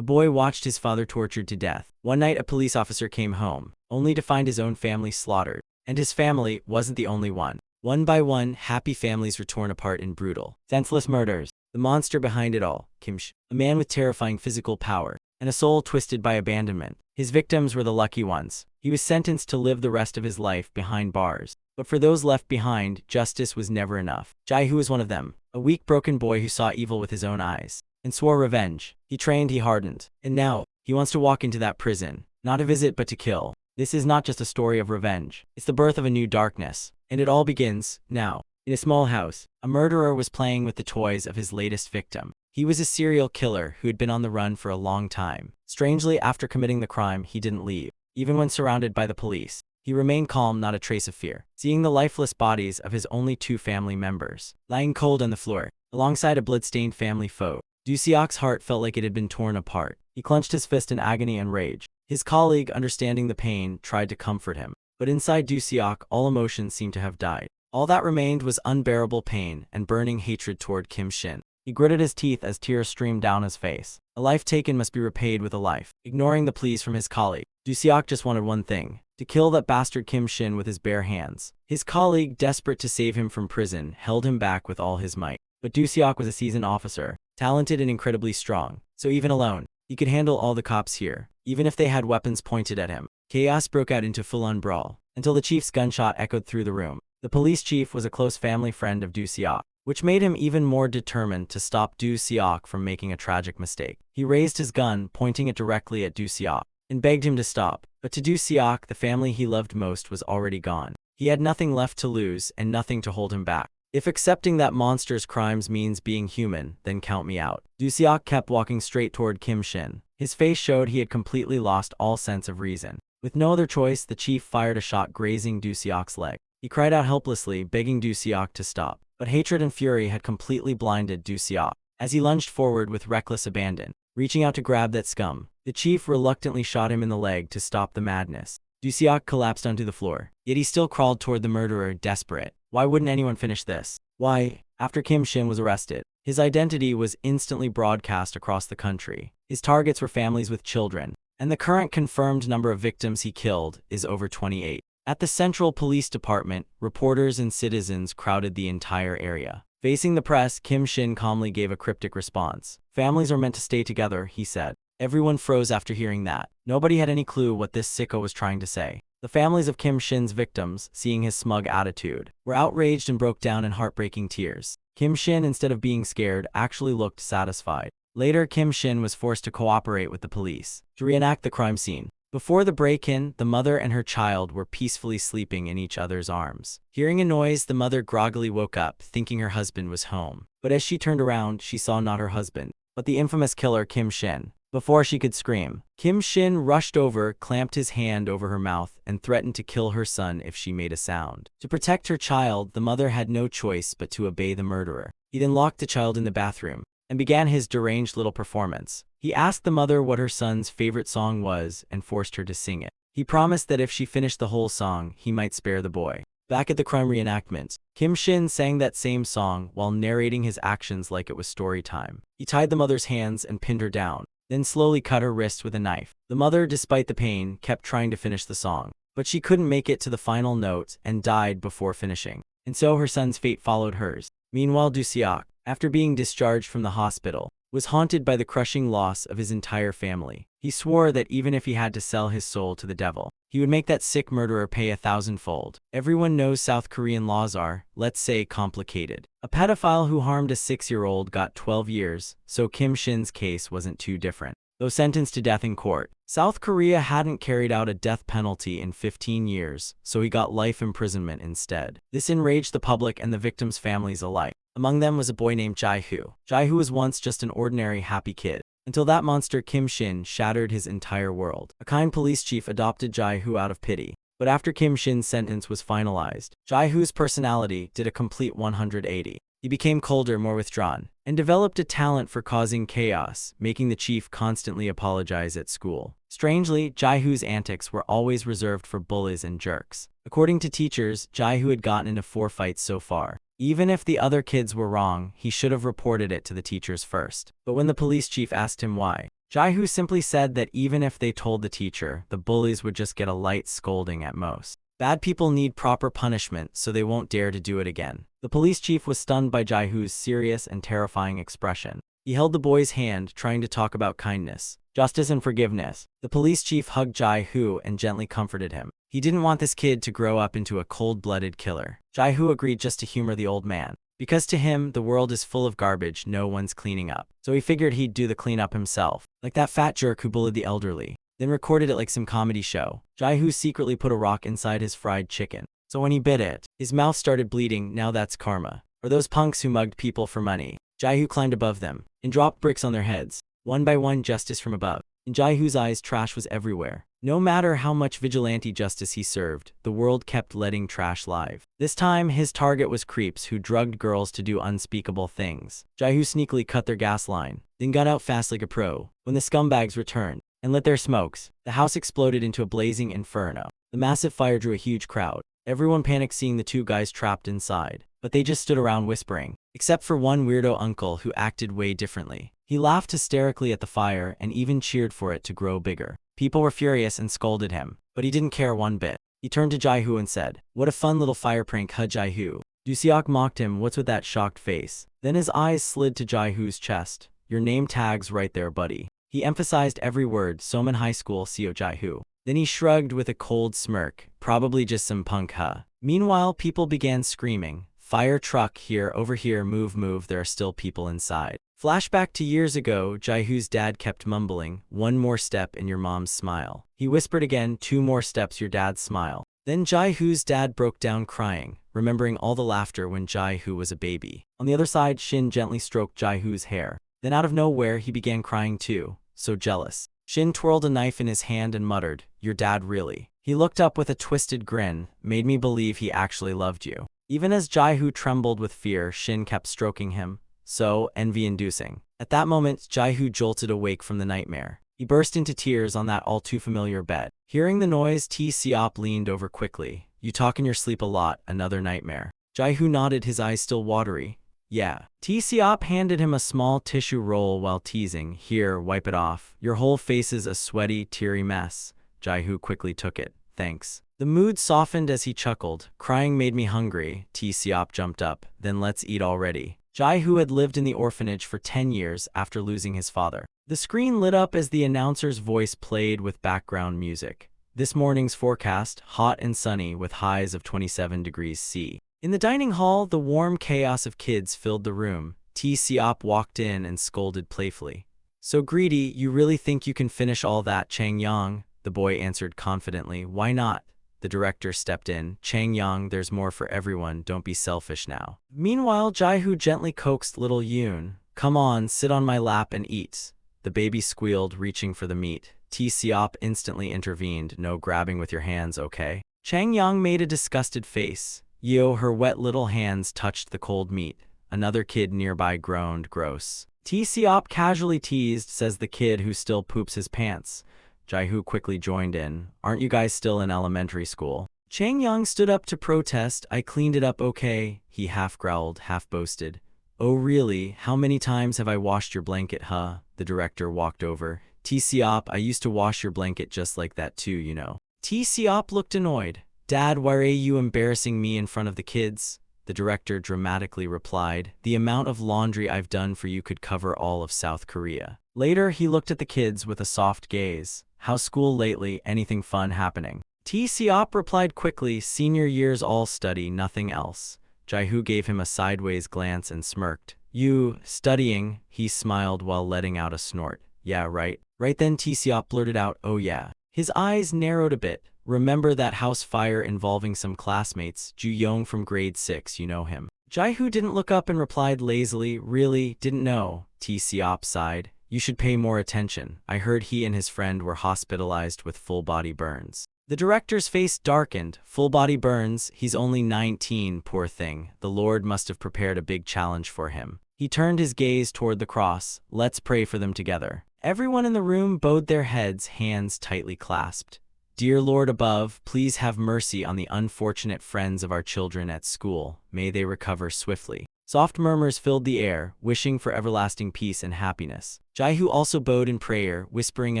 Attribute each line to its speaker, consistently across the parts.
Speaker 1: A boy watched his father tortured to death. One night a police officer came home, only to find his own family slaughtered. And his family wasn't the only one. One by one, happy families were torn apart in brutal, senseless murders. The monster behind it all, Kim Shin, a man with terrifying physical power, and a soul twisted by abandonment. His victims were the lucky ones. He was sentenced to live the rest of his life behind bars. But for those left behind, justice was never enough. Jai-hoo was one of them, a weak, broken boy who saw evil with his own eyes and swore revenge. He trained, he hardened, and now he wants to walk into that prison, not to visit but to kill. This is not just a story of revenge. It's the birth of a new darkness, and it all begins now. In a small house, a murderer was playing with the toys of his latest victim. He was a serial killer who had been on the run for a long time. Strangely, after committing the crime, he didn't leave. Even when surrounded by the police, he remained calm, not a trace of fear. Seeing the lifeless bodies of his only two family members, lying cold on the floor, alongside a blood-stained family foe, Du-seok's heart felt like it had been torn apart. He clenched his fist in agony and rage. His colleague, understanding the pain, tried to comfort him. But inside Du-seok, all emotions seemed to have died. All that remained was unbearable pain and burning hatred toward Kim Shin. He gritted his teeth as tears streamed down his face. A life taken must be repaid with a life. Ignoring the pleas from his colleague, Du-seok just wanted one thing: to kill that bastard Kim Shin with his bare hands. His colleague, desperate to save him from prison, held him back with all his might. But Du-seok was a seasoned officer, talented and incredibly strong, so even alone, he could handle all the cops here, even if they had weapons pointed at him. Chaos broke out into full-on brawl, until the chief's gunshot echoed through the room. The police chief was a close family friend of Du-seok, which made him even more determined to stop Du-seok from making a tragic mistake. He raised his gun, pointing it directly at Du-seok, and begged him to stop. But to Du-seok, the family he loved most was already gone. He had nothing left to lose and nothing to hold him back. If accepting that monster's crimes means being human, then count me out. Du-seok kept walking straight toward Kim Shin. His face showed he had completely lost all sense of reason. With no other choice, the chief fired a shot grazing Du-seok's leg. He cried out helplessly, begging Du-seok to stop. But hatred and fury had completely blinded Du-seok. As he lunged forward with reckless abandon, reaching out to grab that scum, the chief reluctantly shot him in the leg to stop the madness. Du-seok collapsed onto the floor, yet he still crawled toward the murderer, desperate. Why wouldn't anyone finish this? Why? After Kim Shin was arrested, his identity was instantly broadcast across the country. His targets were families with children, and the current confirmed number of victims he killed is over 28. At the Central Police Department, reporters and citizens crowded the entire area. Facing the press, Kim Shin calmly gave a cryptic response. Families are meant to stay together, he said. Everyone froze after hearing that. Nobody had any clue what this sicko was trying to say. The families of Kim Shin's victims, seeing his smug attitude, were outraged and broke down in heartbreaking tears. Kim Shin, instead of being scared, actually looked satisfied. Later, Kim Shin was forced to cooperate with the police to reenact the crime scene. Before the break-in, the mother and her child were peacefully sleeping in each other's arms. Hearing a noise, the mother groggily woke up, thinking her husband was home. But as she turned around, she saw not her husband, but the infamous killer Kim Shin. Before she could scream, Kim Shin rushed over, clamped his hand over her mouth, and threatened to kill her son if she made a sound. To protect her child, the mother had no choice but to obey the murderer. He then locked the child in the bathroom and began his deranged little performance. He asked the mother what her son's favorite song was and forced her to sing it. He promised that if she finished the whole song, he might spare the boy. Back at the crime reenactment, Kim Shin sang that same song while narrating his actions like it was story time. He tied the mother's hands and pinned her down, then slowly cut her wrist with a knife. The mother, despite the pain, kept trying to finish the song, but she couldn't make it to the final note and died before finishing. And so her son's fate followed hers. Meanwhile, Du-seok, after being discharged from the hospital, was haunted by the crushing loss of his entire family. He swore that even if he had to sell his soul to the devil, he would make that sick murderer pay 1,000-fold. Everyone knows South Korean laws are, let's say, complicated. A pedophile who harmed a 6-year-old got 12 years, so Kim Shin's case wasn't too different. Though sentenced to death in court, South Korea hadn't carried out a death penalty in 15 years, so he got life imprisonment instead. This enraged the public and the victims' families alike. Among them was a boy named Jai-hoo. Jai-hoo was once just an ordinary, happy kid, until that monster Kim Shin shattered his entire world. A kind police chief adopted Jai-hoo out of pity. But after Kim Shin's sentence was finalized, Jai-hoo's personality did a complete 180. He became colder, more withdrawn, and developed a talent for causing chaos, making the chief constantly apologize at school. Strangely, Jai-hoo's antics were always reserved for bullies and jerks. According to teachers, Jai-hoo had gotten into 4 fights so far. Even if the other kids were wrong, he should have reported it to the teachers first. But when the police chief asked him why, Jaihu simply said that even if they told the teacher, the bullies would just get a light scolding at most. Bad people need proper punishment so they won't dare to do it again. The police chief was stunned by Jaihu's serious and terrifying expression. He held the boy's hand, trying to talk about kindness, justice, and forgiveness. The police chief hugged Jaihu and gently comforted him. He didn't want this kid to grow up into a cold-blooded killer. Jaihu agreed just to humor the old man, because to him, the world is full of garbage no one's cleaning up. So he figured he'd do the cleanup himself, like that fat jerk who bullied the elderly, then recorded it like some comedy show. Jaihu secretly put a rock inside his fried chicken, so when he bit it, his mouth started bleeding. Now that's karma. Or those punks who mugged people for money. Jaihu climbed above them and dropped bricks on their heads. One by one, justice from above. In Jaihu's eyes, trash was everywhere. No matter how much vigilante justice he served, the world kept letting trash live. This time, his target was creeps who drugged girls to do unspeakable things. Jaihu sneakily cut their gas line, then got out fast like a pro. When the scumbags returned and lit their smokes, the house exploded into a blazing inferno. The massive fire drew a huge crowd. Everyone panicked seeing the two guys trapped inside, but they just stood around whispering, except for one weirdo uncle who acted way differently. He laughed hysterically at the fire and even cheered for it to grow bigger. People were furious and scolded him, but he didn't care one bit. He turned to Jaihu and said, "What a fun little fire prank, huh, Jaihu?" Duseok mocked him, "What's with that shocked face?" Then his eyes slid to Jaihu's chest. "Your name tag's right there, buddy." He emphasized every word, Soman High School, CO Jaihu. Then he shrugged with a cold smirk, "Probably just some punk, huh?" Meanwhile, people began screaming, "Fire truck here, over here, move, move, there are still people inside." Flashback to years ago, Jaihu's dad kept mumbling, "One more step and your mom's smile." He whispered again, "2 more steps, your dad's smile." Then Jaihu's dad broke down crying, remembering all the laughter when Jaihu was a baby. On the other side, Shin gently stroked Jaihu's hair. Then out of nowhere, he began crying too, so jealous. Shin twirled a knife in his hand and muttered, "Your dad really." He looked up with a twisted grin, "Made me believe he actually loved you." Even as Jaihu trembled with fear, Shin kept stroking him, so envy-inducing. At that moment, Jaihu jolted awake from the nightmare. He burst into tears on that all-too-familiar bed. Hearing the noise, T-Seop leaned over quickly. "You talk in your sleep a lot, another nightmare." Jaihu nodded, his eyes still watery. "Yeah." T-Seop handed him a small tissue roll while teasing, "Here, wipe it off. Your whole face is a sweaty, teary mess." Jaihu quickly took it. "Thanks." The mood softened as he chuckled. "Crying made me hungry." T-Seop jumped up. "Then let's eat already." Jaihu had lived in the orphanage for 10 years after losing his father. The screen lit up as the announcer's voice played with background music. This morning's forecast, hot and sunny with highs of 27 degrees C. In the dining hall, the warm chaos of kids filled the room. T-Seop walked in and scolded playfully. "So greedy, you really think you can finish all that, Chang-yang?" The boy answered confidently. "Why not?" The director stepped in. "Chang-yang, there's more for everyone, don't be selfish now." Meanwhile, Jaihu gently coaxed little Yoon. "Come on, sit on my lap and eat." The baby squealed, reaching for the meat. T-Seop instantly intervened. "No grabbing with your hands, okay?" Chang-yang made a disgusted face. Yo, her wet little hands touched the cold meat. Another kid nearby groaned, "Gross." T-Seop casually teased, says the kid who still poops his pants. Jaihu quickly joined in. "Aren't you guys still in elementary school?" Chang-yang stood up to protest. "I cleaned it up okay," he half growled, half boasted. "Oh really? How many times have I washed your blanket, huh?" The director walked over. "T-Seop, I used to wash your blanket just like that too, you know." T-Seop looked annoyed. "Dad, why are you embarrassing me in front of the kids?" The director dramatically replied, "The amount of laundry I've done for you could cover all of South Korea." Later, he looked at the kids with a soft gaze. "How's school lately? Anything fun happening?" T-Seop replied quickly, "Senior year's all study, nothing else." Jaihu gave him a sideways glance and smirked. "You, studying?" He smiled while letting out a snort. "Yeah, right." Right then T-Seop blurted out, "Oh yeah." His eyes narrowed a bit. "Remember that house fire involving some classmates, Ju Yong from grade 6, you know him?" Jaihu didn't look up and replied lazily, "Really? Didn't know." T-Seop sighed. "You should pay more attention. I heard he and his friend were hospitalized with full-body burns." The director's face darkened. "Full-body burns? He's only 19, poor thing. The Lord must have prepared a big challenge for him." He turned his gaze toward the cross. "Let's pray for them together." Everyone in the room bowed their heads, hands tightly clasped. "Dear Lord above, please have mercy on the unfortunate friends of our children at school. May they recover swiftly." Soft murmurs filled the air, wishing for everlasting peace and happiness. Jaihu also bowed in prayer, whispering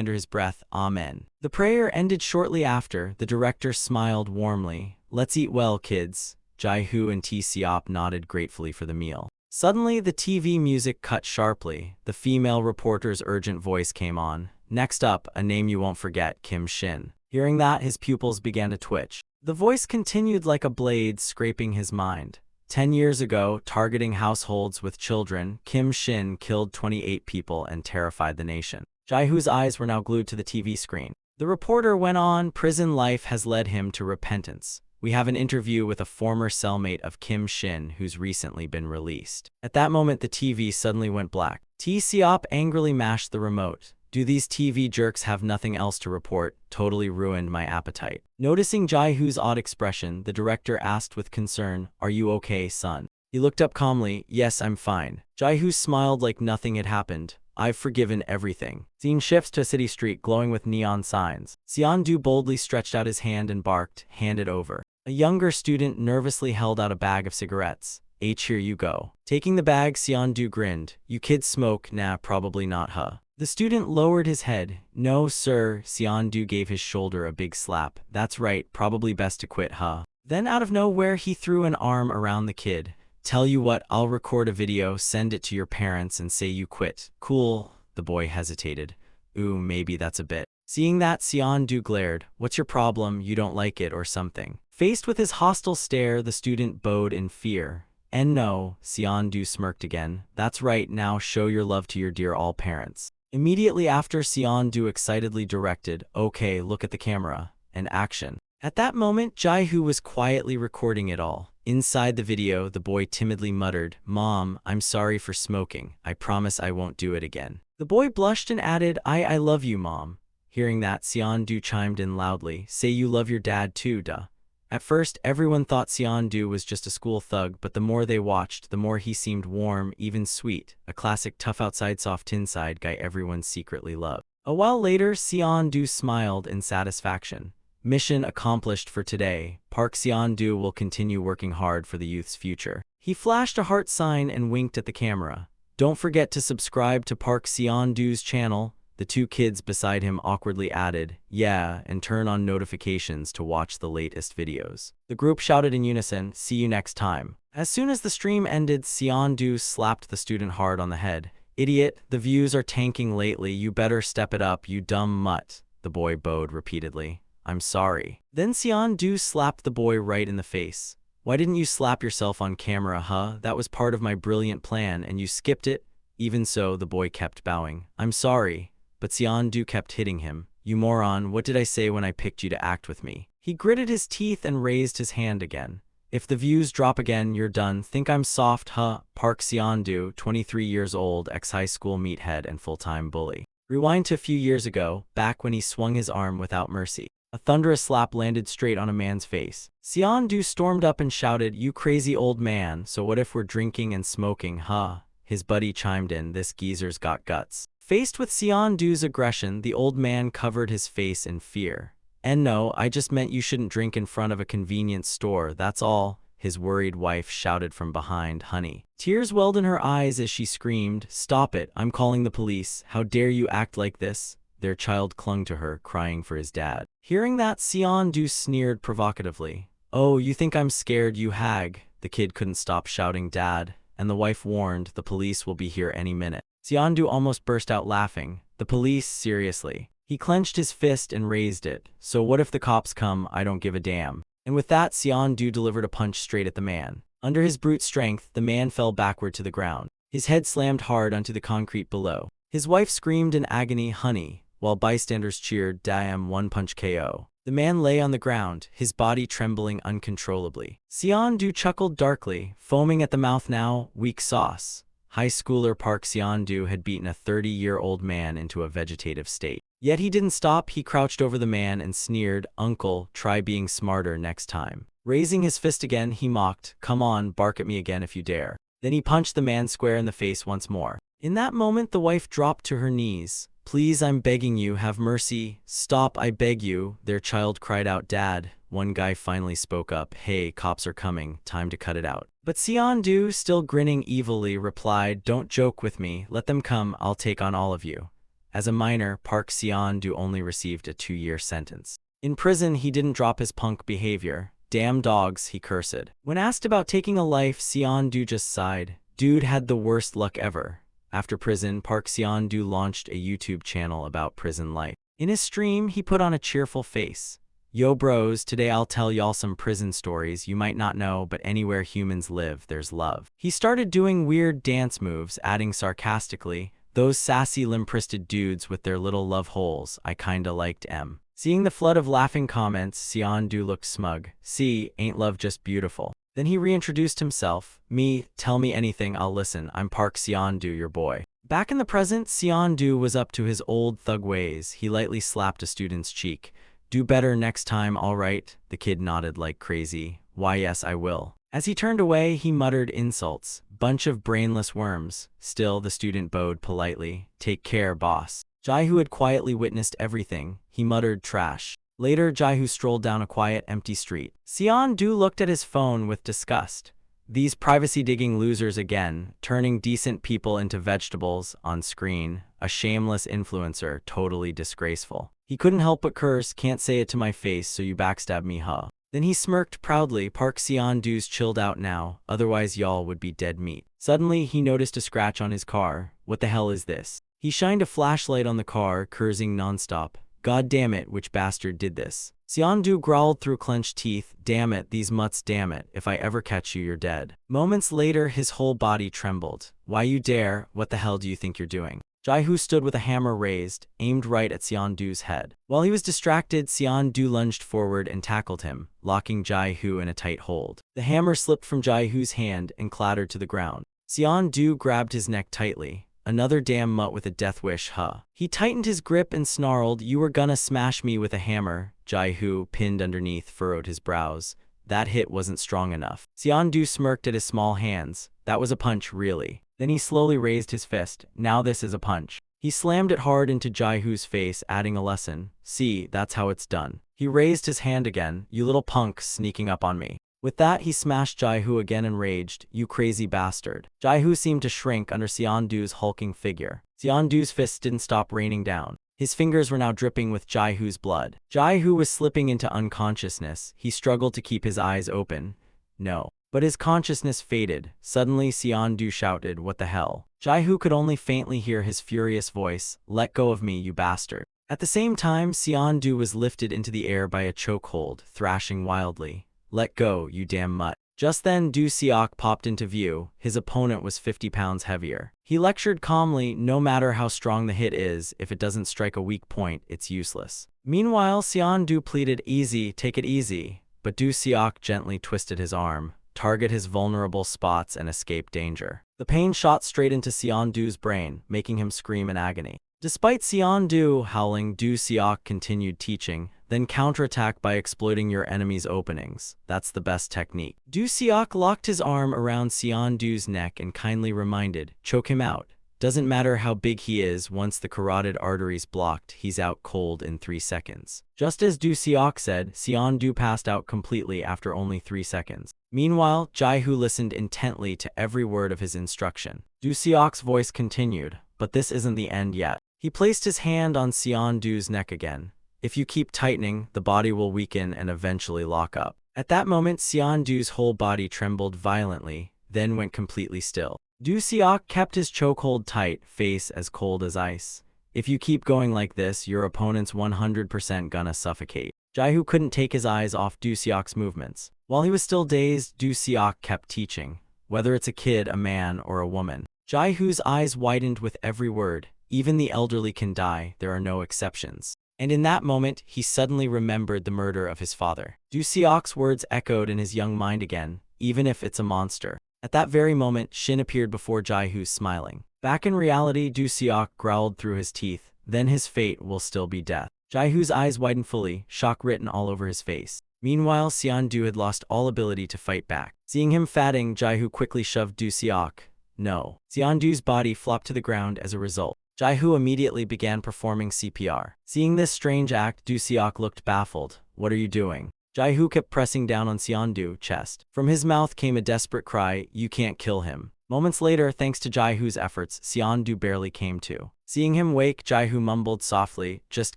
Speaker 1: under his breath, Amen. The prayer ended shortly after. The director smiled warmly. Let's eat well, kids. Jaihu and T-Seop nodded gratefully for the meal. Suddenly, the TV music cut sharply. The female reporter's urgent voice came on. Next up, a name you won't forget, Kim Shin. Hearing that, his pupils began to twitch. The voice continued like a blade, scraping his mind. 10 years ago, targeting households with children, Kim Shin killed 28 people and terrified the nation. Jaihu's eyes were now glued to the TV screen. The reporter went on, prison life has led him to repentance. We have an interview with a former cellmate of Kim Shin who's recently been released. At that moment, the TV suddenly went black. T-Seop angrily mashed the remote. Do these TV jerks have nothing else to report? Totally ruined my appetite. Noticing Jaihu's odd expression, the director asked with concern, Are you okay, son? He looked up calmly. Yes, I'm fine. Jaihu smiled like nothing had happened. I've forgiven everything. Scene shifts to a city street glowing with neon signs. Seon-do boldly stretched out his hand and barked, Hand it over. A younger student nervously held out a bag of cigarettes. Here you go. Taking the bag, Seon-do grinned. You kids smoke? Nah, probably not, huh? The student lowered his head. No, sir. Seon-do gave his shoulder a big slap. That's right, probably best to quit, huh? Then out of nowhere, he threw an arm around the kid. Tell you what, I'll record a video, send it to your parents and say you quit. Cool. The boy hesitated. Ooh, maybe that's a bit. Seeing that, Seon-do glared. What's your problem? You don't like it or something? Faced with his hostile stare, the student bowed in fear. And no, Seon-do smirked again. That's right, now show your love to your dear all parents. Immediately after, Seon-do excitedly directed, Okay, look at the camera. And action. At that moment, Jaihu was quietly recording it all. Inside the video, the boy timidly muttered, Mom, I'm sorry for smoking. I promise I won't do it again. The boy blushed and added, I love you, Mom. Hearing that, Seon-do chimed in loudly, Say you love your dad too, duh. At first, everyone thought Seon-do was just a school thug, but the more they watched, the more he seemed warm, even sweet, a classic tough outside soft inside guy everyone secretly loved. A while later, Seon-do smiled in satisfaction. Mission accomplished for today. Park Seon-do will continue working hard for the youth's future. He flashed a heart sign and winked at the camera. Don't forget to subscribe to Park Seon-do's channel. The two kids beside him awkwardly added, Yeah, and turn on notifications to watch the latest videos. The group shouted in unison, See you next time. As soon as the stream ended, Seon-do slapped the student hard on the head. Idiot, the views are tanking lately. You better step it up, you dumb mutt. The boy bowed repeatedly. I'm sorry. Then Seon-do slapped the boy right in the face. Why didn't you slap yourself on camera, huh? That was part of my brilliant plan and you skipped it? Even so, the boy kept bowing. I'm sorry. But Seon-do kept hitting him. You moron, what did I say when I picked you to act with me? He gritted his teeth and raised his hand again. If the views drop again, you're done. Think I'm soft, huh? Park Seon-do, 23 years old, ex-high school meathead and full-time bully. Rewind to a few years ago, back when he swung his arm without mercy. A thunderous slap landed straight on a man's face. Seon-do stormed up and shouted, You crazy old man, so what if we're drinking and smoking, huh? His buddy chimed in, This geezer's got guts. Faced with Seon-do's aggression, the old man covered his face in fear. And no, I just meant you shouldn't drink in front of a convenience store, that's all. His worried wife shouted from behind, Honey. Tears welled in her eyes as she screamed, Stop it, I'm calling the police. How dare you act like this? Their child clung to her, crying for his dad. Hearing that, Seon-do sneered provocatively. Oh, you think I'm scared, you hag? The kid couldn't stop shouting, Dad. And the wife warned, The police will be here any minute. Seon-do almost burst out laughing. The police? Seriously. He clenched his fist and raised it. So what if the cops come? I don't give a damn. And with that, Seon-do delivered a punch straight at the man. Under his brute strength, the man fell backward to the ground. His head slammed hard onto the concrete below. His wife screamed in agony, Honey, while bystanders cheered, Damn, one punch KO. The man lay on the ground, his body trembling uncontrollably. Seon-do chuckled darkly, foaming at the mouth now, weak sauce. High schooler Park Seon-do had beaten a 30-year-old man into a vegetative state. Yet he didn't stop, he crouched over the man and sneered, Uncle, try being smarter next time. Raising his fist again, he mocked, Come on, bark at me again if you dare. Then he punched the man square in the face once more. In that moment, the wife dropped to her knees. Please, I'm begging you, have mercy. Stop, I beg you. Their child cried out, Dad. One guy finally spoke up, Hey, cops are coming, time to cut it out. But Seon-do, still grinning evilly, replied, "Don't joke with me, let them come, I'll take on all of you." As a minor, Park Seon-do only received a 2-year sentence. In prison, he didn't drop his punk behavior. "Damn dogs," he cursed. When asked about taking a life, Seon-do just sighed. Dude had the worst luck ever. After prison, Park Seon-do launched a YouTube channel about prison life. In his stream, he put on a cheerful face. "Yo bros, today I'll tell y'all some prison stories you might not know, but anywhere humans live, there's love." He started doing weird dance moves, adding sarcastically, "Those sassy limp-wristed dudes with their little love holes, I kinda liked 'em." Seeing the flood of laughing comments, Seon-do looked smug. "See, ain't love just beautiful?" Then he reintroduced himself. "Me, tell me anything, I'll listen. I'm Park Seon-do, your boy." Back in the present, Seon-do was up to his old thug ways. He lightly slapped a student's cheek. "Do better next time, all right?" The kid nodded like crazy. "Why yes, I will." As he turned away, he muttered insults. "Bunch of brainless worms." Still, the student bowed politely. "Take care, boss." Jae-hoo had quietly witnessed everything. He muttered trash. Later, Jae-hoo strolled down a quiet, empty street. Seon-do looked at his phone with disgust. These privacy-digging losers again, turning decent people into vegetables on screen. A shameless influencer, totally disgraceful. He couldn't help but curse, "Can't say it to my face, so you backstab me, huh?" Then he smirked proudly. Park Seon-do's chilled out now, otherwise y'all would be dead meat. Suddenly, he noticed a scratch on his car. What the hell is this? He shined a flashlight on the car, cursing nonstop. "God damn it, which bastard did this?" Seon-do growled through clenched teeth. "Damn it, these mutts, damn it. If I ever catch you, you're dead." Moments later, his whole body trembled. "Why you dare? What the hell do you think you're doing?" Jae-hoo stood with a hammer raised, aimed right at Seon-do's head. While he was distracted, Seon-do lunged forward and tackled him, locking Jae-hoo in a tight hold. The hammer slipped from Jae-hoo's hand and clattered to the ground. Seon-do grabbed his neck tightly. "Another damn mutt with a death wish, huh?" He tightened his grip and snarled, "You were gonna smash me with a hammer." Jae-hoo, pinned underneath, furrowed his brows. That hit wasn't strong enough. Seon-do smirked at his small hands. "That was a punch, really." Then he slowly raised his fist. "Now this is a punch." He slammed it hard into Jae-hoo's face, adding a lesson. "See, that's how it's done." He raised his hand again. "You little punk, sneaking up on me." With that, he smashed Jae-hoo again, enraged. "You crazy bastard." Jae-hoo seemed to shrink under Seon-do's hulking figure. Seon-do's fists didn't stop raining down. His fingers were now dripping with Jae-hoo's blood. Jae-hoo was slipping into unconsciousness. He struggled to keep his eyes open. No. But his consciousness faded. Suddenly, Seon-do shouted, "What the hell?" Jae-hoo could only faintly hear his furious voice. "Let go of me, you bastard." At the same time, Seon-do was lifted into the air by a chokehold, thrashing wildly. "Let go, you damn mutt." Just then, Do Seok popped into view. His opponent was 50 pounds heavier. He lectured calmly, "No matter how strong the hit is, if it doesn't strike a weak point, it's useless." Meanwhile, Seon-do pleaded, "Easy, take it easy." But Do Seok gently twisted his arm. "Target his vulnerable spots and escape danger." The pain shot straight into Seon-do's brain, making him scream in agony. Despite Seon-do howling, Do Seok continued teaching, "Then counterattack by exploiting your enemy's openings. That's the best technique." Do Seok locked his arm around Seon-do's neck and kindly reminded, "Choke him out. Doesn't matter how big he is, once the carotid artery's blocked, he's out cold in 3 seconds." Just as Do Seok said, Seon-do passed out completely after only 3 seconds. Meanwhile, Jae-hoo listened intently to every word of his instruction. Do Seok's voice continued, "But this isn't the end yet." He placed his hand on Seon-do's neck again. "If you keep tightening, the body will weaken and eventually lock up." At that moment, Seon-do's whole body trembled violently, then went completely still. Do Seok kept his chokehold tight, face as cold as ice. "If you keep going like this, your opponent's 100% gonna suffocate." Jae-hoo couldn't take his eyes off Do Seok's movements. While he was still dazed, Do Seok kept teaching. Whether it's a kid, a man, or a woman. Jae-hoo's eyes widened with every word. Even the elderly can die, there are no exceptions. And in that moment, he suddenly remembered the murder of his father. Do Seok's words echoed in his young mind again, "Even if it's a monster." At that very moment, Shin appeared before Jae-hoo, smiling. Back in reality, Do Seok growled through his teeth, "Then his fate will still be death." Jae-hoo's eyes widened fully, shock written all over his face. Meanwhile, Seon-do had lost all ability to fight back. Seeing him fatting, Jae-hoo quickly shoved Do Seok. No. Seon-do's body flopped to the ground as a result. Jae-hoo immediately began performing CPR. Seeing this strange act, Do Seok looked baffled. "What are you doing?" Jai-hoo kept pressing down on Seondu's chest. From his mouth came a desperate cry, "You can't kill him." Moments later, thanks to Jai-hoo's efforts, Seondu barely came to. Seeing him wake, Jai-hoo mumbled softly, "Just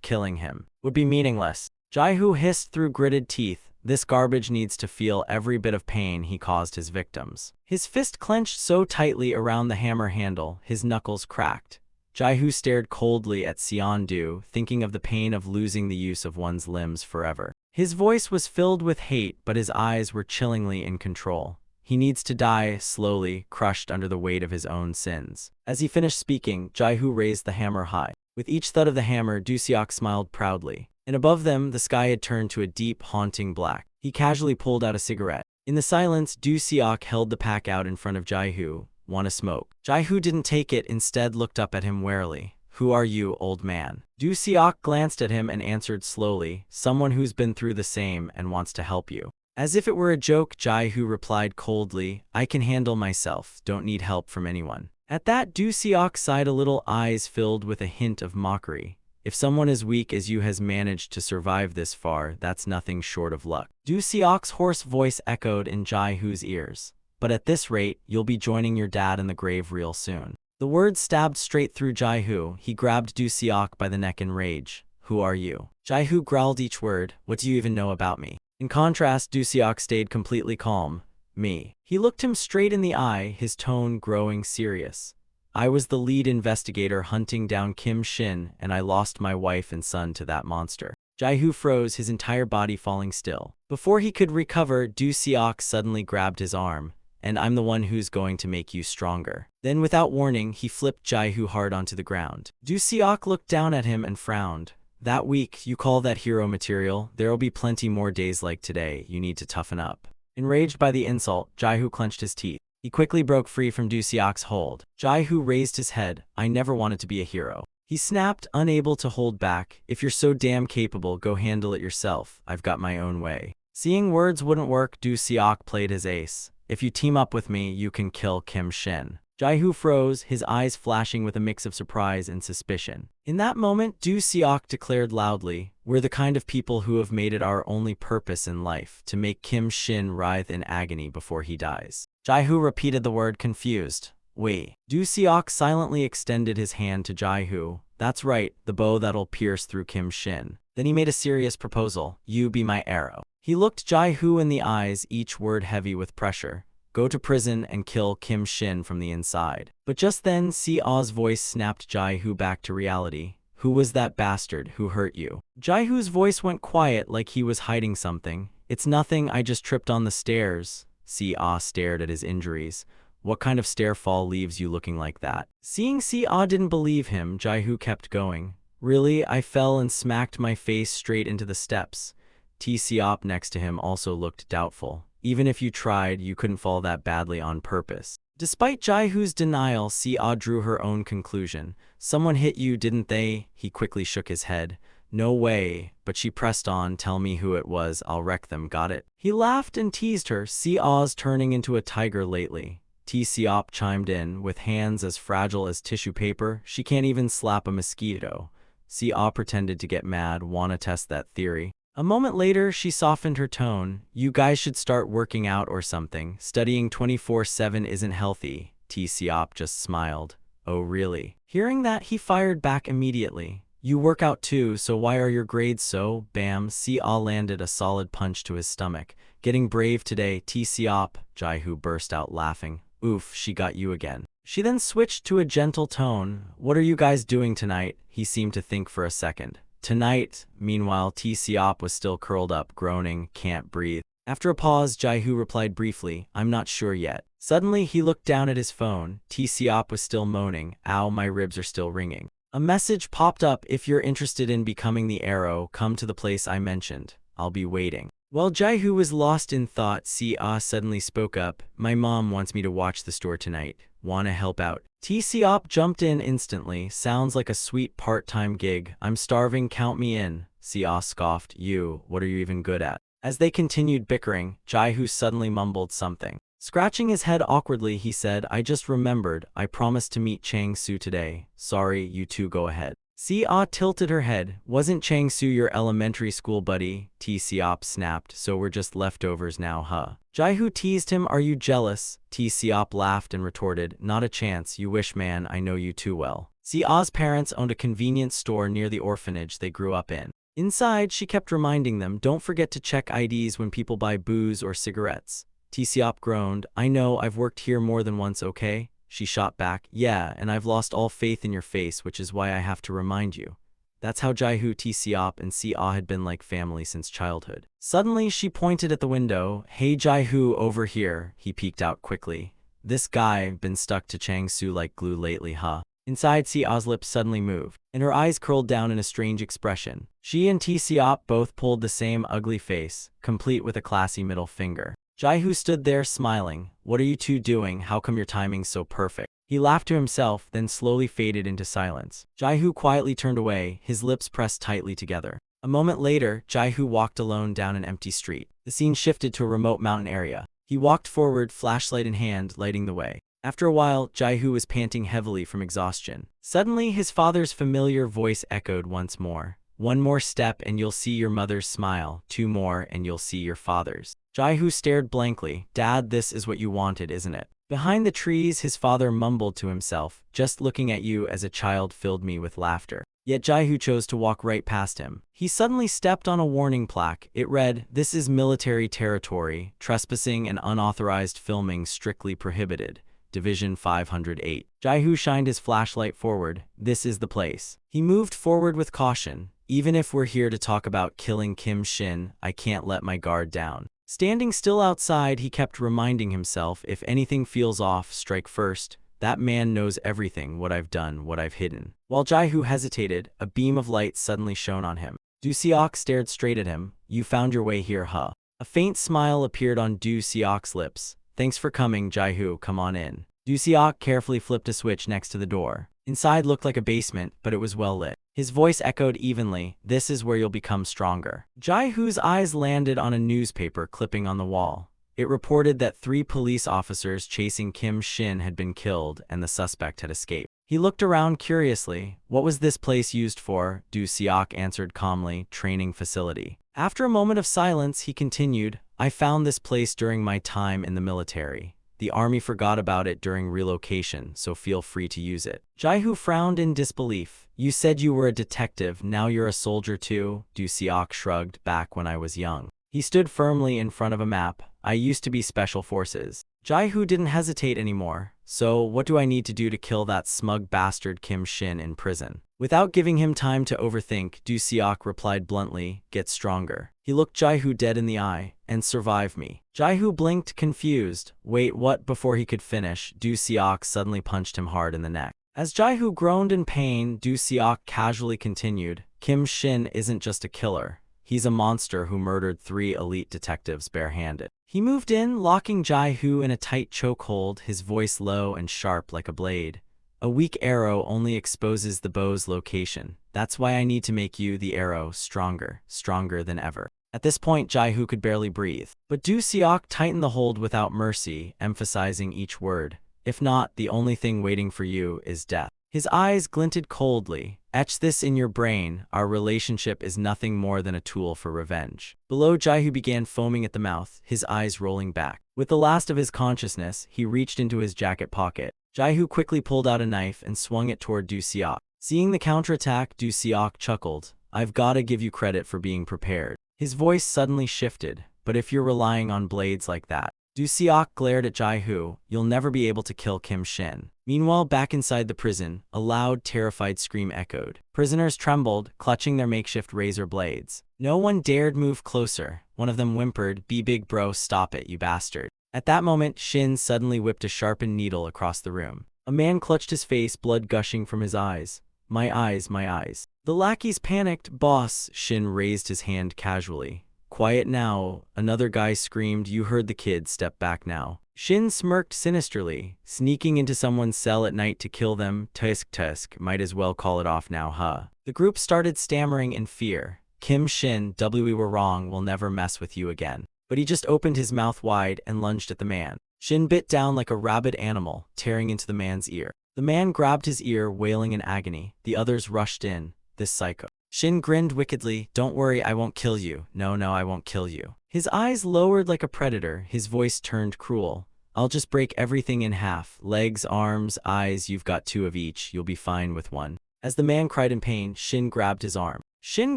Speaker 1: killing him would be meaningless." Jai-hoo hissed through gritted teeth, "This garbage needs to feel every bit of pain he caused his victims." His fist clenched so tightly around the hammer handle, his knuckles cracked. Jai-hoo stared coldly at Seondu, thinking of the pain of losing the use of one's limbs forever. His voice was filled with hate, but his eyes were chillingly in control. He needs to die, slowly, crushed under the weight of his own sins. As he finished speaking, Jai-hoo raised the hammer high. With each thud of the hammer, Do-seok smiled proudly. And above them, the sky had turned to a deep, haunting black. He casually pulled out a cigarette. In the silence, Do-seok held the pack out in front of Jai-hoo. "Want a smoke?" Jai-hoo didn't take it, instead looked up at him warily. "Who are you, old man?" Do-seok glanced at him and answered slowly, "Someone who's been through the same and wants to help you." As if it were a joke, Jai-hoo replied coldly, "I can handle myself, don't need help from anyone." At that, Do-seok sighed a little, eyes filled with a hint of mockery. "If someone as weak as you has managed to survive this far, that's nothing short of luck." Do-seok's hoarse voice echoed in Jai-hoo's ears. "But at this rate, you'll be joining your dad in the grave real soon." The words stabbed straight through Jai-hoo. He grabbed Do-seok by the neck in rage. "Who are you?" Jai-hoo growled each word. "What do you even know about me?" In contrast, Do-seok stayed completely calm. "Me." He looked him straight in the eye, his tone growing serious. "I was the lead investigator hunting down Kim Shin, and I lost my wife and son to that monster." Jai-hoo froze, his entire body falling still. Before he could recover, Do-seok suddenly grabbed his arm. "And I'm the one who's going to make you stronger." Then, without warning, he flipped Jai-hoo hard onto the ground. Do-seok looked down at him and frowned. "That weak, you call that hero material? There'll be plenty more days like today, you need to toughen up." Enraged by the insult, Jai-hoo clenched his teeth. He quickly broke free from Do-seok's hold. Jai-hoo raised his head. "I never wanted to be a hero." He snapped, unable to hold back. "If you're so damn capable, go handle it yourself. I've got my own way." Seeing words wouldn't work, Do-seok played his ace. "If you team up with me, you can kill Kim Shin." Jai-hoo froze, his eyes flashing with a mix of surprise and suspicion. In that moment, Do-seok declared loudly, "We're the kind of people who have made it our only purpose in life to make Kim Shin writhe in agony before he dies." Jai-hoo repeated the word, confused. "We." Do-seok silently extended his hand to Jai-hoo. "That's right, the bow that'll pierce through Kim Shin." Then he made a serious proposal. "You be my arrow." He looked Jai-hoo in the eyes, each word heavy with pressure. "Go to prison and kill Kim Shin from the inside." But just then, Seon's voice snapped Jai-hoo back to reality. "Who was that bastard who hurt you?" Jai-hoo's voice went quiet, like he was hiding something. "It's nothing, I just tripped on the stairs." Seon stared at his injuries. "What kind of stair fall leaves you looking like that?" Seeing Seon didn't believe him, Jai-hoo kept going. "Really, I fell and smacked my face straight into the steps." Seon next to him also looked doubtful. "Even if you tried, you couldn't fall that badly on purpose." Despite Jai-hoo's denial, Seon drew her own conclusion. "Someone hit you, didn't they?" He quickly shook his head. "No way," but she pressed on. "Tell me who it was, I'll wreck them, got it?" He laughed and teased her. "Seon's turning into a tiger lately." Seon chimed in, "With hands as fragile as tissue paper, she can't even slap a mosquito." Seon pretended to get mad. "Wanna test that theory?" A moment later, she softened her tone. "You guys should start working out or something. Studying 24/7 isn't healthy." Seon just smiled. "Oh really?" Hearing that, he fired back immediately. "You work out too, so why are your grades so?" Bam! Seon landed a solid punch to his stomach. "Getting brave today, Seon." Jai-hoo burst out laughing. "Oof, she got you again." She then switched to a gentle tone. "What are you guys doing tonight?" He seemed to think for a second. "Tonight." Meanwhile, Seon was still curled up, groaning, "Can't breathe." After a pause, Jai-hoo replied briefly, "I'm not sure yet." Suddenly, he looked down at his phone. Seon was still moaning. "Ow, my ribs are still ringing." A message popped up. "If you're interested in becoming the arrow, come to the place I mentioned. I'll be waiting." While Jai-hoo was lost in thought, Seon suddenly spoke up. "My mom wants me to watch the store tonight. Wanna help out?" Seon jumped in instantly. "Sounds like a sweet part-time gig. I'm starving, count me in." Seon scoffed. "You, what are you even good at?" As they continued bickering, Jai-hoo suddenly mumbled something. Scratching his head awkwardly, he said, "I just remembered, I promised to meet Chang-soo today. Sorry, you two go ahead." Si-ah tilted her head. Wasn't Chang-su your elementary school buddy? T-Seop snapped. So we're just leftovers now, huh? Jai-hoo teased him. Are you jealous? T-Seop laughed and retorted. Not a chance. You wish, man. I know you too well. Si-ah's parents owned a convenience store near the orphanage they grew up in. Inside, she kept reminding them, don't forget to check IDs when people buy booze or cigarettes. T-Seop groaned. I know, I've worked here more than once, okay? She shot back. Yeah, and I've lost all faith in your face, which is why I have to remind you. That's how Jai-hoo, T-Seop, and Si-ah had been like family since childhood. Suddenly, she pointed at the window. Hey Jai-hoo, over here. He peeked out quickly. This guy been stuck to Chang-su like glue lately, huh? Inside, Si-ah's lips suddenly moved, and her eyes curled down in a strange expression. She and T-Seop both pulled the same ugly face, complete with a classy middle finger. Jai-hoo stood there smiling. What are you two doing? How come your timing's so perfect? He laughed to himself, then slowly faded into silence. Jai-hoo quietly turned away, his lips pressed tightly together. A moment later, Jai-hoo walked alone down an empty street. The scene shifted to a remote mountain area. He walked forward, flashlight in hand, lighting the way. After a while, Jai-hoo was panting heavily from exhaustion. Suddenly, his father's familiar voice echoed once more. One more step and you'll see your mother's smile. Two more and you'll see your father's. Jai-hoo stared blankly. Dad, this is what you wanted, isn't it? Behind the trees, his father mumbled to himself. Just looking at you as a child filled me with laughter. Yet Jai-hoo chose to walk right past him. He suddenly stepped on a warning plaque. It read, "This is military territory. Trespassing and unauthorized filming strictly prohibited. Division 508. Jai-hoo shined his flashlight forward. This is the place. He moved forward with caution. Even if we're here to talk about killing Kim Shin, I can't let my guard down. Standing still outside, he kept reminding himself, if anything feels off, strike first. That man knows everything, what I've done, what I've hidden. While Jai-hoo hesitated, a beam of light suddenly shone on him. Do-seok stared straight at him. You found your way here, huh? A faint smile appeared on Do-seok's lips. Thanks for coming, Jai-hoo, come on in. Do-seok carefully flipped a switch next to the door. Inside looked like a basement, but it was well lit. His voice echoed evenly, this is where you'll become stronger. Jai-hoo's eyes landed on a newspaper clipping on the wall. It reported that 3 police officers chasing Kim Shin had been killed and the suspect had escaped. He looked around curiously. What was this place used for? Do-seok answered calmly, training facility. After a moment of silence, he continued, I found this place during my time in the military. The army forgot about it during relocation, so feel free to use it. Jai-hoo frowned in disbelief. You said you were a detective, now you're a soldier too? Do-seok shrugged. Back when I was young. He stood firmly in front of a map. I used to be special forces. Jai-hoo didn't hesitate anymore. So, what do I need to do to kill that smug bastard Kim Shin in prison? Without giving him time to overthink, Do-seok replied bluntly, get stronger. He looked Jai-hoo dead in the eye, and survive me. Jai-hoo blinked, confused. Wait, what? Before he could finish, Do-seok suddenly punched him hard in the neck. As Jai-hoo groaned in pain, Do-seok casually continued, Kim Shin isn't just a killer. He's a monster who murdered 3 elite detectives barehanded. He moved in, locking Jai-hoo in a tight chokehold, his voice low and sharp like a blade. A weak arrow only exposes the bow's location. That's why I need to make you, the arrow, stronger than ever. At this point, Jai-hoo could barely breathe. But Do-seok tightened the hold without mercy, emphasizing each word. If not, the only thing waiting for you is death. His eyes glinted coldly. Etch this in your brain, our relationship is nothing more than a tool for revenge. Below, Jai-hoo began foaming at the mouth, his eyes rolling back. With the last of his consciousness, he reached into his jacket pocket. Jai-hoo quickly pulled out a knife and swung it toward Do-seok. Seeing the counterattack, Do-seok chuckled. I've gotta give you credit for being prepared. His voice suddenly shifted. But if you're relying on blades like that, Do-seok glared at Jai-hoo, you'll never be able to kill Kim Shin. Meanwhile, back inside the prison, a loud, terrified scream echoed. Prisoners trembled, clutching their makeshift razor blades. No one dared move closer. One of them whimpered, Be big bro, stop it, you bastard. At that moment, Shin suddenly whipped a sharpened needle across the room. A man clutched his face, blood gushing from his eyes. My eyes, my eyes. The lackeys panicked. Boss, Shin raised his hand casually. Quiet now, another guy screamed. You heard the kid, step back now. Shin smirked sinisterly. Sneaking into someone's cell at night to kill them, tusk, might as well call it off now, huh? The group started stammering in fear. Kim Shin, we were wrong, we'll never mess with you again. But he just opened his mouth wide and lunged at the man. Shin bit down like a rabid animal, tearing into the man's ear. The man grabbed his ear, wailing in agony. The others rushed in. This psycho. Shin grinned wickedly. Don't worry, I won't kill you. No, no, I won't kill you. His eyes lowered like a predator. His voice turned cruel. I'll just break everything in half. Legs, arms, eyes, you've got 2 of each. You'll be fine with one. As the man cried in pain, Shin grabbed his arm. Shin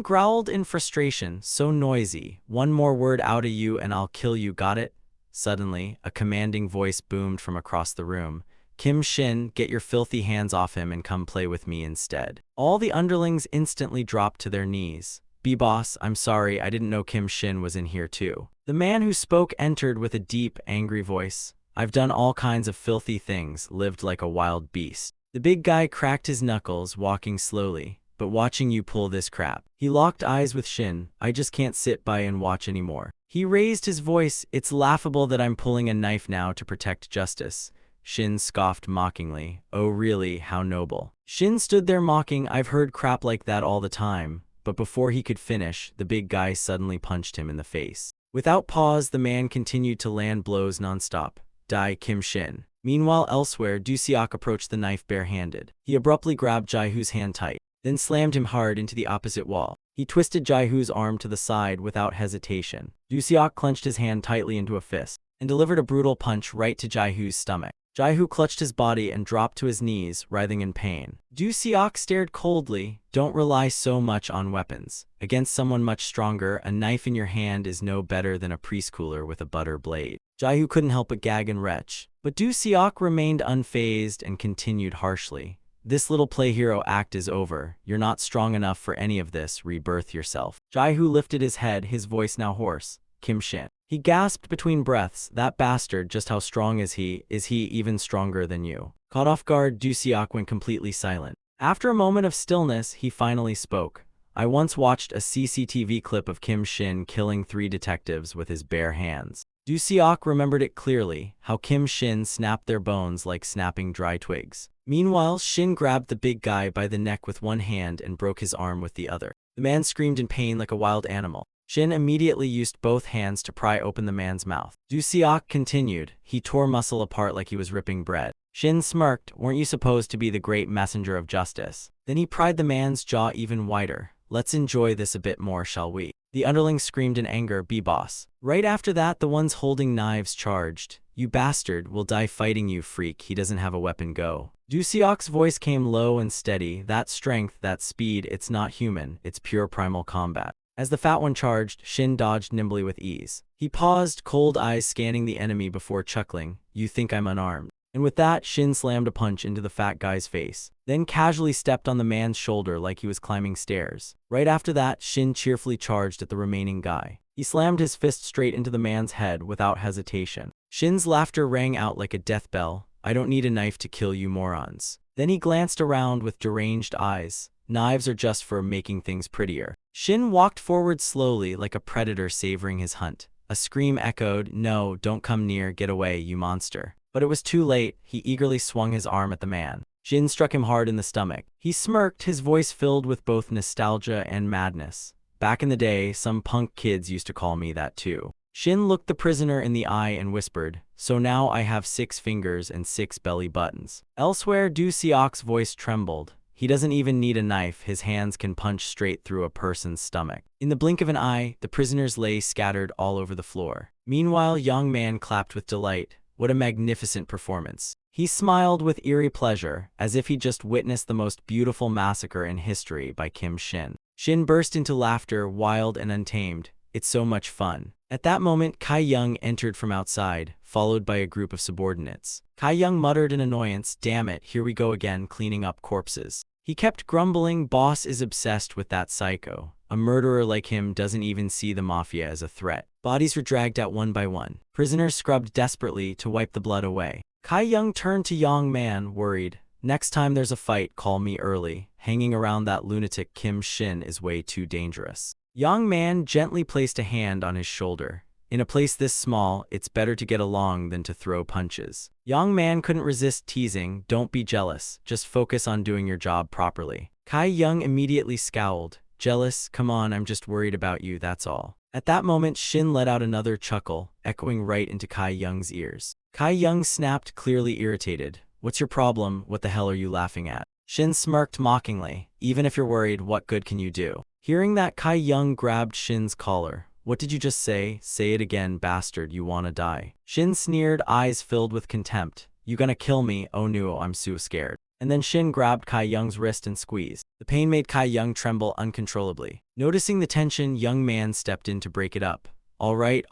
Speaker 1: growled in frustration. So noisy. One more word out of you and I'll kill you, got it? Suddenly, a commanding voice boomed from across the room. Kim Shin, get your filthy hands off him and come play with me instead. All the underlings instantly dropped to their knees. B-boss, I'm sorry, I didn't know Kim Shin was in here too. The man who spoke entered with a deep, angry voice. I've done all kinds of filthy things, lived like a wild beast. The big guy cracked his knuckles, walking slowly. But watching you pull this crap. He locked eyes with Shin. I just can't sit by and watch anymore. He raised his voice. It's laughable that I'm pulling a knife now to protect justice. Shin scoffed mockingly. Oh really, how noble. Shin stood there mocking. I've heard crap like that all the time. But before he could finish, the big guy suddenly punched him in the face. Without pause, the man continued to land blows nonstop. Die, Kim Shin. Meanwhile, elsewhere, Du-seok approached the knife barehanded. He abruptly grabbed Jae-hoo's hand tight, then slammed him hard into the opposite wall. He twisted Jae-hoo's arm to the side without hesitation. Du-seok clenched his hand tightly into a fist and delivered a brutal punch right to Jae-hoo's stomach. Jae-hoo clutched his body and dropped to his knees, writhing in pain. Du-seok stared coldly. Don't rely so much on weapons. Against someone much stronger, a knife in your hand is no better than a preschooler with a butter blade. Jae-hoo couldn't help but gag and retch. But Du-seok remained unfazed and continued harshly. This little play hero act is over. You're not strong enough for any of this. Rebirth yourself. Jae-hoo lifted his head, his voice now hoarse. Kim Shin. He gasped between breaths. That bastard, just how strong is he? Is he even stronger than you? Caught off guard, Du-seok went completely silent. After a moment of stillness, he finally spoke. I once watched a CCTV clip of Kim Shin killing 3 detectives with his bare hands. Du-seok remembered it clearly, how Kim Shin snapped their bones like snapping dry twigs. Meanwhile, Shin grabbed the big guy by the neck with one hand and broke his arm with the other. The man screamed in pain like a wild animal. Shin immediately used both hands to pry open the man's mouth. Du-seok continued. He tore muscle apart like he was ripping bread. Shin smirked. Weren't you supposed to be the great messenger of justice? Then he pried the man's jaw even wider. Let's enjoy this a bit more, shall we? The underlings screamed in anger. B-boss. Right after that, the ones holding knives charged. You bastard, we'll die fighting you, freak. He doesn't have a weapon, go. Du-seok's voice came low and steady. That strength, that speed, it's not human. It's pure primal combat. As the fat one charged, Shin dodged nimbly with ease. He paused, cold eyes scanning the enemy before chuckling. You think I'm unarmed? And with that, Shin slammed a punch into the fat guy's face, then casually stepped on the man's shoulder like he was climbing stairs. Right after that, Shin cheerfully charged at the remaining guy. He slammed his fist straight into the man's head without hesitation. Shin's laughter rang out like a death bell. I don't need a knife to kill you morons. Then he glanced around with deranged eyes. Knives are just for making things prettier. Shin walked forward slowly like a predator savoring his hunt. A scream echoed, no, don't come near, get away, you monster. But it was too late. He eagerly swung his arm at the man. Shin struck him hard in the stomach. He smirked, his voice filled with both nostalgia and madness. Back in the day, some punk kids used to call me that too. Shin looked the prisoner in the eye and whispered, so now I have 6 fingers and 6 belly buttons. Elsewhere, Du-seok's voice trembled. He doesn't even need a knife, his hands can punch straight through a person's stomach. In the blink of an eye, the prisoners lay scattered all over the floor. Meanwhile, young man clapped with delight. What a magnificent performance. He smiled with eerie pleasure, as if he just witnessed the most beautiful massacre in history by Kim Shin. Shin burst into laughter, wild and untamed. It's so much fun. At that moment, Kai Young entered from outside, followed by a group of subordinates. Kai Young muttered in annoyance, damn it, here we go again, cleaning up corpses. He kept grumbling, boss is obsessed with that psycho. A murderer like him doesn't even see the mafia as a threat. Bodies were dragged out one by one. Prisoners scrubbed desperately to wipe the blood away. Kai Young turned to young man, worried. Next time there's a fight, call me early. Hanging around that lunatic Kim Shin is way too dangerous. Young man gently placed a hand on his shoulder. In a place this small, it's better to get along than to throw punches. Young man couldn't resist teasing, don't be jealous, just focus on doing your job properly. Kai Young immediately scowled. Jealous? Come on, I'm just worried about you, that's all. At that moment, Shin let out another chuckle, echoing right into Kai Young's ears. Kai Young snapped, clearly irritated. What's your problem? What the hell are you laughing at? Shin smirked mockingly. Even if you're worried, what good can you do? Hearing that, Kai Young grabbed Shin's collar. What did you just say? Say it again, bastard, you wanna die. Shin sneered, eyes filled with contempt. You gonna kill me? Oh no, I'm so scared. And then Shin grabbed Kai Young's wrist and squeezed. The pain made Kai Young tremble uncontrollably. Noticing the tension, young man stepped in to break it up. All right,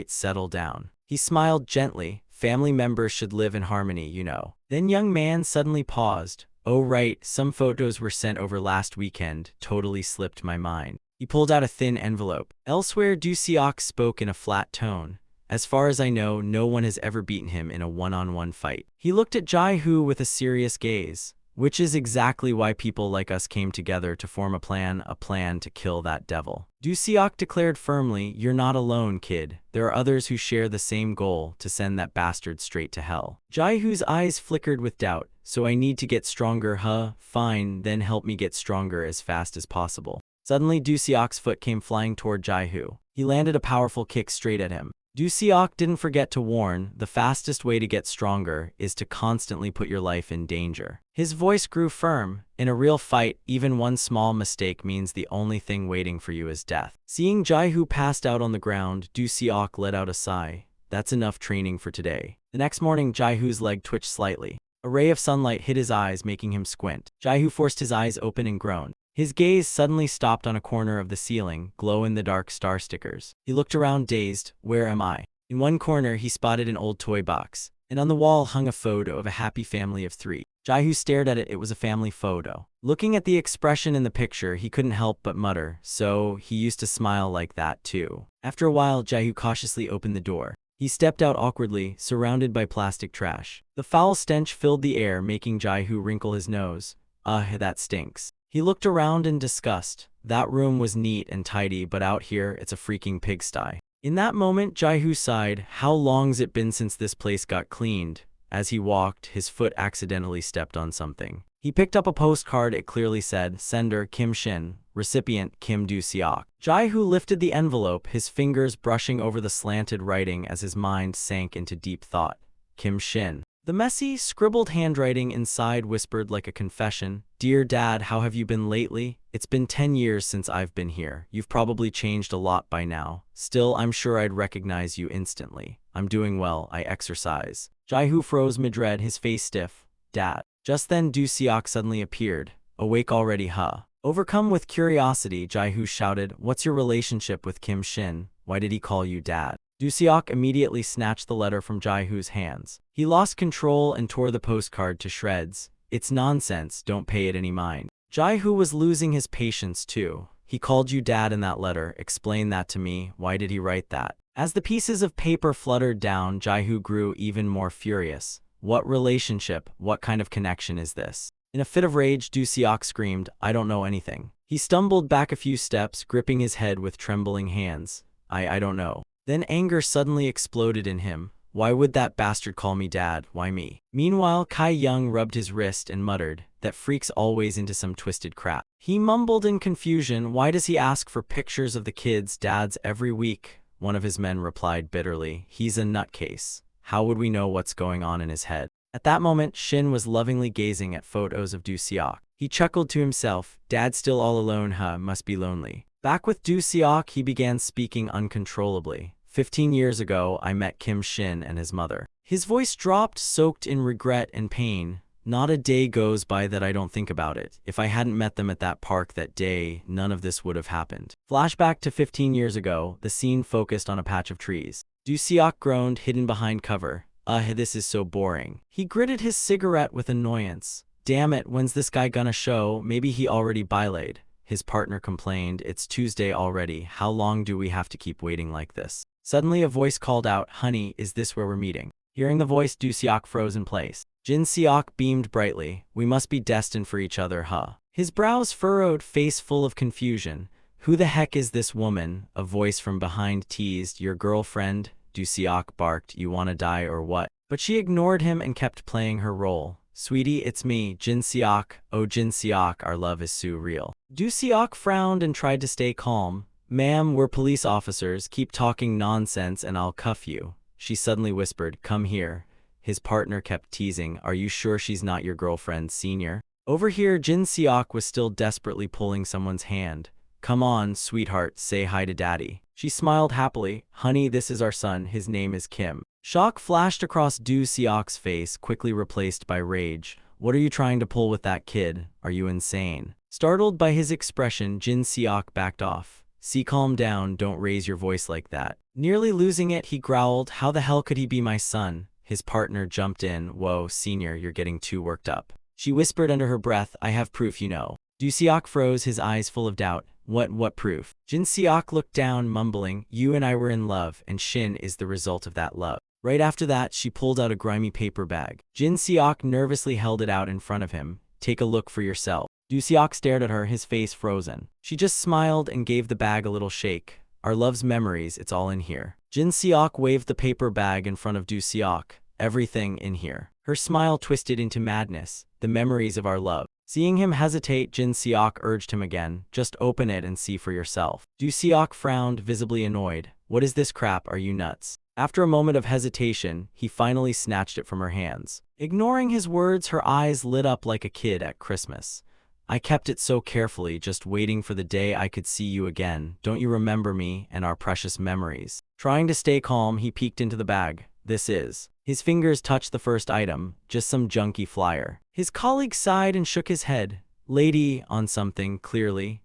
Speaker 1: settle down. He smiled gently. Family members should live in harmony, you know. Then young man suddenly paused. Oh right, some photos were sent over last weekend. Totally slipped my mind. He pulled out a thin envelope. Elsewhere, Du Seok spoke in a flat tone. As far as I know, no one has ever beaten him in a one-on-one fight. He looked at Jai-Hoo with a serious gaze. Which is exactly why people like us came together to form a plan to kill that devil. Du Seok declared firmly, you're not alone, kid. There are others who share the same goal, to send that bastard straight to hell. Jai-Hoo's eyes flickered with doubt. So I need to get stronger, huh? Fine, then help me get stronger as fast as possible. Suddenly, Du Seok's foot came flying toward Jai-Hoo. He landed a powerful kick straight at him. Du Seok didn't forget to warn, the fastest way to get stronger is to constantly put your life in danger. His voice grew firm. In a real fight, even one small mistake means the only thing waiting for you is death. Seeing Jai-Hoo passed out on the ground, Du Seok let out a sigh. That's enough training for today. The next morning, Jai-Hoo's leg twitched slightly. A ray of sunlight hit his eyes, making him squint. Jai-Hoo forced his eyes open and groaned. His gaze suddenly stopped on a corner of the ceiling, glow-in-the-dark star stickers. He looked around dazed. Where am I? In one corner, he spotted an old toy box, and on the wall hung a photo of a happy family of 3. Jai-Hoo stared at it. It was a family photo. Looking at the expression in the picture, he couldn't help but mutter, so he used to smile like that too. After a while, Jai-Hoo cautiously opened the door. He stepped out awkwardly, surrounded by plastic trash. The foul stench filled the air, making Jai-Hoo wrinkle his nose. That stinks. He looked around in disgust. That room was neat and tidy, but out here, it's a freaking pigsty. In that moment, Jai-Hoo sighed. How long's it been since this place got cleaned? As he walked, his foot accidentally stepped on something. He picked up a postcard. It clearly said, Sender Kim Shin, recipient Kim Du Seok. Jai-Hoo lifted the envelope, his fingers brushing over the slanted writing as his mind sank into deep thought. Kim Shin. The messy, scribbled handwriting inside whispered like a confession. Dear Dad, how have you been lately? It's been 10 years since I've been here. You've probably changed a lot by now. Still, I'm sure I'd recognize you instantly. I'm doing well. I exercise. Jai-Hoo froze mid-read, his face stiff. Dad. Just then, Du Seok suddenly appeared. Awake already, huh? Overcome with curiosity, Jai-Hoo shouted, What's your relationship with Kim Shin? Why did he call you Dad? Du Seok immediately snatched the letter from Jai-Hoo's hands. He lost control and tore the postcard to shreds. It's nonsense, don't pay it any mind. Jai-Hoo was losing his patience too. He called you Dad in that letter. Explain that to me. Why did he write that? As the pieces of paper fluttered down, Jai-Hoo grew even more furious. What relationship? What kind of connection is this? In a fit of rage, Du Seok screamed, I don't know anything. He stumbled back a few steps, gripping his head with trembling hands. I don't know. Then anger suddenly exploded in him. Why would that bastard call me Dad? Why me? Meanwhile, Kai Young rubbed his wrist and muttered, that freak's always into some twisted crap. He mumbled in confusion, why does he ask for pictures of the kids' dads every week? One of his men replied bitterly, he's a nutcase. How would we know what's going on in his head? At that moment, Shin was lovingly gazing at photos of Du Seok. He chuckled to himself, Dad's still all alone, huh? Must be lonely. Back with Du Seok, he began speaking uncontrollably. 15 years ago, I met Kim Shin and his mother. His voice dropped, soaked in regret and pain. Not a day goes by that I don't think about it. If I hadn't met them at that park that day, none of this would have happened. Flashback to 15 years ago, the scene focused on a patch of trees. Du Seok groaned, hidden behind cover. This is so boring. He gritted his cigarette with annoyance. Damn it, when's this guy gonna show? Maybe he already bylaid. His partner complained, it's Tuesday already. How long do we have to keep waiting like this? Suddenly a voice called out, Honey, is this where we're meeting? Hearing the voice, Du Seok froze in place. Jin Seok beamed brightly. We must be destined for each other, huh? His brows furrowed, face full of confusion. Who the heck is this woman? A voice from behind teased, Your girlfriend? Du Seok barked, You wanna die or what? But she ignored him and kept playing her role. Sweetie, it's me, Jin Seok. Oh, Jin Seok, our love is so real. Du Seok frowned and tried to stay calm. Ma'am, we're police officers. Keep talking nonsense and I'll cuff you. She suddenly whispered, Come here. His partner kept teasing, "Are you sure she's not your girlfriend, senior?" Over here, Jin Seok was still desperately pulling someone's hand. "Come on, sweetheart, say hi to daddy." She smiled happily. "Honey, this is our son, his name is Kim." Shock flashed across Do Seok's face, quickly replaced by rage. "What are you trying to pull with that kid? Are you insane?" Startled by his expression, Jin Seok backed off. "See, calm down, don't raise your voice like that." Nearly losing it, he growled, "How the hell could he be my son?" His partner jumped in. "Whoa, senior, you're getting too worked up." She whispered under her breath, "I have proof, you know." Do Seok froze, his eyes full of doubt. What proof?" Jin Seok looked down, mumbling, "You and I were in love, and Shin is the result of that love." Right after that, she pulled out a grimy paper bag. Jin Seok nervously held it out in front of him. "Take a look for yourself." Do Seok stared at her, his face frozen. She just smiled and gave the bag a little shake. "Our love's memories, it's all in here." Jin Seok waved the paper bag in front of Do Seok. "Everything in here." Her smile twisted into madness. "The memories of our love." Seeing him hesitate, Jin Seok urged him again, "Just open it and see for yourself." Do Seok frowned, visibly annoyed. "What is this crap, are you nuts?" After a moment of hesitation, he finally snatched it from her hands. Ignoring his words, her eyes lit up like a kid at Christmas. "I kept it so carefully, just waiting for the day I could see you again. Don't you remember me and our precious memories?" Trying to stay calm, he peeked into the bag. "This is." His fingers touched the first item, just some junky flyer. His colleague sighed and shook his head. "Lady, on something, clearly."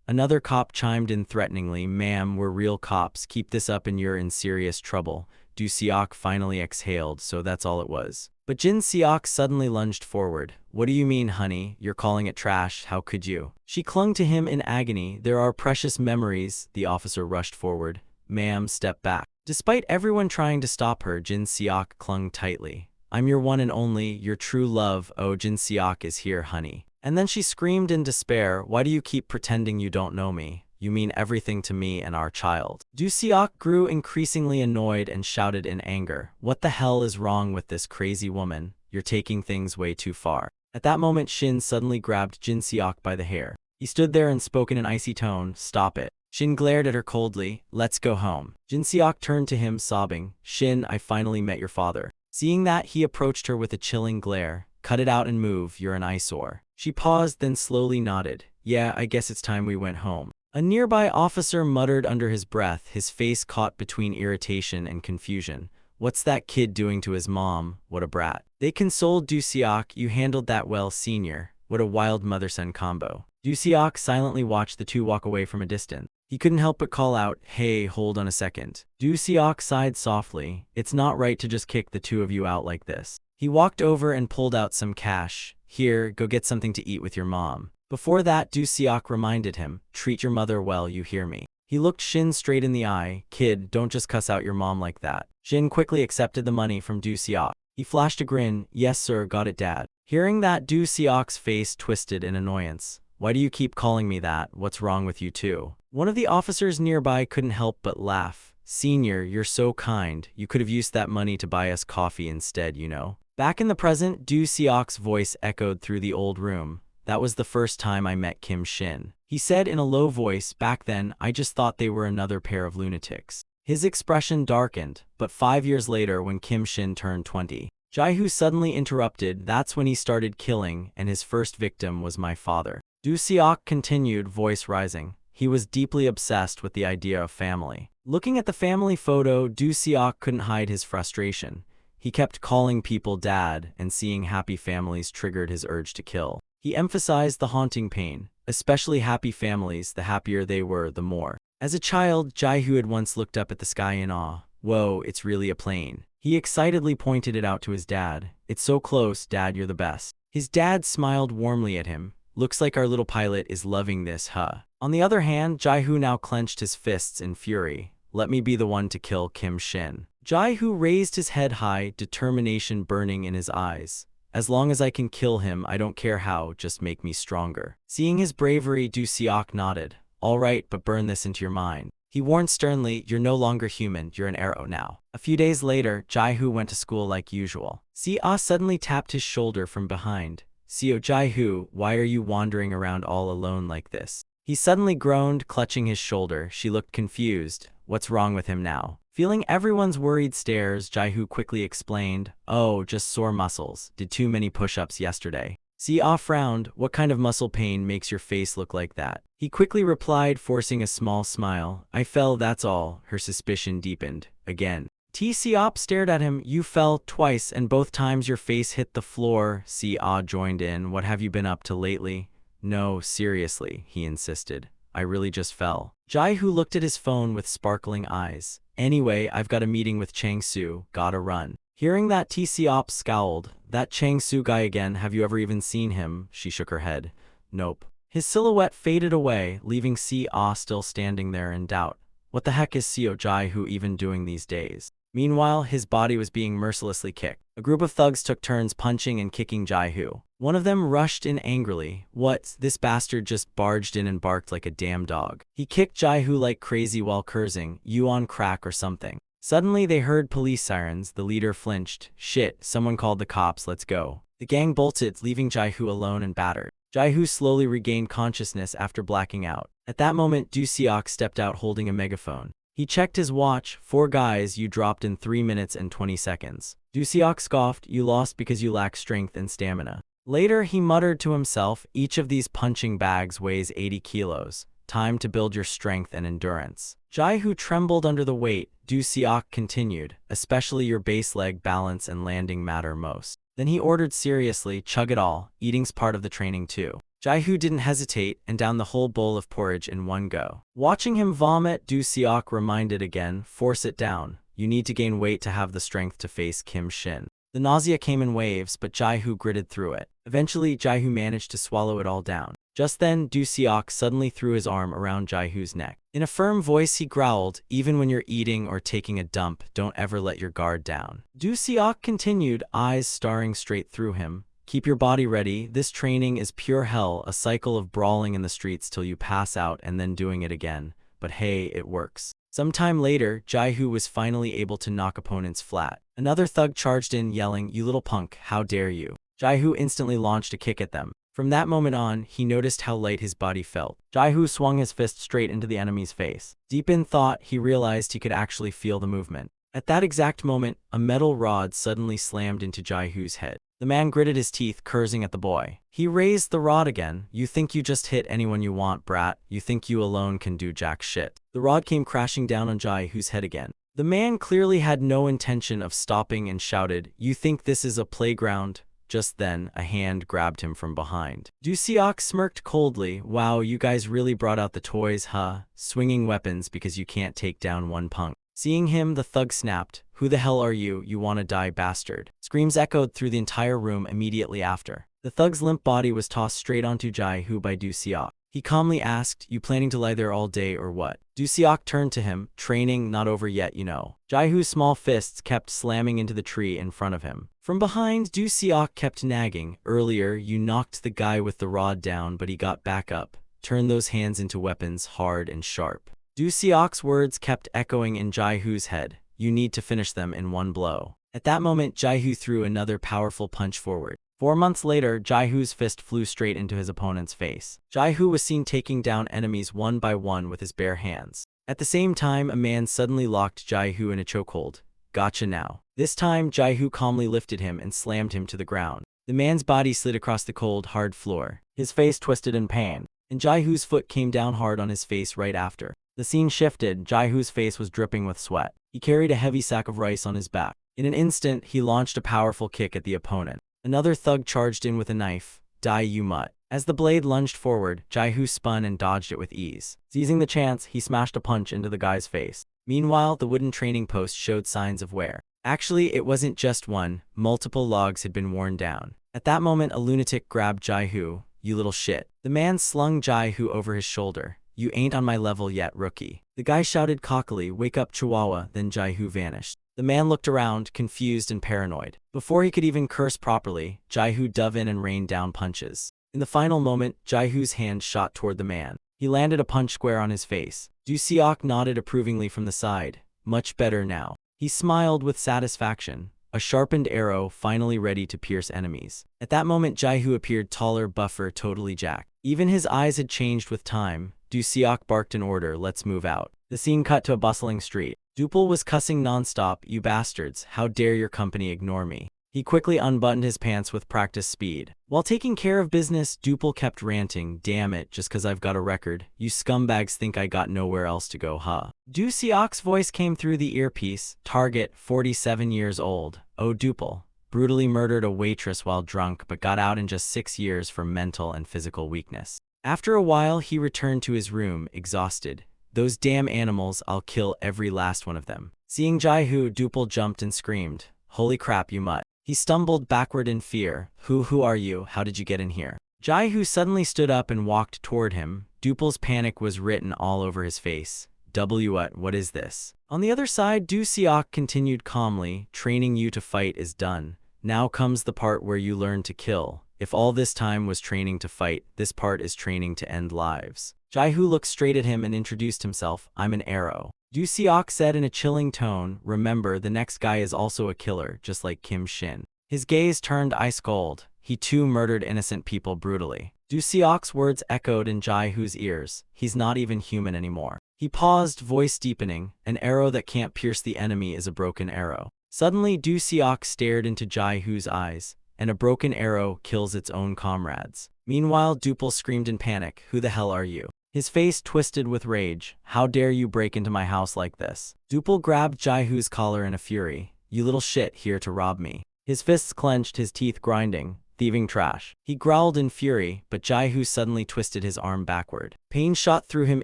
Speaker 1: Another cop chimed in threateningly, "Ma'am, we're real cops. Keep this up and you're in serious trouble." Do Seok finally exhaled, "So that's all it was." But Jin Seok suddenly lunged forward. "What do you mean, honey? You're calling it trash, how could you?" She clung to him in agony. "There are precious memories." The officer rushed forward. "Ma'am, step back." Despite everyone trying to stop her, Jin Seok clung tightly. "I'm your one and only, your true love. Oh, Jin Seok is here, honey." And then she screamed in despair, "Why do you keep pretending you don't know me? You mean everything to me and our child." Do Seok grew increasingly annoyed and shouted in anger, "What the hell is wrong with this crazy woman? You're taking things way too far." At that moment, Shin suddenly grabbed Jin Seok by the hair. He stood there and spoke in an icy tone, "Stop it." Shin glared at her coldly. "Let's go home." Jin Seok turned to him, sobbing, "Shin, I finally met your father." Seeing that, he approached her with a chilling glare. "Cut it out and move, you're an eyesore." She paused, then slowly nodded. "Yeah, I guess it's time we went home." A nearby officer muttered under his breath, his face caught between irritation and confusion. "What's that kid doing to his mom? What a brat." They consoled Do Seok, "You handled that well, senior." What a wild mother-son combo. Do Seok silently watched the two walk away from a distance. He couldn't help but call out, "Hey, hold on a second." Do Seok sighed softly. "It's not right to just kick the two of you out like this." He walked over and pulled out some cash. "Here, go get something to eat with your mom." Before that, Do Seok reminded him, "Treat your mother well, you hear me." He looked Shin straight in the eye. "Kid, don't just cuss out your mom like that." Shin quickly accepted the money from Do Seok. He flashed a grin. "Yes sir, got it dad." Hearing that, Do Seok's face twisted in annoyance. "Why do you keep calling me that? What's wrong with you too?" One of the officers nearby couldn't help but laugh. "Senior, you're so kind. You could have used that money to buy us coffee instead, you know." Back in the present, Do Seok's voice echoed through the old room. "That was the first time I met Kim Shin." He said in a low voice, "Back then, I just thought they were another pair of lunatics." His expression darkened, but 5 years later when Kim Shin turned 20, Jae-hoo suddenly interrupted. "That's when he started killing, and his first victim was my father." Do Seok continued, voice rising. He was deeply obsessed with the idea of family. Looking at the family photo, Do Seok couldn't hide his frustration. He kept calling people dad, and seeing happy families triggered his urge to kill. He emphasized the haunting pain. Especially happy families, the happier they were, the more. As a child, Jae-hoo had once looked up at the sky in awe. "Whoa, it's really a plane." He excitedly pointed it out to his dad. "It's so close, Dad, you're the best." His dad smiled warmly at him. "Looks like our little pilot is loving this, huh?" On the other hand, Jae-hoo now clenched his fists in fury. "Let me be the one to kill Kim Shin." Jae-hoo raised his head high, determination burning in his eyes. "As long as I can kill him, I don't care how, just make me stronger." Seeing his bravery, Do Seok nodded. "All right, but burn this into your mind." He warned sternly, "You're no longer human, you're an arrow now." A few days later, Jae-hoo went to school like usual. Si-ah suddenly tapped his shoulder from behind. "Seo Jae-hoo, why are you wandering around all alone like this?" He suddenly groaned, clutching his shoulder. She looked confused. "What's wrong with him now?" Feeling everyone's worried stares, Jaihu quickly explained, "Oh, just sore muscles. Did too many push-ups yesterday." Si-ah frowned. "What kind of muscle pain makes your face look like that?" He quickly replied, forcing a small smile, "I fell, that's all." Her suspicion deepened. Again. Si-ah stared at him. "You fell twice, and both times your face hit the floor." Si-ah joined in. "What have you been up to lately?" "No, seriously," he insisted. "I really just fell." Jaihu looked at his phone with sparkling eyes. "Anyway, I've got a meeting with Chang-su. Gotta run." Hearing that, Si-ah scowled. "That Chang-su guy again, have you ever even seen him?" She shook her head. "Nope." His silhouette faded away, leaving Si-ah still standing there in doubt. What the heck is Seo Jaihu even doing these days? Meanwhile, his body was being mercilessly kicked. A group of thugs took turns punching and kicking Jaihu. One of them rushed in angrily. "What? This bastard just barged in and barked like a damn dog." He kicked Jaihu like crazy while cursing, "You on crack or something." Suddenly, they heard police sirens. The leader flinched. "Shit, someone called the cops, let's go." The gang bolted, leaving Jaihu alone and battered. Jaihu slowly regained consciousness after blacking out. At that moment, Du Seok stepped out holding a megaphone. He checked his watch. "4 guys you dropped in 3 minutes and 20 seconds. Du Seok scoffed. "You lost because you lack strength and stamina." Later, he muttered to himself, "Each of these punching bags weighs 80 kilos. Time to build your strength and endurance." Jaihu trembled under the weight. Du Seok continued, "Especially your base leg balance and landing matter most." Then he ordered seriously, "Chug it all. Eating's part of the training too." Jaihu didn't hesitate and downed the whole bowl of porridge in one go. Watching him vomit, Du Seok reminded again, "Force it down. You need to gain weight to have the strength to face Kim Shin." The nausea came in waves, but Jaihu gritted through it. Eventually, Jaihu managed to swallow it all down. Just then, Du Seok suddenly threw his arm around Jaihu's neck. In a firm voice, he growled, "Even when you're eating or taking a dump, don't ever let your guard down." Du Seok continued, eyes staring straight through him. "Keep your body ready. This training is pure hell, a cycle of brawling in the streets till you pass out and then doing it again. But hey, it works." Sometime later, Jaihu was finally able to knock opponents flat. Another thug charged in, yelling, "You little punk, how dare you." Jaihu instantly launched a kick at them. From that moment on, he noticed how light his body felt. Jaihu swung his fist straight into the enemy's face. Deep in thought, he realized he could actually feel the movement. At that exact moment, a metal rod suddenly slammed into Jaihu's head. The man gritted his teeth, cursing at the boy. He raised the rod again. "You think you just hit anyone you want, brat? You think you alone can do jack shit." The rod came crashing down on Jaihu's head again. The man clearly had no intention of stopping and shouted, "You think this is a playground?" Just then, a hand grabbed him from behind. Du Seok smirked coldly, "Wow, you guys really brought out the toys, huh? Swinging weapons because you can't take down one punk." Seeing him, the thug snapped, "Who the hell are you? You wanna die, bastard." Screams echoed through the entire room immediately after. The thug's limp body was tossed straight onto Jaihu by Du Seok. He calmly asked, "You planning to lie there all day or what?" Du Seok turned to him, "Training not over yet, you know." Jaihu's small fists kept slamming into the tree in front of him. From behind, Du Seok kept nagging, "Earlier, you knocked the guy with the rod down, but he got back up. Turn those hands into weapons, hard and sharp." Du Seok's words kept echoing in Jaihu's head. "You need to finish them in one blow." At that moment, Jaihu threw another powerful punch forward. 4 months later, Jaihu's fist flew straight into his opponent's face. Jaihu was seen taking down enemies one by one with his bare hands. At the same time, a man suddenly locked Jaihu in a chokehold. "Gotcha now." This time, Jaihu calmly lifted him and slammed him to the ground. The man's body slid across the cold, hard floor. His face twisted in pain, and Jaihu's foot came down hard on his face right after. The scene shifted. Jaihu's face was dripping with sweat. He carried a heavy sack of rice on his back. In an instant, he launched a powerful kick at the opponent. Another thug charged in with a knife. "Die, you mutt." As the blade lunged forward, Jaihu spun and dodged it with ease. Seizing the chance, he smashed a punch into the guy's face. Meanwhile, the wooden training post showed signs of wear. Actually, it wasn't just one. Multiple logs had been worn down. At that moment, a lunatic grabbed Jaihu. "You little shit." The man slung Jaihu over his shoulder. "You ain't on my level yet, rookie." The guy shouted cockily, "Wake up, Chihuahua." Then Jaihu vanished. The man looked around, confused and paranoid. Before he could even curse properly, Jaihu dove in and rained down punches. In the final moment, Jaihu's hand shot toward the man. He landed a punch square on his face. Du Seok nodded approvingly from the side. "Much better now." He smiled with satisfaction. A sharpened arrow finally ready to pierce enemies. At that moment, Jaihu appeared taller, buffer, totally jacked. Even his eyes had changed with time. Du Du Seok barked an order, let's move out. The scene cut to a bustling street. Dupel was cussing nonstop, you bastards, how dare your company ignore me. He quickly unbuttoned his pants with practice speed. While taking care of business, Dupel kept ranting, damn it, just cause I've got a record, you scumbags think I got nowhere else to go, huh? Du Seok's voice came through the earpiece, target, 47 years old. Oh, Dupel. Brutally murdered a waitress while drunk but got out in just 6 years for mental and physical weakness. After a while, he returned to his room, exhausted. Those damn animals, I'll kill every last one of them. Seeing Jai-hoo, Dupel jumped and screamed, holy crap, you mutt. He stumbled backward in fear. Who are you? How did you get in here? Jai-hoo suddenly stood up and walked toward him. Dupel's panic was written all over his face. What is this? On the other side, Du Seok continued calmly, training you to fight is done. Now comes the part where you learn to kill. If all this time was training to fight, this part is training to end lives. Jai-hoo looked straight at him and introduced himself. I'm an arrow. Du Seok said in a chilling tone, remember, the next guy is also a killer, just like Kim Shin. His gaze turned ice cold. He too murdered innocent people brutally. Du Seok's words echoed in Jai-hoo's ears. He's not even human anymore. He paused, voice deepening. An arrow that can't pierce the enemy is a broken arrow. Suddenly, Du Seok stared into Jai-hoo's eyes, and a broken arrow kills its own comrades. Meanwhile, Dupel screamed in panic, who the hell are you? His face twisted with rage. How dare you break into my house like this? Dupel grabbed Jai-hoo's collar in a fury. You little shit, here to rob me. His fists clenched, his teeth grinding. Thieving trash. He growled in fury, but Jai-hoo suddenly twisted his arm backward. Pain shot through him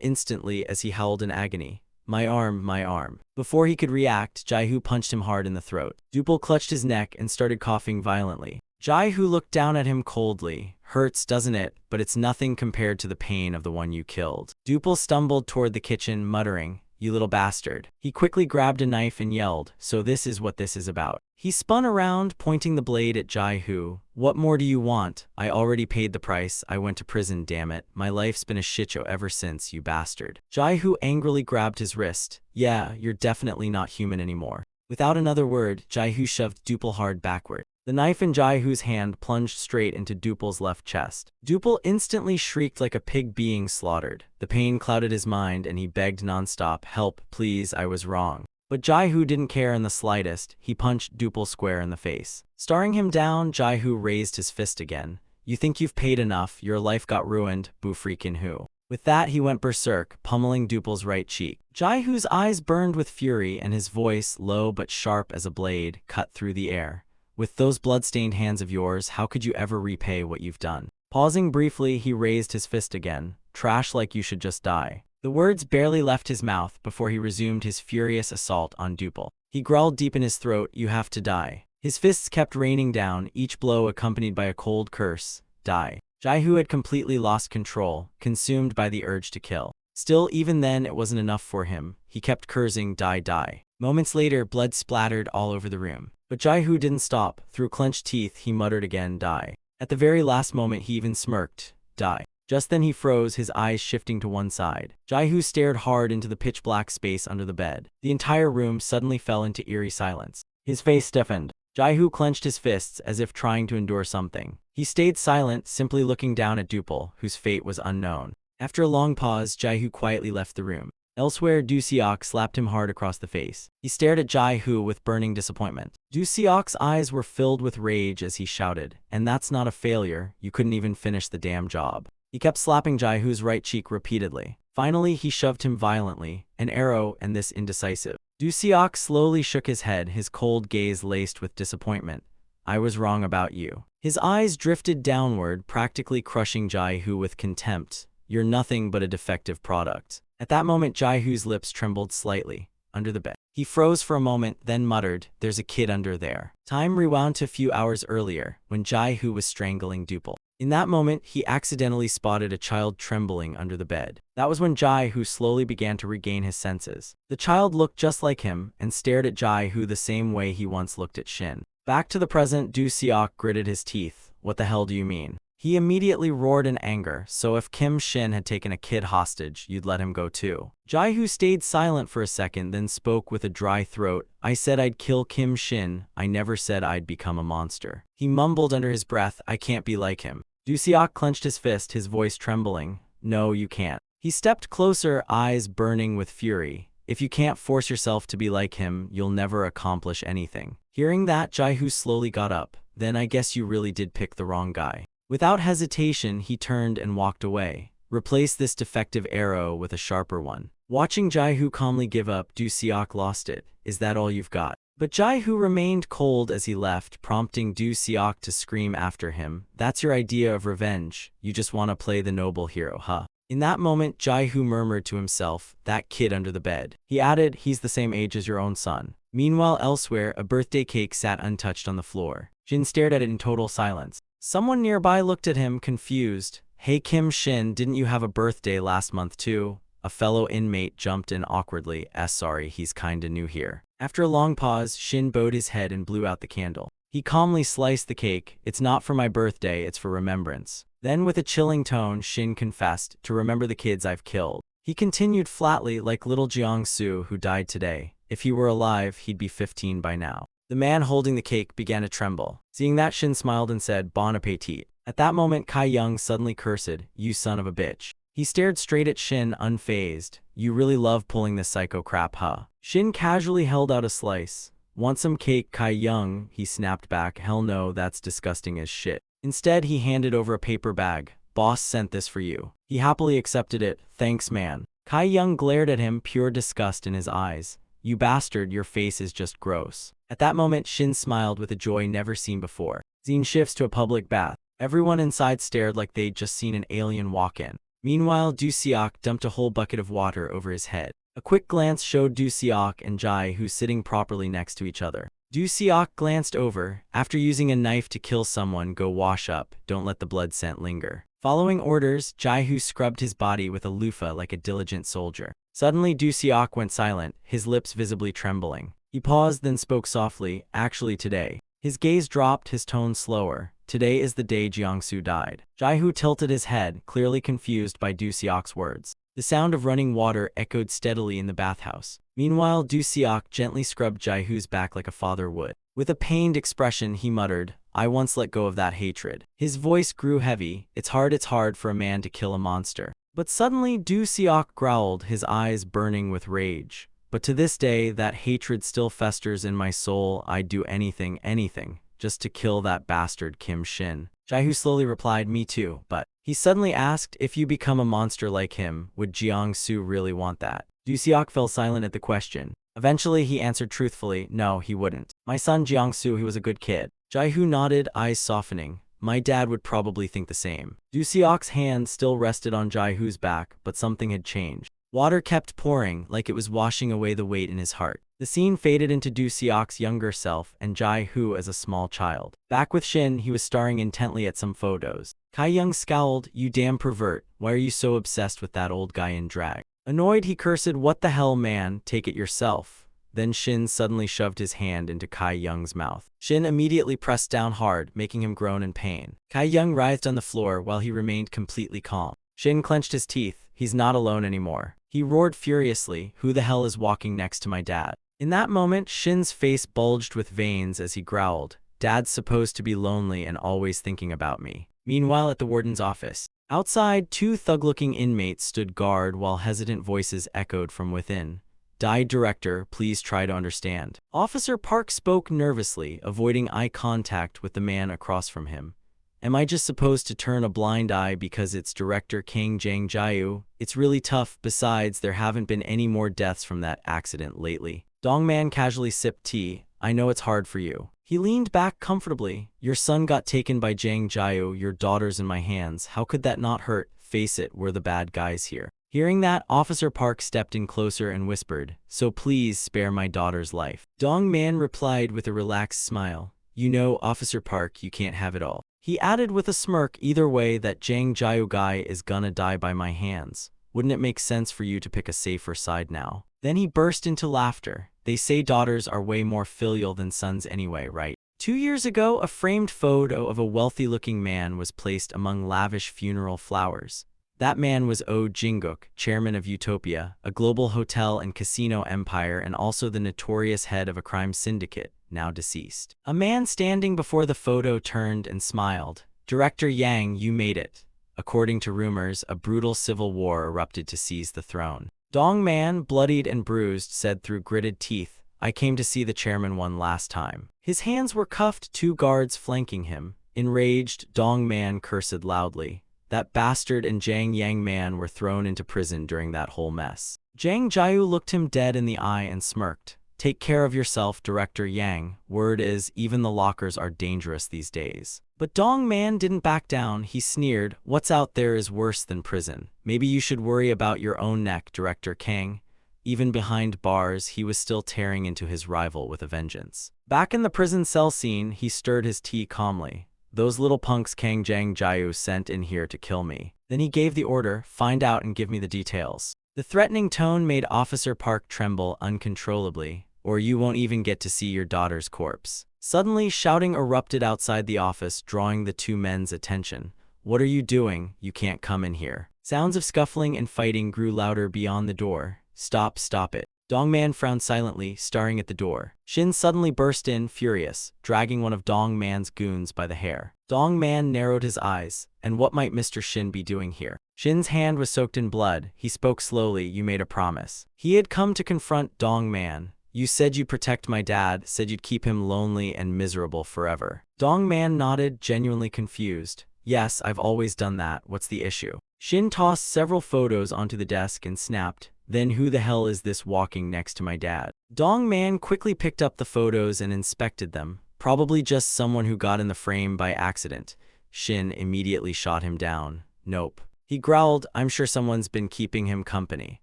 Speaker 1: instantly as he howled in agony. My arm, my arm. Before he could react, Jai-hoo punched him hard in the throat. Dupel clutched his neck and started coughing violently. Jai-hoo looked down at him coldly. Hurts, doesn't it? But it's nothing compared to the pain of the one you killed. Dupel stumbled toward the kitchen, muttering, you little bastard. He quickly grabbed a knife and yelled, so this is what this is about. He spun around, pointing the blade at Jai-hoo. What more do you want? I already paid the price. I went to prison, damn it. My life's been a shitshow ever since, you bastard. Jai-hoo angrily grabbed his wrist. Yeah, you're definitely not human anymore. Without another word, Jai-hoo shoved Dupel hard backward. The knife in Jai-hoo's hand plunged straight into Dupel's left chest. Dupel instantly shrieked like a pig being slaughtered. The pain clouded his mind and he begged nonstop, help, please, I was wrong. But Jai-hoo didn't care in the slightest. He punched Dupel square in the face. Staring him down, Jai-hoo raised his fist again. You think you've paid enough, your life got ruined, boo freakin' who. With that, he went berserk, pummeling Dupel's right cheek. Jai-hoo's eyes burned with fury and his voice, low but sharp as a blade, cut through the air. With those blood-stained hands of yours, how could you ever repay what you've done? Pausing briefly, he raised his fist again. Trash like you should just die. The words barely left his mouth before he resumed his furious assault on Dupel. He growled deep in his throat, you have to die. His fists kept raining down, each blow accompanied by a cold curse. Die. Jai-hoo had completely lost control, consumed by the urge to kill. Still, even then, it wasn't enough for him. He kept cursing, die, die. Moments later, blood splattered all over the room. But Jai-hoo didn't stop. Through clenched teeth, he muttered again, die. At the very last moment, he even smirked, die. Just then he froze, his eyes shifting to one side. Jai-hoo stared hard into the pitch-black space under the bed. The entire room suddenly fell into eerie silence. His face stiffened. Jai-hoo clenched his fists as if trying to endure something. He stayed silent, simply looking down at Dupel, whose fate was unknown. After a long pause, Jai-hoo quietly left the room. Elsewhere, Du Seok slapped him hard across the face. He stared at Jai-hoo with burning disappointment. Du Seok's eyes were filled with rage as he shouted, and that's not a failure, you couldn't even finish the damn job. He kept slapping Jai-hoo's right cheek repeatedly. Finally, he shoved him violently, an arrow and this indecisive. Du Seok slowly shook his head, his cold gaze laced with disappointment. I was wrong about you. His eyes drifted downward, practically crushing Jai-hoo with contempt. You're nothing but a defective product. At that moment, Jai-hoo's lips trembled slightly, under the bed. He froze for a moment, then muttered, there's a kid under there. Time rewound to a few hours earlier, when Jai-hoo was strangling Dupel. In that moment, he accidentally spotted a child trembling under the bed. That was when Jai-hoo slowly began to regain his senses. The child looked just like him, and stared at Jai-hoo the same way he once looked at Shin. Back to the present, Du Seok gritted his teeth. What the hell do you mean? He immediately roared in anger, so if Kim Shin had taken a kid hostage, you'd let him go too. Jai-hoo stayed silent for a second, then spoke with a dry throat. I said I'd kill Kim Shin, I never said I'd become a monster. He mumbled under his breath, I can't be like him. Du Seok clenched his fist, his voice trembling. No, you can't. He stepped closer, eyes burning with fury. If you can't force yourself to be like him, you'll never accomplish anything. Hearing that, Jai-Hoo slowly got up. Then I guess you really did pick the wrong guy. Without hesitation, he turned and walked away. Replace this defective arrow with a sharper one. Watching Jai-Hoo calmly give up, Do Seok lost it. Is that all you've got? But Jai-Hoo remained cold as he left, prompting Do Seok to scream after him. That's your idea of revenge. You just want to play the noble hero, huh? In that moment, Jai-Hoo murmured to himself, that kid under the bed. He added, he's the same age as your own son. Meanwhile, elsewhere, a birthday cake sat untouched on the floor. Shin stared at it in total silence. Someone nearby looked at him, confused. Hey Kim Shin, didn't you have a birthday last month too? A fellow inmate jumped in awkwardly. Sorry, he's kinda new here. After a long pause, Shin bowed his head and blew out the candle. He calmly sliced the cake. It's not for my birthday, it's for remembrance. Then with a chilling tone, Shin confessed, to remember the kids I've killed. He continued flatly, like little Jiang-Soo who died today. If he were alive, he'd be 15 by now. The man holding the cake began to tremble. Seeing that, Shin smiled and said, Bon appetit. At that moment, Kai Young suddenly cursed, you son of a bitch. He stared straight at Shin, unfazed. You really love pulling this psycho crap, huh? Shin casually held out a slice. Want some cake, Kai Young? He snapped back. Hell no, that's disgusting as shit. Instead, he handed over a paper bag. Boss sent this for you. He happily accepted it. Thanks, man. Kai Young glared at him, pure disgust in his eyes. You bastard, your face is just gross. At that moment, Shin smiled with a joy never seen before. Scene shifts to a public bath. Everyone inside stared like they'd just seen an alien walk in. Meanwhile, Do Seok dumped a whole bucket of water over his head. A quick glance showed Do Seok and Jai-Hoo sitting properly next to each other. Do Seok glanced over. After using a knife to kill someone, go wash up. Don't let the blood scent linger. Following orders, Jai-Hoo scrubbed his body with a loofah like a diligent soldier. Suddenly, Do Seok went silent, his lips visibly trembling. He paused, then spoke softly, actually today. His gaze dropped, his tone slower. Today is the day Jiang-Soo died. Jai-Hoo tilted his head, clearly confused by Do Seok's words. The sound of running water echoed steadily in the bathhouse. Meanwhile, Do Seok gently scrubbed Jai-Hoo's back like a father would. With a pained expression, he muttered, I once let go of that hatred. His voice grew heavy. It's hard for a man to kill a monster. But suddenly, Do Seok growled, his eyes burning with rage. But to this day, that hatred still festers in my soul. I'd do anything, just to kill that bastard Kim Shin. Jai-Hoo slowly replied, me too, but... He suddenly asked, if you become a monster like him, would Jiang-Soo really want that? Do Seok fell silent at the question. Eventually, he answered truthfully, no, he wouldn't. My son Jiang-Soo, he was a good kid. Jai-Hoo nodded, eyes softening. My dad would probably think the same. Do Seok's hand still rested on Jai-Hoo's back, but something had changed. Water kept pouring, like it was washing away the weight in his heart. The scene faded into Do Seok's younger self and Jai-Hoo as a small child. Back with Shin, he was staring intently at some photos. Kai Young scowled, you damn pervert, why are you so obsessed with that old guy in drag? Annoyed, he cursed, what the hell, man, take it yourself. Then Shin suddenly shoved his hand into Kai Young's mouth. Shin immediately pressed down hard, making him groan in pain. Kai Young writhed on the floor while he remained completely calm. Shin clenched his teeth. He's not alone anymore. He roared furiously, who the hell is walking next to my dad? In that moment, Shin's face bulged with veins as he growled, Dad's supposed to be lonely and always thinking about me. Meanwhile, at the warden's office. Outside, two thug-looking inmates stood guard while hesitant voices echoed from within. Died director, please try to understand. Officer Park spoke nervously, avoiding eye contact with the man across from him. Am I just supposed to turn a blind eye because it's director Kang Jang-Jae? It's really tough, besides there haven't been any more deaths from that accident lately. Dongman casually sipped tea. I know it's hard for you. He leaned back comfortably. Your son got taken by Jang-Jae, your daughter's in my hands. How could that not hurt? Face it, we're the bad guys here. Hearing that, Officer Park stepped in closer and whispered, so please spare my daughter's life. Dongman replied with a relaxed smile. You know, Officer Park, you can't have it all. He added with a smirk, either way, that Jang-Jae guy is gonna die by my hands. Wouldn't it make sense for you to pick a safer side now? Then he burst into laughter. They say daughters are way more filial than sons anyway, right? 2 years ago, a framed photo of a wealthy-looking man was placed among lavish funeral flowers. That man was Oh Jin-guk, chairman of Utopia, a global hotel and casino empire and also the notorious head of a crime syndicate, now deceased. A man standing before the photo turned and smiled. Director Yang, you made it. according to rumors, a brutal civil war erupted to seize the throne. Dong Man, bloodied and bruised, said through gritted teeth, "I came to see the chairman one last time." His hands were cuffed, 2 guards flanking him. Enraged, Dong Man cursed loudly. That bastard and Zhang Yang Man were thrown into prison during that whole mess. Zhang Jiu looked him dead in the eye and smirked. "Take care of yourself, Director Yang. Word is, even the lockers are dangerous these days." But Dong Man didn't back down. He sneered, "What's out there is worse than prison. Maybe you should worry about your own neck, Director Kang." Even behind bars, he was still tearing into his rival with a vengeance. Back in the prison cell scene, he stirred his tea calmly. "Those little punks Kang Zhang Jiu sent in here to kill me." Then he gave the order, "Find out and give me the details." The threatening tone made Officer Park tremble uncontrollably. "Or you won't even get to see your daughter's corpse." Suddenly, shouting erupted outside the office, drawing the 2 men's attention. "What are you doing? You can't come in here." Sounds of scuffling and fighting grew louder beyond the door. "Stop, stop it." Dong Man frowned silently, staring at the door. Shin suddenly burst in, furious, dragging one of Dong Man's goons by the hair. Dong Man narrowed his eyes. And what might Mr. Shin be doing here? Shin's hand was soaked in blood. He spoke slowly. "You made a promise." He had come to confront Dong Man. "You said you'd protect my dad, said you'd keep him lonely and miserable forever." Dong Man nodded, genuinely confused. "Yes, I've always done that. What's the issue?" Shin tossed several photos onto the desk and snapped, "Then who the hell is this walking next to my dad?" Dong Man quickly picked up the photos and inspected them. "Probably just someone who got in the frame by accident." Shin immediately shot him down. "Nope." He growled, "I'm sure someone's been keeping him company."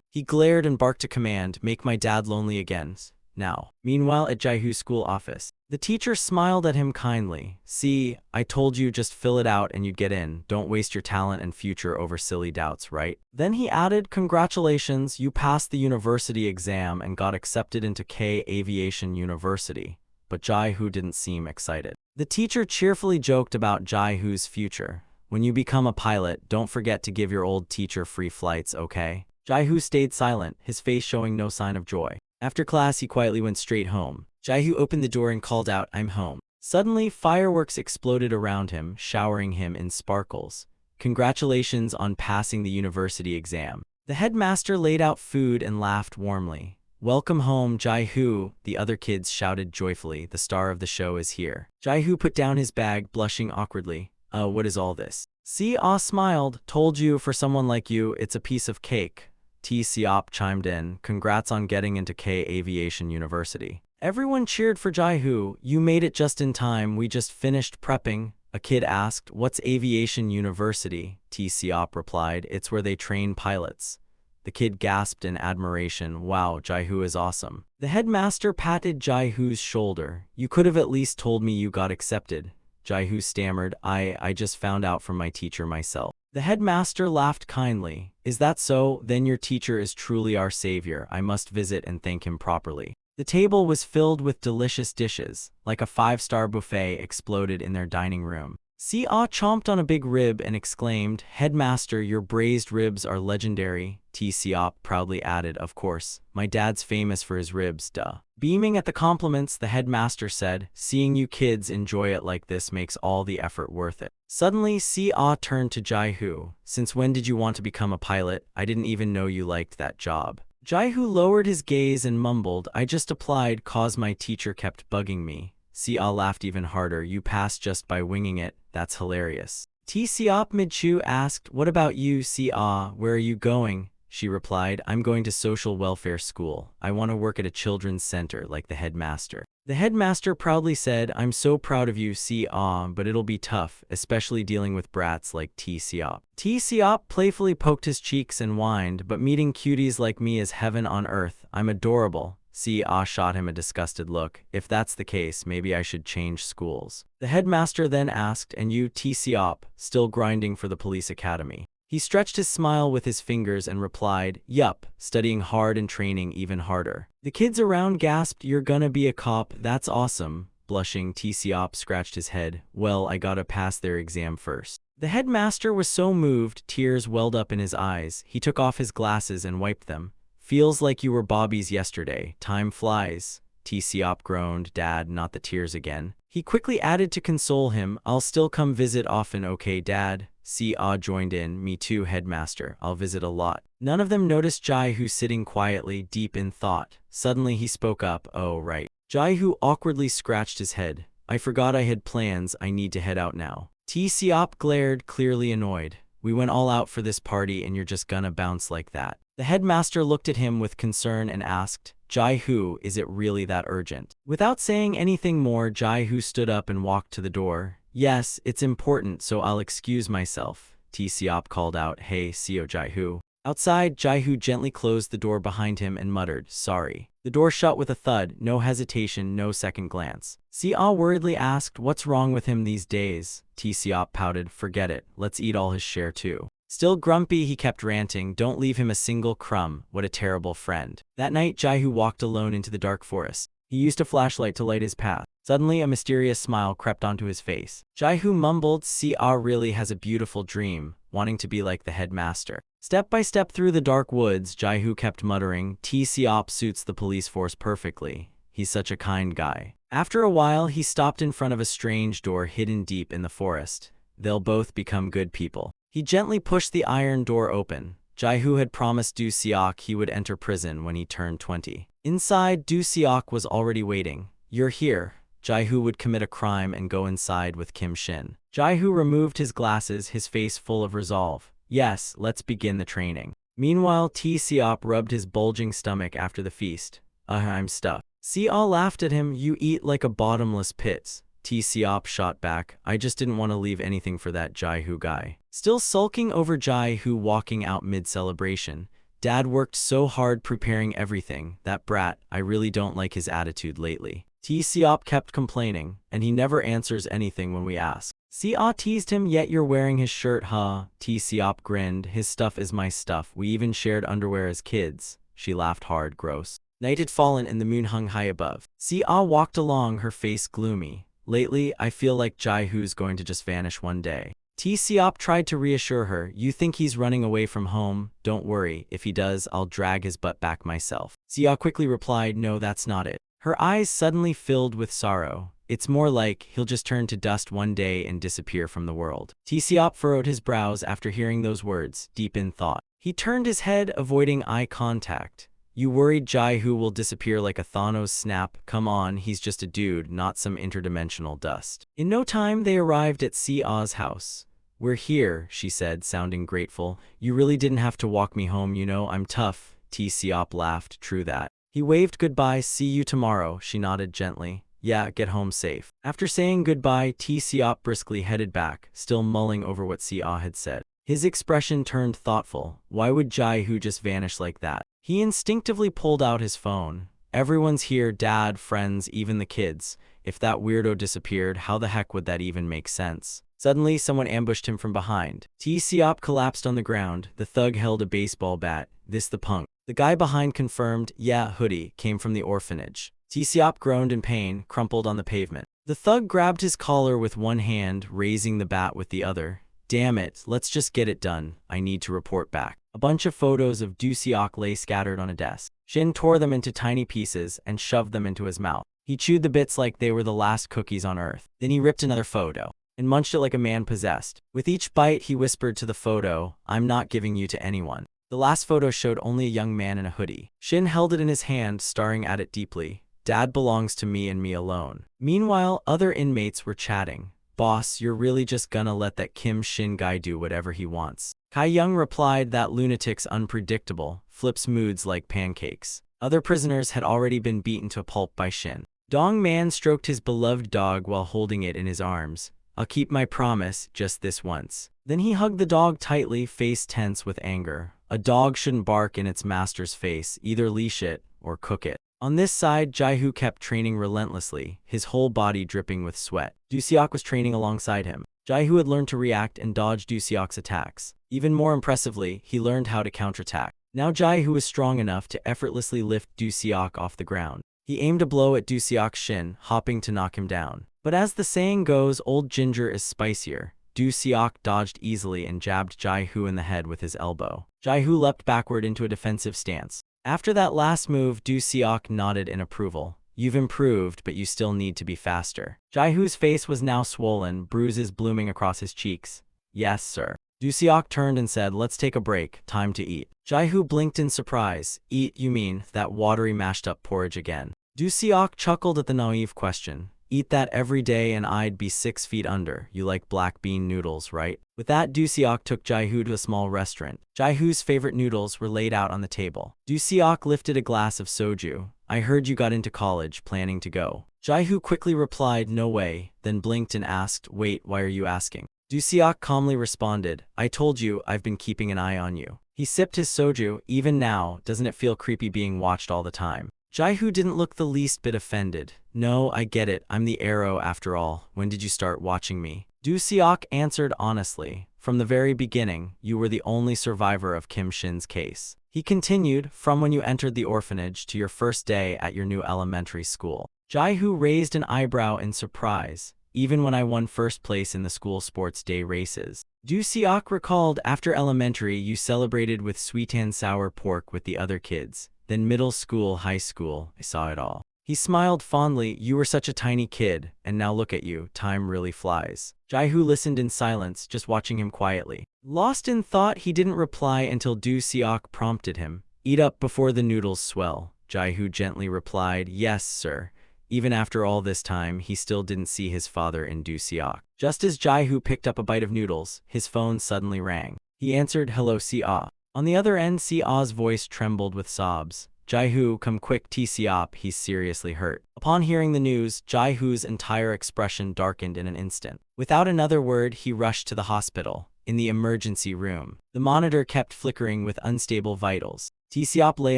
Speaker 1: He glared and barked a command, "Make my dad lonely again. Now." Meanwhile, at Jaihu's school office, the teacher smiled at him kindly. "See, I told you, just fill it out and you'd get in. Don't waste your talent and future over silly doubts, right?" Then he added, "Congratulations, you passed the university exam and got accepted into K Aviation University." But Jaihu didn't seem excited. The teacher cheerfully joked about Jaihu's future. "When you become a pilot, don't forget to give your old teacher free flights, okay?" Jaihu stayed silent, his face showing no sign of joy. After class, he quietly went straight home. Jaihu opened the door and called out, "I'm home." Suddenly, fireworks exploded around him, showering him in sparkles. "Congratulations on passing the university exam." The headmaster laid out food and laughed warmly. "Welcome home, Jaihu," the other kids shouted joyfully. "The star of the show is here." Jaihu put down his bag, blushing awkwardly. What is all this?" Si-ah smiled. "Told you, for someone like you, it's a piece of cake." T-Siop chimed in, "Congrats on getting into K Aviation University." Everyone cheered for Jaihu. "You made it just in time. We just finished prepping." A kid asked, "What's Aviation University?" T-Siop replied, "It's where they train pilots." The kid gasped in admiration. "Wow, Jaihu is awesome." The headmaster patted Jaihu's shoulder. "You could have at least told me you got accepted." Jaihu stammered, I just found out from my teacher myself." The headmaster laughed kindly. "Is that so? Then your teacher is truly our savior. I must visit and thank him properly." The table was filled with delicious dishes. Like a 5-star buffet exploded in their dining room. Si-ah chomped on a big rib and exclaimed, "Headmaster, your braised ribs are legendary." T-Siop proudly added, "Of course, my dad's famous for his ribs, duh." Beaming at the compliments, the headmaster said, "Seeing you kids enjoy it like this makes all the effort worth it." Suddenly, Si-ah turned to Jaihu. "Since when did you want to become a pilot? I didn't even know you liked that job." Jaihu lowered his gaze and mumbled, "I just applied 'cause my teacher kept bugging me." Si-ah laughed even harder. "You passed just by winging it. That's hilarious." T-Siop Midchu asked, "What about you, Si-ah? Where are you going?" She replied, "I'm going to social welfare school. I want to work at a children's center like the headmaster." The headmaster proudly said, "I'm so proud of you, Si-ah, but it'll be tough, especially dealing with brats like T-Siop." T-Siop playfully poked his cheeks and whined, "But meeting cuties like me is heaven on earth. I'm adorable." Si-ah shot him a disgusted look. "If that's the case, maybe I should change schools." The headmaster then asked, "And you, T-Siop, still grinding for the police academy?" He stretched his smile with his fingers and replied, "Yup, studying hard and training even harder." The kids around gasped, "You're gonna be a cop? That's awesome." Blushing, T-Siop scratched his head. "Well, I gotta pass their exam first." The headmaster was so moved, tears welled up in his eyes. He took off his glasses and wiped them. "Feels like you were Bobby's yesterday. Time flies." T-Siop groaned, "Dad, not the tears again." He quickly added to console him, "I'll still come visit often, okay, Dad?" Si-a joined in, me too, headmaster, I'll visit a lot. None of them noticed Jai-Hu sitting quietly, deep in thought. Suddenly he spoke up, oh right. Jai-Hu awkwardly scratched his head. I forgot I had plans, I need to head out now. T-Seop glared, clearly annoyed. We went all out for this party and you're just gonna bounce like that. The headmaster looked at him with concern and asked, Jai-Hu, is it really that urgent? Without saying anything more, Jai-Hu stood up and walked to the door. Yes, it's important, so I'll excuse myself. T-Seop called out, hey, Seo Jai-Hu. Outside, Jai-Hu gently closed the door behind him and muttered, sorry. The door shut with a thud, no hesitation, no second glance. Si-a worriedly asked, what's wrong with him these days? T-Seop pouted, forget it, let's eat all his share too. Still grumpy, he kept ranting, don't leave him a single crumb, what a terrible friend. That night, Jai-Hu walked alone into the dark forest. He used a flashlight to light his path. Suddenly, a mysterious smile crept onto his face. Jai-Hu mumbled, Si-a really has a beautiful dream, wanting to be like the headmaster. Step by step through the dark woods, Jai-Hu kept muttering, T-Seop suits the police force perfectly. He's such a kind guy. After a while, he stopped in front of a strange door hidden deep in the forest. They'll both become good people. He gently pushed the iron door open. Jai-Hu had promised Du Seok he would enter prison when he turned 20. Inside, Du Seok was already waiting. You're here. Jai-Hu would commit a crime and go inside with Kim Shin. Jai-Hu removed his glasses, his face full of resolve. Yes, let's begin the training. Meanwhile, T-Seop rubbed his bulging stomach after the feast. I'm stuffed. Si-a laughed at him, you eat like a bottomless pit. T-Seop shot back, I just didn't want to leave anything for that Jai-Hu guy. Still sulking over Jai-Hu walking out mid-celebration, Dad worked so hard preparing everything, that brat, I really don't like his attitude lately. T-Seop kept complaining, and he never answers anything when we ask. Si-a teased him, yet you're wearing his shirt, huh? T-Seop grinned, his stuff is my stuff, we even shared underwear as kids. She laughed hard, gross. Night had fallen and the moon hung high above. Si-a walked along, her face gloomy. Lately, I feel like Jai-Hu's going to just vanish one day. T-Seop tried to reassure her, you think he's running away from home? Don't worry, if he does, I'll drag his butt back myself. Si-a quickly replied, no, that's not it. Her eyes suddenly filled with sorrow. It's more like he'll just turn to dust one day and disappear from the world. T-Seop furrowed his brows after hearing those words, deep in thought. He turned his head, avoiding eye contact. You worried Jai-Hu will disappear like a Thanos snap? Come on, he's just a dude, not some interdimensional dust. In no time, they arrived at Si-a's house. We're here, she said, sounding grateful. You really didn't have to walk me home, you know, I'm tough. T-Seop laughed, true that. He waved goodbye, see you tomorrow, she nodded gently. Yeah, get home safe. After saying goodbye, T-Seop briskly headed back, still mulling over what Si-a had said. His expression turned thoughtful. Why would Jai-Hu just vanish like that? He instinctively pulled out his phone. Everyone's here, dad, friends, even the kids. If that weirdo disappeared, how the heck would that even make sense? Suddenly, someone ambushed him from behind. T-Seop collapsed on the ground. The thug held a baseball bat. This the punk. The guy behind confirmed, yeah, hoodie, came from the orphanage. T-Seop groaned in pain, crumpled on the pavement. The thug grabbed his collar with one hand, raising the bat with the other. Damn it, let's just get it done. I need to report back. A bunch of photos of Du Seok lay scattered on a desk. Shin tore them into tiny pieces and shoved them into his mouth. He chewed the bits like they were the last cookies on Earth. Then he ripped another photo and munched it like a man possessed. With each bite, he whispered to the photo, I'm not giving you to anyone. The last photo showed only a young man in a hoodie. Shin held it in his hand, staring at it deeply. Dad belongs to me and me alone. Meanwhile, other inmates were chatting. Boss, you're really just gonna let that Kim Shin guy do whatever he wants. Kai Young replied, that lunatic's unpredictable, flips moods like pancakes. Other prisoners had already been beaten to a pulp by Shin. Dong Man stroked his beloved dog while holding it in his arms. I'll keep my promise, just this once. Then he hugged the dog tightly, face tense with anger. A dog shouldn't bark in its master's face, either leash it or cook it. On this side, Jai-Hu kept training relentlessly, his whole body dripping with sweat. Du Seok was training alongside him. Jai-Hu had learned to react and dodge Du Seok's attacks. Even more impressively, he learned how to counterattack. Now Jai-Hu was strong enough to effortlessly lift Du Seok off the ground. He aimed a blow at Du Seok's shin, hopping to knock him down. But as the saying goes, old ginger is spicier. Du Seok dodged easily and jabbed Jai-Hu in the head with his elbow. Jai-Hu leapt backward into a defensive stance. After that last move, Du Seok nodded in approval. You've improved, but you still need to be faster. Jai-Hu's face was now swollen, bruises blooming across his cheeks. Yes, sir. Du-seok turned and said, let's take a break, time to eat. Jae-hoo blinked in surprise. Eat, you mean, that watery mashed up porridge again? Du-seok chuckled at the naive question. Eat that every day and I'd be 6 feet under. You like black bean noodles, right? With that, Du-seok took Jae-hoo to a small restaurant. Jae-hoo's favorite noodles were laid out on the table. Du-seok lifted a glass of soju. I heard you got into college, planning to go. Jae-hoo quickly replied, no way, then blinked and asked, wait, why are you asking? Du-seok calmly responded, I told you, I've been keeping an eye on you. He sipped his soju. Even now, doesn't it feel creepy being watched all the time? Jae-hoo didn't look the least bit offended. No, I get it, I'm the arrow after all. When did you start watching me? Du-seok answered honestly. From the very beginning, you were the only survivor of Kim Shin's case. He continued, from when you entered the orphanage to your first day at your new elementary school. Jae-hoo raised an eyebrow in surprise. Even when I won first place in the school sports day races. Du-seok recalled, after elementary you celebrated with sweet and sour pork with the other kids. Then middle school, high school, I saw it all. He smiled fondly, you were such a tiny kid, and now look at you, time really flies. Jae-hoo listened in silence, just watching him quietly. Lost in thought, he didn't reply until Du-seok prompted him. Eat up before the noodles swell. Jae-hoo gently replied, yes, sir. Even after all this time, he still didn't see his father in Du-seok. Just as Jae-hoo picked up a bite of noodles, his phone suddenly rang. He answered, hello, Si-ah. On the other end, Si-ah's voice trembled with sobs. Jae-hoo, come quick, Si-ah, he's seriously hurt. Upon hearing the news, Jae-hoo's entire expression darkened in an instant. Without another word, he rushed to the hospital. In the emergency room, the monitor kept flickering with unstable vitals. Si-ah lay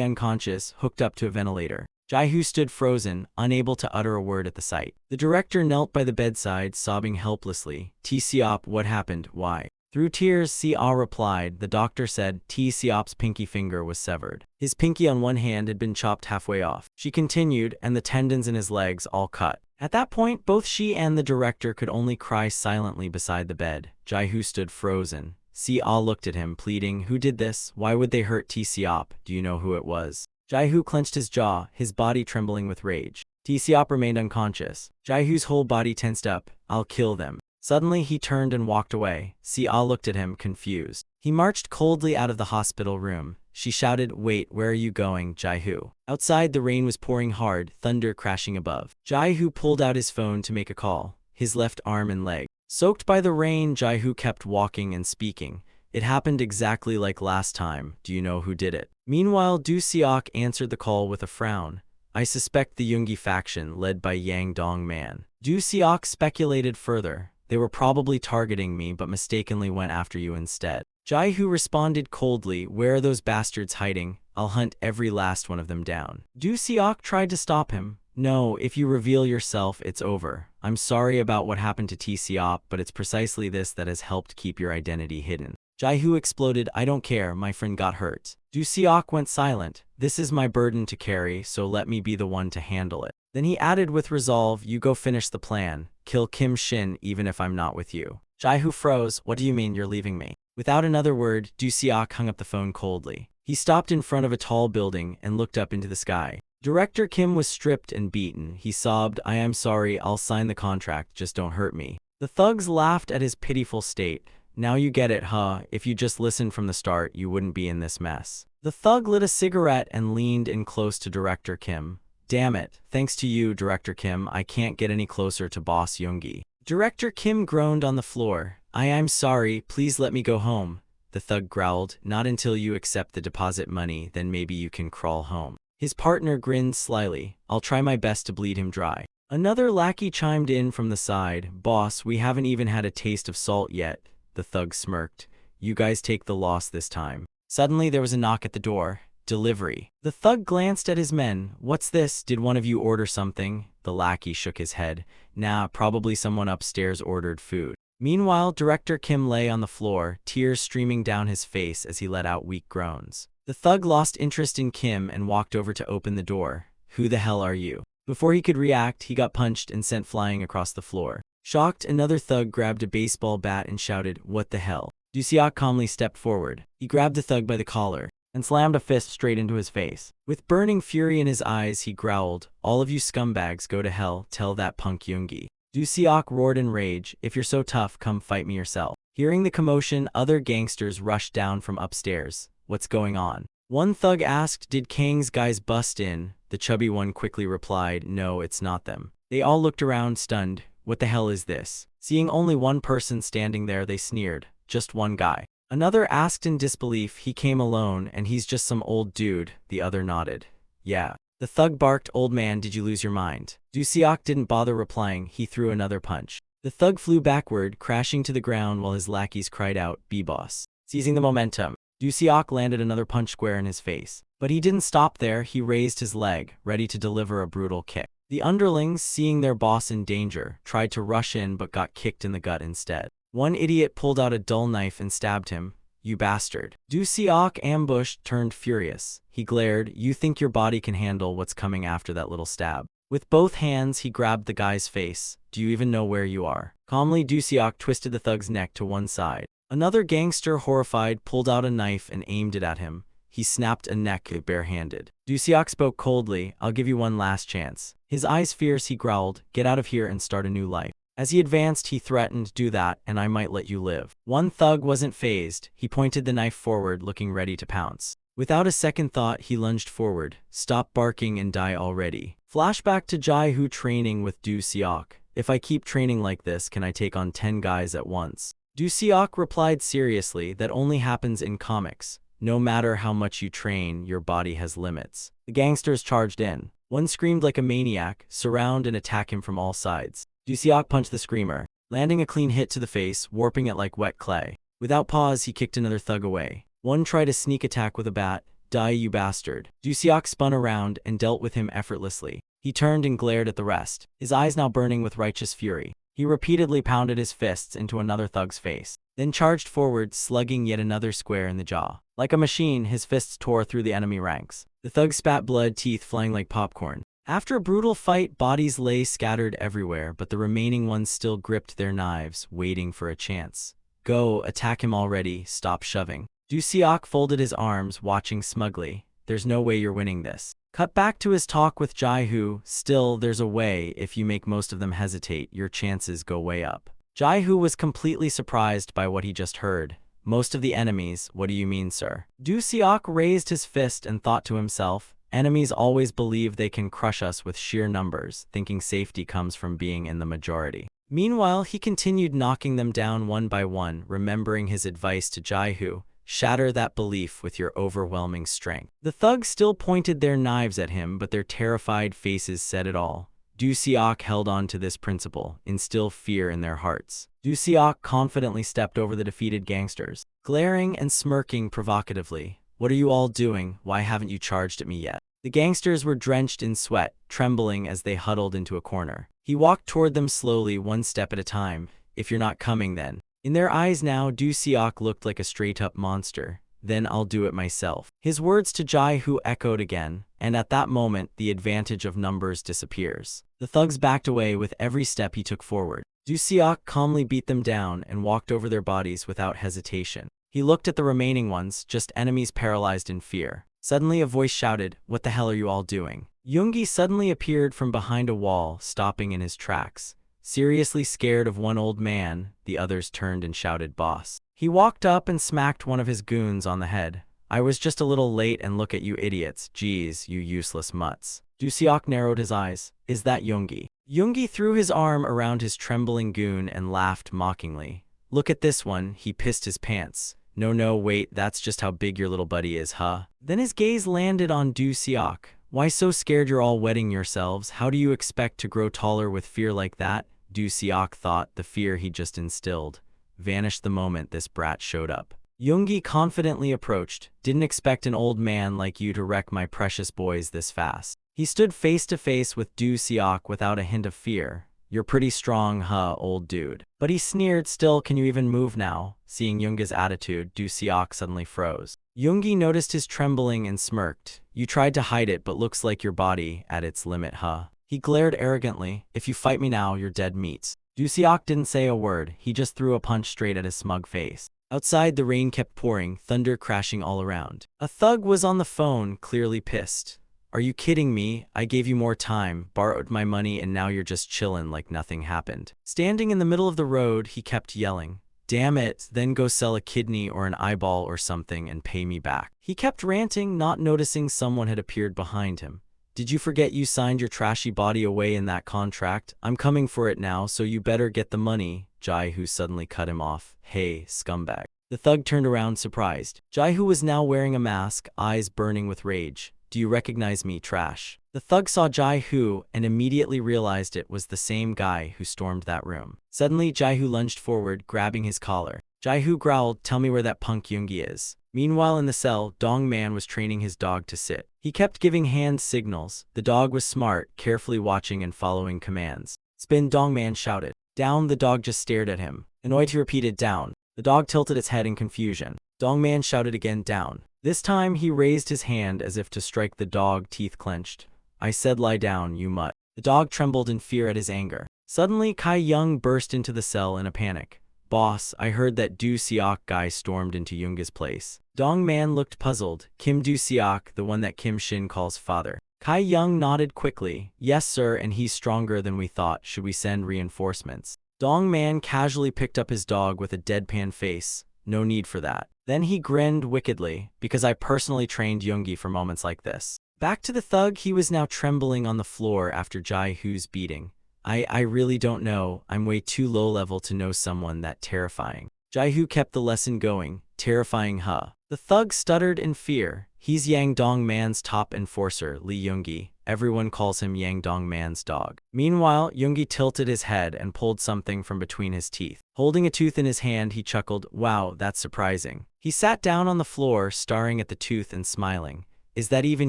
Speaker 1: unconscious, hooked up to a ventilator. Jae-hoo stood frozen, unable to utter a word at the sight. The director knelt by the bedside, sobbing helplessly. Si-ah, what happened, why? Through tears, Si-ah replied, the doctor said Si-ah's pinky finger was severed. His pinky on one hand had been chopped halfway off. She continued, and the tendons in his legs all cut. At that point, both she and the director could only cry silently beside the bed. Jae-hoo stood frozen. Si-ah looked at him, pleading, who did this? Why would they hurt Si-ah? Do you know who it was? Jae-hoo clenched his jaw, his body trembling with rage. Si-ah remained unconscious. Jae-hoo's whole body tensed up. I'll kill them. Suddenly, he turned and walked away. Si-ah looked at him, confused. He marched coldly out of the hospital room. She shouted, wait, where are you going, Jae-hoo? Outside, the rain was pouring hard, thunder crashing above. Jae-hoo pulled out his phone to make a call, his left arm and leg. Soaked by the rain, Jae-hoo kept walking and speaking. It happened exactly like last time. Do you know who did it? Meanwhile, Du-seok answered the call with a frown. I suspect the Yoongi faction, led by Yang Dong-man. Du-seok speculated further. They were probably targeting me but mistakenly went after you instead. Jae-hoo responded coldly, where are those bastards hiding? I'll hunt every last one of them down. Du-seok tried to stop him. No, if you reveal yourself, it's over. I'm sorry about what happened to Si-ah, but it's precisely this that has helped keep your identity hidden. Jae-hoo exploded, I don't care, my friend got hurt. Du-seok went silent. This is my burden to carry, so let me be the one to handle it. Then he added with resolve, you go finish the plan. Kill Kim Shin even if I'm not with you. Jae-hoo froze, what do you mean you're leaving me? Without another word, Du-seok hung up the phone coldly. He stopped in front of a tall building and looked up into the sky. Director Kim was stripped and beaten. He sobbed, I am sorry, I'll sign the contract, just don't hurt me. The thugs laughed at his pitiful state. Now you get it, huh? If you just listened from the start, you wouldn't be in this mess. The thug lit a cigarette and leaned in close to Director Kim. Damn it, thanks to you, Director Kim, I can't get any closer to Boss Yoongi. Director Kim groaned on the floor. I'm sorry, please let me go home. The thug growled, not until you accept the deposit money, then maybe you can crawl home. His partner grinned slyly. I'll try my best to bleed him dry. Another lackey chimed in from the side. Boss, we haven't even had a taste of salt yet. The thug smirked. You guys take the loss this time. Suddenly there was a knock at the door. Delivery. The thug glanced at his men. What's this? Did one of you order something? The lackey shook his head. Nah, probably someone upstairs ordered food. Meanwhile, Director Kim lay on the floor, tears streaming down his face as he let out weak groans. The thug lost interest in Kim and walked over to open the door. Who the hell are you? Before he could react, he got punched and sent flying across the floor. Shocked, another thug grabbed a baseball bat and shouted, what the hell? Du-seok calmly stepped forward. He grabbed the thug by the collar and slammed a fist straight into his face. With burning fury in his eyes, he growled, all of you scumbags go to hell, tell that punk Yoongi. Du-seok roared in rage, if you're so tough, come fight me yourself. Hearing the commotion, other gangsters rushed down from upstairs. What's going on? One thug asked, did Kang's guys bust in? The chubby one quickly replied, no, it's not them. They all looked around, stunned. What the hell is this? Seeing only one person standing there, they sneered. Just one guy. Another asked in disbelief, he came alone, and he's just some old dude. The other nodded. Yeah. The thug barked, old man, did you lose your mind? Du-seok didn't bother replying, he threw another punch. The thug flew backward, crashing to the ground while his lackeys cried out, B-boss. Seizing the momentum, Du-seok landed another punch square in his face. But he didn't stop there, he raised his leg, ready to deliver a brutal kick. The underlings, seeing their boss in danger, tried to rush in but got kicked in the gut instead. One idiot pulled out a dull knife and stabbed him. You bastard. Du-seok, ambushed, turned furious. He glared, you think your body can handle what's coming after that little stab? With both hands, he grabbed the guy's face. Do you even know where you are? Calmly, Du-seok twisted the thug's neck to one side. Another gangster, horrified, pulled out a knife and aimed it at him. He snapped a neck barehanded. Du-seok spoke coldly, I'll give you one last chance. His eyes fierce, he growled, get out of here and start a new life. As he advanced, he threatened, do that, and I might let you live. One thug wasn't fazed. He pointed the knife forward, looking ready to pounce. Without a second thought, he lunged forward. Stop barking and die already. Flashback to Jai-hoo training with Du-seok. If I keep training like this, can I take on 10 guys at once? Du-seok replied seriously, that only happens in comics. No matter how much you train, your body has limits. The gangsters charged in. One screamed like a maniac, surround and attack him from all sides. Du-seok punched the screamer, landing a clean hit to the face, warping it like wet clay. Without pause, he kicked another thug away. One tried a sneak attack with a bat. Die, you bastard. Du-seok spun around and dealt with him effortlessly. He turned and glared at the rest, his eyes now burning with righteous fury. He repeatedly pounded his fists into another thug's face, then charged forward, slugging yet another square in the jaw. Like a machine, his fists tore through the enemy ranks. The thug spat blood, teeth flying like popcorn. After a brutal fight, bodies lay scattered everywhere, but the remaining ones still gripped their knives, waiting for a chance. Go, attack him already, stop shoving. Du-seok folded his arms, watching smugly. There's no way you're winning this. Cut back to his talk with Jai-hoo. Still, there's a way. If you make most of them hesitate, your chances go way up. Jai-hoo was completely surprised by what he just heard. Most of the enemies, what do you mean, sir? Du-seok raised his fist and thought to himself, enemies always believe they can crush us with sheer numbers, thinking safety comes from being in the majority. Meanwhile, he continued knocking them down one by one, remembering his advice to Jai-hoo. Shatter that belief with your overwhelming strength. The thugs still pointed their knives at him, but their terrified faces said it all. Du-seok held on to this principle, instill fear in their hearts. Du-seok confidently stepped over the defeated gangsters, glaring and smirking provocatively. What are you all doing? Why haven't you charged at me yet? The gangsters were drenched in sweat, trembling as they huddled into a corner. He walked toward them slowly, one step at a time. If you're not coming, then. In their eyes now, Du-seok looked like a straight-up monster. Then I'll do it myself. His words to Jai-hoo echoed again, and at that moment, the advantage of numbers disappears. The thugs backed away with every step he took forward. Du-seok calmly beat them down and walked over their bodies without hesitation. He looked at the remaining ones, just enemies paralyzed in fear. Suddenly a voice shouted, what the hell are you all doing? Yoongi suddenly appeared from behind a wall, stopping in his tracks. Seriously scared of one old man, the others turned and shouted, boss. He walked up and smacked one of his goons on the head. I was just a little late and look at you idiots. Geez, you useless mutts. Du-seok narrowed his eyes. Is that Yoongi? Yoongi threw his arm around his trembling goon and laughed mockingly. Look at this one, he pissed his pants. No, wait, that's just how big your little buddy is, huh? Then his gaze landed on Du-seok. Why so scared you're all wetting yourselves? How do you expect to grow taller with fear like that? Du-seok thought the fear he just instilled vanished the moment this brat showed up. Yoongi confidently approached. Didn't expect an old man like you to wreck my precious boys this fast. He stood face to face with Du-seok without a hint of fear. You're pretty strong, huh, old dude? But he sneered, still, can you even move now? Seeing Yoongi's attitude, Du-seok suddenly froze. Yoongi noticed his trembling and smirked. You tried to hide it, but looks like your body at its limit, huh? He glared arrogantly. If you fight me now, you're dead meat. Du-seok didn't say a word. He just threw a punch straight at his smug face. Outside, the rain kept pouring, thunder crashing all around. A thug was on the phone, clearly pissed. Are you kidding me? I gave you more time, borrowed my money, and now you're just chillin' like nothing happened. Standing in the middle of the road, he kept yelling. Damn it, then go sell a kidney or an eyeball or something and pay me back. He kept ranting, not noticing someone had appeared behind him. Did you forget you signed your trashy body away in that contract? I'm coming for it now, so you better get the money. Jai-Hoo suddenly cut him off. Hey, scumbag. The thug turned around surprised. Jai-Hoo was now wearing a mask, eyes burning with rage. Do you recognize me, trash? The thug saw Jai-Hoo and immediately realized it was the same guy who stormed that room. Suddenly, Jai-Hoo lunged forward, grabbing his collar. Jai-Hoo growled, tell me where that punk Yoongi is. Meanwhile in the cell, Dong Man was training his dog to sit. He kept giving hand signals. The dog was smart, carefully watching and following commands. Spin, Dong Man shouted. Down, the dog just stared at him. Annoyed, he repeated, down. The dog tilted its head in confusion. Dong Man shouted again, down. This time he raised his hand as if to strike the dog, teeth clenched. I said lie down, you mutt. The dog trembled in fear at his anger. Suddenly, Kai Young burst into the cell in a panic. Boss, I heard that Do Seok guy stormed into Yoonga's place. Dong Man looked puzzled. Kim Do Seok, the one that Kim Shin calls father. Kai Young nodded quickly. Yes sir, and he's stronger than we thought. Should we send reinforcements? Dong Man casually picked up his dog with a deadpan face. No need for that. Then he grinned wickedly, because I personally trained Yoongi for moments like this. Back to the thug, he was now trembling on the floor after Jai-Hoo's beating. I really don't know. I'm way too low level to know someone that terrifying. Jai-Hoo kept the lesson going. Terrifying, huh? The thug stuttered in fear. He's Yang Dong Man's top enforcer, Lee Yoongi. Everyone calls him Yang Dong Man's dog. Meanwhile, Yoongi tilted his head and pulled something from between his teeth. Holding a tooth in his hand, he chuckled, wow, that's surprising. He sat down on the floor, staring at the tooth and smiling. Is that even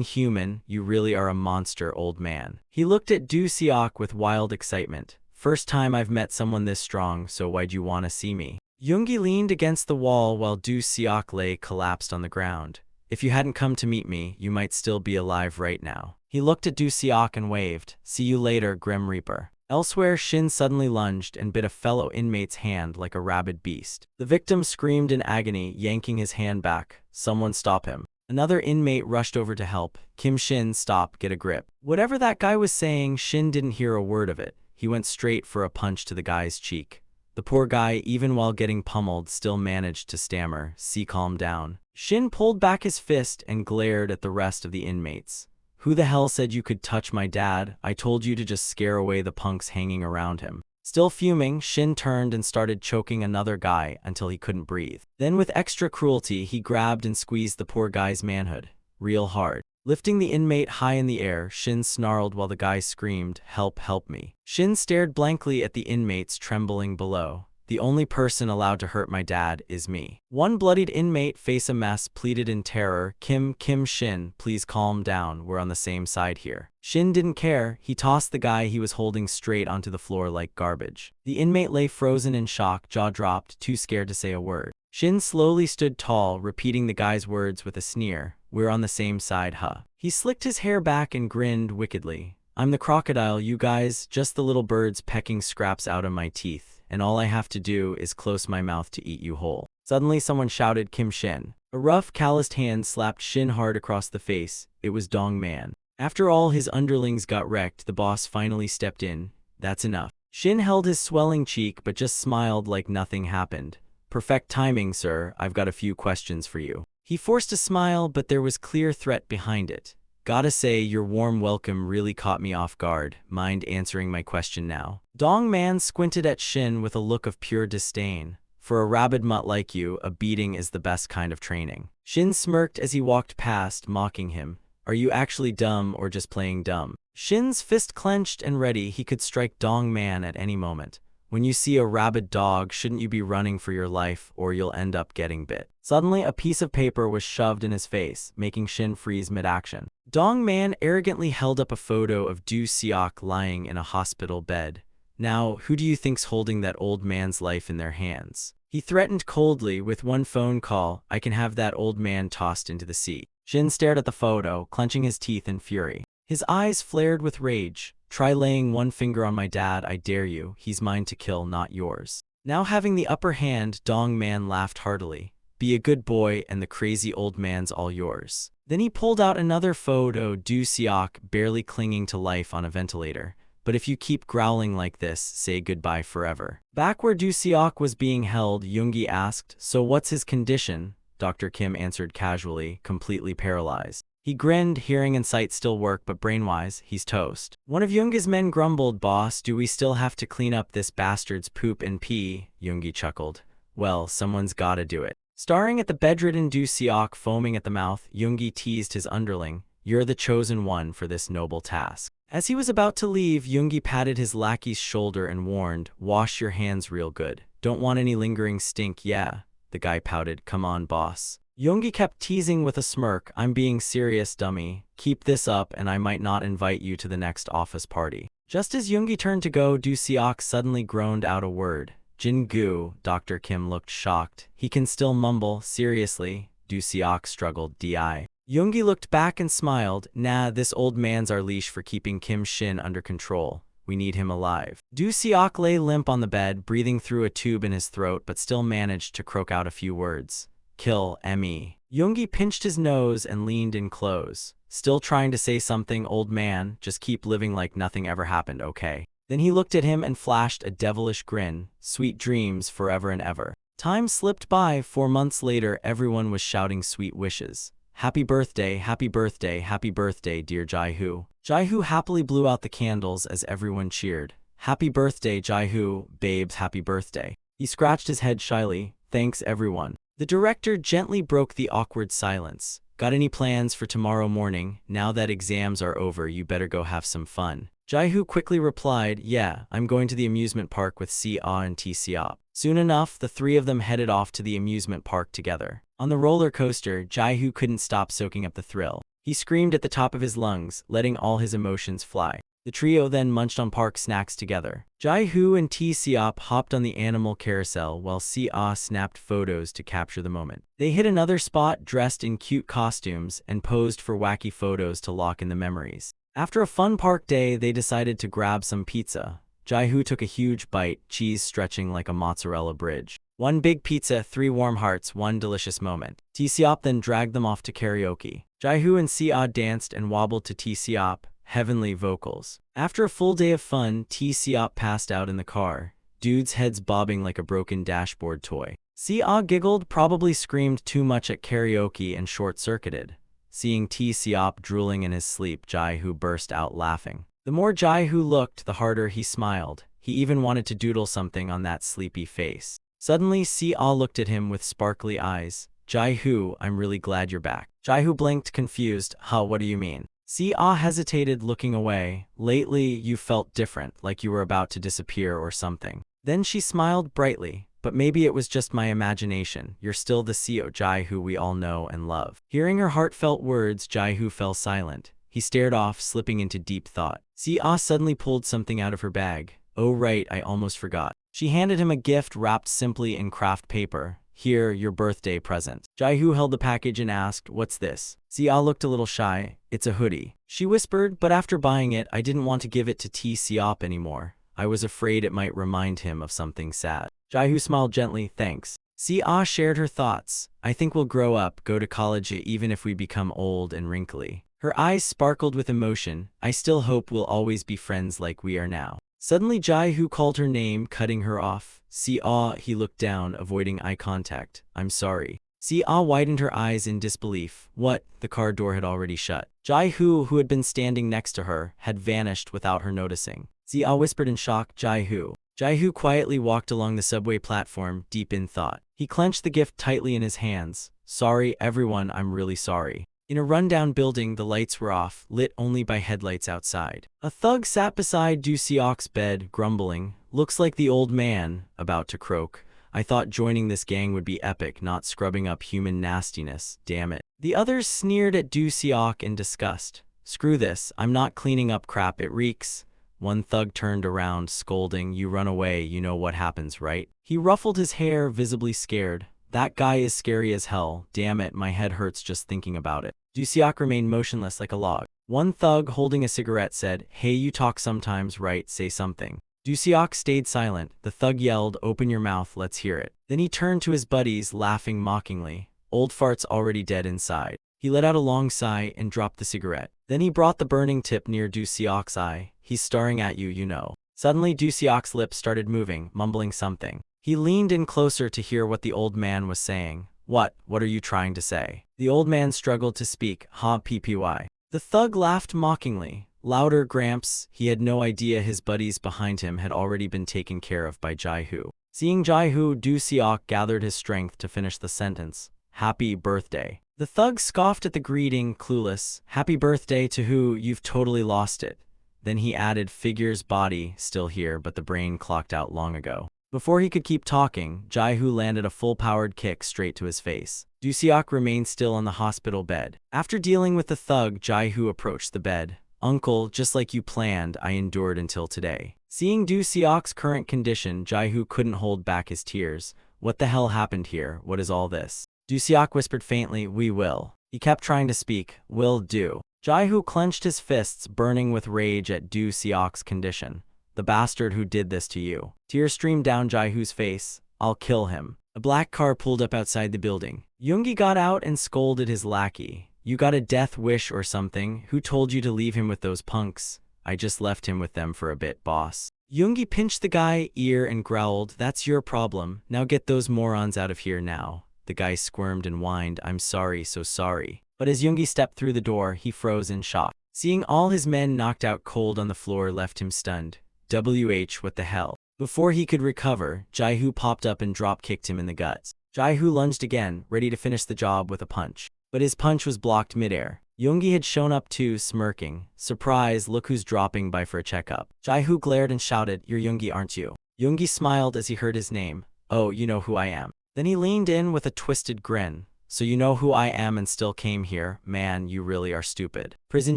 Speaker 1: human? You really are a monster, old man. He looked at Do Seok with wild excitement. First time I've met someone this strong, so why'd you want to see me? Yoongi leaned against the wall while Do Seok lay collapsed on the ground. If you hadn't come to meet me, you might still be alive right now. He looked at Do Seok and waved. See you later, Grim Reaper. Elsewhere, Shin suddenly lunged and bit a fellow inmate's hand like a rabid beast. The victim screamed in agony, yanking his hand back. Someone stop him. Another inmate rushed over to help. Kim Shin, stop, get a grip. Whatever that guy was saying, Shin didn't hear a word of it. He went straight for a punch to the guy's cheek. The poor guy, even while getting pummeled, still managed to stammer, "See, calm down." Shin pulled back his fist and glared at the rest of the inmates. Who the hell said you could touch my dad? I told you to just scare away the punks hanging around him. Still fuming, Shin turned and started choking another guy until he couldn't breathe. Then with extra cruelty, he grabbed and squeezed the poor guy's manhood, real hard. Lifting the inmate high in the air, Shin snarled while the guy screamed, help, help me. Shin stared blankly at the inmates trembling below. The only person allowed to hurt my dad is me. One bloodied inmate, face a mess, pleaded in terror, Kim Shin, please calm down, we're on the same side here. Shin didn't care. He tossed the guy he was holding straight onto the floor like garbage. The inmate lay frozen in shock, jaw dropped, too scared to say a word. Shin slowly stood tall, repeating the guy's words with a sneer, we're on the same side, huh? He slicked his hair back and grinned wickedly. I'm the crocodile, you guys, just the little birds pecking scraps out of my teeth. And all I have to do is close my mouth to eat you whole. Suddenly someone shouted, Kim Shin. A rough, calloused hand slapped Shin hard across the face. It was Dong Man. After all his underlings got wrecked, the boss finally stepped in. That's enough. Shin held his swelling cheek but just smiled like nothing happened. Perfect timing, sir. I've got a few questions for you. He forced a smile, but there was clear threat behind it. Gotta say, your warm welcome really caught me off guard. Mind answering my question now? Dong Man squinted at Shin with a look of pure disdain. For a rabid mutt like you, a beating is the best kind of training. Shin smirked as he walked past, mocking him. Are you actually dumb or just playing dumb? Shin's fist clenched and ready, he could strike Dong Man at any moment. When you see a rabid dog, shouldn't you be running for your life or you'll end up getting bit? Suddenly, a piece of paper was shoved in his face, making Shin freeze mid-action. Dong Man arrogantly held up a photo of Do Seok lying in a hospital bed. Now, who do you think's holding that old man's life in their hands? He threatened coldly, with one phone call, I can have that old man tossed into the sea. Shin stared at the photo, clenching his teeth in fury. His eyes flared with rage. Try laying one finger on my dad, I dare you. He's mine to kill, not yours. Now having the upper hand, Dong Man laughed heartily. Be a good boy and the crazy old man's all yours. Then he pulled out another photo, Do Seok barely clinging to life on a ventilator. but if you keep growling like this, say goodbye forever. Back where Du Seok was being held, Yoongi asked, so what's his condition? Dr. Kim answered casually, completely paralyzed. He grinned, hearing and sight still work, but brain-wise, he's toast. One of Yoongi's men grumbled, boss, do we still have to clean up this bastard's poop and pee? Yoongi chuckled. Well, someone's gotta do it. Staring at the bedridden Du Seok foaming at the mouth, Yoongi teased his underling, you're the chosen one for this noble task. As he was about to leave, Yoongi patted his lackey's shoulder and warned, wash your hands real good. Don't want any lingering stink, yeah. The guy pouted, come on, boss. Yoongi kept teasing with a smirk, I'm being serious, dummy. Keep this up and I might not invite you to the next office party. Just as Yoongi turned to go, Du Seok suddenly groaned out a word. Jin-gu. Dr. Kim looked shocked. He can still mumble, seriously? Du Seok struggled, D.I. Yoongi looked back and smiled, nah, this old man's our leash for keeping Kim Shin under control. We need him alive. Du Seok lay limp on the bed, breathing through a tube in his throat, but still managed to croak out a few words. Kill me. Yoongi pinched his nose and leaned in close. Still trying to say something, old man, just keep living like nothing ever happened, okay? Then he looked at him and flashed a devilish grin. Sweet dreams forever and ever. Time slipped by. 4 months later, everyone was shouting sweet wishes. Happy birthday, happy birthday, happy birthday, dear Jai-hoo. Jai-hoo happily blew out the candles as everyone cheered. Happy birthday, Jai-hoo, babes, happy birthday. He scratched his head shyly. Thanks, everyone. The director gently broke the awkward silence. Got any plans for tomorrow morning? Now that exams are over, you better go have some fun. Jai-hoo quickly replied, yeah, I'm going to the amusement park with Si-ah and T-Seop. Soon enough, the three of them headed off to the amusement park together. On the roller coaster, Jai-hoo couldn't stop soaking up the thrill. He screamed at the top of his lungs, letting all his emotions fly. The trio then munched on park snacks together. Jai-hoo and T-Seop hopped on the animal carousel while Si-ah snapped photos to capture the moment. They hit another spot dressed in cute costumes and posed for wacky photos to lock in the memories. After a fun park day, they decided to grab some pizza. Jai-hoo took a huge bite, cheese stretching like a mozzarella bridge. One big pizza, 3 warm hearts, one delicious moment. T-Seop then dragged them off to karaoke. Jai-hoo and Si-ah danced and wobbled to T-Seop, heavenly vocals. After a full day of fun, T-Seop passed out in the car, dudes' heads bobbing like a broken dashboard toy. Si-ah giggled, probably screamed too much at karaoke and short-circuited. Seeing T-Seop drooling in his sleep, Jai-hoo burst out laughing. The more Jai-hoo looked, the harder he smiled. He even wanted to doodle something on that sleepy face. Suddenly, Si-ah looked at him with sparkly eyes. Jai-hoo, I'm really glad you're back. Jai-hoo blinked, confused. Huh, what do you mean? Si-ah hesitated, looking away. Lately, you felt different, like you were about to disappear or something. Then she smiled brightly. But maybe it was just my imagination. You're still the Seo Jai-hoo we all know and love. Hearing her heartfelt words, Jai-hoo fell silent. He stared off, slipping into deep thought. Si-ah suddenly pulled something out of her bag. Oh right, I almost forgot. She handed him a gift wrapped simply in craft paper. Here, your birthday present. Jai-hoo held the package and asked, what's this? Si-ah looked a little shy. It's a hoodie. She whispered, but after buying it, I didn't want to give it to T-Seop anymore. I was afraid it might remind him of something sad. Jai-hoo smiled gently, thanks. Si-ah shared her thoughts. I think we'll grow up, go to college even if we become old and wrinkly. Her eyes sparkled with emotion. I still hope we'll always be friends like we are now. Suddenly Jai-hoo called her name, cutting her off. Si-ah, he looked down, avoiding eye contact. I'm sorry. Si-ah widened her eyes in disbelief. What? The car door had already shut. Jai-hoo, who had been standing next to her, had vanished without her noticing. Si-ah whispered in shock, Jai-hoo. Jai-hoo quietly walked along the subway platform, deep in thought. He clenched the gift tightly in his hands. Sorry, everyone, I'm really sorry. In a rundown building, the lights were off, lit only by headlights outside. A thug sat beside Du Seok's bed, grumbling. Looks like the old man, about to croak. I thought joining this gang would be epic, not scrubbing up human nastiness, damn it. The others sneered at Du Seok in disgust. Screw this, I'm not cleaning up crap, it reeks. One thug turned around, scolding, you run away, you know what happens, right? He ruffled his hair, visibly scared. That guy is scary as hell, damn it, my head hurts just thinking about it. Du Seok remained motionless like a log. One thug, holding a cigarette, said, hey, you talk sometimes, right? Say something. Du Seok stayed silent. The thug yelled, open your mouth, let's hear it. Then he turned to his buddies, laughing mockingly. Old fart's already dead inside. He let out a long sigh and dropped the cigarette. Then he brought the burning tip near Du Seok's eye. He's staring at you, you know. Suddenly Du Seok's lips started moving, mumbling something. He leaned in closer to hear what the old man was saying. What are you trying to say? The old man struggled to speak. Ha ppy. The thug laughed mockingly. Louder, Gramps. He had no idea his buddies behind him had already been taken care of by Jai-hoo. Seeing Jai-hoo, Du Seok gathered his strength to finish the sentence. Happy birthday. The thug scoffed at the greeting, clueless. Happy birthday to who? You've totally lost it. Then he added, figure's body, still here, but the brain clocked out long ago. Before he could keep talking, Jai-hoo landed a full-powered kick straight to his face. Du Seok remained still on the hospital bed. After dealing with the thug, Jai-hoo approached the bed. Uncle, just like you planned, I endured until today. Seeing Du Seok's current condition, Jai-hoo couldn't hold back his tears. What the hell happened here? What is all this? Du Seok whispered faintly, we will. He kept trying to speak. Will do. Jai-hoo clenched his fists, burning with rage at Du Seok's condition. The bastard who did this to you. Tears streamed down Jai-hoo's face. I'll kill him. A black car pulled up outside the building. Yoongi got out and scolded his lackey. You got a death wish or something? Who told you to leave him with those punks? I just left him with them for a bit, boss. Yoongi pinched the guy's ear and growled, that's your problem. Now get those morons out of here now. The guy squirmed and whined, I'm sorry, so sorry. But as Yoongi stepped through the door, he froze in shock. Seeing all his men knocked out cold on the floor left him stunned. What the hell? Before he could recover, Jai-hoo popped up and drop-kicked him in the guts. Jai-hoo lunged again, ready to finish the job with a punch. But his punch was blocked midair. Yoongi had shown up too, smirking. Surprise, look who's dropping by for a checkup. Jai-hoo glared and shouted, you're Yoongi, aren't you? Yoongi smiled as he heard his name. Oh, you know who I am. Then he leaned in with a twisted grin. So you know who I am and still came here? Man, you really are stupid. Prison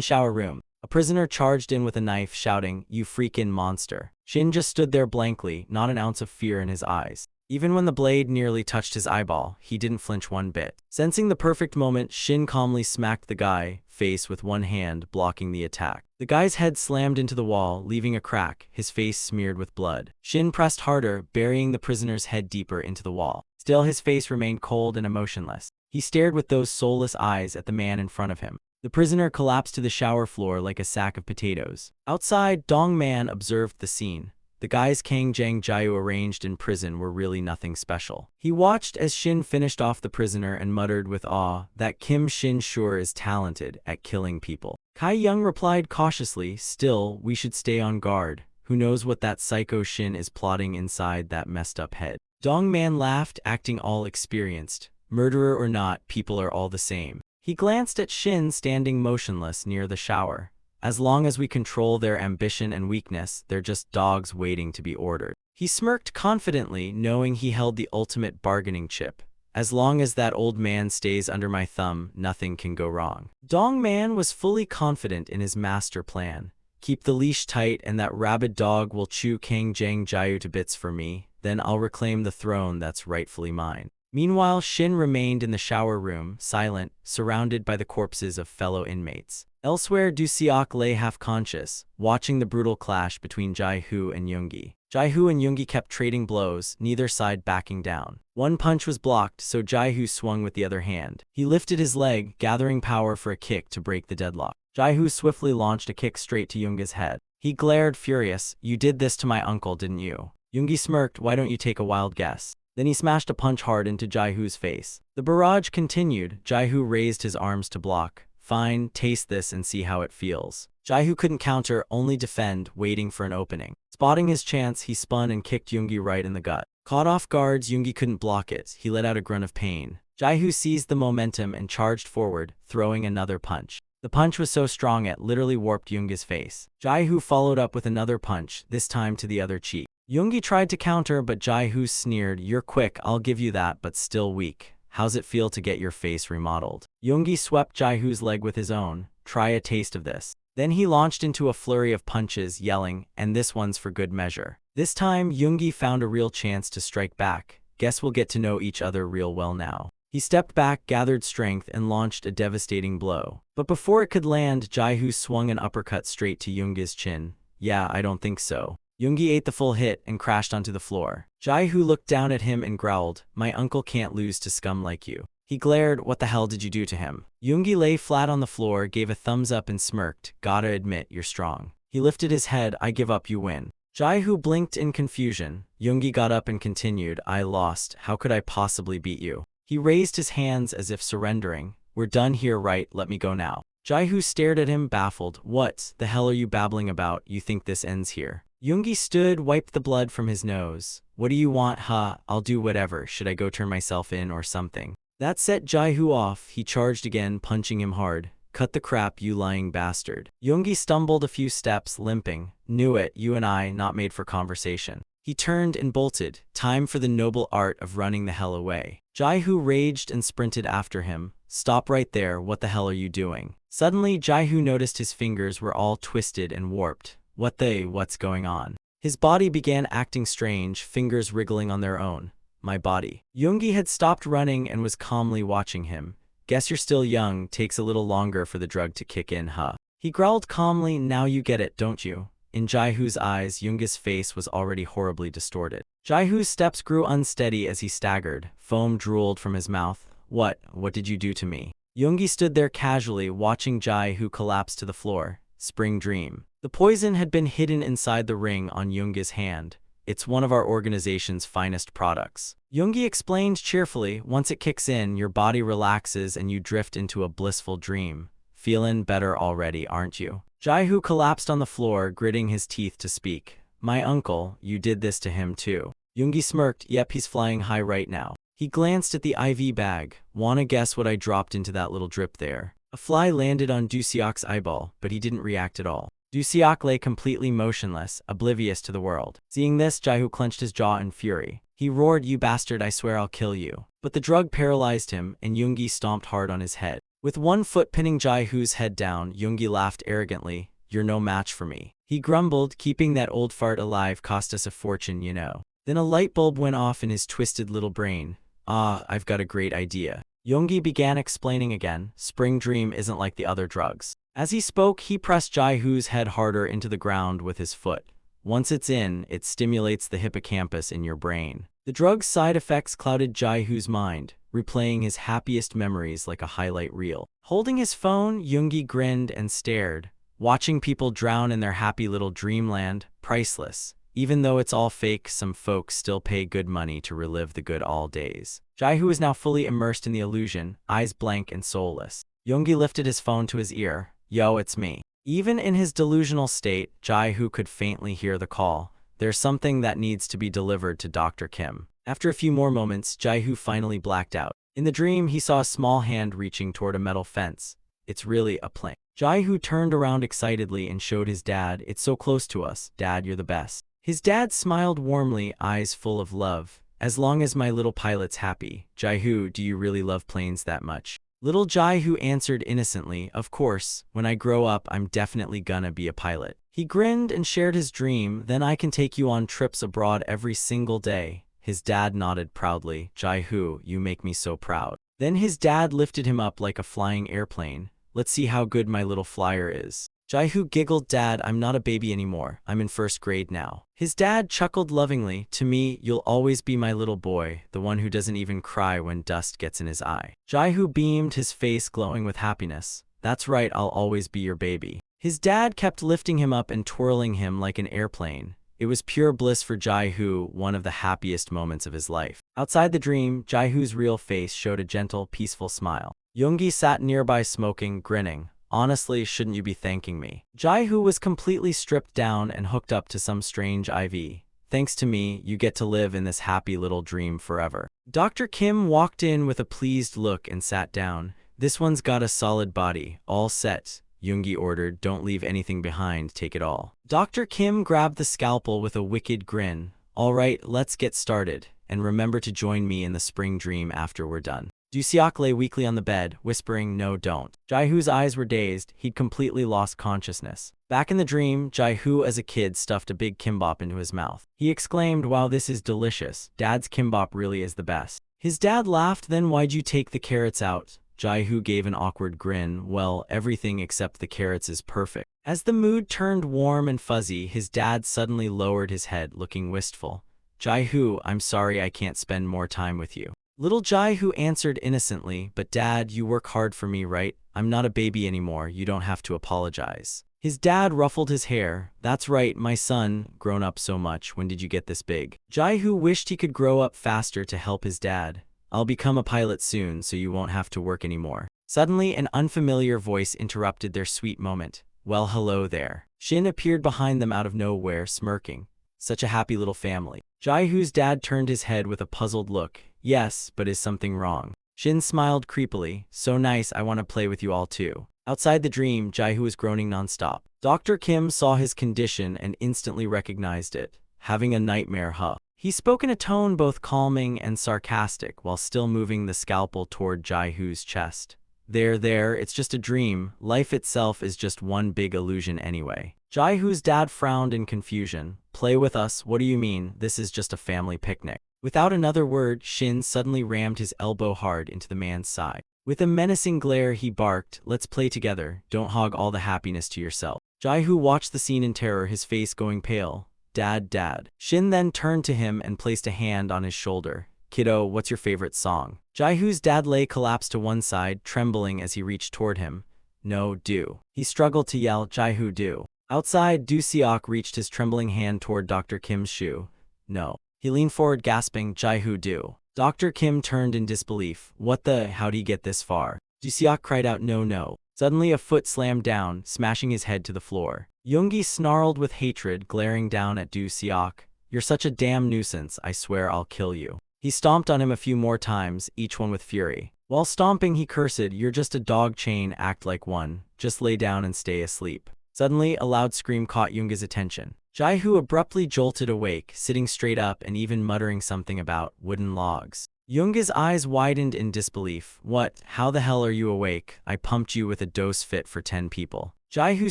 Speaker 1: shower room. A prisoner charged in with a knife, shouting, you freakin' monster. Shin just stood there blankly, not an ounce of fear in his eyes. Even when the blade nearly touched his eyeball, he didn't flinch one bit. Sensing the perfect moment, Shin calmly smacked the guy's face with one hand, blocking the attack. The guy's head slammed into the wall, leaving a crack, his face smeared with blood. Shin pressed harder, burying the prisoner's head deeper into the wall. Still, his face remained cold and emotionless. He stared with those soulless eyes at the man in front of him. The prisoner collapsed to the shower floor like a sack of potatoes. Outside, Dong Man observed the scene. The guys Kang Jang Jiu arranged in prison were really nothing special. He watched as Shin finished off the prisoner and muttered with awe, that Kim Shin sure is talented at killing people. Kai Young replied cautiously, still, we should stay on guard. Who knows what that psycho Shin is plotting inside that messed up head. Dong Man laughed, acting all experienced. Murderer or not, people are all the same. He glanced at Shin standing motionless near the shower. As long as we control their ambition and weakness, they're just dogs waiting to be ordered. He smirked confidently, knowing he held the ultimate bargaining chip. As long as that old man stays under my thumb, nothing can go wrong. Dong Man was fully confident in his master plan. Keep the leash tight and that rabid dog will chew Kang Jang Jiu to bits for me, then I'll reclaim the throne that's rightfully mine. Meanwhile, Shin remained in the shower room, silent, surrounded by the corpses of fellow inmates. Elsewhere, Du Seok lay half-conscious, watching the brutal clash between Jai-hoo and Yoongi. Jai-hoo and Yoongi kept trading blows, neither side backing down. One punch was blocked, so Jai-hoo swung with the other hand. He lifted his leg, gathering power for a kick to break the deadlock. Jai-hoo swiftly launched a kick straight to Yoongi's head. He glared, furious. You did this to my uncle, didn't you? Yoongi smirked, why don't you take a wild guess? Then he smashed a punch hard into Jai-hoo's face. The barrage continued. Jai-hoo raised his arms to block. Fine, taste this and see how it feels. Jai-hoo couldn't counter, only defend, waiting for an opening. Spotting his chance, he spun and kicked Yoongi right in the gut. Caught off guard, Yoongi couldn't block it. He let out a grunt of pain. Jai-hoo seized the momentum and charged forward, throwing another punch. The punch was so strong it literally warped Yoongi's face. Jai-hoo followed up with another punch, this time to the other cheek. Yoongi tried to counter, but Jai-hoo sneered, you're quick, I'll give you that, but still weak. How's it feel to get your face remodeled? Yoongi swept Jai-hoo's leg with his own. Try a taste of this. Then he launched into a flurry of punches, yelling, and this one's for good measure. This time, Yoongi found a real chance to strike back. Guess we'll get to know each other real well now. He stepped back, gathered strength, and launched a devastating blow. But before it could land, Jai-hoo swung an uppercut straight to Yoongi's chin. Yeah, I don't think so. Yoongi ate the full hit and crashed onto the floor. Jai-hoo looked down at him and growled, my uncle can't lose to scum like you. He glared. What the hell did you do to him? Yoongi lay flat on the floor, gave a thumbs up and smirked. Gotta admit, you're strong. He lifted his head. I give up, you win. Jae-hoo blinked in confusion. Yoongi got up and continued. I lost. How could I possibly beat you? He raised his hands as if surrendering. We're done here, right? Let me go now. Jae-hoo stared at him, baffled. What the hell are you babbling about? You think this ends here? Yoongi stood, wiped the blood from his nose. What do you want, huh? I'll do whatever. Should I go turn myself in or something? That set Jae-hoo off. He charged again, punching him hard. Cut the crap, you lying bastard. Yoongi stumbled a few steps, limping. Knew it, you and I, not made for conversation. He turned and bolted. Time for the noble art of running the hell away. Jae-hoo raged and sprinted after him. Stop right there, what the hell are you doing? Suddenly, Jae-hoo noticed his fingers were all twisted and warped. What's going on? His body began acting strange, fingers wriggling on their own. My body. Yoongi had stopped running and was calmly watching him. Guess you're still young, takes a little longer for the drug to kick in, huh? He growled calmly. Now you get it, don't you? In Jae-hoo's eyes, Yoongi's face was already horribly distorted. Jae-hoo's steps grew unsteady as he staggered. Foam drooled from his mouth. What did you do to me? Yoongi stood there casually, watching Jae-hoo collapse to the floor. Spring Dream. The poison had been hidden inside the ring on Yoongi's hand. It's one of our organization's finest products. Yoongi explained cheerfully. Once it kicks in, your body relaxes and you drift into a blissful dream. Feelin' better already, aren't you? Jae-hoo collapsed on the floor, gritting his teeth to speak. My uncle, you did this to him too. Yoongi smirked. Yep, he's flying high right now. He glanced at the IV bag. Wanna guess what I dropped into that little drip there? A fly landed on Du-seok's eyeball, but he didn't react at all. Du-seok lay completely motionless, oblivious to the world. Seeing this, Jae-hoo clenched his jaw in fury. He roared, you bastard, I swear I'll kill you. But the drug paralyzed him, and Yoongi stomped hard on his head. With one foot pinning Jae-hoo's head down, Yoongi laughed arrogantly. You're no match for me. He grumbled, keeping that old fart alive cost us a fortune, you know. Then a light bulb went off in his twisted little brain. I've got a great idea. Yoongi began explaining again. Spring Dream isn't like the other drugs. As he spoke, he pressed Jae-hoo's head harder into the ground with his foot. Once it's in, it stimulates the hippocampus in your brain. The drug's side effects clouded Jae-hoo's mind, replaying his happiest memories like a highlight reel. Holding his phone, Yoongi grinned and stared. Watching people drown in their happy little dreamland, priceless. Even though it's all fake, some folks still pay good money to relive the good old days. Jae-hoo was now fully immersed in the illusion, eyes blank and soulless. Yoongi lifted his phone to his ear. Yo, it's me. Even in his delusional state, Jae-hoo could faintly hear the call. There's something that needs to be delivered to Dr. Kim. After a few more moments, Jae-hoo finally blacked out. In the dream, he saw a small hand reaching toward a metal fence. It's really a plane. Jae-hoo turned around excitedly and showed his dad. It's so close to us. Dad, you're the best. His dad smiled warmly, eyes full of love. As long as my little pilot's happy. Jae-hoo, do you really love planes that much? Little Jae-hoo answered innocently, of course, when I grow up I'm definitely gonna be a pilot. He grinned and shared his dream. Then I can take you on trips abroad every single day. His dad nodded proudly. Jae-hoo, you make me so proud. Then his dad lifted him up like a flying airplane. Let's see how good my little flyer is. Jae-hoo giggled. Dad, I'm not a baby anymore. I'm in first grade now. His dad chuckled lovingly. To me, you'll always be my little boy, the one who doesn't even cry when dust gets in his eye. Jae-hoo beamed, his face glowing with happiness. That's right, I'll always be your baby. His dad kept lifting him up and twirling him like an airplane. It was pure bliss for Jae-hoo, one of the happiest moments of his life. Outside the dream, Jae-hoo's real face showed a gentle, peaceful smile. Yoongi sat nearby smoking, grinning. Honestly, shouldn't you be thanking me? Jae-hoo was completely stripped down and hooked up to some strange IV. Thanks to me, you get to live in this happy little dream forever. Dr. Kim walked in with a pleased look and sat down. This one's got a solid body, all set. Yoongi ordered, don't leave anything behind, take it all. Dr. Kim grabbed the scalpel with a wicked grin. All right, let's get started. And remember to join me in the spring dream after we're done. Du-seok lay weakly on the bed, whispering, no, don't. Jae-hoo's eyes were dazed. He'd completely lost consciousness. Back in the dream, Jae-hoo as a kid stuffed a big kimbap into his mouth. He exclaimed, wow, this is delicious. Dad's kimbap really is the best. His dad laughed. Then why'd you take the carrots out? Jae-hoo gave an awkward grin. Well, everything except the carrots is perfect. As the mood turned warm and fuzzy, his dad suddenly lowered his head, looking wistful. Jae-hoo, I'm sorry I can't spend more time with you. Little Jai-hoo answered innocently, but Dad, you work hard for me, right? I'm not a baby anymore, you don't have to apologize. His dad ruffled his hair. That's right, my son, grown up so much, when did you get this big? Jai-hoo wished he could grow up faster to help his dad. I'll become a pilot soon, so you won't have to work anymore. Suddenly, an unfamiliar voice interrupted their sweet moment. Well, hello there. Shin appeared behind them out of nowhere, smirking. Such a happy little family. Jai-hoo's dad turned his head with a puzzled look. Yes, but is something wrong? Shin smiled creepily. So nice, I want to play with you all too. Outside the dream, Jai-hoo was groaning nonstop. Dr. Kim saw his condition and instantly recognized it. Having a nightmare, huh? He spoke in a tone both calming and sarcastic while still moving the scalpel toward Jai-hoo's chest. There, it's just a dream. Life itself is just one big illusion anyway. Jai-hoo's dad frowned in confusion. Play with us? What do you mean? This is just a family picnic. Without another word, Shin suddenly rammed his elbow hard into the man's side. With a menacing glare, he barked, let's play together. Don't hog all the happiness to yourself. Jai-hoo watched the scene in terror, his face going pale. Dad. Shin then turned to him and placed a hand on his shoulder. Kiddo, what's your favorite song? Jai-hoo's dad lay collapsed to one side, trembling as he reached toward him. No, do. He struggled to yell, Jai-hoo, do. Outside, Do Seok reached his trembling hand toward Dr. Kim's shoe. No. He leaned forward, gasping, Jai-hoo, do. Dr. Kim turned in disbelief. What the? How'd he get this far? Do Seok cried out, no. Suddenly, a foot slammed down, smashing his head to the floor. Yoongi snarled with hatred, glaring down at Do Seok. You're such a damn nuisance, I swear I'll kill you. He stomped on him a few more times, each one with fury. While stomping, he cursed, you're just a dog chain, act like one. Just lay down and stay asleep. Suddenly, a loud scream caught Yoongi's attention. Jai-hoo abruptly jolted awake, sitting straight up and even muttering something about wooden logs. Yoongi's eyes widened in disbelief. What? How the hell are you awake? I pumped you with a dose fit for 10 people. Jai-hoo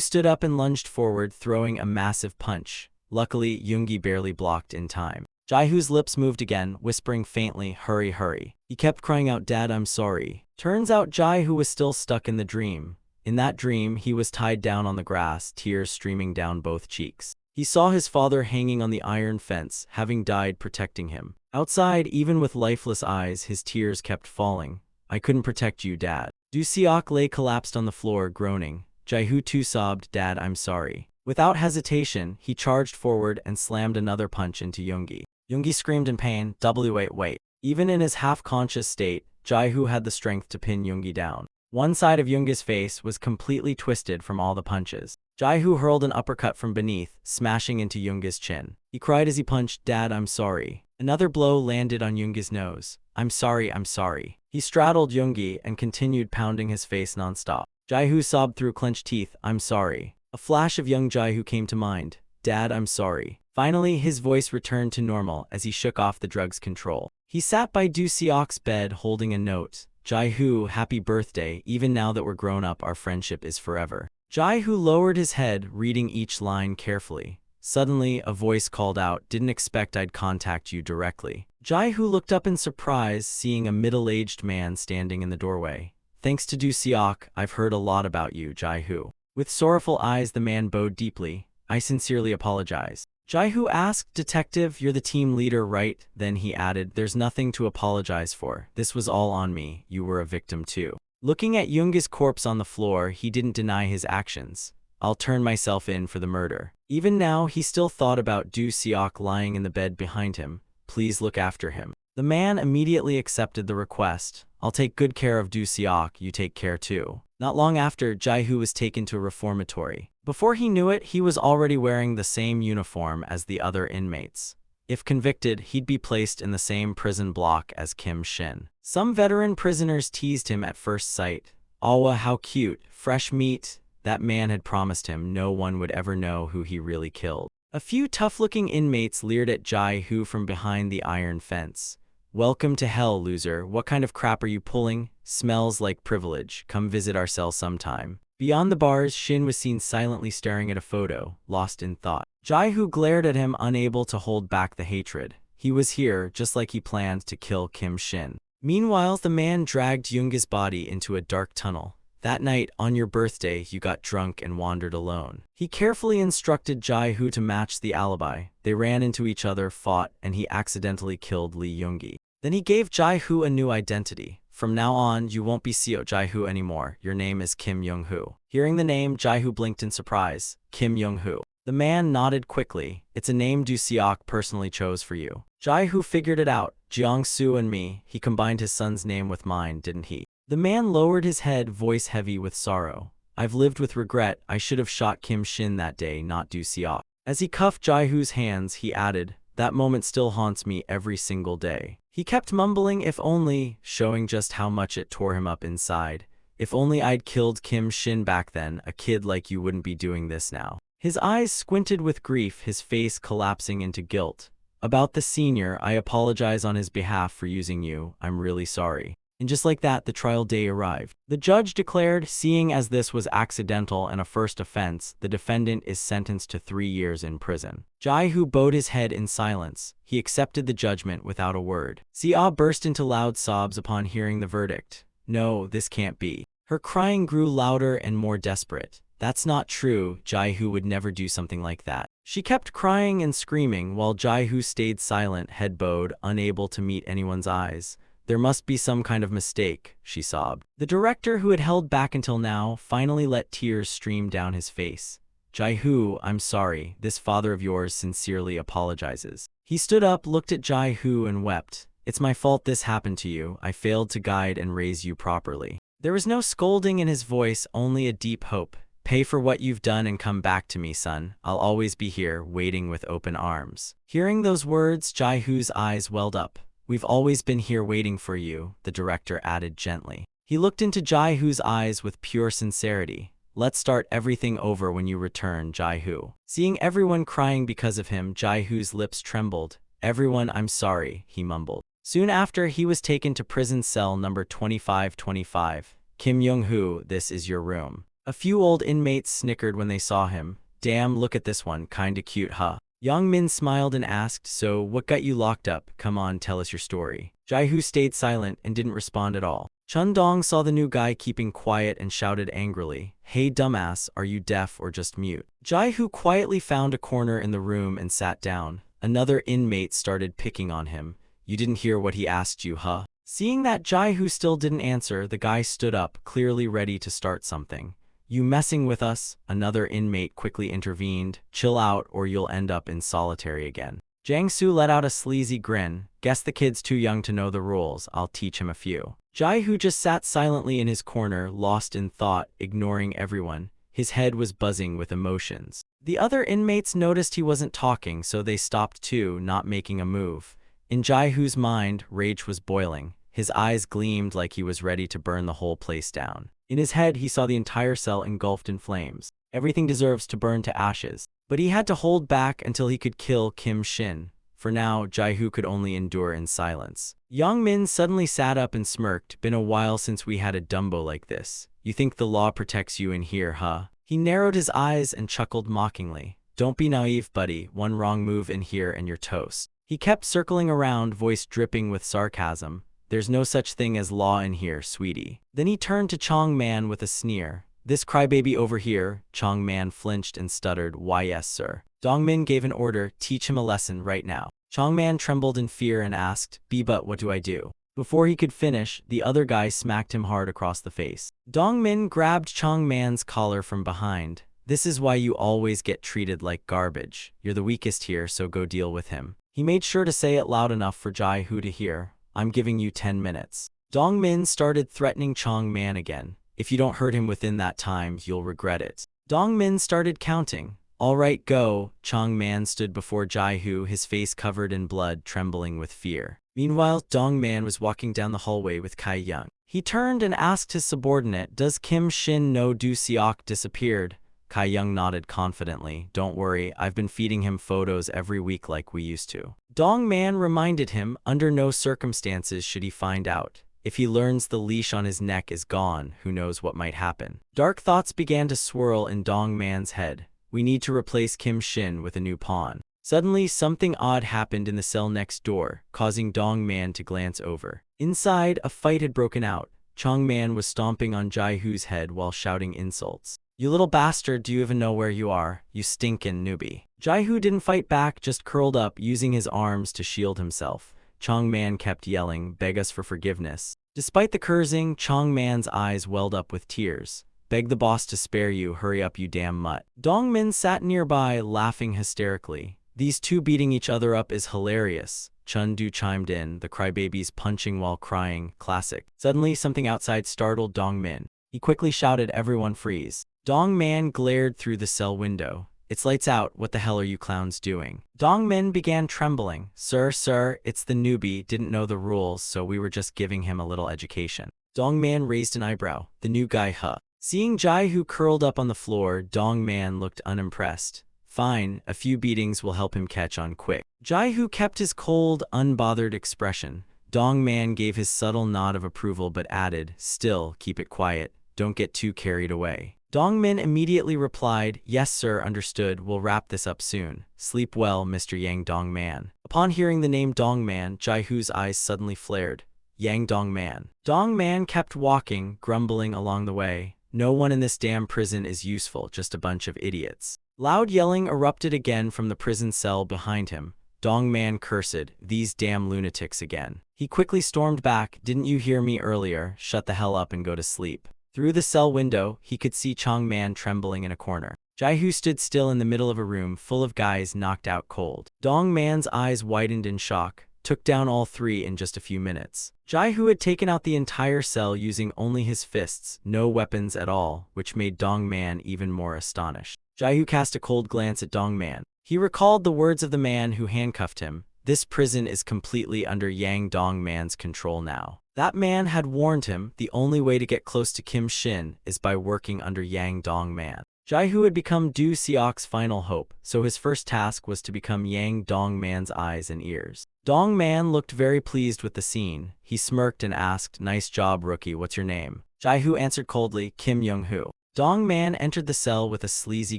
Speaker 1: stood up and lunged forward, throwing a massive punch. Luckily, Yoongi barely blocked in time. Jai-hoo's lips moved again, whispering faintly, hurry. He kept crying out, Dad, I'm sorry. Turns out Jai-hoo was still stuck in the dream. In that dream, he was tied down on the grass, tears streaming down both cheeks. He saw his father hanging on the iron fence, having died protecting him. Outside, even with lifeless eyes, his tears kept falling. I couldn't protect you, Dad. Do Seok lay collapsed on the floor, groaning. Jai-hoo too sobbed, Dad, I'm sorry. Without hesitation, he charged forward and slammed another punch into Yoongi. Yoongi screamed in pain, wait. Even in his half-conscious state, Jai-hoo had the strength to pin Yoongi down. One side of Yoongi's face was completely twisted from all the punches. Jai-hoo hurled an uppercut from beneath, smashing into Yoongi's chin. He cried as he punched, Dad, I'm sorry. Another blow landed on Yoongi's nose. I'm sorry. He straddled Yoongi and continued pounding his face nonstop. Jai-hoo sobbed through clenched teeth, I'm sorry. A flash of young Jai-hoo came to mind. Dad, I'm sorry. Finally, his voice returned to normal as he shook off the drug's control. He sat by Do Seok's bed holding a note. Jai-hoo, happy birthday. Even now that we're grown up, our friendship is forever. Jai-hoo lowered his head, reading each line carefully. Suddenly, a voice called out, didn't expect I'd contact you directly. Jai-hoo looked up in surprise, seeing a middle-aged man standing in the doorway. Thanks to Do Seok, I've heard a lot about you, Jai-hoo. With sorrowful eyes, the man bowed deeply. I sincerely apologize. Jai-hoo asked, Detective, you're the team leader, right? Then he added, there's nothing to apologize for. This was all on me. You were a victim too. Looking at Yoongi's corpse on the floor, he didn't deny his actions. I'll turn myself in for the murder. Even now, he still thought about Do Seok lying in the bed behind him. Please look after him. The man immediately accepted the request. I'll take good care of Do Seok, you take care too. Not long after, Jai-hoo was taken to a reformatory. Before he knew it, he was already wearing the same uniform as the other inmates. If convicted, he'd be placed in the same prison block as Kim Shin. Some veteran prisoners teased him at first sight. Awa, how cute, fresh meat. That man had promised him no one would ever know who he really killed. A few tough-looking inmates leered at Jai-hoo from behind the iron fence. Welcome to hell, loser. What kind of crap are you pulling? Smells like privilege. Come visit our cell sometime. Beyond the bars, Shin was seen silently staring at a photo, lost in thought. Jai-hoo glared at him, unable to hold back the hatred. He was here, just like he planned to kill Kim Shin. Meanwhile, the man dragged Yoongi's body into a dark tunnel. That night, on your birthday, you got drunk and wandered alone. He carefully instructed Jai-hoo to match the alibi. They ran into each other, fought, and he accidentally killed Lee Yoongi. Then he gave Jai-Hoo a new identity. From now on, you won't be Seo Jai-Hoo anymore. Your name is Kim Young-hoo. Hearing the name, Jai-Hoo blinked in surprise. Kim Young-hoo. The man nodded quickly. It's a name Du Seok personally chose for you. Jai-Hoo figured it out. Jeong-soo and me. He combined his son's name with mine, didn't he? The man lowered his head, voice heavy with sorrow. I've lived with regret. I should have shot Kim Shin that day, not Du Seok. As he cuffed Jai-Hoo's hands, he added, that moment still haunts me every single day. He kept mumbling, if only, showing just how much it tore him up inside. If only I'd killed Kim Shin back then, a kid like you wouldn't be doing this now. His eyes squinted with grief, his face collapsing into guilt. About the senior, I apologize on his behalf for using you. I'm really sorry. And just like that, the trial day arrived. The judge declared, seeing as this was accidental and a first offense, the defendant is sentenced to 3 years in prison. Jai-Hoo bowed his head in silence. He accepted the judgment without a word. Sia burst into loud sobs upon hearing the verdict. No, this can't be. Her crying grew louder and more desperate. That's not true. Jai-Hoo would never do something like that. She kept crying and screaming while Jai-Hoo stayed silent, head bowed, unable to meet anyone's eyes. There must be some kind of mistake, she sobbed. The director, who had held back until now, finally let tears stream down his face. Jai-Hoo, I'm sorry. This father of yours sincerely apologizes. He stood up, looked at Jai-Hoo and wept. It's my fault this happened to you. I failed to guide and raise you properly. There was no scolding in his voice, only a deep hope. Pay for what you've done and come back to me, son. I'll always be here, waiting with open arms. Hearing those words, Jai-Hoo's eyes welled up. We've always been here waiting for you, the director added gently. He looked into Jai-Hoo's eyes with pure sincerity. Let's start everything over when you return, Jai-Hoo. Seeing everyone crying because of him, Jai-Hoo's lips trembled. Everyone, I'm sorry, he mumbled. Soon after, he was taken to prison cell number 2525. Kim Young-hoo, this is your room. A few old inmates snickered when they saw him. Damn, look at this one, kinda cute, huh? Young-min smiled and asked, so what got you locked up? Come on, tell us your story. Jai-Hoo stayed silent and didn't respond at all. Chun-dong saw the new guy keeping quiet and shouted angrily, hey dumbass, are you deaf or just mute? Jai-Hoo quietly found a corner in the room and sat down. Another inmate started picking on him. You didn't hear what he asked you, huh? Seeing that Jai-Hoo still didn't answer, the guy stood up, clearly ready to start something. You messing with us? Another inmate quickly intervened. Chill out or you'll end up in solitary again. Jiang-Su let out a sleazy grin. Guess the kid's too young to know the rules. I'll teach him a few. Jai-Hoo just sat silently in his corner, lost in thought, ignoring everyone. His head was buzzing with emotions. The other inmates noticed he wasn't talking, so they stopped too, not making a move. In Jai-Hoo's mind, rage was boiling. His eyes gleamed like he was ready to burn the whole place down. In his head, he saw the entire cell engulfed in flames. Everything deserves to burn to ashes. But he had to hold back until he could kill Kim Shin. For now, Jai-Hoo could only endure in silence. Young-min suddenly sat up and smirked. Been a while since we had a Dumbo like this. You think the law protects you in here, huh? He narrowed his eyes and chuckled mockingly. Don't be naive, buddy. One wrong move in here and you're toast. He kept circling around, voice dripping with sarcasm. There's no such thing as law in here, sweetie. Then he turned to Chong-man with a sneer. This crybaby over here. Chong-man flinched and stuttered, why yes, sir. Dong-min gave an order, teach him a lesson right now. Chong-man trembled in fear and asked, but what do I do? Before he could finish, the other guy smacked him hard across the face. Dong-min grabbed Chong-man's collar from behind. This is why you always get treated like garbage. You're the weakest here, so go deal with him. He made sure to say it loud enough for Jai-Hoo to hear. I'm giving you 10 minutes. Dong-min started threatening Chong-man again. If you don't hurt him within that time, you'll regret it. Dong-min started counting. All right, go. Chong-man stood before Jai-Hoo, his face covered in blood, trembling with fear. Meanwhile, Dong-man was walking down the hallway with Kai-young. He turned and asked his subordinate, does Kim Shin know Du Seok disappeared? Kai-young nodded confidently. Don't worry, I've been feeding him photos every week like we used to. Dong-man reminded him, under no circumstances should he find out. If he learns the leash on his neck is gone, who knows what might happen. Dark thoughts began to swirl in Dong-man's head. We need to replace Kim Shin with a new pawn. Suddenly, something odd happened in the cell next door, causing Dong-man to glance over. Inside, a fight had broken out. Chong-man was stomping on Jai-Hoo's head while shouting insults. You little bastard, do you even know where you are? You stinkin' newbie. Jai-Hoo didn't fight back, just curled up, using his arms to shield himself. Chong Man kept yelling, "Beg us for forgiveness." Despite the cursing, Chong Man's eyes welled up with tears. "Beg the boss to spare you, hurry up you damn mutt." Dong Min sat nearby, laughing hysterically. "These two beating each other up is hilarious." Chun Du chimed in, "The crybabies punching while crying, classic." Suddenly, something outside startled Dong Min. He quickly shouted, "Everyone freeze." Dong Man glared through the cell window. "It's lights out, what the hell are you clowns doing?" Dong Min began trembling. Sir, it's the newbie, didn't know the rules, so we were just giving him a little education." Dong Man raised an eyebrow. "The new guy, huh?" Seeing Jai-Hu curled up on the floor, Dong Man looked unimpressed. "Fine, a few beatings will help him catch on quick." Jai-Hu kept his cold, unbothered expression. Dong Man gave his subtle nod of approval but added, "Still, keep it quiet, don't get too carried away." Dong Min immediately replied, "Yes sir, understood, we'll wrap this up soon. Sleep well, Mr. Yang Dong Man." Upon hearing the name Dong Man, Jai-Hu's eyes suddenly flared. Yang Dong Man. Dong Man kept walking, grumbling along the way. "No one in this damn prison is useful, just a bunch of idiots." Loud yelling erupted again from the prison cell behind him. Dong Man cursed, "These damn lunatics again." He quickly stormed back, "Didn't you hear me earlier? Shut the hell up and go to sleep." Through the cell window, he could see Chong Man trembling in a corner. Jai-Hu stood still in the middle of a room full of guys knocked out cold. Dong Man's eyes widened in shock, took down all three in just a few minutes. Jai-Hu had taken out the entire cell using only his fists, no weapons at all, which made Dong Man even more astonished. Jai-Hu cast a cold glance at Dong Man. He recalled the words of the man who handcuffed him. This prison is completely under Yang Dong Man's control now. That man had warned him the only way to get close to Kim Shin is by working under Yang Dong Man. Jai-Hu had become Du Seok's final hope, so his first task was to become Yang Dong Man's eyes and ears. Dong Man looked very pleased with the scene. He smirked and asked, "Nice job, rookie, what's your name?" Jai-Hu answered coldly, "Kim Young-Hu." Dong Man entered the cell with a sleazy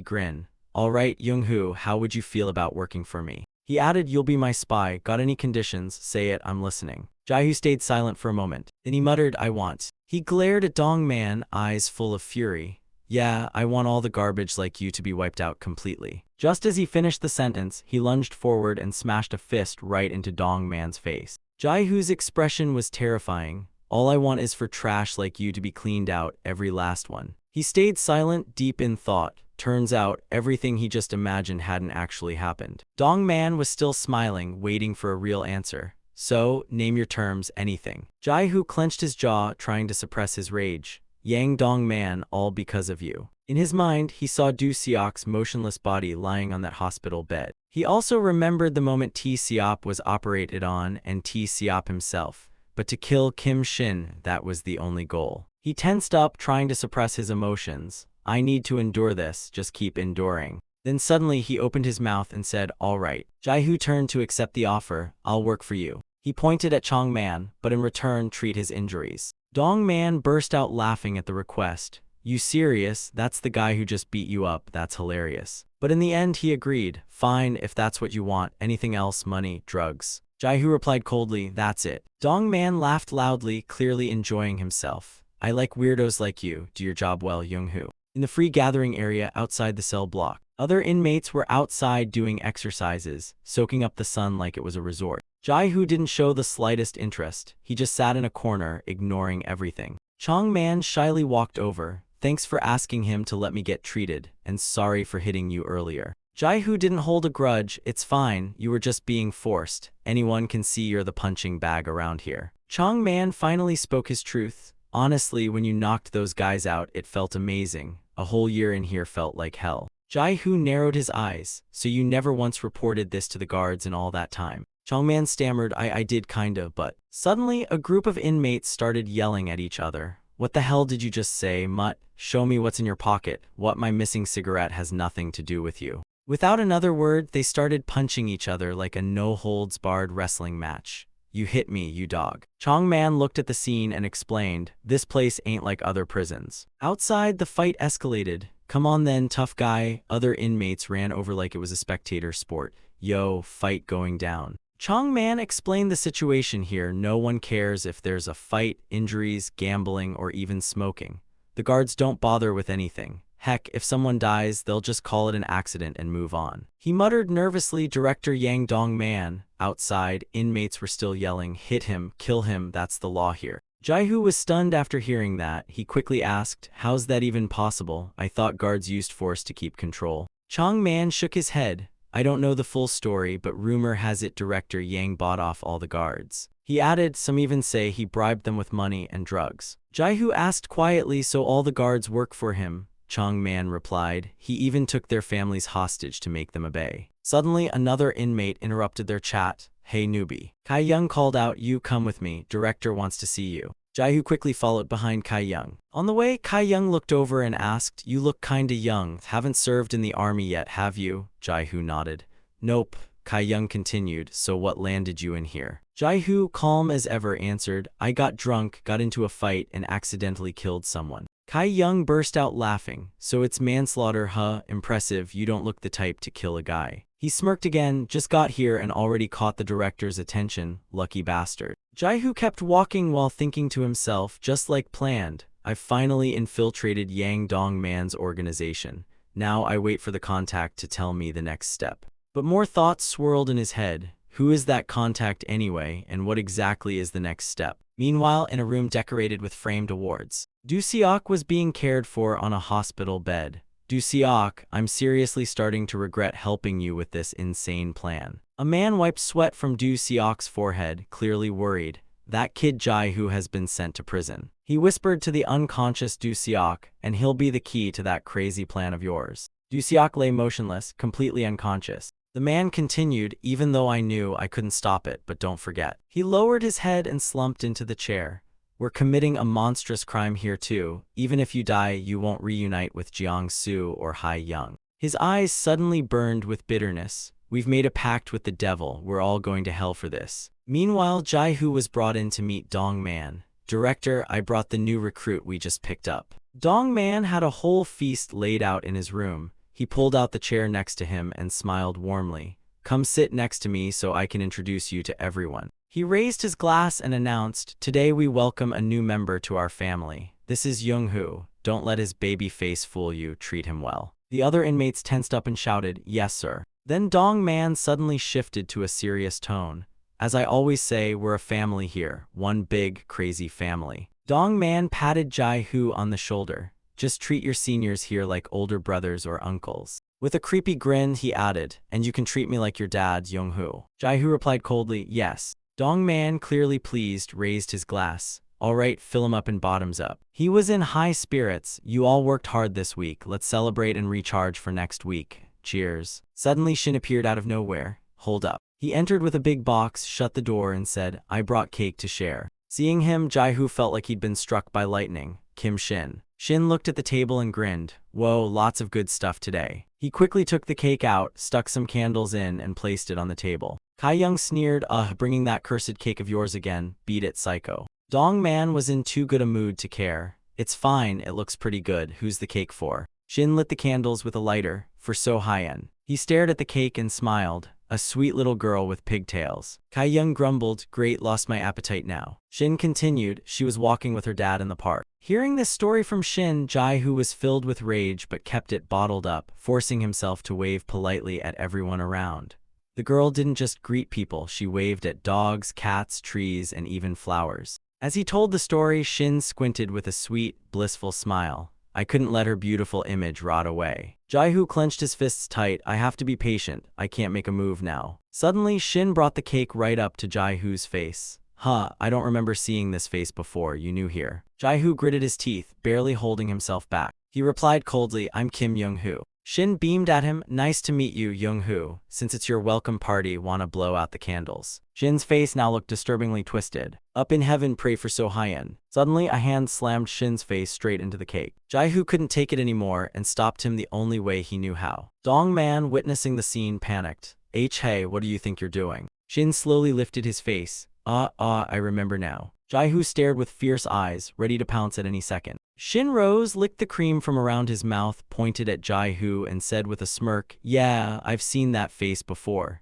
Speaker 1: grin. "All right, Young-Hu, how would you feel about working for me?" He added, "You'll be my spy. Got any conditions? Say it, I'm listening." Jai-Hu stayed silent for a moment. Then he muttered, "I want." He glared at Dong Man, eyes full of fury. "Yeah, I want all the garbage like you to be wiped out completely." Just as he finished the sentence, he lunged forward and smashed a fist right into Dong Man's face. Jai-Hu's expression was terrifying. "All I want is for trash like you to be cleaned out, every last one." He stayed silent, deep in thought. Turns out, everything he just imagined hadn't actually happened. Dong Man was still smiling, waiting for a real answer. "So, name your terms, anything." Jai-Hu clenched his jaw, trying to suppress his rage. "Yang Dong Man, all because of you." In his mind, he saw Du Seok's motionless body lying on that hospital bed. He also remembered the moment T. Seop was operated on and T. Seop himself. But to kill Kim Shin, that was the only goal. He tensed up, trying to suppress his emotions. "I need to endure this, just keep enduring." Then suddenly he opened his mouth and said, "All right." Jai-Hu turned to accept the offer. "I'll work for you." He pointed at Chong Man, but in return treat his injuries. Dong Man burst out laughing at the request. "You serious? That's the guy who just beat you up, that's hilarious." But in the end he agreed. "Fine, if that's what you want, anything else, money, drugs." Jai-Hu replied coldly, "That's it." Dong Man laughed loudly, clearly enjoying himself. "I like weirdos like you, do your job well, Young-Hu." In the free gathering area outside the cell block, other inmates were outside doing exercises, soaking up the sun like it was a resort. Jai-Hu didn't show the slightest interest. He just sat in a corner, ignoring everything. Chong Man shyly walked over. "Thanks for asking him to let me get treated, and sorry for hitting you earlier." Jai-Hu didn't hold a grudge. "It's fine, you were just being forced. Anyone can see you're the punching bag around here." Chong Man finally spoke his truth. "Honestly, when you knocked those guys out, it felt amazing. A whole year in here felt like hell." Jai-Hu narrowed his eyes. "So you never once reported this to the guards in all that time?" Chong Man stammered, I did kinda, but..." Suddenly, a group of inmates started yelling at each other. "What the hell did you just say, mutt? Show me what's in your pocket. What, my missing cigarette has nothing to do with you." Without another word, they started punching each other like a no-holds-barred wrestling match. "You hit me, you dog." Chong Man looked at the scene and explained, "This place ain't like other prisons." Outside, the fight escalated. "Come on then, tough guy." Other inmates ran over like it was a spectator sport. "Yo, fight going down." Chong Man explained the situation here. No one cares if there's a fight, injuries, gambling, or even smoking. The guards don't bother with anything. Heck, if someone dies, they'll just call it an accident and move on. He muttered nervously. Director Yang Dong-man. Outside, inmates were still yelling, hit him, kill him, that's the law here. Jaihu was stunned after hearing that. He quickly asked, how's that even possible? I thought guards used force to keep control. Chong Man shook his head. I don't know the full story, but rumor has it Director Yang bought off all the guards. He added, some even say he bribed them with money and drugs. Jaihu asked quietly, so all the guards work for him? Chong Man replied, he even took their families hostage to make them obey. Suddenly, another inmate interrupted their chat. Hey newbie. Kai Young called out, you come with me, director wants to see you. Jaihu quickly followed behind Kai Young. On the way, Kai Young looked over and asked, you look kinda young, haven't served in the army yet, have you? Jaihu nodded. Nope. Kai Young continued, so what landed you in here? Jaihu, calm as ever, answered, I got drunk, got into a fight, and accidentally killed someone. Kai Young burst out laughing. So it's manslaughter, huh? Impressive, you don't look the type to kill a guy. He smirked again, just got here and already caught the director's attention, lucky bastard. Jaihu kept walking while thinking to himself, just like planned, I've finally infiltrated Yang Dong-man's organization. Now I wait for the contact to tell me the next step. But more thoughts swirled in his head. Who is that contact anyway, and what exactly is the next step? Meanwhile, in a room decorated with framed awards, Du Seok was being cared for on a hospital bed. Du Seok, I'm seriously starting to regret helping you with this insane plan. A man wiped sweat from Du Seok's forehead, clearly worried. That kid Jaihu has been sent to prison. He whispered to the unconscious Du Seok, and he'll be the key to that crazy plan of yours. Du Seok lay motionless, completely unconscious. The man continued, even though I knew I couldn't stop it, but don't forget. He lowered his head and slumped into the chair. We're committing a monstrous crime here too. Even if you die, you won't reunite with Jiang-su or Hai Young. His eyes suddenly burned with bitterness. We've made a pact with the devil. We're all going to hell for this. Meanwhile, Jaihu was brought in to meet Dong-man. Director, I brought the new recruit we just picked up. Dong-man had a whole feast laid out in his room. He pulled out the chair next to him and smiled warmly. Come sit next to me so I can introduce you to everyone. He raised his glass and announced, today we welcome a new member to our family. This is Young-hoo. Don't let his baby face fool you, treat him well. The other inmates tensed up and shouted, yes sir. Then Dong-man suddenly shifted to a serious tone. As I always say, we're a family here, one big, crazy family. Dong-man patted Jaihu on the shoulder. Just treat your seniors here like older brothers or uncles. With a creepy grin, he added, and you can treat me like your dad, Young-hoo. Jaihu replied coldly, yes. Dong-man, clearly pleased, raised his glass. All right, fill him up and bottoms up. He was in high spirits. You all worked hard this week. Let's celebrate and recharge for next week. Cheers. Suddenly, Shin appeared out of nowhere. Hold up. He entered with a big box, shut the door, and said, I brought cake to share. Seeing him, Jaihu felt like he'd been struck by lightning. Kim Shin. Shin looked at the table and grinned. Whoa, lots of good stuff today. He quickly took the cake out, stuck some candles in, and placed it on the table. Kai Young sneered, bringing that cursed cake of yours again. Beat it, psycho. Dong-man was in too good a mood to care. It's fine, it looks pretty good. Who's the cake for? Shin lit the candles with a lighter. For So Hyen. He stared at the cake and smiled. A sweet little girl with pigtails. Kai Young grumbled, great, lost my appetite now. Shin continued, she was walking with her dad in the park. Hearing this story from Shin, Jaihu was filled with rage but kept it bottled up, forcing himself to wave politely at everyone around. The girl didn't just greet people, she waved at dogs, cats, trees, and even flowers. As he told the story, Shin squinted with a sweet, blissful smile. I couldn't let her beautiful image rot away. Jaihu clenched his fists tight. I have to be patient. I can't make a move now. Suddenly, Shin brought the cake right up to Jaihu's face. I don't remember seeing this face before. You new here? Jaihu gritted his teeth, barely holding himself back. He replied coldly, I'm Kim Young-hoo. Shin beamed at him. Nice to meet you, Young-hoo. Since it's your welcome party, wanna blow out the candles? Shin's face now looked disturbingly twisted. Up in heaven, pray for So Hyen. Suddenly, a hand slammed Shin's face straight into the cake. Jaihu couldn't take it anymore and stopped him the only way he knew how. Dong-man, witnessing the scene, panicked. Hey, what do you think you're doing? Shin slowly lifted his face. I remember now. Jaihu stared with fierce eyes, ready to pounce at any second. Shin rose, licked the cream from around his mouth, pointed at Jaihu, and said with a smirk, yeah, I've seen that face before.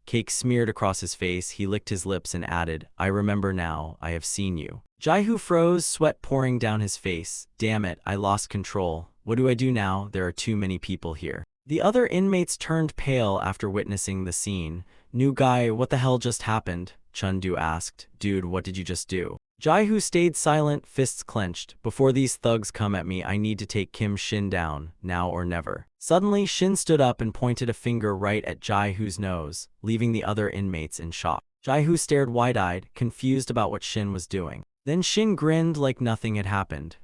Speaker 1: Cake smeared across his face, he licked his lips and added, I remember now, I have seen you. Jaihu froze, sweat pouring down his face. Damn it, I lost control. What do I do now? There are too many people here. The other inmates turned pale after witnessing the scene. New guy, what the hell just happened? Chun-do asked. Dude, what did you just do? Jai-hoo stayed silent, fists clenched. Before these thugs come at me, I need to take Kim Shin down, now or never. Suddenly, Shin stood up and pointed a finger right at Jai-hoo's nose, leaving the other inmates in shock. Jai-hoo stared wide-eyed, confused about what Shin was doing. Then Shin grinned like nothing had happened.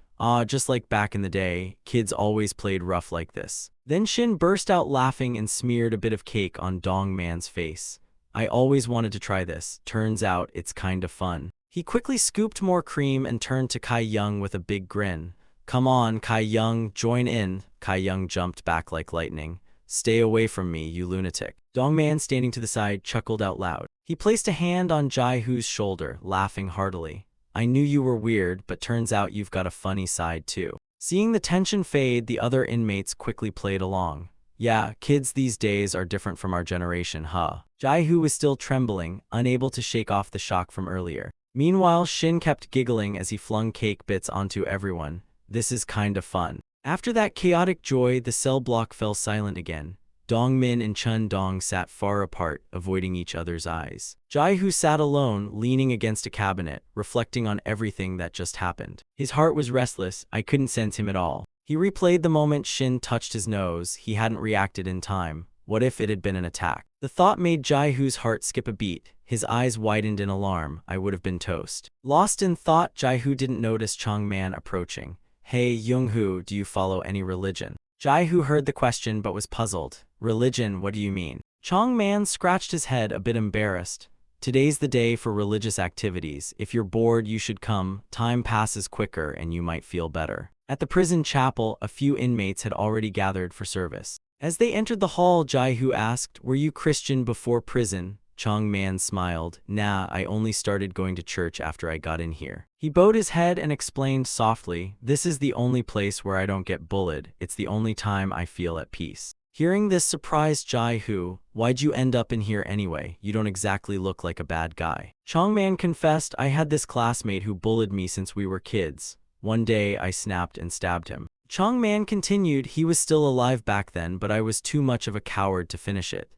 Speaker 1: Just like back in the day, kids always played rough like this. Then Shin burst out laughing and smeared a bit of cake on Dong Man's face. I always wanted to try this. Turns out it's kind of fun. He quickly scooped more cream and turned to Kai Young with a big grin. Come on, Kai Young, join in. Kai Young jumped back like lightning. Stay away from me, you lunatic. Dong Man, standing to the side, chuckled out loud. He placed a hand on Jai-hoo's shoulder, laughing heartily. I knew you were weird, but turns out you've got a funny side too. Seeing the tension fade, the other inmates quickly played along. Yeah, kids these days are different from our generation, huh? Jai-hoo was still trembling, unable to shake off the shock from earlier. Meanwhile, Shin kept giggling as he flung cake bits onto everyone. This is kinda fun. After that chaotic joy, the cell block fell silent again. Dong Min and Chun Dong sat far apart, avoiding each other's eyes. Jai-hoo sat alone, leaning against a cabinet, reflecting on everything that just happened. His heart was restless. I couldn't sense him at all. He replayed the moment Shin touched his nose. He hadn't reacted in time. What if it had been an attack? The thought made Jai-hoo's heart skip a beat. His eyes widened in alarm. I would have been toast. Lost in thought, Jai-hoo didn't notice Chong Man approaching. Hey, Young-hoo, do you follow any religion? Jai-hoo heard the question but was puzzled. Religion, what do you mean? Chong Man scratched his head, a bit embarrassed. Today's the day for religious activities. If you're bored, you should come. Time passes quicker and you might feel better. At the prison chapel, a few inmates had already gathered for service. As they entered the hall, Jai-hoo asked, were you Christian before prison? Chong Man smiled. Nah, I only started going to church after I got in here. He bowed his head and explained softly, this is the only place where I don't get bullied. It's the only time I feel at peace. Hearing this surprised Jai-hoo. Why'd you end up in here anyway? You don't exactly look like a bad guy. Chong Man confessed, I had this classmate who bullied me since we were kids. One day, I snapped and stabbed him. Chong Man continued, he was still alive back then, but I was too much of a coward to finish it.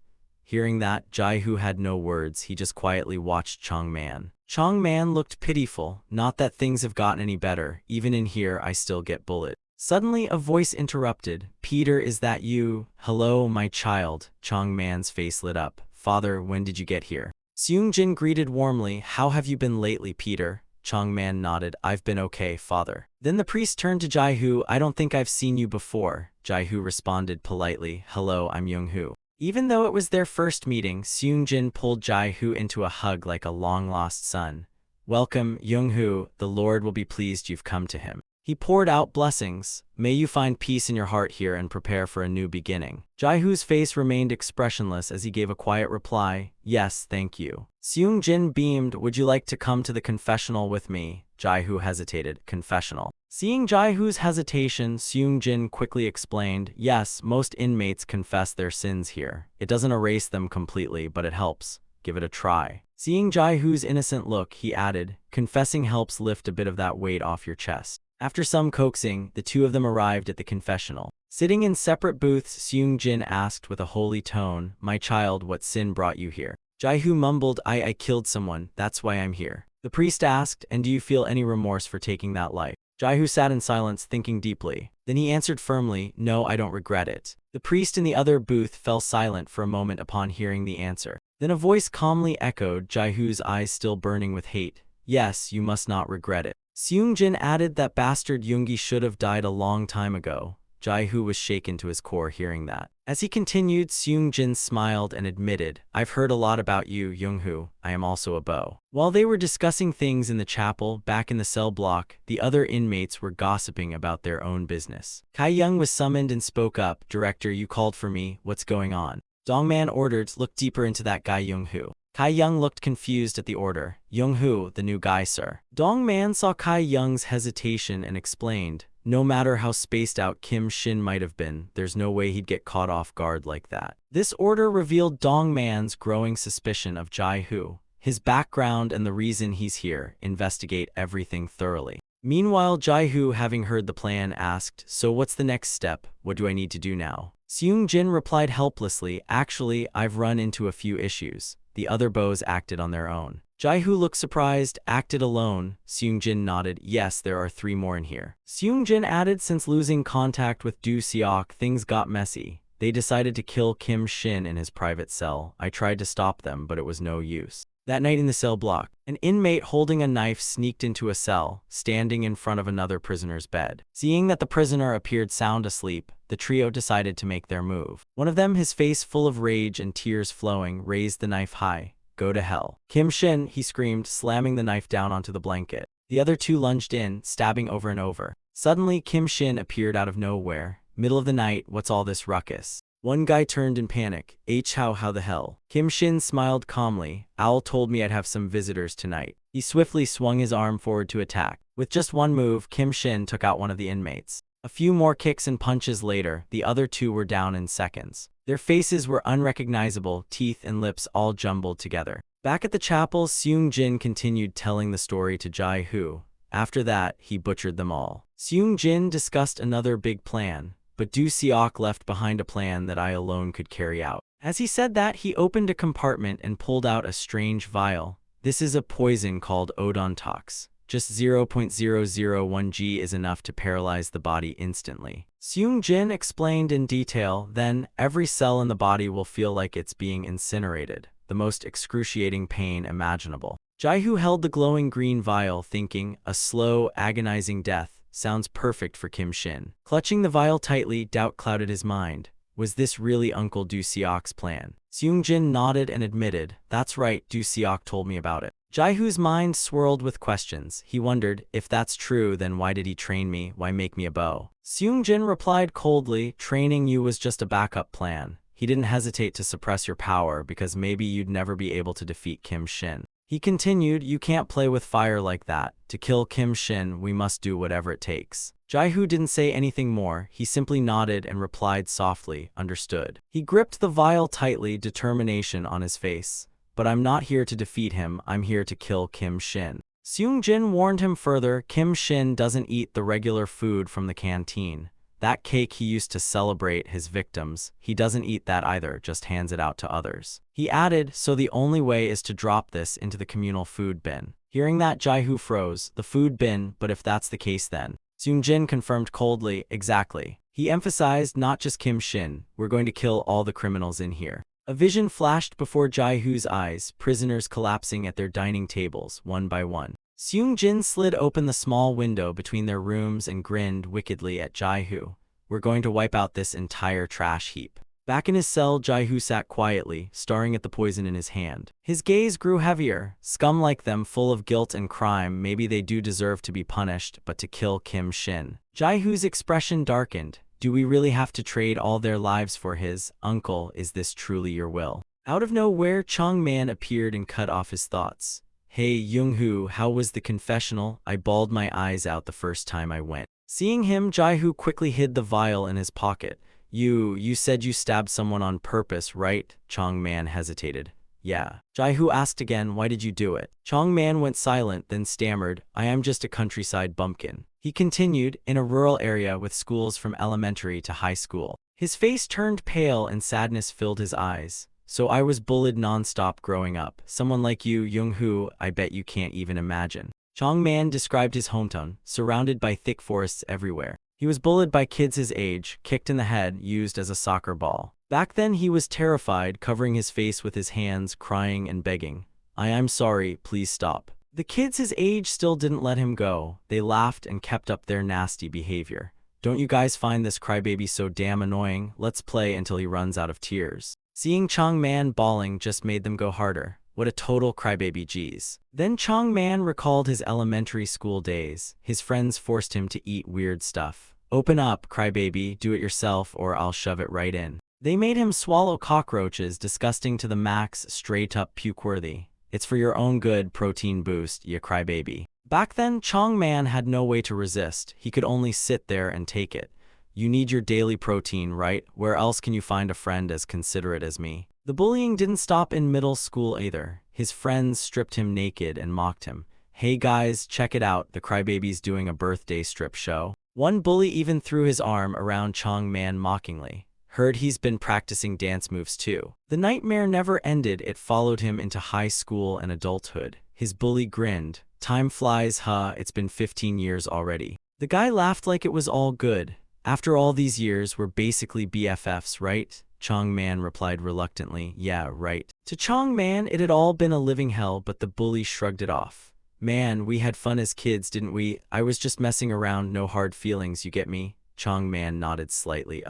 Speaker 1: Hearing that, Jai-hoo had no words. He just quietly watched Chong Man. Chong Man looked pitiful. Not that things have gotten any better. Even in here, I still get bullied. Suddenly, a voice interrupted. Peter, is that you? Hello, my child. Chong Man's face lit up. Father, when did you get here? Seung-jin greeted warmly. How have you been lately, Peter? Chong Man nodded. I've been okay, father. Then the priest turned to Jai-hoo. I don't think I've seen you before. Jai-hoo responded politely. Hello, I'm Young-hoo. Even though it was their first meeting, Seung-jin pulled Jai-hoo into a hug like a long-lost son. Welcome, Young-hoo. The Lord will be pleased you've come to him. He poured out blessings. May you find peace in your heart here and prepare for a new beginning. Jai-hoo's face remained expressionless as he gave a quiet reply. Yes, thank you. Seung-jin beamed. Would you like to come to the confessional with me? Jai-hoo hesitated. Confessional. Seeing Jai-hoo's hesitation, Seung-jin quickly explained, yes, most inmates confess their sins here. It doesn't erase them completely, but it helps. Give it a try. Seeing Jai-hoo's innocent look, he added, confessing helps lift a bit of that weight off your chest. After some coaxing, the two of them arrived at the confessional. Sitting in separate booths, Seung-jin asked with a holy tone, my child, what sin brought you here? Jai-hoo mumbled, I killed someone, that's why I'm here. The priest asked, and do you feel any remorse for taking that life? Jai-hoo sat in silence, thinking deeply. Then he answered firmly, no, I don't regret it. The priest in the other booth fell silent for a moment upon hearing the answer. Then a voice calmly echoed, Jai-hoo's eyes still burning with hate. Yes, you must not regret it. Seung-jin added that bastard Yoongi should have died a long time ago. Jai-hoo was shaken to his core hearing that. As he continued, Seung-jin smiled and admitted, I've heard a lot about you, Young-hoo. I am also a beau. While they were discussing things in the chapel, back in the cell block, the other inmates were gossiping about their own business. Kai Young was summoned and spoke up, Director, you called for me, what's going on? Dong Man ordered, look deeper into that guy Young-hoo. Kai Young looked confused at the order. Young-hoo, the new guy, sir. Dong Man saw Kai Young's hesitation and explained, no matter how spaced out Kim Shin might have been, there's no way he'd get caught off guard like that. This order revealed Dong Man's growing suspicion of Jai-hoo. His background and the reason he's here, investigate everything thoroughly. Meanwhile, Jai-hoo, having heard the plan, asked, "So what's the next step? What do I need to do now?" Seung-jin replied helplessly, "Actually, I've run into a few issues. The other bows acted on their own." Jai-hoo looked surprised. "Acted alone?" Seung-jin nodded. "Yes, there are 3 more in here." Seung-jin added, "Since losing contact with Do Seok, things got messy. They decided to kill Kim Shin in his private cell. I tried to stop them, but it was no use." That night in the cell block, an inmate holding a knife sneaked into a cell, standing in front of another prisoner's bed. Seeing that the prisoner appeared sound asleep, the trio decided to make their move. One of them, his face full of rage and tears flowing, raised the knife high. "Go to hell, Kim Shin," he screamed, slamming the knife down onto the blanket. The other 2 lunged in, stabbing over and over. Suddenly, Kim Shin appeared out of nowhere. "Middle of the night, what's all this ruckus?" One guy turned in panic. How the hell?" Kim Shin smiled calmly. "Owl told me I'd have some visitors tonight." He swiftly swung his arm forward to attack. With just one move, Kim Shin took out one of the inmates. A few more kicks and punches later, the other 2 were down in seconds. Their faces were unrecognizable, teeth and lips all jumbled together. Back at the chapel, Seung-jin continued telling the story to Jai-hoo. After that, he butchered them all. Seung-jin discussed another big plan, but Do Seok left behind a plan that I alone could carry out. As he said that, he opened a compartment and pulled out a strange vial. "This is a poison called odontox. Just 0.001 g is enough to paralyze the body instantly." Seung-jin explained in detail. "Then, every cell in the body will feel like it's being incinerated. The most excruciating pain imaginable." Jai-hoo held the glowing green vial, thinking, a slow, agonizing death. Sounds perfect for Kim Shin. Clutching the vial tightly, doubt clouded his mind. Was this really Uncle Do Seok's plan? Seung-jin nodded and admitted, "That's right, Do Seok told me about it." Jai-hoo's mind swirled with questions. He wondered, if that's true, then why did he train me? Why make me a bow? Seung-jin replied coldly, "Training you was just a backup plan." He didn't hesitate to suppress your power because maybe you'd never be able to defeat Kim Shin. He continued, "You can't play with fire like that. To kill Kim Shin, we must do whatever it takes." Jai-hoo didn't say anything more. He simply nodded and replied softly, "Understood." He gripped the vial tightly, determination on his face. "But I'm not here to defeat him. I'm here to kill Kim Shin." Seung-jin warned him further, "Kim Shin doesn't eat the regular food from the canteen. That cake he used to celebrate his victims, he doesn't eat that either, just hands it out to others." He added, "So the only way is to drop this into the communal food bin." Hearing that, Jai-hoo froze. "The food bin, but if that's the case then?" Seung-jin confirmed coldly, "Exactly." He emphasized, "Not just Kim Shin, we're going to kill all the criminals in here." A vision flashed before Jai-hoo's eyes, prisoners collapsing at their dining tables, one by one. Seung-jin slid open the small window between their rooms and grinned wickedly at Jai-hoo. "We're going to wipe out this entire trash heap." Back in his cell, Jai-hoo sat quietly, staring at the poison in his hand. His gaze grew heavier. Scum like them, full of guilt and crime, maybe they do deserve to be punished, but to kill Kim Shin. Jai-hoo's expression darkened. "Do we really have to trade all their lives for his? Uncle, is this truly your will?" Out of nowhere, Chong-man appeared and cut off his thoughts. "Hey, Young-hoo, how was the confessional? I bawled my eyes out the first time I went." Seeing him, Jai-hoo quickly hid the vial in his pocket. You said you stabbed someone on purpose, right?" Chong-man hesitated. "Yeah." Jai-hoo asked again, "Why did you do it?" Chong-man went silent, then stammered, "I am just a countryside bumpkin." He continued, "In a rural area with schools from elementary to high school." His face turned pale and sadness filled his eyes. "So I was bullied non-stop growing up. Someone like you, Young-hoo, I bet you can't even imagine." Chong-man described his hometown, surrounded by thick forests everywhere. He was bullied by kids his age, kicked in the head, used as a soccer ball. Back then he was terrified, covering his face with his hands, crying and begging, I'm sorry, please stop." The kids his age still didn't let him go. They laughed and kept up their nasty behavior. "Don't you guys find this crybaby so damn annoying? Let's play until he runs out of tears." Seeing Chong-man bawling just made them go harder. What a total crybaby, geez. Then Chong-man recalled his elementary school days. His friends forced him to eat weird stuff. "Open up, crybaby, do it yourself or I'll shove it right in." They made him swallow cockroaches, disgusting to the max, straight up puke-worthy. "It's for your own good, protein boost, ya crybaby." Back then, Chong-man had no way to resist. He could only sit there and take it. "You need your daily protein, right? Where else can you find a friend as considerate as me?" The bullying didn't stop in middle school either. His friends stripped him naked and mocked him. "Hey guys, check it out, the crybaby's doing a birthday strip show." One bully even threw his arm around Chong Man mockingly. "Heard he's been practicing dance moves too." The nightmare never ended. It followed him into high school and adulthood. His bully grinned. "Time flies, huh? It's been 15 years already." The guy laughed like it was all good. "After all these years, we're basically BFFs, right?" Chong Man replied reluctantly. "Yeah, right." To Chong Man, it had all been a living hell, but the bully shrugged it off. "Man, we had fun as kids, didn't we? I was just messing around, no hard feelings, you get me?" Chong Man nodded slightly.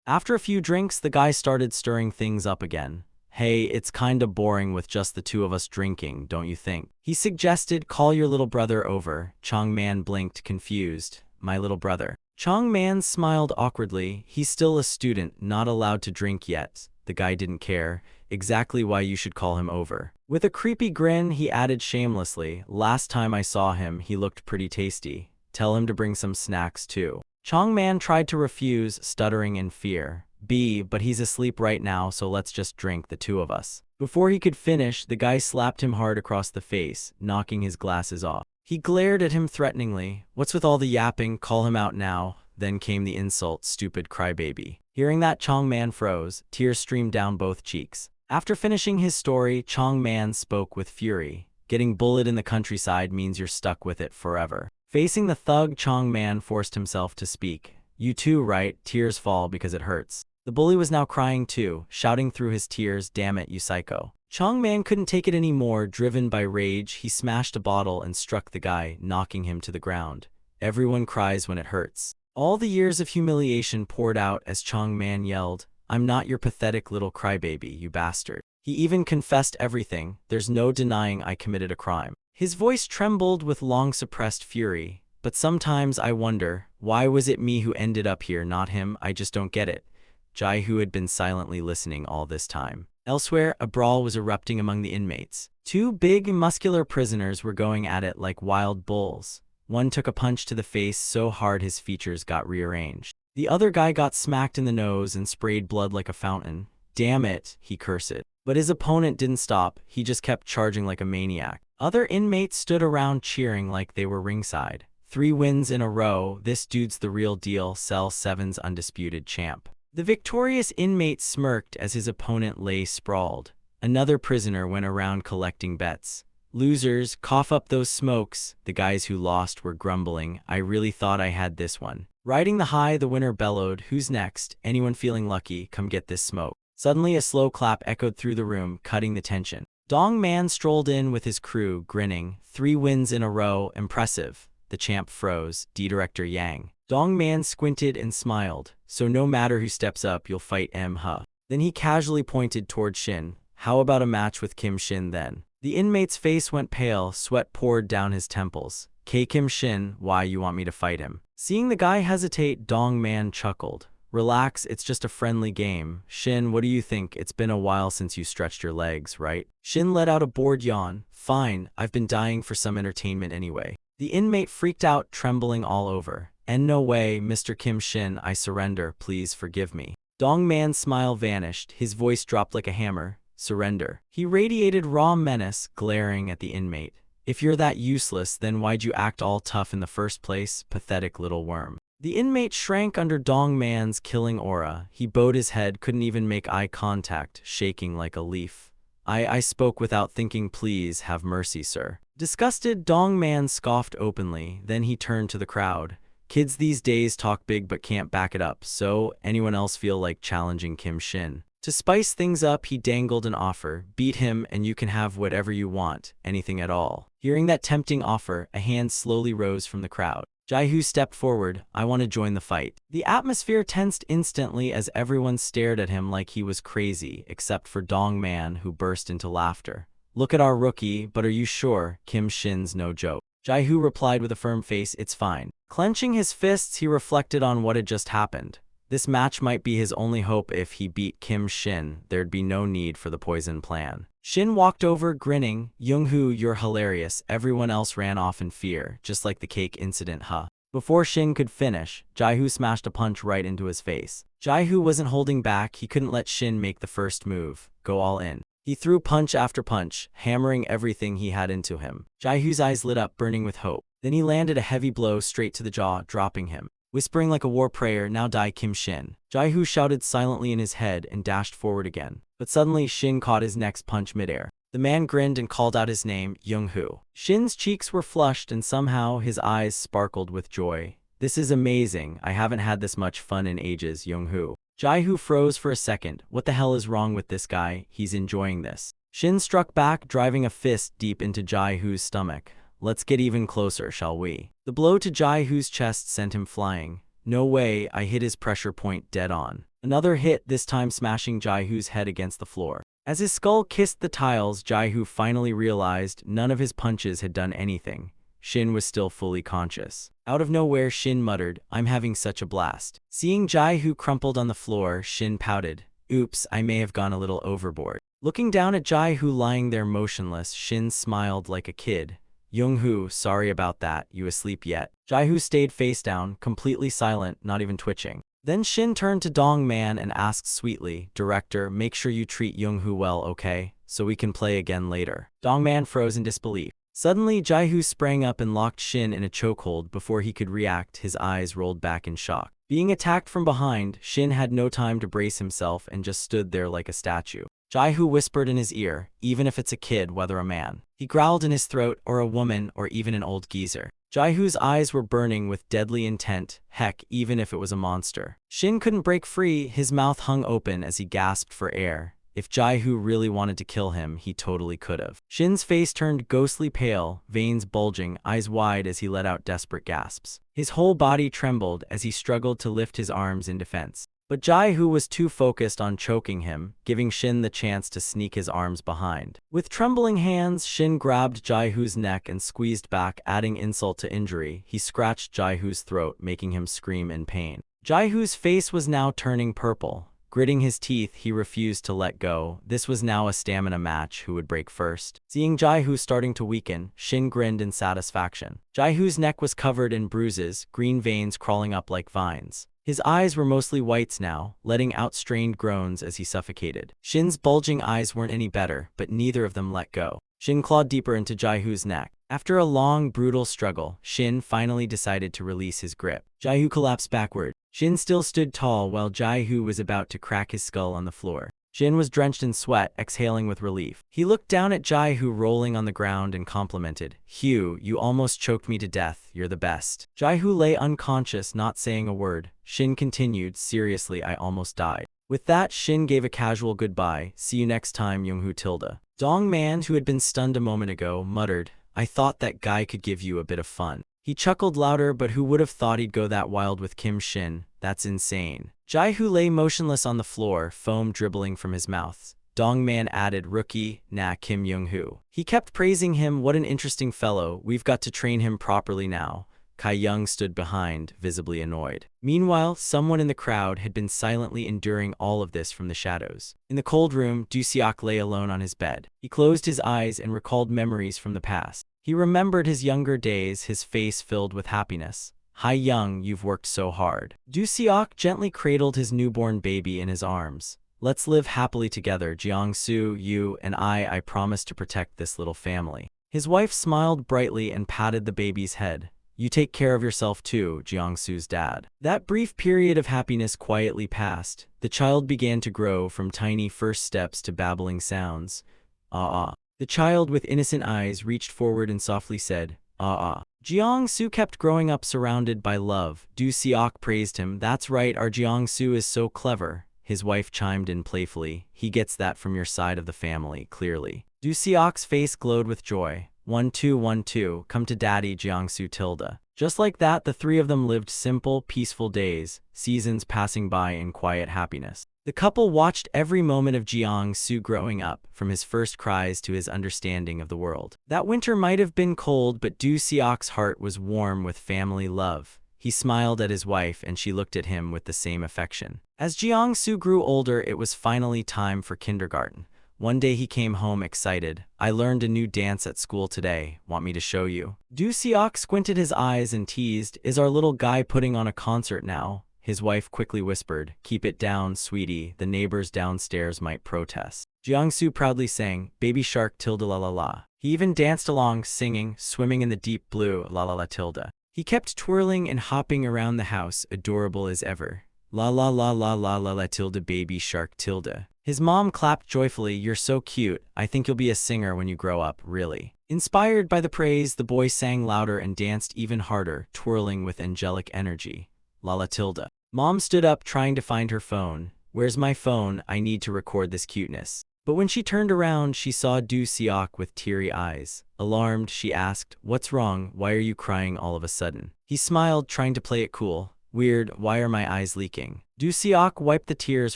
Speaker 1: After a few drinks, the guy started stirring things up again. "Hey, it's kinda boring with just the two of us drinking, don't you think?" He suggested. "Call your little brother over." Chong Man blinked, confused. "My little brother?" Chong Man smiled awkwardly. "He's still a student, not allowed to drink yet." The guy didn't care. "Exactly why you should call him over." With a creepy grin, he added shamelessly, "Last time I saw him, he looked pretty tasty. Tell him to bring some snacks too." Chong Man tried to refuse, stuttering in fear. But he's asleep right now, so let's just drink, the two of us." Before he could finish, the guy slapped him hard across the face, knocking his glasses off. He glared at him threateningly. "What's with all the yapping? Call him out now." Then came the insult, "Stupid crybaby." Hearing that, Chong Man froze. Tears streamed down both cheeks. After finishing his story, Chong Man spoke with fury. "Getting bullied in the countryside means you're stuck with it forever." Facing the thug, Chong Man forced himself to speak. "You too, right? Tears fall because it hurts." The bully was now crying too, shouting through his tears, "Damn it, you psycho." Chong Man couldn't take it anymore. Driven by rage, he smashed a bottle and struck the guy, knocking him to the ground. Everyone cries when it hurts. All the years of humiliation poured out as Chong Man yelled, "I'm not your pathetic little crybaby, you bastard." He even confessed everything. "There's no denying I committed a crime." His voice trembled with long-suppressed fury. "But sometimes I wonder, why was it me who ended up here, not him? I just don't get it." Jai, who had been silently listening all this time. Elsewhere, a brawl was erupting among the inmates. Two big, muscular prisoners were going at it like wild bulls. One took a punch to the face so hard his features got rearranged. The other guy got smacked in the nose and sprayed blood like a fountain. "Damn it," he cursed. But his opponent didn't stop. He just kept charging like a maniac. Other inmates stood around cheering like they were ringside. 3 wins in a row. This dude's the real deal. Cell 7's undisputed champ. The victorious inmate smirked as his opponent lay sprawled. Another prisoner went around collecting bets. "Losers, cough up those smokes." The guys who lost were grumbling. "I really thought I had this one." Riding the high, the winner bellowed, "Who's next? Anyone feeling lucky, come get this smoke." Suddenly a slow clap echoed through the room, cutting the tension. Dong Man strolled in with his crew, grinning. 3 wins in a row, impressive. The champ froze. Director Yang. Dong Man squinted and smiled. "So no matter who steps up, you'll fight huh?" Then he casually pointed toward Shin. "How about a match with Kim Shin then?" The inmate's face went pale, sweat poured down his temples. Kim Shin, why you want me to fight him?" Seeing the guy hesitate, Dong Man chuckled. "Relax, it's just a friendly game. Shin, what do you think? It's been a while since you stretched your legs, right?" Shin let out a bored yawn. "Fine, I've been dying for some entertainment anyway." The inmate freaked out, trembling all over. "And no way, Mr. Kim Shin, I surrender, please forgive me." Dong Man's smile vanished, his voice dropped like a hammer. "Surrender." He radiated raw menace, glaring at the inmate. "If you're that useless, then why'd you act all tough in the first place, pathetic little worm?" The inmate shrank under Dong Man's killing aura. He bowed his head, couldn't even make eye contact, shaking like a leaf. I spoke without thinking, please have mercy, sir." Disgusted, Dong Man scoffed openly, then he turned to the crowd. "Kids these days talk big but can't back it up, so anyone else feel like challenging Kim Shin?" To spice things up, he dangled an offer. "Beat him and you can have whatever you want, anything at all." Hearing that tempting offer, a hand slowly rose from the crowd. Jaihu stepped forward. "I want to join the fight." The atmosphere tensed instantly as everyone stared at him like he was crazy, except for Dong Man, who burst into laughter. "Look at our rookie, but are you sure? Kim Shin's no joke." Jaihu replied with a firm face, "It's fine." Clenching his fists, he reflected on what had just happened. This match might be his only hope. If he beat Kim Shin, there'd be no need for the poison plan. Shin walked over, grinning. "Young-hoo, you're hilarious." Everyone else ran off in fear, just like the cake incident, huh? Before Shin could finish, Jaihu smashed a punch right into his face. Jaihu wasn't holding back. He couldn't let Shin make the first move, go all in. He threw punch after punch, hammering everything he had into him. Jaihu's eyes lit up, burning with hope. Then he landed a heavy blow straight to the jaw, dropping him. Whispering like a war prayer, "Now die, Kim Shin." Jaihu shouted silently in his head and dashed forward again. But suddenly Shin caught his next punch midair. The man grinned and called out his name, Young-hoo. Shin's cheeks were flushed and somehow his eyes sparkled with joy. "This is amazing. I haven't had this much fun in ages, Young-hoo." Jaihu froze for a second. What the hell is wrong with this guy? He's enjoying this. Shin struck back, driving a fist deep into Jaihu's stomach. "Let's get even closer, shall we?" The blow to Jaihu's chest sent him flying. No way, I hit his pressure point dead on. Another hit, this time smashing Jaihu's head against the floor. As his skull kissed the tiles, Jaihu finally realized none of his punches had done anything. Shin was still fully conscious. Out of nowhere, Shin muttered, "I'm having such a blast." Seeing Jaihu crumpled on the floor, Shin pouted, "Oops, I may have gone a little overboard." Looking down at Jaihu lying there motionless, Shin smiled like a kid. "Young-hoo, sorry about that. You asleep yet?" Jaihu stayed face down, completely silent, not even twitching. Then Shin turned to Dong Man and asked sweetly, "Director, make sure you treat Young-hoo well, okay? So we can play again later." Dong Man froze in disbelief. Suddenly, Jaihu sprang up and locked Shin in a chokehold. Before he could react, his eyes rolled back in shock. Being attacked from behind, Shin had no time to brace himself and just stood there like a statue. Jaihu whispered in his ear, "Even if it's a kid, whether a man," he growled in his throat, "or a woman, or even an old geezer." Jaihu's eyes were burning with deadly intent. Heck, even if it was a monster. Shin couldn't break free. His mouth hung open as he gasped for air. If Jaihu really wanted to kill him, he totally could have. Shin's face turned ghostly pale, veins bulging, eyes wide as he let out desperate gasps. His whole body trembled as he struggled to lift his arms in defense. But Jaihu was too focused on choking him, giving Shin the chance to sneak his arms behind. With trembling hands, Shin grabbed Jaihu's neck and squeezed back, adding insult to injury. He scratched Jaihu's throat, making him scream in pain. Jaihu's face was now turning purple. Gritting his teeth, he refused to let go. This was now a stamina match. Who would break first? Seeing Jaihu starting to weaken, Shin grinned in satisfaction. Jaihu's neck was covered in bruises, green veins crawling up like vines. His eyes were mostly whites now, letting out strained groans as he suffocated. Shin's bulging eyes weren't any better, but neither of them let go. Shin clawed deeper into Jaihu's neck. After a long, brutal struggle, Shin finally decided to release his grip. Jaihu collapsed backward. Shin still stood tall while Jaihu was about to crack his skull on the floor. Shin was drenched in sweat, exhaling with relief. He looked down at Jaihu rolling on the ground and complimented, "Hugh, you almost choked me to death. You're the best." Jaihu lay unconscious, not saying a word. Shin continued, "Seriously, I almost died." With that, Shin gave a casual goodbye. "See you next time, Young-hoo tilde." Dong Man, who had been stunned a moment ago, muttered, "I thought that guy could give you a bit of fun." He chuckled louder, but who would have thought he'd go that wild with Kim Shin? That's insane. Jaihu lay motionless on the floor, foam dribbling from his mouth. Dong Man added, "Rookie, nah, Kim Young-hoo." He kept praising him. "What an interesting fellow. We've got to train him properly now." Kai Young stood behind, visibly annoyed. Meanwhile, someone in the crowd had been silently enduring all of this from the shadows. In the cold room, Du-seok lay alone on his bed. He closed his eyes and recalled memories from the past. He remembered his younger days, his face filled with happiness. "Hi Young, you've worked so hard." Du-seok gently cradled his newborn baby in his arms. "Let's live happily together, Jeong-soo, you and I promise to protect this little family." His wife smiled brightly and patted the baby's head. "You take care of yourself too, Jeong-soo's dad." That brief period of happiness quietly passed. The child began to grow from tiny first steps to babbling sounds. "Ah ah." The child with innocent eyes reached forward and softly said, "Ah ah." Jeong-soo kept growing up surrounded by love. Du-seok praised him. "That's right, our Jeong-soo is so clever." His wife chimed in playfully. "He gets that from your side of the family, clearly." Du-seok's face glowed with joy. 1212, come to daddy, Jeong-soo tilde. Just like that, the three of them lived simple, peaceful days, seasons passing by in quiet happiness. The couple watched every moment of Jeong-soo growing up, from his first cries to his understanding of the world. That winter might have been cold, but Du-seok's heart was warm with family love. He smiled at his wife and she looked at him with the same affection. As Jeong-soo grew older, it was finally time for kindergarten. One day he came home excited. "I learned a new dance at school today. Want me to show you?" Du-seok squinted his eyes and teased, "Is our little guy putting on a concert now?" His wife quickly whispered, "Keep it down, sweetie, the neighbors downstairs might protest." Jiangsu proudly sang, "Baby shark tilde la la la." He even danced along, singing, "Swimming in the deep blue, la la la tilde." He kept twirling and hopping around the house, adorable as ever. La la la la la la la tilde baby shark tilde. His mom clapped joyfully, "You're so cute. I think you'll be a singer when you grow up, really." Inspired by the praise, the boy sang louder and danced even harder, twirling with angelic energy. La la tilde. Mom stood up trying to find her phone. "Where's my phone? I need to record this cuteness." But when she turned around, she saw Du Seok with teary eyes. Alarmed, she asked, "What's wrong? Why are you crying all of a sudden?" He smiled, trying to play it cool. "Weird, why are my eyes leaking?" Du Seok wiped the tears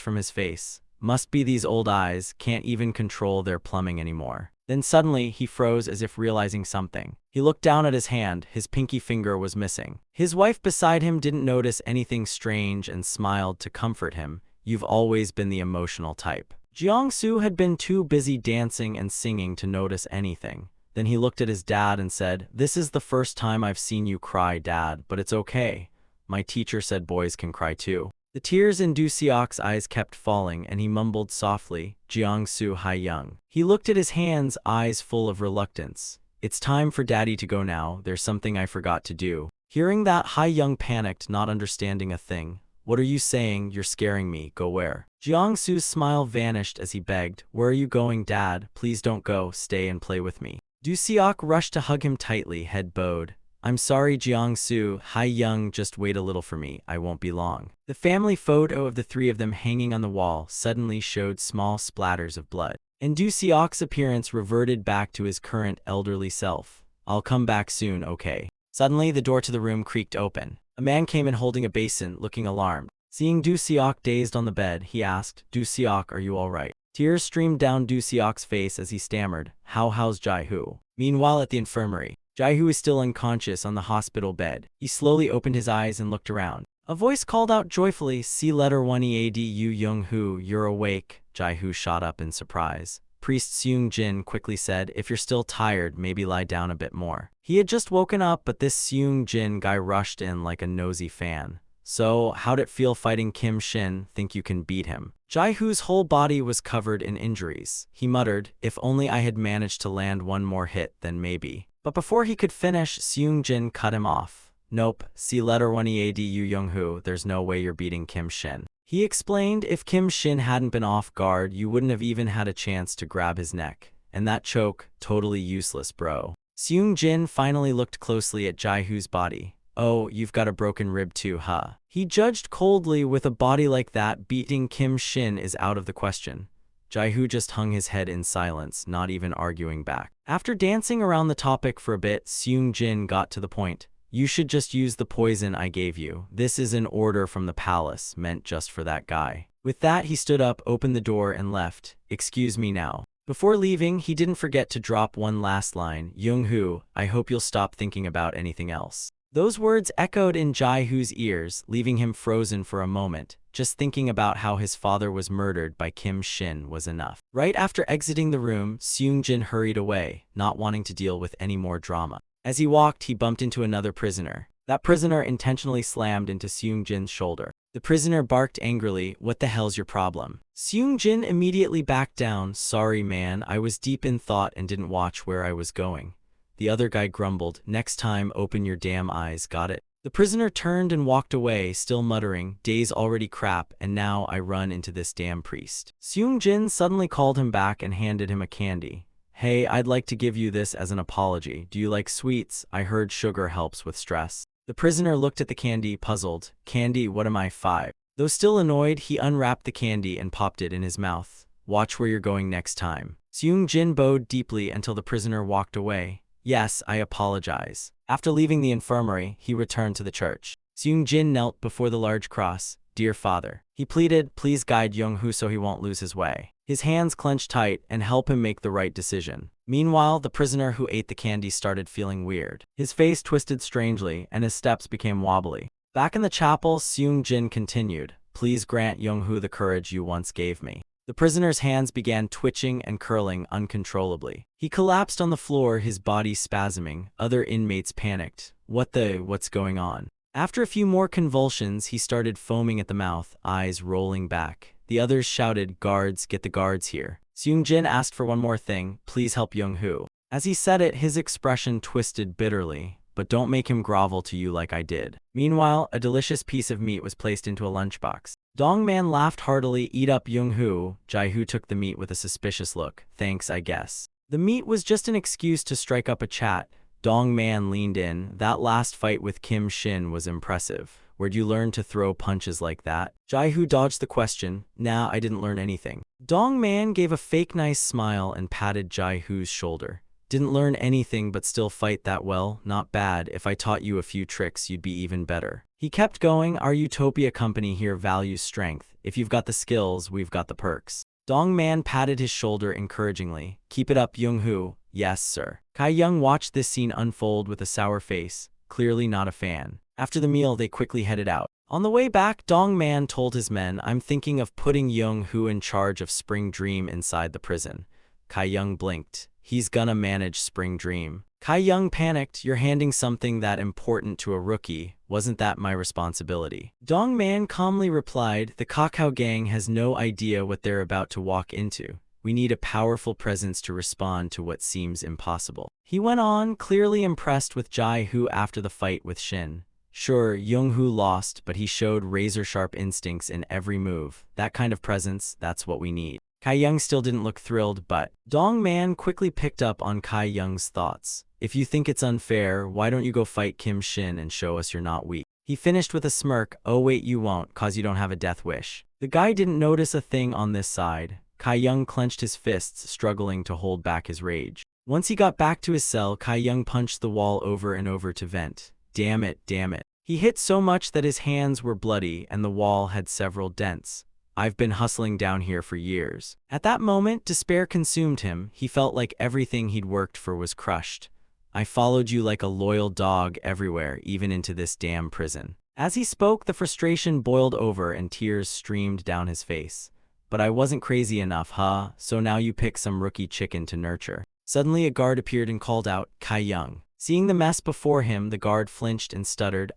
Speaker 1: from his face. "Must be these old eyes, can't even control their plumbing anymore." Then suddenly, he froze as if realizing something. He looked down at his hand, his pinky finger was missing. His wife beside him didn't notice anything strange and smiled to comfort him. "You've always been the emotional type." Jiangsu had been too busy dancing and singing to notice anything. Then he looked at his dad and said, "This is the first time I've seen you cry, Dad, but it's okay. My teacher said boys can cry too." The tears in Du Seok's eyes kept falling, and he mumbled softly, "Jiangsu Hai Young." He looked at his hands, eyes full of reluctance. "It's time for Daddy to go now, there's something I forgot to do." Hearing that, Hai Young panicked, not understanding a thing. "What are you saying? You're scaring me, go where?" Jiangsu's smile vanished as he begged, "Where are you going, Dad? Please don't go, stay and play with me." Du Seok rushed to hug him tightly, head bowed. "I'm sorry, Jiangsu, Hai Young, just wait a little for me, I won't be long." The family photo of the three of them hanging on the wall suddenly showed small splatters of blood, and Du Seok's appearance reverted back to his current elderly self. "I'll come back soon, okay?" Suddenly, the door to the room creaked open. A man came in holding a basin, looking alarmed. Seeing Du Seok dazed on the bed, he asked, "Du Seok, are you all right?" Tears streamed down Du Seok's face as he stammered, "How's Jai-hoo?" Meanwhile, at the infirmary, Jai-hoo is still unconscious on the hospital bed. He slowly opened his eyes and looked around. A voice called out joyfully, "See letter 1EADU Young-hoo, you're awake." Jai-hoo shot up in surprise. Priest Seung-jin quickly said, "If you're still tired, maybe lie down a bit more." He had just woken up, but this Seung-jin guy rushed in like a nosy fan. "So, how'd it feel fighting Kim Shin? Think you can beat him?" Jai-hoo's whole body was covered in injuries. He muttered, "If only I had managed to land one more hit, then maybe." But before he could finish, Seung-jin cut him off. "Nope, see letter 1EADU Young-hoo, there's no way you're beating Kim Shin." He explained, "If Kim Shin hadn't been off guard, you wouldn't have even had a chance to grab his neck. And that choke, totally useless, bro." Seung-jin finally looked closely at Jai-hoo's body. "Oh, you've got a broken rib too, huh?" He judged coldly, "With a body like that, beating Kim Shin is out of the question." Jai-hoo just hung his head in silence, not even arguing back. After dancing around the topic for a bit, Seung-jin got to the point. "You should just use the poison I gave you. This is an order from the palace, meant just for that guy." With that, he stood up, opened the door, and left. "Excuse me now." Before leaving, he didn't forget to drop one last line, "Young-hoo, I hope you'll stop thinking about anything else." Those words echoed in Jai-hoo's ears, leaving him frozen for a moment. Just thinking about how his father was murdered by Kim Shin was enough. Right after exiting the room, Seung-jin hurried away, not wanting to deal with any more drama. As he walked, he bumped into another prisoner. That prisoner intentionally slammed into Seung-jin's shoulder. The prisoner barked angrily, "What the hell's your problem?" Seung-jin immediately backed down, "Sorry man, I was deep in thought and didn't watch where I was going." The other guy grumbled, "Next time, open your damn eyes, got it?" The prisoner turned and walked away, still muttering, "Day's already crap, and now I run into this damn priest." Seung-jin suddenly called him back and handed him a candy. "Hey, I'd like to give you this as an apology. Do you like sweets? I heard sugar helps with stress." The prisoner looked at the candy, puzzled. "Candy, what am I, 5?" Though still annoyed, he unwrapped the candy and popped it in his mouth. "Watch where you're going next time." Seung-jin bowed deeply until the prisoner walked away. "Yes, I apologize." After leaving the infirmary, he returned to the church. Seung-jin knelt before the large cross. "Dear Father," he pleaded, "please guide Young-hoo so he won't lose his way." His hands clenched tight and help him make the right decision. Meanwhile, the prisoner who ate the candy started feeling weird. His face twisted strangely, and his steps became wobbly. Back in the chapel, Seung-jin continued, "Please grant Young-hoo the courage you once gave me." The prisoner's hands began twitching and curling uncontrollably. He collapsed on the floor, his body spasming. Other inmates panicked. What's going on?" After a few more convulsions, he started foaming at the mouth, eyes rolling back. The others shouted, "Guards, get the guards here." Seung-jin asked for one more thing, "Please help Young-hoo." As he said it, his expression twisted bitterly. "But don't make him grovel to you like I did." Meanwhile, a delicious piece of meat was placed into a lunchbox. Dong-man laughed heartily. "Eat up, Young-hoo." Jae-hoo took the meat with a suspicious look. "Thanks, I guess." The meat was just an excuse to strike up a chat. Dong-man leaned in. "That last fight with Kim Shin was impressive. Where'd you learn to throw punches like that?" Jae-hoo dodged the question. "Nah, I didn't learn anything." Dong-man gave a fake nice smile and patted Jae-hoo's shoulder. "Didn't learn anything but still fight that well? Not bad. If I taught you a few tricks, you'd be even better." He kept going. "Our Utopia company here values strength. If you've got the skills, we've got the perks." Dong-man patted his shoulder encouragingly. "Keep it up, Young-hoo." "Yes, sir." Kai-young watched this scene unfold with a sour face, clearly not a fan. After the meal, they quickly headed out. On the way back, Dong-man told his men, "I'm thinking of putting Young-hoo in charge of Spring Dream inside the prison." Kai-young blinked. "He's gonna manage Spring Dream." Kai-young panicked. "You're handing something that important to a rookie. Wasn't that my responsibility?" Dong-man calmly replied, "The Kakao gang has no idea what they're about to walk into. We need a powerful presence to respond to what seems impossible." He went on, clearly impressed with Jae-hoo after the fight with Shin. Sure, Young-hoo lost, but he showed razor-sharp instincts in every move. That kind of presence, that's what we need. Kai-young still didn't look thrilled, but Dong-man quickly picked up on Kai-young's thoughts. "If you think it's unfair, why don't you go fight Kim Shin and show us you're not weak?" He finished with a smirk. "Oh wait, you won't, cause you don't have a death wish." The guy didn't notice a thing on this side. Kai-young clenched his fists, struggling to hold back his rage. Once he got back to his cell, Kai-young punched the wall over and over to vent. Damn it, damn it. He hit so much that his hands were bloody and the wall had several dents. "I've been hustling down here for years." At that moment, despair consumed him. He felt like everything he'd worked for was crushed. "I followed you like a loyal dog everywhere, even into this damn prison." As he spoke, the frustration boiled over and tears streamed down his face. "But I wasn't crazy enough, huh? So now you pick some rookie chicken to nurture." Suddenly a guard appeared and called out, "Kai-young." Seeing the mess before him, the guard flinched and stuttered,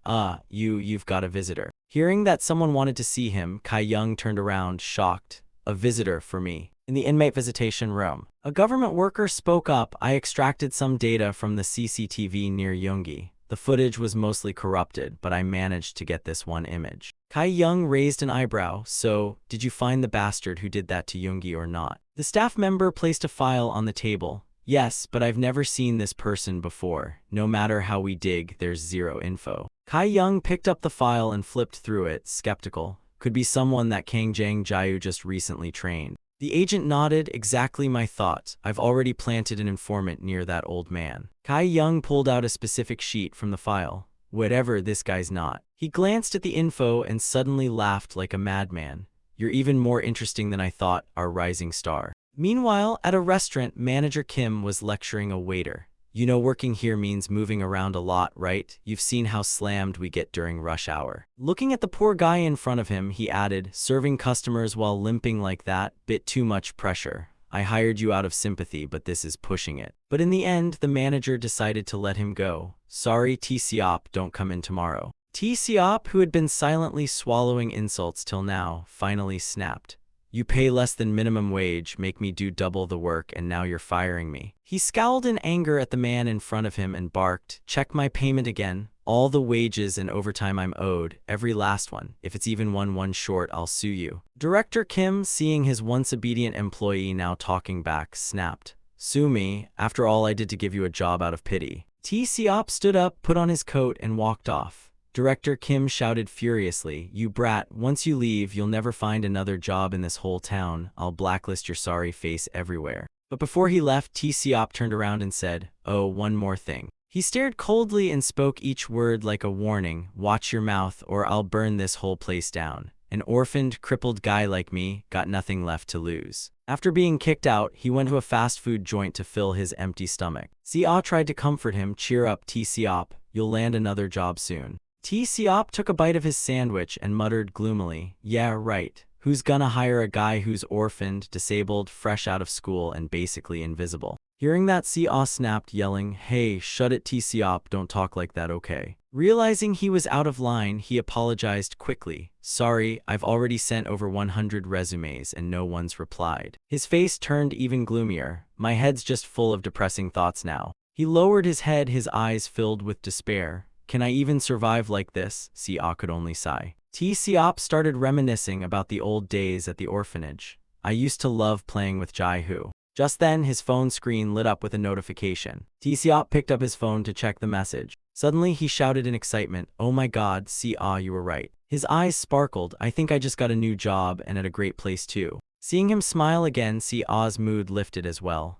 Speaker 1: You've got a visitor." Hearing that someone wanted to see him, Kai-young turned around, shocked. "A visitor for me." In the inmate visitation room, a government worker spoke up. "I extracted some data from the CCTV near Yoongi. The footage was mostly corrupted, but I managed to get this one image." Kai-young raised an eyebrow. "So, did you find the bastard who did that to Yoongi or not?" The staff member placed a file on the table. "Yes, but I've never seen this person before. No matter how we dig, there's zero info." Kai-young picked up the file and flipped through it, skeptical. "Could be someone that Kang Jae just recently trained." The agent nodded. "Exactly my thought. I've already planted an informant near that old man." Kai-young pulled out a specific sheet from the file. "Whatever, this guy's not." He glanced at the info and suddenly laughed like a madman. "You're even more interesting than I thought, our rising star." Meanwhile, at a restaurant, manager Kim was lecturing a waiter. "You know, working here means moving around a lot, right? You've seen how slammed we get during rush hour." Looking at the poor guy in front of him, he added, "Serving customers while limping like that? Bit too much pressure. I hired you out of sympathy, but this is pushing it." But in the end, the manager decided to let him go. "Sorry, T-Seop, don't come in tomorrow." T-Seop, who had been silently swallowing insults till now, finally snapped. "You pay less than minimum wage, make me do double the work, and now you're firing me." He scowled in anger at the man in front of him and barked, "Check my payment again. All the wages and overtime I'm owed, every last one. If it's even one short, I'll sue you." Director Kim, seeing his once obedient employee now talking back, snapped, "Sue me? After all I did to give you a job out of pity." T-Seop stood up, put on his coat, and walked off. Director Kim shouted furiously, "You brat, once you leave, you'll never find another job in this whole town. I'll blacklist your sorry face everywhere." But before he left, T-Seop turned around and said, "Oh, one more thing." He stared coldly and spoke each word like a warning. "Watch your mouth, or I'll burn this whole place down. An orphaned, crippled guy like me, got nothing left to lose." After being kicked out, he went to a fast food joint to fill his empty stomach. Sia tried to comfort him. "Cheer up, T-Seop. You'll land another job soon." T-Seop took a bite of his sandwich and muttered gloomily, "Yeah, right. Who's gonna hire a guy who's orphaned, disabled, fresh out of school, and basically invisible?" Hearing that, Si-ah snapped, yelling, "Hey, shut it, Si-op, don't talk like that, okay?" Realizing he was out of line, he apologized quickly. "Sorry, I've already sent over 100 resumes and no one's replied." His face turned even gloomier. "My head's just full of depressing thoughts now." He lowered his head, his eyes filled with despair. "Can I even survive like this?" Si-ah could only sigh. Si-op started reminiscing about the old days at the orphanage. "I used to love playing with Jai-hoo." Just then, his phone screen lit up with a notification. Si-op picked up his phone to check the message. Suddenly, he shouted in excitement, "Oh my god, Si-ah, you were right." His eyes sparkled. "I think I just got a new job and at a great place too." Seeing him smile again, Si-ah's mood lifted as well.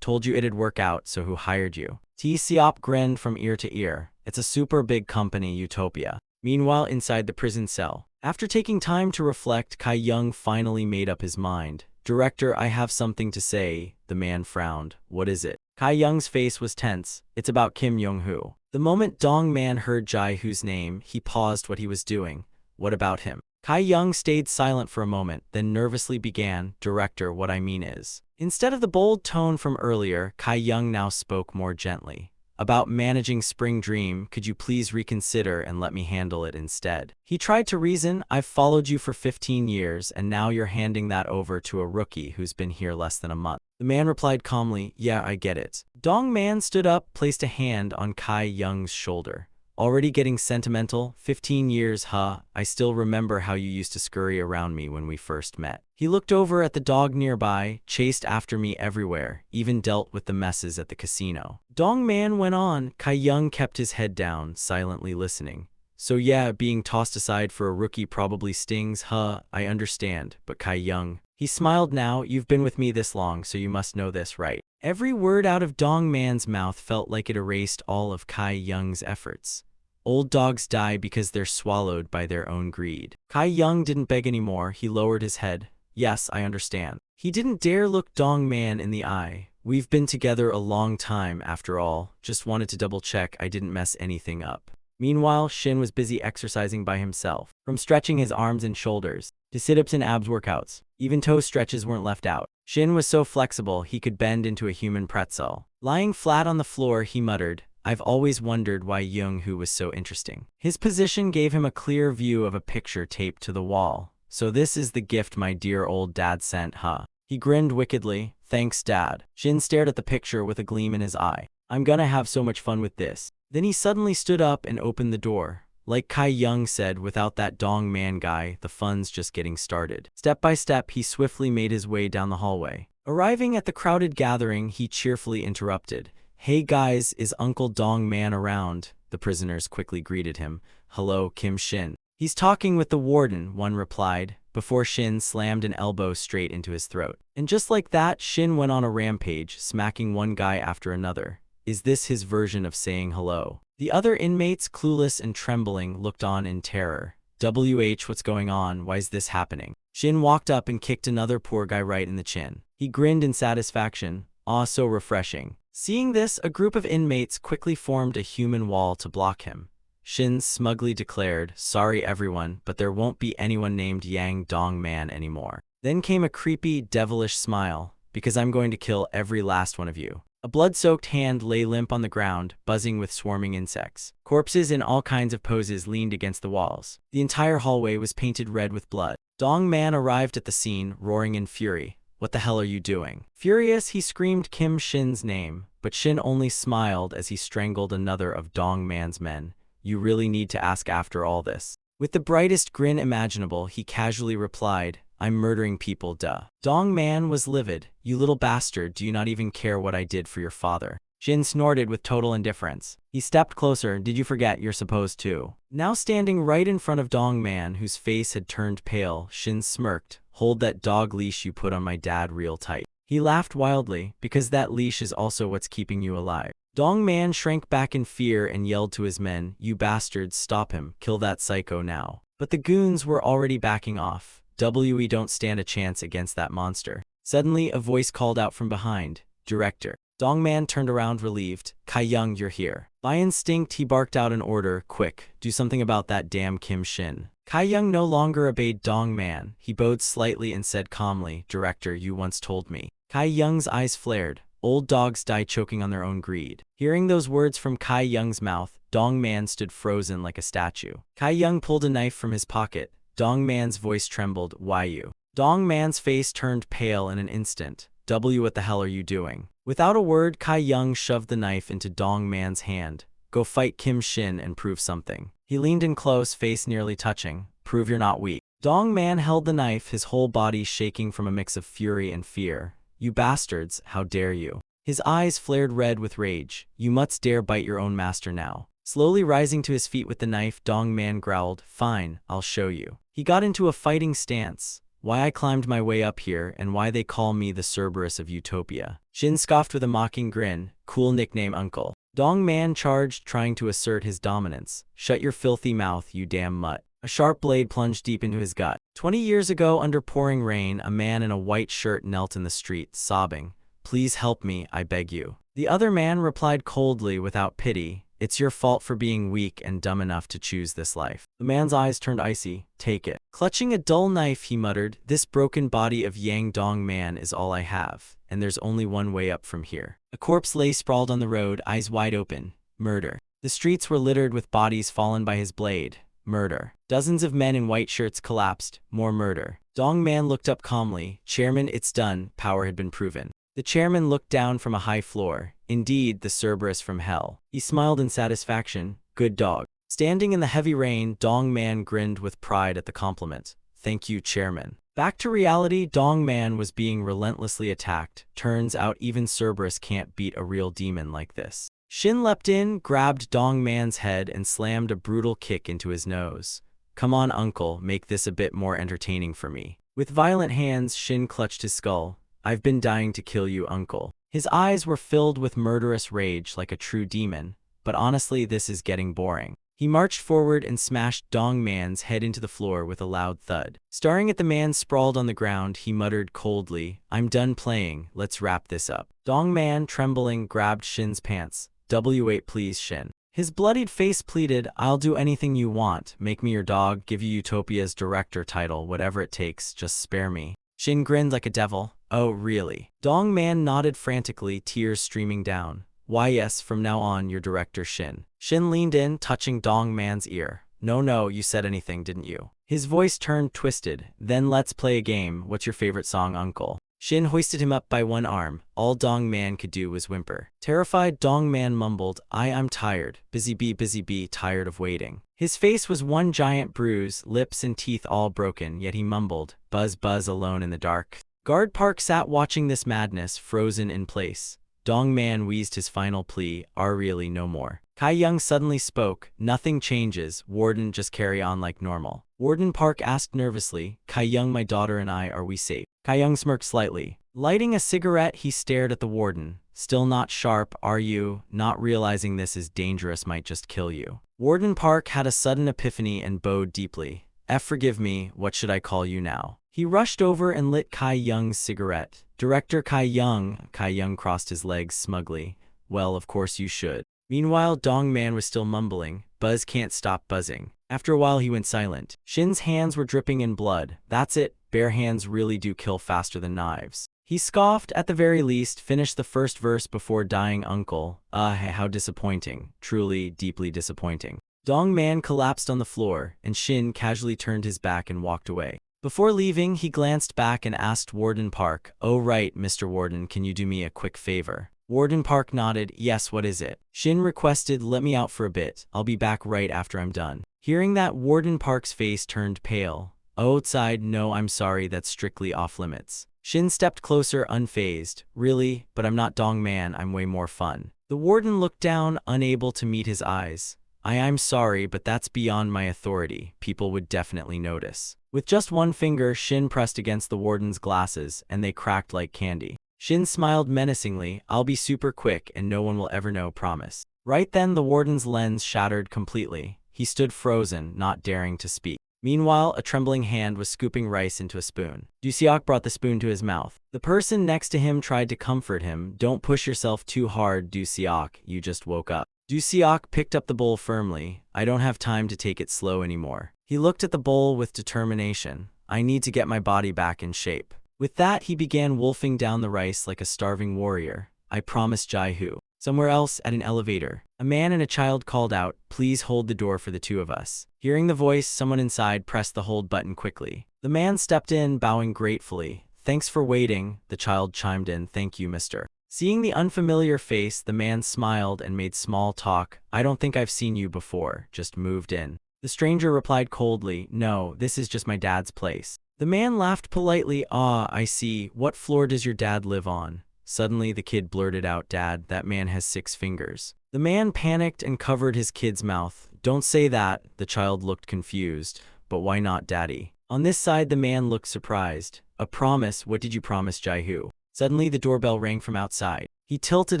Speaker 1: Told you it'd work out, so who hired you?" Si-op grinned from ear to ear. "It's a super big company, Utopia." Meanwhile, inside the prison cell. After taking time to reflect, Kai Young finally made up his mind. "Director, I have something to say." The man frowned. "What is it?" Kai Young's face was tense. "It's about Kim Yong-hoo." The moment Dong Man heard Jai-hoo's name, he paused what he was doing. "What about him?" Kai Young stayed silent for a moment, then nervously began, "Director, what I mean is." Instead of the bold tone from earlier, Kai Young now spoke more gently. "About managing Spring Dream, could you please reconsider and let me handle it instead?" He tried to reason. "I've followed you for 15 years, and now you're handing that over to a rookie who's been here less than a month." The man replied calmly, "Yeah, I get it." Dong Man stood up, placed a hand on Kai Young's shoulder. "Already getting sentimental? 15 years, huh? I still remember how you used to scurry around me when we first met." He looked over at the dog nearby, chased after me everywhere, even dealt with the messes at the casino. Dong Man went on. Kai Young kept his head down, silently listening. "So yeah, being tossed aside for a rookie probably stings, huh? I understand, but Kai Young." He smiled now. "You've been with me this long, so you must know this, right?" Every word out of Dong Man's mouth felt like it erased all of Kai Young's efforts. Old dogs die because they're swallowed by their own greed. Kai Young didn't beg anymore. He lowered his head. "Yes, I understand." He didn't dare look Dong Man in the eye. "We've been together a long time, after all. Just wanted to double check I didn't mess anything up." Meanwhile, Shin was busy exercising by himself. From stretching his arms and shoulders, to sit-ups and abs workouts, even toe stretches weren't left out. Shin was so flexible he could bend into a human pretzel. Lying flat on the floor, he muttered, "I've always wondered why Young-hoo was so interesting." His position gave him a clear view of a picture taped to the wall. "So this is the gift my dear old dad sent, huh?" He grinned wickedly. "Thanks, Dad." Shin stared at the picture with a gleam in his eye. "I'm gonna have so much fun with this." Then he suddenly stood up and opened the door. Like Kai Young said, without that Dong Man guy, the fun's just getting started. Step by step, he swiftly made his way down the hallway. Arriving at the crowded gathering, he cheerfully interrupted. "Hey guys, is Uncle Dong Man around?" The prisoners quickly greeted him. "Hello, Kim Shin." "He's talking with the warden," one replied, before Shin slammed an elbow straight into his throat. And just like that, Shin went on a rampage, smacking one guy after another. Is this his version of saying hello? The other inmates, clueless and trembling, looked on in terror. What's going on? Why's this happening?" Shin walked up and kicked another poor guy right in the chin. He grinned in satisfaction. "Aw, so refreshing." Seeing this, a group of inmates quickly formed a human wall to block him. Shin smugly declared, "Sorry everyone, but there won't be anyone named Yang Dong Man anymore." Then came a creepy, devilish smile, "Because I'm going to kill every last one of you." A blood-soaked hand lay limp on the ground, buzzing with swarming insects. Corpses in all kinds of poses leaned against the walls. The entire hallway was painted red with blood. Dong Man arrived at the scene, roaring in fury. "What the hell are you doing?" Furious, he screamed Kim Shin's name, but Shin only smiled as he strangled another of Dong Man's men. "You really need to ask after all this." With the brightest grin imaginable, he casually replied, "I'm murdering people, duh." Dong Man was livid. "You little bastard, do you not even care what I did for your father?" Shin snorted with total indifference. He stepped closer. "Did you forget you're supposed to?" Now standing right in front of Dong Man, whose face had turned pale, Shin smirked. "Hold that dog leash you put on my dad real tight." He laughed wildly, "Because that leash is also what's keeping you alive." Dong Man shrank back in fear and yelled to his men, "You bastards, stop him, kill that psycho now." But the goons were already backing off. "We don't stand a chance against that monster." Suddenly, a voice called out from behind, "Director." Dong Man turned around relieved. "Kai Young, you're here." By instinct, he barked out an order, "Quick, do something about that damn Kim Shin." Kai Young no longer obeyed Dong Man. He bowed slightly and said calmly, "Director, you once told me." Kai Young's eyes flared. Old dogs die choking on their own greed. Hearing those words from Kai Young's mouth, Dong Man stood frozen like a statue. Kai Young pulled a knife from his pocket. Dong Man's voice trembled, "Why you?" Dong Man's face turned pale in an instant. What the hell are you doing?" Without a word, Kai Young shoved the knife into Dong Man's hand. "Go fight Kim Shin and prove something." He leaned in close, face nearly touching. "Prove you're not weak." Dong Man held the knife, his whole body shaking from a mix of fury and fear. "You bastards, how dare you?" His eyes flared red with rage. "You must dare bite your own master now." Slowly rising to his feet with the knife, Dong Man growled, "Fine, I'll show you." He got into a fighting stance. "Why I climbed my way up here, and why they call me the Cerberus of Utopia." Shin scoffed with a mocking grin. "Cool nickname, uncle." Dong Man charged, trying to assert his dominance. "Shut your filthy mouth, you damn mutt." A sharp blade plunged deep into his gut. 20 years ago, under pouring rain, a man in a white shirt knelt in the street, sobbing. "Please help me, I beg you." The other man replied coldly, without pity, "It's your fault for being weak and dumb enough to choose this life." The man's eyes turned icy. "Take it." Clutching a dull knife, he muttered, "This broken body of Yang Dong Man is all I have, and there's only one way up from here." A corpse lay sprawled on the road, eyes wide open. Murder. The streets were littered with bodies fallen by his blade. Murder. Dozens of men in white shirts collapsed. More murder. Dong Man looked up calmly. "Chairman, it's done." Power had been proven. The chairman looked down from a high floor. "Indeed, the Cerberus from hell." He smiled in satisfaction. "Good dog." Standing in the heavy rain, Dong Man grinned with pride at the compliment. "Thank you, chairman." Back to reality, Dong Man was being relentlessly attacked. Turns out even Cerberus can't beat a real demon like this. Shin leapt in, grabbed Dong Man's head, and slammed a brutal kick into his nose. "Come on, uncle, make this a bit more entertaining for me." With violent hands, Shin clutched his skull. "I've been dying to kill you, uncle." His eyes were filled with murderous rage like a true demon. "But honestly, this is getting boring." He marched forward and smashed Dong Man's head into the floor with a loud thud. Staring at the man sprawled on the ground, he muttered coldly, "I'm done playing, let's wrap this up." Dong Man, trembling, grabbed Shin's pants. "W8 please, Shin." His bloodied face pleaded, "I'll do anything you want. Make me your dog, give you Utopia's director title, whatever it takes, just spare me." Shin grinned like a devil. "Oh, really?" Dong Man nodded frantically, tears streaming down. "Why yes, from now on you're director Shin." Shin leaned in, touching Dong Man's ear. No, you said anything, didn't you?" His voice turned twisted. "Then let's play a game. What's your favorite song, uncle?" Shin hoisted him up by one arm. All Dong Man could do was whimper. Terrified, Dong Man mumbled, I'm tired. Busy bee, tired of waiting." His face was one giant bruise, lips and teeth all broken, yet he mumbled, buzz alone in the dark. Guard Park sat watching this madness, frozen in place. Dong Man wheezed his final plea, really no more." Kai Young suddenly spoke, "Nothing changes, Warden, just carry on like normal." Warden Park asked nervously, "Kai Young, my daughter and I, are we safe?" Kai Young smirked slightly. Lighting a cigarette, he stared at the warden. "Still not sharp, are you? Not realizing this is dangerous might just kill you." Warden Park had a sudden epiphany and bowed deeply. Forgive me, what should I call you now?" He rushed over and lit Kai Young's cigarette. "Director Kai Young." Kai Young crossed his legs smugly. "Well, of course you should." Meanwhile, Dong Man was still mumbling, "Buzz can't stop buzzing." After a while he went silent. Shin's hands were dripping in blood. "That's it, bare hands really do kill faster than knives." He scoffed, "At the very least, finish the first verse before dying, uncle." How disappointing. Truly, deeply disappointing. Dong Man collapsed on the floor, and Shin casually turned his back and walked away. Before leaving, he glanced back and asked Warden Park, "Oh right, Mr. Warden, can you do me a quick favor?" Warden Park nodded, "Yes, what is it?" Shin requested, "Let me out for a bit. I'll be back right after I'm done." Hearing that, Warden Park's face turned pale. Outside, "No, I'm sorry, that's strictly off limits." Shin stepped closer, unfazed. "Really? But I'm not Dong Man, I'm way more fun." The warden looked down, unable to meet his eyes. I'm sorry, but that's beyond my authority. People would definitely notice." With just one finger, Shin pressed against the warden's glasses, and they cracked like candy. Shin smiled menacingly, "I'll be super quick, and no one will ever know, promise." Right then, the warden's lens shattered completely. He stood frozen, not daring to speak. Meanwhile, a trembling hand was scooping rice into a spoon. Du-seok brought the spoon to his mouth. The person next to him tried to comfort him. "Don't push yourself too hard, Du-seok, you just woke up." Du-seok picked up the bowl firmly. "I don't have time to take it slow anymore." He looked at the bowl with determination. "I need to get my body back in shape." With that, he began wolfing down the rice like a starving warrior. I promise Jai-hoo. Somewhere else, at an elevator, a man and a child called out, please hold the door for the two of us. Hearing the voice, someone inside pressed the hold button quickly. The man stepped in, bowing gratefully. Thanks for waiting, the child chimed in. Thank you, mister. Seeing the unfamiliar face, the man smiled and made small talk. I don't think I've seen you before, just moved in. The stranger replied coldly, no, this is just my dad's place. The man laughed politely. Ah, I see. What floor does your dad live on? Suddenly, the kid blurted out, Dad, that man has 6 fingers. The man panicked and covered his kid's mouth. Don't say that, the child looked confused. But why not, Daddy? On this side, the man looked surprised. A promise? What did you promise, Jai-hoo? Suddenly, the doorbell rang from outside. He tilted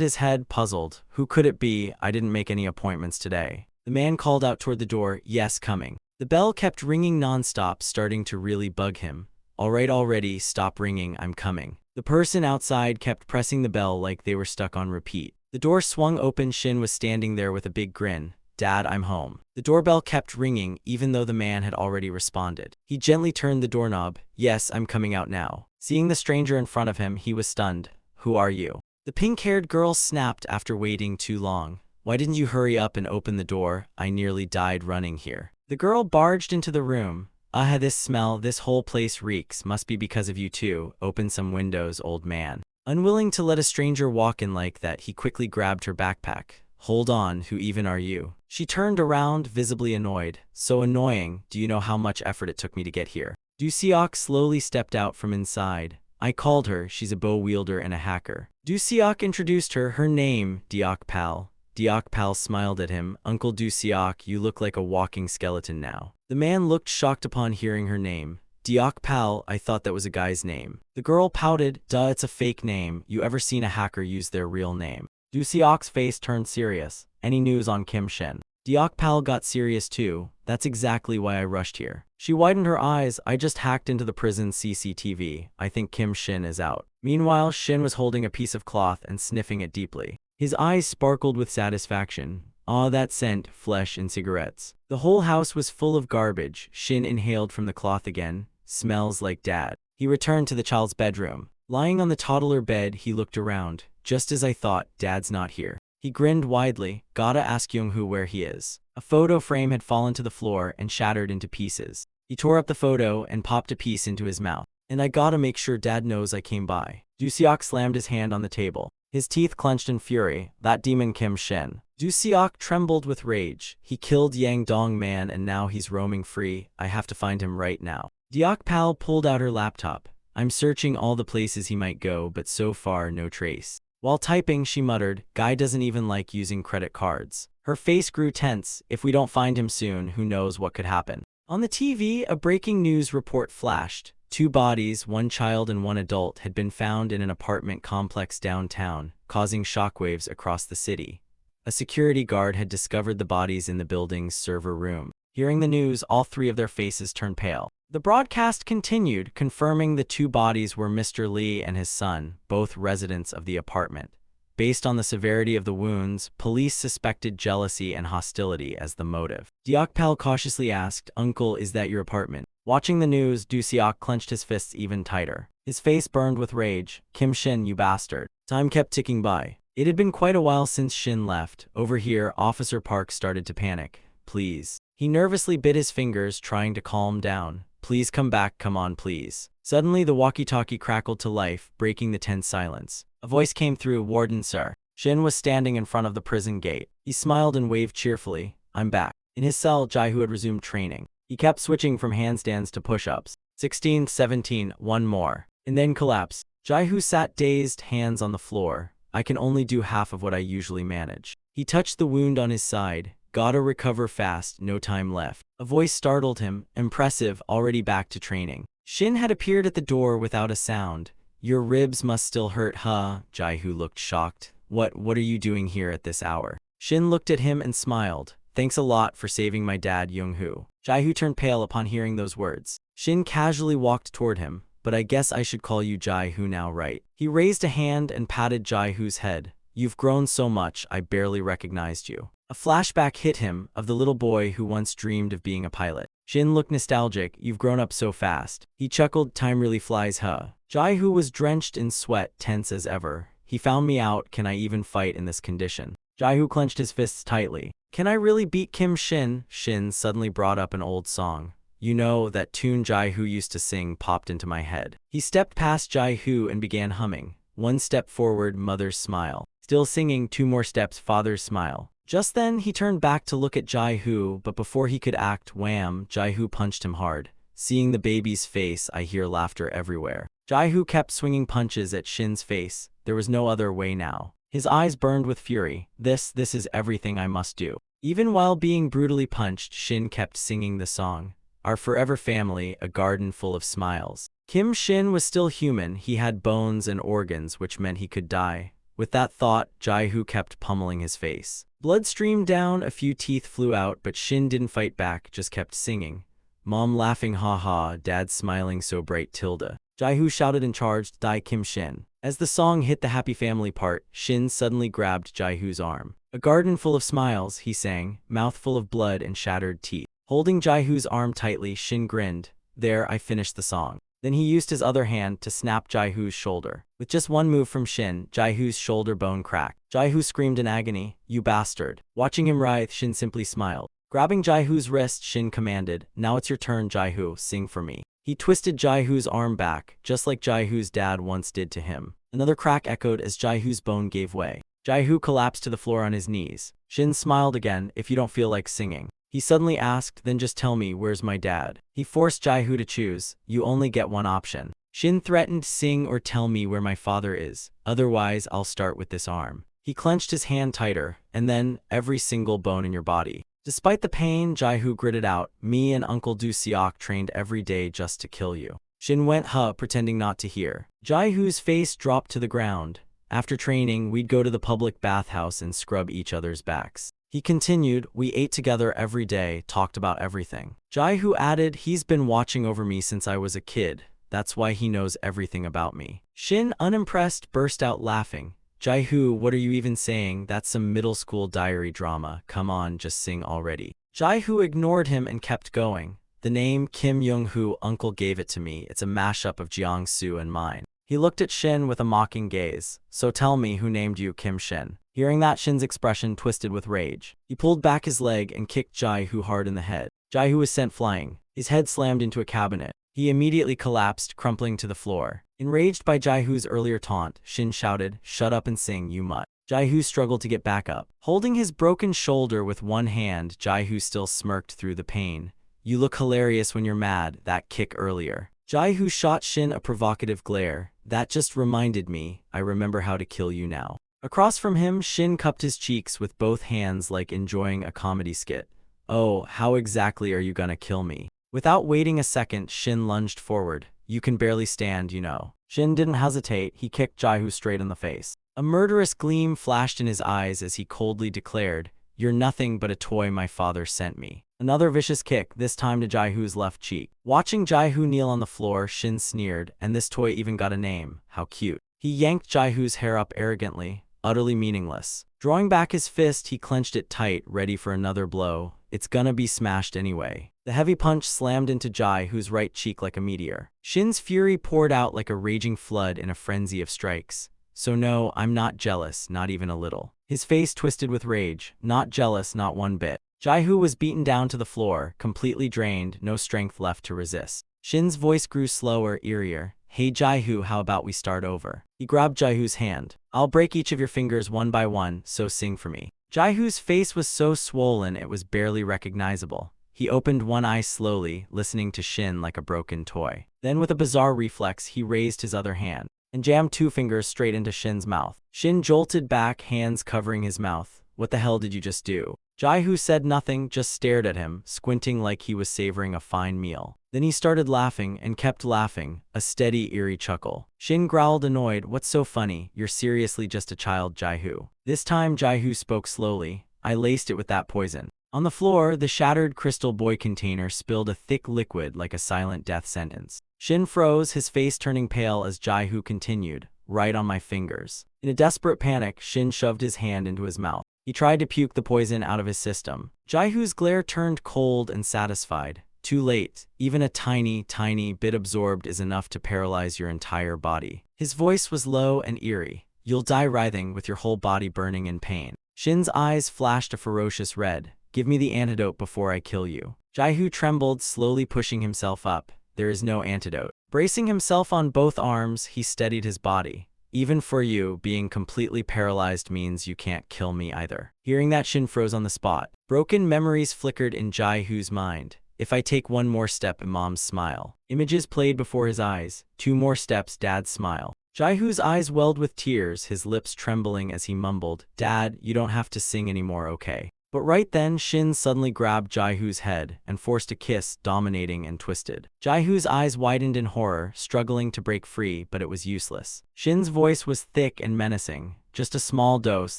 Speaker 1: his head, puzzled. Who could it be? I didn't make any appointments today. The man called out toward the door, yes, coming. The bell kept ringing nonstop, starting to really bug him. All right, already, stop ringing, I'm coming. The person outside kept pressing the bell like they were stuck on repeat. The door swung open. Shin was standing there with a big grin. Dad, I'm home. The doorbell kept ringing, even though the man had already responded. He gently turned the doorknob. Yes, I'm coming out now. Seeing the stranger in front of him, he was stunned. Who are you? The pink-haired girl snapped after waiting too long. Why didn't you hurry up and open the door? I nearly died running here. The girl barged into the room. This smell, this whole place reeks, must be because of you too. Open some windows, old man. Unwilling to let a stranger walk in like that, he quickly grabbed her backpack. Hold on, who even are you? She turned around, visibly annoyed. So annoying, do you know how much effort it took me to get here? Du-seok slowly stepped out from inside. I called her, she's a bow wielder and a hacker. Du-seok introduced her name, Deok Pal. Deok Pal smiled at him. Uncle Du-seok, you look like a walking skeleton now. The man looked shocked upon hearing her name. Deok Pal, I thought that was a guy's name. The girl pouted, duh, it's a fake name. You ever seen a hacker use their real name? Du-seok's face turned serious. Any news on Kim Shin? Deok Pal got serious too. That's exactly why I rushed here. She widened her eyes. I just hacked into the prison's CCTV. I think Kim Shin is out. Meanwhile, Shin was holding a piece of cloth and sniffing it deeply. His eyes sparkled with satisfaction. Ah, that scent, flesh and cigarettes. The whole house was full of garbage. Shin inhaled from the cloth again. Smells like Dad. He returned to the child's bedroom. Lying on the toddler bed, he looked around. Just as I thought, Dad's not here. He grinned widely. Gotta ask Young-hoo where he is. A photo frame had fallen to the floor and shattered into pieces. He tore up the photo and popped a piece into his mouth. And I gotta make sure Dad knows I came by. Du-seok slammed his hand on the table. His teeth clenched in fury. That demon Kim Shin. Du-seok trembled with rage. He killed Yang Dong Man and now he's roaming free. I have to find him right now. Deok Pal pulled out her laptop. I'm searching all the places he might go, but so far no trace. While typing, she muttered, Guy doesn't even like using credit cards. Her face grew tense. If we don't find him soon, who knows what could happen. On the TV, a breaking news report flashed. 2 bodies, 1 child and 1 adult, had been found in an apartment complex downtown, causing shockwaves across the city. A security guard had discovered the bodies in the building's server room. Hearing the news, all 3 of their faces turned pale. The broadcast continued, confirming the 2 bodies were Mr. Lee and his son, both residents of the apartment. Based on the severity of the wounds, police suspected jealousy and hostility as the motive. Deok Pal cautiously asked, Uncle, is that your apartment? Watching the news, Du-seok clenched his fists even tighter. His face burned with rage. Kim Shin, you bastard. Time kept ticking by. It had been quite a while since Shin left. Over here, Officer Park started to panic. Please. He nervously bit his fingers, trying to calm down. Please come back, come on please. Suddenly the walkie-talkie crackled to life, breaking the tense silence. A voice came through, Warden sir. Shin was standing in front of the prison gate. He smiled and waved cheerfully. I'm back. In his cell, Jai-hoo had resumed training. He kept switching from handstands to push-ups. 16, 17, 1 more. And then collapsed. Jai-hoo sat dazed, hands on the floor. I can only do half of what I usually manage. He touched the wound on his side. Gotta recover fast, no time left. A voice startled him. Impressive, already back to training. Shin had appeared at the door without a sound. Your ribs must still hurt, huh? Jai-hoo looked shocked. What are you doing here at this hour? Shin looked at him and smiled. Thanks a lot for saving my dad, Young-hoo. Jai-hoo turned pale upon hearing those words. Shin casually walked toward him. But I guess I should call you Jai-hoo now, right? He raised a hand and patted Jai-hoo's head. You've grown so much, I barely recognized you. A flashback hit him, of the little boy who once dreamed of being a pilot. Shin looked nostalgic. You've grown up so fast. He chuckled, time really flies, huh? Jai-hoo was drenched in sweat, tense as ever. He found me out. Can I even fight in this condition? Jaihu clenched his fists tightly. Can I really beat Kim Shin? Shin suddenly brought up an old song. You know, that tune Jaihu used to sing popped into my head. He stepped past Jaihu and began humming. One step forward, mother's smile. Still singing, 2 more steps, father's smile. Just then, he turned back to look at Jaihu, but before he could act, wham, Jaihu punched him hard. Seeing the baby's face, I hear laughter everywhere. Jaihu kept swinging punches at Shin's face. There was no other way now. His eyes burned with fury. This is everything I must do. Even while being brutally punched, Shin kept singing the song. Our forever family, a garden full of smiles. Kim Shin was still human. He had bones and organs, which meant he could die. With that thought, Jaihu kept pummeling his face. Blood streamed down, a few teeth flew out, but Shin didn't fight back, just kept singing. Mom laughing ha ha, dad smiling so bright tilde. Jaihu shouted and charged, die Kim Shin. As the song hit the happy family part, Shin suddenly grabbed Jaihu's arm. A garden full of smiles, he sang, mouth full of blood and shattered teeth. Holding Jaihu's arm tightly, Shin grinned. There, I finished the song. Then he used his other hand to snap Jaihu's shoulder. With just one move from Shin, Jaihu's shoulder bone cracked. Jaihu screamed in agony, you bastard. Watching him writhe, Shin simply smiled. Grabbing Jaihu's wrist, Shin commanded, now it's your turn, Jaihu, sing for me. He twisted Jaihu's arm back, just like Jaihu's dad once did to him. Another crack echoed as Jaihu's bone gave way. Jaihu collapsed to the floor on his knees. Shin smiled again, if you don't feel like singing. He suddenly asked, then just tell me, where's my dad? He forced Jaihu to choose. You only get one option. Shin threatened, sing or tell me where my father is. Otherwise, I'll start with this arm. He clenched his hand tighter, and then, every single bone in your body. Despite the pain, Jaihu gritted out, me and Uncle Du Seok trained every day just to kill you. Shin went huh, pretending not to hear. Jaihu's face dropped to the ground. After training, we'd go to the public bathhouse and scrub each other's backs. He continued, we ate together every day, talked about everything. Jaihu added, he's been watching over me since I was a kid. That's why he knows everything about me. Shin, unimpressed, burst out laughing. Jaihu, what are you even saying? That's some middle school diary drama. Come on, just sing already. Jaihu ignored him and kept going. The name Kim Young-hoo, uncle gave it to me. It's a mashup of Jiangsu and mine. He looked at Shin with a mocking gaze. So tell me, who named you Kim Shin? Hearing that, Shin's expression twisted with rage. He pulled back his leg and kicked Jaihu hard in the head. Jaihu was sent flying. His head slammed into a cabinet. He immediately collapsed, crumpling to the floor. Enraged by Jaihu's earlier taunt, Shin shouted, shut up and sing, you mutt. Jaihu struggled to get back up. Holding his broken shoulder with one hand, Jaihu still smirked through the pain. You look hilarious when you're mad, that kick earlier. Jaihu shot Shin a provocative glare. That just reminded me, I remember how to kill you now. Across from him, Shin cupped his cheeks with both hands like enjoying a comedy skit. Oh, how exactly are you gonna kill me? Without waiting a second, Shin lunged forward. You can barely stand, you know. Shin didn't hesitate, he kicked Jaihu straight in the face. A murderous gleam flashed in his eyes as he coldly declared, you're nothing but a toy my father sent me. Another vicious kick, this time to Jaihu's left cheek. Watching Jaihu kneel on the floor, Shin sneered, and this toy even got a name. How cute. He yanked Jaihu's hair up arrogantly, utterly meaningless. Drawing back his fist, he clenched it tight, ready for another blow. It's gonna be smashed anyway. The heavy punch slammed into Jaihu's right cheek like a meteor. Shin's fury poured out like a raging flood in a frenzy of strikes. So no, I'm not jealous, not even a little. His face twisted with rage. Not jealous, not one bit. Jaihu was beaten down to the floor, completely drained, no strength left to resist. Shin's voice grew slower, eerier. Hey Jaihu, how about we start over? He grabbed Jaihu's hand. I'll break each of your fingers one by one, so sing for me. Jaihu's face was so swollen it was barely recognizable. He opened one eye slowly, listening to Shin like a broken toy. Then with a bizarre reflex, he raised his other hand and jammed 2 fingers straight into Shin's mouth. Shin jolted back, hands covering his mouth. What the hell did you just do? Jaihu said nothing, just stared at him, squinting like he was savoring a fine meal. Then he started laughing and kept laughing, a steady, eerie chuckle. Shin growled annoyed, what's so funny? You're seriously just a child, Jaihu. This time Jaihu spoke slowly. I laced it with that poison. On the floor, the shattered crystal boy container spilled a thick liquid like a silent death sentence. Shin froze, his face turning pale as Jaihu continued, right on my fingers. In a desperate panic, Shin shoved his hand into his mouth. He tried to puke the poison out of his system. Jaihu's glare turned cold and satisfied. Too late. Even a tiny, tiny bit absorbed is enough to paralyze your entire body. His voice was low and eerie. You'll die writhing with your whole body burning in pain. Shin's eyes flashed a ferocious red. Give me the antidote before I kill you. Jaihu trembled, slowly pushing himself up. There is no antidote. Bracing himself on both arms, he steadied his body. Even for you, being completely paralyzed means you can't kill me either. Hearing that, Shin froze on the spot. Broken memories flickered in Jaihu's mind. If I take one more step, Mom's smile. Images played before his eyes. 2 more steps, Dad's smile. Jaihu's eyes welled with tears, his lips trembling as he mumbled, Dad, you don't have to sing anymore, okay? But right then, Shin suddenly grabbed Jaihu's head and forced a kiss, dominating and twisted. Jaihu's eyes widened in horror, struggling to break free, but it was useless. Shin's voice was thick and menacing. Just a small dose,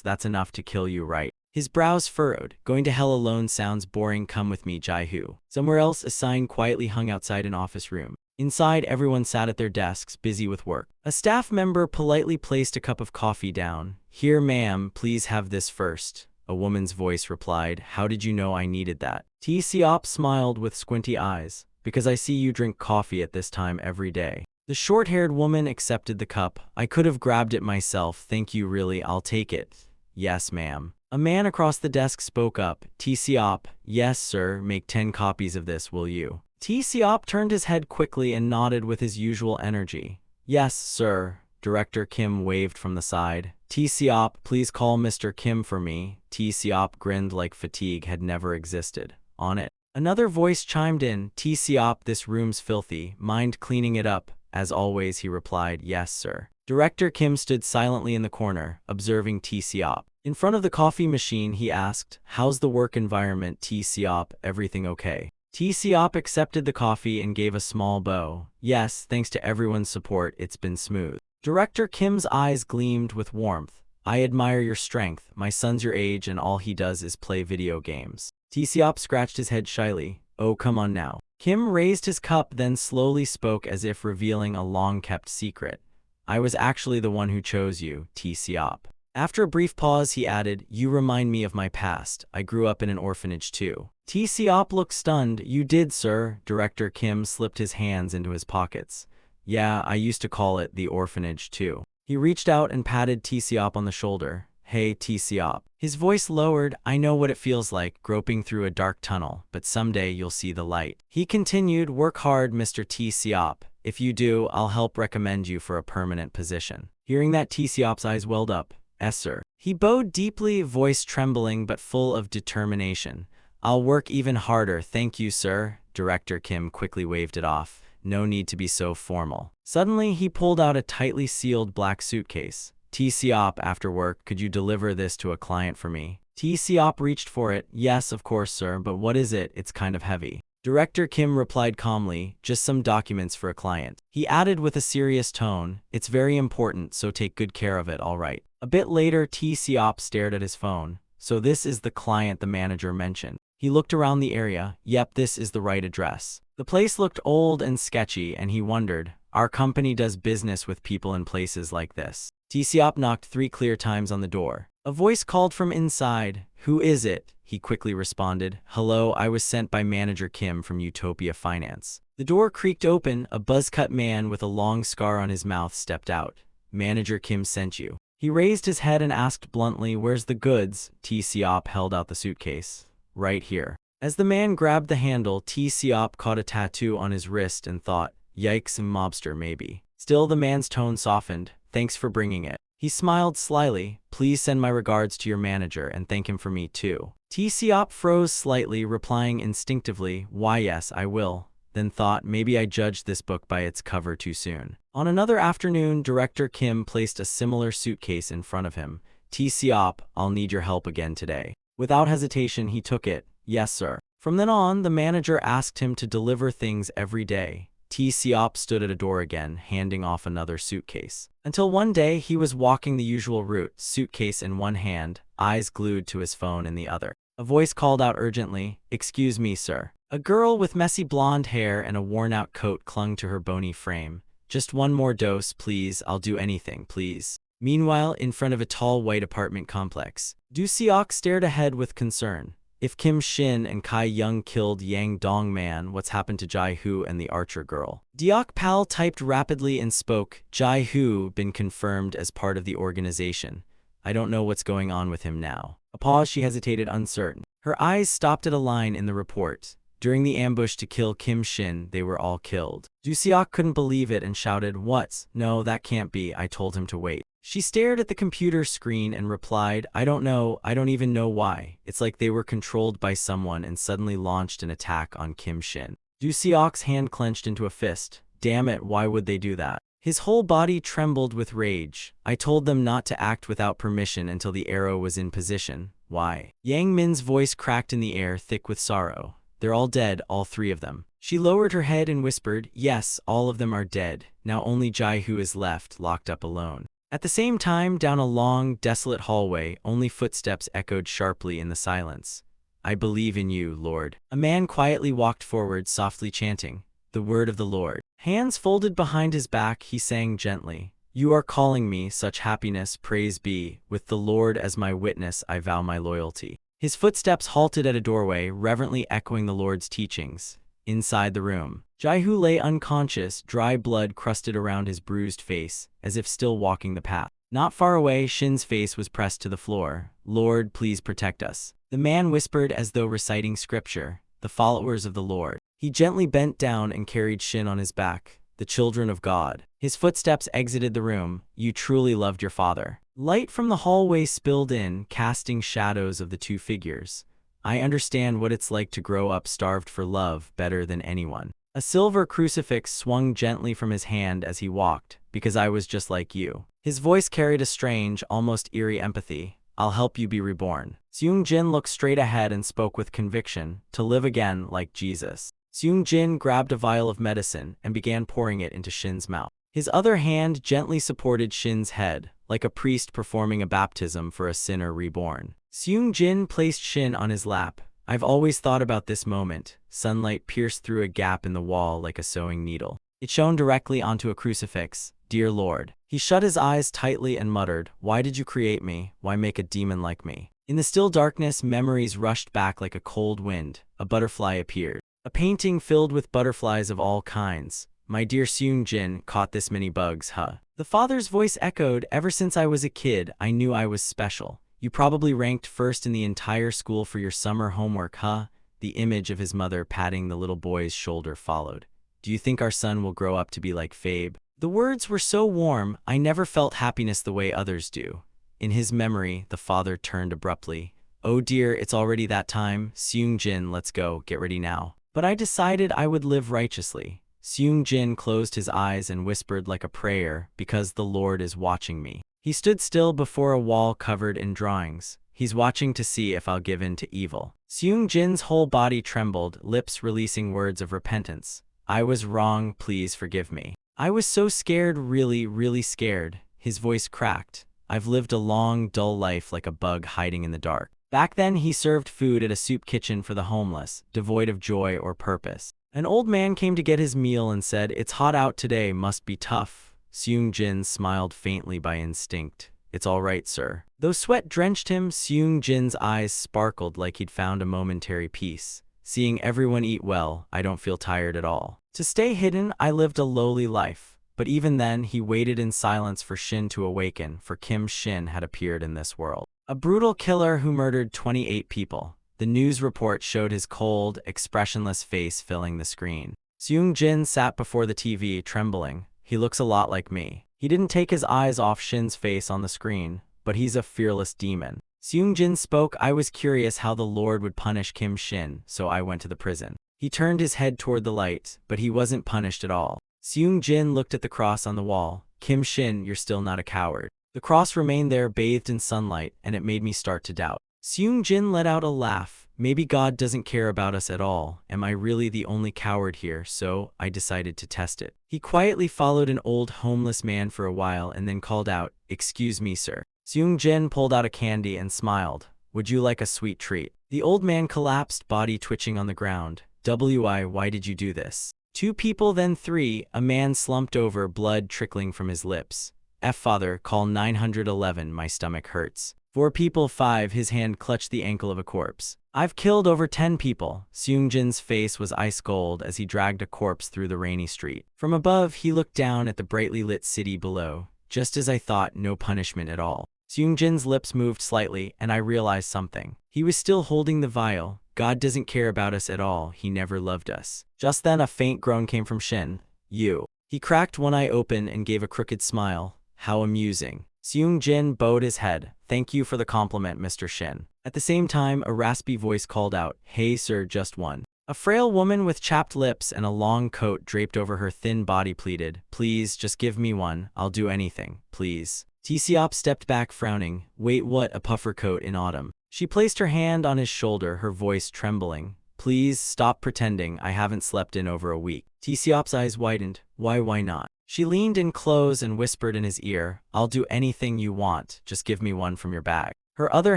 Speaker 1: that's enough to kill you, right? His brows furrowed. Going to hell alone sounds boring, come with me, Jaihu. Somewhere else, a sign quietly hung outside an office room. Inside, everyone sat at their desks, busy with work. A staff member politely placed a cup of coffee down. Here, ma'am, please have this first. A woman's voice replied, how did you know I needed that? T. Siop smiled with squinty eyes. Because I see you drink coffee at this time every day. The short-haired woman accepted the cup. I could have grabbed it myself, thank you really, I'll take it. Yes, ma'am. A man across the desk spoke up. T. Siop, yes, sir, make 10 copies of this, will you? T. Siop turned his head quickly and nodded with his usual energy. Yes, sir. Director Kim waved from the side. T. Siop, please call Mr. Kim for me. T. Siop grinned like fatigue had never existed. On it. Another voice chimed in. T. Siop, this room's filthy. Mind cleaning it up? As always, he replied, yes, sir. Director Kim stood silently in the corner, observing T. Siop. In front of the coffee machine, he asked, how's the work environment, T. Siop, everything okay? T. Siop accepted the coffee and gave a small bow. Yes, thanks to everyone's support, it's been smooth. Director Kim's eyes gleamed with warmth. I admire your strength. My son's your age and all he does is play video games. T. Siop scratched his head shyly. Oh, come on now. Kim raised his cup, then slowly spoke as if revealing a long-kept secret. I was actually the one who chose you, T. Siop. After a brief pause, he added, you remind me of my past. I grew up in an orphanage too. T. Siop looked stunned. You did, sir. Director Kim slipped his hands into his pockets. Yeah, I used to call it the orphanage too. He reached out and patted T. Siop on the shoulder. Hey, T. Siop. His voice lowered. I know what it feels like, groping through a dark tunnel, but someday you'll see the light. He continued, work hard, Mr. T. Siop. If you do, I'll help recommend you for a permanent position. Hearing that, T. Siop's eyes welled up. Yes, sir. He bowed deeply, voice trembling but full of determination. I'll work even harder, thank you, sir. Director Kim quickly waved it off. No need to be so formal. Suddenly, he pulled out a tightly sealed black suitcase. T. Siop, after work, could you deliver this to a client for me? T. Siop reached for it. Yes, of course, sir, but what is it? It's kind of heavy. Director Kim replied calmly, just some documents for a client. He added with a serious tone, it's very important, so take good care of it, all right. A bit later, T. Siop stared at his phone. So this is the client the manager mentioned. He looked around the area. Yep, this is the right address. The place looked old and sketchy, and he wondered, our company does business with people in places like this. T. Siop knocked 3 clear times on the door. A voice called from inside. Who is it? He quickly responded. Hello, I was sent by Manager Kim from Utopia Finance. The door creaked open. A buzz-cut man with a long scar on his mouth stepped out. Manager Kim sent you. He raised his head and asked bluntly, where's the goods? T. Siop held out the suitcase. Right here. As the man grabbed the handle, T. Siop caught a tattoo on his wrist and thought, yikes, mobster maybe. Still, the man's tone softened. Thanks for bringing it. He smiled slyly. Please send my regards to your manager and thank him for me too. T. Siop froze slightly, replying instinctively, why yes, I will. Then thought, maybe I judged this book by its cover too soon. On another afternoon, Director Kim placed a similar suitcase in front of him. T. Siop, I'll need your help again today. Without hesitation, he took it. Yes, sir. From then on, the manager asked him to deliver things every day. T. Siop stood at a door again, handing off another suitcase. Until one day, he was walking the usual route, suitcase in one hand, eyes glued to his phone in the other. A voice called out urgently, excuse me, sir. A girl with messy blonde hair and a worn-out coat clung to her bony frame. Just one more dose, please. I'll do anything, please. Meanwhile, in front of a tall white apartment complex, Du Seok stared ahead with concern. If Kim Shin and Kai Young killed Yang Dong Man, what's happened to Jai Hu and the archer girl? Deok Pal typed rapidly and spoke, Jai Hu been confirmed as part of the organization. I don't know what's going on with him now. A pause, she hesitated, uncertain. Her eyes stopped at a line in the report. During the ambush to kill Kim Shin, they were all killed. Duseok couldn't believe it and shouted, what? No, that can't be, I told him to wait. She stared at the computer screen and replied, I don't know, I don't even know why. It's like they were controlled by someone and suddenly launched an attack on Kim Shin. Duseok's hand clenched into a fist. Damn it, why would they do that? His whole body trembled with rage. I told them not to act without permission until the arrow was in position. Why? Yang Min's voice cracked in the air, thick with sorrow. They're all dead, all three of them. She lowered her head and whispered, yes, all of them are dead. Now only Jai Hu is left, locked up alone. At the same time, down a long, desolate hallway, only footsteps echoed sharply in the silence. I believe in you, Lord. A man quietly walked forward, softly chanting, the word of the Lord. Hands folded behind his back, he sang gently, you are calling me, such happiness, praise be. With the Lord as my witness, I vow my loyalty. His footsteps halted at a doorway, reverently echoing the Lord's teachings. Inside the room, Jai Hu lay unconscious, dry blood crusted around his bruised face, as if still walking the path. Not far away, Shin's face was pressed to the floor. Lord, please protect us. The man whispered as though reciting scripture, the followers of the Lord. He gently bent down and carried Shin on his back, the children of God. His footsteps exited the room. You truly loved your father. Light from the hallway spilled in, casting shadows of the two figures. I understand what it's like to grow up starved for love better than anyone. A silver crucifix swung gently from his hand as he walked, because I was just like you. His voice carried a strange, almost eerie empathy. I'll help you be reborn. Seung Jin looked straight ahead and spoke with conviction, to live again like Jesus. Seung Jin grabbed a vial of medicine and began pouring it into Shin's mouth. His other hand gently supported Shin's head, like a priest performing a baptism for a sinner reborn. Seung Jin placed Shin on his lap. I've always thought about this moment. Sunlight pierced through a gap in the wall like a sewing needle. It shone directly onto a crucifix. Dear Lord. He shut his eyes tightly and muttered, why did you create me? Why make a demon like me? In the still darkness, memories rushed back like a cold wind. A butterfly appeared. A painting filled with butterflies of all kinds. My dear Seung Jin, caught this many bugs, huh? The father's voice echoed, ever since I was a kid, I knew I was special. You probably ranked first in the entire school for your summer homework, huh? The image of his mother patting the little boy's shoulder followed. Do you think our son will grow up to be like Fabe? The words were so warm, I never felt happiness the way others do. In his memory, the father turned abruptly. Oh dear, it's already that time. Seung Jin, let's go, get ready now. But I decided I would live righteously. Seung Jin closed his eyes and whispered like a prayer, because the Lord is watching me. He stood still before a wall covered in drawings. He's watching to see if I'll give in to evil. Seung Jin's whole body trembled, lips releasing words of repentance. I was wrong, please forgive me. I was so scared, really, really scared. His voice cracked. I've lived a long, dull life like a bug hiding in the dark. Back then, he served food at a soup kitchen for the homeless, devoid of joy or purpose. An old man came to get his meal and said, it's hot out today, must be tough. Seung Jin smiled faintly by instinct. It's all right, sir. Though sweat drenched him, Seung Jin's eyes sparkled like he'd found a momentary peace. Seeing everyone eat well, I don't feel tired at all. To stay hidden, I lived a lowly life. But even then, he waited in silence for Shin to awaken, for Kim Shin had appeared in this world. A brutal killer who murdered 28 people. The news report showed his cold, expressionless face filling the screen. Seung Jin sat before the TV, trembling. He looks a lot like me. He didn't take his eyes off Shin's face on the screen, but he's a fearless demon. Seung Jin spoke, I was curious how the Lord would punish Kim Shin, so I went to the prison. He turned his head toward the light, but he wasn't punished at all. Seung Jin looked at the cross on the wall. Kim Shin, you're still not a coward. The cross remained there bathed in sunlight, and it made me start to doubt. Seung Jin let out a laugh. Maybe God doesn't care about us at all. Am I really the only coward here? So I decided to test it. He quietly followed an old homeless man for a while and then called out, excuse me, sir. Seung Jin pulled out a candy and smiled. Would you like a sweet treat? The old man collapsed, body twitching on the ground. Why did you do this? 2 people, then 3. A man slumped over, blood trickling from his lips. Father, call 911, my stomach hurts. 4 people 5 His hand clutched the ankle of a corpse. I've killed over 10 people. Seung-jin's face was ice cold as he dragged a corpse through the rainy street. From above, he looked down at the brightly lit city below. Just as I thought, no punishment at all. Seung-jin's lips moved slightly, and I realized something. He was still holding the vial. God doesn't care about us at all. He never loved us. Just then, a faint groan came from Shin. You. He cracked one eye open and gave a crooked smile. How amusing. Seung-jin bowed his head. Thank you for the compliment, Mr. Shin. At the same time, a raspy voice called out, Hey sir, just one. A frail woman with chapped lips and a long coat draped over her thin body pleaded, Please, just give me one. I'll do anything, please. T-Seop stepped back frowning. Wait, what? A puffer coat in autumn. She placed her hand on his shoulder, her voice trembling. Please, stop pretending. I haven't slept in over a week. T-Seop's eyes widened. Why not? She leaned in close and whispered in his ear, I'll do anything you want. Just give me one from your bag. Her other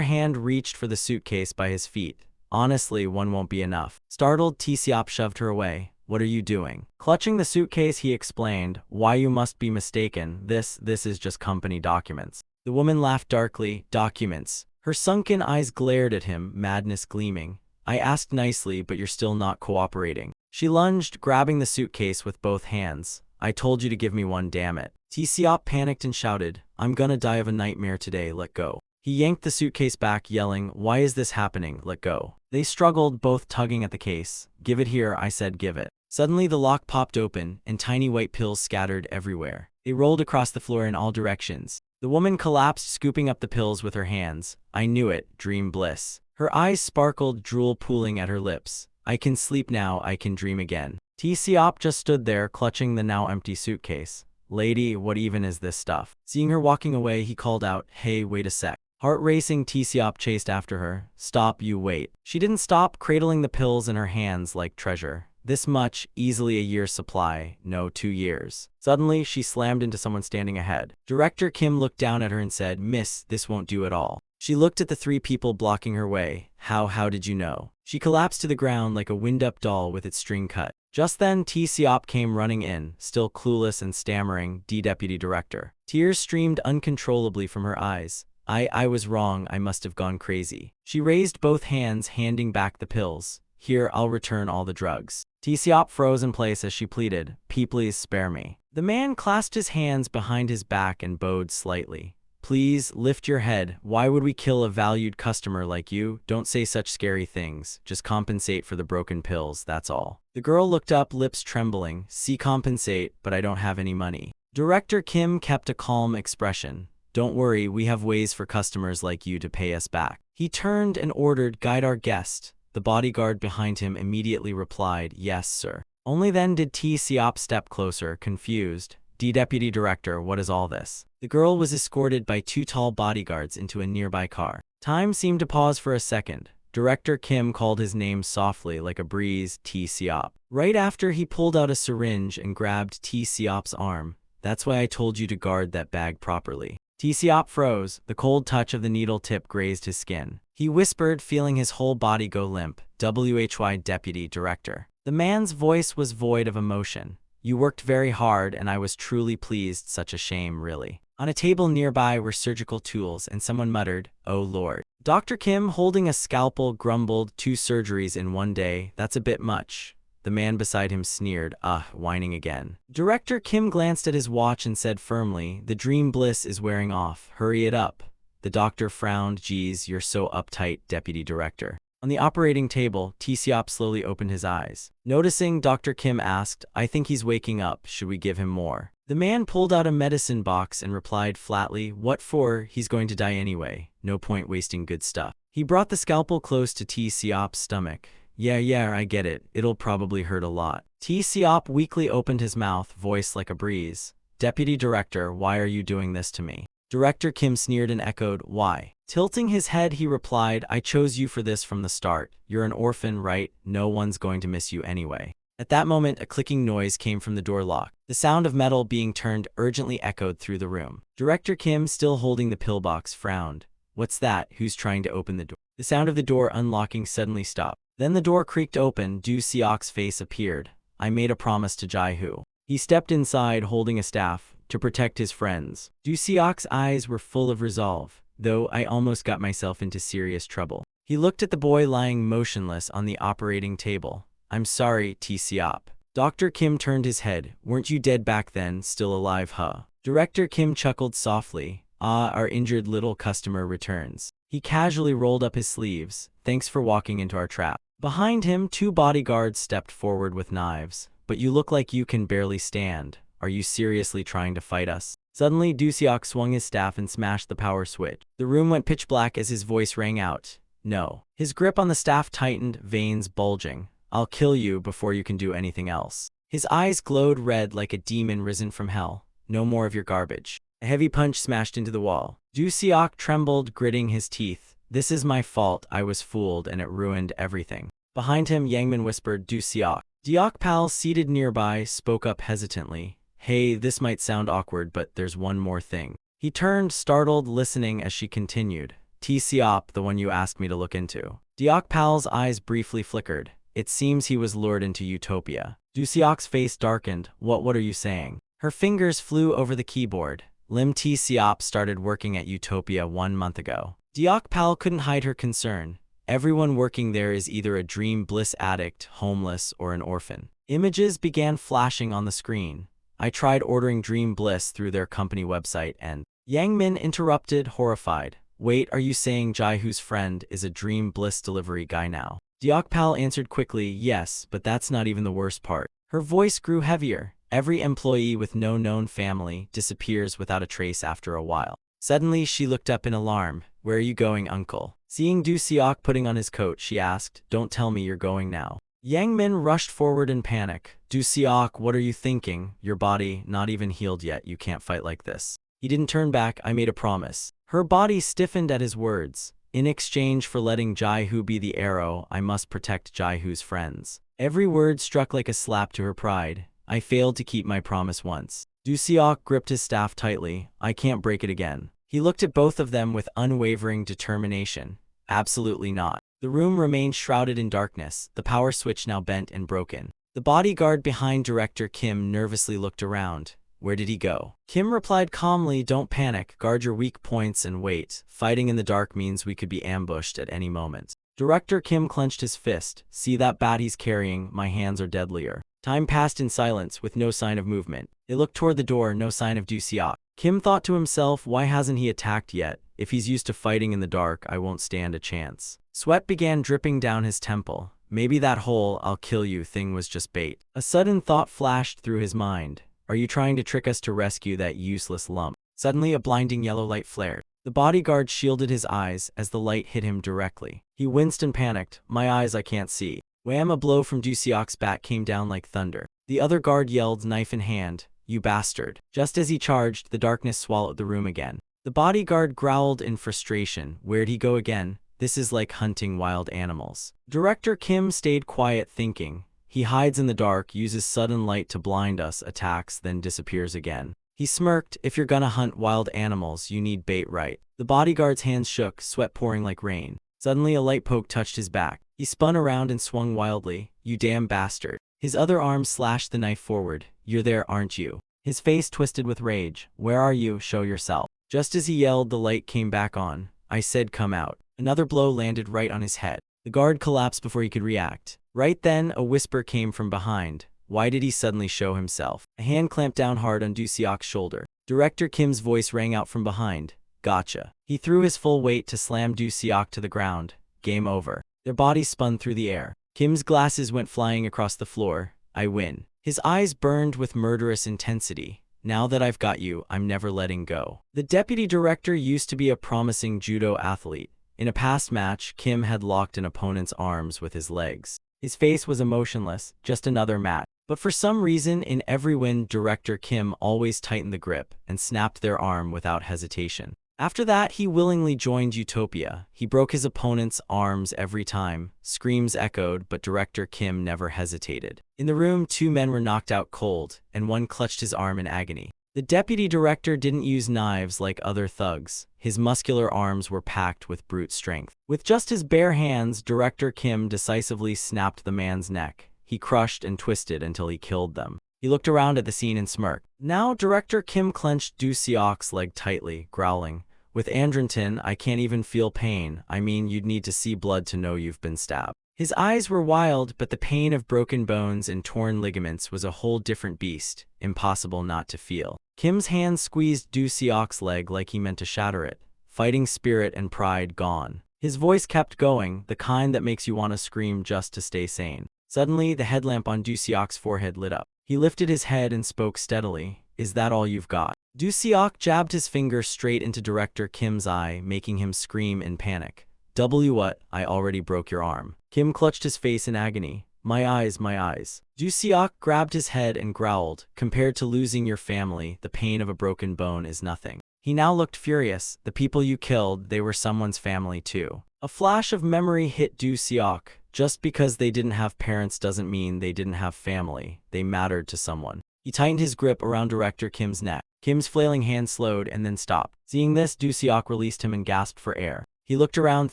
Speaker 1: hand reached for the suitcase by his feet. Honestly, one won't be enough. Startled, T-Seop shoved her away. What are you doing? Clutching the suitcase, he explained, Why, you must be mistaken. This is just company documents. The woman laughed darkly. Documents. Her sunken eyes glared at him, madness gleaming. I asked nicely, but you're still not cooperating. She lunged, grabbing the suitcase with both hands. I told you to give me one, damn it. T-Seop panicked and shouted, I'm gonna die of a nightmare today, let go. He yanked the suitcase back, yelling, Why is this happening? Let go. They struggled, both tugging at the case. Give it here, I said, give it. Suddenly the lock popped open, and tiny white pills scattered everywhere. They rolled across the floor in all directions. The woman collapsed, scooping up the pills with her hands. I knew it, dream bliss. Her eyes sparkled, drool pooling at her lips. I can sleep now, I can dream again. T-Seop just stood there, clutching the now empty suitcase. Lady, what even is this stuff? Seeing her walking away, he called out, Hey, wait a sec. Heart racing, T-Seop chased after her. Stop, you wait. She didn't stop, cradling the pills in her hands like treasure. This much, easily a year's supply, no, 2 years. Suddenly, she slammed into someone standing ahead. Director Kim looked down at her and said, Miss, this won't do at all. She looked at the 3 people blocking her way. How did you know? She collapsed to the ground like a wind-up doll with its string cut. Just then, T-Seop came running in, still clueless and stammering, Deputy Director. Tears streamed uncontrollably from her eyes. I was wrong, I must have gone crazy. She raised both hands, handing back the pills. Here, I'll return all the drugs. T-Seop froze in place as she pleaded, Please spare me. The man clasped his hands behind his back and bowed slightly. Please, lift your head. Why would we kill a valued customer like you? Don't say such scary things. Just compensate for the broken pills, that's all. The girl looked up, lips trembling. See, compensate, but I don't have any money. Director Kim kept a calm expression. Don't worry, we have ways for customers like you to pay us back. He turned and ordered, Guide our guest. The bodyguard behind him immediately replied, Yes, sir. Only then did T-Seop step closer, confused. Deputy Director, what is all this? The girl was escorted by 2 tall bodyguards into a nearby car. Time seemed to pause for a second. Director Kim called his name softly like a breeze, T-Seop. Right after, he pulled out a syringe and grabbed T-Seop's arm. That's why I told you to guard that bag properly. T-Seop froze. The cold touch of the needle tip grazed his skin. He whispered, feeling his whole body go limp, WHY Deputy Director. The man's voice was void of emotion. You worked very hard and I was truly pleased, such a shame, really. On a table nearby were surgical tools and someone muttered, Oh Lord. Dr. Kim, holding a scalpel, grumbled, 2 surgeries in one day, that's a bit much. The man beside him sneered, whining again. Director Kim glanced at his watch and said firmly, The dream bliss is wearing off, hurry it up. The doctor frowned, Geez, you're so uptight, Deputy Director. On the operating table, T-Seop slowly opened his eyes. Noticing, Dr. Kim asked, I think he's waking up, should we give him more? The man pulled out a medicine box and replied flatly, What for? He's going to die anyway. No point wasting good stuff. He brought the scalpel close to T-Seop's stomach. Yeah, I get it. It'll probably hurt a lot. T-Seop weakly opened his mouth, voice like a breeze. Deputy Director, why are you doing this to me? Director Kim sneered and echoed, Why? Tilting his head, he replied, I chose you for this from the start. You're an orphan, right? No one's going to miss you anyway. At that moment, a clicking noise came from the door lock. The sound of metal being turned urgently echoed through the room. Director Kim, still holding the pillbox, frowned. What's that? Who's trying to open the door? The sound of the door unlocking suddenly stopped. Then the door creaked open. Du Seok's face appeared. I made a promise to Jai-Hoo. He stepped inside holding a staff to protect his friends. Du Seok's eyes were full of resolve. though I almost got myself into serious trouble. He looked at the boy lying motionless on the operating table. I'm sorry, T-Siop. Dr. Kim turned his head. Weren't you dead back then, still alive, huh? Director Kim chuckled softly. Ah, our injured little customer returns. He casually rolled up his sleeves. Thanks for walking into our trap. Behind him, 2 bodyguards stepped forward with knives. But you look like you can barely stand. Are you seriously trying to fight us? Suddenly, Doo-seok swung his staff and smashed the power switch. The room went pitch black as his voice rang out. No. His grip on the staff tightened, veins bulging. I'll kill you before you can do anything else. His eyes glowed red like a demon risen from hell. No more of your garbage. A heavy punch smashed into the wall. Doo-seok trembled, gritting his teeth. This is my fault. I was fooled and it ruined everything. Behind him, Yangmin whispered, Doo-seok. Deok-pal, seated nearby, spoke up hesitantly. Hey, this might sound awkward, but there's one more thing. He turned, startled, listening as she continued. T-Siop, the one you asked me to look into. Deok-pal's eyes briefly flickered. It seems he was lured into Utopia. Doo-seok's face darkened. What are you saying? Her fingers flew over the keyboard. Lim T-Siop started working at Utopia 1 month ago. Deok-pal couldn't hide her concern. Everyone working there is either a dream bliss addict, homeless, or an orphan. Images began flashing on the screen. I tried ordering Dream Bliss through their company website and… Yangmin interrupted, horrified. Wait, are you saying Jaiho's friend is a Dream Bliss delivery guy now? Deok-pal answered quickly, yes, but that's not even the worst part. Her voice grew heavier. Every employee with no known family disappears without a trace after a while. Suddenly, she looked up in alarm. Where are you going, uncle? Seeing Doo-seok putting on his coat, she asked, Don't tell me you're going now. Yangmin rushed forward in panic. Doo-seok, what are you thinking? Your body, not even healed yet, you can't fight like this. He didn't turn back, I made a promise. Her body stiffened at his words. In exchange for letting Jaiho be the arrow, I must protect Jaiho's friends. Every word struck like a slap to her pride. I failed to keep my promise once. Doo-seok gripped his staff tightly. I can't break it again. He looked at both of them with unwavering determination. Absolutely not. The room remained shrouded in darkness, the power switch now bent and broken. The bodyguard behind Director Kim nervously looked around. Where did he go? Kim replied calmly, Don't panic, guard your weak points and wait. Fighting in the dark means we could be ambushed at any moment. Director Kim clenched his fist. See that bat he's carrying? My hands are deadlier. Time passed in silence, with no sign of movement. They looked toward the door, no sign of Doo-seok. Kim thought to himself, why hasn't he attacked yet? If he's used to fighting in the dark, I won't stand a chance. Sweat began dripping down his temple. Maybe that whole I'll kill you thing was just bait. A sudden thought flashed through his mind. Are you trying to trick us to rescue that useless lump? Suddenly a blinding yellow light flared. The bodyguard shielded his eyes as the light hit him directly. He winced and panicked. My eyes, I can't see. Wham! A blow from Doo-seok's bat came down like thunder. The other guard yelled, knife in hand, You bastard. Just as he charged, the darkness swallowed the room again. The bodyguard growled in frustration. Where'd he go again? This is like hunting wild animals. Director Kim stayed quiet, thinking. He hides in the dark, uses sudden light to blind us, attacks, then disappears again. He smirked. If you're gonna hunt wild animals, you need bait, right? The bodyguard's hands shook, sweat pouring like rain. Suddenly a light poke touched his back. He spun around and swung wildly. You damn bastard. His other arm slashed the knife forward. You're there, aren't you? His face twisted with rage. Where are you? Show yourself. Just as he yelled, the light came back on. I said come out. Another blow landed right on his head. The guard collapsed before he could react. Right then, a whisper came from behind. Why did he suddenly show himself? A hand clamped down hard on Doo-seok's shoulder. Director Kim's voice rang out from behind. Gotcha. He threw his full weight to slam Doo-seok to the ground. Game over. Their bodies spun through the air. Kim's glasses went flying across the floor. I win. His eyes burned with murderous intensity. Now that I've got you, I'm never letting go. The deputy director used to be a promising judo athlete. In a past match, Kim had locked an opponent's arms with his legs. His face was emotionless, just another match. But for some reason, in every win, Director Kim always tightened the grip and snapped their arm without hesitation. After that, he willingly joined Utopia. He broke his opponent's arms every time. Screams echoed, but Director Kim never hesitated. In the room, 2 men were knocked out cold, and one clutched his arm in agony. The deputy director didn't use knives like other thugs. His muscular arms were packed with brute strength. With just his bare hands, Director Kim decisively snapped the man's neck. He crushed and twisted until he killed them. He looked around at the scene and smirked. Now, Director Kim clenched Doo-seok's leg tightly, growling. With androgen, I can't even feel pain. I mean, you'd need to see blood to know you've been stabbed. His eyes were wild, but the pain of broken bones and torn ligaments was a whole different beast, impossible not to feel. Kim's hand squeezed Du Seok's leg like he meant to shatter it. Fighting spirit and pride gone. His voice kept going, the kind that makes you want to scream just to stay sane. Suddenly, the headlamp on Du Seok's forehead lit up. He lifted his head and spoke steadily. Is that all you've got? Du Seok jabbed his finger straight into Director Kim's eye, making him scream in panic. What? I already broke your arm. Kim clutched his face in agony. My eyes, my eyes. Du Seok grabbed his head and growled. Compared to losing your family, the pain of a broken bone is nothing. He now looked furious. The people you killed, they were someone's family too. A flash of memory hit Du Seok. Just because they didn't have parents doesn't mean they didn't have family. They mattered to someone. He tightened his grip around Director Kim's neck. Kim's flailing hand slowed and then stopped. Seeing this, Du Seok released him and gasped for air. He looked around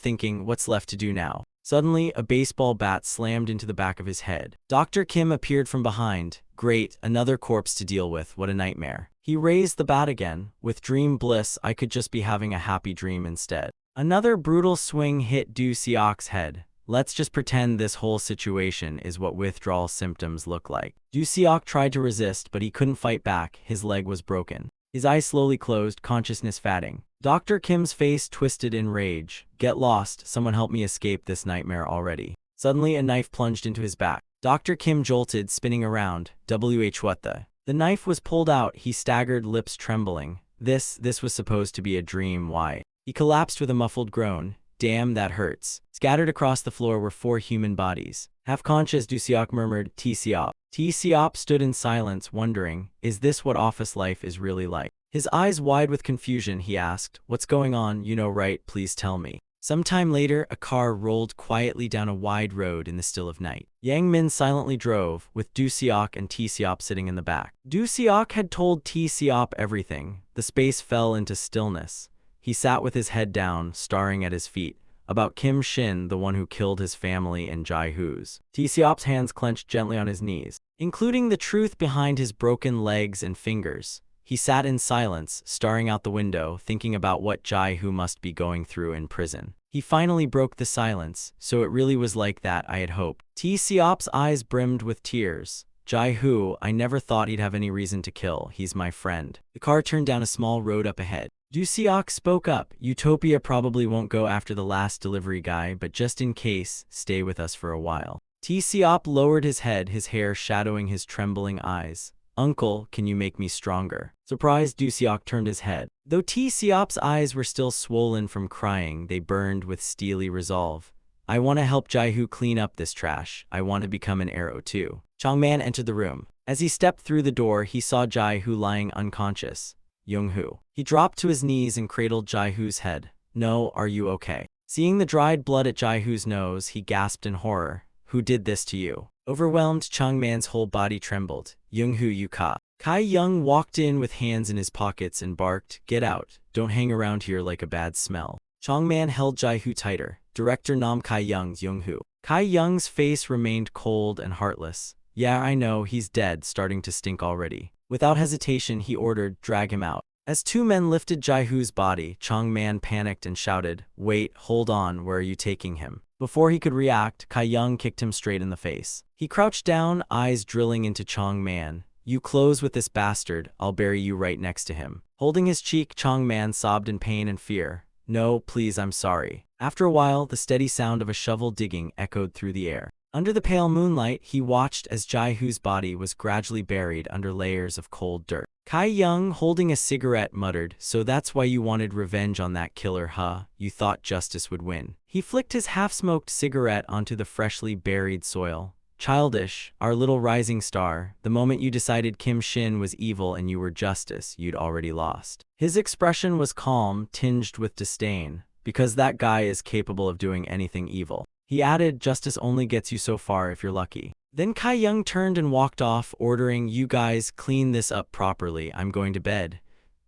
Speaker 1: thinking, what's left to do now? Suddenly, a baseball bat slammed into the back of his head. Dr. Kim appeared from behind. Great, another corpse to deal with, what a nightmare. He raised the bat again. With dream bliss, I could just be having a happy dream instead. Another brutal swing hit Du Seok's head. Let's just pretend this whole situation is what withdrawal symptoms look like. Du Seok tried to resist, but he couldn't fight back. His leg was broken. His eyes slowly closed, consciousness fading. Dr. Kim's face twisted in rage. Get lost, someone help me escape this nightmare already. Suddenly, a knife plunged into his back. Dr. Kim jolted, spinning around. What the? The knife was pulled out. He staggered, lips trembling. This was supposed to be a dream, why? He collapsed with a muffled groan. Damn, that hurts. Scattered across the floor were 4 human bodies. Half-conscious, Du Seok murmured, T-Seop. T-Seop stood in silence, wondering, is this what office life is really like? His eyes wide with confusion, he asked, what's going on? You know, right? Please tell me. Sometime later, a car rolled quietly down a wide road in the still of night. Yang Min silently drove, with Du Seok and T-Seop sitting in the back. Du Seok had told T-Seop everything. The space fell into stillness. He sat with his head down, staring at his feet. About Kim Shin, the one who killed his family and Jai Hoo's. T-Seop's hands clenched gently on his knees, including the truth behind his broken legs and fingers. He sat in silence, staring out the window, thinking about what Jai Hoo must be going through in prison. He finally broke the silence. So it really was like that, I had hoped. T-Seop's eyes brimmed with tears. Jai Hoo, I never thought he'd have any reason to kill. He's my friend. The car turned down a small road up ahead. Du Seok spoke up. Utopia probably won't go after the last delivery guy, but just in case, stay with us for a while. T-Seop lowered his head, his hair shadowing his trembling eyes. Uncle, can you make me stronger? Surprised, Du Seok turned his head. Though T-Seop's eyes were still swollen from crying, they burned with steely resolve. I want to help Jai Hoo clean up this trash. I want to become an arrow too. Changman entered the room. As he stepped through the door, he saw Jai Hoo lying unconscious. Young-hoo. He dropped to his knees and cradled Jai Hoo's head. No, are you okay? Seeing the dried blood at Jai Hoo's nose, he gasped in horror. Who did this to you? Overwhelmed, Changman's whole body trembled. Young-hoo, you ka. Kai Young walked in with hands in his pockets and barked, get out. Don't hang around here like a bad smell. Changman held Jai Hoo tighter. Director Nam Kai Young's Young-hoo. Kai Young's face remained cold and heartless. Yeah, I know, he's dead, starting to stink already. Without hesitation, he ordered, drag him out. As 2 men lifted Jai Hoo's body, Changman panicked and shouted, wait, hold on, where are you taking him? Before he could react, Kai Young kicked him straight in the face. He crouched down, eyes drilling into Changman. You close with this bastard, I'll bury you right next to him. Holding his cheek, Changman sobbed in pain and fear. No, please, I'm sorry. After a while, the steady sound of a shovel digging echoed through the air. Under the pale moonlight, he watched as Jai Hoo's body was gradually buried under layers of cold dirt. Kai Young, holding a cigarette, muttered, so that's why you wanted revenge on that killer, huh? You thought justice would win. He flicked his half-smoked cigarette onto the freshly buried soil. Childish, our little rising star, the moment you decided Kim Shin was evil and you were justice, you'd already lost. His expression was calm, tinged with disdain, because that guy is capable of doing anything evil. He added, justice only gets you so far if you're lucky. Then Kai Young turned and walked off, ordering, you guys clean this up properly, I'm going to bed.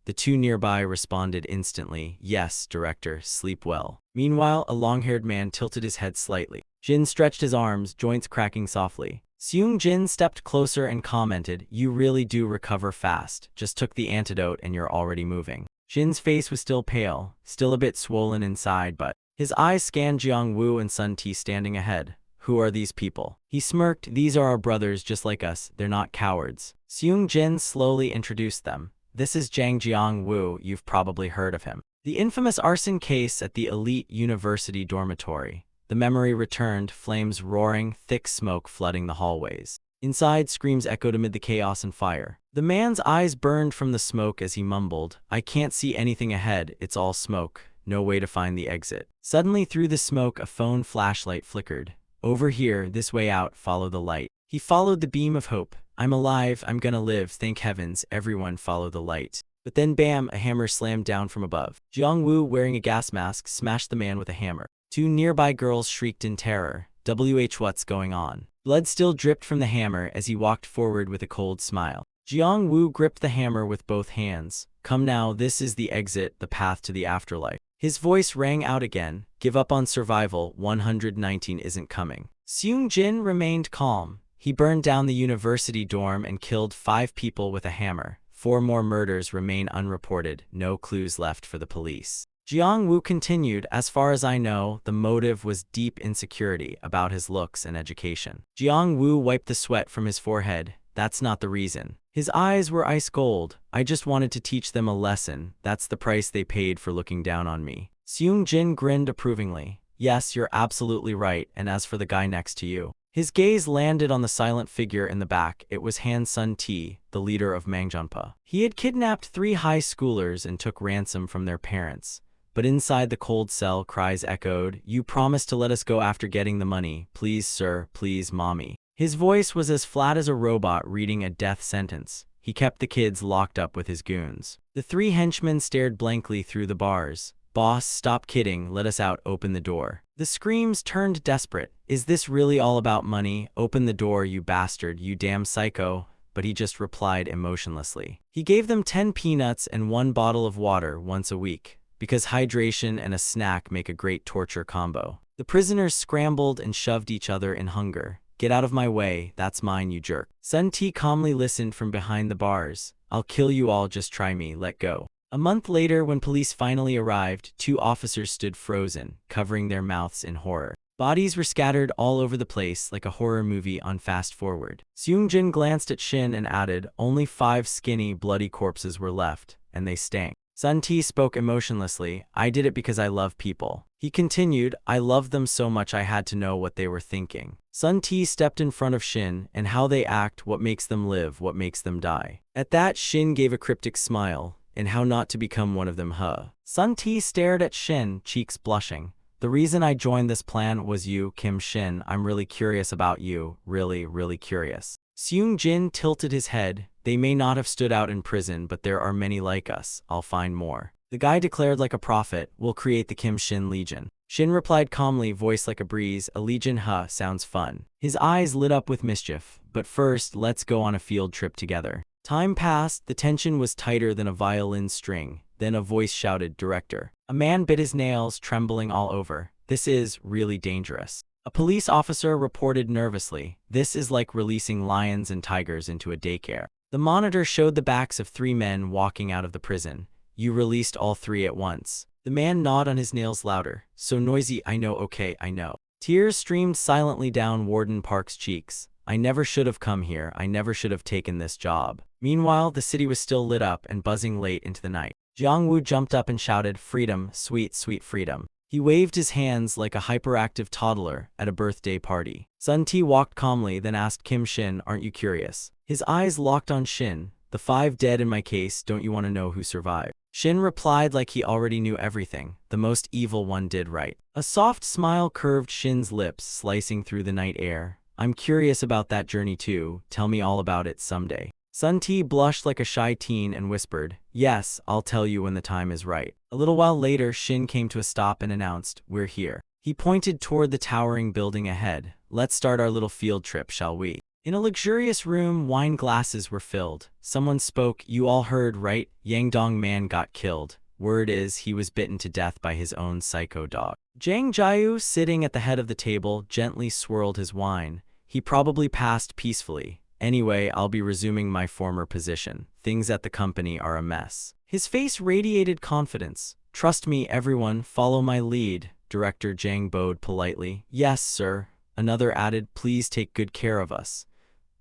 Speaker 1: The 2 nearby responded instantly, yes, director, sleep well. Meanwhile, a long-haired man tilted his head slightly. Jin stretched his arms, joints cracking softly. Seung Jin stepped closer and commented, you really do recover fast, just took the antidote and you're already moving. Shin's face was still pale, still a bit swollen inside, but his eyes scanned Jiang Wu and Sun Ti standing ahead. Who are these people? He smirked. These are our brothers just like us, they're not cowards. Seung Jin slowly introduced them. This is Jiang Wu, you've probably heard of him. The infamous arson case at the elite university dormitory. The memory returned, flames roaring, thick smoke flooding the hallways. Inside, screams echoed amid the chaos and fire. The man's eyes burned from the smoke as he mumbled, I can't see anything ahead, it's all smoke, no way to find the exit. Suddenly through the smoke a phone flashlight flickered. Over here, this way out, follow the light. He followed the beam of hope. I'm alive, I'm gonna live, thank heavens, everyone follow the light. But then bam, a hammer slammed down from above. Jiang Wu, wearing a gas mask, smashed the man with a hammer. Two nearby girls shrieked in terror. What's going on? Blood still dripped from the hammer as he walked forward with a cold smile. Jiang Wu gripped the hammer with both hands. Come now, this is the exit, the path to the afterlife. His voice rang out again. Give up on survival, 119 isn't coming. Seung Jin remained calm. He burned down the university dorm and killed 5 people with a hammer. 4 more murders remain unreported, no clues left for the police. Jiang Wu continued, as far as I know, the motive was deep insecurity about his looks and education. Jiang Wu wiped the sweat from his forehead. That's not the reason. His eyes were ice cold. I just wanted to teach them a lesson. That's the price they paid for looking down on me. Seung Jin grinned approvingly. Yes, you're absolutely right, and as for the guy next to you. His gaze landed on the silent figure in the back. It was Han Sun Ti, the leader of Mangjunpa. He had kidnapped 3 high schoolers and took ransom from their parents. But inside the cold cell, cries echoed, you promised to let us go after getting the money. Please, sir, please, mommy. His voice was as flat as a robot reading a death sentence. He kept the kids locked up with his goons. The 3 henchmen stared blankly through the bars. Boss, stop kidding, let us out, open the door. The screams turned desperate. Is this really all about money? Open the door, you bastard, you damn psycho. But he just replied emotionlessly. He gave them 10 peanuts and 1 bottle of water once a week, because hydration and a snack make a great torture combo. The prisoners scrambled and shoved each other in hunger. Get out of my way, that's mine, you jerk. Sun Ti calmly listened from behind the bars. I'll kill you all, just try me, let go. A month later, when police finally arrived, 2 officers stood frozen, covering their mouths in horror. Bodies were scattered all over the place like a horror movie on fast forward. Seung Jin glanced at Shin and added, only 5 skinny, bloody corpses were left, and they stank. Sun Ti spoke emotionlessly, I did it because I love people. He continued, I loved them so much I had to know what they were thinking. Sun Ti stepped in front of Shin, and how they act, what makes them live, what makes them die. At that, Shin gave a cryptic smile, and how not to become one of them, huh? Sun Ti stared at Shin, cheeks blushing. The reason I joined this plan was you, Kim Shin. I'm really curious about you, really curious. Seung Jin tilted his head. They may not have stood out in prison, but there are many like us. I'll find more. The guy declared like a prophet, we'll create the Kim Shin Legion. Shin replied calmly, voice like a breeze, a legion, huh, sounds fun. His eyes lit up with mischief. But first, let's go on a field trip together. Time passed, the tension was tighter than a violin string. Then a voice shouted, Director. A man bit his nails, trembling all over. This is really dangerous. A police officer reported nervously, this is like releasing lions and tigers into a daycare. The monitor showed the backs of 3 men walking out of the prison. You released all 3 at once. The man gnawed on his nails louder. So noisy, I know, okay, I know. Tears streamed silently down Warden Park's cheeks. I never should have come here, I never should have taken this job. Meanwhile, the city was still lit up and buzzing late into the night. Jiang Wu jumped up and shouted, freedom, sweet, sweet freedom. He waved his hands like a hyperactive toddler at a birthday party. Sun Ti walked calmly, then asked Kim Shin, aren't you curious? His eyes locked on Shin. The 5 dead in my case, don't you want to know who survived? Shin replied like he already knew everything. The most evil one did right. A soft smile curved Shin's lips, slicing through the night air. I'm curious about that journey too. Tell me all about it someday. Sun Ti blushed like a shy teen and whispered, yes, I'll tell you when the time is right. A little while later, Shin came to a stop and announced, we're here. He pointed toward the towering building ahead. Let's start our little field trip, shall we? In a luxurious room, wine glasses were filled. Someone spoke, you all heard, right? Yangdong man got killed. Word is, he was bitten to death by his own psycho dog. Zhang Jiayu, sitting at the head of the table, gently swirled his wine. He probably passed peacefully. Anyway, I'll be resuming my former position. Things at the company are a mess. His face radiated confidence. "Trust me, everyone, follow my lead," Director Zhang bowed politely. "Yes, sir." Another added, "Please take good care of us."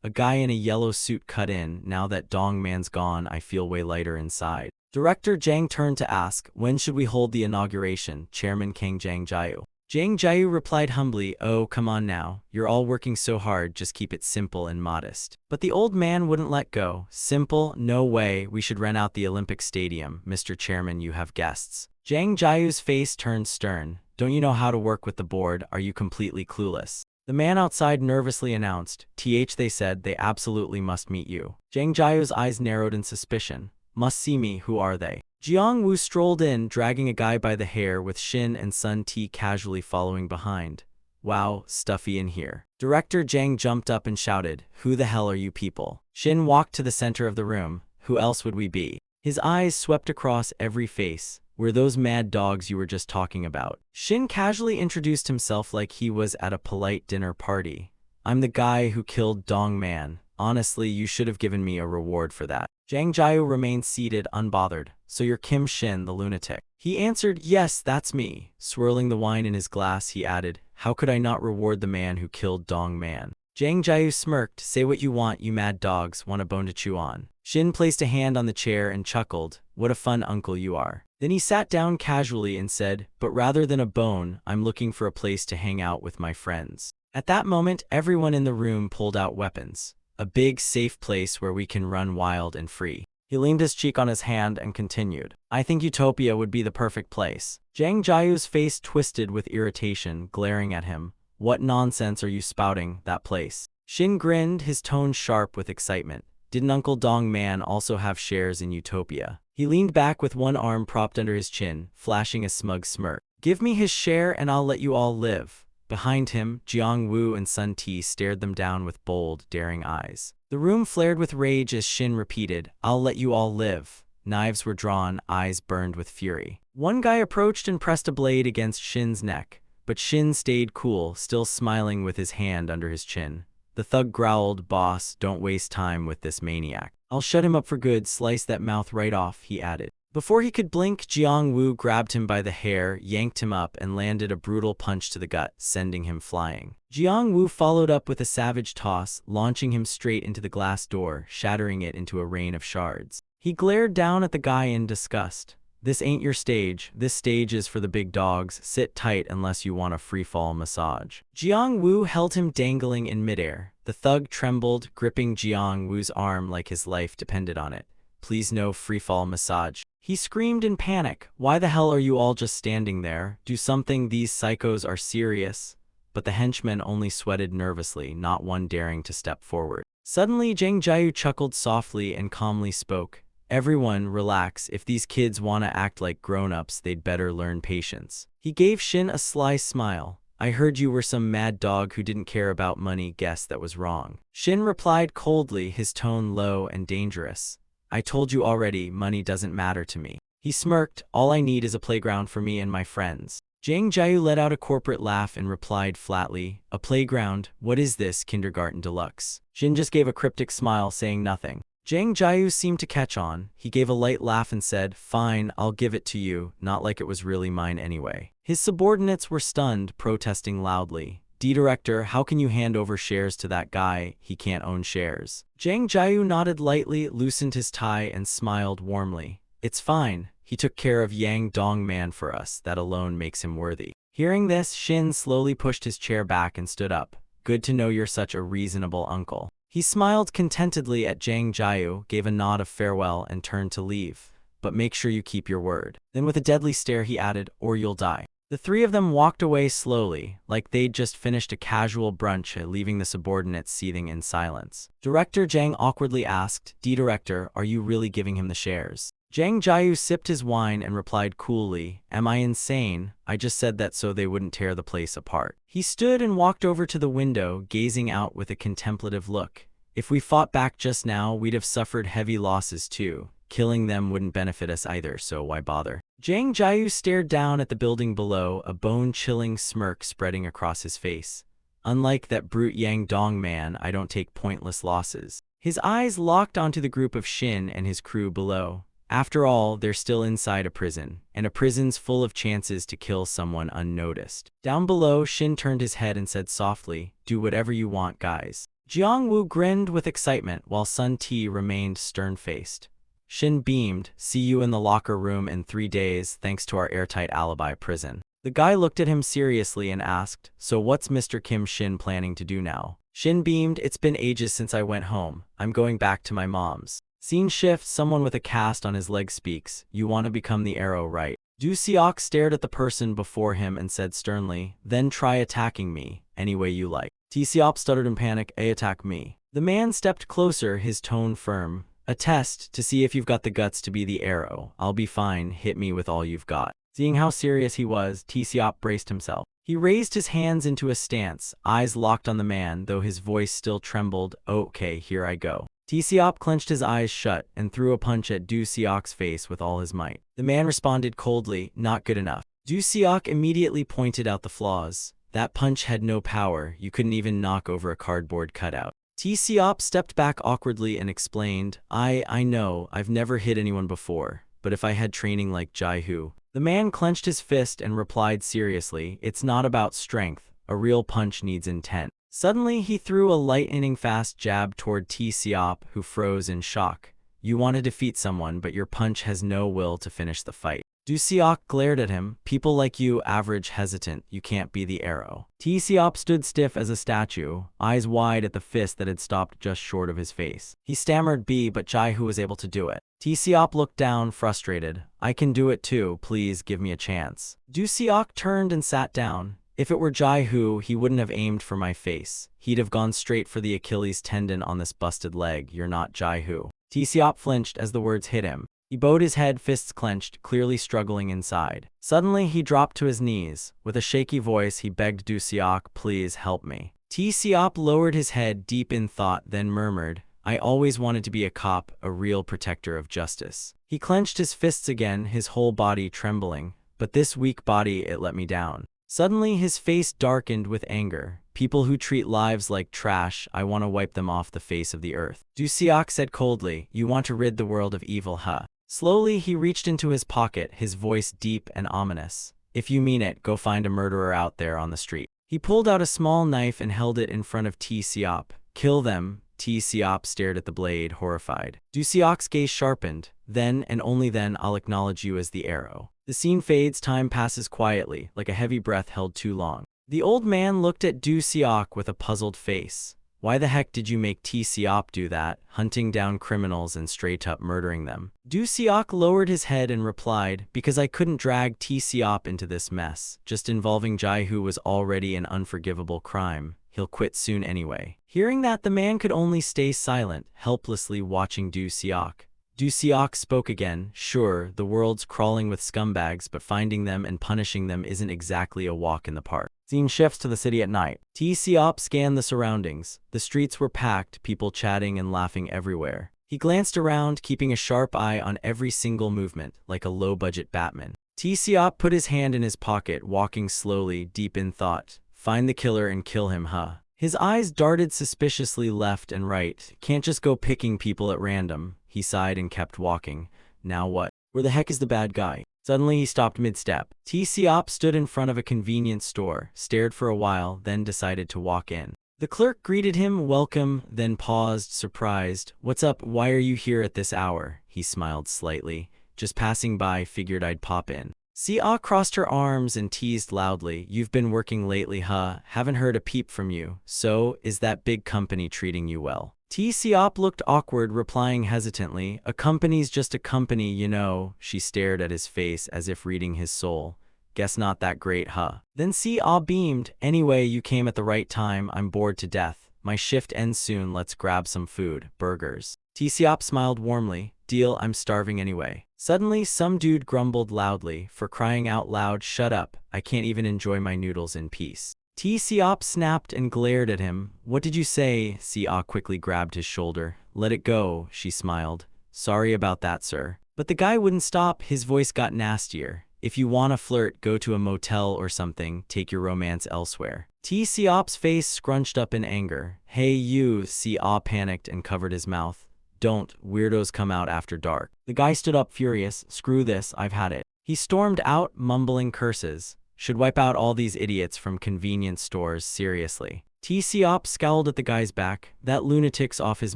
Speaker 1: A guy in a yellow suit cut in. "Now that Dong Man's gone, I feel way lighter inside." Director Zhang turned to ask, "When should we hold the inauguration?" Chairman Kang Zhang Jiu. Zhang Jiu replied humbly, "Oh, come on now. You're all working so hard, just keep it simple and modest." But the old man wouldn't let go. "Simple? No way. We should rent out the Olympic Stadium. Mr. Chairman, you have guests." Zhang Jiu's face turned stern. "Don't you know how to work with the board? Are you completely clueless?" The man outside nervously announced, They said they absolutely must meet you." Zhang Jiu's eyes narrowed in suspicion. "Must see me? Who are they?" Jiang Wu strolled in, dragging a guy by the hair with Shin and Sun Ti casually following behind. "Wow, stuffy in here." Director Zhang jumped up and shouted, "Who the hell are you people?" Shin walked to the center of the room. "Who else would we be?" His eyes swept across every face. "We're those mad dogs you were just talking about." Shin casually introduced himself like he was at a polite dinner party. "I'm the guy who killed Dong Man. Honestly, you should have given me a reward for that." Zhang Jiu remained seated, unbothered. "So you're Kim Shin, the lunatic?" He answered, "Yes, that's me." Swirling the wine in his glass, he added, "How could I not reward the man who killed Dong Man?" Zhang Jiu smirked. "Say what you want, you mad dogs. Want a bone to chew on?" Shin placed a hand on the chair and chuckled. "What a fun uncle you are." Then he sat down casually and said, "But rather than a bone, I'm looking for a place to hang out with my friends." At that moment, everyone in the room pulled out weapons. "A big, safe place where we can run wild and free." He leaned his cheek on his hand and continued, "I think Utopia would be the perfect place." Zhang Jiu's face twisted with irritation, glaring at him. "What nonsense are you spouting, that place?" Shin grinned, his tone sharp with excitement. "Didn't Uncle Dong Man also have shares in Utopia?" He leaned back with one arm propped under his chin, flashing a smug smirk. "Give me his share and I'll let you all live." Behind him, Jiang Wu and Sun Ti stared them down with bold, daring eyes. The room flared with rage as Shin repeated, "I'll let you all live." Knives were drawn, eyes burned with fury. One guy approached and pressed a blade against Shin's neck, but Shin stayed cool, still smiling with his hand under his chin. The thug growled, "Boss, don't waste time with this maniac. I'll shut him up for good, slice that mouth right off," he added. Before he could blink, Jiang Wu grabbed him by the hair, yanked him up, and landed a brutal punch to the gut, sending him flying. Jiang Wu followed up with a savage toss, launching him straight into the glass door, shattering it into a rain of shards. He glared down at the guy in disgust. "This ain't your stage. This stage is for the big dogs. Sit tight unless you want a free-fall massage." Jiang Wu held him dangling in midair. The thug trembled, gripping Jiang Wu's arm like his life depended on it. "Please no free-fall massage." He screamed in panic. "Why the hell are you all just standing there? Do something, these psychos are serious." But the henchmen only sweated nervously, not one daring to step forward. Suddenly, Zhang Jiu chuckled softly and calmly spoke. "Everyone, relax. If these kids want to act like grown-ups, they'd better learn patience." He gave Shin a sly smile. "I heard you were some mad dog who didn't care about money. Guess that was wrong." Shin replied coldly, his tone low and dangerous. "I told you already, money doesn't matter to me." He smirked. "All I need is a playground for me and my friends." Zhang Jiu let out a corporate laugh and replied flatly, "A playground? What is this, kindergarten deluxe?" Shin just gave a cryptic smile, saying nothing. Zhang Jiu seemed to catch on. He gave a light laugh and said, "Fine, I'll give it to you, not like it was really mine anyway." His subordinates were stunned, protesting loudly. "Director, how can you hand over shares to that guy? He can't own shares." Zhang Jiu nodded lightly, loosened his tie, and smiled warmly. "It's fine. He took care of Yang Dong Man for us. That alone makes him worthy." Hearing this, Shin slowly pushed his chair back and stood up. "Good to know you're such a reasonable uncle." He smiled contentedly at Zhang Jiu, gave a nod of farewell, and turned to leave. "But make sure you keep your word." Then with a deadly stare he added, "Or you'll die." The three of them walked away slowly, like they'd just finished a casual brunch, leaving the subordinates seething in silence. Director Zhang awkwardly asked, "Director, are you really giving him the shares?" Zhang Jiu sipped his wine and replied coolly, "Am I insane? I just said that so they wouldn't tear the place apart." He stood and walked over to the window, gazing out with a contemplative look. "If we fought back just now, we'd have suffered heavy losses too. Killing them wouldn't benefit us either, so why bother?" Zhang Jiu stared down at the building below, a bone-chilling smirk spreading across his face. "Unlike that brute Yang Dong Man, I don't take pointless losses." His eyes locked onto the group of Shin and his crew below. After all, they're still inside a prison, and a prison's full of chances to kill someone unnoticed. Down below, Shin turned his head and said softly, "Do whatever you want, guys." Jiangwu grinned with excitement while Sun Ti remained stern-faced. Shin beamed, "See you in the locker room in 3 days thanks to our airtight alibi prison." The guy looked at him seriously and asked, "So what's Mr. Kim Shin planning to do now?" Shin beamed, "It's been ages since I went home. I'm going back to my mom's." Scene shift, someone with a cast on his leg speaks, "You want to become the arrow, right?" Du Seok stared at the person before him and said sternly, "Then try attacking me, any way you like." T Seop stuttered in panic, attack me." The man stepped closer, his tone firm. "A test, to see if you've got the guts to be the arrow. I'll be fine, hit me with all you've got." Seeing how serious he was, T Seop braced himself. He raised his hands into a stance, eyes locked on the man, though his voice still trembled. "Okay, here I go." T Seop clenched his eyes shut and threw a punch at Du Seok's face with all his might. The man responded coldly, "Not good enough." Du Seok immediately pointed out the flaws. "That punch had no power, you couldn't even knock over a cardboard cutout." T Seop stepped back awkwardly and explained, I know, I've never hit anyone before, but if I had training like Jai-Hu." The man clenched his fist and replied seriously, "It's not about strength, a real punch needs intent." Suddenly, he threw a lightning-fast jab toward T Seop, who froze in shock. "You want to defeat someone, but your punch has no will to finish the fight." Du Seok glared at him, "People like you, average hesitant, you can't be the arrow." T Seop stood stiff as a statue, eyes wide at the fist that had stopped just short of his face. He stammered but Jai-Hu was able to do it. T Seop looked down, frustrated. "I can do it too, please give me a chance." Du Seok turned and sat down. "If it were Jai-Hu, he wouldn't have aimed for my face. He'd have gone straight for the Achilles tendon on this busted leg. You're not Jai-Hu." T Seop flinched as the words hit him. He bowed his head, fists clenched, clearly struggling inside. Suddenly, he dropped to his knees. With a shaky voice, he begged Du Seok, "Please help me." T Seop lowered his head deep in thought, then murmured, "I always wanted to be a cop, a real protector of justice." He clenched his fists again, his whole body trembling. "But this weak body, it let me down." Suddenly, his face darkened with anger. "People who treat lives like trash, I want to wipe them off the face of the earth." Du Seok said coldly, "You want to rid the world of evil, huh?" Slowly, he reached into his pocket, his voice deep and ominous. "If you mean it, go find a murderer out there on the street." He pulled out a small knife and held it in front of T Seop. "Kill them." T Seop stared at the blade, horrified. Du Seok's gaze sharpened. "Then, and only then, I'll acknowledge you as the arrow." The scene fades, time passes quietly, like a heavy breath held too long. The old man looked at Du Seok with a puzzled face. "Why the heck did you make T Seop do that, hunting down criminals and straight up murdering them?" Du Seok lowered his head and replied, "Because I couldn't drag T Seop into this mess. Just involving Jai-Hu was already an unforgivable crime. He'll quit soon anyway." Hearing that, the man could only stay silent, helplessly watching Du Seok. Du Seok spoke again, "Sure, the world's crawling with scumbags, but finding them and punishing them isn't exactly a walk in the park." Scene shifts to the city at night. T Seop scanned the surroundings. The streets were packed, people chatting and laughing everywhere. He glanced around, keeping a sharp eye on every single movement, like a low-budget Batman. T Seop put his hand in his pocket, walking slowly, deep in thought. "Find the killer and kill him, huh?" His eyes darted suspiciously left and right. "Can't just go picking people at random." He sighed and kept walking. "Now what? Where the heck is the bad guy?" Suddenly, he stopped mid-step. T Seop stood in front of a convenience store, stared for a while, then decided to walk in. The clerk greeted him, "Welcome," then paused, surprised. "What's up? Why are you here at this hour?" He smiled slightly. "Just passing by, figured I'd pop in." Sia crossed her arms and teased loudly, "You've been working lately, huh? Haven't heard a peep from you. So, is that big company treating you well?" T Seop looked awkward, replying hesitantly, "A company's just a company, you know." She stared at his face as if reading his soul. "Guess not that great, huh?" Then Sia beamed, "Anyway, you came at the right time. I'm bored to death. My shift ends soon, let's grab some food, burgers." T Seop smiled warmly. "Deal, I'm starving anyway." Suddenly, some dude grumbled loudly, "For crying out loud, shut up. I can't even enjoy my noodles in peace." T Seop snapped and glared at him. "What did you say?" Sia quickly grabbed his shoulder. "Let it go," she smiled. "Sorry about that, sir." But the guy wouldn't stop, his voice got nastier. "If you wanna flirt, go to a motel or something, take your romance elsewhere." T Seop's face scrunched up in anger. "Hey you," Sia panicked and covered his mouth. Don't, weirdos come out after dark. The guy stood up furious. Screw this, I've had it. He stormed out, mumbling curses. Should wipe out all these idiots from convenience stores, seriously. T-Seop scowled at the guy's back. That lunatic's off his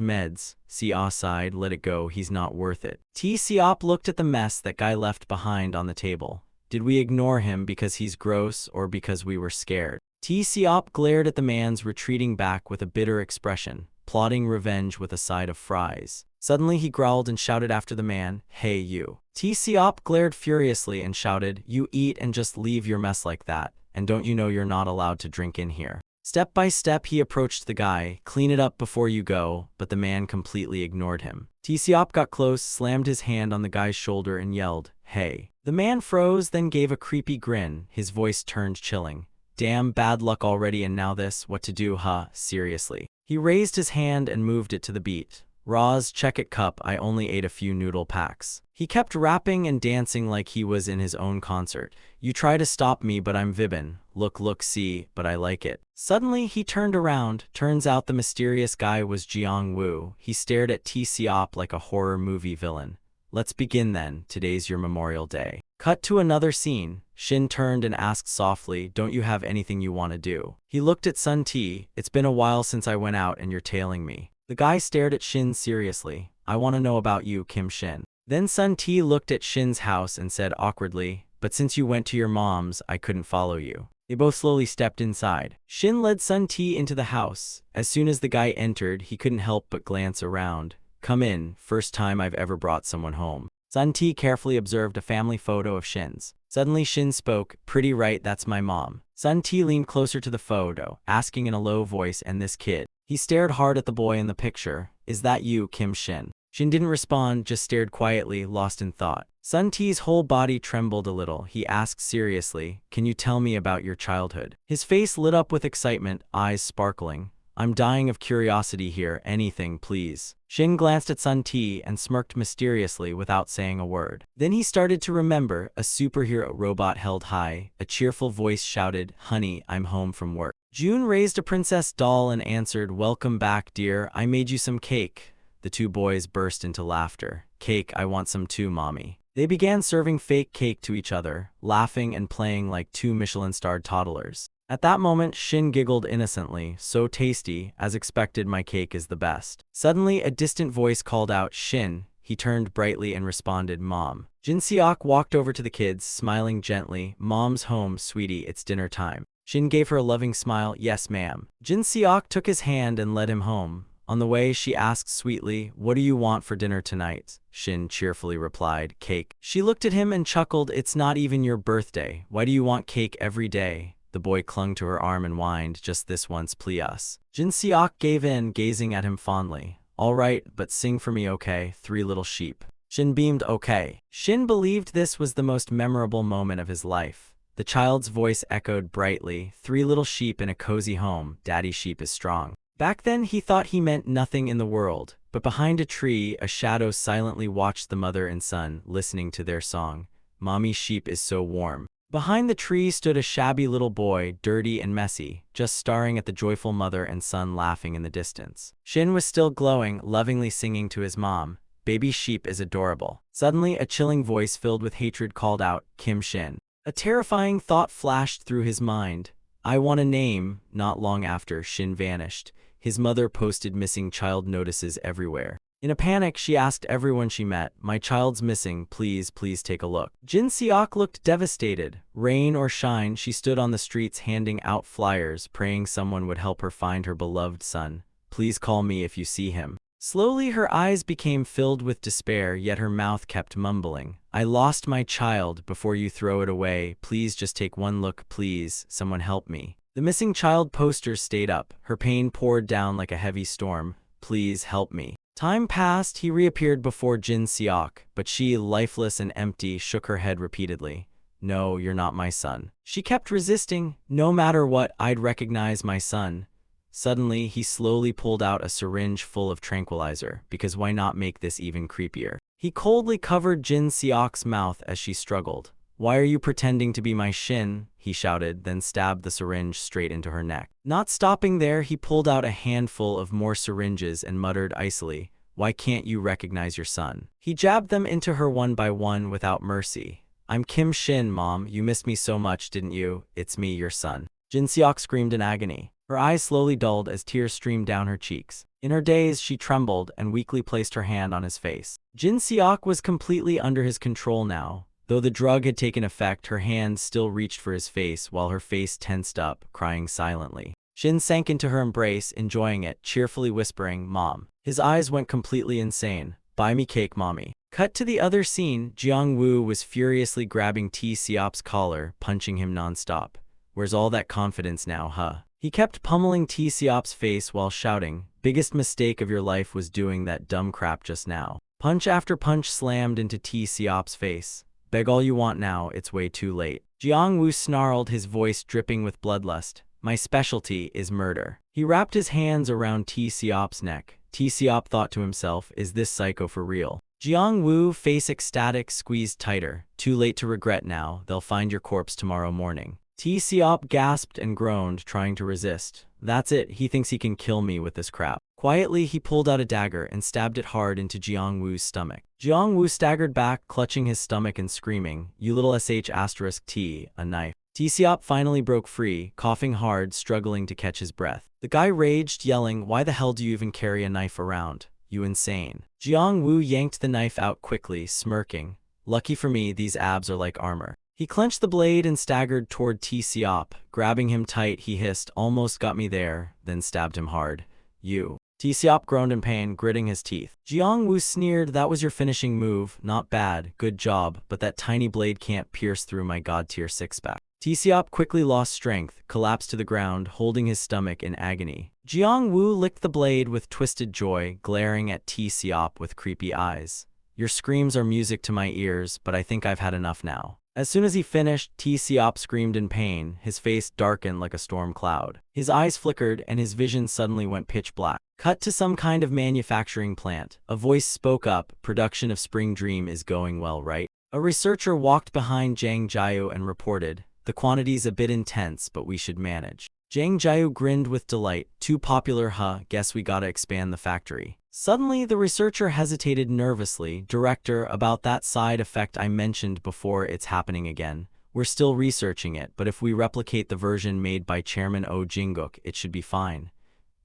Speaker 1: meds. C-Ah sighed, let it go, he's not worth it. T-Seop looked at the mess that guy left behind on the table. Did we ignore him because he's gross or because we were scared? T-Seop glared at the man's retreating back with a bitter expression, plotting revenge with a side of fries. Suddenly he growled and shouted after the man, hey you. T-Seop glared furiously and shouted, you eat and just leave your mess like that, and don't you know you're not allowed to drink in here? Step by step he approached the guy, clean it up before you go, but the man completely ignored him. T-Seop got close, slammed his hand on the guy's shoulder and yelled, hey. The man froze, then gave a creepy grin, his voice turned chilling. Damn, bad luck already and now this, what to do, huh, seriously. He raised his hand and moved it to the beat. Roz, check it cup, I only ate a few noodle packs. He kept rapping and dancing like he was in his own concert. You try to stop me but I'm vibbin'. Look, see, but I like it. Suddenly he turned around. Turns out the mysterious guy was Jiang Wu. He stared at T-Seop like a horror movie villain. Let's begin then, today's your Memorial Day. Cut to another scene. Shin turned and asked softly, don't you have anything you want to do? He looked at Sun T. It's been a while since I went out and you're tailing me. The guy stared at Shin seriously. I want to know about you, Kim Shin. Then Sun T looked at Shin's house and said awkwardly, but since you went to your mom's, I couldn't follow you. They both slowly stepped inside. Shin led Sun T into the house. As soon as the guy entered, he couldn't help but glance around. Come in, first time I've ever brought someone home. Sun T carefully observed a family photo of Shin's. Suddenly Shin spoke, pretty right, that's my mom. Sun T leaned closer to the photo, asking in a low voice, and this kid? He stared hard at the boy in the picture. Is that you, Kim Shin? Shin didn't respond, just stared quietly, lost in thought. Sun T's whole body trembled a little. He asked seriously, can you tell me about your childhood? His face lit up with excitement, eyes sparkling. I'm dying of curiosity here, anything, please. Shin glanced at Sun T and smirked mysteriously without saying a word. Then he started to remember, a superhero robot held high. A cheerful voice shouted, honey, I'm home from work. June raised a princess doll and answered, welcome back, dear, I made you some cake. The two boys burst into laughter. Cake, I want some too, mommy. They began serving fake cake to each other, laughing and playing like two Michelin-starred toddlers. At that moment, Shin giggled innocently, so tasty, as expected my cake is the best. Suddenly, a distant voice called out, Shin. He turned brightly and responded, Mom. Jin Seok walked over to the kids, smiling gently, Mom's home, sweetie, it's dinner time. Shin gave her a loving smile, yes ma'am. Jin Seok took his hand and led him home. On the way, she asked sweetly, what do you want for dinner tonight? Shin cheerfully replied, cake. She looked at him and chuckled, it's not even your birthday. Why do you want cake every day? The boy clung to her arm and whined, just this once, please. Jin Seok gave in, gazing at him fondly. All right, but sing for me, okay? Three Little Sheep. Shin beamed, okay. Shin believed this was the most memorable moment of his life. The child's voice echoed brightly, three little sheep in a cozy home, Daddy Sheep is strong. Back then he thought he meant nothing in the world, but behind a tree, a shadow silently watched the mother and son, listening to their song. Mommy Sheep is so warm. Behind the tree stood a shabby little boy, dirty and messy, just staring at the joyful mother and son laughing in the distance. Shin was still glowing, lovingly singing to his mom, Baby Sheep is adorable. Suddenly, a chilling voice filled with hatred called out, Kim Shin. A terrifying thought flashed through his mind. I want a name. Not long after, Shin vanished. His mother posted missing child notices everywhere. In a panic, she asked everyone she met, my child's missing, please take a look. Jin Seok looked devastated. Rain or shine, she stood on the streets handing out flyers, praying someone would help her find her beloved son. Please call me if you see him. Slowly her eyes became filled with despair, yet her mouth kept mumbling. I lost my child. Before you throw it away, please just take one look, please, someone help me. The missing child poster stayed up. Her pain poured down like a heavy storm. Please help me. Time passed, he reappeared before Jin Seok, but she, lifeless and empty, shook her head repeatedly. No, you're not my son. She kept resisting. No matter what, I'd recognize my son. Suddenly, he slowly pulled out a syringe full of tranquilizer, because why not make this even creepier? He coldly covered Jin Seok's mouth as she struggled. Why are you pretending to be my Shin? He shouted, then stabbed the syringe straight into her neck. Not stopping there, he pulled out a handful of more syringes and muttered icily, Why can't you recognize your son? He jabbed them into her one by one without mercy. I'm Kim Shin, Mom. You missed me so much, didn't you? It's me, your son. Jin Seok screamed in agony. Her eyes slowly dulled as tears streamed down her cheeks. In her daze, she trembled and weakly placed her hand on his face. Jin Seok was completely under his control now. Though the drug had taken effect, her hand still reached for his face while her face tensed up, crying silently. Shin sank into her embrace, enjoying it, cheerfully whispering, Mom. His eyes went completely insane. Buy me cake, Mommy. Cut to the other scene. Jiang-woo was furiously grabbing T-Seop's collar, punching him nonstop. Where's all that confidence now, huh? He kept pummeling T-Seop's face while shouting, biggest mistake of your life was doing that dumb crap just now. Punch after punch slammed into T-Seop's face. Beg all you want now, it's way too late. Jiang-woo snarled, his voice dripping with bloodlust. My specialty is murder. He wrapped his hands around T-Seop's neck. T-Seop thought to himself, is this psycho for real? Jiang-woo, face ecstatic, squeezed tighter. Too late to regret now, they'll find your corpse tomorrow morning. T-Seop gasped and groaned, trying to resist. That's it, he thinks he can kill me with this crap. Quietly, he pulled out a dagger and stabbed it hard into Jiang-woo's stomach. Jiang-woo staggered back, clutching his stomach and screaming, you little sh*T, a knife. T-Seop finally broke free, coughing hard, struggling to catch his breath. The guy raged, yelling, why the hell do you even carry a knife around? You insane. Jiang-woo yanked the knife out quickly, smirking. Lucky for me, these abs are like armor. He clenched the blade and staggered toward T-Seop. Grabbing him tight, he hissed, almost got me there, then stabbed him hard. You. T-Seop groaned in pain, gritting his teeth. Jiang-woo sneered, that was your finishing move. Not bad, good job, but that tiny blade can't pierce through my god-tier six-pack. T-Seop quickly lost strength, collapsed to the ground, holding his stomach in agony. Jiang-woo licked the blade with twisted joy, glaring at T-Seop with creepy eyes. Your screams are music to my ears, but I think I've had enough now. As soon as he finished, T-Seop screamed in pain, his face darkened like a storm cloud. His eyes flickered and his vision suddenly went pitch black. Cut to some kind of manufacturing plant. A voice spoke up, production of Spring Dream is going well, right? A researcher walked behind Jang Jiao and reported, the quantity's a bit intense, but we should manage. Jang Jiao grinned with delight, too popular, huh? Guess we gotta expand the factory. Suddenly, the researcher hesitated nervously. Director, about that side effect I mentioned before, it's happening again. We're still researching it, but if we replicate the version made by Chairman Oh Jinguk, it should be fine.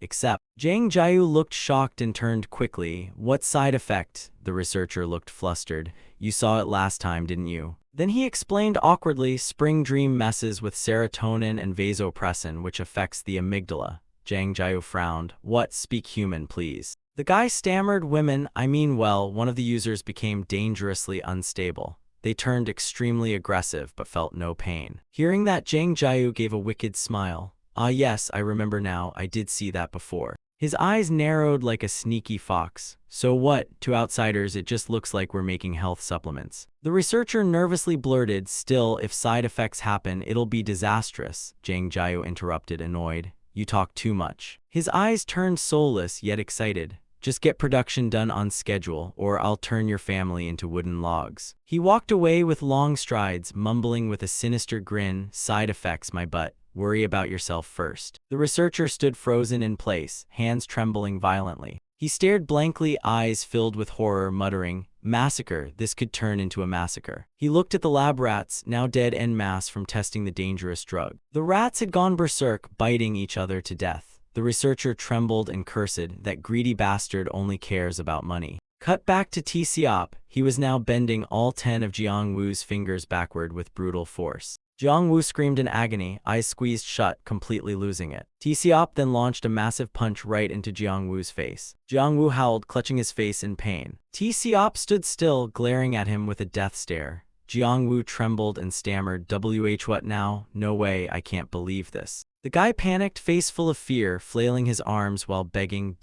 Speaker 1: Except, Jang Jiao looked shocked and turned quickly. What side effect? The researcher looked flustered. You saw it last time, didn't you? Then he explained awkwardly, Spring Dream messes with serotonin and vasopressin, which affects the amygdala. Jang Jiao frowned. What? Speak human, please. The guy stammered, women, I mean, well, one of the users became dangerously unstable. They turned extremely aggressive but felt no pain. Hearing that, Jang Jiao gave a wicked smile. Ah yes, I remember now, I did see that before. His eyes narrowed like a sneaky fox. So what? To outsiders, it just looks like we're making health supplements. The researcher nervously blurted, still, if side effects happen, it'll be disastrous. Jang Jiao interrupted, annoyed. You talk too much. His eyes turned soulless yet excited. Just get production done on schedule, or I'll turn your family into wooden logs. He walked away with long strides, mumbling with a sinister grin, side effects my butt. Worry about yourself first. The researcher stood frozen in place, hands trembling violently. He stared blankly, eyes filled with horror, muttering, massacre, this could turn into a massacre. He looked at the lab rats, now dead en masse from testing the dangerous drug. The rats had gone berserk, biting each other to death. The researcher trembled and cursed, that greedy bastard only cares about money. Cut back to T-Seop. He was now bending all 10 of Jiang-woo's fingers backward with brutal force. Jiang-woo screamed in agony, eyes squeezed shut, completely losing it. T-Seop then launched a massive punch right into Jiang-woo's face. Jiang-woo howled, clutching his face in pain. T-Seop stood still, glaring at him with a death stare. Jiang-woo trembled and stammered, what now? No way, I can't believe this. The guy panicked, face full of fear, flailing his arms while begging,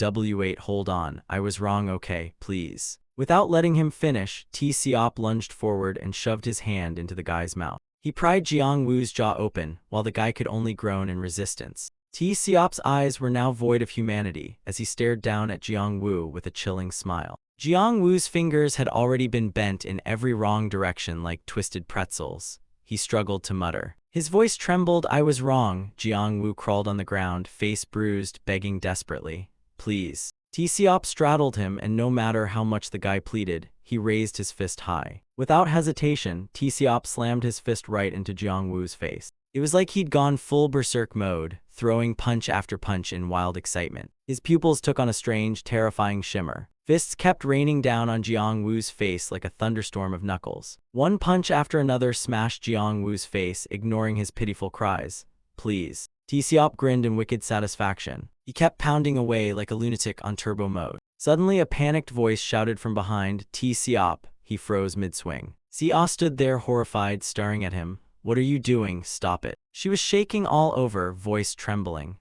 Speaker 1: hold on, I was wrong, okay, please. Without letting him finish, T-Seop lunged forward and shoved his hand into the guy's mouth. He pried Jiang-woo's jaw open, while the guy could only groan in resistance. T-Seop's eyes were now void of humanity, as he stared down at Jiang-woo with a chilling smile. Jiang-woo's fingers had already been bent in every wrong direction like twisted pretzels. He struggled to mutter. His voice trembled, I was wrong. Jiang-woo crawled on the ground, face bruised, begging desperately. Please. T-Seop straddled him, and no matter how much the guy pleaded, he raised his fist high. Without hesitation, T-Seop slammed his fist right into Jiang-Woo's face. It was like he'd gone full berserk mode, throwing punch after punch in wild excitement. His pupils took on a strange, terrifying shimmer. Fists kept raining down on Jiang-Woo's face like a thunderstorm of knuckles. One punch after another smashed Jiang-Woo's face, ignoring his pitiful cries. "Please." T-Seop grinned in wicked satisfaction. He kept pounding away like a lunatic on turbo mode. Suddenly, a panicked voice shouted from behind, "T-Seop." He froze mid-swing. Sia stood there horrified, staring at him. "What are you doing? Stop it." She was shaking all over, voice trembling.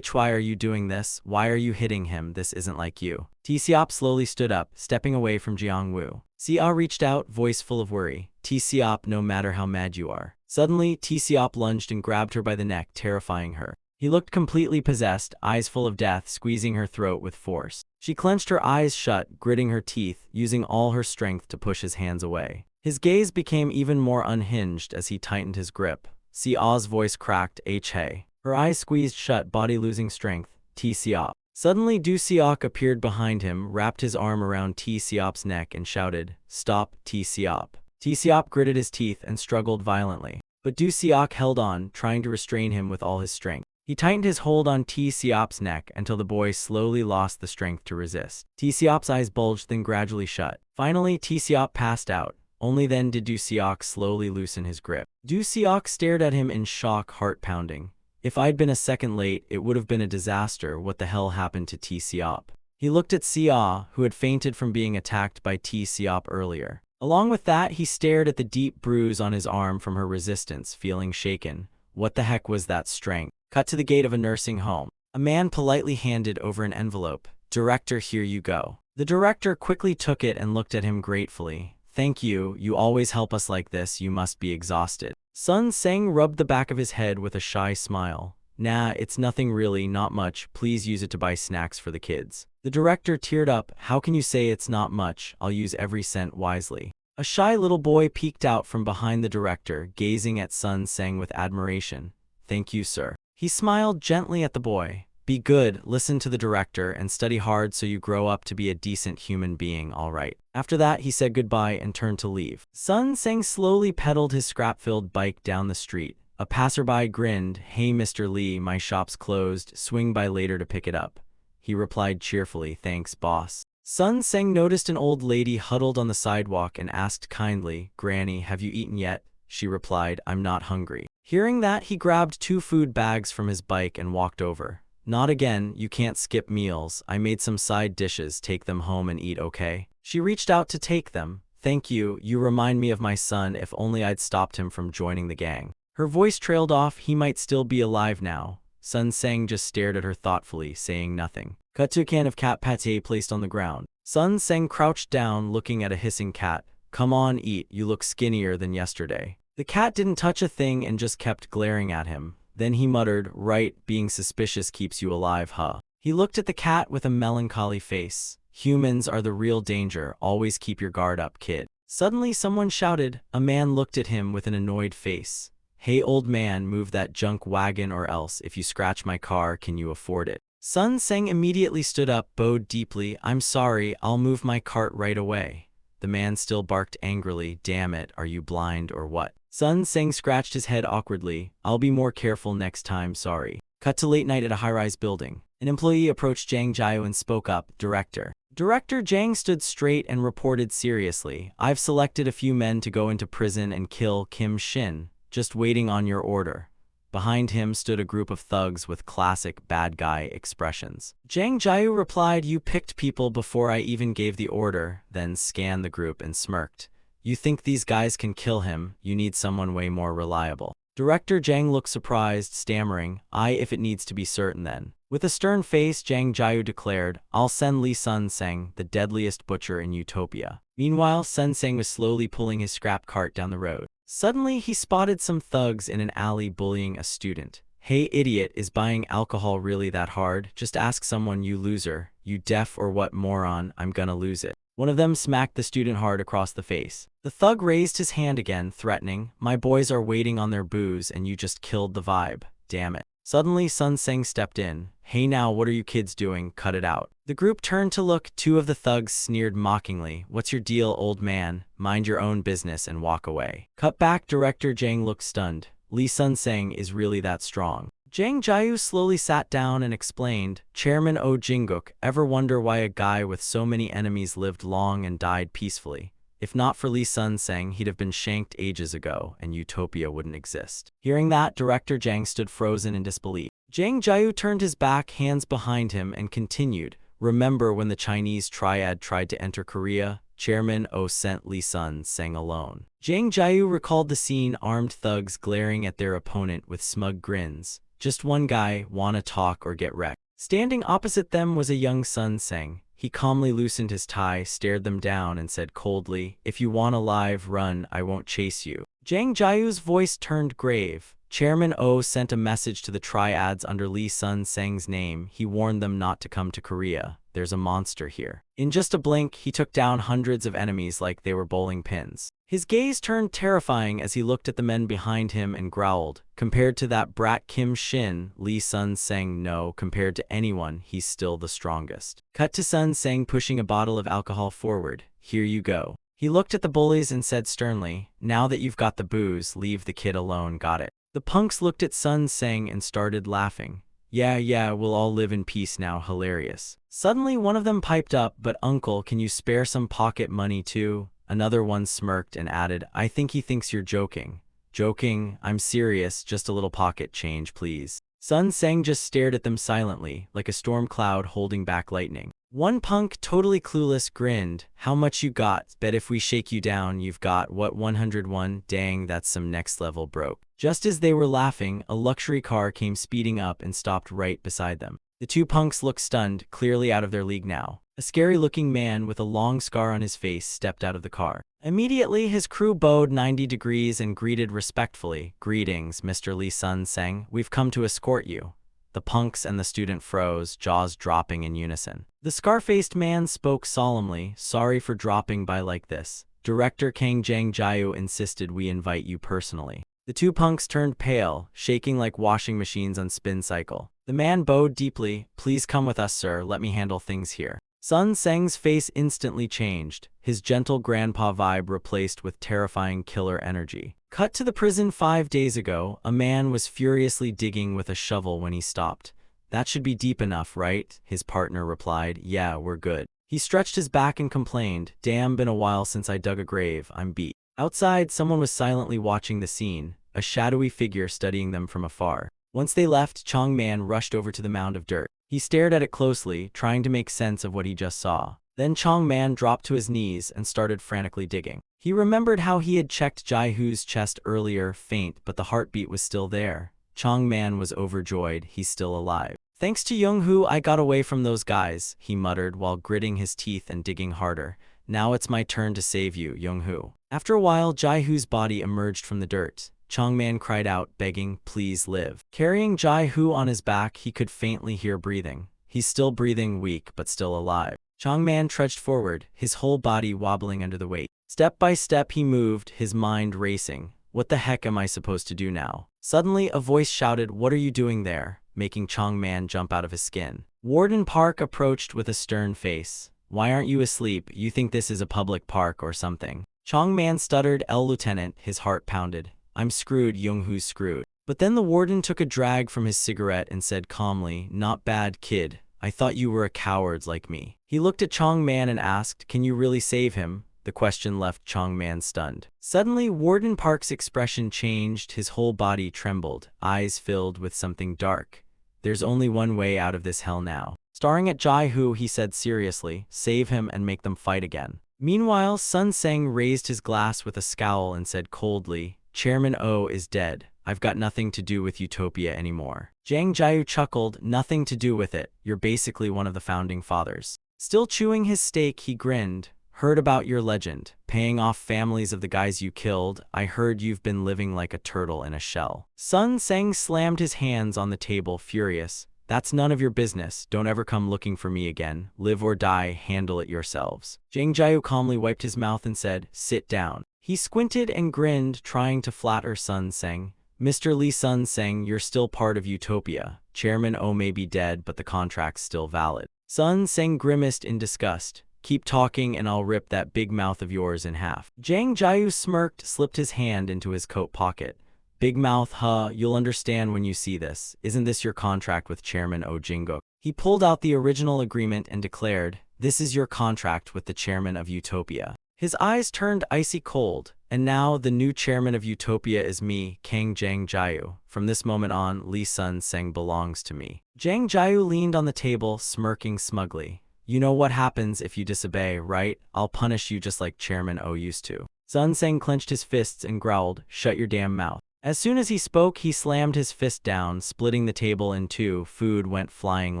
Speaker 1: "Why are you doing this? Why are you hitting him? This isn't like you." T-Seop slowly stood up, stepping away from Jiang-Woo. Sia reached out, voice full of worry. "T-Seop, no matter how mad you are." Suddenly, T-Seop lunged and grabbed her by the neck, terrifying her. He looked completely possessed, eyes full of death, squeezing her throat with force. She clenched her eyes shut, gritting her teeth, using all her strength to push his hands away. His gaze became even more unhinged as he tightened his grip. Sia's voice cracked, "Hey." Her eyes squeezed shut, body losing strength. "T-Seop." Suddenly, Du-Seok appeared behind him, wrapped his arm around T-Seop's neck and shouted, "Stop, T-Seop." T-Seop gritted his teeth and struggled violently. But Du-Seok held on, trying to restrain him with all his strength. He tightened his hold on T-Seop's neck until the boy slowly lost the strength to resist. T-Seop's eyes bulged, then gradually shut. Finally, T-Seop passed out. Only then did Du-Seok slowly loosen his grip. Du-Seok stared at him in shock, heart pounding. If I'd been a second late, it would have been a disaster. What the hell happened to T-Seop? He looked at Sia, who had fainted from being attacked by T-Seop earlier. Along with that, he stared at the deep bruise on his arm from her resistance, feeling shaken. What the heck was that strength? Cut to the gate of a nursing home. A man politely handed over an envelope. "Director, here you go." The director quickly took it and looked at him gratefully. "Thank you, you always help us like this, you must be exhausted." Sun Sang rubbed the back of his head with a shy smile. "Nah, it's nothing really, not much, please use it to buy snacks for the kids." The director teared up. "How can you say it's not much? I'll use every cent wisely." A shy little boy peeked out from behind the director, gazing at Sun Sang with admiration. "Thank you, sir." He smiled gently at the boy. "Be good, listen to the director, and study hard so you grow up to be a decent human being, all right." After that, he said goodbye and turned to leave. Sun Sang slowly pedaled his scrap-filled bike down the street. A passerby grinned. "Hey, Mr. Lee, my shop's closed. Swing by later to pick it up." He replied cheerfully, "Thanks, boss." Sun Sang noticed an old lady huddled on the sidewalk and asked kindly, "Granny, have you eaten yet?" She replied, "I'm not hungry." Hearing that, he grabbed 2 food bags from his bike and walked over. "Not again, you can't skip meals. I made some side dishes, take them home and eat, okay?" She reached out to take them. "Thank you, you remind me of my son, if only I'd stopped him from joining the gang." Her voice trailed off. He might still be alive now. Sun Sang just stared at her thoughtfully, saying nothing. Cut to a can of cat pate placed on the ground. Sun Sang crouched down, looking at a hissing cat. "Come on, eat, you look skinnier than yesterday." The cat didn't touch a thing and just kept glaring at him. Then he muttered, "Right, being suspicious keeps you alive, huh?" He looked at the cat with a melancholy face. "Humans are the real danger, always keep your guard up, kid." Suddenly someone shouted. A man looked at him with an annoyed face. "Hey old man, move that junk wagon, or else, if you scratch my car, can you afford it?" Sun Sang immediately stood up, bowed deeply. "I'm sorry, I'll move my cart right away." The man still barked angrily. "Damn it, are you blind or what?" Sun Sang scratched his head awkwardly. "I'll be more careful next time, sorry." Cut to late night at a high-rise building. An employee approached Jang Jiao and spoke up. "Director." Director Jang stood straight and reported seriously. "I've selected a few men to go into prison and kill Kim Shin. Just waiting on your order." Behind him stood a group of thugs with classic bad guy expressions. Jang Jiao replied, "You picked people before I even gave the order," then scanned the group and smirked. "You think these guys can kill him? You need someone way more reliable." Director Jang looked surprised, stammering, if it needs to be certain then." With a stern face, Jang Jiao declared, "I'll send Lee Sun Sang, the deadliest butcher in Utopia." Meanwhile, Sun Sang was slowly pulling his scrap cart down the road. Suddenly, he spotted some thugs in an alley bullying a student. "Hey idiot, is buying alcohol really that hard? Just ask someone, you loser. You deaf or what, moron? I'm gonna lose it." One of them smacked the student hard across the face. The thug raised his hand again, threatening, "My boys are waiting on their booze and you just killed the vibe. Damn it." Suddenly Sun Seng stepped in. "Hey now, what are you kids doing? Cut it out." The group turned to look. Two of the thugs sneered mockingly. "What's your deal, old man? Mind your own business and walk away." Cut back. Director Jang looked stunned. Lee Sun Seng is really that strong. Jang Jiayu slowly sat down and explained, "Chairman Oh Jinguk, ever wonder why a guy with so many enemies lived long and died peacefully? If not for Lee Sun Seng, he'd have been shanked ages ago, and Utopia wouldn't exist." Hearing that, Director Jang stood frozen in disbelief. Jang Jiayu turned his back, hands behind him, and continued, "Remember when the Chinese triad tried to enter Korea? Chairman Oh sent Lee Sun Seng alone." Jang Jiayu recalled the scene, armed thugs glaring at their opponent with smug grins. Just one guy, wanna talk or get wrecked. Standing opposite them was a young Sun Seng. He calmly loosened his tie, stared them down, and said coldly, "If you want alive, run, I won't chase you." Jang Jiayu's voice turned grave. Chairman Oh sent a message to the triads under Lee Sun Seng's name. He warned them not to come to Korea. There's a monster here. In just a blink, he took down hundreds of enemies like they were bowling pins. His gaze turned terrifying as he looked at the men behind him and growled, "Compared to that brat Kim Shin, Lee Sun Seng, no, compared to anyone, he's still the strongest." Cut to Sun Seng pushing a bottle of alcohol forward. "Here you go." He looked at the bullies and said sternly, "Now that you've got the booze, leave the kid alone, got it?" The punks looked at Sun Seng and started laughing. Yeah, we'll all live in peace now, hilarious." Suddenly one of them piped up, "But uncle, can you spare some pocket money too?" Another one smirked and added, "I think he thinks you're joking." "Joking? I'm serious, just a little pocket change, please." Sun Seng just stared at them silently, like a storm cloud holding back lightning. One punk, totally clueless, grinned. "How much you got? Bet if we shake you down, you've got, what, 101? Dang, that's some next level broke." Just as they were laughing, a luxury car came speeding up and stopped right beside them. The two punks looked stunned, clearly out of their league now. A scary-looking man with a long scar on his face stepped out of the car. Immediately, his crew bowed 90 degrees and greeted respectfully. "Greetings, Mr. Lee Sun Seng. We've come to escort you." The punks and the student froze, jaws dropping in unison. The scar-faced man spoke solemnly, "Sorry for dropping by like this. Director Kang Jang Jiayu insisted we invite you personally." The two punks turned pale, shaking like washing machines on spin cycle. The man bowed deeply. "Please come with us, sir. Let me handle things here." Sun Seng's face instantly changed, his gentle grandpa vibe replaced with terrifying killer energy. Cut to the prison 5 days ago, a man was furiously digging with a shovel when he stopped. "That should be deep enough, right?" His partner replied, "Yeah, we're good." He stretched his back and complained, "Damn, been a while since I dug a grave, I'm beat." Outside, someone was silently watching the scene, a shadowy figure studying them from afar. Once they left, Chong Man rushed over to the mound of dirt. He stared at it closely, trying to make sense of what he just saw. Then Chong Man dropped to his knees and started frantically digging. He remembered how he had checked Jai-Hoo's chest earlier, faint, but the heartbeat was still there. Chong Man was overjoyed, he's still alive. "Thanks to Young-hoo, I got away from those guys," he muttered while gritting his teeth and digging harder. "Now it's my turn to save you, Young-hoo." After a while, Jai-Hoo's body emerged from the dirt. Chong Man cried out, begging, "Please live." Carrying Jai-Hoo on his back, he could faintly hear breathing. He's still breathing, weak, but still alive. Chong Man trudged forward, his whole body wobbling under the weight. Step by step he moved, his mind racing. "What the heck am I supposed to do now?" Suddenly, a voice shouted, "What are you doing there?" making Chong Man jump out of his skin. Warden Park approached with a stern face. "Why aren't you asleep? You think this is a public park or something?" Chong Man stuttered, Lieutenant," his heart pounded. "I'm screwed, Young-hoo's screwed." But then the warden took a drag from his cigarette and said calmly, "Not bad, kid. I thought you were a coward like me." He looked at Chong Man and asked, "Can you really save him?" The question left Chong Man stunned. Suddenly, Warden Park's expression changed, his whole body trembled, eyes filled with something dark. "There's only one way out of this hell now." Staring at Jai-Hoo, he said seriously, "Save him and make them fight again." Meanwhile, Sun Seng raised his glass with a scowl and said coldly, "Chairman O is dead. I've got nothing to do with Utopia anymore." Jang Jiayu chuckled, "Nothing to do with it. You're basically one of the founding fathers." Still chewing his steak, he grinned. "Heard about your legend, paying off families of the guys you killed. I heard you've been living like a turtle in a shell." Sun Seng slammed his hands on the table, furious. "That's none of your business. Don't ever come looking for me again. Live or die, handle it yourselves." Jang Jiayu calmly wiped his mouth and said, "Sit down." He squinted and grinned, trying to flatter Sun Seng. Mr. Lee Sun Seng, you're still part of Utopia. Chairman O may be dead, but the contract's still valid. Sun Seng grimaced in disgust. Keep talking and I'll rip that big mouth of yours in half. Zhang Jiayu smirked, slipped his hand into his coat pocket. Big mouth, huh? You'll understand when you see this. Isn't this your contract with Chairman O Jinguk? He pulled out the original agreement and declared, this is your contract with the chairman of Utopia. His eyes turned icy cold. And now the new chairman of Utopia is me, Kang Zhang Jiayu. From this moment on, Lee Sun Seng belongs to me. Zhang Jiayu leaned on the table, smirking smugly. You know what happens if you disobey, right? I'll punish you just like Chairman O used to. Sun Seng clenched his fists and growled, shut your damn mouth. As soon as he spoke, he slammed his fist down, splitting the table in two. Food went flying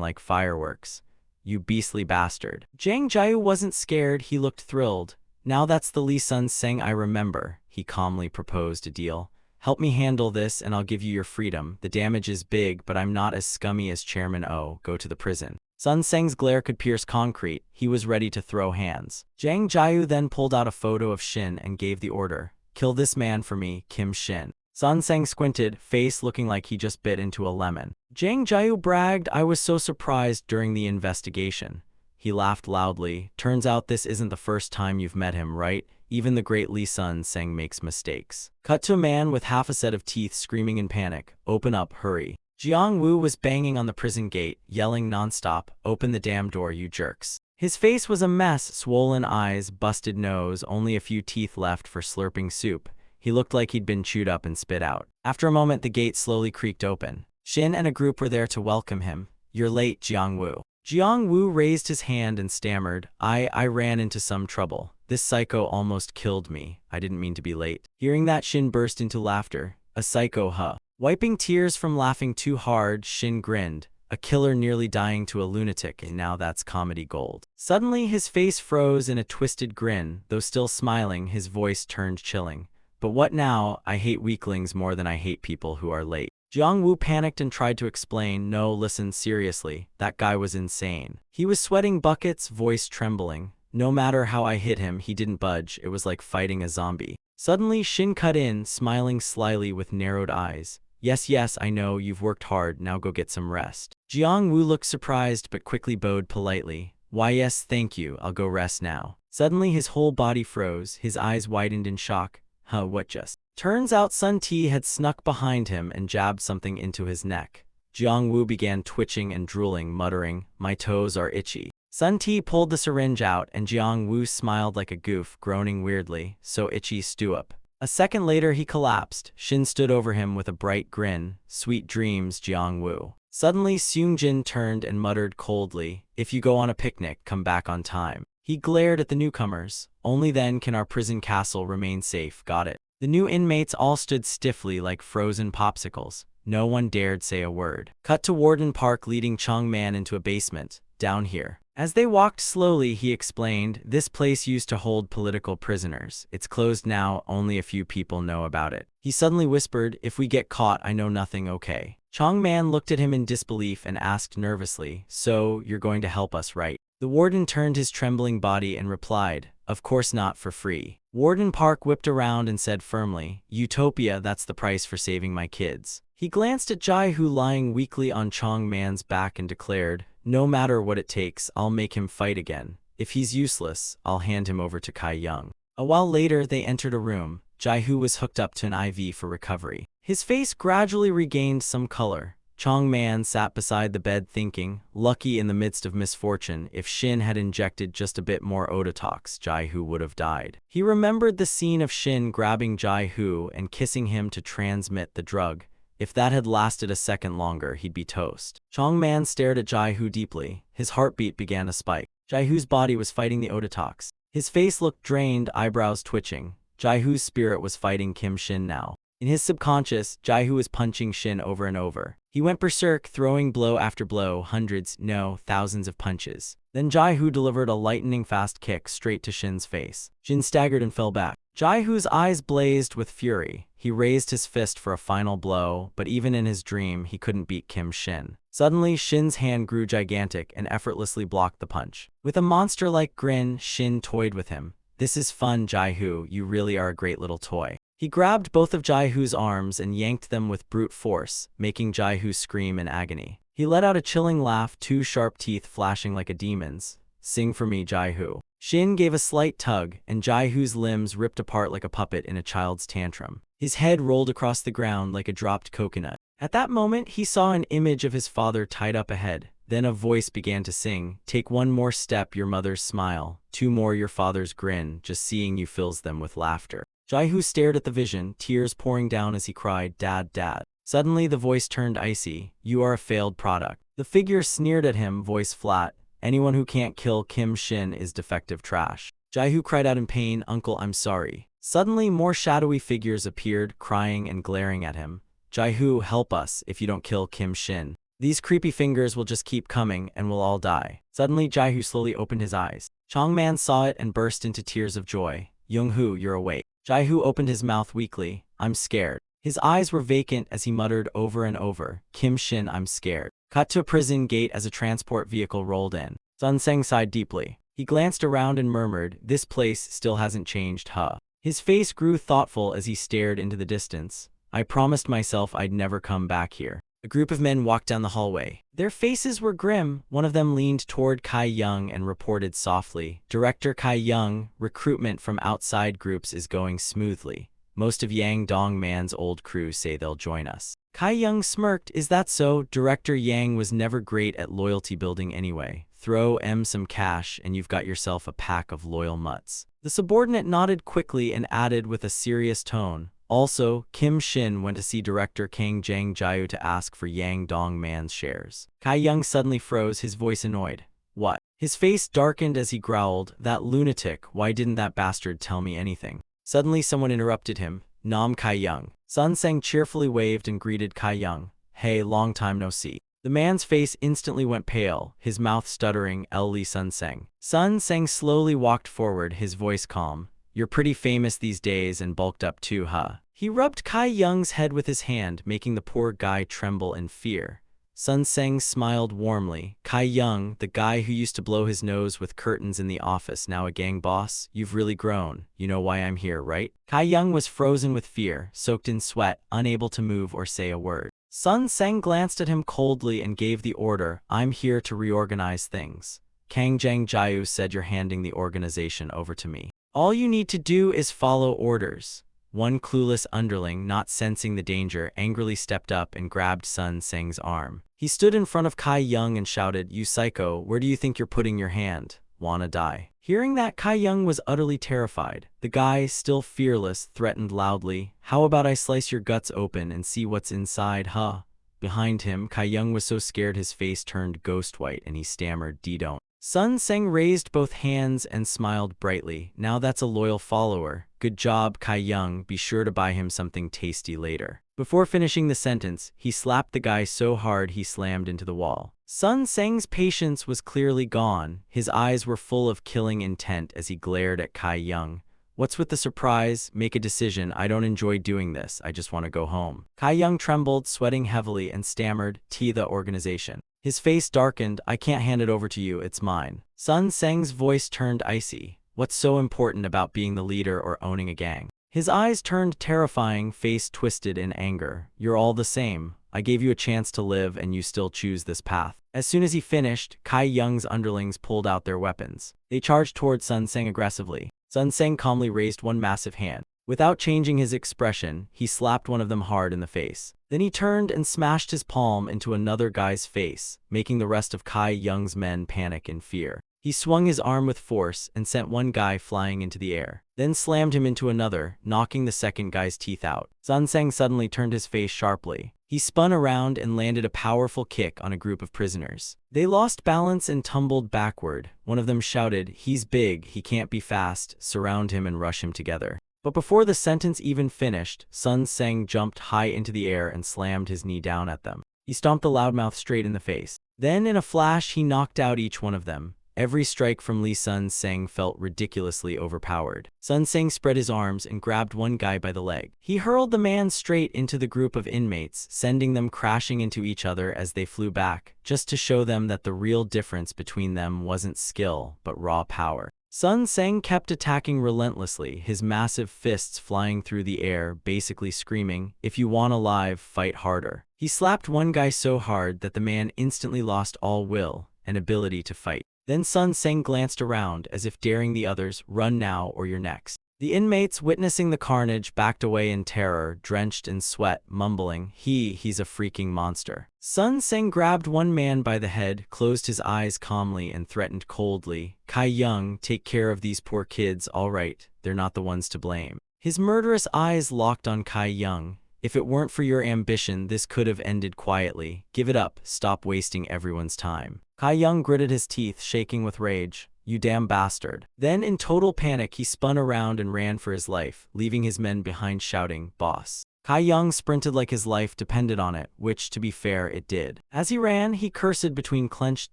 Speaker 1: like fireworks. You beastly bastard. Zhang Jiayu wasn't scared, he looked thrilled. Now that's the Lee Sun Seng I remember, he calmly proposed a deal. Help me handle this and I'll give you your freedom. The damage is big, but I'm not as scummy as Chairman O. Go to the prison. Sun Seng's glare could pierce concrete. He was ready to throw hands. Zhang Jiayu then pulled out a photo of Shin and gave the order. Kill this man for me, Kim Shin. Sun Seng squinted, face looking like he just bit into a lemon. Zhang Jiayu bragged, I was so surprised during the investigation. He laughed loudly. Turns out this isn't the first time you've met him, right? Even the great Lee Sun Seng makes mistakes. Cut to a man with half a set of teeth screaming in panic. Open up, hurry. Jiang Wu was banging on the prison gate, yelling nonstop, open the damn door, you jerks. His face was a mess, swollen eyes, busted nose, only a few teeth left for slurping soup. He looked like he'd been chewed up and spit out. After a moment, the gate slowly creaked open. Shin and a group were there to welcome him. You're late, Jiang Wu. Jiang Wu raised his hand and stammered, I ran into some trouble. This psycho almost killed me. I didn't mean to be late. Hearing that, Shin burst into laughter. A psycho, huh? Wiping tears from laughing too hard, Shin grinned. A killer nearly dying to a lunatic, and now that's comedy gold. Suddenly, his face froze in a twisted grin. Though still smiling, his voice turned chilling. But what now? I hate weaklings more than I hate people who are late. Jiang Wu panicked and tried to explain. No, listen, seriously. That guy was insane. He was sweating buckets, voice trembling. No matter how I hit him, he didn't budge. It was like fighting a zombie. Suddenly, Shin cut in, smiling slyly with narrowed eyes. Yes, I know, you've worked hard, now go get some rest. Jiang Wu looked surprised but quickly bowed politely. Why yes, thank you, I'll go rest now. Suddenly his whole body froze, his eyes widened in shock. Huh, what just? Turns out Sun Ti had snuck behind him and jabbed something into his neck. Jiang Wu began twitching and drooling, muttering, my toes are itchy. Sun Ti pulled the syringe out and Jiang Wu smiled like a goof, groaning weirdly, so itchy, stew up. A second later he collapsed. Shin stood over him with a bright grin. Sweet dreams, Jiang Wu. Suddenly Seung-jin turned and muttered coldly, if you go on a picnic, come back on time. He glared at the newcomers. Only then can our prison castle remain safe, got it? The new inmates all stood stiffly like frozen popsicles. No one dared say a word. Cut to Warden Park leading Chung Man into a basement. Down here. As they walked slowly, he explained, this place used to hold political prisoners. It's closed now, only a few people know about it. He suddenly whispered, if we get caught, I know nothing, okay? Chung Man looked at him in disbelief and asked nervously, so, you're going to help us, right? The warden turned his trembling body and replied, of course not for free. Warden Park whipped around and said firmly, Utopia, that's the price for saving my kids. He glanced at Jai-Hu lying weakly on Chung Man's back and declared, no matter what it takes, I'll make him fight again. If he's useless, I'll hand him over to Kai Young. A while later, they entered a room. Jai-Hu was hooked up to an IV for recovery. His face gradually regained some color. Chung Man sat beside the bed thinking, lucky in the midst of misfortune, if Shin had injected just a bit more Ototox, Jai-Hu would have died. He remembered the scene of Shin grabbing Jai-Hu and kissing him to transmit the drug. If that had lasted a second longer, he'd be toast. Chung Man stared at Jai-Hu deeply. His heartbeat began to spike. Jai-Hu's body was fighting the Ototox. His face looked drained, eyebrows twitching. Jai-Hu's spirit was fighting Kim Shin now. In his subconscious, Jai-Hu was punching Shin over and over. He went berserk, throwing blow after blow, hundreds, no, thousands of punches. Then Jai-Hu delivered a lightning-fast kick straight to Shin's face. Shin staggered and fell back. Jai-Hu's eyes blazed with fury. He raised his fist for a final blow, but even in his dream, he couldn't beat Kim Shin. Suddenly, Shin's hand grew gigantic and effortlessly blocked the punch. With a monster-like grin, Shin toyed with him. This is fun, Jai-Hu, you really are a great little toy. He grabbed both of Jai-Hoo's arms and yanked them with brute force, making Jai-Hoo scream in agony. He let out a chilling laugh, two sharp teeth flashing like a demon's. "Sing for me, Jai-Hoo." Shin gave a slight tug, and Jai-Hoo's limbs ripped apart like a puppet in a child's tantrum. His head rolled across the ground like a dropped coconut. At that moment, he saw an image of his father tied up ahead. Then a voice began to sing, "Take one more step, your mother's smile. Two more, your father's grin. Just seeing you fills them with laughter." Jai-Hoo stared at the vision, tears pouring down as he cried, "Dad, Dad." Suddenly, the voice turned icy. "You are a failed product." The figure sneered at him, voice flat. "Anyone who can't kill Kim Shin is defective trash." Jai-Hoo cried out in pain, "Uncle, I'm sorry." Suddenly, more shadowy figures appeared, crying and glaring at him. "Jai-Hoo, help us if you don't kill Kim Shin. These creepy fingers will just keep coming, and we'll all die." Suddenly, Jai-Hoo slowly opened his eyes. Changman saw it and burst into tears of joy. "Young-Hoo, you're awake." Jai-Hoo opened his mouth weakly. "I'm scared." His eyes were vacant as he muttered over and over, "Kim Shin, I'm scared." Cut to a prison gate as a transport vehicle rolled in. Sun Seng sighed deeply. He glanced around and murmured, "This place still hasn't changed, huh?" His face grew thoughtful as he stared into the distance. "I promised myself I'd never come back here." A group of men walked down the hallway. Their faces were grim. One of them leaned toward Kai Young and reported softly, "Director Kai Young, recruitment from outside groups is going smoothly. Most of Yang Dong Man's old crew say they'll join us." Kai Young smirked. "Is that so? Director Yang was never great at loyalty building anyway. Throw some cash and you've got yourself a pack of loyal mutts." The subordinate nodded quickly and added with a serious tone, "Also, Kim Shin went to see Director Kang Jang Jiu to ask for Yang Dong Man's shares." Kai Young suddenly froze, his voice annoyed. "What?" His face darkened as he growled, "That lunatic, why didn't that bastard tell me anything?" Suddenly someone interrupted him. "Nam Kai Young." Sun Seng cheerfully waved and greeted Kai Young. "Hey, long time no see." The man's face instantly went pale, his mouth stuttering, "Li Sun Seng." Sun Seng slowly walked forward, his voice calm. "You're pretty famous these days and bulked up too, huh?" He rubbed Kai Young's head with his hand, making the poor guy tremble in fear. Sun Seng smiled warmly. "Kai Young, the guy who used to blow his nose with curtains in the office, now a gang boss? You've really grown. You know why I'm here, right?" Kai Young was frozen with fear, soaked in sweat, unable to move or say a word. Sun Seng glanced at him coldly and gave the order, "I'm here to reorganize things. Kang Jang Jiu said you're handing the organization over to me. All you need to do is follow orders." One clueless underling, not sensing the danger, angrily stepped up and grabbed Sun Seng's arm. He stood in front of Kai Young and shouted, "You psycho, where do you think you're putting your hand? Wanna die?" Hearing that, Kai Young was utterly terrified. The guy, still fearless, threatened loudly, "How about I slice your guts open and see what's inside, huh?" Behind him, Kai Young was so scared his face turned ghost white and he stammered, "Don't." Sun Seng raised both hands and smiled brightly. "Now that's a loyal follower. Good job, Kai Young. Be sure to buy him something tasty later." Before finishing the sentence, he slapped the guy so hard he slammed into the wall. Sun Seng's patience was clearly gone. His eyes were full of killing intent as he glared at Kai Young. "What's with the surprise? Make a decision. I don't enjoy doing this. I just want to go home." Kai Young trembled, sweating heavily, and stammered, "The organization." His face darkened. "I can't hand it over to you, it's mine." Sun Seng's voice turned icy. "What's so important about being the leader or owning a gang?" His eyes turned terrifying, face twisted in anger. "You're all the same. I gave you a chance to live and you still choose this path." As soon as he finished, Kai Young's underlings pulled out their weapons. They charged toward Sun Seng aggressively. Sun Seng calmly raised one massive hand. Without changing his expression, he slapped one of them hard in the face. Then he turned and smashed his palm into another guy's face, making the rest of Kai Young's men panic in fear. He swung his arm with force and sent one guy flying into the air, then slammed him into another, knocking the second guy's teeth out. Sun Seng suddenly turned his face sharply. He spun around and landed a powerful kick on a group of prisoners. They lost balance and tumbled backward. One of them shouted, "He's big, he can't be fast, surround him and rush him together." But before the sentence even finished, Sun Seng jumped high into the air and slammed his knee down at them. He stomped the loudmouth straight in the face. Then, in a flash, he knocked out each one of them. Every strike from Li Sun Seng felt ridiculously overpowered. Sun Seng spread his arms and grabbed one guy by the leg. He hurled the man straight into the group of inmates, sending them crashing into each other as they flew back, just to show them that the real difference between them wasn't skill, but raw power. Sun Seng kept attacking relentlessly, his massive fists flying through the air, basically screaming, "If you want alive, fight harder." He slapped one guy so hard that the man instantly lost all will and ability to fight. Then Sun Seng glanced around, as if daring the others, "Run now or you're next." The inmates, witnessing the carnage, backed away in terror, drenched in sweat, mumbling, He's a freaking monster." Sun Seng grabbed one man by the head, closed his eyes calmly, and threatened coldly, "Kai Young, take care of these poor kids, all right? They're not the ones to blame." His murderous eyes locked on Kai Young. "If it weren't for your ambition, this could have ended quietly. Give it up, stop wasting everyone's time." Kai Young gritted his teeth, shaking with rage. "You damn bastard." Then, in total panic, he spun around and ran for his life, leaving his men behind shouting, "Boss." Kai Young sprinted like his life depended on it, which, to be fair, it did. As he ran, he cursed between clenched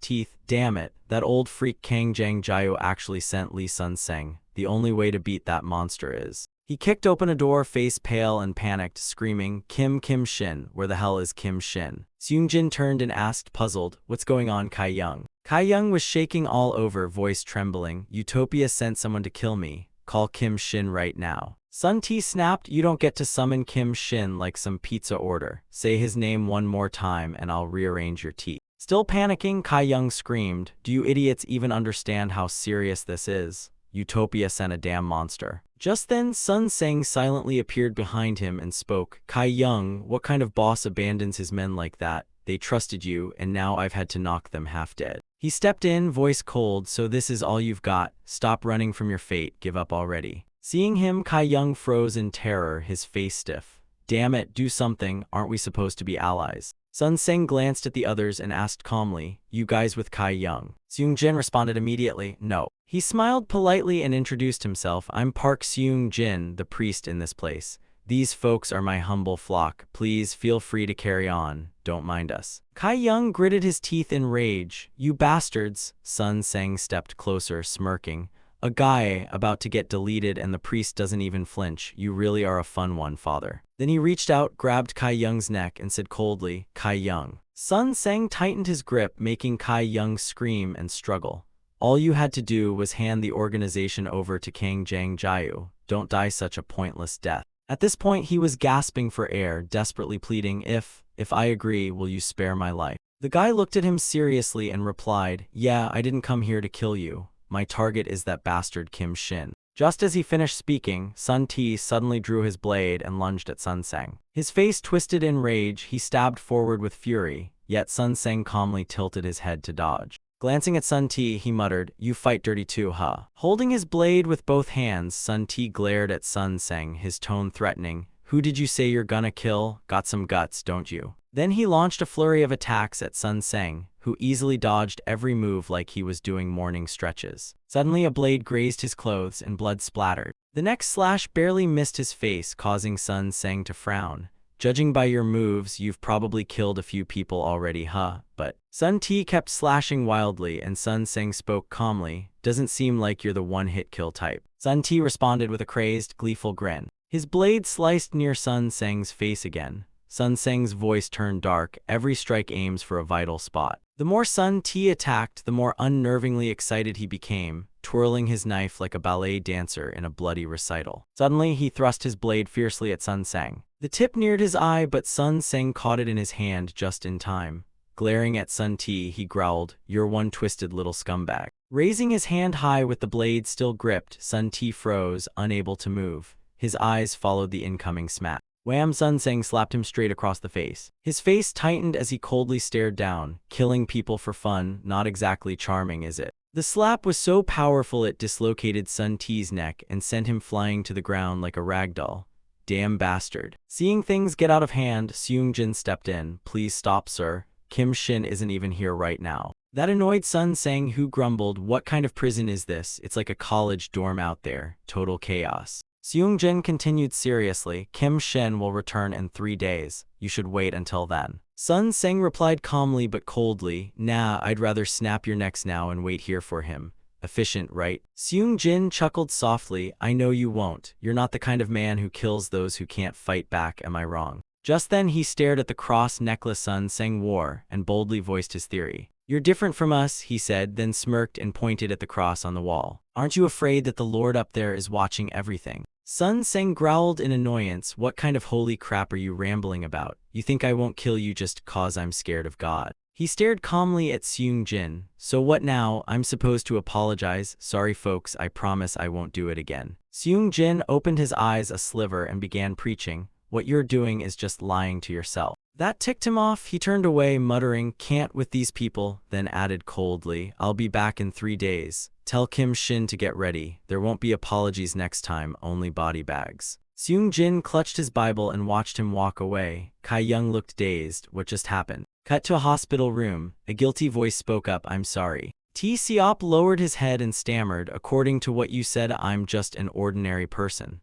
Speaker 1: teeth, "Damn it, that old freak Kang Jang Jiao actually sent Lee Sun Seng. The only way to beat that monster is." He kicked open a door, face pale and panicked, screaming, Kim Shin, where the hell is Kim Shin?" Seung Jin turned and asked, puzzled, "What's going on, Kai Young?" Kai Young was shaking all over, voice trembling, "Utopia sent someone to kill me. Call Kim Shin right now." Sun T snapped, "You don't get to summon Kim Shin like some pizza order. Say his name one more time and I'll rearrange your teeth." Still panicking, Kai Young screamed, "Do you idiots even understand how serious this is? Utopia sent a damn monster." Just then, Sun Seng silently appeared behind him and spoke, "Kai Young, what kind of boss abandons his men like that? They trusted you, and now I've had to knock them half dead." He stepped in, voice cold, "So this is all you've got? Stop running from your fate, give up already." Seeing him, Kai Young froze in terror, his face stiff. "Damn it, do something, aren't we supposed to be allies?" Sun Seng glanced at the others and asked calmly, "You guys with Kai Young?" Seung Jin responded immediately, "No." He smiled politely and introduced himself, "I'm Park Seung Jin, the priest in this place. These folks are my humble flock. Please feel free to carry on, don't mind us." Kai Young gritted his teeth in rage. "You bastards." Sun Seng stepped closer, smirking. "A guy about to get deleted and the priest doesn't even flinch. You really are a fun one, father." Then he reached out, grabbed Kai Young's neck, and said coldly, "Kai Young." Sun Seng tightened his grip, making Kai Young scream and struggle. "All you had to do was hand the organization over to Kang Jang Jiao. Don't die such a pointless death." At this point, he was gasping for air, desperately pleading, If I agree, will you spare my life?" The guy looked at him seriously and replied, "Yeah, I didn't come here to kill you. My target is that bastard Kim Shin." Just as he finished speaking, Sun T suddenly drew his blade and lunged at Sun Seng. His face twisted in rage, he stabbed forward with fury, yet Sun Seng calmly tilted his head to dodge. Glancing at Sun T, he muttered, "You fight dirty too, huh?" Holding his blade with both hands, Sun T glared at Sun Seng, his tone threatening. "Who did you say you're gonna kill? Got some guts, don't you?" Then he launched a flurry of attacks at Sun Seng, who easily dodged every move like he was doing morning stretches. Suddenly a blade grazed his clothes and blood splattered. The next slash barely missed his face, causing Sun Seng to frown. "Judging by your moves, you've probably killed a few people already, huh? But..." Sun T kept slashing wildly, and Sun Seng spoke calmly, "Doesn't seem like you're the one-hit kill type." Sun T responded with a crazed, gleeful grin. His blade sliced near Sun Seng's face again. Sun Seng's voice turned dark, every strike aims for a vital spot. The more Sun T attacked, the more unnervingly excited he became, twirling his knife like a ballet dancer in a bloody recital. Suddenly, he thrust his blade fiercely at Sun Seng. The tip neared his eye, but Sun Seng caught it in his hand just in time. Glaring at Sun T, he growled, "You're one twisted little scumbag." Raising his hand high with the blade still gripped, Sun T froze, unable to move. His eyes followed the incoming smack. Wham! Sun Seng slapped him straight across the face. His face tightened as he coldly stared down. "Killing people for fun, not exactly charming, is it?" The slap was so powerful it dislocated Sun T's neck and sent him flying to the ground like a ragdoll. "Damn bastard." Seeing things get out of hand, Seung Jin stepped in. "Please stop, sir. Kim Shin isn't even here right now." That annoyed Sun Seng, who grumbled, "What kind of prison is this? It's like a college dorm out there. Total chaos." Seung Jin continued seriously, "Kim Shin will return in 3 days. You should wait until then." Sun Seng replied calmly but coldly, "Nah, I'd rather snap your necks now and wait here for him. Efficient, right?" Seung Jin chuckled softly, "I know you won't. You're not the kind of man who kills those who can't fight back, am I wrong?" Just then he stared at the cross necklace Sun Seng wore and boldly voiced his theory. "You're different from us," he said, then smirked and pointed at the cross on the wall. "Aren't you afraid that the Lord up there is watching everything?" Sun Seng growled in annoyance. "What kind of holy crap are you rambling about? You think I won't kill you just 'cause I'm scared of God?" He stared calmly at Seung Jin. "So what now? I'm supposed to apologize? Sorry folks, I promise I won't do it again." Seung Jin opened his eyes a sliver and began preaching. "What you're doing is just lying to yourself." That ticked him off. He turned away, muttering, "Can't with these people," then added coldly, "I'll be back in 3 days. Tell Kim Shin to get ready. There won't be apologies next time, only body bags." Seung Jin clutched his Bible and watched him walk away. Kai Young looked dazed. What just happened? Cut to a hospital room. A guilty voice spoke up. "I'm sorry." T. Seop lowered his head and stammered, "According to what you said, I'm just an ordinary person."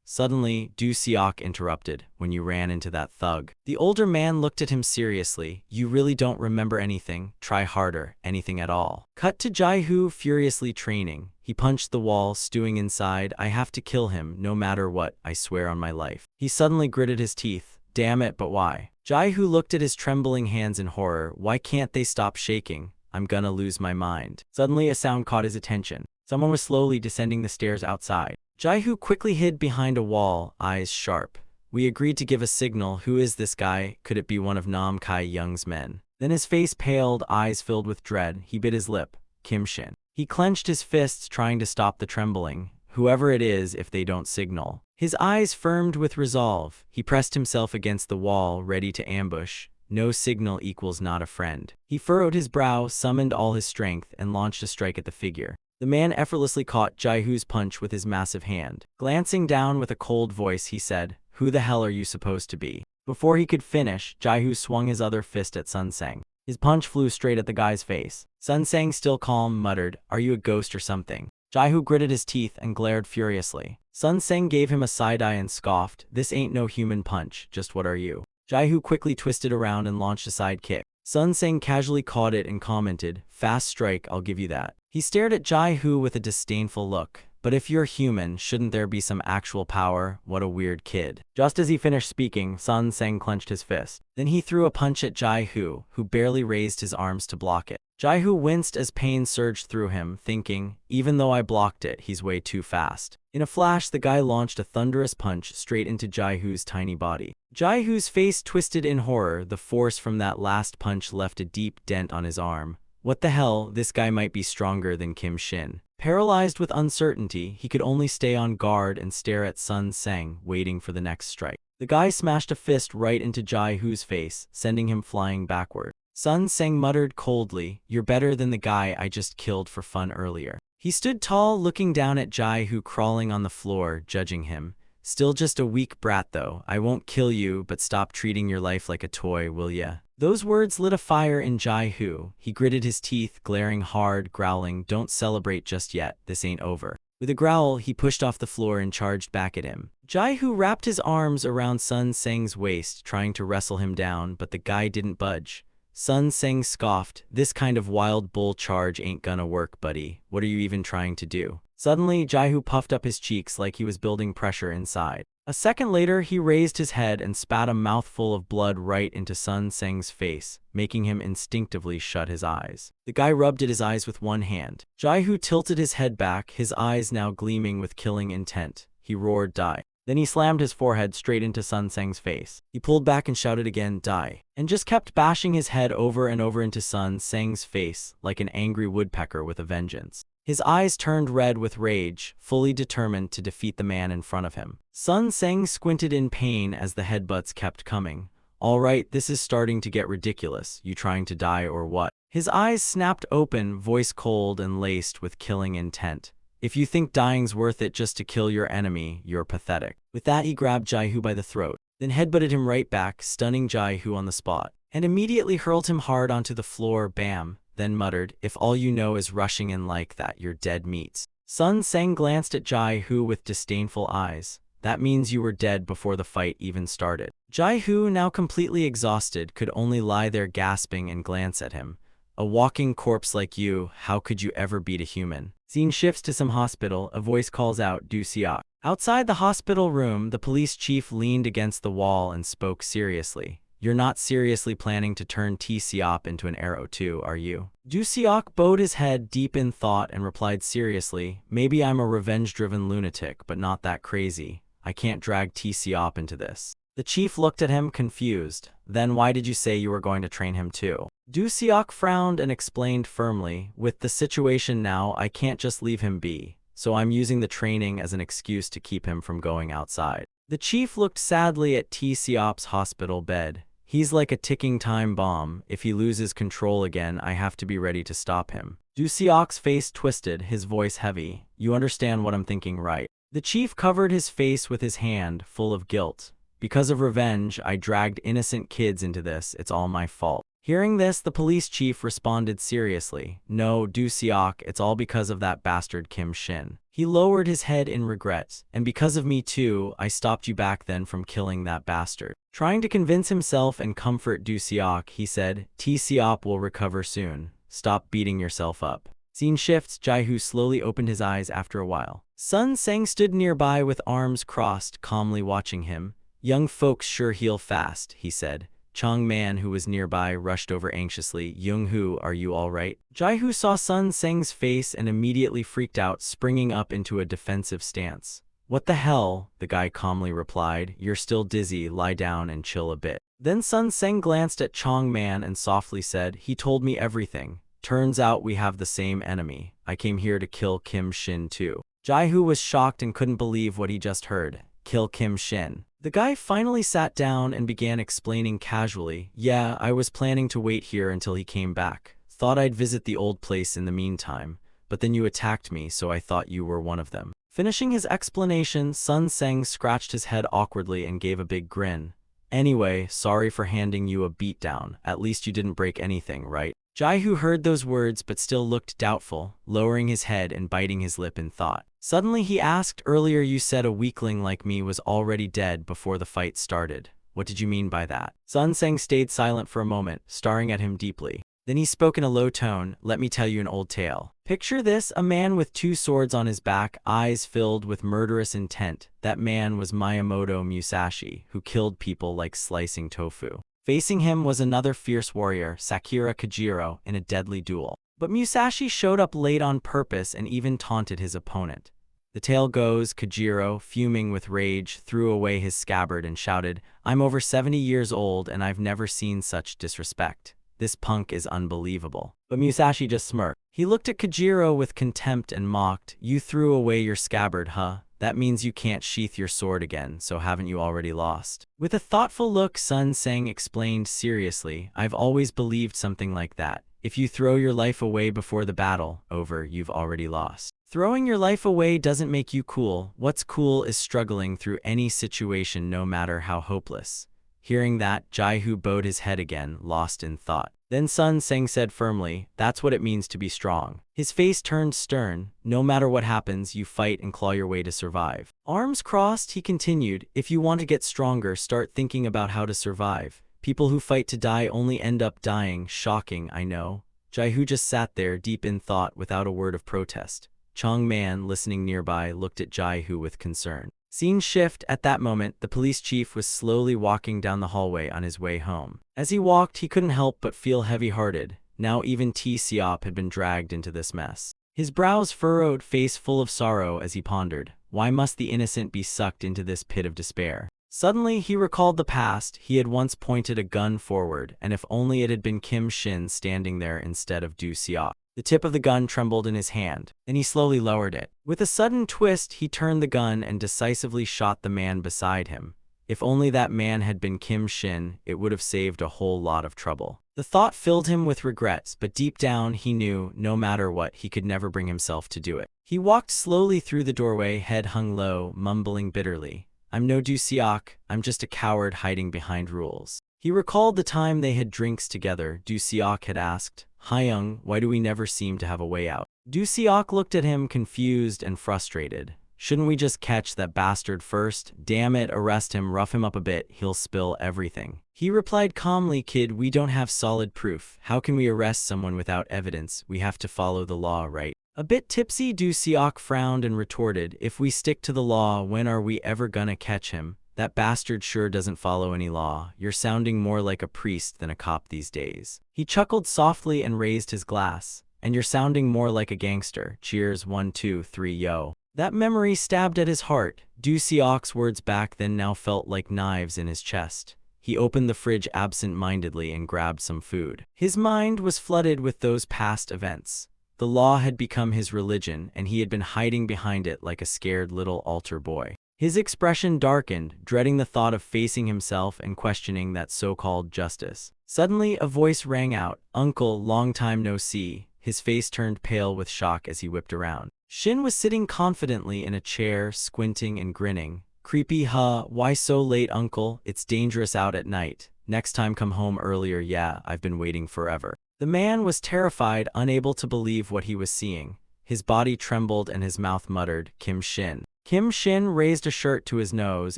Speaker 1: Suddenly, Du Seok interrupted, "When you ran into that thug." The older man looked at him seriously. "You really don't remember anything? Try harder, anything at all." Cut to Jai-Hoo furiously training. He punched the wall, stewing inside. "I have to kill him, no matter what, I swear on my life." He suddenly gritted his teeth. "Damn it, but why?" Jai-Hoo looked at his trembling hands in horror. "Why can't they stop shaking? I'm gonna lose my mind." Suddenly a sound caught his attention. Someone was slowly descending the stairs outside. Jai-Hoo quickly hid behind a wall, eyes sharp. "We agreed to give a signal. Who is this guy? Could it be one of Nam Kai Young's men?" Then his face paled, eyes filled with dread. He bit his lip. "Kim Shin." He clenched his fists, trying to stop the trembling. "Whoever it is, if they don't signal." His eyes firmed with resolve. He pressed himself against the wall, ready to ambush. No signal equals not a friend. He furrowed his brow, summoned all his strength, and launched a strike at the figure. The man effortlessly caught Jai-Hoo's punch with his massive hand. Glancing down with a cold voice, he said, "Who the hell are you supposed to be?" Before he could finish, Jai-Hoo swung his other fist at Sun Sang. His punch flew straight at the guy's face. Sun Sang, still calm, muttered, "Are you a ghost or something?" Jai-Hoo gritted his teeth and glared furiously. Sun Sang gave him a side-eye and scoffed, "This ain't no human punch, just what are you?" Jai-Hoo quickly twisted around and launched a side kick. Sun Sang casually caught it and commented, "Fast strike, I'll give you that." He stared at Jai-Hoo with a disdainful look. "But if you're human, shouldn't there be some actual power? What a weird kid." Just as he finished speaking, Sun Sang clenched his fist. Then he threw a punch at Jai-Hoo, who barely raised his arms to block it. Jai-Hoo winced as pain surged through him, thinking, even though I blocked it, he's way too fast. In a flash, the guy launched a thunderous punch straight into Jai-Hoo's tiny body. Jai-Hoo's face twisted in horror. The force from that last punch left a deep dent on his arm. What the hell, this guy might be stronger than Kim Shin. Paralyzed with uncertainty, he could only stay on guard and stare at Sun Sang, waiting for the next strike. The guy smashed a fist right into Jai-Hoo's face, sending him flying backward. Sun Sang muttered coldly, "You're better than the guy I just killed for fun earlier." He stood tall, looking down at Jai-Hoo crawling on the floor, judging him. "Still just a weak brat though. I won't kill you, but stop treating your life like a toy, will ya?" Those words lit a fire in Jai-Hoo. He gritted his teeth, glaring hard, growling, "Don't celebrate just yet, this ain't over." With a growl, he pushed off the floor and charged back at him. Jai-Hoo wrapped his arms around Sun Sang's waist, trying to wrestle him down, but the guy didn't budge. Sun Sang scoffed, "This kind of wild bull charge ain't gonna work, buddy. What are you even trying to do?" Suddenly, Jai-Hoo puffed up his cheeks like he was building pressure inside. A second later, he raised his head and spat a mouthful of blood right into Sun Sang's face, making him instinctively shut his eyes. The guy rubbed at his eyes with one hand. Jai-Hoo tilted his head back, his eyes now gleaming with killing intent. He roared, "Die." Then he slammed his forehead straight into Sun Sang's face. He pulled back and shouted again, "Die," and just kept bashing his head over and over into Sun Sang's face like an angry woodpecker with a vengeance. His eyes turned red with rage, fully determined to defeat the man in front of him. Sun Sang squinted in pain as the headbutts kept coming. "All right, this is starting to get ridiculous. You trying to die or what?" His eyes snapped open, voice cold and laced with killing intent. "If you think dying's worth it just to kill your enemy, you're pathetic." With that, he grabbed Jai-Hoo by the throat, then headbutted him right back, stunning Jai-Hoo on the spot, and immediately hurled him hard onto the floor, bam, then muttered, "If all you know is rushing in like that, you're dead meat." Sun Sang glanced at Jai-Hoo with disdainful eyes. "That means you were dead before the fight even started." Jai-Hoo, now completely exhausted, could only lie there gasping and glance at him. "A walking corpse like you, how could you ever beat a human?" Scene shifts to some hospital. A voice calls out, "Du Seok." Outside the hospital room, the police chief leaned against the wall and spoke seriously. You're not seriously planning to turn T-Seop into an arrow too, are you? Du Seok bowed his head deep in thought and replied seriously, maybe I'm a revenge-driven lunatic, but not that crazy. I can't drag T-Seop into this. The chief looked at him confused. Then why did you say you were going to train him too? Du Seok frowned and explained firmly, with the situation now, I can't just leave him be, so I'm using the training as an excuse to keep him from going outside. The chief looked sadly at T-Seop's hospital bed. He's like a ticking time bomb. If he loses control again, I have to be ready to stop him. Du Seok's face twisted, his voice heavy. You understand what I'm thinking, right? The chief covered his face with his hand, full of guilt. Because of revenge, I dragged innocent kids into this. It's all my fault. Hearing this, the police chief responded seriously. No, Du Seok, it's all because of that bastard Kim Shin. He lowered his head in regret. And because of me too, I stopped you back then from killing that bastard. Trying to convince himself and comfort Du Seok, he said, T-Seop will recover soon. Stop beating yourself up. Scene shifts, Jaihu slowly opened his eyes after a while. Sun Sang stood nearby with arms crossed, calmly watching him. Young folks sure heal fast, he said. Chong Man, who was nearby, rushed over anxiously. Young-hoo, are you all right? Jaihu saw Sun Seng's face and immediately freaked out, springing up into a defensive stance. What the hell? The guy calmly replied. You're still dizzy, lie down and chill a bit. Then Sun Seng glanced at Chong Man and softly said, he told me everything. Turns out we have the same enemy. I came here to kill Kim Shin too. Jaihu was shocked and couldn't believe what he just heard. Kill Kim Shin. The guy finally sat down and began explaining casually, yeah, I was planning to wait here until he came back. Thought I'd visit the old place in the meantime, but then you attacked me, so I thought you were one of them. Finishing his explanation, Sun Seng scratched his head awkwardly and gave a big grin. Anyway, sorry for handing you a beatdown. At least you didn't break anything, right? Jaihu heard those words but still looked doubtful, lowering his head and biting his lip in thought. Suddenly he asked, earlier you said a weakling like me was already dead before the fight started. What did you mean by that? Sun Seng stayed silent for a moment, staring at him deeply. Then he spoke in a low tone, let me tell you an old tale. Picture this, a man with 2 swords on his back, eyes filled with murderous intent. That man was Miyamoto Musashi, who killed people like slicing tofu. Facing him was another fierce warrior, Sakura Kajiro, in a deadly duel. But Musashi showed up late on purpose and even taunted his opponent. The tale goes, Kajiro, fuming with rage, threw away his scabbard and shouted, I'm over 70 years old and I've never seen such disrespect. This punk is unbelievable. But Musashi just smirked. He looked at Kajiro with contempt and mocked, you threw away your scabbard, huh? That means you can't sheath your sword again, so haven't you already lost? With a thoughtful look, Sun Seng explained seriously, I've always believed something like that. If you throw your life away before the battle over, you've already lost. Throwing your life away doesn't make you cool. What's cool is struggling through any situation no matter how hopeless. Hearing that, Jaihu bowed his head again, lost in thought. Then Sun Seng said firmly, that's what it means to be strong. His face turned stern. No matter what happens, you fight and claw your way to survive. Arms crossed, he continued, if you want to get stronger, start thinking about how to survive. People who fight to die only end up dying. Shocking, I know. Jaihu just sat there, deep in thought, without a word of protest. Chong Man, listening nearby, looked at Jaihu with concern. Scene shift, at that moment, the police chief was slowly walking down the hallway on his way home. As he walked, he couldn't help but feel heavy-hearted. Now even T-Seop had been dragged into this mess. His brows furrowed, face full of sorrow as he pondered, why must the innocent be sucked into this pit of despair? Suddenly, he recalled the past. He had once pointed a gun forward, and if only it had been Kim Shin standing there instead of Du Seok. The tip of the gun trembled in his hand, then he slowly lowered it. With a sudden twist, he turned the gun and decisively shot the man beside him. If only that man had been Kim Shin, it would have saved a whole lot of trouble. The thought filled him with regrets, but deep down he knew, no matter what, he could never bring himself to do it. He walked slowly through the doorway, head hung low, mumbling bitterly. I'm no Du Seok, I'm just a coward hiding behind rules. He recalled the time they had drinks together. Du Seok had asked, Hyung, why do we never seem to have a way out? Du Seok looked at him confused and frustrated. Shouldn't we just catch that bastard first? Damn it, arrest him, rough him up a bit, he'll spill everything. He replied calmly, kid, we don't have solid proof. How can we arrest someone without evidence? We have to follow the law, right? A bit tipsy, Du Seok frowned and retorted, if we stick to the law, when are we ever gonna catch him? That bastard sure doesn't follow any law. You're sounding more like a priest than a cop these days. He chuckled softly and raised his glass. And you're sounding more like a gangster. Cheers, 1, 2, 3, yo. That memory stabbed at his heart. Du Seok's words back then now felt like knives in his chest. He opened the fridge absent-mindedly and grabbed some food. His mind was flooded with those past events. The law had become his religion, and he had been hiding behind it like a scared little altar boy. His expression darkened, dreading the thought of facing himself and questioning that so-called justice. Suddenly, a voice rang out, "Uncle, long time no see." His face turned pale with shock as he whipped around. Shin was sitting confidently in a chair, squinting and grinning. "Creepy, huh? Why so late, uncle? It's dangerous out at night. Next time come home earlier. Yeah, I've been waiting forever." The man was terrified, unable to believe what he was seeing. His body trembled and his mouth muttered, "Kim Shin." Kim Shin raised a shirt to his nose,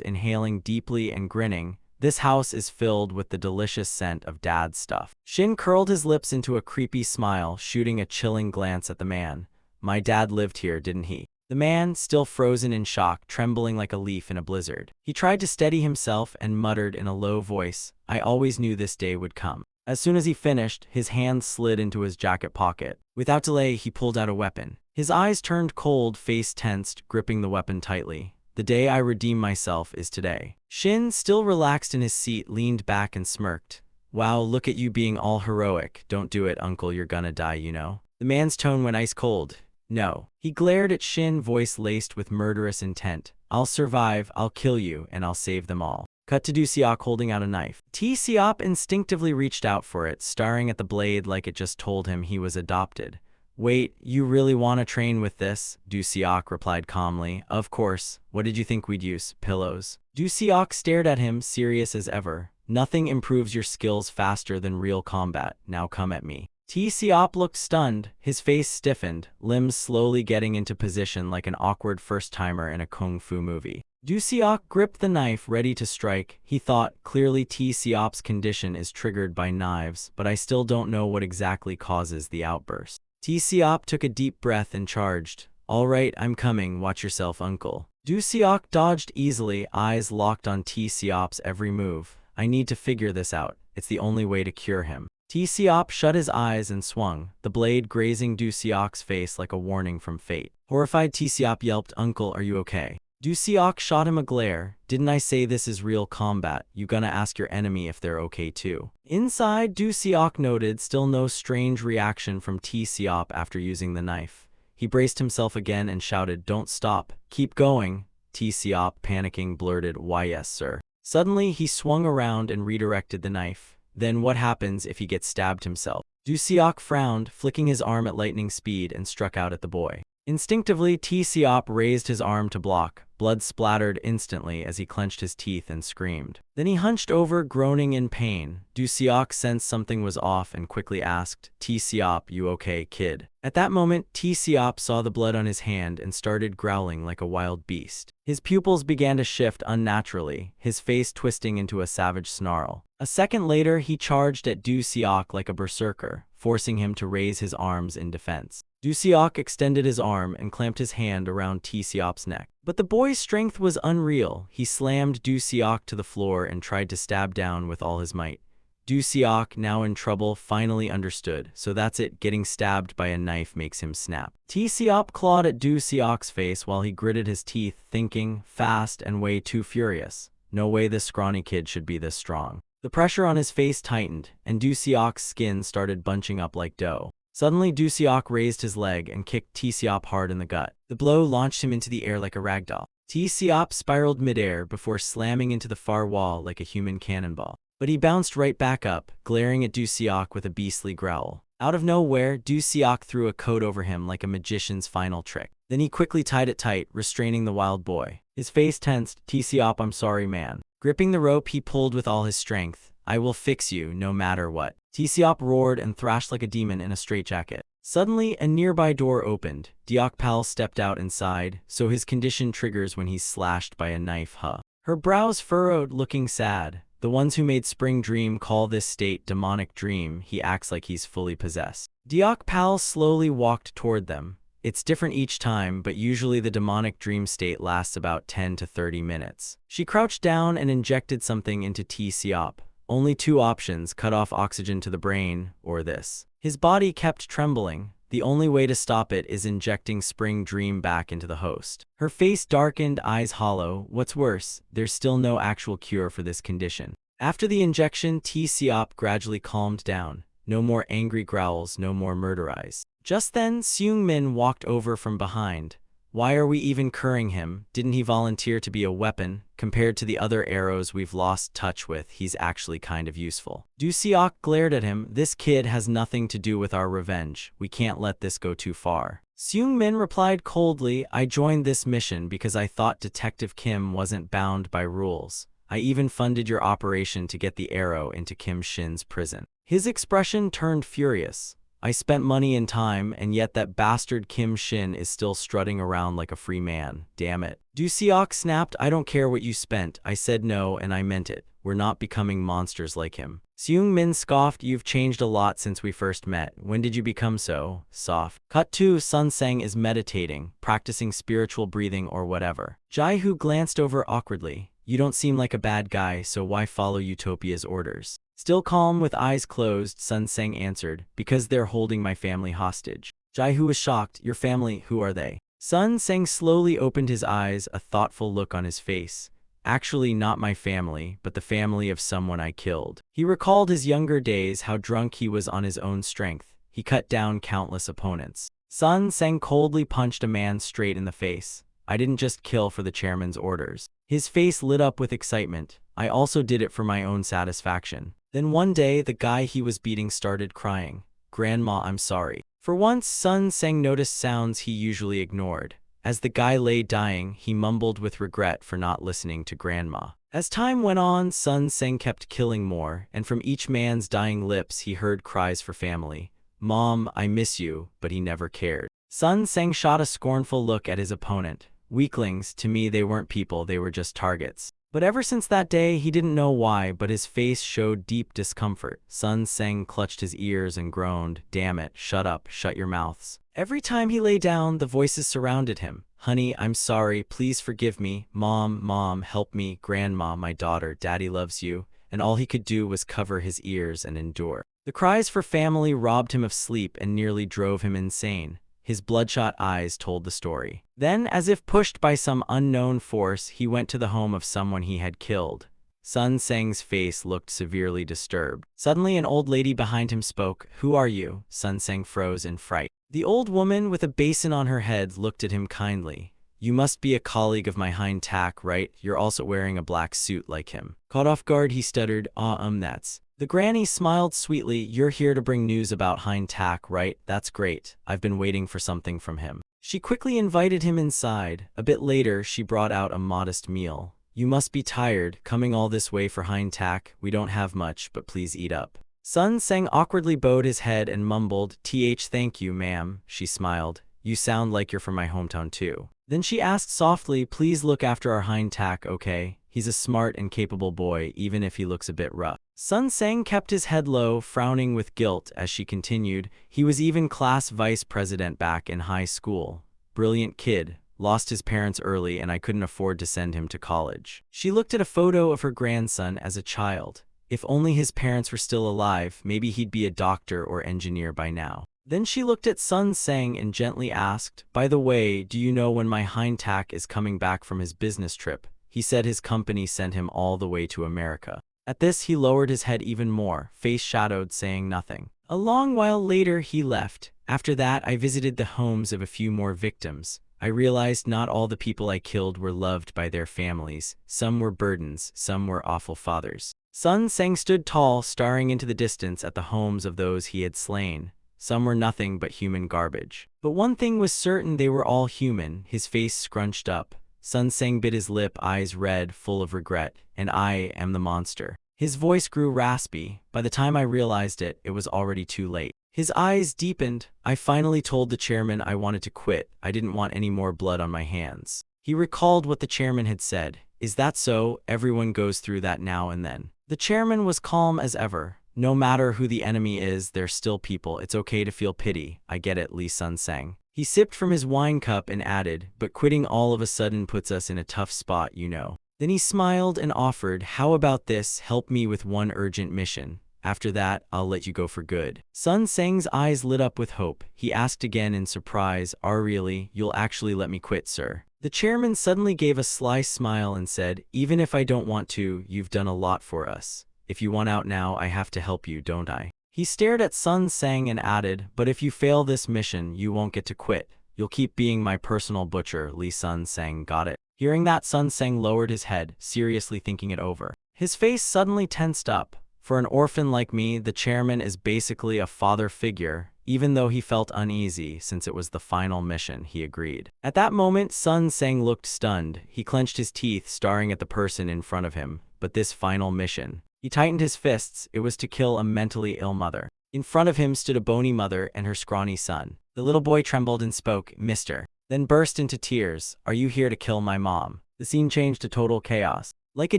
Speaker 1: inhaling deeply and grinning. "This house is filled with the delicious scent of dad's stuff." Shin curled his lips into a creepy smile, shooting a chilling glance at the man. "My dad lived here, didn't he?" The man, still frozen in shock, trembling like a leaf in a blizzard. He tried to steady himself and muttered in a low voice, "I always knew this day would come." As soon as he finished, his hand slid into his jacket pocket. Without delay, he pulled out a weapon. His eyes turned cold, face tensed, gripping the weapon tightly. "The day I redeem myself is today." Shin, still relaxed in his seat, leaned back and smirked. "Wow, look at you being all heroic. Don't do it, uncle, you're gonna die, you know." The man's tone went ice cold. "No." He glared at Shin, voice laced with murderous intent. "I'll survive, I'll kill you, and I'll save them all." Cut to Du Seok holding out a knife. Seok instinctively reached out for it, staring at the blade like it just told him he was adopted. "Wait, you really want to train with this?" Du Seok replied calmly. "Of course. What did you think we'd use? Pillows?" Du Seok stared at him, serious as ever. "Nothing improves your skills faster than real combat. Now come at me." Seok looked stunned, his face stiffened, limbs slowly getting into position like an awkward first-timer in a kung fu movie. Du Seok gripped the knife, ready to strike. He thought, clearly Seok's condition is triggered by knives, but I still don't know what exactly causes the outburst. Seok took a deep breath and charged. "All right, I'm coming. Watch yourself, uncle." Du Seok dodged easily, eyes locked on Seok's every move. "I need to figure this out. It's the only way to cure him." Seok shut his eyes and swung, the blade grazing Du Seok's face like a warning from fate. Horrified, Seok yelped, "Uncle, are you okay?" Du Seok shot him a glare. "Didn't I say this is real combat? You gonna ask your enemy if they're okay too?" Inside, Du Seok noted still no strange reaction from Seok after using the knife. He braced himself again and shouted, "Don't stop. Keep going." Seok, panicking, blurted, "Why yes, sir." Suddenly, he swung around and redirected the knife. "Then what happens if he gets stabbed himself?" Du Seok frowned, flicking his arm at lightning speed, and struck out at the boy. Instinctively, Seok raised his arm to block. Blood splattered instantly as he clenched his teeth and screamed. Then he hunched over, groaning in pain. Du Seok sensed something was off and quickly asked, "Seok, you okay, kid?" At that moment, Seok saw the blood on his hand and started growling like a wild beast. His pupils began to shift unnaturally, his face twisting into a savage snarl. A second later, he charged at Du Seok like a berserker, forcing him to raise his arms in defense. Du Seok extended his arm and clamped his hand around Seok's neck. But the boy's strength was unreal. He slammed Du Seok to the floor and tried to stab down with all his might. Du Seok, now in trouble, finally understood. So that's it, getting stabbed by a knife makes him snap. Seok clawed at Du Seok's face while he gritted his teeth, thinking, fast and way too furious. No way this scrawny kid should be this strong. The pressure on his face tightened, and Du Seok's skin started bunching up like dough. Suddenly, Du Seok raised his leg and kicked Seok hard in the gut. The blow launched him into the air like a ragdoll. Seok spiraled midair before slamming into the far wall like a human cannonball. But he bounced right back up, glaring at Du Seok with a beastly growl. Out of nowhere, Du Seok threw a coat over him like a magician's final trick. Then he quickly tied it tight, restraining the wild boy. His face tensed. "Seok, I'm sorry, man." Gripping the rope, he pulled with all his strength. "I will fix you, no matter what." Seok roared and thrashed like a demon in a straitjacket. Suddenly, a nearby door opened. Deokpal stepped out inside, so his condition triggers when he's slashed by a knife, huh? Her brows furrowed, looking sad. "The ones who made Spring Dream call this state demonic dream. He acts like he's fully possessed." Deokpal slowly walked toward them. It's different each time, but usually the demonic dream state lasts about 10 to 30 minutes. She crouched down and injected something into T-Siop. Only two options, cut off oxygen to the brain, or this. His body kept trembling. The only way to stop it is injecting Spring Dream back into the host. Her face darkened, eyes hollow. What's worse, there's still no actual cure for this condition. After the injection, T-Siop gradually calmed down. No more angry growls, no more murder eyes. Just then, Seung-min walked over from behind. Why are we even curing him? Didn't he volunteer to be a weapon? Compared to the other arrows we've lost touch with, he's actually kind of useful. Du-seok glared at him. This kid has nothing to do with our revenge. We can't let this go too far. Seung-min replied coldly, I joined this mission because I thought Detective Kim wasn't bound by rules. I even funded your operation to get the arrow into Kim Shin's prison. His expression turned furious. I spent money and time, and yet that bastard Kim Shin is still strutting around like a free man. Damn it. Du-seok snapped, I don't care what you spent. I said no, and I meant it. We're not becoming monsters like him. Seung-min scoffed, you've changed a lot since we first met. When did you become so soft? Cut 2, Sun Sang is meditating, practicing spiritual breathing or whatever. Jae-hoo glanced over awkwardly. You don't seem like a bad guy, so why follow Utopia's orders? Still calm with eyes closed, Sun Sang answered, because they're holding my family hostage. Jae-hoo was shocked. Your family, who are they? Sun Sang slowly opened his eyes, a thoughtful look on his face. Actually not my family, but the family of someone I killed. He recalled his younger days, how drunk he was on his own strength. He cut down countless opponents. Sun Sang coldly punched a man straight in the face. I didn't just kill for the chairman's orders. His face lit up with excitement. I also did it for my own satisfaction. Then one day, the guy he was beating started crying. Grandma, I'm sorry. For once, Sun Sang noticed sounds he usually ignored. As the guy lay dying, he mumbled with regret for not listening to Grandma. As time went on, Sun Sang kept killing more, and from each man's dying lips he heard cries for family. Mom, I miss you, but he never cared. Sun Sang shot a scornful look at his opponent. Weaklings, to me they weren't people, they were just targets. But ever since that day, he didn't know why, but his face showed deep discomfort. Sun Sang clutched his ears and groaned, damn it, shut up, shut your mouths. Every time he lay down, the voices surrounded him. Honey, I'm sorry, please forgive me. Mom, help me. Grandma, my daughter, Daddy loves you. And all he could do was cover his ears and endure. The cries for family robbed him of sleep and nearly drove him insane. His bloodshot eyes told the story. Then, as if pushed by some unknown force, he went to the home of someone he had killed. Sun Sang's face looked severely disturbed. Suddenly, an old lady behind him spoke. Who are you? Sun Sang froze in fright. The old woman with a basin on her head looked at him kindly. You must be a colleague of my hind tack, right? You're also wearing a black suit like him. Caught off guard, he stuttered, that's. The granny smiled sweetly. You're here to bring news about hind tack, right? That's great. I've been waiting for something from him. She quickly invited him inside. A bit later, she brought out a modest meal. You must be tired, coming all this way for hind tack. We don't have much, but please eat up. Sun Sang awkwardly bowed his head and mumbled, thank you, ma'am. She smiled. You sound like you're from my hometown too. Then she asked softly, please look after our hind tack, okay? He's a smart and capable boy, even if he looks a bit rough. Sun Sang kept his head low, frowning with guilt as she continued. He was even class vice president back in high school. Brilliant kid. Lost his parents early and I couldn't afford to send him to college. She looked at a photo of her grandson as a child. If only his parents were still alive, maybe he'd be a doctor or engineer by now. Then she looked at Sun Sang and gently asked, by the way, do you know when my hind tack is coming back from his business trip? He said his company sent him all the way to America. At this, he lowered his head even more, face shadowed, saying nothing. A long while later, he left. After that, I visited the homes of a few more victims. I realized not all the people I killed were loved by their families. Some were burdens, some were awful fathers. Sun Sang stood tall, staring into the distance at the homes of those he had slain. Some were nothing but human garbage. But one thing was certain, they were all human. His face scrunched up. Sun Sang bit his lip, eyes red, full of regret. And I am the monster. His voice grew raspy. By the time I realized it, it was already too late. His eyes deepened. I finally told the chairman I wanted to quit. I didn't want any more blood on my hands. He recalled what the chairman had said. Is that so? Everyone goes through that now and then. The chairman was calm as ever. No matter who the enemy is, they're still people. It's okay to feel pity. I get it, Lee Sun Sang. He He sipped from his wine cup and added, but quitting all of a sudden puts us in a tough spot, you know. Then he smiled and offered, how about this, help me with one urgent mission. After that, I'll let you go for good. Sun Seng's eyes lit up with hope. He asked again in surprise, really, you'll actually let me quit, sir? The chairman suddenly gave a sly smile and said, even if I don't want to, you've done a lot for us. If you want out now, I have to help you, don't I? He stared at Sun Seng and added, but if you fail this mission, you won't get to quit. You'll keep being my personal butcher. Li Sun Seng got it. Hearing that, Sun Seng lowered his head, seriously thinking it over. His face suddenly tensed up. For an orphan like me, the chairman is basically a father figure. Even though he felt uneasy since it was the final mission, he agreed. At that moment, Sun Seng looked stunned. He clenched his teeth, staring at the person in front of him. But this final mission. He tightened his fists. It was to kill a mentally ill mother. In front of him stood a bony mother and her scrawny son. The little boy trembled and spoke, Mister. Then burst into tears. Are you here to kill my mom? The scene changed to total chaos. Like a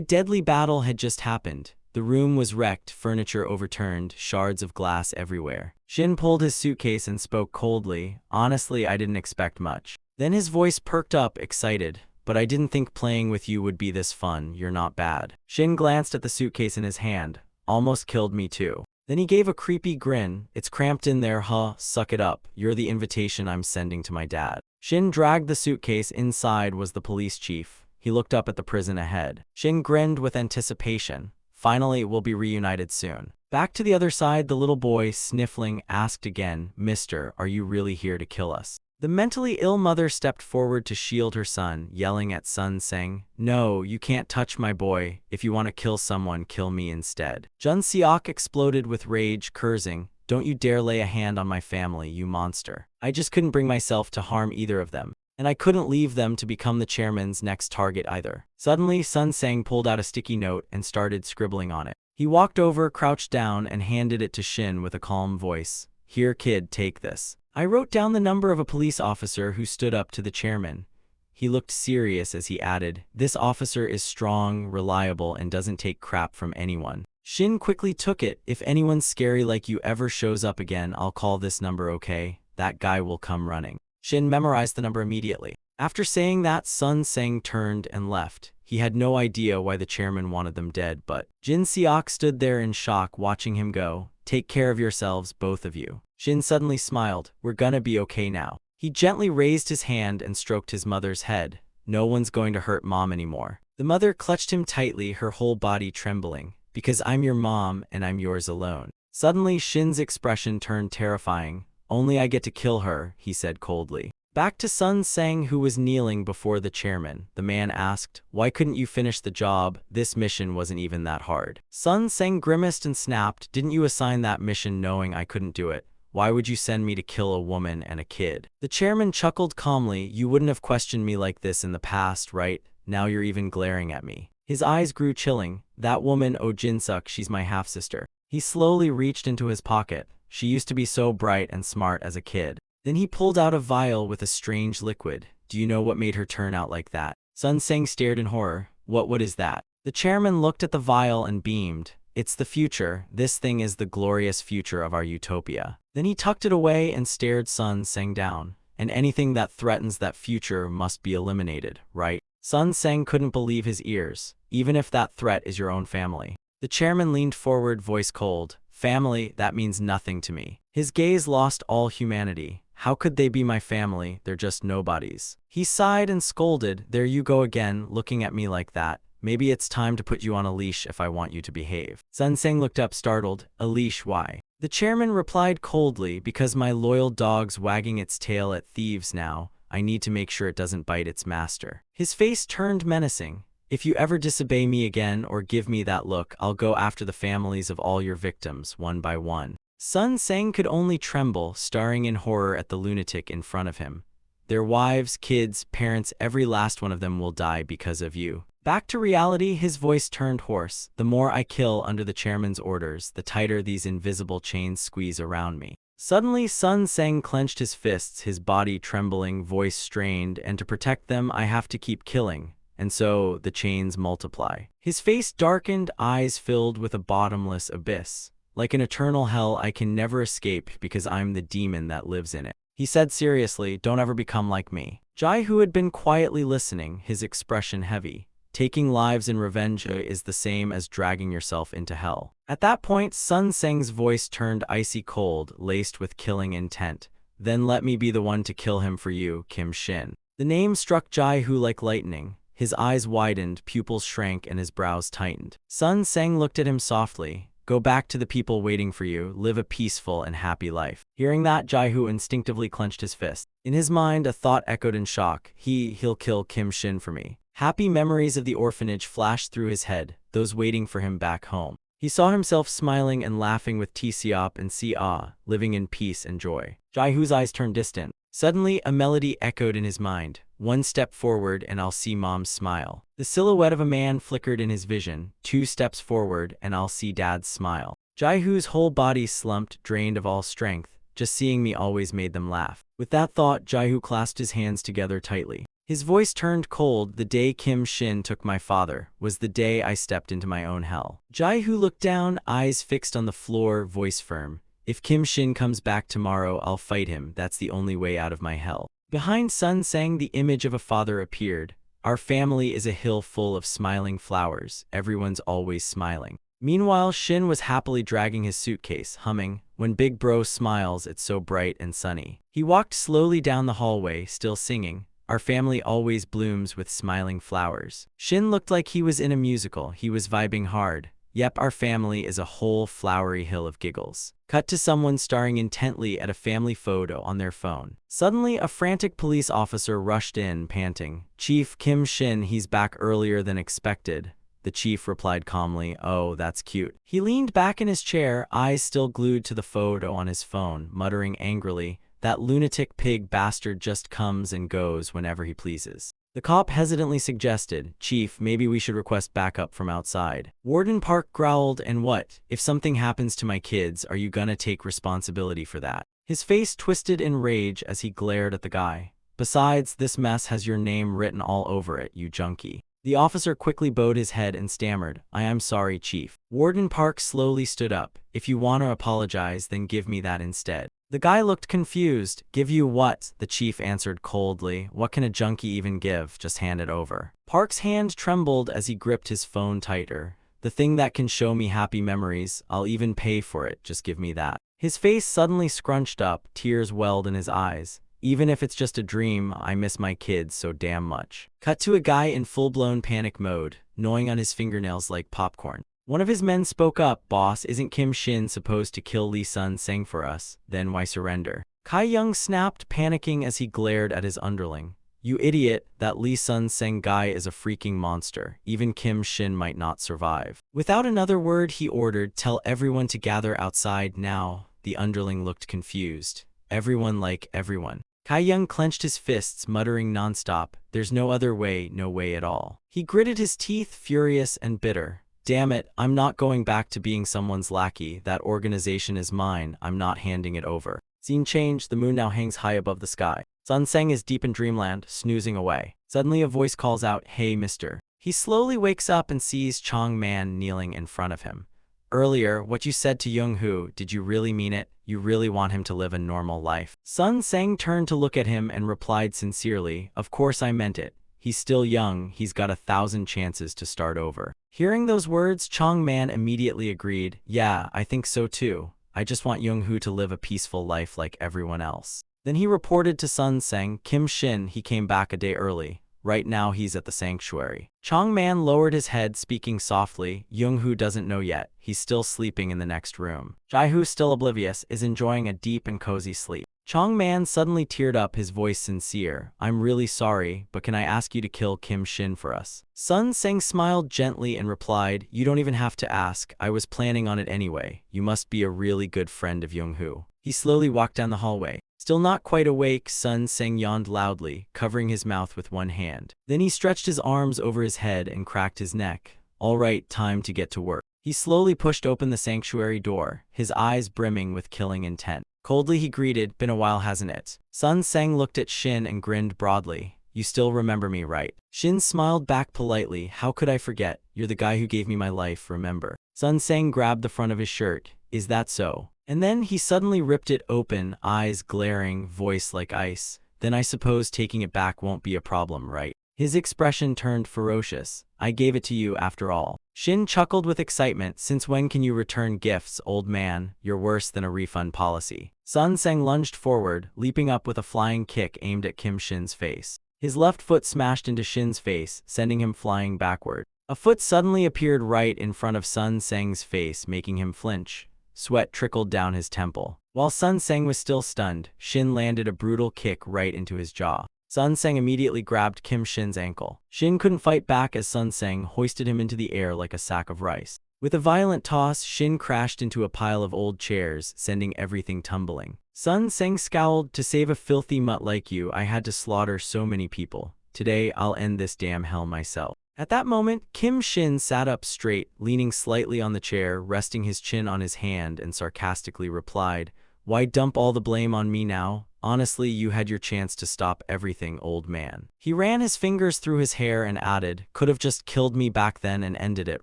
Speaker 1: deadly battle had just happened. The room was wrecked, furniture overturned, shards of glass everywhere. Shin pulled his suitcase and spoke coldly, honestly, I didn't expect much. Then his voice perked up, excited. But I didn't think playing with you would be this fun, you're not bad. Shin glanced at the suitcase in his hand. Almost killed me too. Then he gave a creepy grin. It's cramped in there, huh? Suck it up. You're the invitation I'm sending to my dad. Shin dragged the suitcase. Inside was the police chief. He looked up at the prison ahead. Shin grinned with anticipation. Finally, we'll be reunited soon. Back to the other side, the little boy, sniffling, asked again, Mister, are you really here to kill us? The mentally ill mother stepped forward to shield her son, yelling at Sun Seng, no, you can't touch my boy. If you want to kill someone, kill me instead. Jun Seok exploded with rage, cursing, don't you dare lay a hand on my family, you monster. I just couldn't bring myself to harm either of them. And I couldn't leave them to become the chairman's next target either. Suddenly, Sun Seng pulled out a sticky note and started scribbling on it. He walked over, crouched down, and handed it to Shin with a calm voice. Here, kid, take this. I wrote down the number of a police officer who stood up to the chairman. He looked serious as he added, this officer is strong, reliable, and doesn't take crap from anyone. Shin quickly took it. If anyone scary like you ever shows up again, I'll call this number, okay? That guy will come running. Shin memorized the number immediately. After saying that, Sun Seng turned and left. He had no idea why the chairman wanted them dead, but Jin Seok stood there in shock watching him go. Take care of yourselves, both of you. Shin suddenly smiled. We're gonna be okay now. He gently raised his hand and stroked his mother's head. No one's going to hurt mom anymore. The mother clutched him tightly, her whole body trembling. Because I'm your mom and I'm yours alone. Suddenly, Shin's expression turned terrifying. Only I get to kill her, he said coldly. Back to Sun Seng, who was kneeling before the chairman. The man asked, why couldn't you finish the job? This mission wasn't even that hard. Sun Seng grimaced and snapped, didn't you assign that mission knowing I couldn't do it? Why would you send me to kill a woman and a kid? The chairman chuckled calmly, you wouldn't have questioned me like this in the past, right? Now you're even glaring at me. His eyes grew chilling. That woman, Oh Jin-suk, she's my half-sister. He slowly reached into his pocket. She used to be so bright and smart as a kid. Then he pulled out a vial with a strange liquid. Do you know what made her turn out like that? Sun Seng stared in horror. What is that? The chairman looked at the vial and beamed. It's the future. This thing is the glorious future of our utopia. Then he tucked it away and stared Sun Seng down. And anything that threatens that future must be eliminated, right? Sun Seng couldn't believe his ears. Even if that threat is your own family. The chairman leaned forward, voice cold. Family, that means nothing to me. His gaze lost all humanity. How could they be my family? They're just nobodies. He sighed and scolded. There you go again, looking at me like that. Maybe it's time to put you on a leash if I want you to behave. Sun Seng looked up startled. A leash, why? The chairman replied coldly, because my loyal dog's wagging its tail at thieves now. I need to make sure it doesn't bite its master. His face turned menacing. If you ever disobey me again or give me that look, I'll go after the families of all your victims, one by one. Sun Seng could only tremble, staring in horror at the lunatic in front of him. Their wives, kids, parents, every last one of them will die because of you. Back to reality, his voice turned hoarse. The more I kill under the chairman's orders, the tighter these invisible chains squeeze around me. Suddenly, Sun Seng clenched his fists, his body trembling, voice strained, and to protect them, I have to keep killing. And so, the chains multiply. His face darkened, eyes filled with a bottomless abyss. Like an eternal hell I can never escape because I'm the demon that lives in it. He said seriously, don't ever become like me. Jai, who had been quietly listening, his expression heavy. Taking lives in revenge is the same as dragging yourself into hell. At that point, Sun Seng's voice turned icy cold, laced with killing intent. Then let me be the one to kill him for you, Kim Shin. The name struck Jai Hu like lightning. His eyes widened, pupils shrank, and his brows tightened. Sun Seng looked at him softly. Go back to the people waiting for you, live a peaceful and happy life. Hearing that, Jai Hu instinctively clenched his fist. In his mind, a thought echoed in shock. He'll kill Kim Shin for me. Happy memories of the orphanage flashed through his head, those waiting for him back home. He saw himself smiling and laughing with Siop and Sia, living in peace and joy. Jai Hu's eyes turned distant. Suddenly, a melody echoed in his mind. One step forward and I'll see Mom's smile. The silhouette of a man flickered in his vision. 2 steps forward and I'll see Dad's smile. Jai Hu's whole body slumped, drained of all strength. Just seeing me always made them laugh. With that thought, Jai Hu clasped his hands together tightly. His voice turned cold. The day Kim Shin took my father was the day I stepped into my own hell. Jai Hu looked down, eyes fixed on the floor, voice firm. If Kim Shin comes back tomorrow, I'll fight him. That's the only way out of my hell. Behind Sun Seng, the image of a father appeared. Our family is a hill full of smiling flowers. Everyone's always smiling. Meanwhile, Shin was happily dragging his suitcase, humming, When Big Bro Smiles, It's So Bright and Sunny. He walked slowly down the hallway, still singing. Our family always blooms with smiling flowers. Shin looked like he was in a musical. He was vibing hard. Yep, our family is a whole flowery hill of giggles. Cut to someone staring intently at a family photo on their phone. Suddenly, a frantic police officer rushed in, panting. Chief, Kim Shin, he's back earlier than expected. The chief replied calmly, oh, that's cute. He leaned back in his chair, eyes still glued to the photo on his phone, muttering angrily, that lunatic pig bastard just comes and goes whenever he pleases. The cop hesitantly suggested, Chief, maybe we should request backup from outside. Warden Park growled, and what? If something happens to my kids, are you gonna take responsibility for that? His face twisted in rage as he glared at the guy. Besides, this mess has your name written all over it, you junkie. The officer quickly bowed his head and stammered, I am sorry, Chief. Warden Park slowly stood up. If you want to apologize, then give me that instead. The guy looked confused. Give you what? The chief answered coldly. What can a junkie even give? Just hand it over. Park's hand trembled as he gripped his phone tighter. The thing that can show me happy memories, I'll even pay for it, just give me that. His face suddenly scrunched up, tears welled in his eyes. Even if it's just a dream, I miss my kids so damn much. Cut to a guy in full-blown panic mode, gnawing on his fingernails like popcorn. One of his men spoke up, Boss, isn't Kim Shin supposed to kill Lee Sun Seng for us? Then why surrender? Kai Young snapped, panicking as he glared at his underling. You idiot, that Lee Sun Seng guy is a freaking monster. Even Kim Shin might not survive. Without another word, he ordered, tell everyone to gather outside now. The underling looked confused. Everyone like everyone. Kai Young clenched his fists, muttering nonstop, there's no other way, no way at all. He gritted his teeth, furious and bitter. Damn it, I'm not going back to being someone's lackey. That organization is mine. I'm not handing it over. Scene change, the moon now hangs high above the sky. Sun Seng is deep in dreamland, snoozing away. Suddenly a voice calls out, hey mister. He slowly wakes up and sees Chong Man kneeling in front of him. Earlier, what you said to Young Hu, did you really mean it? You really want him to live a normal life? Sun Seng turned to look at him and replied sincerely, of course I meant it. He's still young, he's got 1,000 chances to start over. Hearing those words, Chong Man immediately agreed, yeah, I think so too. I just want Young Hu to live a peaceful life like everyone else. Then he reported to Sun Seng, Kim Shin, he came back a day early. Right now he's at the sanctuary. Chong Man lowered his head, speaking softly, Young Hu doesn't know yet. He's still sleeping in the next room. Jai Hu, still oblivious, is enjoying a deep and cozy sleep. Chong Man suddenly teared up, his voice sincere. I'm really sorry, but can I ask you to kill Kim Shin for us? Sun Seng smiled gently and replied, you don't even have to ask. I was planning on it anyway. You must be a really good friend of Young Hu. He slowly walked down the hallway. Still not quite awake, Sun Seng yawned loudly, covering his mouth with one hand. Then he stretched his arms over his head and cracked his neck. All right, time to get to work. He slowly pushed open the sanctuary door, his eyes brimming with killing intent. Coldly he greeted, been a while hasn't it? Sun Seng looked at Shin and grinned broadly. You still remember me, right? Shin smiled back politely, how could I forget? You're the guy who gave me my life, remember? Sun Seng grabbed the front of his shirt. Is that so? And then he suddenly ripped it open, eyes glaring, voice like ice. Then I suppose taking it back won't be a problem, right? His expression turned ferocious. I gave it to you after all. Shin chuckled with excitement. Since when can you return gifts, old man? You're worse than a refund policy. Sun Sang lunged forward, leaping up with a flying kick aimed at Kim Shin's face. His left foot smashed into Shin's face, sending him flying backward. A foot suddenly appeared right in front of Sun Sang's face, making him flinch. Sweat trickled down his temple. While Sun Sang was still stunned, Shin landed a brutal kick right into his jaw. Sun Sang immediately grabbed Kim Shin's ankle. Shin couldn't fight back as Sun Sang hoisted him into the air like a sack of rice. With a violent toss, Shin crashed into a pile of old chairs, sending everything tumbling. Sun Sang scowled. To save a filthy mutt like you, I had to slaughter so many people. Today, I'll end this damn hell myself. At that moment, Kim Shin sat up straight, leaning slightly on the chair, resting his chin on his hand, and sarcastically replied, "Why dump all the blame on me now? Honestly, you had your chance to stop everything, old man." He ran his fingers through his hair and added, "Could have just killed me back then and ended it,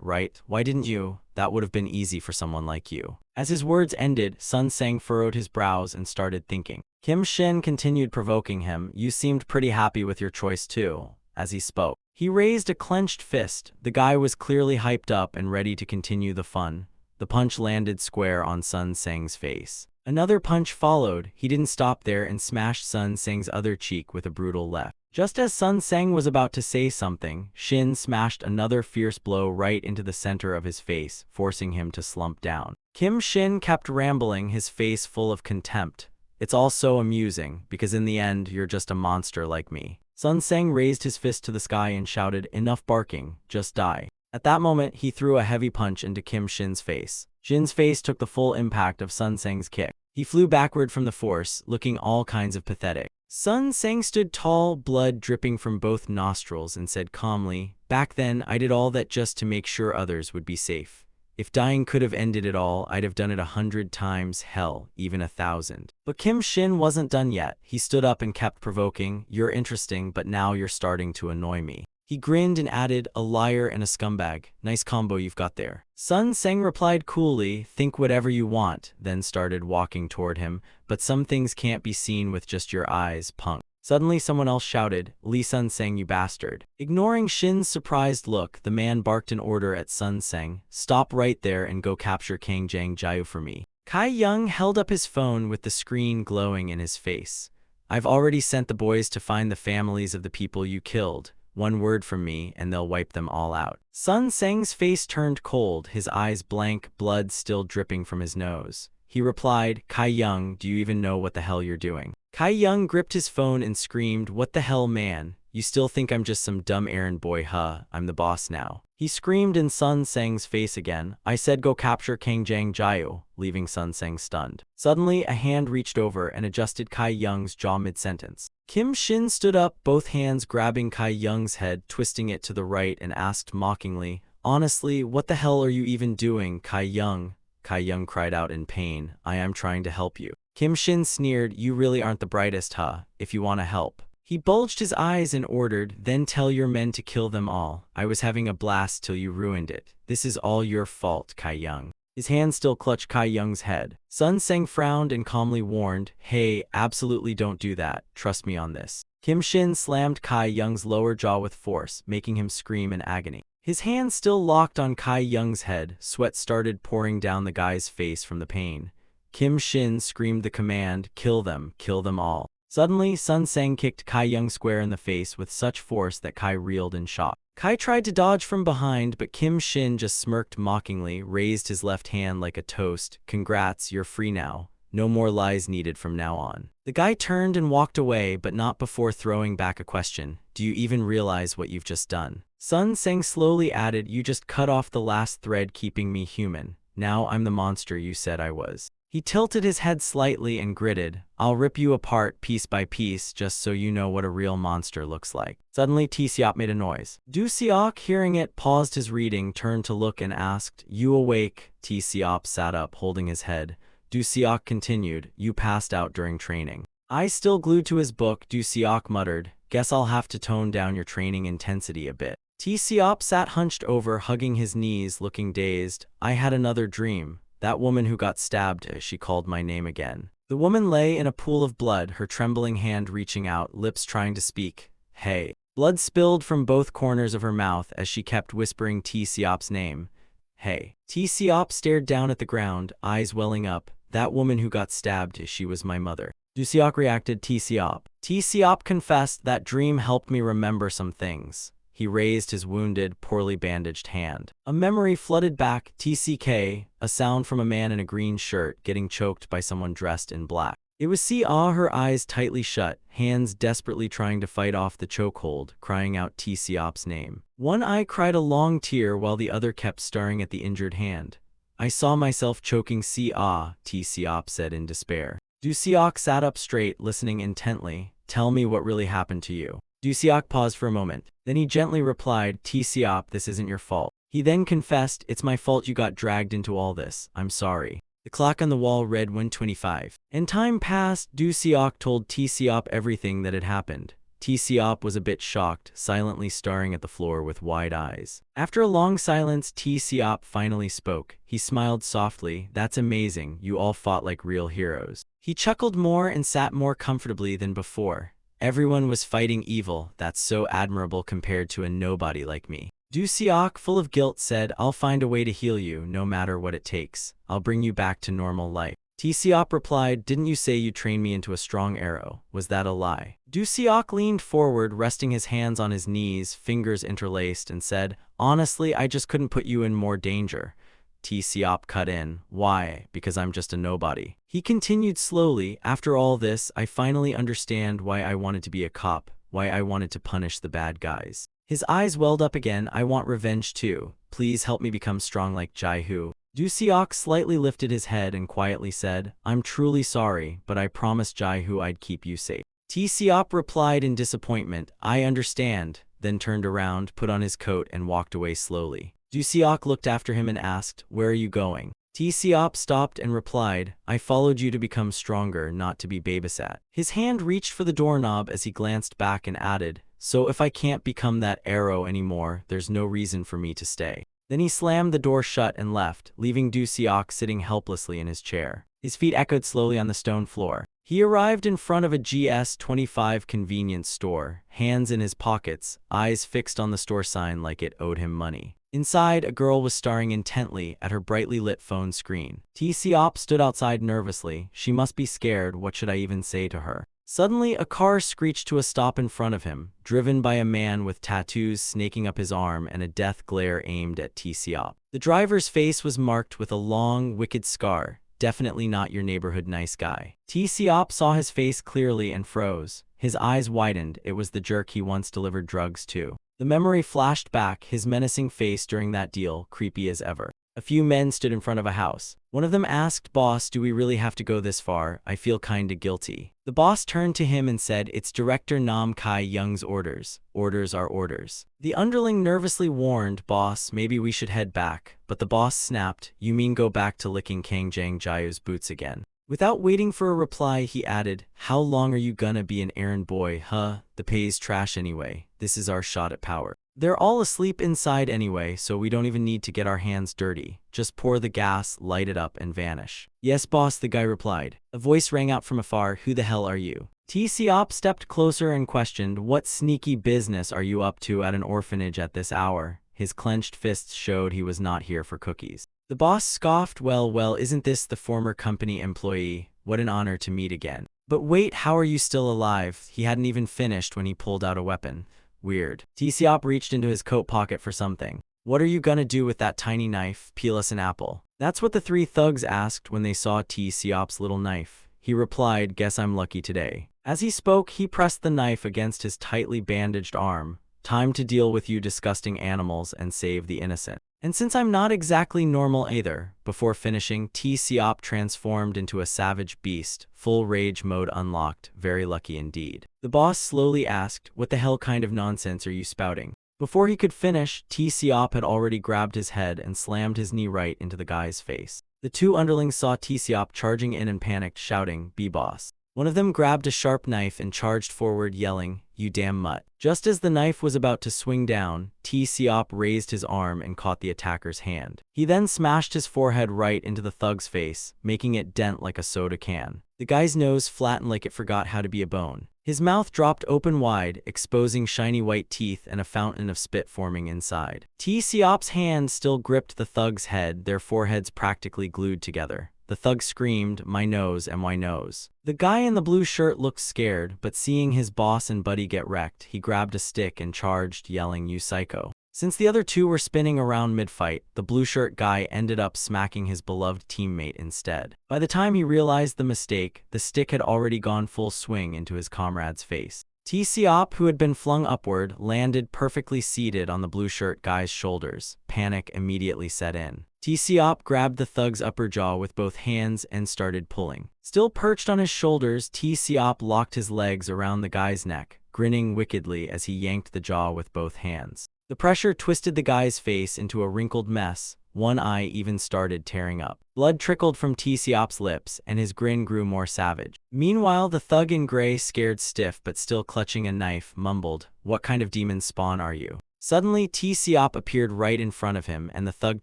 Speaker 1: right? Why didn't you? That would have been easy for someone like you." As his words ended, Sun Sang furrowed his brows and started thinking. Kim Shin continued provoking him. "You seemed pretty happy with your choice too." As he spoke, he raised a clenched fist. The guy was clearly hyped up and ready to continue the fun. The punch landed square on Sun Sang's face. Another punch followed. He didn't stop there and smashed Sun Sang's other cheek with a brutal left. Just as Sun Sang was about to say something, Shin smashed another fierce blow right into the center of his face, forcing him to slump down. Kim Shin kept rambling, his face full of contempt. "It's all so amusing, because in the end, you're just a monster like me." Sun Sang raised his fist to the sky and shouted, "Enough barking, just die." At that moment, he threw a heavy punch into Kim Shin's face. Shin's face took the full impact of Sun Sang's kick. He flew backward from the force, looking all kinds of pathetic. Sun Sang stood tall, blood dripping from both nostrils, and said calmly, "Back then, I did all that just to make sure others would be safe. If dying could have ended it all, I'd have done it 100 times, hell, even 1,000. But Kim Shin wasn't done yet. He stood up and kept provoking, "You're interesting, but now you're starting to annoy me." He grinned and added, "A liar and a scumbag. Nice combo you've got there." Sun Sang replied coolly, "Think whatever you want," then started walking toward him, "But some things can't be seen with just your eyes, punk." Suddenly someone else shouted, "Li Sun Sang, you bastard." Ignoring Shin's surprised look, the man barked an order at Sun Sang, "Stop right there and go capture Kang Jang Jiao for me." Kai Young held up his phone with the screen glowing in his face. "I've already sent the boys to find the families of the people you killed. One word from me, and they'll wipe them all out." Sun Sang's face turned cold, his eyes blank, blood still dripping from his nose. He replied, "Kai Young, do you even know what the hell you're doing?" Kai Young gripped his phone and screamed, "What the hell, man? You still think I'm just some dumb errand boy, huh? I'm the boss now." He screamed in Sun Sang's face again, "I said go capture Kang Jang Jiao," leaving Sun Sang stunned. Suddenly, a hand reached over and adjusted Kai Young's jaw mid-sentence. Kim Shin stood up, both hands grabbing Kai Young's head, twisting it to the right, and asked mockingly, "Honestly, what the hell are you even doing, Kai Young?" Kai Young cried out in pain, "I am trying to help you." Kim Shin sneered, "You really aren't the brightest, huh? If you want to help." He bulged his eyes and ordered, "Then tell your men to kill them all. I was having a blast till you ruined it. This is all your fault, Kai Young." His hand still clutched Kai Young's head. Sun Sang frowned and calmly warned, "Hey, absolutely don't do that. Trust me on this." Kim Shin slammed Kai Young's lower jaw with force, making him scream in agony. His hand still locked on Kai Young's head, sweat started pouring down the guy's face from the pain. Kim Shin screamed the command, kill them all." Suddenly, Sun Sang kicked Kai Young square in the face with such force that Kai reeled in shock. Kai tried to dodge from behind, but Kim Shin just smirked mockingly, raised his left hand like a toast. "Congrats, you're free now. No more lies needed from now on." The guy turned and walked away, but not before throwing back a question. "Do you even realize what you've just done?" Sun Sang slowly added, "You just cut off the last thread keeping me human. Now I'm the monster you said I was." He tilted his head slightly and gritted, "I'll rip you apart piece by piece just so you know what a real monster looks like." Suddenly, T-Seop made a noise. Du Seok, hearing it, paused his reading, turned to look and asked, "You awake?" T-Seop sat up, holding his head. Du Seok continued, "You passed out during training." Eyes still glued to his book, Du Seok muttered, "Guess I'll have to tone down your training intensity a bit." T-Seop sat hunched over, hugging his knees, looking dazed. "I had another dream. That woman who got stabbed, she called my name again. The woman lay in a pool of blood, her trembling hand reaching out, lips trying to speak. Hey. Blood spilled from both corners of her mouth as she kept whispering T. Siop's name. Hey. T. Siop stared down at the ground, eyes welling up. That woman who got stabbed, she was my mother. Du Siok reacted. T. Siop. T. Siop confessed, that dream helped me remember some things. He raised his wounded, poorly bandaged hand. A memory flooded back. TCK, a sound from a man in a green shirt getting choked by someone dressed in black. It was Ca, her eyes tightly shut, hands desperately trying to fight off the chokehold, crying out T. Siop's name. One eye cried a long tear while the other kept staring at the injured hand. I saw myself choking Ca, T. Siop said in despair. Du Siok sat up straight, listening intently. Tell me what really happened to you. Du Siok paused for a moment. Then he gently replied, T. Siop, this isn't your fault. He then confessed, it's my fault you got dragged into all this. I'm sorry. The clock on the wall read 1:25. And time passed. Du Siok told T. Siop everything that had happened. T. Siop was a bit shocked, silently staring at the floor with wide eyes. After a long silence, T. Siop finally spoke. He smiled softly. That's amazing. You all fought like real heroes. He chuckled more and sat more comfortably than before. Everyone was fighting evil. That's so admirable compared to a nobody like me. Du Siok, full of guilt, said, I'll find a way to heal you, no matter what it takes. I'll bring you back to normal life. T. Siop replied, didn't you say you trained me into a strong arrow? Was that a lie? Du Siok leaned forward, resting his hands on his knees, fingers interlaced, and said, honestly, I just couldn't put you in more danger. T. Siop cut in. Why? Because I'm just a nobody. He continued slowly, after all this, I finally understand why I wanted to be a cop, why I wanted to punish the bad guys. His eyes welled up again. I want revenge too. Please help me become strong like Jai-Hu. Du Siok slightly lifted his head and quietly said, I'm truly sorry, but I promised Jai-Hu I'd keep you safe. T. Siop replied in disappointment, I understand, then turned around, put on his coat and walked away slowly. Du Siok looked after him and asked, where are you going? T. Siop stopped and replied, I followed you to become stronger, not to be babysat. His hand reached for the doorknob as he glanced back and added, so if I can't become that arrow anymore, there's no reason for me to stay. Then he slammed the door shut and left, leaving Du Siok sitting helplessly in his chair. His feet echoed slowly on the stone floor. He arrived in front of a GS25 convenience store, hands in his pockets, eyes fixed on the store sign like it owed him money. Inside, a girl was staring intently at her brightly lit phone screen. T. Siop stood outside nervously. She must be scared. What should I even say to her? Suddenly, a car screeched to a stop in front of him, driven by a man with tattoos snaking up his arm and a death glare aimed at T. Siop. The driver's face was marked with a long, wicked scar. Definitely not your neighborhood nice guy. T. Siop saw his face clearly and froze. His eyes widened. It was the jerk he once delivered drugs to. The memory flashed back, his menacing face during that deal, creepy as ever. A few men stood in front of a house. One of them asked, Boss, do we really have to go this far? I feel kinda guilty. The boss turned to him and said, it's Director Nam Kai-young's orders. Orders are orders. The underling nervously warned, Boss, maybe we should head back. But the boss snapped, you mean go back to licking Kangjang Jiao's boots again? Without waiting for a reply, he added, how long are you gonna be an errand boy, huh? The pay's trash anyway. This is our shot at power. They're all asleep inside anyway, so we don't even need to get our hands dirty. Just pour the gas, light it up, and vanish. Yes, boss, the guy replied. A voice rang out from afar, who the hell are you? T. Siop stepped closer and questioned, what sneaky business are you up to at an orphanage at this hour? His clenched fists showed he was not here for cookies. The boss scoffed, well, isn't this the former company employee? What an honor to meet again. But wait, how are you still alive? He hadn't even finished when he pulled out a weapon. Weird. T. Siop reached into his coat pocket for something. What are you gonna do with that tiny knife? Peel us an apple. That's what the three thugs asked when they saw T. Siop's little knife. He replied, guess I'm lucky today. As he spoke, he pressed the knife against his tightly bandaged arm. Time to deal with you disgusting animals and save the innocent. And since I'm not exactly normal either, before finishing, T. Siop transformed into a savage beast, full rage mode unlocked, very lucky indeed. The boss slowly asked, what the hell kind of nonsense are you spouting? Before he could finish, T. Siop had already grabbed his head and slammed his knee right into the guy's face. The two underlings saw T. Siop charging in and panicked, shouting, B-boss. One of them grabbed a sharp knife and charged forward, yelling, "You damn mutt." Just as the knife was about to swing down, T-Seop raised his arm and caught the attacker's hand. He then smashed his forehead right into the thug's face, making it dent like a soda can. The guy's nose flattened like it forgot how to be a bone. His mouth dropped open wide, exposing shiny white teeth and a fountain of spit forming inside. T-Seop's hand still gripped the thug's head, their foreheads practically glued together. The thug screamed, "My nose and my nose." The guy in the blue shirt looked scared, but seeing his boss and buddy get wrecked, he grabbed a stick and charged, yelling, "You psycho." Since the other two were spinning around mid-fight, the blue shirt guy ended up smacking his beloved teammate instead. By the time he realized the mistake, the stick had already gone full swing into his comrade's face. T-Seop, who had been flung upward, landed perfectly seated on the blue shirt guy's shoulders. Panic immediately set in. T-Seop grabbed the thug's upper jaw with both hands and started pulling. Still perched on his shoulders, T-Seop locked his legs around the guy's neck, grinning wickedly as he yanked the jaw with both hands. The pressure twisted the guy's face into a wrinkled mess. One eye even started tearing up. Blood trickled from T-Seop's lips, and his grin grew more savage. Meanwhile, the thug in gray, scared stiff but still clutching a knife, mumbled, "What kind of demon spawn are you?" Suddenly, T-Seop appeared right in front of him, and the thug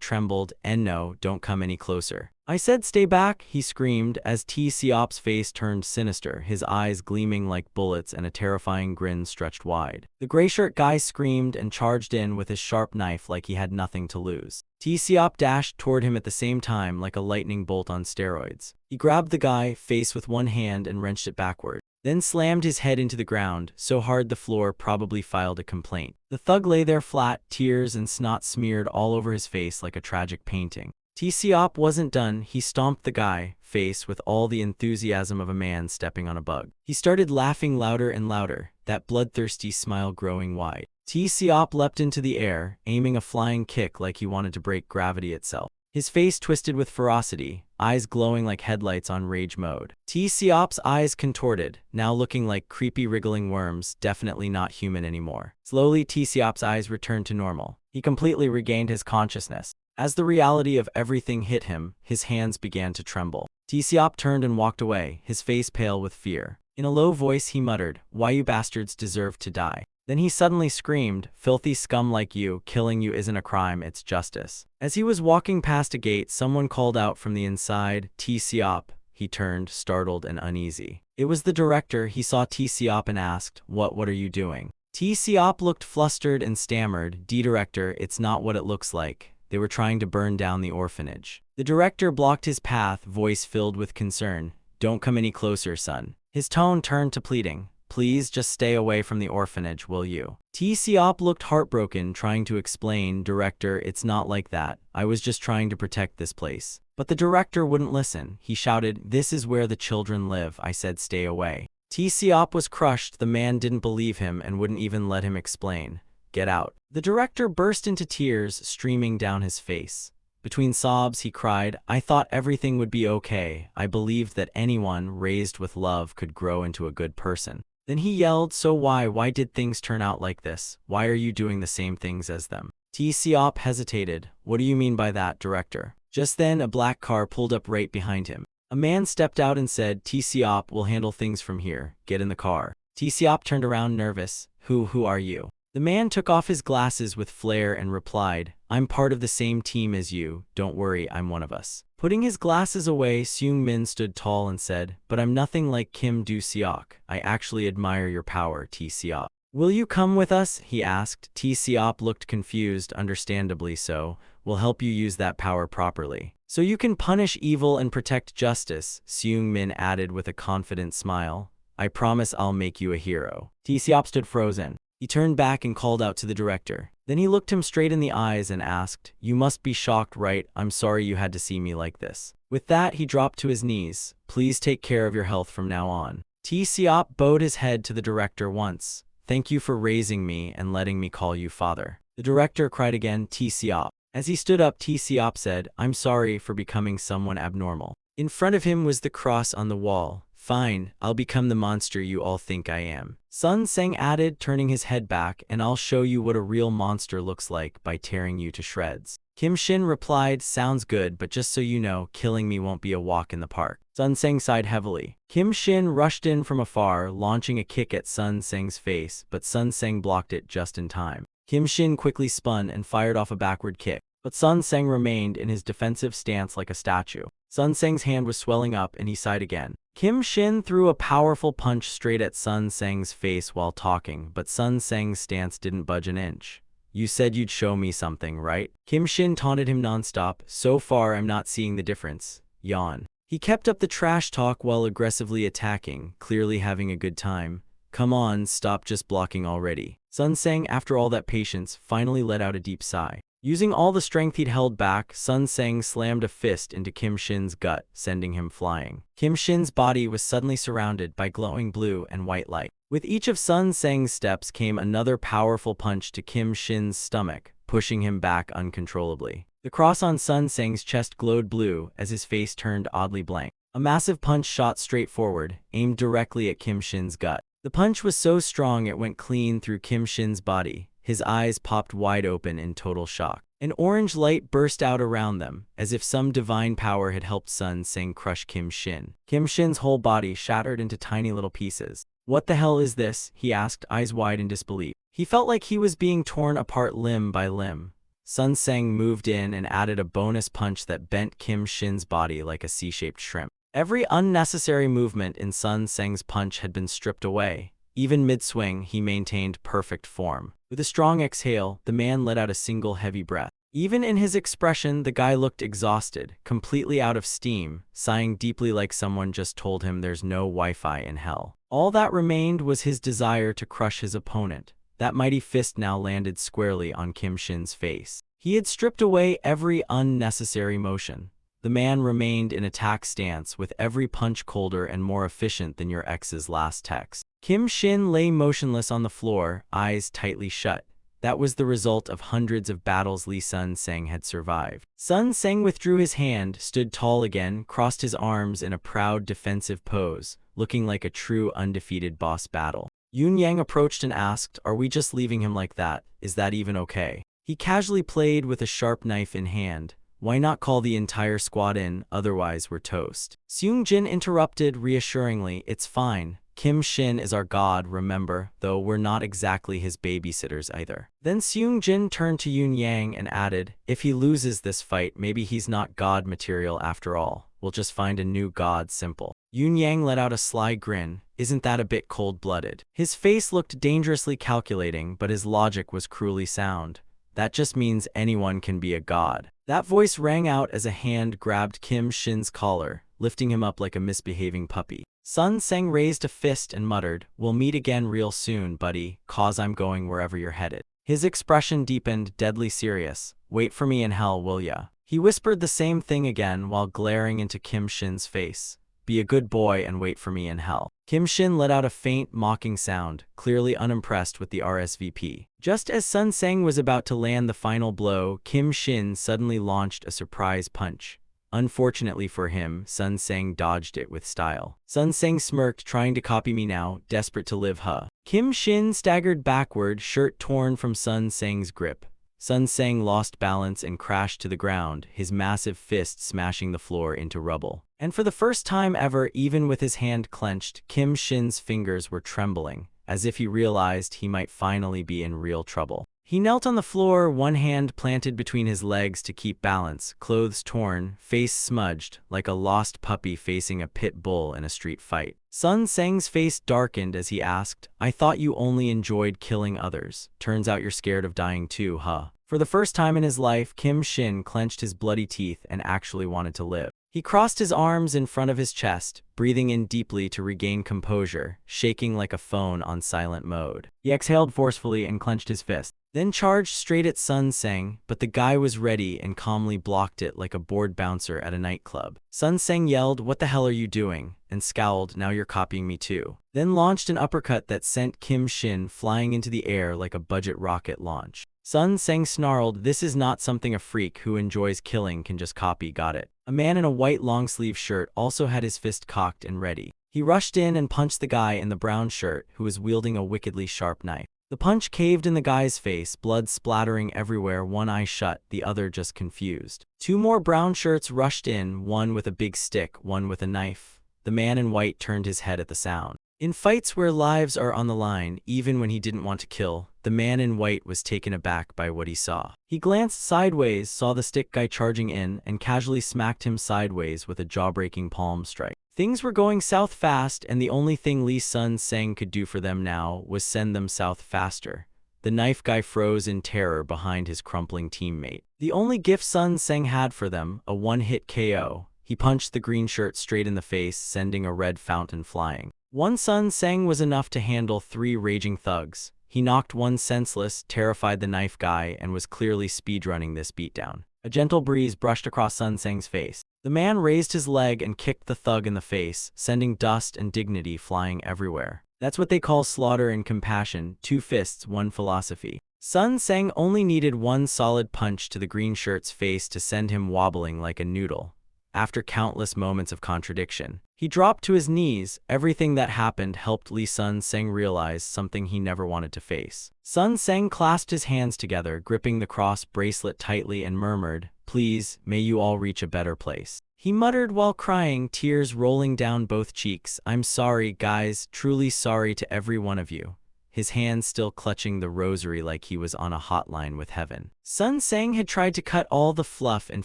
Speaker 1: trembled, "And no, don't come any closer." "I said stay back," he screamed as T-Seop's face turned sinister, his eyes gleaming like bullets and a terrifying grin stretched wide. The gray shirt guy screamed and charged in with his sharp knife like he had nothing to lose. T-Seop dashed toward him at the same time like a lightning bolt on steroids. He grabbed the guy face with one hand and wrenched it backward, then slammed his head into the ground, so hard the floor probably filed a complaint. The thug lay there flat, tears and snot smeared all over his face like a tragic painting. T-Seop wasn't done. He stomped the guy face with all the enthusiasm of a man stepping on a bug. He started laughing louder and louder, that bloodthirsty smile growing wide. T-Seop leapt into the air, aiming a flying kick like he wanted to break gravity itself. His face twisted with ferocity, eyes glowing like headlights on rage mode. T-Seop's eyes contorted, now looking like creepy wriggling worms, definitely not human anymore. Slowly, T-Seop's eyes returned to normal. He completely regained his consciousness. As the reality of everything hit him, his hands began to tremble. T-Seop turned and walked away, his face pale with fear. In a low voice he muttered, "Why you bastards deserve to die." Then he suddenly screamed, "Filthy scum like you, killing you isn't a crime, it's justice." As he was walking past a gate, someone called out from the inside, "T-Seop." He turned, startled and uneasy. It was the director. He saw T-Seop and asked, What are you doing?" T-Seop looked flustered and stammered, "Director, it's not what it looks like. They were trying to burn down the orphanage." The director blocked his path, voice filled with concern. "Don't come any closer, son." His tone turned to pleading. "Please just stay away from the orphanage, will you?" T-Seop looked heartbroken, trying to explain, "Director, it's not like that. I was just trying to protect this place." But the director wouldn't listen. He shouted, "This is where the children live. I said stay away." T-Seop was crushed. The man didn't believe him and wouldn't even let him explain. "Get out." The director burst into tears, streaming down his face. Between sobs, he cried, "I thought everything would be okay. I believed that anyone raised with love could grow into a good person." Then he yelled, "So why did things turn out like this? Why are you doing the same things as them?" T-Seop hesitated. "What do you mean by that, director?" Just then, a black car pulled up right behind him. A man stepped out and said, "T-Seop, we'll handle things from here. Get in the car." T-Seop turned around nervous. Who are you?" The man took off his glasses with flair and replied, "I'm part of the same team as you. Don't worry, I'm one of us." Putting his glasses away, Seung-min stood tall and said, "But I'm nothing like Kim Do-seok. I actually admire your power, T-Seop." "Will you come with us?" he asked. T-Seop looked confused, understandably so. "We'll help you use that power properly, so you can punish evil and protect justice," Seung-min added with a confident smile. "I promise I'll make you a hero." T-Seop stood frozen. He turned back and called out to the director. Then he looked him straight in the eyes and asked, "You must be shocked, right? I'm sorry you had to see me like this." With that, he dropped to his knees. "Please take care of your health from now on." T-Seop bowed his head to the director once. "Thank you for raising me and letting me call you father." The director cried again, "T-Seop." As he stood up, T-Seop said, "I'm sorry for becoming someone abnormal." In front of him was the cross on the wall. "Fine, I'll become the monster you all think I am." Sun Sang added, turning his head back, "And I'll show you what a real monster looks like by tearing you to shreds." Kim Shin replied, "Sounds good, but just so you know, killing me won't be a walk in the park." Sun Seng sighed heavily. Kim Shin rushed in from afar, launching a kick at Sun Seng's face, but Sun Seng blocked it just in time. Kim Shin quickly spun and fired off a backward kick, but Sun Seng remained in his defensive stance like a statue. Sun Seng's hand was swelling up and he sighed again. Kim Shin threw a powerful punch straight at Sun Seng's face while talking, but Sun Seng's stance didn't budge an inch. You said you'd show me something, right? Kim Shin taunted him nonstop. So far, I'm not seeing the difference. Yawn. He kept up the trash talk while aggressively attacking, clearly having a good time. Come on, stop just blocking already. Sun Seng, after all that patience, finally let out a deep sigh. Using all the strength he'd held back, Sun Seng slammed a fist into Kim Shin's gut, sending him flying. Kim Shin's body was suddenly surrounded by glowing blue and white light. With each of Sun Seng's steps came another powerful punch to Kim Shin's stomach, pushing him back uncontrollably. The cross on Sun Seng's chest glowed blue as his face turned oddly blank. A massive punch shot straight forward, aimed directly at Kim Shin's gut. The punch was so strong it went clean through Kim Shin's body. His eyes popped wide open in total shock. An orange light burst out around them, as if some divine power had helped Sun Seng crush Kim Shin. Kim Shin's whole body shattered into tiny little pieces. What the hell is this? He asked, eyes wide in disbelief. He felt like he was being torn apart limb by limb. Sun Seng moved in and added a bonus punch that bent Kim Shin's body like a C-shaped shrimp. Every unnecessary movement in Sun Seng's punch had been stripped away. Even mid-swing, he maintained perfect form. With a strong exhale, the man let out a single heavy breath. Even in his expression, the guy looked exhausted, completely out of steam, sighing deeply like someone just told him there's no Wi-Fi in hell. All that remained was his desire to crush his opponent. That mighty fist now landed squarely on Kim Shin's face. He had stripped away every unnecessary motion. The man remained in attack stance, with every punch colder and more efficient than your ex's last text. Kim Shin lay motionless on the floor, eyes tightly shut. That was the result of hundreds of battles Sun Seng had survived. Sun Seng withdrew his hand, stood tall again, crossed his arms in a proud defensive pose, looking like a true undefeated boss battle. Yun Yang approached and asked, "Are we just leaving him like that? Is that even okay?" He casually played with a sharp knife in hand. Why not call the entire squad in, otherwise we're toast. Seung Jin interrupted reassuringly, "It's fine. Kim Shin is our god, remember, though we're not exactly his babysitters either." Then Seung Jin turned to Yun Yang and added, "If he loses this fight, maybe he's not god material after all. We'll just find a new god, simple." Yun Yang let out a sly grin. Isn't that a bit cold-blooded? His face looked dangerously calculating, but his logic was cruelly sound. That just means anyone can be a god. That voice rang out as a hand grabbed Kim Shin's collar, lifting him up like a misbehaving puppy. Sun Seng raised a fist and muttered, "We'll meet again real soon, buddy, 'cause I'm going wherever you're headed." His expression deepened, deadly serious. "Wait for me in hell, will ya?" He whispered the same thing again while glaring into Kim Shin's face. "Be a good boy and wait for me in hell." Kim Shin let out a faint, mocking sound, clearly unimpressed with the RSVP. Just as Sun Seng was about to land the final blow, Kim Shin suddenly launched a surprise punch. Unfortunately for him, Sun Seng dodged it with style. Sun Seng smirked, "Trying to copy me now, desperate to live, huh?" Kim Shin staggered backward, shirt torn from Sun Seng's grip. Sun Seng lost balance and crashed to the ground, his massive fist smashing the floor into rubble. And for the first time ever, even with his hand clenched, Kim Shin's fingers were trembling, as if he realized he might finally be in real trouble. He knelt on the floor, one hand planted between his legs to keep balance, clothes torn, face smudged, like a lost puppy facing a pit bull in a street fight. Sun Seng's face darkened as he asked, "I thought you only enjoyed killing others. Turns out you're scared of dying too, huh?" For the first time in his life, Kim Shin clenched his bloody teeth and actually wanted to live. He crossed his arms in front of his chest, breathing in deeply to regain composure, shaking like a phone on silent mode. He exhaled forcefully and clenched his fist, then charged straight at Sun Seng, but the guy was ready and calmly blocked it like a bored bouncer at a nightclub. Sun Seng yelled, "What the hell are you doing?" and scowled, "Now you're copying me too." Then launched an uppercut that sent Kim Shin flying into the air like a budget rocket launch. Sun Seng snarled, "This is not something a freak who enjoys killing can just copy, got it?" A man in a white long-sleeve shirt also had his fist cocked and ready. He rushed in and punched the guy in the brown shirt who was wielding a wickedly sharp knife. The punch caved in the guy's face, blood splattering everywhere, one eye shut, the other just confused. Two more brown shirts rushed in, one with a big stick, one with a knife. The man in white turned his head at the sound. In fights where lives are on the line, even when he didn't want to kill, the man in white was taken aback by what he saw. He glanced sideways, saw the stick guy charging in, and casually smacked him sideways with a jaw-breaking palm strike. Things were going south fast, and the only thing Lee Sun-seng could do for them now was send them south faster. The knife guy froze in terror behind his crumpling teammate. The only gift Sun-seng had for them, a one-hit KO. He punched the green shirt straight in the face, sending a red fountain flying. One Sun-seng was enough to handle 3 raging thugs. He knocked one senseless, terrified the knife guy, and was clearly speedrunning this beatdown. A gentle breeze brushed across Sun-seng's face. The man raised his leg and kicked the thug in the face, sending dust and dignity flying everywhere. That's what they call slaughter and compassion, 2 fists, 1 philosophy. Sun-seng only needed one solid punch to the green shirt's face to send him wobbling like a noodle. After countless moments of contradiction, he dropped to his knees. Everything that happened helped Lee Sun-seng realize something he never wanted to face. Sun-seng clasped his hands together, gripping the cross bracelet tightly, and murmured, "Please, may you all reach a better place." He muttered while crying, tears rolling down both cheeks, "I'm sorry, guys, truly sorry to every one of you." His hands still clutching the rosary like he was on a hotline with heaven. Sun-seng had tried to cut all the fluff and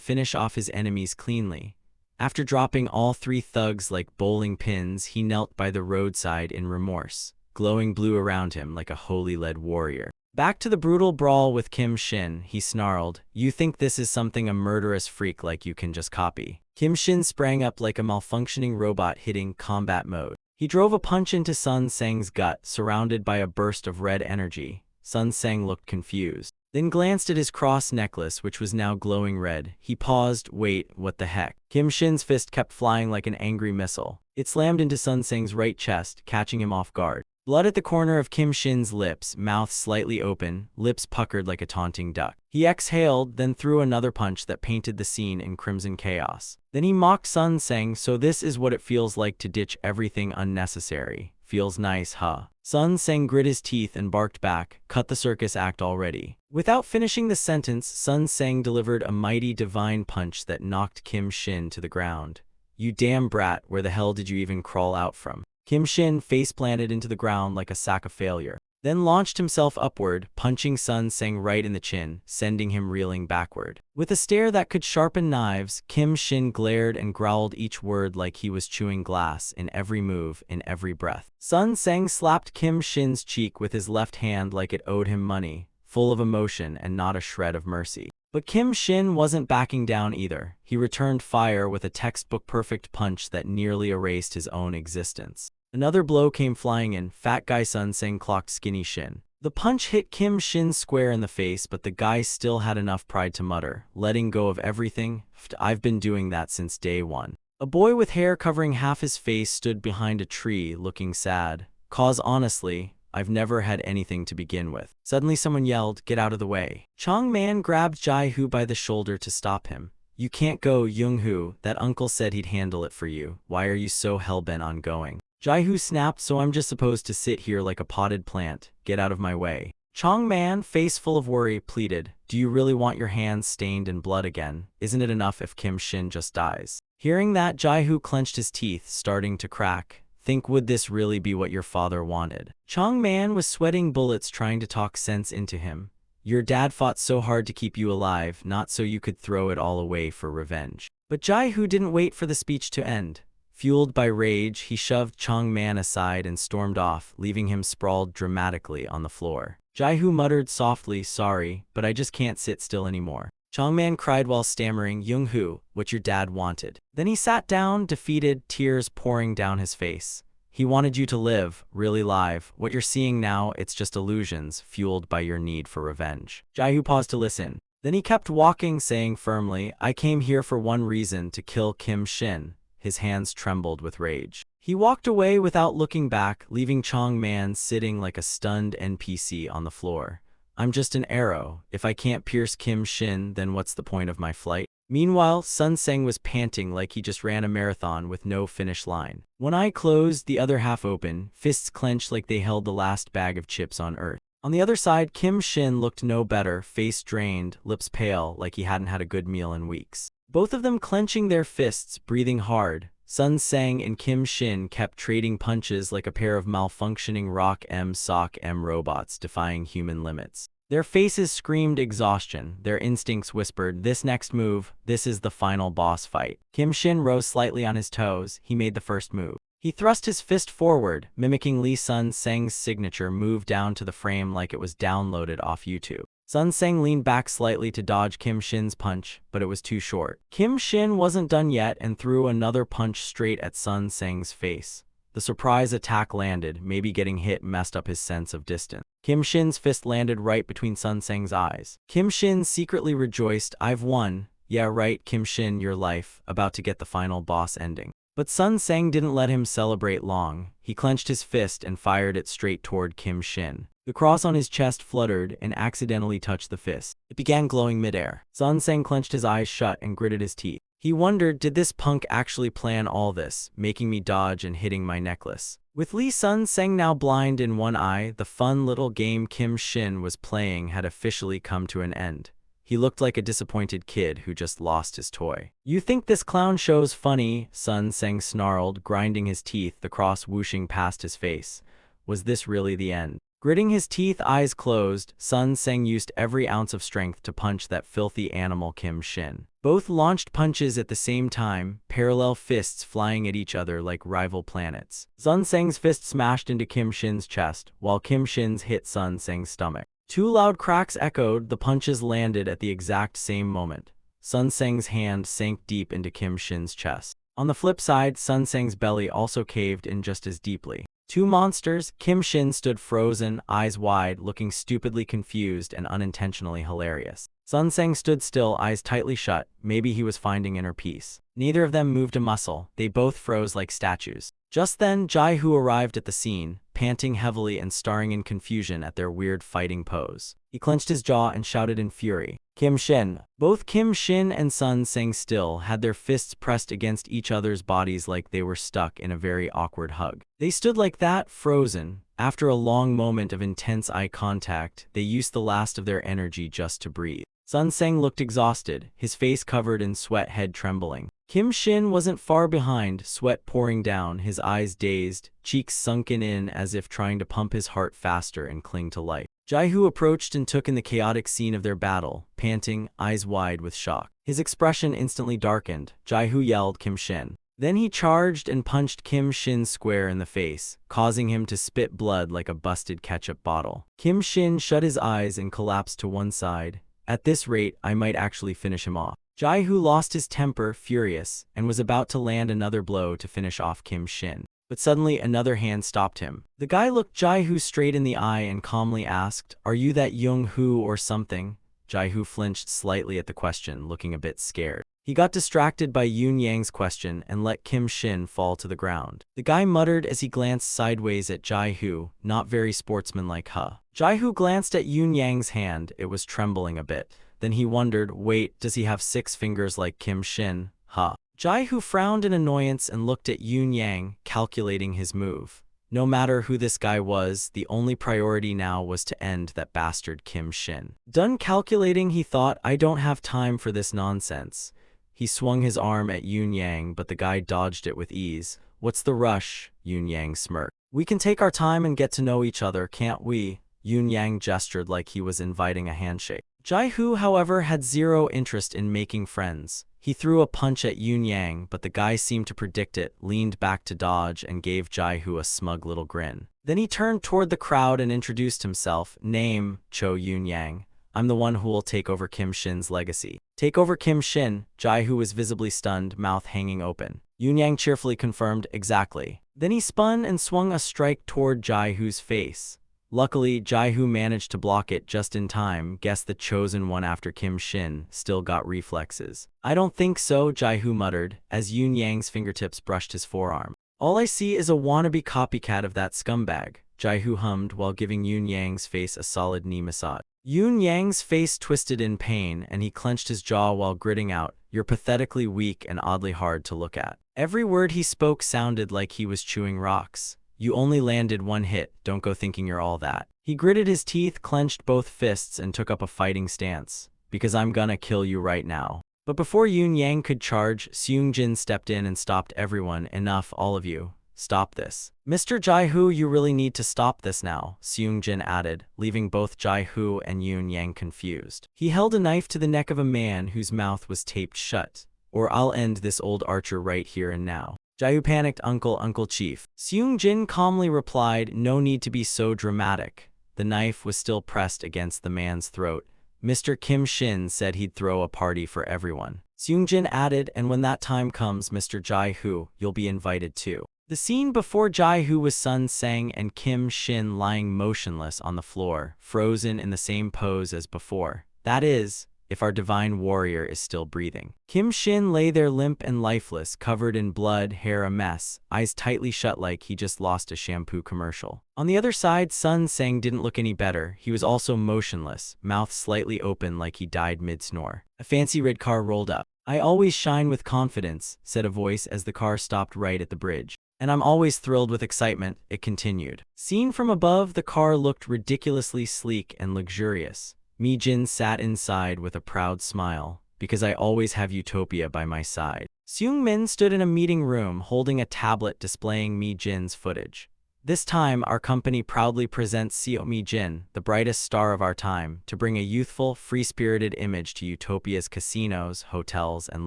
Speaker 1: finish off his enemies cleanly. After dropping all 3 thugs like bowling pins, he knelt by the roadside in remorse, glowing blue around him like a holy lead warrior. Back to the brutal brawl with Kim Shin, he snarled, "You think this is something a murderous freak like you can just copy?" Kim Shin sprang up like a malfunctioning robot hitting combat mode. He drove a punch into Sun-seng's gut, surrounded by a burst of red energy. Sun-seng looked confused, then glanced at his cross necklace, which was now glowing red. He paused. Wait, what the heck? Kim Shin's fist kept flying like an angry missile. It slammed into Sun-seng's right chest, catching him off guard. Blood at the corner of Kim Shin's lips, mouth slightly open, lips puckered like a taunting duck. He exhaled, then threw another punch that painted the scene in crimson chaos. Then he mocked Sun-seng, "So this is what it feels like to ditch everything unnecessary. Feels nice, huh?" Sun-seng grit his teeth and barked back, "Cut the circus act already." Without finishing the sentence, Sun-seng delivered a mighty divine punch that knocked Kim Shin to the ground. "You damn brat, where the hell did you even crawl out from?" Kim Shin face-planted into the ground like a sack of failure, then launched himself upward, punching Sun-seng right in the chin, sending him reeling backward. With a stare that could sharpen knives, Kim Shin glared and growled each word like he was chewing glass, in every move, in every breath. Sun-seng slapped Kim Shin's cheek with his left hand like it owed him money, full of emotion and not a shred of mercy. But Kim Shin wasn't backing down either. He returned fire with a textbook-perfect punch that nearly erased his own existence. Another blow came flying in. Fat guy Sun-seng clocked skinny Shin. The punch hit Kim Shin square in the face, but the guy still had enough pride to mutter, "Letting go of everything? I've been doing that since day one." A boy with hair covering half his face stood behind a tree, looking sad. "'Cause honestly, I've never had anything to begin with." Suddenly someone yelled, "Get out of the way." Chong Man grabbed Jai-hoo by the shoulder to stop him. "You can't go, Young-hoo. That uncle said he'd handle it for you. Why are you so hell-bent on going?" Jai-hoo snapped, "So I'm just supposed to sit here like a potted plant? Get out of my way." Chong Man, face full of worry, pleaded, "Do you really want your hands stained in blood again? Isn't it enough if Kim Shin just dies?" Hearing that, Jai-hoo clenched his teeth, starting to crack. "Think, would this really be what your father wanted?" Chong Man was sweating bullets trying to talk sense into him. "Your dad fought so hard to keep you alive, not so you could throw it all away for revenge." But Jai-hoo didn't wait for the speech to end. Fueled by rage, he shoved Chong Man aside and stormed off, leaving him sprawled dramatically on the floor. Jai-hoo muttered softly, "Sorry, but I just can't sit still anymore." Chong Man cried while stammering, "Young-hoo, what your dad wanted." Then he sat down, defeated, tears pouring down his face. "He wanted you to live, really live. What you're seeing now, it's just illusions, fueled by your need for revenge." Jai-hoo paused to listen. Then he kept walking, saying firmly, "I came here for one reason, to kill Kim Shin." His hands trembled with rage. He walked away without looking back, leaving Chong Man sitting like a stunned NPC on the floor. "I'm just an arrow. If I can't pierce Kim Shin, then what's the point of my flight?" Meanwhile, Sun-seng was panting like he just ran a marathon with no finish line. One eye closed, the other half open, fists clenched like they held the last bag of chips on earth. On the other side, Kim Shin looked no better, face drained, lips pale, like he hadn't had a good meal in weeks. Both of them clenching their fists, breathing hard. Sun Sang and Kim Shin kept trading punches like a pair of malfunctioning Rock M Sock M robots defying human limits. Their faces screamed exhaustion, their instincts whispered, this next move, this is the final boss fight. Kim Shin rose slightly on his toes, he made the first move. He thrust his fist forward, mimicking Lee Sun Seng's signature move down to the frame like it was downloaded off YouTube. Sun Seng leaned back slightly to dodge Kim Shin's punch, but it was too short. Kim Shin wasn't done yet and threw another punch straight at Sun Seng's face. The surprise attack landed, maybe getting hit messed up his sense of distance. Kim Shin's fist landed right between Sun Seng's eyes. Kim Shin secretly rejoiced, I've won. Yeah right, Kim Shin, your life, about to get the final boss ending. But Sun Seng didn't let him celebrate long. He clenched his fist and fired it straight toward Kim Shin. The cross on his chest fluttered and accidentally touched the fist. It began glowing midair. Sun Seng clenched his eyes shut and gritted his teeth. He wondered, did this punk actually plan all this, making me dodge and hitting my necklace? With Lee Sun Seng now blind in one eye, the fun little game Kim Shin was playing had officially come to an end. He looked like a disappointed kid who just lost his toy. You think this clown show's funny? Sun Seng snarled, grinding his teeth, the cross whooshing past his face. Was this really the end? Gritting his teeth, eyes closed, Sun Seng used every ounce of strength to punch that filthy animal Kim Shin. Both launched punches at the same time, parallel fists flying at each other like rival planets. Sun Seng's fist smashed into Kim Shin's chest, while Kim Shin's hit Sun Seng's stomach. Two loud cracks echoed, the punches landed at the exact same moment. Sun Seng's hand sank deep into Kim Shin's chest. On the flip side, Sun Seng's belly also caved in just as deeply. Two monsters, Kim Shin stood frozen, eyes wide, looking stupidly confused and unintentionally hilarious. Sun Seng stood still, eyes tightly shut, maybe he was finding inner peace. Neither of them moved a muscle, they both froze like statues. Just then, Jai Hu arrived at the scene, panting heavily and staring in confusion at their weird fighting pose. He clenched his jaw and shouted in fury, Kim Shin! Both Kim Shin and Sun Seng still had their fists pressed against each other's bodies like they were stuck in a very awkward hug. They stood like that, frozen. After a long moment of intense eye contact, they used the last of their energy just to breathe. Sun Seng looked exhausted, his face covered in sweat, head trembling. Kim Shin wasn't far behind, sweat pouring down, his eyes dazed, cheeks sunken in as if trying to pump his heart faster and cling to life. Jai Hu approached and took in the chaotic scene of their battle, panting, eyes wide with shock. His expression instantly darkened. Jai Hu yelled, Kim Shin. Then he charged and punched Kim Shin square in the face, causing him to spit blood like a busted ketchup bottle. Kim Shin shut his eyes and collapsed to one side. At this rate, I might actually finish him off. Jai Hu lost his temper, furious, and was about to land another blow to finish off Kim Shin. But suddenly another hand stopped him. The guy looked Jai Hu straight in the eye and calmly asked, Are you that Young Hu or something? Jai Hu flinched slightly at the question, looking a bit scared. He got distracted by Yun Yang's question and let Kim Shin fall to the ground. The guy muttered as he glanced sideways at Jai Hu, not very sportsmanlike, huh? Jai Hu glanced at Yun Yang's hand, it was trembling a bit. Then he wondered, wait, does he have 6 fingers like Kim Shin, huh? Jai Hu frowned in annoyance and looked at Yun Yang, calculating his move. No matter who this guy was, the only priority now was to end that bastard Kim Shin. Done calculating, he thought, I don't have time for this nonsense. He swung his arm at Yun Yang, but the guy dodged it with ease. What's the rush? Yun Yang smirked. We can take our time and get to know each other, can't we? Yun Yang gestured like he was inviting a handshake. Jai Hu, however, had zero interest in making friends. He threw a punch at Yun Yang, but the guy seemed to predict it, leaned back to dodge, and gave Jai Hu a smug little grin. Then he turned toward the crowd and introduced himself. Name, Cho Yun Yang. I'm the one who will take over Kim Shin's legacy. Take over Kim Shin? Jai Hu was visibly stunned, mouth hanging open. Yun Yang cheerfully confirmed, exactly. Then he spun and swung a strike toward Jai Hu's face. Luckily, Jai Hu managed to block it just in time. Guess the chosen one after Kim Shin still got reflexes. I don't think so, Jai Hu muttered, as Yun Yang's fingertips brushed his forearm. All I see is a wannabe copycat of that scumbag, Jai Hu hummed while giving Yun Yang's face a solid knee massage. Yun Yang's face twisted in pain and he clenched his jaw while gritting out, You're pathetically weak and oddly hard to look at. Every word he spoke sounded like he was chewing rocks. You only landed one hit, don't go thinking you're all that. He gritted his teeth, clenched both fists, and took up a fighting stance. Because I'm gonna kill you right now. But before Yoon Yang could charge, Seung Jin stepped in and stopped everyone. Enough, all of you. Stop this. Mr. Jai-hoo, you really need to stop this now, Seung Jin added, leaving both Jai-hoo and Yoon Yang confused. He held a knife to the neck of a man whose mouth was taped shut. Or I'll end this old archer right here and now. Jai-hoo panicked. Uncle Chief. Seung Jin calmly replied, no need to be so dramatic. The knife was still pressed against the man's throat. Mr. Kim Shin said he'd throw a party for everyone. Seung Jin added, and when that time comes, Mr. Jai-hoo, you'll be invited too. The scene before Jai-hoo was Sun Sang and Kim Shin lying motionless on the floor, frozen in the same pose as before. That is, if our divine warrior is still breathing. Kim Shin lay there limp and lifeless, covered in blood, hair a mess, eyes tightly shut like he just lost a shampoo commercial. On the other side, Sun Sang didn't look any better. He was also motionless, mouth slightly open like he died mid-snore. A fancy red car rolled up. I always shine with confidence, said a voice as the car stopped right at the bridge. And I'm always thrilled with excitement, it continued. Seen from above, the car looked ridiculously sleek and luxurious. Mi Jin sat inside with a proud smile, because I always have utopia by my side. Seung Min stood in a meeting room holding a tablet displaying Mi Jin's footage. This time, our company proudly presents Seo Mi Jin, the brightest star of our time, to bring a youthful, free-spirited image to Utopia's casinos, hotels, and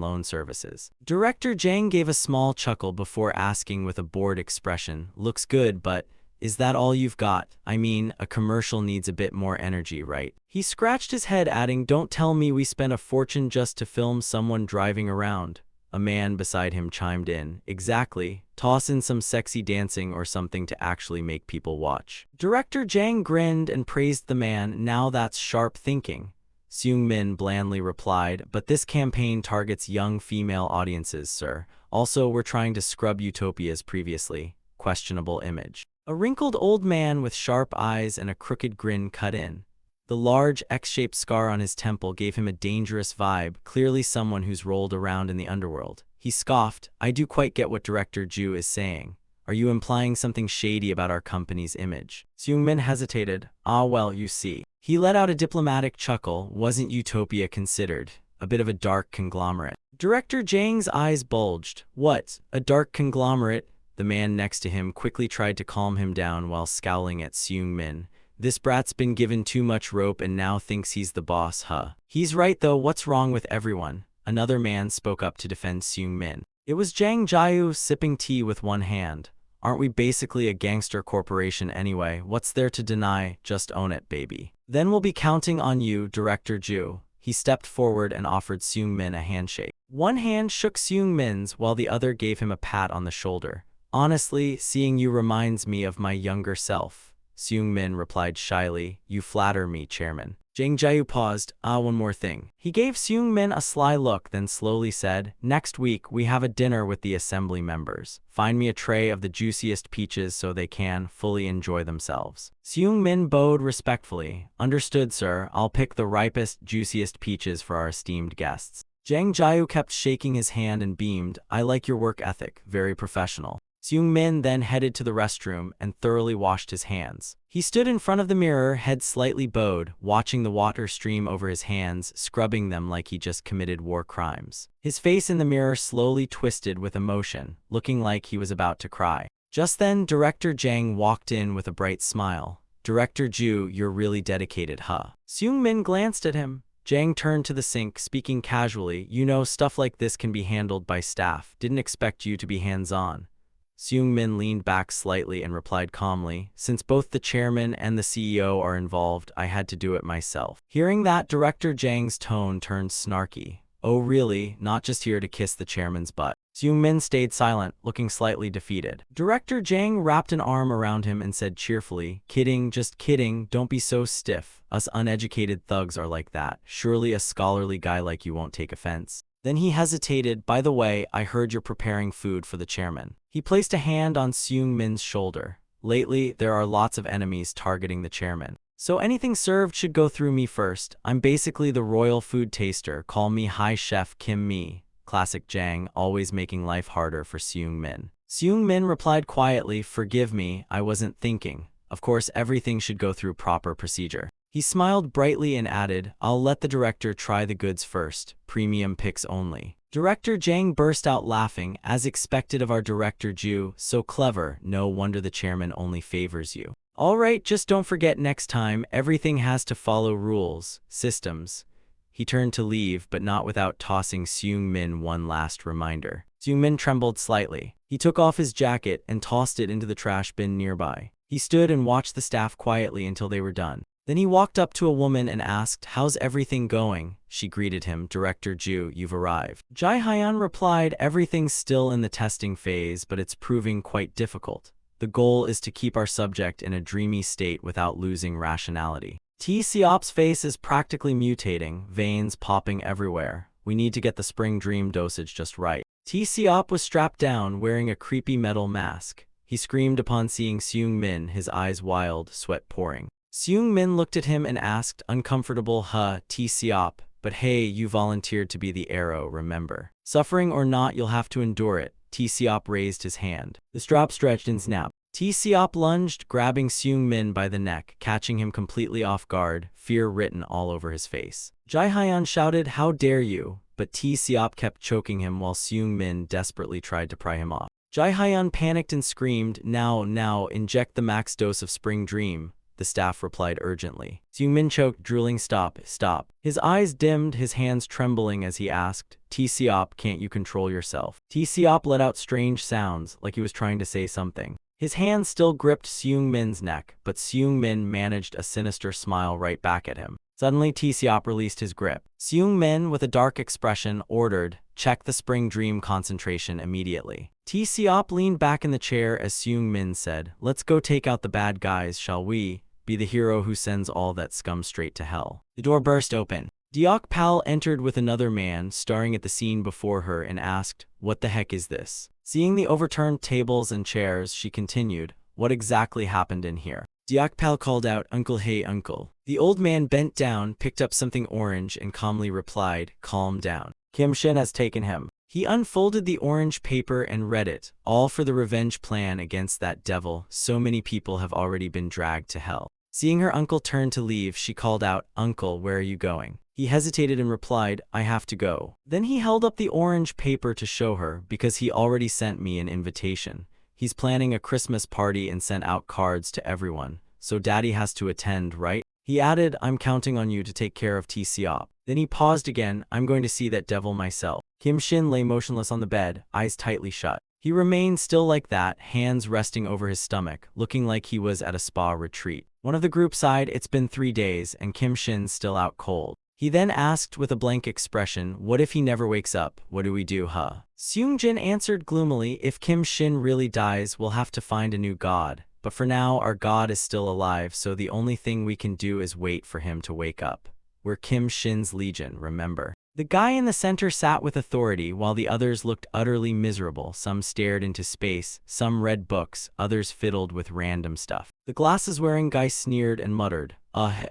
Speaker 1: loan services. Director Jang gave a small chuckle before asking with a bored expression, looks good, but is that all you've got? I mean, a commercial needs a bit more energy, right? He scratched his head, adding, don't tell me we spent a fortune just to film someone driving around. A man beside him chimed in, exactly. Toss in some sexy dancing or something to actually make people watch. Director Jang grinned and praised the man, now that's sharp thinking. Seung Min blandly replied, but this campaign targets young female audiences, sir. Also, we're trying to scrub Utopia's previously questionable image. A wrinkled old man with sharp eyes and a crooked grin cut in. The large X-shaped scar on his temple gave him a dangerous vibe, clearly someone who's rolled around in the underworld. He scoffed, I do quite get what Director Ju is saying. Are you implying something shady about our company's image? Seung Min hesitated. Ah well, you see. He let out a diplomatic chuckle. Wasn't Utopia considered a bit of a dark conglomerate? Director Jang's eyes bulged. What? A dark conglomerate? The man next to him quickly tried to calm him down while scowling at Seung Min. This brat's been given too much rope and now thinks he's the boss, huh? He's right though, what's wrong with everyone? Another man spoke up to defend Seung Min. It was Jang Jiu sipping tea with one hand. Aren't we basically a gangster corporation anyway? What's there to deny? Just own it, baby. Then we'll be counting on you, Director Ju. He stepped forward and offered Seung Min a handshake. One hand shook Seung Min's while the other gave him a pat on the shoulder. Honestly, seeing you reminds me of my younger self. Seung Min replied shyly, you flatter me, Chairman. Jang Jiu paused. One more thing. He gave Seung Min a sly look, then slowly said, next week we have a dinner with the assembly members. Find me a tray of the juiciest peaches so they can fully enjoy themselves. Seung Min bowed respectfully. Understood, sir. I'll pick the ripest, juiciest peaches for our esteemed guests. Jang Jiu kept shaking his hand and beamed. I like your work ethic. Very professional. Seung Min then headed to the restroom and thoroughly washed his hands. He stood in front of the mirror, head slightly bowed, watching the water stream over his hands, scrubbing them like he just committed war crimes. His face in the mirror slowly twisted with emotion, looking like he was about to cry. Just then, Director Jang walked in with a bright smile. Director Ju, you're really dedicated, huh? Seung Min glanced at him. Jang turned to the sink, speaking casually, you know, stuff like this can be handled by staff. Didn't expect you to be hands-on. Seung Min leaned back slightly and replied calmly, since both the chairman and the CEO are involved, I had to do it myself. Hearing that, Director Jang's tone turned snarky. Oh really, not just here to kiss the chairman's butt. Seung Min stayed silent, looking slightly defeated. Director Jang wrapped an arm around him and said cheerfully, kidding, just kidding, don't be so stiff. Us uneducated thugs are like that. Surely a scholarly guy like you won't take offense. Then he hesitated. By the way, I heard you're preparing food for the chairman. He placed a hand on Seung Min's shoulder. Lately, there are lots of enemies targeting the chairman. So anything served should go through me first. I'm basically the royal food taster. Call me High Chef Kim Mi. Classic Jang, always making life harder for Seung Min. Seung Min replied quietly, forgive me, I wasn't thinking. Of course, everything should go through proper procedure. He smiled brightly and added, I'll let the director try the goods first, premium picks only. Director Jang burst out laughing, as expected of our director Ju, so clever, no wonder the chairman only favors you. Alright, just don't forget next time, everything has to follow rules, systems. He turned to leave, but not without tossing Seung-min one last reminder. Seung-min trembled slightly. He took off his jacket and tossed it into the trash bin nearby. He stood and watched the staff quietly until they were done. Then he walked up to a woman and asked, how's everything going? She greeted him, Director Ju, you've arrived. Jai Hyan replied, everything's still in the testing phase, but it's proving quite difficult. The goal is to keep our subject in a dreamy state without losing rationality. T. Seop's face is practically mutating, veins popping everywhere. We need to get the spring dream dosage just right. T. Seop was strapped down, wearing a creepy metal mask. He screamed upon seeing Seung-min, his eyes wild, sweat pouring. Seung-min looked at him and asked, uncomfortable, T. Seop, but hey, you volunteered to be the arrow, remember? Suffering or not, you'll have to endure it. T. Seop raised his hand. The strap stretched and snapped. T. Seop lunged, grabbing Seung-min by the neck, catching him completely off guard, fear written all over his face. Jai Hyan shouted, how dare you? But T. Seop kept choking him while Seung-min desperately tried to pry him off. Jai Hyan panicked and screamed, now, inject the max dose of Spring Dream. The staff replied urgently. Seung-min choked, drooling, stop. His eyes dimmed, his hands trembling as he asked, T. Seop, can't you control yourself? T. Seop let out strange sounds, like he was trying to say something. His hand still gripped Seung-min's neck, but Seung-min managed a sinister smile right back at him. Suddenly, T. Seop released his grip. Seung-min, with a dark expression, ordered, check the Spring Dream concentration immediately. T. Seop leaned back in the chair as Seung-min said, let's go take out the bad guys, shall we? Be the hero who sends all that scum straight to hell. The door burst open. Deok Pal entered with another man, staring at the scene before her, and asked, what the heck is this? Seeing the overturned tables and chairs, she continued, what exactly happened in here? Deok Pal called out, uncle, hey uncle. The old man bent down, picked up something orange, and calmly replied, calm down. Kim Shin has taken him. He unfolded the orange paper and read it, all for the revenge plan against that devil. So many people have already been dragged to hell. Seeing her uncle turn to leave, she called out, uncle, where are you going? He hesitated and replied, I have to go. Then he held up the orange paper to show her, because he already sent me an invitation. He's planning a Christmas party and sent out cards to everyone, so daddy has to attend, right? He added, I'm counting on you to take care of T. Seop. Then he paused again, I'm going to see that devil myself. Kim Shin lay motionless on the bed, eyes tightly shut. He remained still like that, hands resting over his stomach, looking like he was at a spa retreat. One of the group sighed, it's been 3 days, and Kim Shin's still out cold. He then asked with a blank expression, what if he never wakes up? What do we do, Seung-jin answered gloomily, if Kim Shin really dies, we'll have to find a new god. But for now, our god is still alive, so the only thing we can do is wait for him to wake up. We're Kim Shin's legion, remember? The guy in the center sat with authority, while the others looked utterly miserable. Some stared into space, some read books, others fiddled with random stuff. The glasses-wearing guy sneered and muttered,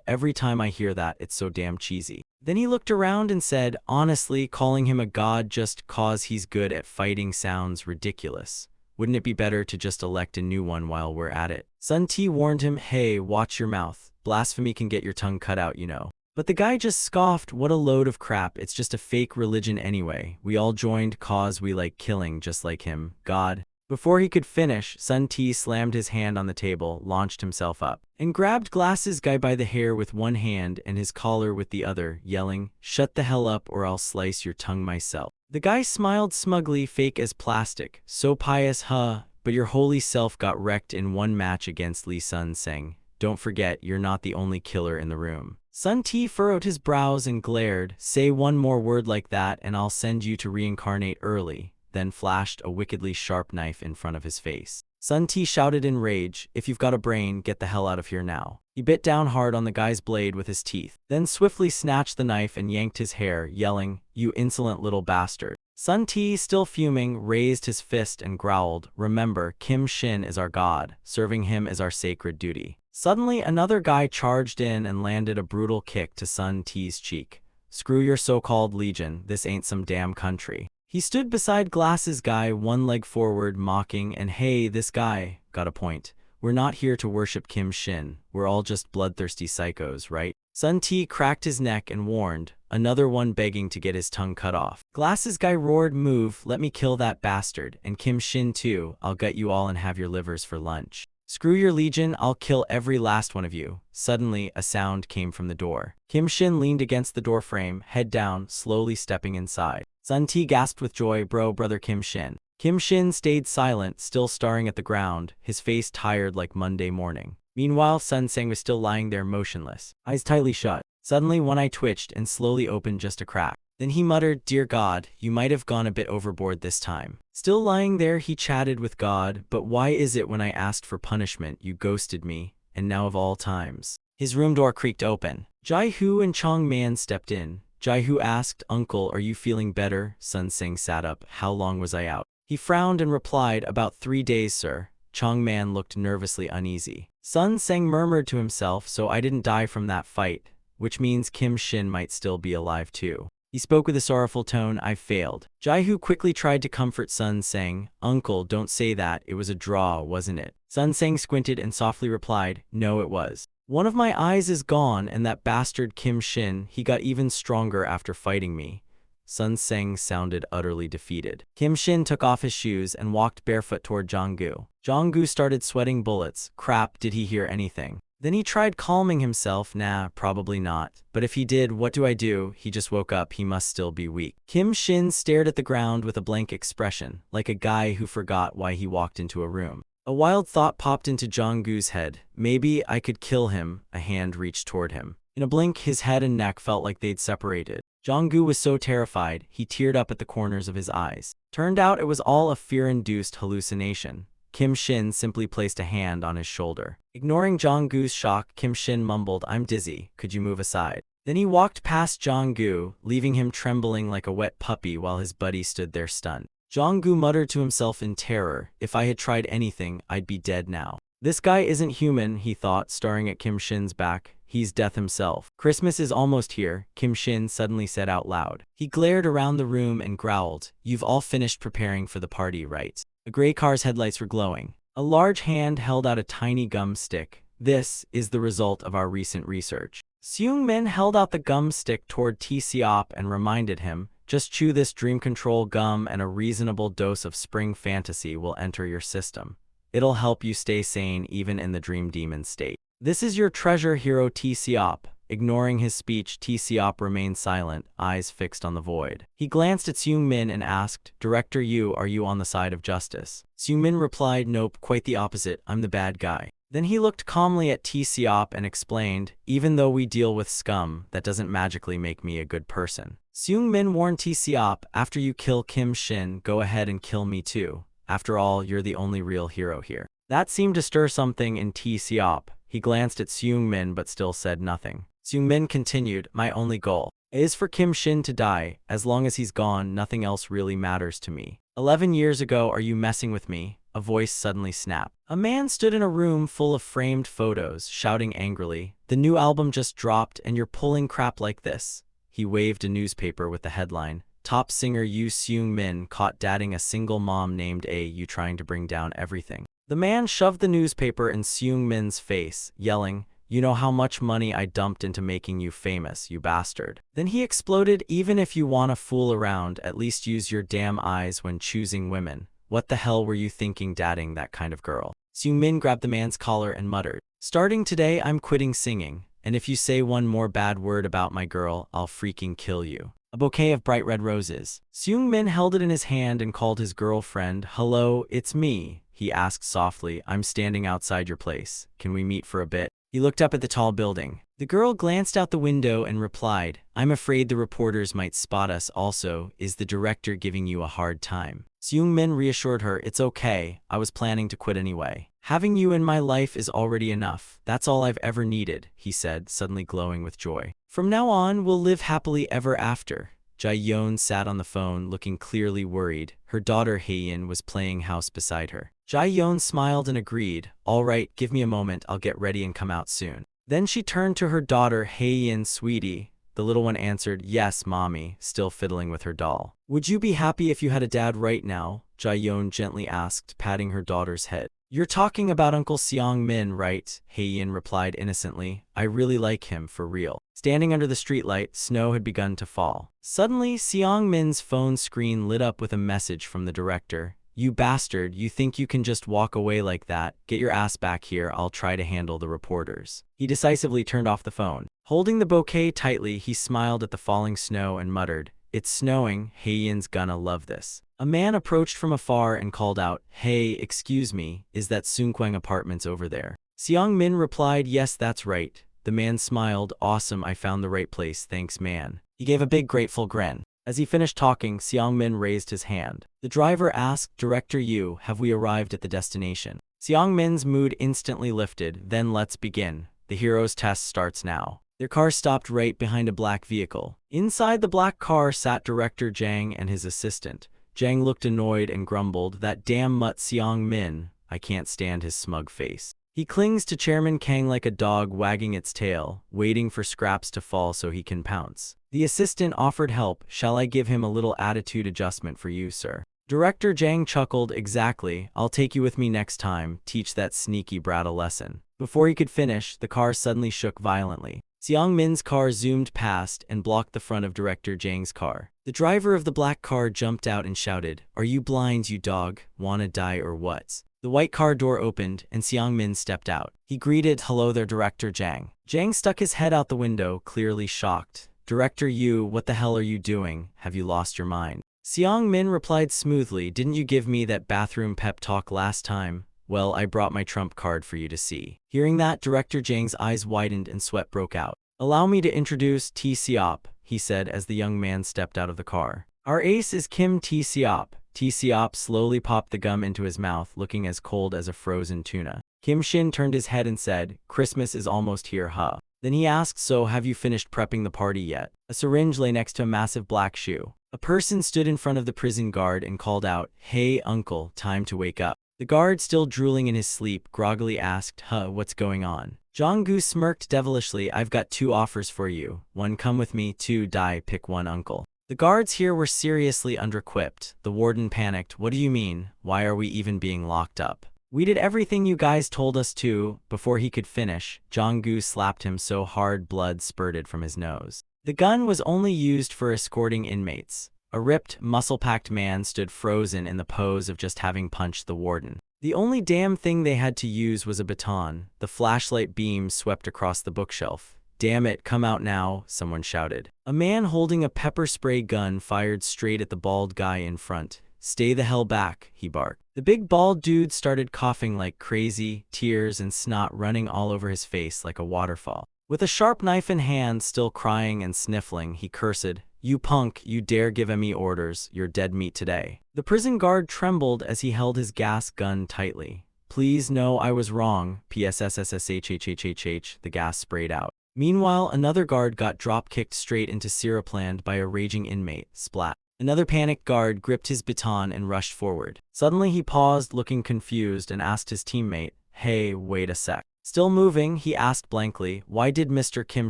Speaker 1: every time I hear that, it's so damn cheesy. Then he looked around and said, honestly, calling him a god just cause he's good at fighting sounds ridiculous. Wouldn't it be better to just elect a new one while we're at it? Sun T warned him, hey, watch your mouth. Blasphemy can get your tongue cut out, you know. But the guy just scoffed, what a load of crap, it's just a fake religion anyway. We all joined cause we like killing just like him, God. Before he could finish, Sun T slammed his hand on the table, launched himself up, and grabbed Glasses Guy by the hair with one hand and his collar with the other, yelling, shut the hell up or I'll slice your tongue myself. The guy smiled smugly, fake as plastic, so pious, but your holy self got wrecked in one match against Lee Sun Seng. Don't forget, you're not the only killer in the room. Sun T furrowed his brows and glared, say one more word like that and I'll send you to reincarnate early, then flashed a wickedly sharp knife in front of his face. Sun T shouted in rage, if you've got a brain, get the hell out of here now. He bit down hard on the guy's blade with his teeth, then swiftly snatched the knife and yanked his hair, yelling, you insolent little bastard. Sun T, still fuming, raised his fist and growled, remember, Kim Shin is our god, serving him is our sacred duty. Suddenly, another guy charged in and landed a brutal kick to Sun T's cheek. Screw your so-called legion, this ain't some damn country. He stood beside Glasses Guy, one leg forward, mocking, and hey, this guy, got a point. we're not here to worship Kim Shin. We're all just bloodthirsty psychos, right? Sun T cracked his neck and warned, another one begging to get his tongue cut off. Glasses guy roared, move, let me kill that bastard, and Kim Shin too, I'll gut you all and have your livers for lunch. Screw your legion, I'll kill every last one of you. Suddenly, a sound came from the door. Kim Shin leaned against the doorframe, head down, slowly stepping inside. Sun T gasped with joy, brother Kim Shin. Kim Shin stayed silent, still staring at the ground, his face tired like Monday morning. Meanwhile, Sun Sang was still lying there motionless, eyes tightly shut. Suddenly, one eye twitched and slowly opened just a crack. Then he muttered, dear God, you might have gone a bit overboard this time. Still lying there, he chatted with God, but why is it when I asked for punishment, you ghosted me, and now of all times? His room door creaked open. Jai-Hu and Chong Man stepped in. Jai-Hu asked, Uncle, are you feeling better? Sun Sang sat up. How long was I out? He frowned and replied, about 3 days, sir. Chong Man looked nervously uneasy. Sun Sang murmured to himself, so I didn't die from that fight, which means Kim Shin might still be alive too. He spoke with a sorrowful tone, I failed. Jai-Hu quickly tried to comfort Sun Sang. Uncle, don't say that, it was a draw, wasn't it? Sun Sang squinted and softly replied, no it was. One of my eyes is gone, and that bastard Kim Shin, he got even stronger after fighting me. Sun Sang sounded utterly defeated. Kim Shin took off his shoes and walked barefoot toward Jong-gu. Jong-gu started sweating bullets. Crap, did he hear anything? Then he tried calming himself, nah, probably not. But if he did, what do I do? He just woke up, he must still be weak. Kim Shin stared at the ground with a blank expression, like a guy who forgot why he walked into a room. A wild thought popped into Jong-gu's head. Maybe I could kill him. A hand reached toward him. In a blink, his head and neck felt like they'd separated. Jong-gu was so terrified, he teared up at the corners of his eyes. Turned out it was all a fear-induced hallucination. Kim Shin simply placed a hand on his shoulder. Ignoring Jong-gu's shock, Kim Shin mumbled, I'm dizzy, could you move aside? Then he walked past Jong-gu, leaving him trembling like a wet puppy while his buddy stood there stunned. Jong-gu muttered to himself in terror, if I had tried anything, I'd be dead now. This guy isn't human, he thought, staring at Kim Shin's back. He's death himself. Christmas is almost here, Kim Shin suddenly said out loud. He glared around the room and growled, you've all finished preparing for the party, right? A gray car's headlights were glowing. A large hand held out a tiny gum stick. This is the result of our recent research. Seung Min held out the gum stick toward T-Seop and reminded him, just chew this dream control gum and a reasonable dose of spring fantasy will enter your system. It'll help you stay sane even in the dream demon state. This is your treasure hero T-Seop. Ignoring his speech, T-Seop remained silent, eyes fixed on the void. He glanced at Seung Min and asked, Director Yu, are you on the side of justice? Seung Min replied, nope, quite the opposite, I'm the bad guy. Then he looked calmly at T-Seop and explained, even though we deal with scum, that doesn't magically make me a good person. Seung Min warned T-Seop, after you kill Kim Shin, go ahead and kill me too. After all, you're the only real hero here. That seemed to stir something in T-Seop. He glanced at Seung Min but still said nothing. Seung Min continued, my only goal is for Kim Shin to die. As long as he's gone, nothing else really matters to me. 11 years ago, are you messing with me? A voice suddenly snapped. A man stood in a room full of framed photos, shouting angrily, the new album just dropped and you're pulling crap like this. He waved a newspaper with the headline, top singer Yu Seung Min caught dating a single mom named A. You trying to bring down everything. The man shoved the newspaper in Seung Min's face, yelling, you know how much money I dumped into making you famous, you bastard. Then he exploded, even if you wanna fool around, at least use your damn eyes when choosing women. What the hell were you thinking dating that kind of girl? Seung Min grabbed the man's collar and muttered, starting today I'm quitting singing, and if you say one more bad word about my girl, I'll freaking kill you. A bouquet of bright red roses. Seung Min held it in his hand and called his girlfriend. Hello, it's me. He asked softly, I'm standing outside your place. Can we meet for a bit? He looked up at the tall building. The girl glanced out the window and replied, I'm afraid the reporters might spot us also. Is the director giving you a hard time? Seung Min reassured her, it's okay. I was planning to quit anyway. Having you in my life is already enough. That's all I've ever needed, he said, suddenly glowing with joy. From now on, we'll live happily ever after. Jae-yeon sat on the phone, looking clearly worried. Her daughter Hae-in was playing house beside her. Jae-yeon smiled and agreed, all right, give me a moment, I'll get ready and come out soon. Then she turned to her daughter Hae-in, sweetie. The little one answered, yes, mommy, still fiddling with her doll. Would you be happy if you had a dad right now? Jae-yeon gently asked, patting her daughter's head. You're talking about Uncle Seong-min, right? Hae-in replied innocently. I really like him, for real. Standing under the streetlight, snow had begun to fall. Suddenly, Seong-min's phone screen lit up with a message from the director. You bastard, you think you can just walk away like that? Get your ass back here, I'll try to handle the reporters. He decisively turned off the phone. Holding the bouquet tightly, he smiled at the falling snow and muttered, It's snowing, Hae-in's gonna love this. A man approached from afar and called out, Hey, excuse me, is that Soongkwang Apartments over there? Seong-min replied, Yes, that's right. The man smiled, Awesome, I found the right place, thanks man. He gave a big grateful grin. As he finished talking, Seong-min raised his hand. The driver asked, Director Yu, have we arrived at the destination? Seong-min's mood instantly lifted, then let's begin. The hero's test starts now. Their car stopped right behind a black vehicle. Inside the black car sat Director Jang and his assistant. Jang looked annoyed and grumbled, That damn mutt Seong-min, I can't stand his smug face. He clings to Chairman Kang like a dog wagging its tail, waiting for scraps to fall so he can pounce. The assistant offered help. Shall I give him a little attitude adjustment for you, sir? Director Jang chuckled, Exactly, I'll take you with me next time, teach that sneaky brat a lesson. Before he could finish, the car suddenly shook violently. Seong-min's car zoomed past and blocked the front of Director Jang's car. The driver of the black car jumped out and shouted, Are you blind, you dog? Wanna die or what? The white car door opened, and Seong-min stepped out. He greeted, Hello there, Director Jang. Jang stuck his head out the window, clearly shocked. Director Yu, what the hell are you doing? Have you lost your mind? Seong-min replied smoothly, Didn't you give me that bathroom pep talk last time? Well, I brought my trump card for you to see. Hearing that, Director Jang's eyes widened and sweat broke out. Allow me to introduce T-Seop, he said as the young man stepped out of the car. Our ace is Kim T-Seop. T-Seop slowly popped the gum into his mouth, looking as cold as a frozen tuna. Kim Shin turned his head and said, Christmas is almost here, huh? Then he asked, So have you finished prepping the party yet? A syringe lay next to a massive black shoe. A person stood in front of the prison guard and called out, Hey, uncle, time to wake up. The guard, still drooling in his sleep, groggily asked, What's going on? Jong-gu smirked devilishly, I've got 2 offers for you. 1, come with me, 2, die, pick one, uncle. The guards here were seriously under-equipped. The warden panicked, What do you mean? Why are we even being locked up? We did everything you guys told us to. Before he could finish, Jong-gu slapped him so hard blood spurted from his nose. The gun was only used for escorting inmates. A ripped, muscle-packed man stood frozen in the pose of just having punched the warden. The only damn thing they had to use was a baton. The flashlight beam swept across the bookshelf. Damn it, come out now, someone shouted. A man holding a pepper spray gun fired straight at the bald guy in front. Stay the hell back, he barked. The big bald dude started coughing like crazy, tears and snot running all over his face like a waterfall. With a sharp knife in hand, still crying and sniffling, he cursed, You punk, you dare give me orders, you're dead meat today. The prison guard trembled as he held his gas gun tightly. Please no, I was wrong, PSSSSHHHHH, the gas sprayed out. Meanwhile, another guard got drop-kicked straight into Syrupland by a raging inmate, splat. Another panicked guard gripped his baton and rushed forward. Suddenly he paused, looking confused, and asked his teammate, Hey, wait a sec. Still moving, he asked blankly, Why did Mr. Kim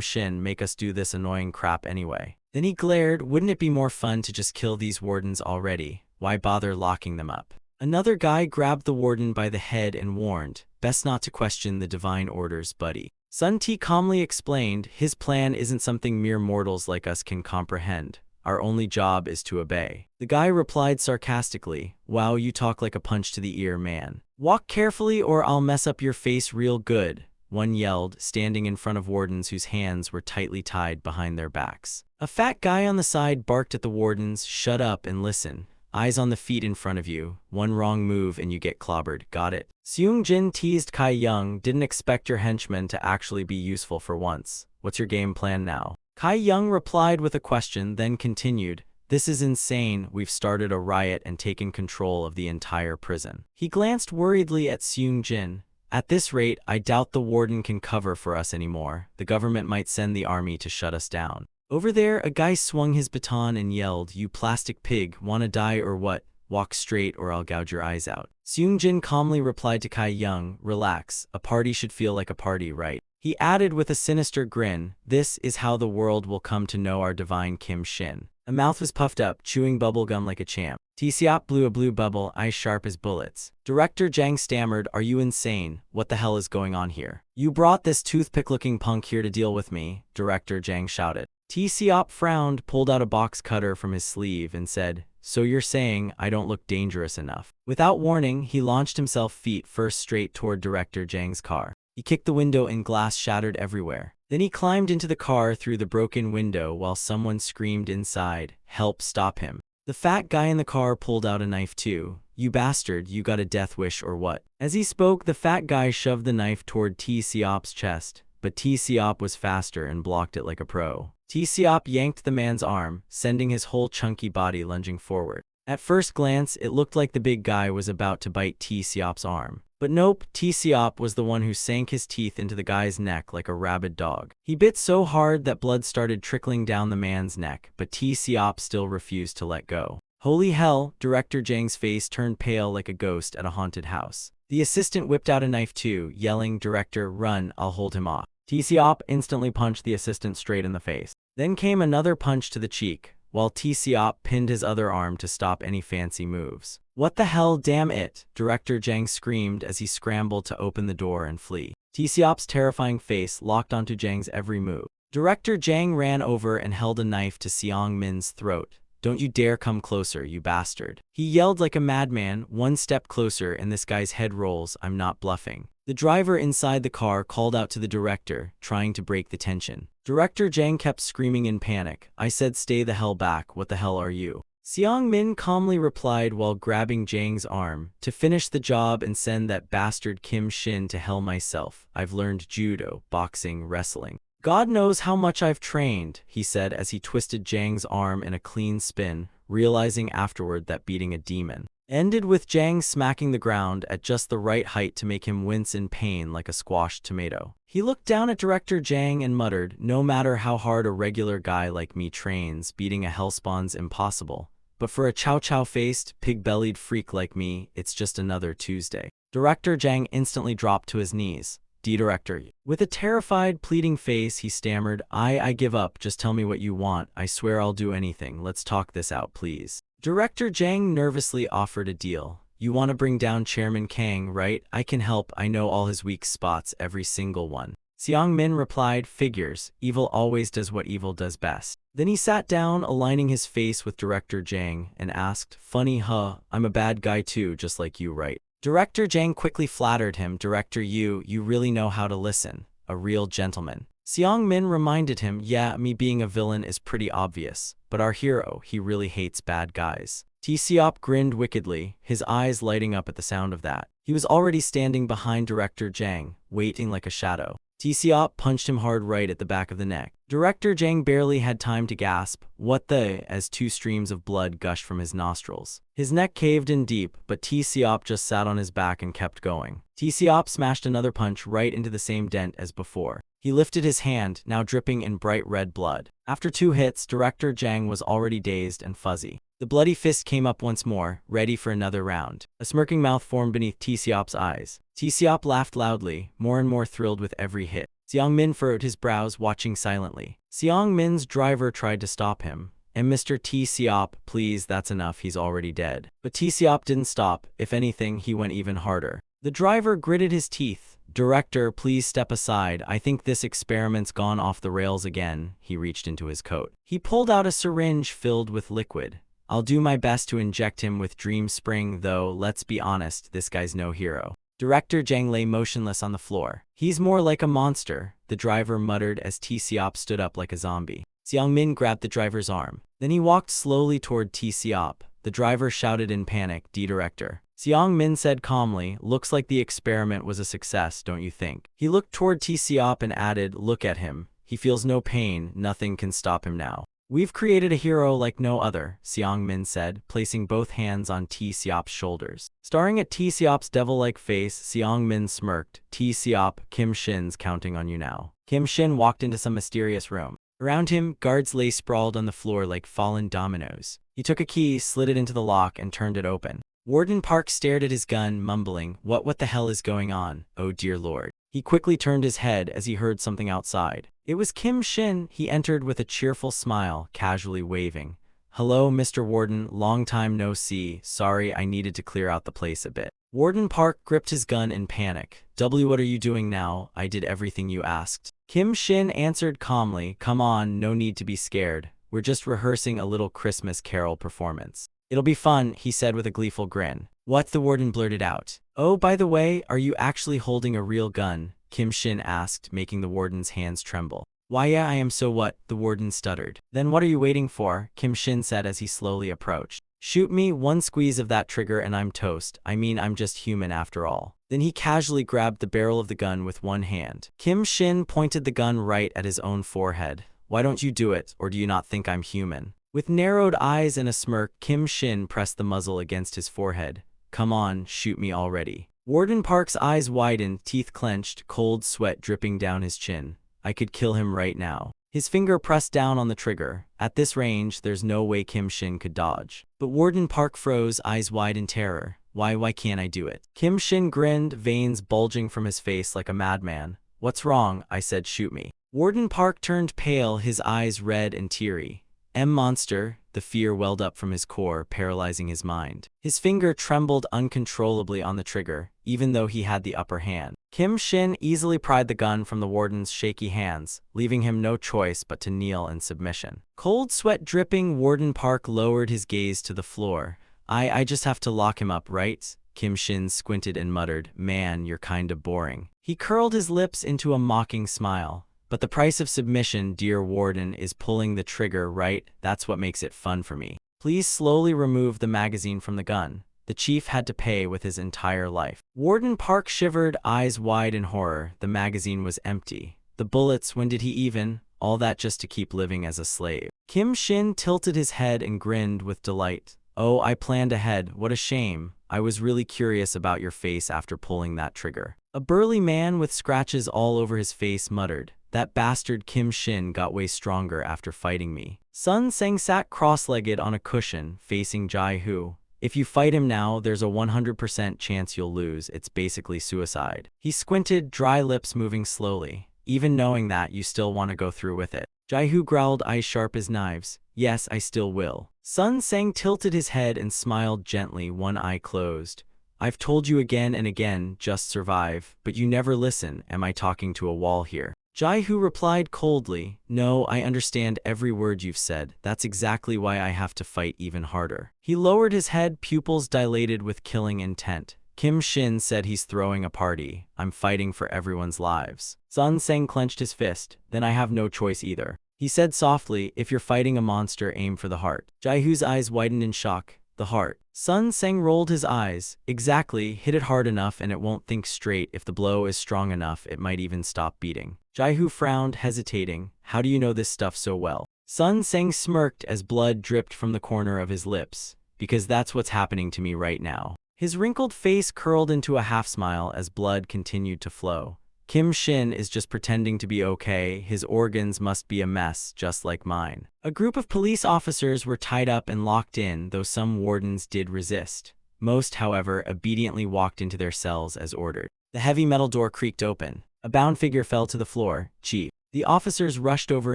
Speaker 1: Shin make us do this annoying crap anyway? Then he glared, Wouldn't it be more fun to just kill these wardens already? Why bother locking them up? Another guy grabbed the warden by the head and warned, Best not to question the divine orders, buddy. Sun T calmly explained, His plan isn't something mere mortals like us can comprehend. Our only job is to obey. The guy replied sarcastically, Wow, you talk like a punch to the ear, man. Walk carefully or I'll mess up your face real good, one yelled, standing in front of wardens whose hands were tightly tied behind their backs. A fat guy on the side barked at the wardens, Shut up and listen. Eyes on the feet in front of you. One wrong move and you get clobbered, got it? Seung Jin teased Kai Young, Didn't expect your henchmen to actually be useful for once. What's your game plan now? Kai Young replied with a question, then continued, This is insane, we've started a riot and taken control of the entire prison. He glanced worriedly at Seung Jin. At this rate, I doubt the warden can cover for us anymore. The government might send the army to shut us down. Over there, a guy swung his baton and yelled, You plastic pig, wanna die or what? Walk straight or I'll gouge your eyes out. Seung Jin calmly replied to Kai Young, Relax, a party should feel like a party, right? He added with a sinister grin, This is how the world will come to know our divine Kim Shin. A mouth was puffed up, chewing bubblegum like a champ. T-Seop blew a blue bubble, eyes sharp as bullets. Director Jang stammered, "Are you insane? What the hell is going on here? You brought this toothpick-looking punk here to deal with me," Director Jang shouted. T-Seop frowned, pulled out a box cutter from his sleeve, and said, "So you're saying I don't look dangerous enough?" Without warning, he launched himself feet first straight toward Director Jang's car. He kicked the window and glass shattered everywhere. Then he climbed into the car through the broken window while someone screamed inside, "Help, stop him." The fat guy in the car pulled out a knife too. "You bastard, you got a death wish or what?" As he spoke, the fat guy shoved the knife toward T-Seop's chest, but T-Seop was faster and blocked it like a pro. T-Seop yanked the man's arm, sending his whole chunky body lunging forward. At first glance, it looked like the big guy was about to bite T-Seop's arm. But nope, T-Seop was the one who sank his teeth into the guy's neck like a rabid dog. He bit so hard that blood started trickling down the man's neck, but T-Seop still refused to let go. Holy hell, Director Jang's face turned pale like a ghost at a haunted house. The assistant whipped out a knife too, yelling, "Director, run, I'll hold him off." T-Seop instantly punched the assistant straight in the face. Then came another punch to the cheek, while T-Seop pinned his other arm to stop any fancy moves. "What the hell, damn it!" Director Jang screamed as he scrambled to open the door and flee. T-Seop's terrifying face locked onto Jang's every move. Director Jang ran over and held a knife to Seong Min's throat. "Don't you dare come closer, you bastard." He yelled like a madman, "One step closer and this guy's head rolls, I'm not bluffing." The driver inside the car called out to the director, trying to break the tension. Director Jang kept screaming in panic, "I said stay the hell back, what the hell are you?" Seong Min calmly replied while grabbing Jang's arm, "To finish the job and send that bastard Kim Shin to hell myself, I've learned judo, boxing, wrestling. God knows how much I've trained," he said as he twisted Jang's arm in a clean spin, realizing afterward that beating a demon ended with Jang smacking the ground at just the right height to make him wince in pain like a squashed tomato. He looked down at Director Jang and muttered, "No matter how hard a regular guy like me trains, beating a hellspawn's impossible. But for a chow-chow-faced, pig-bellied freak like me, it's just another Tuesday." Director Jang instantly dropped to his knees. "Director." With a terrified, pleading face, he stammered, I give up, just tell me what you want, I swear I'll do anything, let's talk this out please." Director Jang nervously offered a deal. "You want to bring down Chairman Kang, right? I can help, I know all his weak spots, every single one." Seong Min replied, "Figures, evil always does what evil does best." Then he sat down, aligning his face with Director Jang, and asked, "Funny huh, I'm a bad guy too, just like you, right?" Director Jang quickly flattered him, "Director, you really know how to listen. A real gentleman." Seong Min reminded him, "Yeah, me being a villain is pretty obvious, but our hero, he really hates bad guys." T-Seop grinned wickedly, his eyes lighting up at the sound of that. He was already standing behind Director Jang, waiting like a shadow. T-Seop punched him hard right at the back of the neck. Director Jang barely had time to gasp, "What the?" as 2 streams of blood gushed from his nostrils. His neck caved in deep, but T-Seop just sat on his back and kept going. T-Seop smashed another punch right into the same dent as before. He lifted his hand, now dripping in bright red blood. After 2 hits, Director Jang was already dazed and fuzzy. The bloody fist came up once more, ready for another round. A smirking mouth formed beneath T-Seop's eyes. T-Seop laughed loudly, more and more thrilled with every hit. Seong Min furrowed his brows, watching silently. Seong Min's driver tried to stop him. "And Mr. T-Seop, please, that's enough, he's already dead." But T-Seop didn't stop. If anything, he went even harder. The driver gritted his teeth. "Director, please step aside. I think this experiment's gone off the rails again." He reached into his coat. He pulled out a syringe filled with liquid. "I'll do my best to inject him with Dream Spring, though let's be honest, this guy's no hero." Director Jang lay motionless on the floor. "He's more like a monster," the driver muttered as T-Seop stood up like a zombie. Seong Min grabbed the driver's arm. Then he walked slowly toward T-Seop. The driver shouted in panic, "Director." Seong Min said calmly, "Looks like the experiment was a success, don't you think?" He looked toward T-Seop and added, "Look at him. He feels no pain, nothing can stop him now." "We've created a hero like no other," Seong Min said, placing both hands on T-Seop's shoulders. Staring at T-Seop's devil-like face, Seong Min smirked, "T-Seop, Kim Shin's counting on you now." Kim Shin walked into some mysterious room. Around him, guards lay sprawled on the floor like fallen dominoes. He took a key, slid it into the lock, and turned it open. Warden Park stared at his gun, mumbling, What the hell is going on? Oh dear lord." He quickly turned his head as he heard something outside. It was Kim Shin. He entered with a cheerful smile, casually waving. "Hello, Mr. Warden, long time no see. Sorry, I needed to clear out the place a bit." Warden Park gripped his gun in panic. What are you doing now? I did everything you asked." Kim Shin answered calmly, "Come on, no need to be scared. We're just rehearsing a little Christmas carol performance." "It'll be fun," he said with a gleeful grin. "What?" the warden blurted out. "Oh, by the way, are you actually holding a real gun?" Kim Shin asked, making the warden's hands tremble. "Why, yeah, I am." "So what?" the warden stuttered. "Then what are you waiting for?" Kim Shin said as he slowly approached. "Shoot me, one squeeze of that trigger and I'm toast. I mean, I'm just human after all." Then he casually grabbed the barrel of the gun with one hand. Kim Shin pointed the gun right at his own forehead. "Why don't you do it, or do you not think I'm human?" With narrowed eyes and a smirk, Kim Shin pressed the muzzle against his forehead. "Come on, shoot me already." Warden Park's eyes widened, teeth clenched, cold sweat dripping down his chin. "I could kill him right now." His finger pressed down on the trigger. At this range, there's no way Kim Shin could dodge. But Warden Park froze, eyes wide in terror. Why can't I do it?" Kim Shin grinned, veins bulging from his face like a madman. "What's wrong?" I said, "shoot me." Warden Park turned pale, his eyes red and teary. Monster," the fear welled up from his core, paralyzing his mind. His finger trembled uncontrollably on the trigger, even though he had the upper hand. Kim Shin easily pried the gun from the warden's shaky hands, leaving him no choice but to kneel in submission. Cold sweat dripping, Warden Park lowered his gaze to the floor. I just have to lock him up, right?" Kim Shin squinted and muttered, "Man, you're kinda boring." He curled his lips into a mocking smile. "But the price of submission, dear warden, is pulling the trigger, right? That's what makes it fun for me. Please slowly remove the magazine from the gun." The chief had to pay with his entire life. Warden Park shivered, eyes wide in horror. The magazine was empty. The bullets, when did he even? All that just to keep living as a slave. Kim Shin tilted his head and grinned with delight. "Oh, I planned ahead. What a shame. I was really curious about your face after pulling that trigger." A burly man with scratches all over his face muttered, "That bastard Kim Shin got way stronger after fighting me." Sun Sang sat cross-legged on a cushion, facing Jai-Hu. "If you fight him now, there's a 100% chance you'll lose. It's basically suicide." He squinted, dry lips moving slowly. "Even knowing that, you still want to go through with it?" Jai-Hu growled, eyes sharp as knives. "Yes, I still will." Sun Sang tilted his head and smiled gently, one eye closed. "I've told you again and again, just survive, but you never listen. Am I talking to a wall here?" Jai-Hu replied coldly, "No, I understand every word you've said. That's exactly why I have to fight even harder." He lowered his head, pupils dilated with killing intent. Kim Shin said he's throwing a party. I'm fighting for everyone's lives. Sun Sang clenched his fist. Then I have no choice either. He said softly, "If you're fighting a monster, aim for the heart." Jai-Hu's eyes widened in shock. "The heart." Sun Sang rolled his eyes. "Exactly, hit it hard enough and it won't think straight. If the blow is strong enough, it might even stop beating." Jai-Hu frowned, hesitating. "How do you know this stuff so well?" Sun Sang smirked as blood dripped from the corner of his lips. "Because that's what's happening to me right now." His wrinkled face curled into a half-smile as blood continued to flow. "Kim Shin is just pretending to be okay. His organs must be a mess, just like mine." A group of police officers were tied up and locked in, though some wardens did resist. Most, however, obediently walked into their cells as ordered. The heavy metal door creaked open. A bound figure fell to the floor. "Chief." The officers rushed over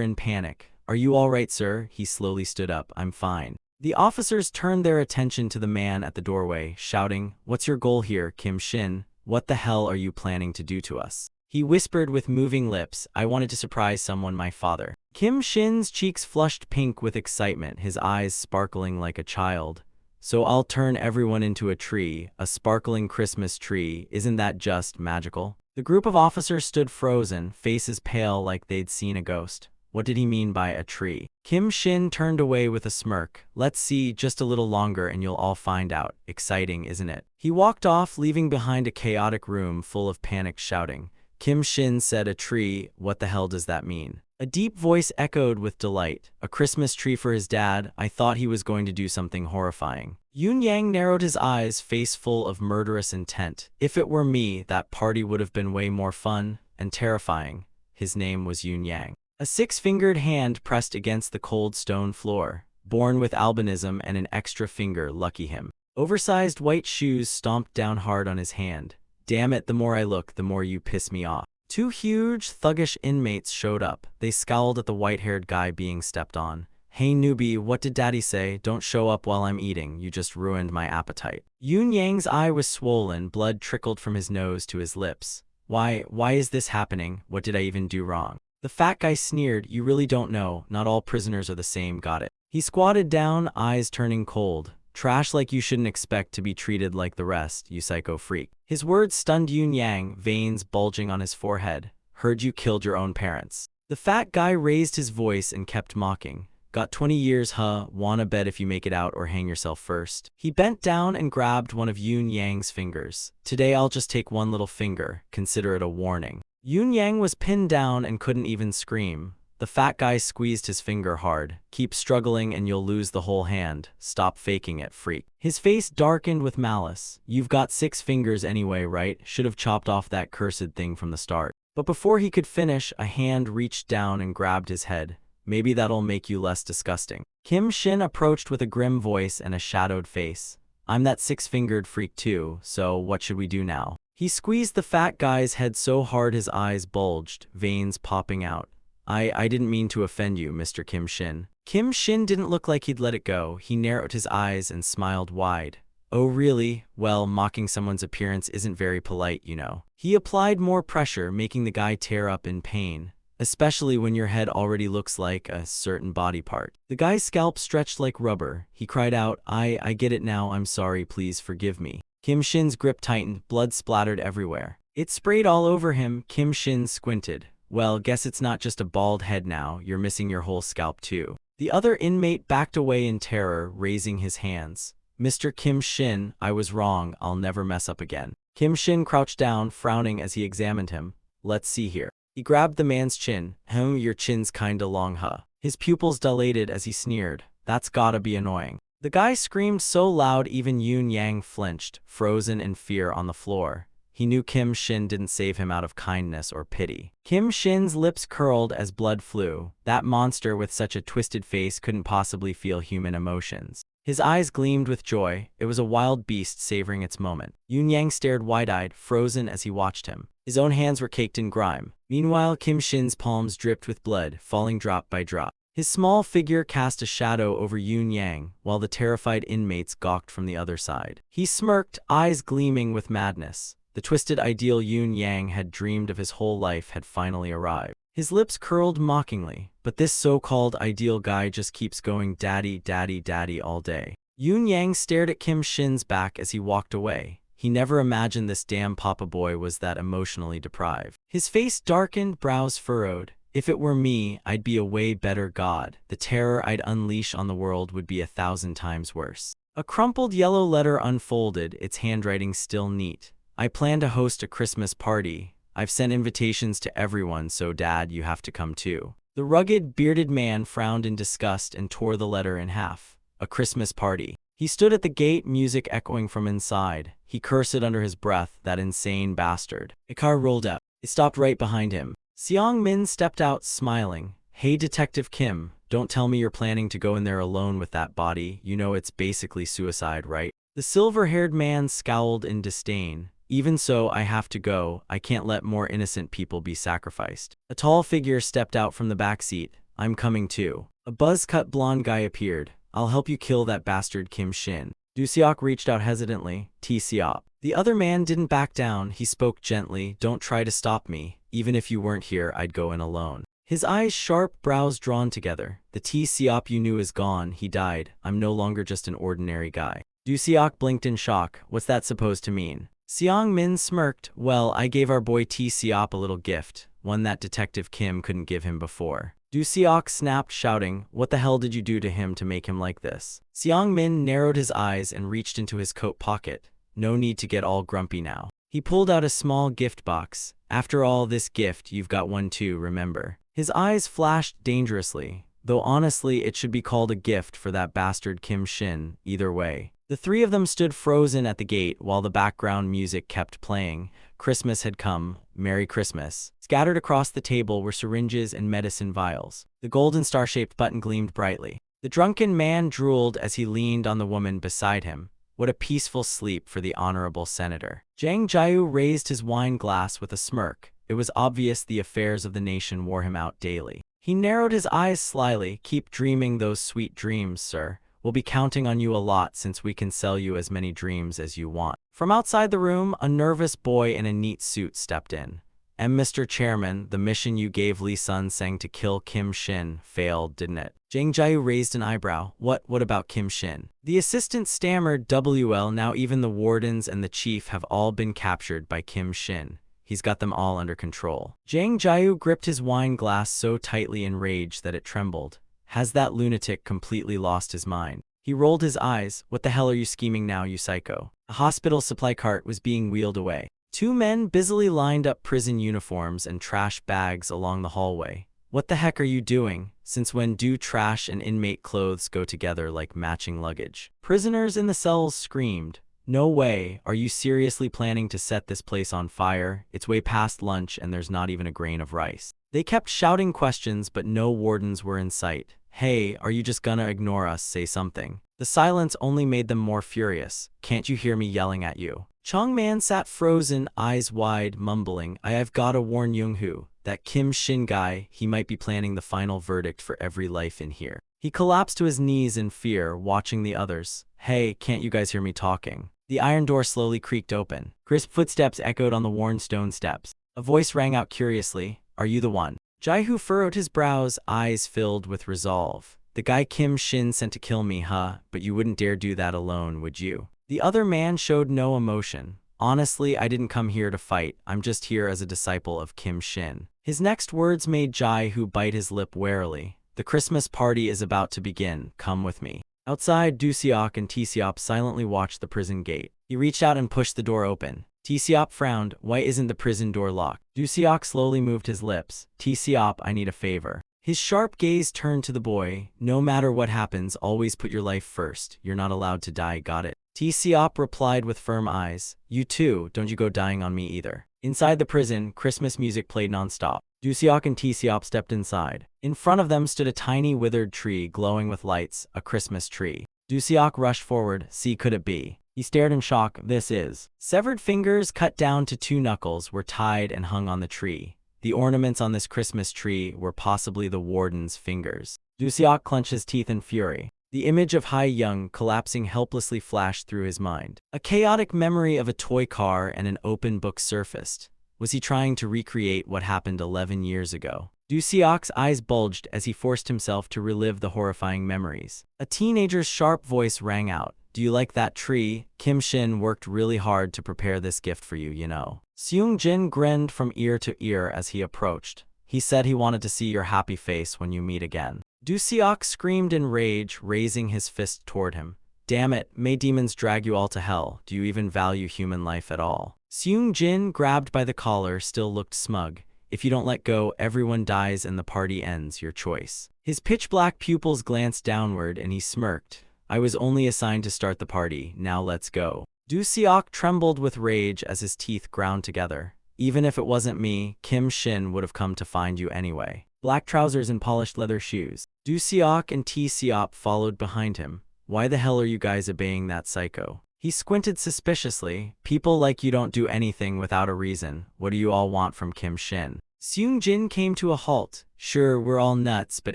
Speaker 1: in panic. "Are you all right, sir?" He slowly stood up. "I'm fine." The officers turned their attention to the man at the doorway, shouting, "What's your goal here, Kim Shin? What the hell are you planning to do to us?" He whispered with moving lips, "I wanted to surprise someone, my father." Kim Shin's cheeks flushed pink with excitement, his eyes sparkling like a child. "So I'll turn everyone into a tree, a sparkling Christmas tree. Isn't that just magical?" The group of officers stood frozen, faces pale like they'd seen a ghost. What did he mean by a tree? Kim Shin turned away with a smirk. "Let's see, just a little longer and you'll all find out. Exciting, isn't it?" He walked off, leaving behind a chaotic room full of panicked shouting. Kim Shin said, "A tree? What the hell does that mean?" A deep voice echoed with delight. "A Christmas tree for his dad? I thought he was going to do something horrifying." Yun Yang narrowed his eyes, face full of murderous intent. "If it were me, that party would have been way more fun and terrifying." His name was Yun Yang. A six-fingered hand pressed against the cold stone floor. Born with albinism and an extra finger, lucky him. Oversized white shoes stomped down hard on his hand. "Damn it, the more I look, the more you piss me off." Two huge, thuggish inmates showed up. They scowled at the white-haired guy being stepped on. "Hey newbie, what did daddy say? Don't show up while I'm eating, you just ruined my appetite." Yun Yang's eye was swollen, blood trickled from his nose to his lips. Why is this happening? What did I even do wrong?" The fat guy sneered, "You really don't know, not all prisoners are the same, got it?" He squatted down, eyes turning cold. "Trash like you shouldn't expect to be treated like the rest, you psycho freak." His words stunned Yun Yang, veins bulging on his forehead. "Heard you killed your own parents." The fat guy raised his voice and kept mocking. "Got 20 years, huh? Wanna bet if you make it out or hang yourself first?" He bent down and grabbed one of Yun Yang's fingers. "Today I'll just take one little finger, consider it a warning." Yun Yang was pinned down and couldn't even scream. The fat guy squeezed his finger hard. "Keep struggling and you'll lose the whole hand. Stop faking it, freak." His face darkened with malice. "You've got 6 fingers anyway, right? Should've chopped off that cursed thing from the start." But before he could finish, a hand reached down and grabbed his head. "Maybe that'll make you less disgusting." Kim Shin approached with a grim voice and a shadowed face. "I'm that 6-fingered freak too, so what should we do now?" He squeezed the fat guy's head so hard his eyes bulged, veins popping out. I didn't mean to offend you, Mr. Kim Shin." Kim Shin didn't look like he'd let it go. He narrowed his eyes and smiled wide. "Oh really? Well, mocking someone's appearance isn't very polite, you know." He applied more pressure, making the guy tear up in pain. "Especially when your head already looks like a certain body part." The guy's scalp stretched like rubber. He cried out, I get it now, I'm sorry, please forgive me." Kim Shin's grip tightened, blood splattered everywhere. It sprayed all over him. Kim Shin squinted. "Well, guess it's not just a bald head now, you're missing your whole scalp too." The other inmate backed away in terror, raising his hands. "Mr. Kim Shin, I was wrong, I'll never mess up again." Kim Shin crouched down, frowning as he examined him. "Let's see here." He grabbed the man's chin. Your chin's kinda long, huh?" His pupils dilated as he sneered. "That's gotta be annoying." The guy screamed so loud even Yun Yang flinched, frozen in fear on the floor. He knew Kim Shin didn't save him out of kindness or pity. Kim Shin's lips curled as blood flew. That monster with such a twisted face couldn't possibly feel human emotions. His eyes gleamed with joy. It was a wild beast savoring its moment. Yun Yang stared wide-eyed, frozen as he watched him. His own hands were caked in grime. Meanwhile, Kim Shin's palms dripped with blood, falling drop by drop. His small figure cast a shadow over Yun Yang, while the terrified inmates gawked from the other side. He smirked, eyes gleaming with madness. The twisted ideal Yun Yang had dreamed of his whole life had finally arrived. His lips curled mockingly, but this so-called ideal guy just keeps going daddy, daddy, daddy all day. Yun Yang stared at Kim Shin's back as he walked away. He never imagined this damn papa boy was that emotionally deprived. His face darkened, brows furrowed. "If it were me, I'd be a way better god. The terror I'd unleash on the world would be 1,000 times worse." A crumpled yellow letter unfolded, its handwriting still neat. "I plan to host a Christmas party. I've sent invitations to everyone, so Dad, you have to come too." The rugged, bearded man frowned in disgust and tore the letter in half. A Christmas party. He stood at the gate, music echoing from inside. He cursed under his breath, that insane bastard. A car rolled up. It stopped right behind him. Seong Min stepped out, smiling. "Hey, Detective Kim, don't tell me you're planning to go in there alone with that body. You know it's basically suicide, right?" The silver-haired man scowled in disdain. "Even so, I have to go. I can't let more innocent people be sacrificed." A tall figure stepped out from the back seat. "I'm coming too." A buzz-cut blonde guy appeared. "I'll help you kill that bastard Kim Shin." Du-seok reached out hesitantly. T-seok. The other man didn't back down. He spoke gently. "Don't try to stop me. Even if you weren't here, I'd go in alone." His eyes sharp, brows drawn together. "The T-seok you knew is gone. He died. I'm no longer just an ordinary guy." Du-seok blinked in shock. "What's that supposed to mean?" Seong Min smirked. "Well, I gave our boy T-seok a little gift, one that Detective Kim couldn't give him before." Du-seok snapped, shouting, "What the hell did you do to him to make him like this?" Seong Min narrowed his eyes and reached into his coat pocket. "No need to get all grumpy now." He pulled out a small gift box. "After all, this gift, you've got one too, remember?" His eyes flashed dangerously, though honestly it should be called a gift for that bastard Kim Shin, either way. The three of them stood frozen at the gate while the background music kept playing. Christmas had come. Merry Christmas. Scattered across the table were syringes and medicine vials. The golden star-shaped button gleamed brightly. The drunken man drooled as he leaned on the woman beside him. What a peaceful sleep for the honorable senator. Jang Jiu raised his wine glass with a smirk. It was obvious the affairs of the nation wore him out daily. He narrowed his eyes slyly. Keep dreaming those sweet dreams, sir. We'll be counting on you a lot since we can sell you as many dreams as you want. From outside the room, a nervous boy in a neat suit stepped in. Mr. Chairman, the mission you gave Lee Sun-sang to kill Kim Shin failed, didn't it? Jang Jiu raised an eyebrow. What about Kim Shin? The assistant stammered, "WL, now even the wardens and the chief have all been captured by Kim Shin. He's got them all under control." Jang Jiu gripped his wine glass so tightly in rage that it trembled. Has that lunatic completely lost his mind? He rolled his eyes. What the hell are you scheming now, you psycho? A hospital supply cart was being wheeled away. Two men busily lined up prison uniforms and trash bags along the hallway. What the heck are you doing? Since when do trash and inmate clothes go together like matching luggage? Prisoners in the cells screamed. No way. Are you seriously planning to set this place on fire? It's way past lunch and there's not even a grain of rice. They kept shouting questions, but no wardens were in sight. Hey, are you just gonna ignore us? Say something. The silence only made them more furious. Can't you hear me yelling at you? Chong Man sat frozen, eyes wide, mumbling, I've gotta warn Young-hoo. That Kim Shin guy, he might be planning the final verdict for every life in here. He collapsed to his knees in fear, watching the others. Hey, can't you guys hear me talking? The iron door slowly creaked open. Crisp footsteps echoed on the worn stone steps. A voice rang out curiously. Are you the one? Jaihu furrowed his brows, eyes filled with resolve. The guy Kim Shin sent to kill me, huh? But you wouldn't dare do that alone, would you? The other man showed no emotion. Honestly, I didn't come here to fight. I'm just here as a disciple of Kim Shin. His next words made Jaihu bite his lip warily. The Christmas party is about to begin. Come with me. Outside, Du-seok and T-seop silently watched the prison gate. He reached out and pushed the door open. T-seop frowned. Why isn't the prison door locked? Du-seok slowly moved his lips. T-seop, I need a favor. His sharp gaze turned to the boy. No matter what happens, always put your life first. You're not allowed to die, got it? T-seop replied with firm eyes. You too, don't you go dying on me either. Inside the prison, Christmas music played nonstop. Du-seok and T-seop stepped inside. In front of them stood a tiny withered tree glowing with lights, a Christmas tree. Du-seok rushed forward. See, could it be? He stared in shock. This is. Severed fingers cut down to 2 knuckles were tied and hung on the tree. The ornaments on this Christmas tree were possibly the warden's fingers. Du-seok clenched his teeth in fury. The image of Hai Young collapsing helplessly flashed through his mind. A chaotic memory of a toy car and an open book surfaced. Was he trying to recreate what happened 11 years ago? Du-seok's eyes bulged as he forced himself to relive the horrifying memories. A teenager's sharp voice rang out. Do you like that tree? Kim Shin worked really hard to prepare this gift for you, you know. Seung-jin grinned from ear to ear as he approached. He said he wanted to see your happy face when you meet again. Du-seok screamed in rage, raising his fist toward him. Damn it, may demons drag you all to hell. Do you even value human life at all? Seung-jin, grabbed by the collar, still looked smug. If you don't let go, everyone dies and the party ends, your choice. His pitch-black pupils glanced downward and he smirked. I was only assigned to start the party, now let's go. Du-seok trembled with rage as his teeth ground together. Even if it wasn't me, Kim Shin would have come to find you anyway. Black trousers and polished leather shoes. Du-seok and T-seop followed behind him. Why the hell are you guys obeying that psycho? He squinted suspiciously. People like you don't do anything without a reason. What do you all want from Kim Shin? Seung-jin came to a halt. Sure, we're all nuts, but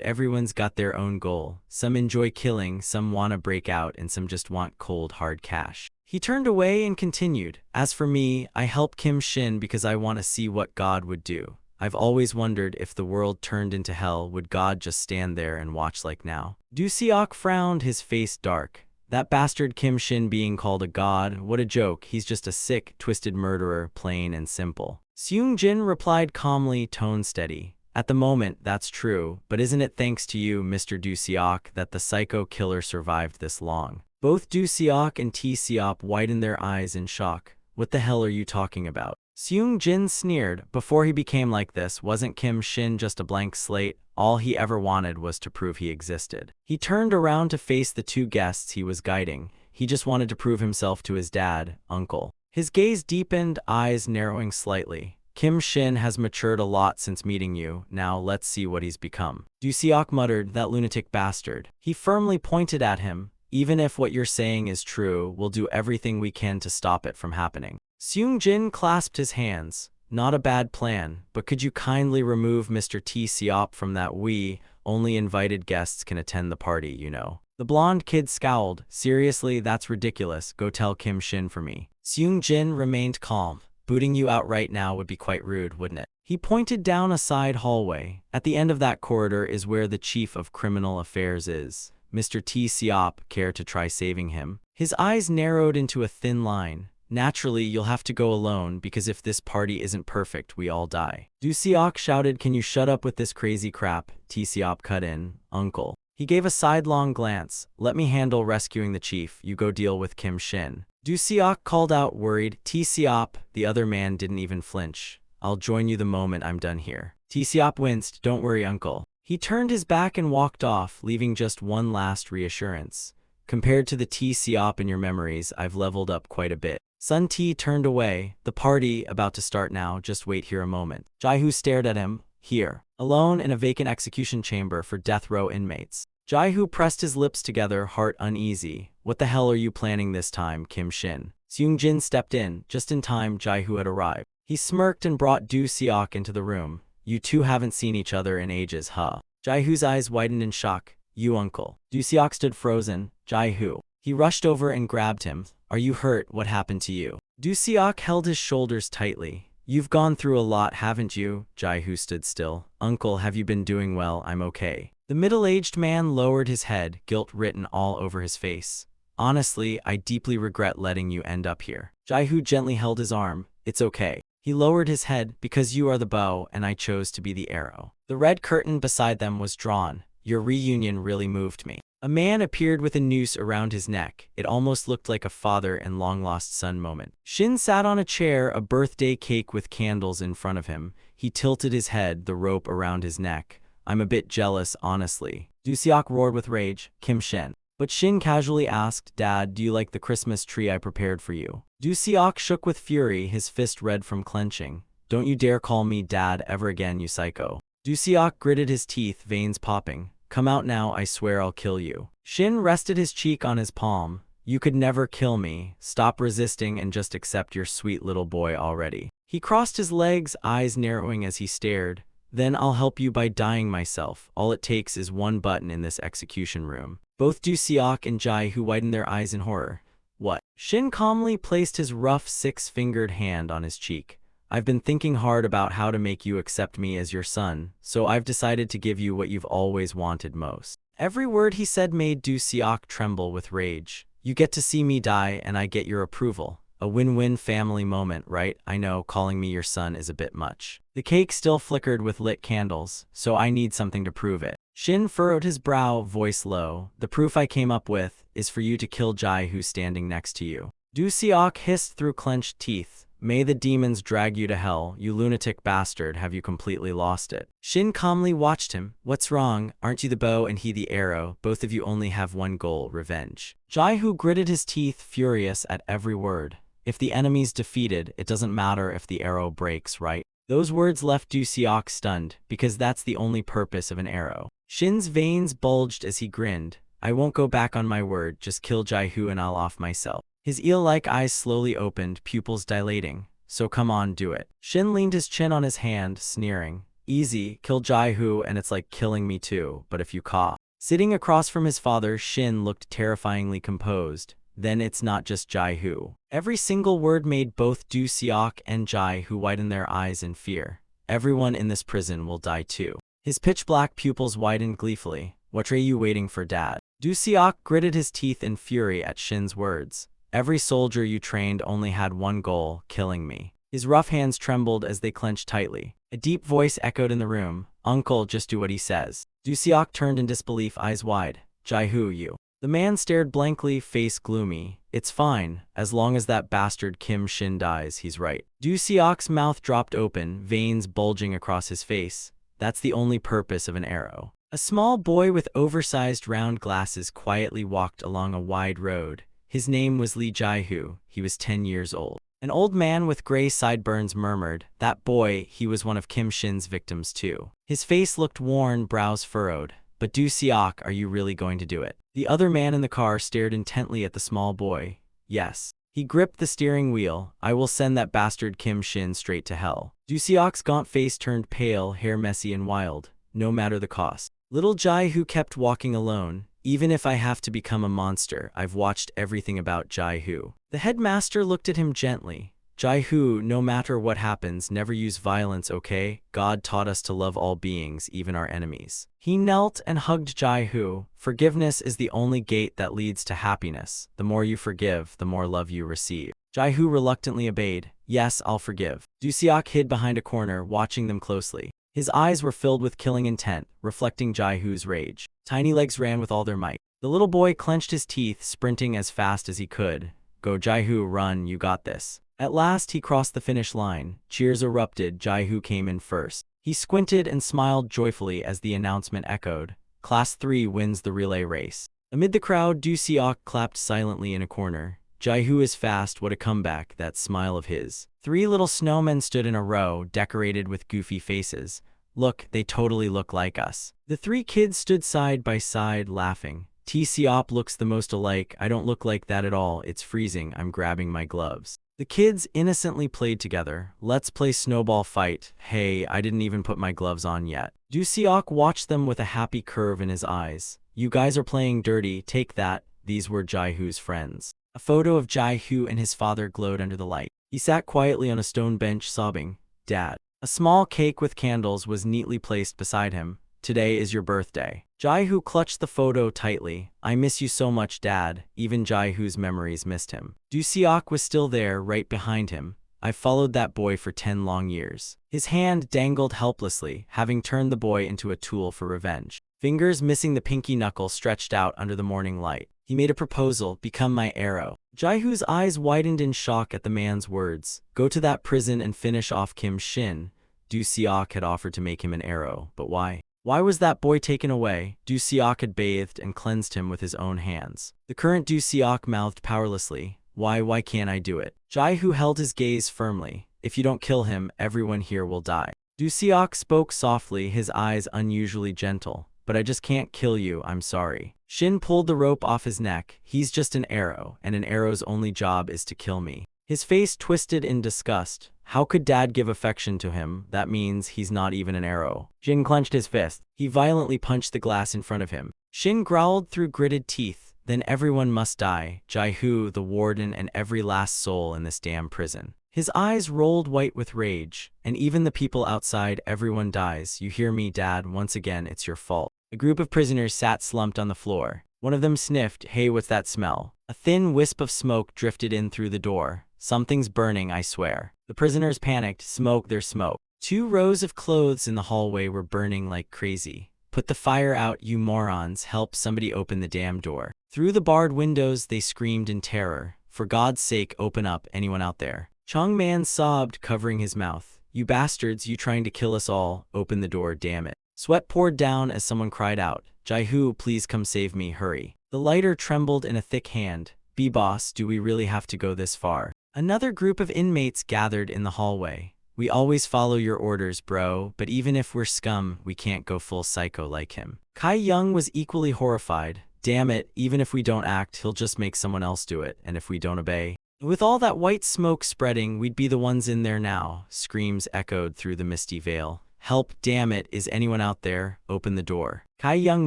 Speaker 1: everyone's got their own goal. Some enjoy killing, some wanna break out, and some just want cold, hard cash. He turned away and continued. As for me, I help Kim Shin because I want to see what God would do. I've always wondered if the world turned into hell, would God just stand there and watch like now? Du-seok frowned, his face dark. That bastard Kim Shin being called a god, what a joke. He's just a sick, twisted murderer, plain and simple. Seung-jin replied calmly, tone steady. At the moment, that's true, but isn't it thanks to you, Mr. Du-seok, that the psycho killer survived this long? Both Du-seok and T-seop widened their eyes in shock. What the hell are you talking about? Seung-jin sneered. Before he became like this, wasn't Kim Shin just a blank slate? All he ever wanted was to prove he existed. He turned around to face the 2 guests he was guiding. He just wanted to prove himself to his dad, uncle. His gaze deepened, eyes narrowing slightly. Kim Shin has matured a lot since meeting you. Now let's see what he's become. Du-seok muttered, that lunatic bastard. He firmly pointed at him. Even if what you're saying is true, we'll do everything we can to stop it from happening. Seung-jin clasped his hands. not a bad plan, but could you kindly remove Mr. T. Siop from that? We only invited guests can attend the party, you know. The blonde kid scowled. Seriously, that's ridiculous. Go tell Kim Shin for me. Seung Jin remained calm. Booting you out right now would be quite rude, wouldn't it? He pointed down a side hallway. At the end of that corridor is where the chief of criminal affairs is. Mr. T. Siop, care to try saving him? His eyes narrowed into a thin line. Naturally, you'll have to go alone, because if this party isn't perfect, we all die. Du Seok shouted, can you shut up with this crazy crap? T. Siop cut in, uncle. He gave a sidelong glance. Let me handle rescuing the chief, you go deal with Kim Shin. Du Seok called out, worried. T. Siop, the other man didn't even flinch. I'll join you the moment I'm done here. T. Siop winced, don't worry, uncle. He turned his back and walked off, leaving just one last reassurance. Compared to the T. Siop in your memories, I've leveled up quite a bit. Sun T turned away. The party, about to start now, just wait here a moment. Jaihu stared at him. Here. Alone in a vacant execution chamber for death row inmates. Jaihu pressed his lips together, heart uneasy. What the hell are you planning this time, Kim Shin? Seung Jin stepped in. Just in time, Jaihu had arrived. He smirked and brought Du Seok into the room. You two haven't seen each other in ages, huh? Jaihu's eyes widened in shock. You uncle. Du Seok stood frozen. Jaihu. He rushed over and grabbed him. Are you hurt? What happened to you? Du Seok held his shoulders tightly. You've gone through a lot, haven't you? Jaihu stood still. Uncle, have you been doing well? I'm okay. The middle-aged man lowered his head, guilt written all over his face. Honestly, I deeply regret letting you end up here. Jaihu gently held his arm. It's okay. He lowered his head, because you are the bow and I chose to be the arrow. The red curtain beside them was drawn. Your reunion really moved me. A man appeared with a noose around his neck. It almost looked like a father and long-lost son moment. Shin sat on a chair, a birthday cake with candles in front of him. He tilted his head, the rope around his neck. I'm a bit jealous, honestly. Du Seok roared with rage. Kim Shin. But Shin casually asked, Dad, do you like the Christmas tree I prepared for you? Du Seok shook with fury, his fist red from clenching. Don't you dare call me Dad ever again, you psycho. Du Seok gritted his teeth, veins popping. Come out now, I swear I'll kill you. Shin rested his cheek on his palm. You could never kill me. Stop resisting and just accept your sweet little boy already. He crossed his legs, eyes narrowing as he stared. Then I'll help you by dying myself. All it takes is one button in this execution room. Both Du Seok and Jaihu widened their eyes in horror. What? Shin calmly placed his rough six-fingered hand on his cheek. I've been thinking hard about how to make you accept me as your son, so I've decided to give you what you've always wanted most. Every word he said made Du Seok tremble with rage. You get to see me die and I get your approval. A win-win family moment, right? I know, calling me your son is a bit much. The cake still flickered with lit candles, so I need something to prove it. Shin furrowed his brow, voice low. The proof I came up with is for you to kill Jai who's standing next to you. Du Seok hissed through clenched teeth. May the demons drag you to hell, you lunatic bastard, have you completely lost it? Shin calmly watched him. What's wrong? Aren't you the bow and he the arrow? Both of you only have one goal, revenge. Jaihu gritted his teeth, furious at every word. If the enemy's defeated, it doesn't matter if the arrow breaks, right? Those words left Du Seok stunned, because that's the only purpose of an arrow. Shin's veins bulged as he grinned. I won't go back on my word, just kill Jaihu and I'll off myself. His eel-like eyes slowly opened, pupils dilating. So come on, do it. Shin leaned his chin on his hand, sneering. Easy, kill Jaihu and it's like killing me too, but if you cough. Sitting across from his father, Shin looked terrifyingly composed. Then it's not just Jaihu. Every single word made both Du Seok and Jaihu widen their eyes in fear. Everyone in this prison will die too. His pitch-black pupils widened gleefully. What are you waiting for, Dad? Du Seok gritted his teeth in fury at Shin's words. Every soldier you trained only had one goal, killing me. His rough hands trembled as they clenched tightly. A deep voice echoed in the room. Uncle, just do what he says. Du Seok turned in disbelief, eyes wide. Jaihu, you. The man stared blankly, face gloomy. It's fine, as long as that bastard Kim Shin dies, he's right. Du Seok's mouth dropped open, veins bulging across his face. That's the only purpose of an arrow. A small boy with oversized round glasses quietly walked along a wide road. His name was Lee Jaihu. He was 10 years old. An old man with gray sideburns murmured, that boy, he was one of Kim Shin's victims too. His face looked worn, brows furrowed. But Du Seok, are you really going to do it? The other man in the car stared intently at the small boy. Yes. He gripped the steering wheel. I will send that bastard Kim Shin straight to hell. Du-seok's gaunt face turned pale, hair messy and wild. No matter the cost. Little Jai-hoo kept walking alone. Even if I have to become a monster, I've watched everything about Jai-hoo. The headmaster looked at him gently. Jai-hoo, no matter what happens, never use violence, okay? God taught us to love all beings, even our enemies. He knelt and hugged Jai-hoo. Forgiveness is the only gate that leads to happiness. The more you forgive, the more love you receive. Jai-hoo reluctantly obeyed. Yes, I'll forgive. Du-seok hid behind a corner, watching them closely. His eyes were filled with killing intent, reflecting Jai-hoo's rage. Tiny legs ran with all their might. The little boy clenched his teeth, sprinting as fast as he could. Go Jai-hoo, run, you got this. At last he crossed the finish line. Cheers erupted. Jai-hoo came in first. He squinted and smiled joyfully as the announcement echoed. Class 3 wins the relay race. Amid the crowd, Du-seok clapped silently in a corner. Jai-hoo is fast, what a comeback, that smile of his. 3 little snowmen stood in a row, decorated with goofy faces. Look, they totally look like us. The 3 kids stood side by side, laughing. T-seop looks the most alike. I don't look like that at all. It's freezing. I'm grabbing my gloves. The kids innocently played together. Let's play snowball fight. Hey, I didn't even put my gloves on yet. Du-seok watched them with a happy curve in his eyes. You guys are playing dirty. Take that. These were Jai-hoo's friends. A photo of Jai-hoo and his father glowed under the light. He sat quietly on a stone bench, sobbing. Dad. A small cake with candles was neatly placed beside him. Today is your birthday. Jai-hoo clutched the photo tightly. I miss you so much, Dad. Even Jai-hoo's memories missed him. Du-seok was still there, right behind him. I've followed that boy for 10 long years. His hand dangled helplessly, having turned the boy into a tool for revenge. Fingers missing the pinky knuckle stretched out under the morning light. He made a proposal, become my arrow. Jai-hoo's eyes widened in shock at the man's words. Go to that prison and finish off Kim Shin. Du-seok had offered to make him an arrow, but why? Why was that boy taken away? Du-seok had bathed and cleansed him with his own hands. The current Du-seok mouthed powerlessly. Why can't I do it? Jai-hoo held his gaze firmly. If you don't kill him, everyone here will die. Du-seok spoke softly, his eyes unusually gentle. But I just can't kill you, I'm sorry. Shin pulled the rope off his neck. He's just an arrow, and an arrow's only job is to kill me. His face twisted in disgust. How could Dad give affection to him? That means he's not even an arrow. Shin clenched his fist. He violently punched the glass in front of him. Shin growled through gritted teeth. Then everyone must die. Jai-hoo, the warden, and every last soul in this damn prison. His eyes rolled white with rage. And even the people outside, everyone dies. You hear me, Dad? Once again, it's your fault. A group of prisoners sat slumped on the floor. One of them sniffed. Hey, what's that smell? A thin wisp of smoke drifted in through the door. Something's burning, I swear. The prisoners panicked. Smoke, there's smoke. 2 rows of clothes in the hallway were burning like crazy. Put the fire out, you morons. Help somebody open the damn door. Through the barred windows, they screamed in terror. For God's sake, open up, anyone out there. Chong-man sobbed, covering his mouth. You bastards, you trying to kill us all. Open the door, damn it. Sweat poured down as someone cried out. Jai-hoo, please come save me, hurry. The lighter trembled in a thick hand. B-boss, do we really have to go this far? Another group of inmates gathered in the hallway. We always follow your orders, bro, but even if we're scum, we can't go full psycho like him. Kai Young was equally horrified. Damn it, even if we don't act, he'll just make someone else do it, and if we don't obey. With all that white smoke spreading, we'd be the ones in there now. Screams echoed through the misty veil. Help, damn it, is anyone out there? Open the door. Kai Young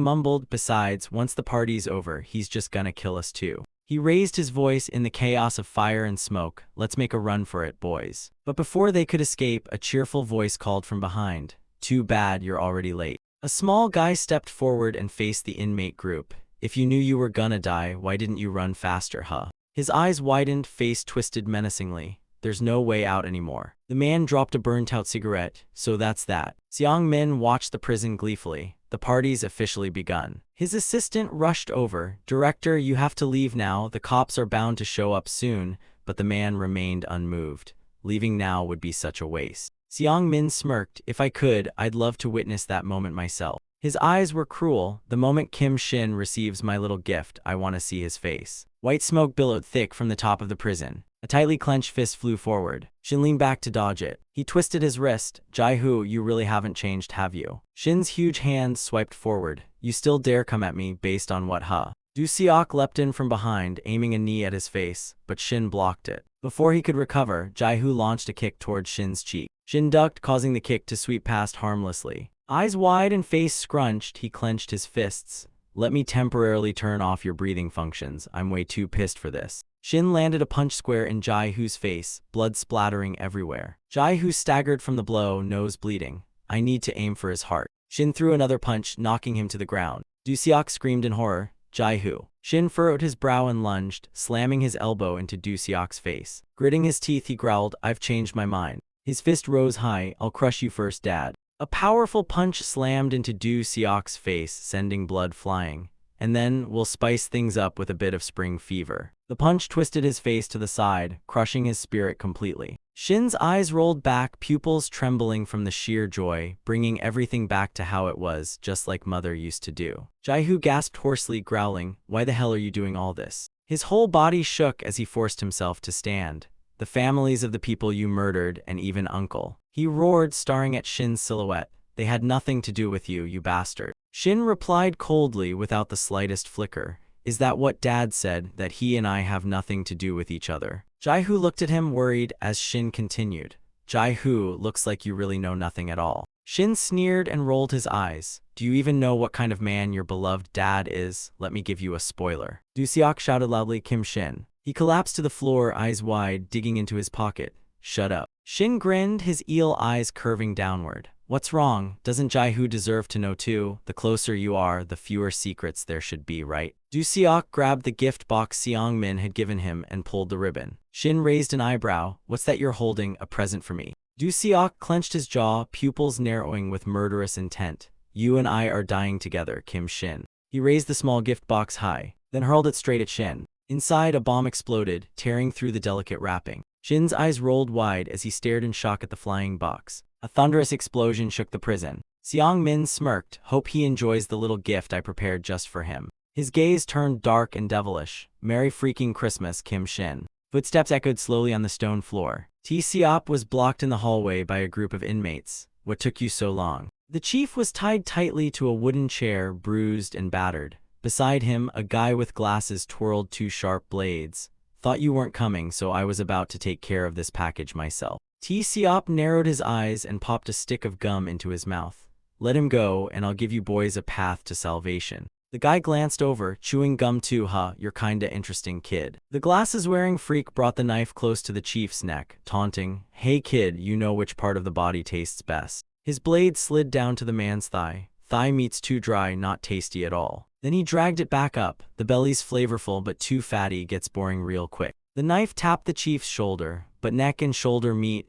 Speaker 1: mumbled, besides, once the party's over, he's just gonna kill us too. He raised his voice in the chaos of fire and smoke. Let's make a run for it, boys. But before they could escape, a cheerful voice called from behind. Too bad, you're already late. A small guy stepped forward and faced the inmate group. If you knew you were gonna die, why didn't you run faster, huh? His eyes widened, face twisted menacingly. There's no way out anymore. The man dropped a burnt-out cigarette. So that's that. Seong Min watched the prison gleefully. The party's officially begun. His assistant rushed over. Director, you have to leave now. The cops are bound to show up soon. But the man remained unmoved. Leaving now would be such a waste. Seong Min smirked. If I could, I'd love to witness that moment myself. His eyes were cruel. The moment Kim Shin receives my little gift, I want to see his face. White smoke billowed thick from the top of the prison. A tightly clenched fist flew forward. Shin leaned back to dodge it. He twisted his wrist. Jai-hoo, you really haven't changed, have you? Shin's huge hand swiped forward. You still dare come at me, based on what, huh? Du Seok leapt in from behind, aiming a knee at his face, but Shin blocked it. Before he could recover, Jai-Hu launched a kick towards Shin's cheek. Shin ducked, causing the kick to sweep past harmlessly. Eyes wide and face scrunched, he clenched his fists. Let me temporarily turn off your breathing functions. I'm way too pissed for this. Shin landed a punch square in Jai-Hu's face, blood splattering everywhere. Jai-Hu staggered from the blow, nose bleeding. I need to aim for his heart. Shin threw another punch, knocking him to the ground. Du Seok screamed in horror. Jai-Hu. Shin furrowed his brow and lunged, slamming his elbow into Du Seok's face. Gritting his teeth, he growled, I've changed my mind. His fist rose high. I'll crush you first, Dad. A powerful punch slammed into Du Seok's face, sending blood flying. And then, we'll spice things up with a bit of spring fever. The punch twisted his face to the side, crushing his spirit completely. Shin's eyes rolled back, pupils trembling from the sheer joy, bringing everything back to how it was, just like Mother used to do. Jai-Hu gasped hoarsely, growling, Why the hell are you doing all this? His whole body shook as he forced himself to stand. The families of the people you murdered, and even Uncle. He roared, staring at Shin's silhouette. They had nothing to do with you, you bastard. Shin replied coldly, without the slightest flicker. Is that what Dad said, that he and I have nothing to do with each other? Jai-Hu looked at him, worried, as Shin continued. Jai-Hu, looks like you really know nothing at all. Shin sneered and rolled his eyes. Do you even know what kind of man your beloved dad is? Let me give you a spoiler. Du Seok shouted loudly, Kim Shin. He collapsed to the floor, eyes wide, digging into his pocket. Shut up. Shin grinned, his eel eyes curving downward. What's wrong? Doesn't Jai-Hu deserve to know too? The closer you are, the fewer secrets there should be, right? Du Seok grabbed the gift box Seong Min had given him and pulled the ribbon. Shin raised an eyebrow. What's that you're holding? A present for me? Du Seok clenched his jaw, pupils narrowing with murderous intent. You and I are dying together, Kim Shin. He raised the small gift box high, then hurled it straight at Shin. Inside, a bomb exploded, tearing through the delicate wrapping. Shin's eyes rolled wide as he stared in shock at the flying box. A thunderous explosion shook the prison. Seong Min smirked. Hope he enjoys the little gift I prepared just for him. His gaze turned dark and devilish. Merry freaking Christmas, Kim Shin. Footsteps echoed slowly on the stone floor. T-Seop was blocked in the hallway by a group of inmates. What took you so long? The chief was tied tightly to a wooden chair, bruised and battered. Beside him, a guy with glasses twirled two sharp blades. Thought you weren't coming, so I was about to take care of this package myself. T-Seop narrowed his eyes and popped a stick of gum into his mouth. Let him go, and I'll give you boys a path to salvation. The guy glanced over, chewing gum too. You're kinda interesting, kid. The glasses-wearing freak brought the knife close to the chief's neck, taunting, Hey kid, you know which part of the body tastes best. His blade slid down to the man's thigh. Thigh meat's too dry, not tasty at all. Then he dragged it back up. The belly's flavorful but too fatty, gets boring real quick. The knife tapped the chief's shoulder, but neck and shoulder meat,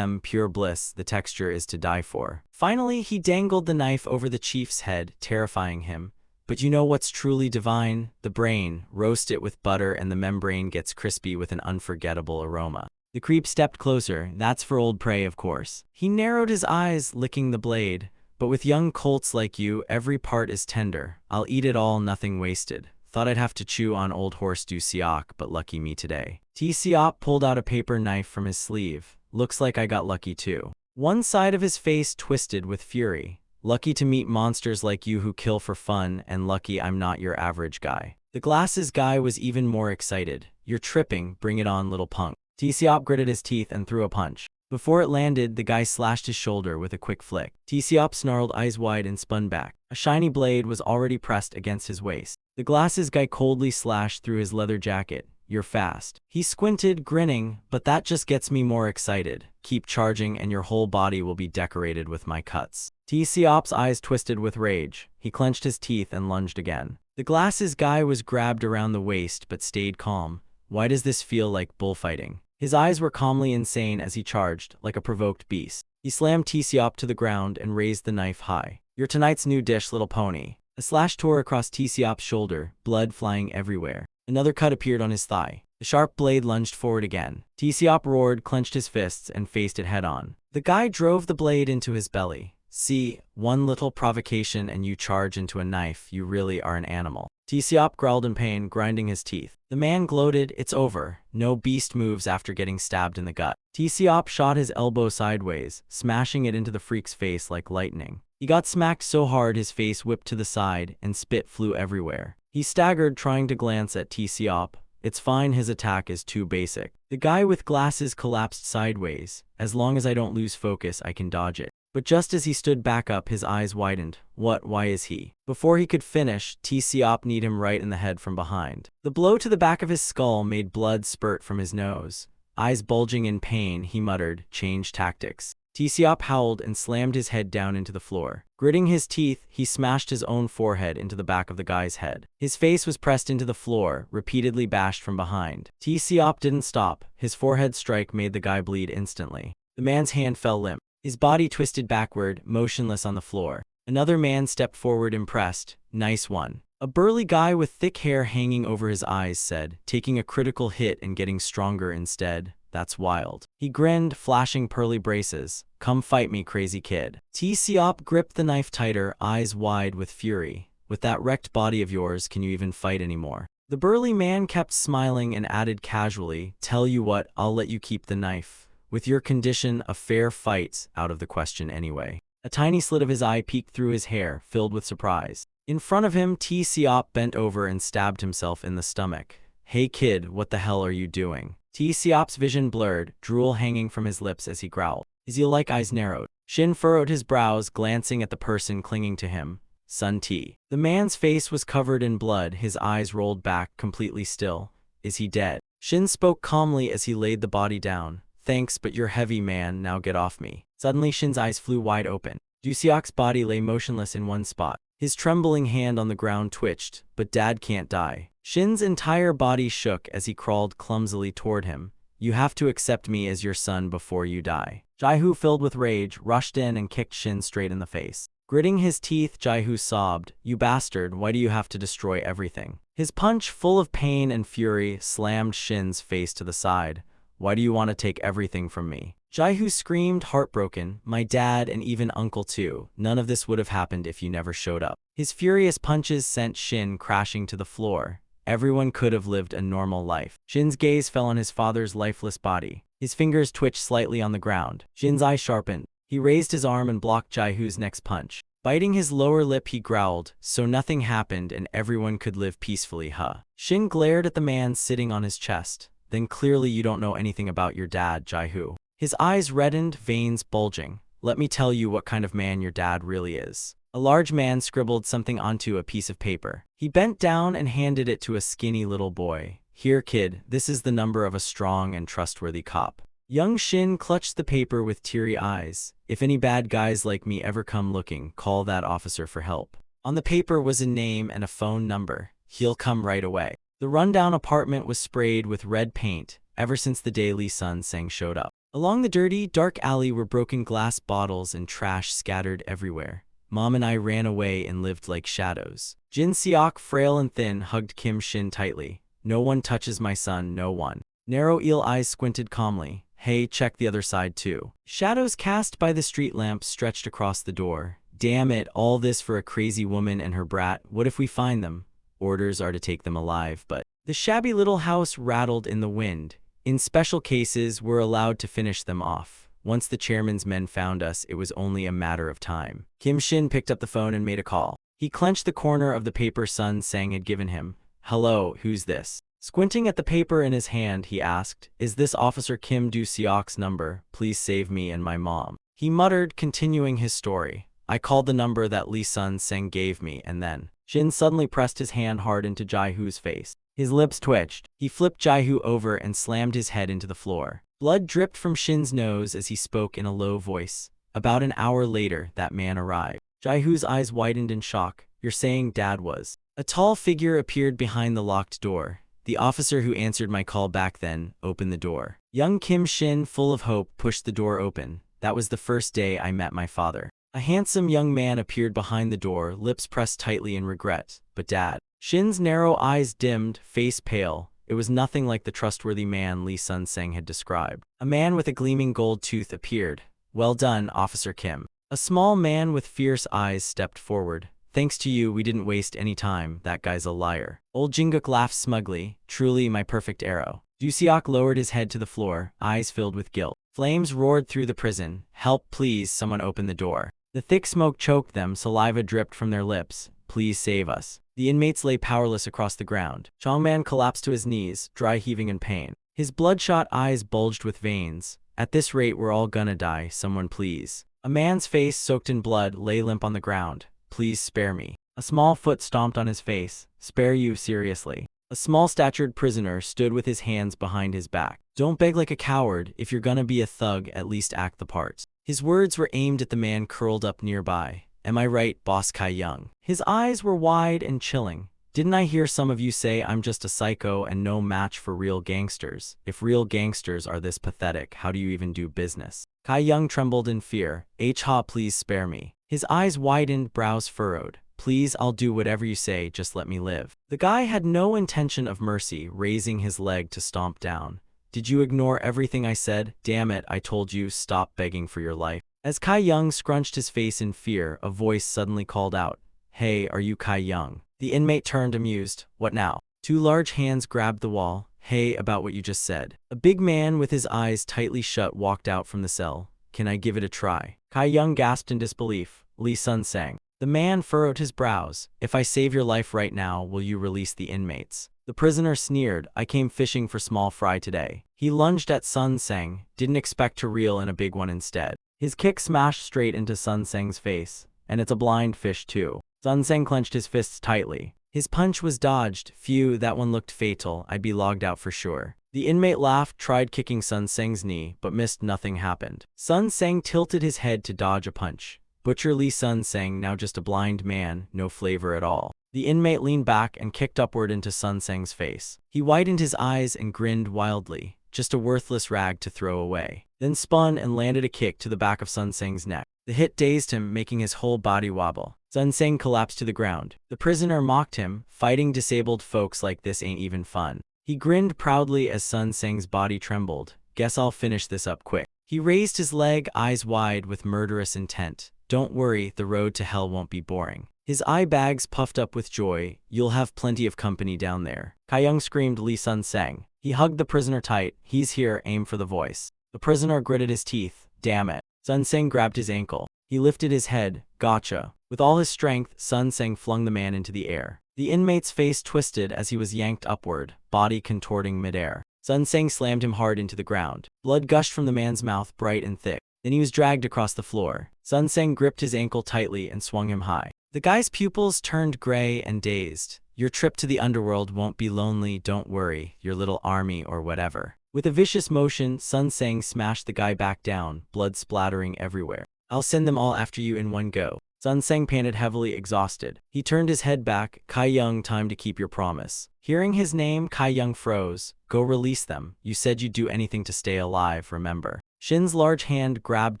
Speaker 1: pure bliss, the texture is to die for. Finally, he dangled the knife over the chief's head, terrifying him. But you know what's truly divine? The brain. Roast it with butter and the membrane gets crispy with an unforgettable aroma. The creep stepped closer. That's for old prey, of course. He narrowed his eyes, licking the blade. But with young colts like you, every part is tender. I'll eat it all, nothing wasted. Thought I'd have to chew on old horse Du Seok, but lucky me today. T-Seop pulled out a paper knife from his sleeve. Looks like I got lucky too. One side of his face twisted with fury. Lucky to meet monsters like you who kill for fun, and lucky I'm not your average guy. The glasses guy was even more excited. You're tripping, bring it on, little punk. T-Seop gritted his teeth and threw a punch. Before it landed, the guy slashed his shoulder with a quick flick. T-Seop snarled, eyes wide, and spun back. A shiny blade was already pressed against his waist. The glasses guy coldly slashed through his leather jacket. You're fast. He squinted, grinning, but that just gets me more excited. Keep charging and your whole body will be decorated with my cuts. T-Seop's eyes twisted with rage. He clenched his teeth and lunged again. The glasses guy was grabbed around the waist but stayed calm. Why does this feel like bullfighting? His eyes were calmly insane as he charged, like a provoked beast. He slammed T-Seop to the ground and raised the knife high. You're tonight's new dish, little pony. A slash tore across T-Seop's shoulder, blood flying everywhere. Another cut appeared on his thigh. The sharp blade lunged forward again. T-Seop roared, clenched his fists, and faced it head-on. The guy drove the blade into his belly. See, one little provocation and you charge into a knife. You really are an animal. T-Seop growled in pain, grinding his teeth. The man gloated, it's over. No beast moves after getting stabbed in the gut. T-Seop shot his elbow sideways, smashing it into the freak's face like lightning. He got smacked so hard his face whipped to the side and spit flew everywhere. He staggered trying to glance at T-Seop. It's fine, his attack is too basic. The guy with glasses collapsed sideways. As long as I don't lose focus, I can dodge it. But just as he stood back up, his eyes widened. What? Why is he? Before he could finish, T-Seop kneed him right in the head from behind. The blow to the back of his skull made blood spurt from his nose. Eyes bulging in pain, he muttered, "Change tactics." T-Seop howled and slammed his head down into the floor. Gritting his teeth, he smashed his own forehead into the back of the guy's head. His face was pressed into the floor, repeatedly bashed from behind. T-Seop didn't stop. His forehead strike made the guy bleed instantly. The man's hand fell limp. His body twisted backward, motionless on the floor. Another man stepped forward, impressed. "Nice one." A burly guy with thick hair hanging over his eyes said, taking a critical hit and getting stronger instead. "That's wild." He grinned, flashing pearly braces. "Come fight me, crazy kid." T-Seop gripped the knife tighter, eyes wide with fury. "With that wrecked body of yours, can you even fight anymore?" The burly man kept smiling and added casually, "Tell you what, I'll let you keep the knife. With your condition, a fair fight's out of the question anyway." A tiny slit of his eye peeked through his hair, filled with surprise. In front of him, T-Seop bent over and stabbed himself in the stomach. "Hey kid, what the hell are you doing?" T-Seop's vision blurred, drool hanging from his lips as he growled. His eel-like eyes narrowed. Shin furrowed his brows, glancing at the person clinging to him. Sun T. The man's face was covered in blood, his eyes rolled back, completely still. "Is he dead?" Shin spoke calmly as he laid the body down. "Thanks, but you're heavy, man, now get off me." Suddenly Shin's eyes flew wide open. Du-Seok's body lay motionless in one spot. His trembling hand on the ground twitched. "But Dad can't die." Shin's entire body shook as he crawled clumsily toward him. "You have to accept me as your son before you die." Jaihu, filled with rage, rushed in and kicked Shin straight in the face. Gritting his teeth, Jaihu sobbed, "You bastard, why do you have to destroy everything?" His punch, full of pain and fury, slammed Shin's face to the side. "Why do you want to take everything from me?" Jaihu screamed, heartbroken, "My dad and even uncle too. None of this would have happened if you never showed up." His furious punches sent Shin crashing to the floor. Everyone could have lived a normal life. Shin's gaze fell on his father's lifeless body. His fingers twitched slightly on the ground. Shin's eye sharpened. He raised his arm and blocked Jaihu's next punch. Biting his lower lip, he growled, "So nothing happened and everyone could live peacefully, huh?" Shin glared at the man sitting on his chest. "Then clearly you don't know anything about your dad, Jaihu." His eyes reddened, veins bulging. "Let me tell you what kind of man your dad really is." A large man scribbled something onto a piece of paper. He bent down and handed it to a skinny little boy. "Here, kid, this is the number of a strong and trustworthy cop." Young Shin clutched the paper with teary eyes. "If any bad guys like me ever come looking, call that officer for help." On the paper was a name and a phone number. "He'll come right away." The rundown apartment was sprayed with red paint ever since the day Lee Sun-sang showed up. Along the dirty, dark alley were broken glass bottles and trash scattered everywhere. Mom and I ran away and lived like shadows. Jin Seok, frail and thin, hugged Kim Shin tightly. "No one touches my son, no one." Narrow eel eyes squinted calmly. "Hey, check the other side too." Shadows cast by the street lamp stretched across the door. "Damn it, all this for a crazy woman and her brat. What if we find them? Orders are to take them alive, but..." The shabby little house rattled in the wind. "In special cases, we're allowed to finish them off. Once the chairman's men found us, it was only a matter of time." Kim Shin picked up the phone and made a call. He clenched the corner of the paper Sun-sang had given him. "Hello, who's this?" Squinting at the paper in his hand, he asked, "Is this Officer Kim Du-Seok's number? Please save me and my mom." He muttered, continuing his story. "I called the number that Lee Sun-sang gave me, and then..." Shin suddenly pressed his hand hard into Jaihu's face. His lips twitched. He flipped Jaihu over and slammed his head into the floor. Blood dripped from Shin's nose as he spoke in a low voice. About an hour later, that man arrived. Jaihu's eyes widened in shock. "You're saying Dad was..." A tall figure appeared behind the locked door. "The officer who answered my call back then opened the door." Young Kim Shin, full of hope, pushed the door open. "That was the first day I met my father." A handsome young man appeared behind the door, lips pressed tightly in regret. "But Dad..." Shin's narrow eyes dimmed, face pale. It was nothing like the trustworthy man Lee Sun-sang had described. A man with a gleaming gold tooth appeared. "Well done, Officer Kim." A small man with fierce eyes stepped forward. "Thanks to you, we didn't waste any time. That guy's a liar." Old Jinguk laughed smugly. "Truly my perfect arrow." Du-Seok lowered his head to the floor, eyes filled with guilt. Flames roared through the prison. "Help, please, someone open the door." The thick smoke choked them, saliva dripped from their lips. Please save us. The inmates lay powerless across the ground. Chongman collapsed to his knees, dry heaving in pain. His bloodshot eyes bulged with veins. At this rate, we're all gonna die, someone please. A man's face, soaked in blood, lay limp on the ground. Please spare me. A small foot stomped on his face. Spare you, seriously. A small-statured prisoner stood with his hands behind his back. Don't beg like a coward. If you're gonna be a thug, at least act the part. His words were aimed at the man curled up nearby. Am I right, Boss Kai Young? His eyes were wide and chilling. Didn't I hear some of you say I'm just a psycho and no match for real gangsters? If real gangsters are this pathetic, how do you even do business? Kai Young trembled in fear. Ha, please spare me. His eyes widened, brows furrowed. Please, I'll do whatever you say, just let me live. The guy had no intention of mercy, raising his leg to stomp down. Did you ignore everything I said? Damn it, I told you, stop begging for your life. As Kai Young scrunched his face in fear, a voice suddenly called out. Hey, are you Kai Young? The inmate turned amused. What now? Two large hands grabbed the wall. Hey, about what you just said. A big man with his eyes tightly shut walked out from the cell. Can I give it a try? Kai Young gasped in disbelief. Li Sun sang. The man furrowed his brows. If I save your life right now, will you release the inmates? The prisoner sneered. I came fishing for small fry today. He lunged at Sun Seng, didn't expect to reel in a big one instead. His kick smashed straight into Sun Seng's face. And it's a blind fish too. Sun Seng clenched his fists tightly. His punch was dodged. Phew, that one looked fatal. I'd be logged out for sure. The inmate laughed, tried kicking Sun Seng's knee, but missed. Nothing happened. Sun Seng tilted his head to dodge a punch. Butcher Li Sun Seng, now just a blind man, no flavor at all. The inmate leaned back and kicked upward into Sun Seng's face. He widened his eyes and grinned wildly. Just a worthless rag to throw away. Then spun and landed a kick to the back of Sun Seng's neck. The hit dazed him, making his whole body wobble. Sun Seng collapsed to the ground. The prisoner mocked him. Fighting disabled folks like this ain't even fun. He grinned proudly as Sun Seng's body trembled. Guess I'll finish this up quick. He raised his leg, eyes wide with murderous intent. Don't worry, the road to hell won't be boring. His eye bags puffed up with joy. You'll have plenty of company down there. Kai Young screamed. Li Sun Seng. He hugged the prisoner tight. He's here, aim for the voice. The prisoner gritted his teeth. Damn it. Sun Seng grabbed his ankle. He lifted his head. Gotcha. With all his strength, Sun Seng flung the man into the air. The inmate's face twisted as he was yanked upward, body contorting midair. Sun Seng slammed him hard into the ground. Blood gushed from the man's mouth, bright and thick. Then he was dragged across the floor. Sun Seng gripped his ankle tightly and swung him high. The guy's pupils turned gray and dazed. Your trip to the underworld won't be lonely, don't worry, your little army or whatever. With a vicious motion, Sun Seng smashed the guy back down, blood splattering everywhere. I'll send them all after you in one go. Sun Seng panted heavily, exhausted. He turned his head back. Kai Young, time to keep your promise. Hearing his name, Kai Young froze. Go release them. You said you'd do anything to stay alive, remember? Shin's large hand grabbed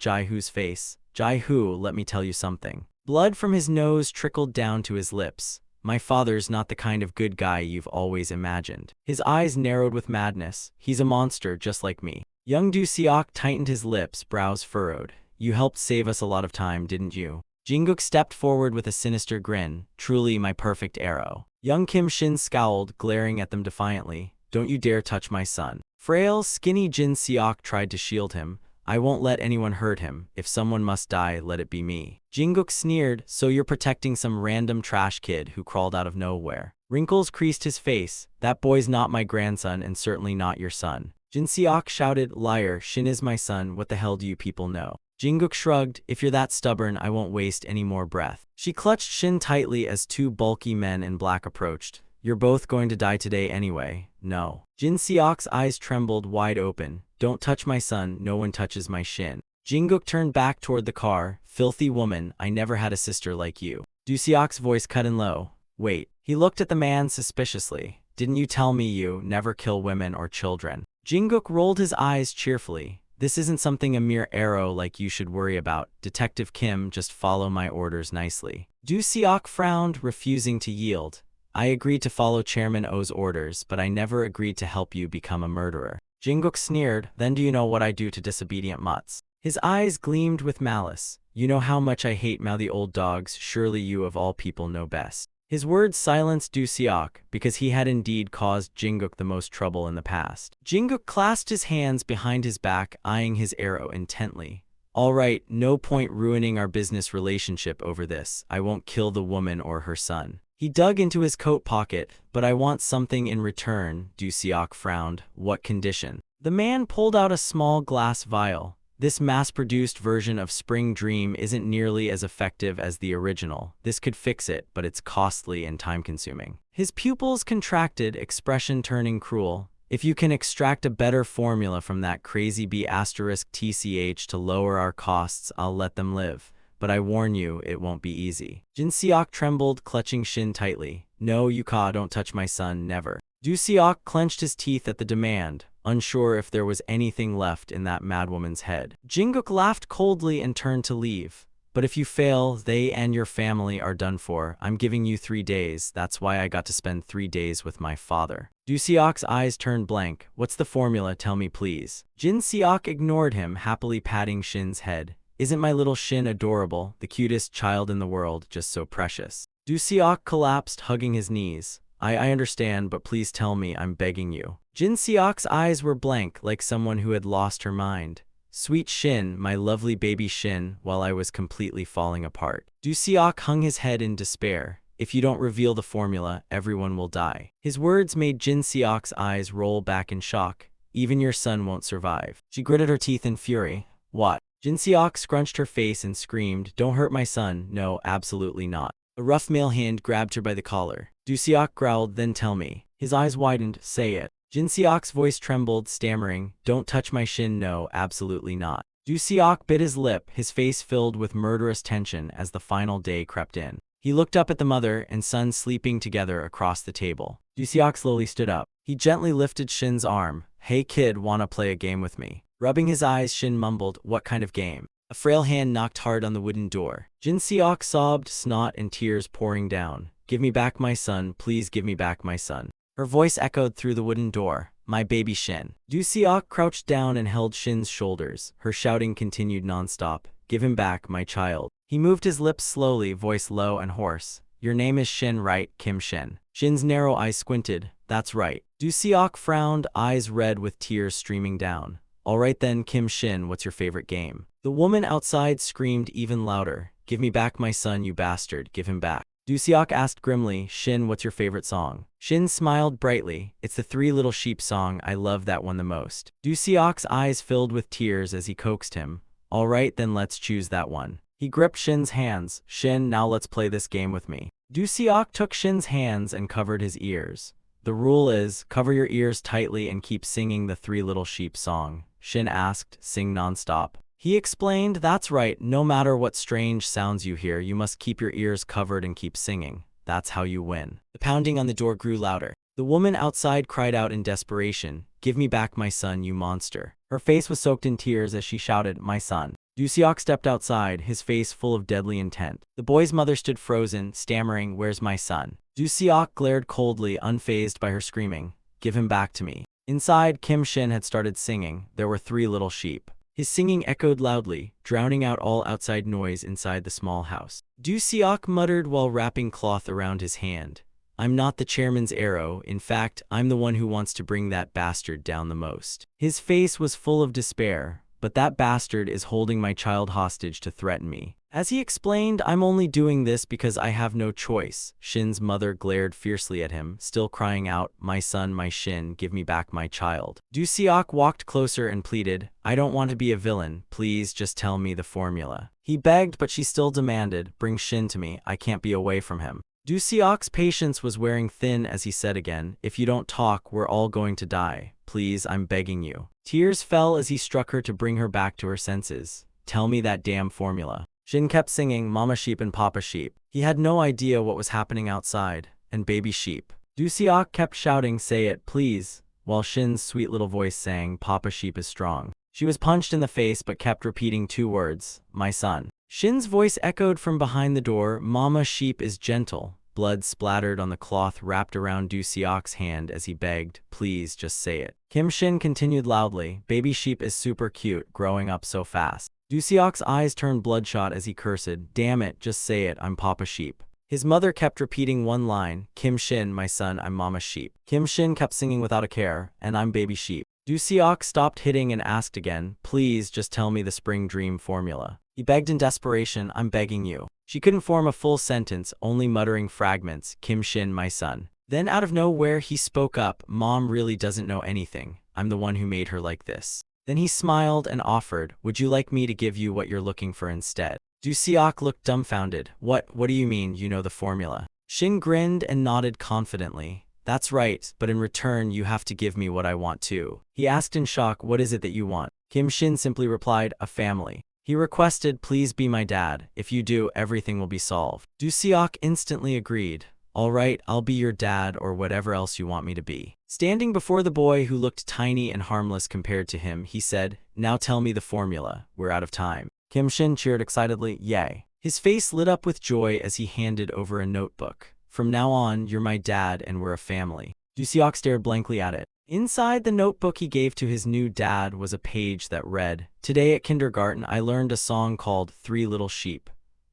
Speaker 1: Jai-Hoo's face. Jai-Hoo, let me tell you something. Blood from his nose trickled down to his lips. My father's not the kind of good guy you've always imagined. His eyes narrowed with madness. He's a monster just like me. Young Du Seok tightened his lips, brows furrowed. You helped save us a lot of time, didn't you? Jinguk stepped forward with a sinister grin. Truly my perfect arrow. Young Kim Shin scowled, glaring at them defiantly. Don't you dare touch my son. Frail, skinny Jin Seok tried to shield him. I won't let anyone hurt him. If someone must die, let it be me. Jinguk sneered. So you're protecting some random trash kid who crawled out of nowhere. Wrinkles creased his face. That boy's not my grandson and certainly not your son. Jin Seok shouted, liar, Shin is my son, what the hell do you people know? Jinguk shrugged. If you're that stubborn, I won't waste any more breath. She clutched Shin tightly as two bulky men in black approached. You're both going to die today anyway. No. Jin Seok's eyes trembled wide open. Don't touch my son, no one touches my Shin. Jinguk turned back toward the car. Filthy woman, I never had a sister like you. Du Seok's voice cut in low. Wait. He looked at the man suspiciously. Didn't you tell me you never kill women or children? Jinguk rolled his eyes cheerfully. This isn't something a mere arrow like you should worry about. Detective Kim, just follow my orders nicely. Du Seok frowned, refusing to yield. I agreed to follow Chairman O's orders, but I never agreed to help you become a murderer. Jinguk sneered. Then do you know what I do to disobedient mutts? His eyes gleamed with malice. You know how much I hate mouthy old dogs. Surely you of all people know best. His words silenced Du Seok, because he had indeed caused Jinguk the most trouble in the past. Jinguk clasped his hands behind his back, eyeing his arrow intently. Alright, no point ruining our business relationship over this. I won't kill the woman or her son. He dug into his coat pocket, but I want something in return, Du Seok frowned. What condition? The man pulled out a small glass vial. This mass-produced version of Spring Dream isn't nearly as effective as the original. This could fix it, but it's costly and time-consuming. His pupils contracted, expression turning cruel. If you can extract a better formula from that crazy B*TCH to lower our costs, I'll let them live. But I warn you, it won't be easy. Jin Seok trembled, clutching Shin tightly. No, Yuka, don't touch my son, never. Du Seok clenched his teeth at the demand, unsure if there was anything left in that madwoman's head. Jinguk laughed coldly and turned to leave. But if you fail, they and your family are done for. I'm giving you 3 days. That's why I got to spend 3 days with my father. Du Seok's eyes turned blank. What's the formula? Tell me, please. Jin Seok ignored him, happily patting Shin's head. Isn't my little Shin adorable? The cutest child in the world, just so precious. Du Seok collapsed, hugging his knees. I understand, but please tell me, I'm begging you. Jin Seok's eyes were blank, like someone who had lost her mind. Sweet Shin, my lovely baby Shin, while I was completely falling apart. Du Seok hung his head in despair. If you don't reveal the formula, everyone will die. His words made Jin Seok's eyes roll back in shock. Even your son won't survive. She gritted her teeth in fury. What? Jin Seok scrunched her face and screamed, don't hurt my son. No, absolutely not. A rough male hand grabbed her by the collar. Du Seok growled, then tell me. His eyes widened, say it. Jin Seok's voice trembled, stammering, don't touch my Shin, no, absolutely not. Du Seok bit his lip, his face filled with murderous tension as the final day crept in. He looked up at the mother and son sleeping together across the table. Du Seok slowly stood up. He gently lifted Shin's arm. Hey kid, wanna play a game with me? Rubbing his eyes, Shin mumbled, what kind of game? A frail hand knocked hard on the wooden door. Jin Seok sobbed, snot and tears pouring down. Give me back my son, please give me back my son. Her voice echoed through the wooden door. My baby Shin. Du Seok crouched down and held Shin's shoulders. Her shouting continued nonstop. Give him back, my child. He moved his lips slowly, voice low and hoarse. Your name is Shin, right, Kim Shin? Shin's narrow eyes squinted. That's right. Du Seok frowned, eyes red with tears streaming down. All right then, Kim Shin, what's your favorite game? The woman outside screamed even louder. Give me back my son, you bastard, give him back. Du Seok asked grimly, Shin, what's your favorite song? Shin smiled brightly. It's the Three Little Sheep song, I love that one the most. Du Seok's eyes filled with tears as he coaxed him. All right, then let's choose that one. He gripped Shin's hands. Shin, now let's play this game with me. Du Seok took Shin's hands and covered his ears. The rule is, cover your ears tightly and keep singing the Three Little Sheep song. Shin asked, sing nonstop. He explained, that's right, no matter what strange sounds you hear, you must keep your ears covered and keep singing. That's how you win. The pounding on the door grew louder. The woman outside cried out in desperation, give me back my son, you monster. Her face was soaked in tears as she shouted, my son. Du Seok stepped outside, his face full of deadly intent. The boy's mother stood frozen, stammering, where's my son? Du Seok glared coldly, unfazed by her screaming, give him back to me. Inside, Kim Shin had started singing. There were 3 little sheep. His singing echoed loudly, drowning out all outside noise inside the small house. Du Seok muttered while wrapping cloth around his hand. I'm not the chairman's arrow. In fact, I'm the one who wants to bring that bastard down the most. His face was full of despair. But that bastard is holding my child hostage to threaten me. As he explained, I'm only doing this because I have no choice. Shin's mother glared fiercely at him, still crying out, my son, my Shin, give me back my child. Du Seok walked closer and pleaded, I don't want to be a villain, please just tell me the formula. He begged, but she still demanded, bring Shin to me, I can't be away from him. Du Seok's patience was wearing thin as he said again, if you don't talk, we're all going to die. Please, I'm begging you. Tears fell as he struck her to bring her back to her senses. Tell me that damn formula. Shin kept singing Mama Sheep and Papa Sheep. He had no idea what was happening outside. And Baby Sheep. Du Seok kept shouting, say it, please, while Shin's sweet little voice sang, Papa Sheep is strong. She was punched in the face but kept repeating 2 words, my son. Shin's voice echoed from behind the door, Mama Sheep is gentle. Blood splattered on the cloth wrapped around Du Seok's hand as he begged, please just say it. Kim Shin continued loudly, Baby Sheep is super cute, growing up so fast. Du Seok's eyes turned bloodshot as he cursed, damn it, just say it, I'm Papa Sheep. His mother kept repeating one line, Kim Shin, my son, I'm Mama Sheep. Kim Shin kept singing without a care, and I'm Baby Sheep. Du Seok stopped hitting and asked again, please just tell me the spring dream formula. He begged in desperation, I'm begging you. She couldn't form a full sentence, only muttering fragments, Kim Shin, my son. Then out of nowhere he spoke up, Mom really doesn't know anything. I'm the one who made her like this. Then he smiled and offered, would you like me to give you what you're looking for instead? Du Seok looked dumbfounded. What do you mean, you know the formula? Shin grinned and nodded confidently. That's right, but in return you have to give me what I want too. He asked in shock, what is it that you want? Kim Shin simply replied, a family. He requested, please be my dad. If you do, everything will be solved. Du Seok instantly agreed. All right, I'll be your dad or whatever else you want me to be. Standing before the boy who looked tiny and harmless compared to him, he said, now tell me the formula. We're out of time. Kim Shin cheered excitedly, yay. His face lit up with joy as he handed over a notebook. From now on, you're my dad and we're a family. Du Seok stared blankly at it. Inside the notebook he gave to his new dad was a page that read, today at kindergarten I learned a song called Three Little Sheep.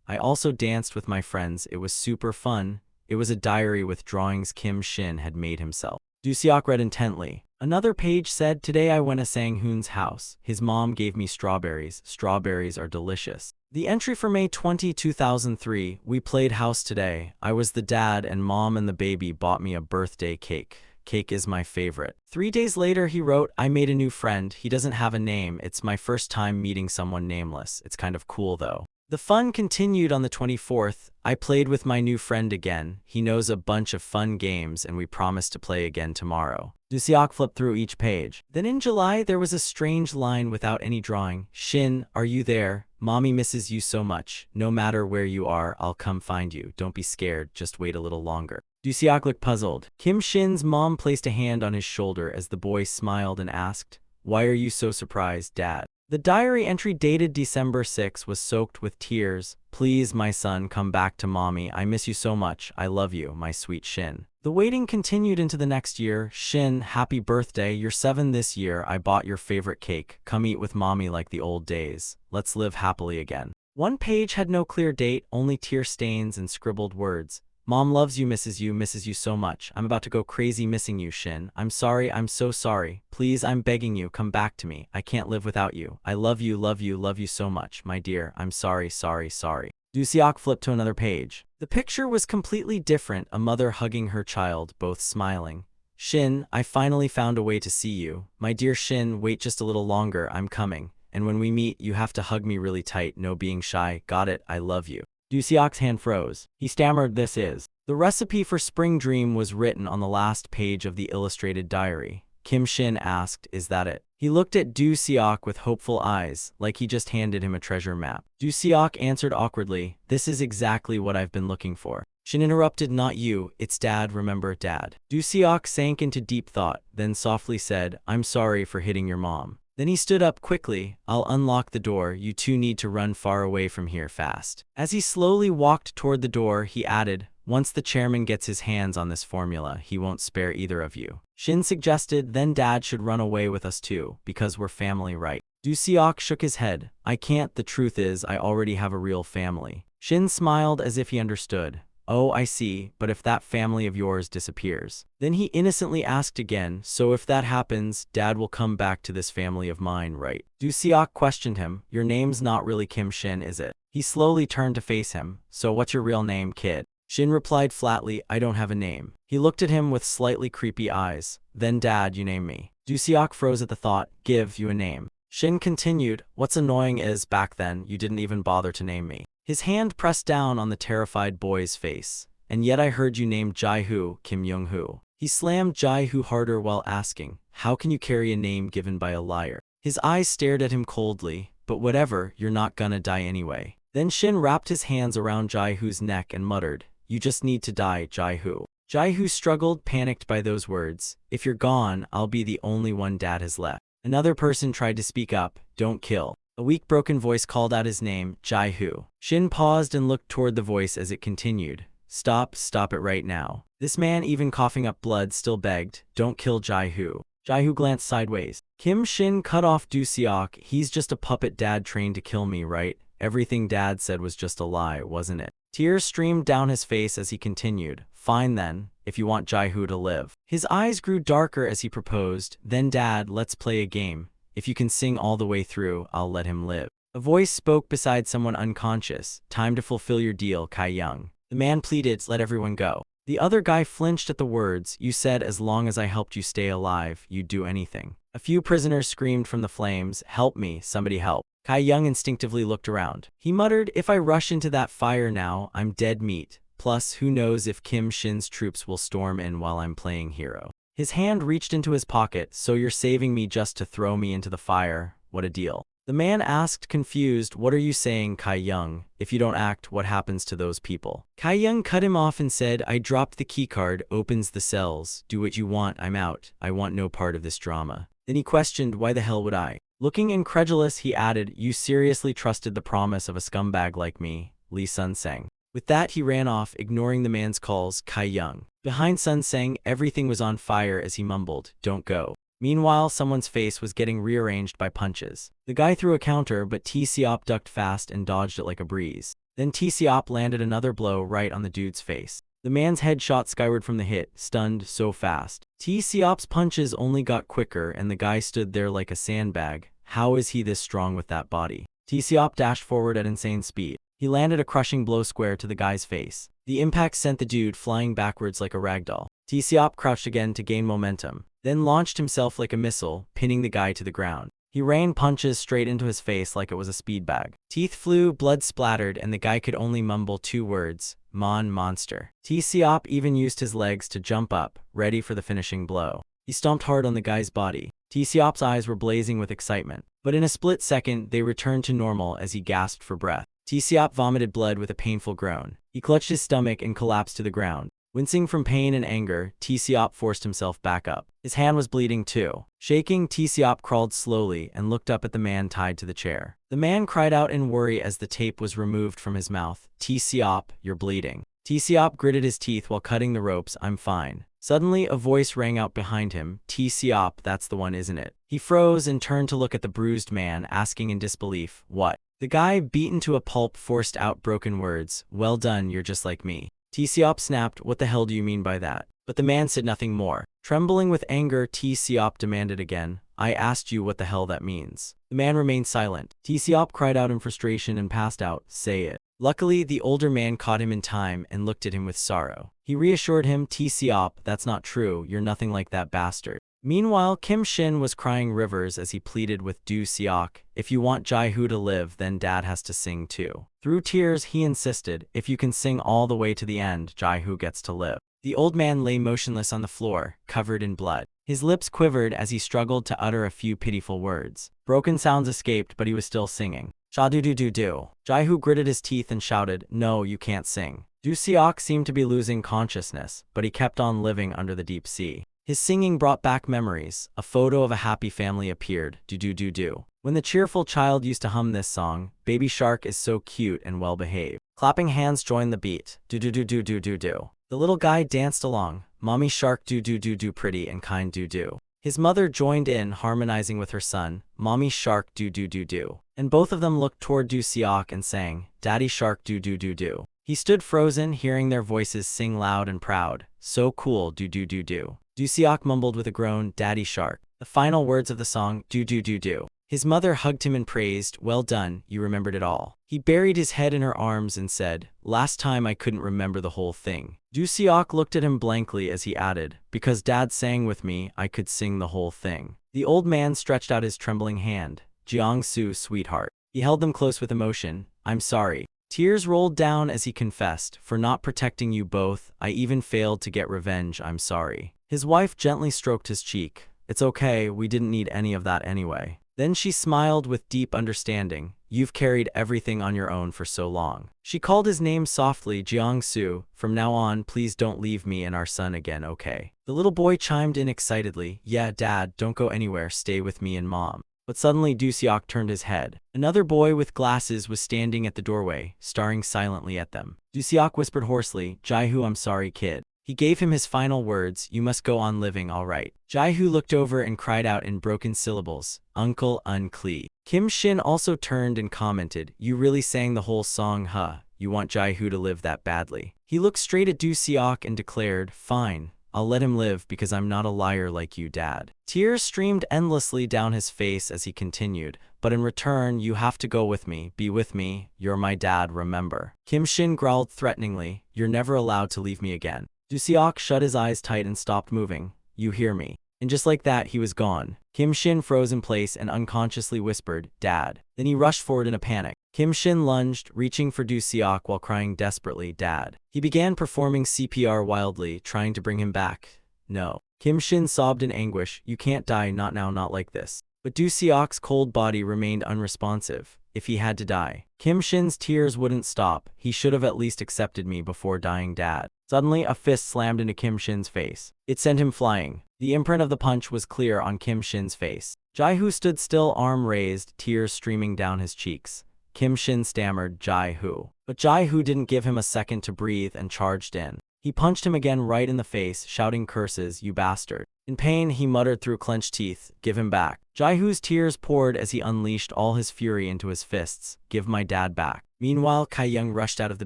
Speaker 1: I also danced with my friends. It was super fun. It was a diary with drawings Kim Shin had made himself. Du Seok read intently. Another page said, today I went to Sang-hoon's house. His mom gave me strawberries. Strawberries are delicious. The entry for May 20, 2003, we played house today. I was the dad and mom and the baby bought me a birthday cake. Cake is my favorite. 3 days later he wrote, I made a new friend. He doesn't have a name. It's my first time meeting someone nameless. It's kind of cool though. The fun continued on the 24th. I played with my new friend again. He knows a bunch of fun games and we promised to play again tomorrow. Du Seok flipped through each page. Then in July there was a strange line without any drawing. Shin, are you there? Mommy misses you so much. No matter where you are, I'll come find you. Don't be scared. Just wait a little longer. Du Seok looked puzzled. Kim Shin's mom placed a hand on his shoulder as the boy smiled and asked, why are you so surprised, Dad? The diary entry dated December 6 was soaked with tears. Please, my son, come back to mommy. I miss you so much. I love you, my sweet Shin. The waiting continued into the next year. Shin, happy birthday. You're 7 this year. I bought your favorite cake. Come eat with mommy like the old days. Let's live happily again. One page had no clear date, only tear stains and scribbled words. Mom loves you, misses you so much. I'm about to go crazy missing you, Shin. I'm sorry, I'm so sorry. Please, I'm begging you, come back to me. I can't live without you. I love you so much, my dear. I'm sorry. Du Seok flipped to another page. The picture was completely different, a mother hugging her child, both smiling. Shin, I finally found a way to see you. My dear Shin, wait just a little longer, I'm coming. And when we meet, you have to hug me really tight, no being shy. Got it, I love you. Du Seok's hand froze. He stammered, this is. The recipe for Spring Dream was written on the last page of the illustrated diary. Kim Shin asked, is that it? He looked at Du Seok with hopeful eyes, like he just handed him a treasure map. Du Seok answered awkwardly, this is exactly what I've been looking for. Shin interrupted, not you, it's Dad, remember, Dad. Du Seok sank into deep thought, then softly said, I'm sorry for hitting your mom. Then he stood up quickly. I'll unlock the door. You two need to run far away from here fast. As he slowly walked toward the door, he added, once the chairman gets his hands on this formula, he won't spare either of you. Shin suggested, then Dad should run away with us too, because we're family, right? Du Seok shook his head. I can't. The truth is, I already have a real family. Shin smiled as if he understood. Oh, I see, but if that family of yours disappears? Then he innocently asked again, so if that happens, Dad will come back to this family of mine, right? Du Seok questioned him, your name's not really Kim Shin, is it? He slowly turned to face him, so what's your real name, kid? Shin replied flatly, I don't have a name. He looked at him with slightly creepy eyes. Then Dad, you name me. Du Seok froze at the thought, give you a name. Shin continued, what's annoying is, back then, you didn't even bother to name me. His hand pressed down on the terrified boy's face. And yet I heard you named Jae-hoo, Kim Young-hoo. He slammed Jae-hoo harder while asking, how can you carry a name given by a liar? His eyes stared at him coldly, but whatever, you're not gonna die anyway. Then Shin wrapped his hands around Jae-hoo's neck and muttered, you just need to die, Jae-hoo. Jae-hoo struggled, panicked by those words. If you're gone, I'll be the only one Dad has left. Another person tried to speak up, don't kill. A weak broken voice called out his name, Jae-hoo. Shin paused and looked toward the voice as it continued. Stop it right now. This man, even coughing up blood, still begged, don't kill Jae-hoo. Jae-hoo glanced sideways. Kim Shin cut off Du Seok. He's just a puppet Dad trained to kill me, right? Everything Dad said was just a lie, wasn't it? Tears streamed down his face as he continued, "Fine then, if you want Jaihu to live." His eyes grew darker as he proposed, "Then Dad, let's play a game. If you can sing all the way through, I'll let him live." A voice spoke beside someone unconscious, "Time to fulfill your deal, Kai Young." The man pleaded, "Let everyone go." The other guy flinched at the words, "You said as long as I helped you stay alive, you'd do anything." A few prisoners screamed from the flames, "Help me, somebody help." Kai Young instinctively looked around. He muttered, "If I rush into that fire now, I'm dead meat. Plus, who knows if Kim Shin's troops will storm in while I'm playing hero." His hand reached into his pocket. "So you're saving me just to throw me into the fire? What a deal." The man asked, confused, "What are you saying, Kai Young? If you don't act, what happens to those people?" Kai Young cut him off and said, "I dropped the keycard, opens the cells. Do what you want, I'm out. I want no part of this drama." Then he questioned, "Why the hell would I?" Looking incredulous, he added, "You seriously trusted the promise of a scumbag like me?" Lee Sun sang. With that, he ran off, ignoring the man's calls. Kai Young. Behind Sun Sang, everything was on fire as he mumbled, "Don't go." Meanwhile, someone's face was getting rearranged by punches. The guy threw a counter, but T-Seop ducked fast and dodged it like a breeze. Then T-Seop landed another blow right on the dude's face. The man's head shot skyward from the hit, stunned so fast. T-Seop's punches only got quicker and the guy stood there like a sandbag. How is he this strong with that body? T-Seop dashed forward at insane speed. He landed a crushing blow square to the guy's face. The impact sent the dude flying backwards like a ragdoll. T-Seop crouched again to gain momentum, then launched himself like a missile, pinning the guy to the ground. He rained punches straight into his face like it was a speed bag. Teeth flew, blood splattered, and the guy could only mumble two words, monster." T-Seop even used his legs to jump up, ready for the finishing blow. He stomped hard on the guy's body. T-Seop's eyes were blazing with excitement, but in a split second, they returned to normal as he gasped for breath. T-Seop vomited blood with a painful groan. He clutched his stomach and collapsed to the ground. Wincing from pain and anger, T-Seop forced himself back up. His hand was bleeding too. Shaking, T-Seop crawled slowly and looked up at the man tied to the chair. The man cried out in worry as the tape was removed from his mouth. "T-Seop, you're bleeding." T-Seop gritted his teeth while cutting the ropes. "I'm fine." Suddenly, a voice rang out behind him. "T-Seop, that's the one, isn't it?" He froze and turned to look at the bruised man, asking in disbelief, "What?" The guy, beaten to a pulp, forced out broken words. "Well done, you're just like me." T-Seop snapped, "What the hell do you mean by that?" But the man said nothing more. Trembling with anger, T-Seop demanded again, "I asked you what the hell that means." The man remained silent. T-Seop cried out in frustration and passed out. "Say it." Luckily, the older man caught him in time and looked at him with sorrow. He reassured him, "T-Seop, that's not true, you're nothing like that bastard." Meanwhile, Kim Shin was crying rivers as he pleaded with Do Seok, "If you want Jaihu to live, then Dad has to sing too." Through tears, he insisted, "If you can sing all the way to the end, Jaihu gets to live." The old man lay motionless on the floor, covered in blood. His lips quivered as he struggled to utter a few pitiful words. Broken sounds escaped, but he was still singing. "Sha-do-do-do-do." Jaihu gritted his teeth and shouted, "No, you can't sing." Do Seok seemed to be losing consciousness, but he kept on living under the deep sea. His singing brought back memories. A photo of a happy family appeared. Do-do-do-do. When the cheerful child used to hum this song, "Baby Shark is so cute and well-behaved." Clapping hands joined the beat. Do-do-do-do-do-do-do. The little guy danced along. "Mommy Shark do-do-do-do pretty and kind do-do." His mother joined in, harmonizing with her son. "Mommy Shark do-do-do-do." And both of them looked toward Do Seok and sang, "Daddy Shark do-do-do-do." He stood frozen, hearing their voices sing loud and proud. "So cool, do-do-do-do." Do Seok mumbled with a groan, "Daddy Shark." The final words of the song, do-do-do-do. His mother hugged him and praised, "Well done, you remembered it all." He buried his head in her arms and said, "Last time I couldn't remember the whole thing." Do Seok looked at him blankly as he added, "Because Dad sang with me, I could sing the whole thing." The old man stretched out his trembling hand. "Jiang-su, sweetheart." He held them close with emotion. "I'm sorry." Tears rolled down as he confessed, "For not protecting you both, I even failed to get revenge, I'm sorry." His wife gently stroked his cheek. "It's okay, we didn't need any of that anyway." Then she smiled with deep understanding. "You've carried everything on your own for so long." She called his name softly, "Jiang-su, from now on, please don't leave me and our son again, okay?" The little boy chimed in excitedly, "Yeah, Dad, don't go anywhere, stay with me and Mom." But suddenly Do Seok turned his head. Another boy with glasses was standing at the doorway, staring silently at them. Do Seok whispered hoarsely, "Jaihu, I'm sorry, kid." He gave him his final words, "You must go on living, all right." Jaihu looked over and cried out in broken syllables, "Uncle Unclee." Kim Shin also turned and commented, "You really sang the whole song, huh? You want Jai-Hu to live that badly. He looked straight at Du Seok and declared, "Fine. I'll let him live because I'm not a liar like you, Dad." Tears streamed endlessly down his face as he continued, "But in return, you have to go with me, be with me. You're my dad, remember." Kim Shin growled threateningly, "You're never allowed to leave me again." Du Seok shut his eyes tight and stopped moving. "You hear me?" And just like that, he was gone. Kim Shin froze in place and unconsciously whispered, "Dad." Then he rushed forward in a panic. Kim Shin lunged, reaching for Du Seok while crying desperately, "Dad." He began performing CPR wildly, trying to bring him back. "No." Kim Shin sobbed in anguish, "You can't die, not now, not like this." But Du Seok's cold body remained unresponsive. If he had to die, Kim Shin's tears wouldn't stop. "He should have at least accepted me before dying, Dad." Suddenly, a fist slammed into Kim Shin's face. It sent him flying. The imprint of the punch was clear on Kim Shin's face. Jai-Hu stood still, arm raised, tears streaming down his cheeks. Kim Shin stammered, "Jai-Hu." But Jai-Hu didn't give him a second to breathe and charged in. He punched him again right in the face, shouting curses, "You bastard." In pain, he muttered through clenched teeth, "Give him back." Jai-Hu's tears poured as he unleashed all his fury into his fists. "Give my dad back." Meanwhile, Kai Young rushed out of the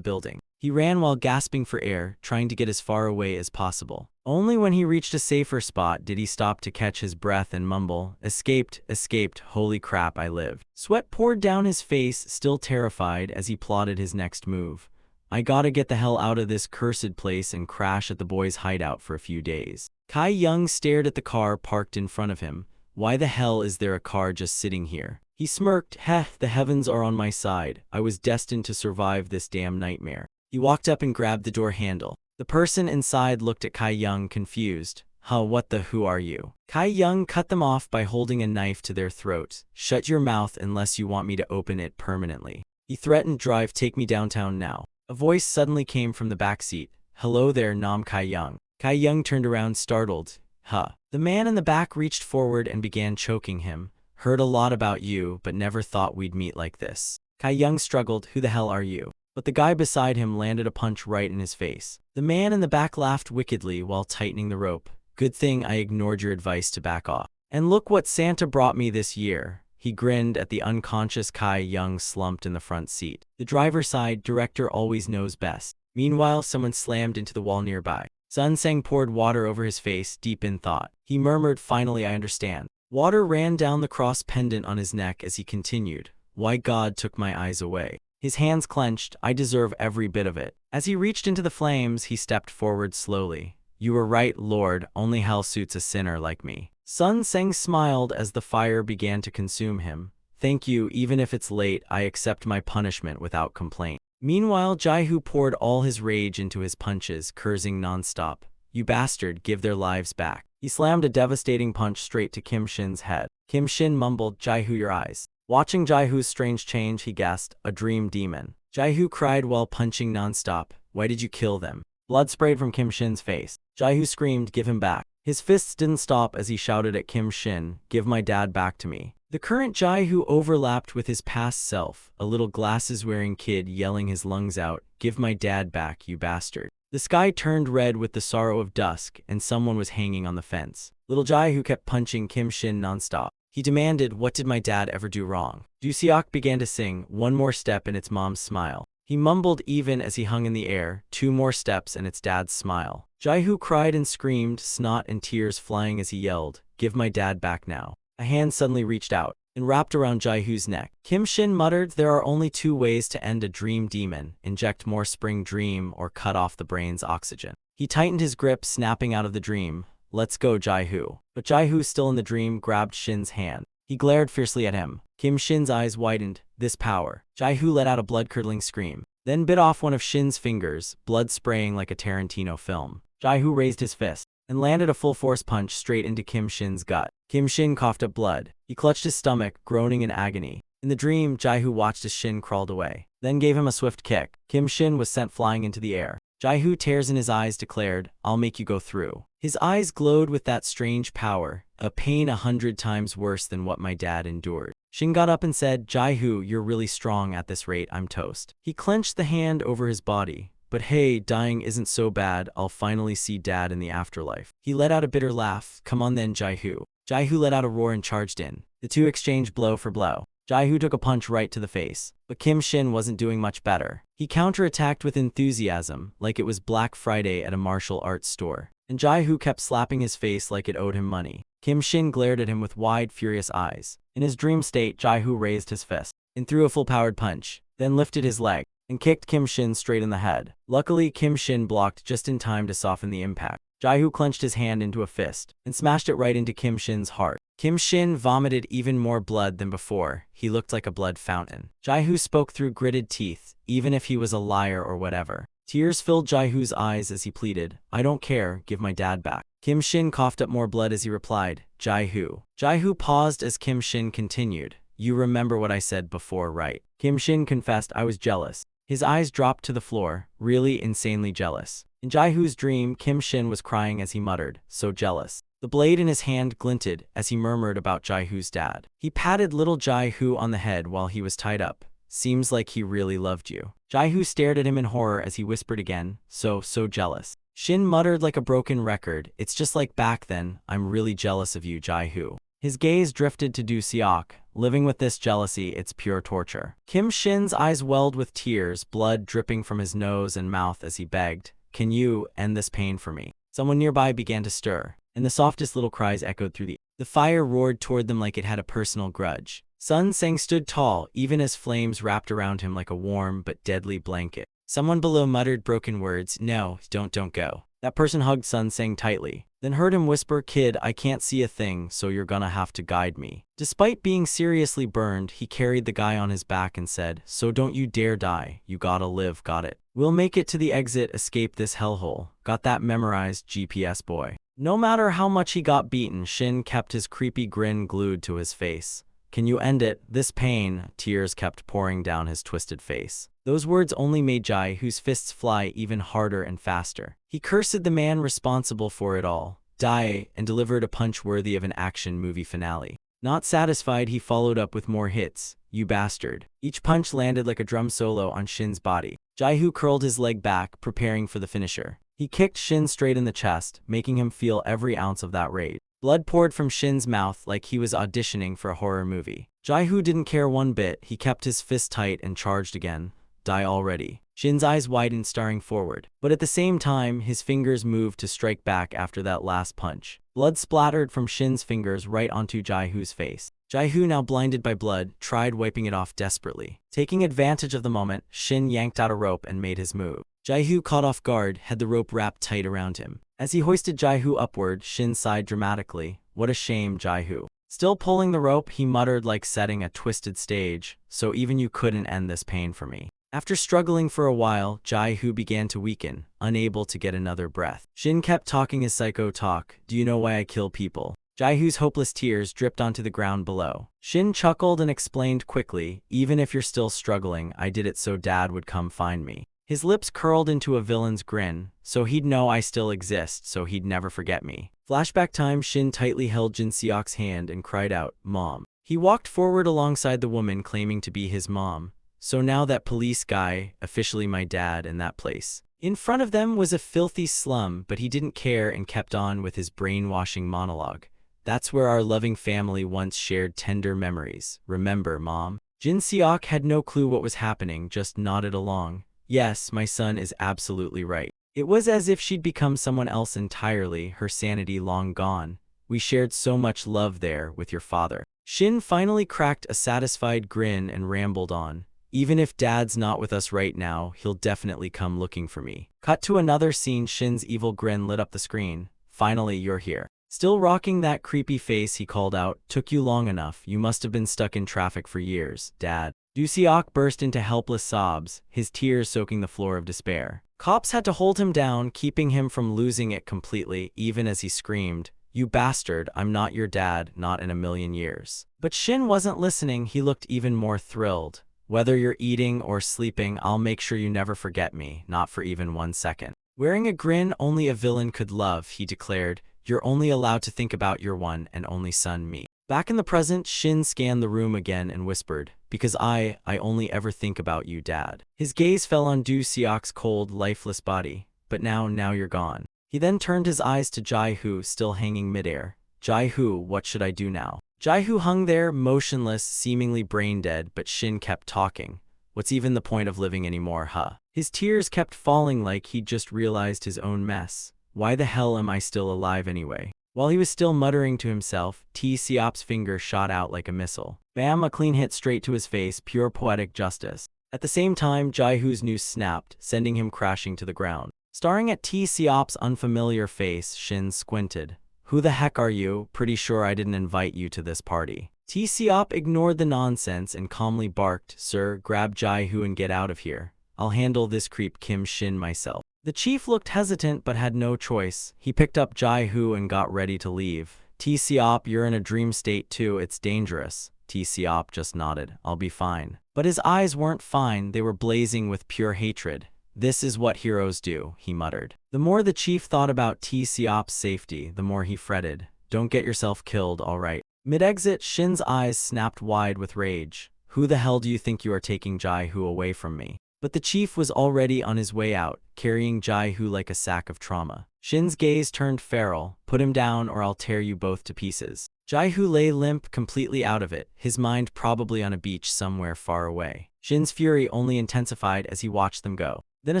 Speaker 1: building. He ran while gasping for air, trying to get as far away as possible. Only when he reached a safer spot did he stop to catch his breath and mumble, "Escaped, escaped, holy crap, I lived." Sweat poured down his face, still terrified, as he plotted his next move. "I gotta get the hell out of this cursed place and crash at the boys' hideout for a few days." Kai Young stared at the car parked in front of him. "Why the hell is there a car just sitting here?" He smirked, "Heh, the heavens are on my side. I was destined to survive this damn nightmare." He walked up and grabbed the door handle. The person inside looked at Kai Young, confused. What the who are you?" Kai Young cut them off by holding a knife to their throats. "Shut your mouth unless you want me to open it permanently." He threatened, "Drive, take me downtown now." A voice suddenly came from the back seat. "Hello there, Nam Kai Young." Kai Young turned around, startled. The man in the back reached forward and began choking him. "Heard a lot about you, but never thought we'd meet like this." Kai Young struggled, "Who the hell are you?" But the guy beside him landed a punch right in his face. The man in the back laughed wickedly while tightening the rope. "Good thing I ignored your advice to back off. And look what Santa brought me this year." He grinned at the unconscious Kai Young slumped in the front seat. The driver's side director always knows best. Meanwhile, someone slammed into the wall nearby. Sun Sang poured water over his face, deep in thought. He murmured, "Finally, I understand." Water ran down the cross pendant on his neck as he continued, "Why God took my eyes away." His hands clenched, "I deserve every bit of it." As he reached into the flames, he stepped forward slowly. "You were right, Lord, only hell suits a sinner like me." Sun Sang smiled as the fire began to consume him. "Thank you, even if it's late, I accept my punishment without complaint." Meanwhile, Jai-Hu poured all his rage into his punches, cursing nonstop. "You bastard, give their lives back." He slammed a devastating punch straight to Kim Shin's head. Kim Shin mumbled, "Jai-Hu, your eyes." Watching Jai-Hu's strange change, he gasped, "A dream demon." Jai-Hu cried while punching nonstop. "Why did you kill them?" Blood sprayed from Kim Shin's face. Jai-Hu screamed, "Give him back." His fists didn't stop as he shouted at Kim Shin, "Give my dad back to me." The current Jai-Hu overlapped with his past self, a little glasses-wearing kid yelling his lungs out, "Give my dad back, you bastard." The sky turned red with the sorrow of dusk, and someone was hanging on the fence. Little Jai-Hu kept punching Kim Shin nonstop. He demanded, "What did my dad ever do wrong?" Du Seok began to sing, "One more step and it's mom's smile." He mumbled even as he hung in the air, "Two more steps and it's dad's smile." Jai-Hu cried and screamed, snot and tears flying as he yelled, "Give my dad back now." A hand suddenly reached out and wrapped around Jai-Hu's neck. Kim Shin muttered, "There are only two ways to end a dream demon: inject more spring dream or cut off the brain's oxygen." He tightened his grip, snapping out of the dream. "Let's go, Jai-Hu." But Jai-Hu, still in the dream, grabbed Shin's hand. He glared fiercely at him. Kim Shin's eyes widened. This power. Jai-Hu let out a blood-curdling scream, then bit off one of Shin's fingers, blood spraying like a Tarantino film. Jai-Hu raised his fist and landed a full-force punch straight into Kim Shin's gut. Kim Shin coughed up blood. He clutched his stomach, groaning in agony. In the dream, Jai-Hu watched as Shin crawled away, then gave him a swift kick. Kim Shin was sent flying into the air. Jai-Hu, tears in his eyes, declared, "I'll make you go through." His eyes glowed with that strange power, a pain 100 times worse than what my dad endured. Shin got up and said, "Jai-Hu, you're really strong. At this rate, I'm toast." He clenched the hand over his body. "But hey, dying isn't so bad. I'll finally see Dad in the afterlife." He let out a bitter laugh. "Come on then, Jai-Hu." Jai-Hu let out a roar and charged in. The two exchanged blow for blow. Jae-hoo took a punch right to the face, but Kim Shin wasn't doing much better. He counterattacked with enthusiasm, like it was Black Friday at a martial arts store. And Jae-hoo kept slapping his face like it owed him money. Kim Shin glared at him with wide, furious eyes. In his dream state, Jae-hoo raised his fist and threw a full-powered punch, then lifted his leg and kicked Kim Shin straight in the head. Luckily, Kim Shin blocked just in time to soften the impact. Jae-hoo clenched his hand into a fist and smashed it right into Kim Shin's heart. Kim Shin vomited even more blood than before. He looked like a blood fountain. Jae-hoo spoke through gritted teeth, even if he was a liar or whatever. Tears filled Jae-hoo's eyes as he pleaded, "I don't care, give my dad back." Kim Shin coughed up more blood as he replied, "Jae-hoo." Jae-hoo paused as Kim Shin continued, "You remember what I said before, right?" Kim Shin confessed, "I was jealous." His eyes dropped to the floor, really insanely jealous. In Jae-hoo's dream, Kim Shin was crying as he muttered, "So jealous." The blade in his hand glinted as he murmured about Jae-hoo's dad. He patted little Jae-hoo on the head while he was tied up. "Seems like he really loved you." Jae-hoo stared at him in horror as he whispered again, so jealous." Shin muttered like a broken record, "It's just like back then. I'm really jealous of you, Jae-hoo." His gaze drifted to Do Seok. Living with this jealousy, it's pure torture. Kim Shin's eyes welled with tears, blood dripping from his nose and mouth as he begged, "Can you end this pain for me?" Someone nearby began to stir, and the softest little cries echoed through the fire roared toward them like it had a personal grudge. Sun Sang stood tall, even as flames wrapped around him like a warm but deadly blanket. Someone below muttered broken words, "No, don't go." That person hugged Sun Sang tightly, then heard him whisper, "Kid, I can't see a thing, so you're gonna have to guide me." Despite being seriously burned, he carried the guy on his back and said, "So don't you dare die, you gotta live, got it? We'll make it to the exit, escape this hellhole. Got that memorized, GPS boy." No matter how much he got beaten, Shin kept his creepy grin glued to his face. "Can you end it? This pain?" Tears kept pouring down his twisted face. Those words only made Jae-hoo's fists fly even harder and faster. He cursed the man responsible for it all, die, and delivered a punch worthy of an action movie finale. Not satisfied, he followed up with more hits. "You bastard." Each punch landed like a drum solo on Shin's body. Jae-hoo curled his leg back, preparing for the finisher. He kicked Shin straight in the chest, making him feel every ounce of that rage. Blood poured from Shin's mouth like he was auditioning for a horror movie. Jae-hoo didn't care one bit. He kept his fist tight and charged again. "Die already." Shin's eyes widened, staring forward. But at the same time, his fingers moved to strike back after that last punch. Blood splattered from Shin's fingers right onto Jae-hoo's face. Jae-hoo, now blinded by blood, tried wiping it off desperately. Taking advantage of the moment, Shin yanked out a rope and made his move. Jae-hoo, caught off guard, had the rope wrapped tight around him. As he hoisted Jae-hoo upward, Shin sighed dramatically. "What a shame, Jae-hoo." Still pulling the rope, he muttered like setting a twisted stage, "So even you couldn't end this pain for me." After struggling for a while, Jae-hoo began to weaken, unable to get another breath. Shin kept talking his psycho talk. "Do you know why I kill people?" Jae-hoo's hopeless tears dripped onto the ground below. Shin chuckled and explained quickly, "Even if you're still struggling, I did it so Dad would come find me." His lips curled into a villain's grin, "So he'd know I still exist, so he'd never forget me." Flashback time, Shin tightly held Jin Seok's hand and cried out, "Mom." He walked forward alongside the woman claiming to be his mom. So now that police guy, officially my dad, in that place. In front of them was a filthy slum, but he didn't care and kept on with his brainwashing monologue. "That's where our loving family once shared tender memories. Remember, Mom?" Jin Seok had no clue what was happening, just nodded along. "Yes, my son is absolutely right." It was as if she'd become someone else entirely, her sanity long gone. "We shared so much love there with your father." Shin finally cracked a satisfied grin and rambled on. "Even if Dad's not with us right now, he'll definitely come looking for me." Cut to another scene. Shin's evil grin lit up the screen. "Finally, you're here." Still rocking that creepy face, he called out, "Took you long enough. You must have been stuck in traffic for years, Dad." Do Seok burst into helpless sobs, his tears soaking the floor of despair. Cops had to hold him down, keeping him from losing it completely, even as he screamed, "You bastard, I'm not your dad, not in a million years." But Shin wasn't listening. He looked even more thrilled. "Whether you're eating or sleeping, I'll make sure you never forget me, not for even 1 second." Wearing a grin only a villain could love, he declared, "You're only allowed to think about your one and only son, me." Back in the present, Shin scanned the room again and whispered, "Because I only ever think about you, Dad." His gaze fell on Do Seok's cold, lifeless body. "But now you're gone." He then turned his eyes to Jae-hoo, still hanging midair. "Jae-hoo, what should I do now?" Jaihu hung there, motionless, seemingly brain-dead, but Shin kept talking. What's even the point of living anymore, huh? His tears kept falling like he'd just realized his own mess. Why the hell am I still alive anyway? While he was still muttering to himself, T-Seop's finger shot out like a missile. Bam, a clean hit straight to his face, pure poetic justice. At the same time, Jaihu's noose snapped, sending him crashing to the ground. Staring at T-Seop's unfamiliar face, Shin squinted. Who the heck are you? Pretty sure I didn't invite you to this party. T-Seop ignored the nonsense and calmly barked, Sir, grab Jaihu and get out of here. I'll handle this creep Kim Shin myself. The chief looked hesitant but had no choice. He picked up Jaihu and got ready to leave. T-Seop, you're in a dream state too, it's dangerous. T-Seop just nodded. I'll be fine. But his eyes weren't fine, they were blazing with pure hatred. This is what heroes do, he muttered. The more the chief thought about T-Seop's safety, the more he fretted. Don't get yourself killed, all right. Mid-exit, Shin's eyes snapped wide with rage. Who the hell do you think you are taking Jaihu away from me? But the chief was already on his way out, carrying Jaihu like a sack of trauma. Shin's gaze turned feral. Put him down or I'll tear you both to pieces. Jaihu lay limp, completely out of it, his mind probably on a beach somewhere far away. Shin's fury only intensified as he watched them go. Then a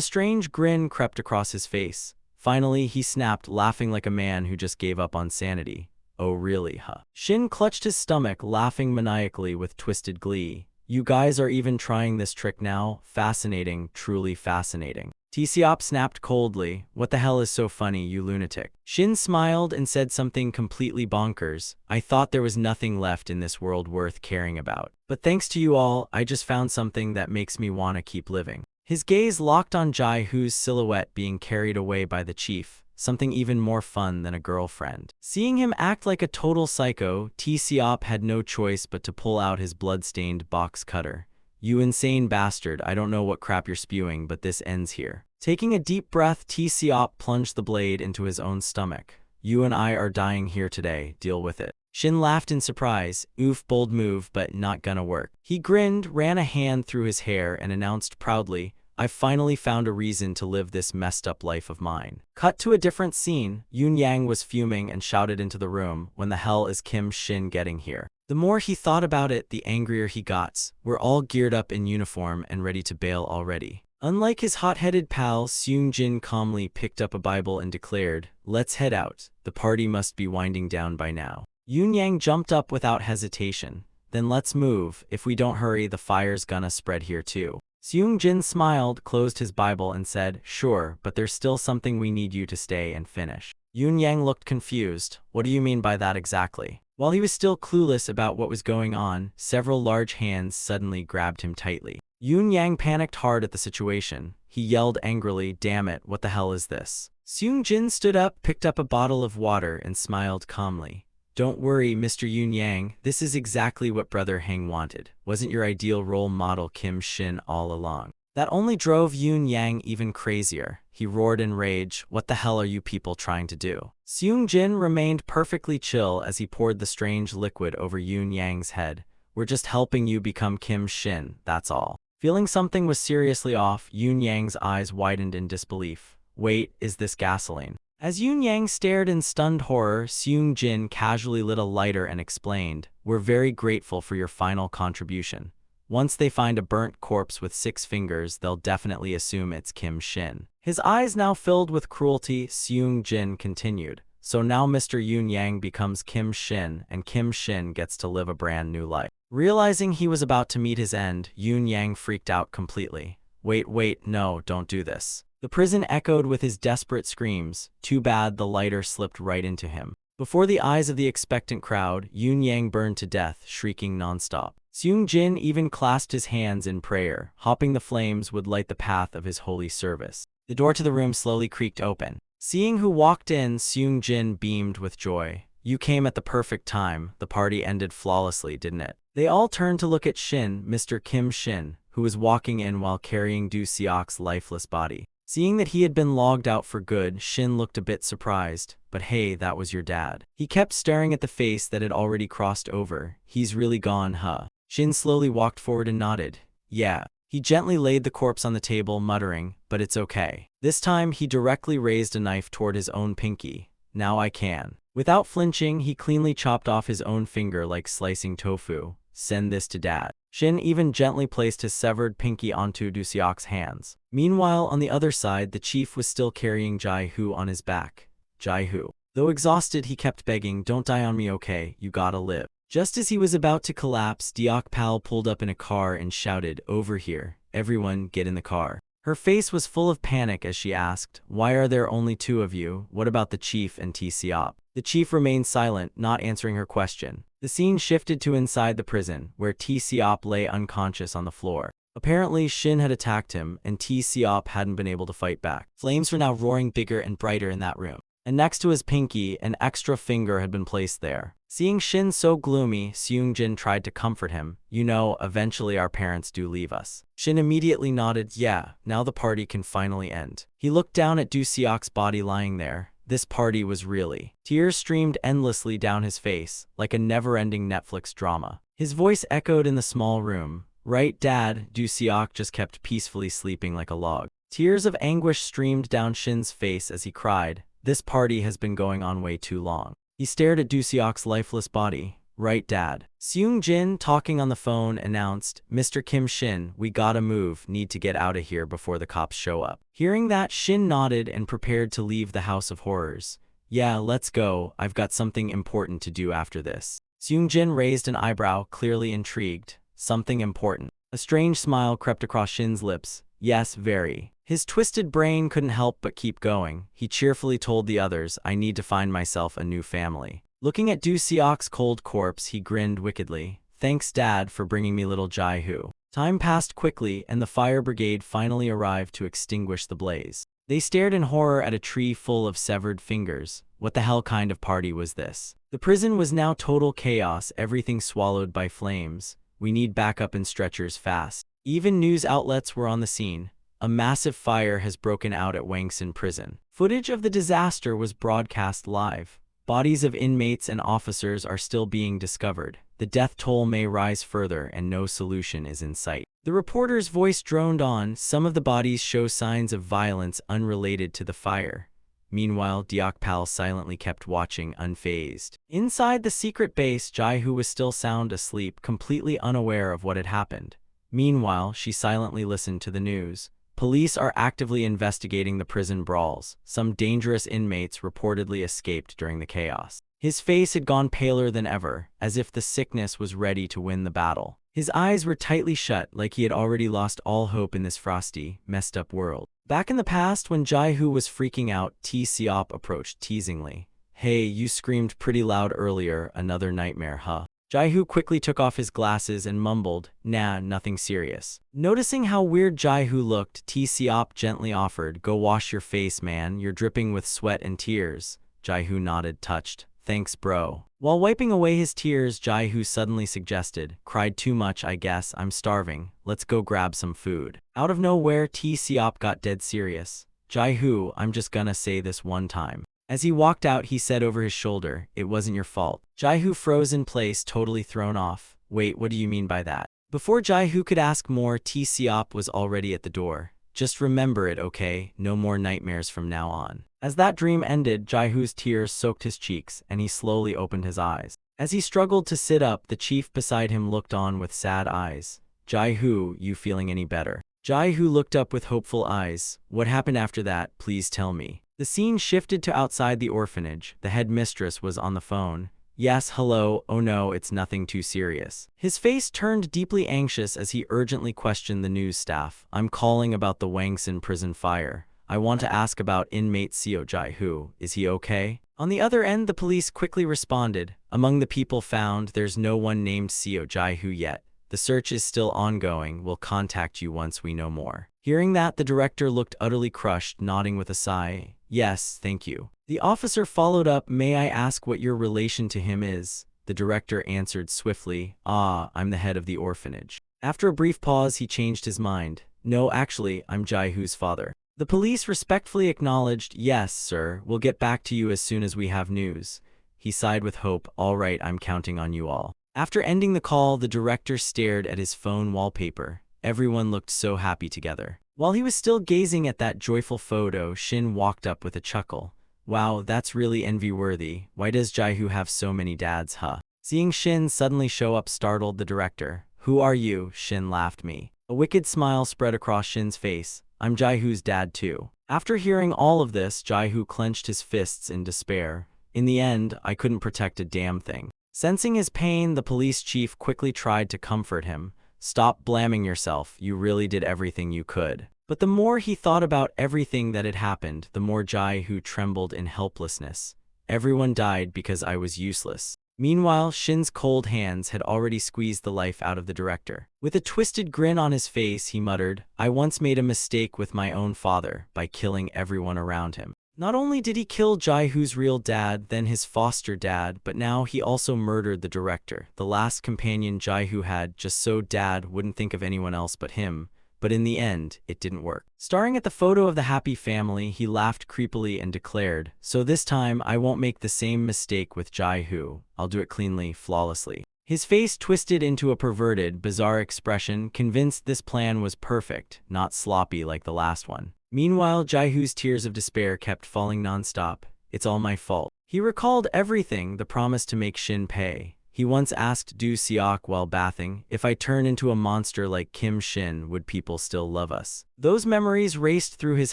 Speaker 1: strange grin crept across his face. Finally, he snapped, laughing like a man who just gave up on sanity. Oh really, huh? Shin clutched his stomach, laughing maniacally with twisted glee. You guys are even trying this trick now? Fascinating, truly fascinating. T-Seop snapped coldly. What the hell is so funny, you lunatic? Shin smiled and said something completely bonkers. I thought there was nothing left in this world worth caring about. But thanks to you all, I just found something that makes me want to keep living. His gaze locked on Jaihu's silhouette being carried away by the chief. Something even more fun than a girlfriend. Seeing him act like a total psycho, T-Seop had no choice but to pull out his blood-stained box cutter. You insane bastard, I don't know what crap you're spewing, but this ends here. Taking a deep breath, T-Seop plunged the blade into his own stomach. You and I are dying here today, deal with it. Shin laughed in surprise. Oof, bold move, but not gonna work. He grinned, ran a hand through his hair, and announced proudly, I've finally found a reason to live this messed up life of mine. Cut to a different scene. Yun Yang was fuming and shouted into the room, when the hell is Kim Shin getting here? The more he thought about it, the angrier he got. We're all geared up in uniform and ready to bail already. Unlike his hot-headed pal, Seung Jin calmly picked up a Bible and declared, let's head out. The party must be winding down by now. Yun Yang jumped up without hesitation. Then let's move. If we don't hurry, the fire's gonna spread here too. Seung Jin smiled, closed his Bible and said, sure, but there's still something we need you to stay and finish. Yun Yang looked confused. What do you mean by that exactly? While he was still clueless about what was going on, several large hands suddenly grabbed him tightly. Yun Yang panicked hard at the situation. He yelled angrily, damn it, what the hell is this? Seung Jin stood up, picked up a bottle of water and smiled calmly. Don't worry, Mr. Yun Yang, this is exactly what Brother Heng wanted. Wasn't your ideal role model Kim Shin all along? That only drove Yun Yang even crazier. He roared in rage, what the hell are you people trying to do? Seung Jin remained perfectly chill as he poured the strange liquid over Yun Yang's head. We're just helping you become Kim Shin, that's all. Feeling something was seriously off, Yun Yang's eyes widened in disbelief. Wait, is this gasoline? As Yun Yang stared in stunned horror, Seung Jin casually lit a lighter and explained, we're very grateful for your final contribution. Once they find a burnt corpse with 6 fingers, they'll definitely assume it's Kim Shin. His eyes now filled with cruelty, Seung Jin continued. So now Mr. Yun Yang becomes Kim Shin, and Kim Shin gets to live a brand new life. Realizing he was about to meet his end, Yun Yang freaked out completely. Wait, no, don't do this. The prison echoed with his desperate screams. Too bad the lighter slipped right into him. Before the eyes of the expectant crowd, Yun Yang burned to death, shrieking nonstop. Seung Jin even clasped his hands in prayer, hoping the flames would light the path of his holy service. The door to the room slowly creaked open. Seeing who walked in, Seung Jin beamed with joy. You came at the perfect time. The party ended flawlessly, didn't it? They all turned to look at Shin, Mr. Kim Shin, who was walking in while carrying Du Seok's lifeless body. Seeing that he had been logged out for good, Shin looked a bit surprised. But hey, that was your dad. He kept staring at the face that had already crossed over. He's really gone, huh? Shin slowly walked forward and nodded. Yeah. He gently laid the corpse on the table, muttering, but it's okay. This time, he directly raised a knife toward his own pinky. now I can. Without flinching, he cleanly chopped off his own finger like slicing tofu. Send this to Dad. Shin even gently placed his severed pinky onto Du-seok's hands. Meanwhile, on the other side, the chief was still carrying Jae-hoo on his back. Jae-hoo. Though exhausted, he kept begging, "Don't die on me, okay? You gotta live." Just as he was about to collapse, Deok-pal pulled up in a car and shouted, "Over here. Everyone, get in the car." Her face was full of panic as she asked, "Why are there only two of you? What about the chief and T-seop?" The chief remained silent, not answering her question. The scene shifted to inside the prison, where T-seop lay unconscious on the floor. Apparently, Shin had attacked him, and T-seop hadn't been able to fight back. Flames were now roaring bigger and brighter in that room. And next to his pinky, an extra finger had been placed there. Seeing Shin so gloomy, Seung-jin tried to comfort him. "You know, eventually our parents do leave us." Shin immediately nodded, "Yeah, now the party can finally end." He looked down at Du-seok's body lying there. This party was really. Tears streamed endlessly down his face, like a never-ending Netflix drama. His voice echoed in the small room. "Right, Dad?" Du-seok just kept peacefully sleeping like a log. Tears of anguish streamed down Shin's face as he cried, "This party has been going on way too long." He stared at Du-seok's lifeless body. "Right, Dad?" Seung-jin, talking on the phone, announced, "Mr. Kim Shin, we gotta move, need to get out of here before the cops show up." Hearing that, Shin nodded and prepared to leave the House of Horrors. "Yeah, let's go. I've got something important to do after this." Seung-jin raised an eyebrow, clearly intrigued. "Something important?" A strange smile crept across Shin's lips. "Yes, very." His twisted brain couldn't help but keep going. He cheerfully told the others, "I need to find myself a new family." Looking at Du-seok's cold corpse, he grinned wickedly. "Thanks, Dad, for bringing me little Jae-hoo." Time passed quickly, and the fire brigade finally arrived to extinguish the blaze. They stared in horror at a tree full of severed fingers. What the hell kind of party was this? The prison was now total chaos, everything swallowed by flames. "We need backup and stretchers fast." Even news outlets were on the scene. A massive fire has broken out at Wangsan prison. Footage of the disaster was broadcast live. Bodies of inmates and officers are still being discovered. The death toll may rise further and no solution is in sight. The reporter's voice droned on. "Some of the bodies show signs of violence unrelated to the fire." Meanwhile, Deok-pal silently kept watching, unfazed. Inside the secret base, Jae-hoo was still sound asleep, completely unaware of what had happened. Meanwhile, she silently listened to the news. Police are actively investigating the prison brawls. Some dangerous inmates reportedly escaped during the chaos. His face had gone paler than ever, as if the sickness was ready to win the battle. His eyes were tightly shut, like he had already lost all hope in this frosty, messed up world. Back in the past, when Jae-hoo was freaking out, T-seop approached teasingly. "Hey, you screamed pretty loud earlier, another nightmare, huh?" Jae-hoo quickly took off his glasses and mumbled, "Nah, nothing serious." Noticing how weird Jae-hoo looked, T-seop gently offered, "Go wash your face, man, you're dripping with sweat and tears." Jae-hoo nodded, touched. "Thanks, bro." While wiping away his tears, Jae-hoo suddenly suggested, "Cried too much, I guess, I'm starving. Let's go grab some food." Out of nowhere, T-seop got dead serious. "Jae-hoo, I'm just gonna say this one time." As he walked out, he said over his shoulder, "It wasn't your fault." Jae-hoo froze in place, totally thrown off. "Wait, what do you mean by that?" Before Jae-hoo could ask more, T-seop was already at the door. "Just remember it, okay? No more nightmares from now on." As that dream ended, Jae-hoo's tears soaked his cheeks, and he slowly opened his eyes. As he struggled to sit up, the chief beside him looked on with sad eyes. "Jae-hoo, you feeling any better?" Jae-hoo looked up with hopeful eyes. "What happened after that? Please tell me." The scene shifted to outside the orphanage. The headmistress was on the phone. "Yes, hello. Oh no, it's nothing too serious." His face turned deeply anxious as he urgently questioned the news staff. "I'm calling about the Wangsan prison fire. I want to ask about inmate Seo Jae-hoo. Is he okay?" On the other end, the police quickly responded. "Among the people found, there's no one named Seo Jae-hoo yet. The search is still ongoing. We'll contact you once we know more." Hearing that, the director looked utterly crushed, nodding with a sigh. "Yes, thank you." The officer followed up, "May I ask what your relation to him is?" The director answered swiftly, I'm the head of the orphanage." After a brief pause, he changed his mind. "No, actually, I'm Jae-hoo's father." The police respectfully acknowledged, "Yes, sir, we'll get back to you as soon as we have news." He sighed with hope, "All right, I'm counting on you all." After ending the call, the director stared at his phone wallpaper. Everyone looked so happy together. While he was still gazing at that joyful photo, Shin walked up with a chuckle. Wow, that's really envy-worthy. Why does Jaihu have so many dads, huh? Seeing Shin suddenly show up startled the director. Who are you? Shin laughed me. A wicked smile spread across Shin's face. I'm Jaihu's dad too. After hearing all of this, Jaihu clenched his fists in despair. In the end, I couldn't protect a damn thing. Sensing his pain, the police chief quickly tried to comfort him. Stop blaming yourself, you really did everything you could. But the more he thought about everything that had happened, the more Jaihu trembled in helplessness. Everyone died because I was useless. Meanwhile, Shin's cold hands had already squeezed the life out of the director. With a twisted grin on his face, he muttered, I once made a mistake with my own father by killing everyone around him. Not only did he kill Jaihu's real dad, then his foster dad, but now he also murdered the director, the last companion Jaihu had, just so dad wouldn't think of anyone else but him. But in the end, it didn't work. Staring at the photo of the happy family, he laughed creepily and declared, so this time I won't make the same mistake with Jaihu. I'll do it cleanly, flawlessly. His face twisted into a perverted, bizarre expression, convinced this plan was perfect, not sloppy like the last one. Meanwhile, Jaihu's tears of despair kept falling nonstop. It's all my fault. He recalled everything, the promise to make Shin pay. He once asked Do Seok while bathing, if I turn into a monster like Kim Shin, would people still love us? Those memories raced through his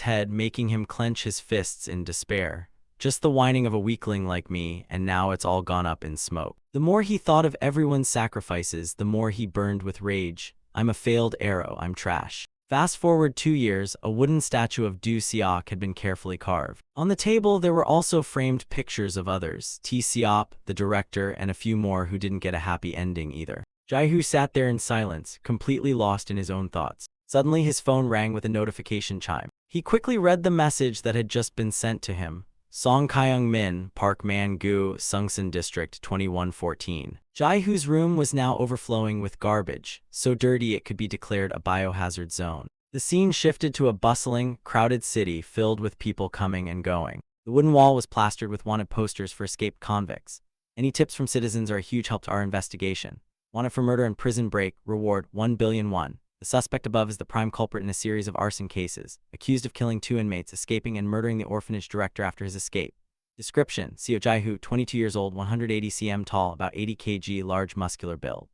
Speaker 1: head, making him clench his fists in despair. Just the whining of a weakling like me, and now it's all gone up in smoke. The more he thought of everyone's sacrifices, the more he burned with rage. I'm a failed arrow, I'm trash. Fast forward 2 years, a wooden statue of Do Seok had been carefully carved. On the table, there were also framed pictures of others, T. Seop, the director, and a few more who didn't get a happy ending either. Jaihu sat there in silence, completely lost in his own thoughts. Suddenly, his phone rang with a notification chime. He quickly read the message that had just been sent to him. Song Kyung Min, Park Man-gu, Sungsan District 2114. Jaihu's room was now overflowing with garbage, so dirty it could be declared a biohazard zone. The scene shifted to a bustling, crowded city filled with people coming and going. The wooden wall was plastered with wanted posters for escaped convicts. Any tips from citizens are a huge help to our investigation. Wanted for murder and prison break, reward 1 billion won. The suspect above is the prime culprit in a series of arson cases, accused of killing 2 inmates, escaping and murdering the orphanage director after his escape. Description: Seo Jaihu, 22 years old, 180 cm tall, about 80 kg, large muscular build.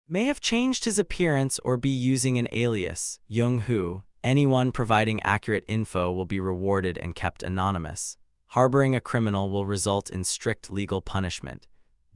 Speaker 1: May have changed his appearance or be using an alias, Young Hu. Anyone providing accurate info will be rewarded and kept anonymous. Harboring a criminal will result in strict legal punishment.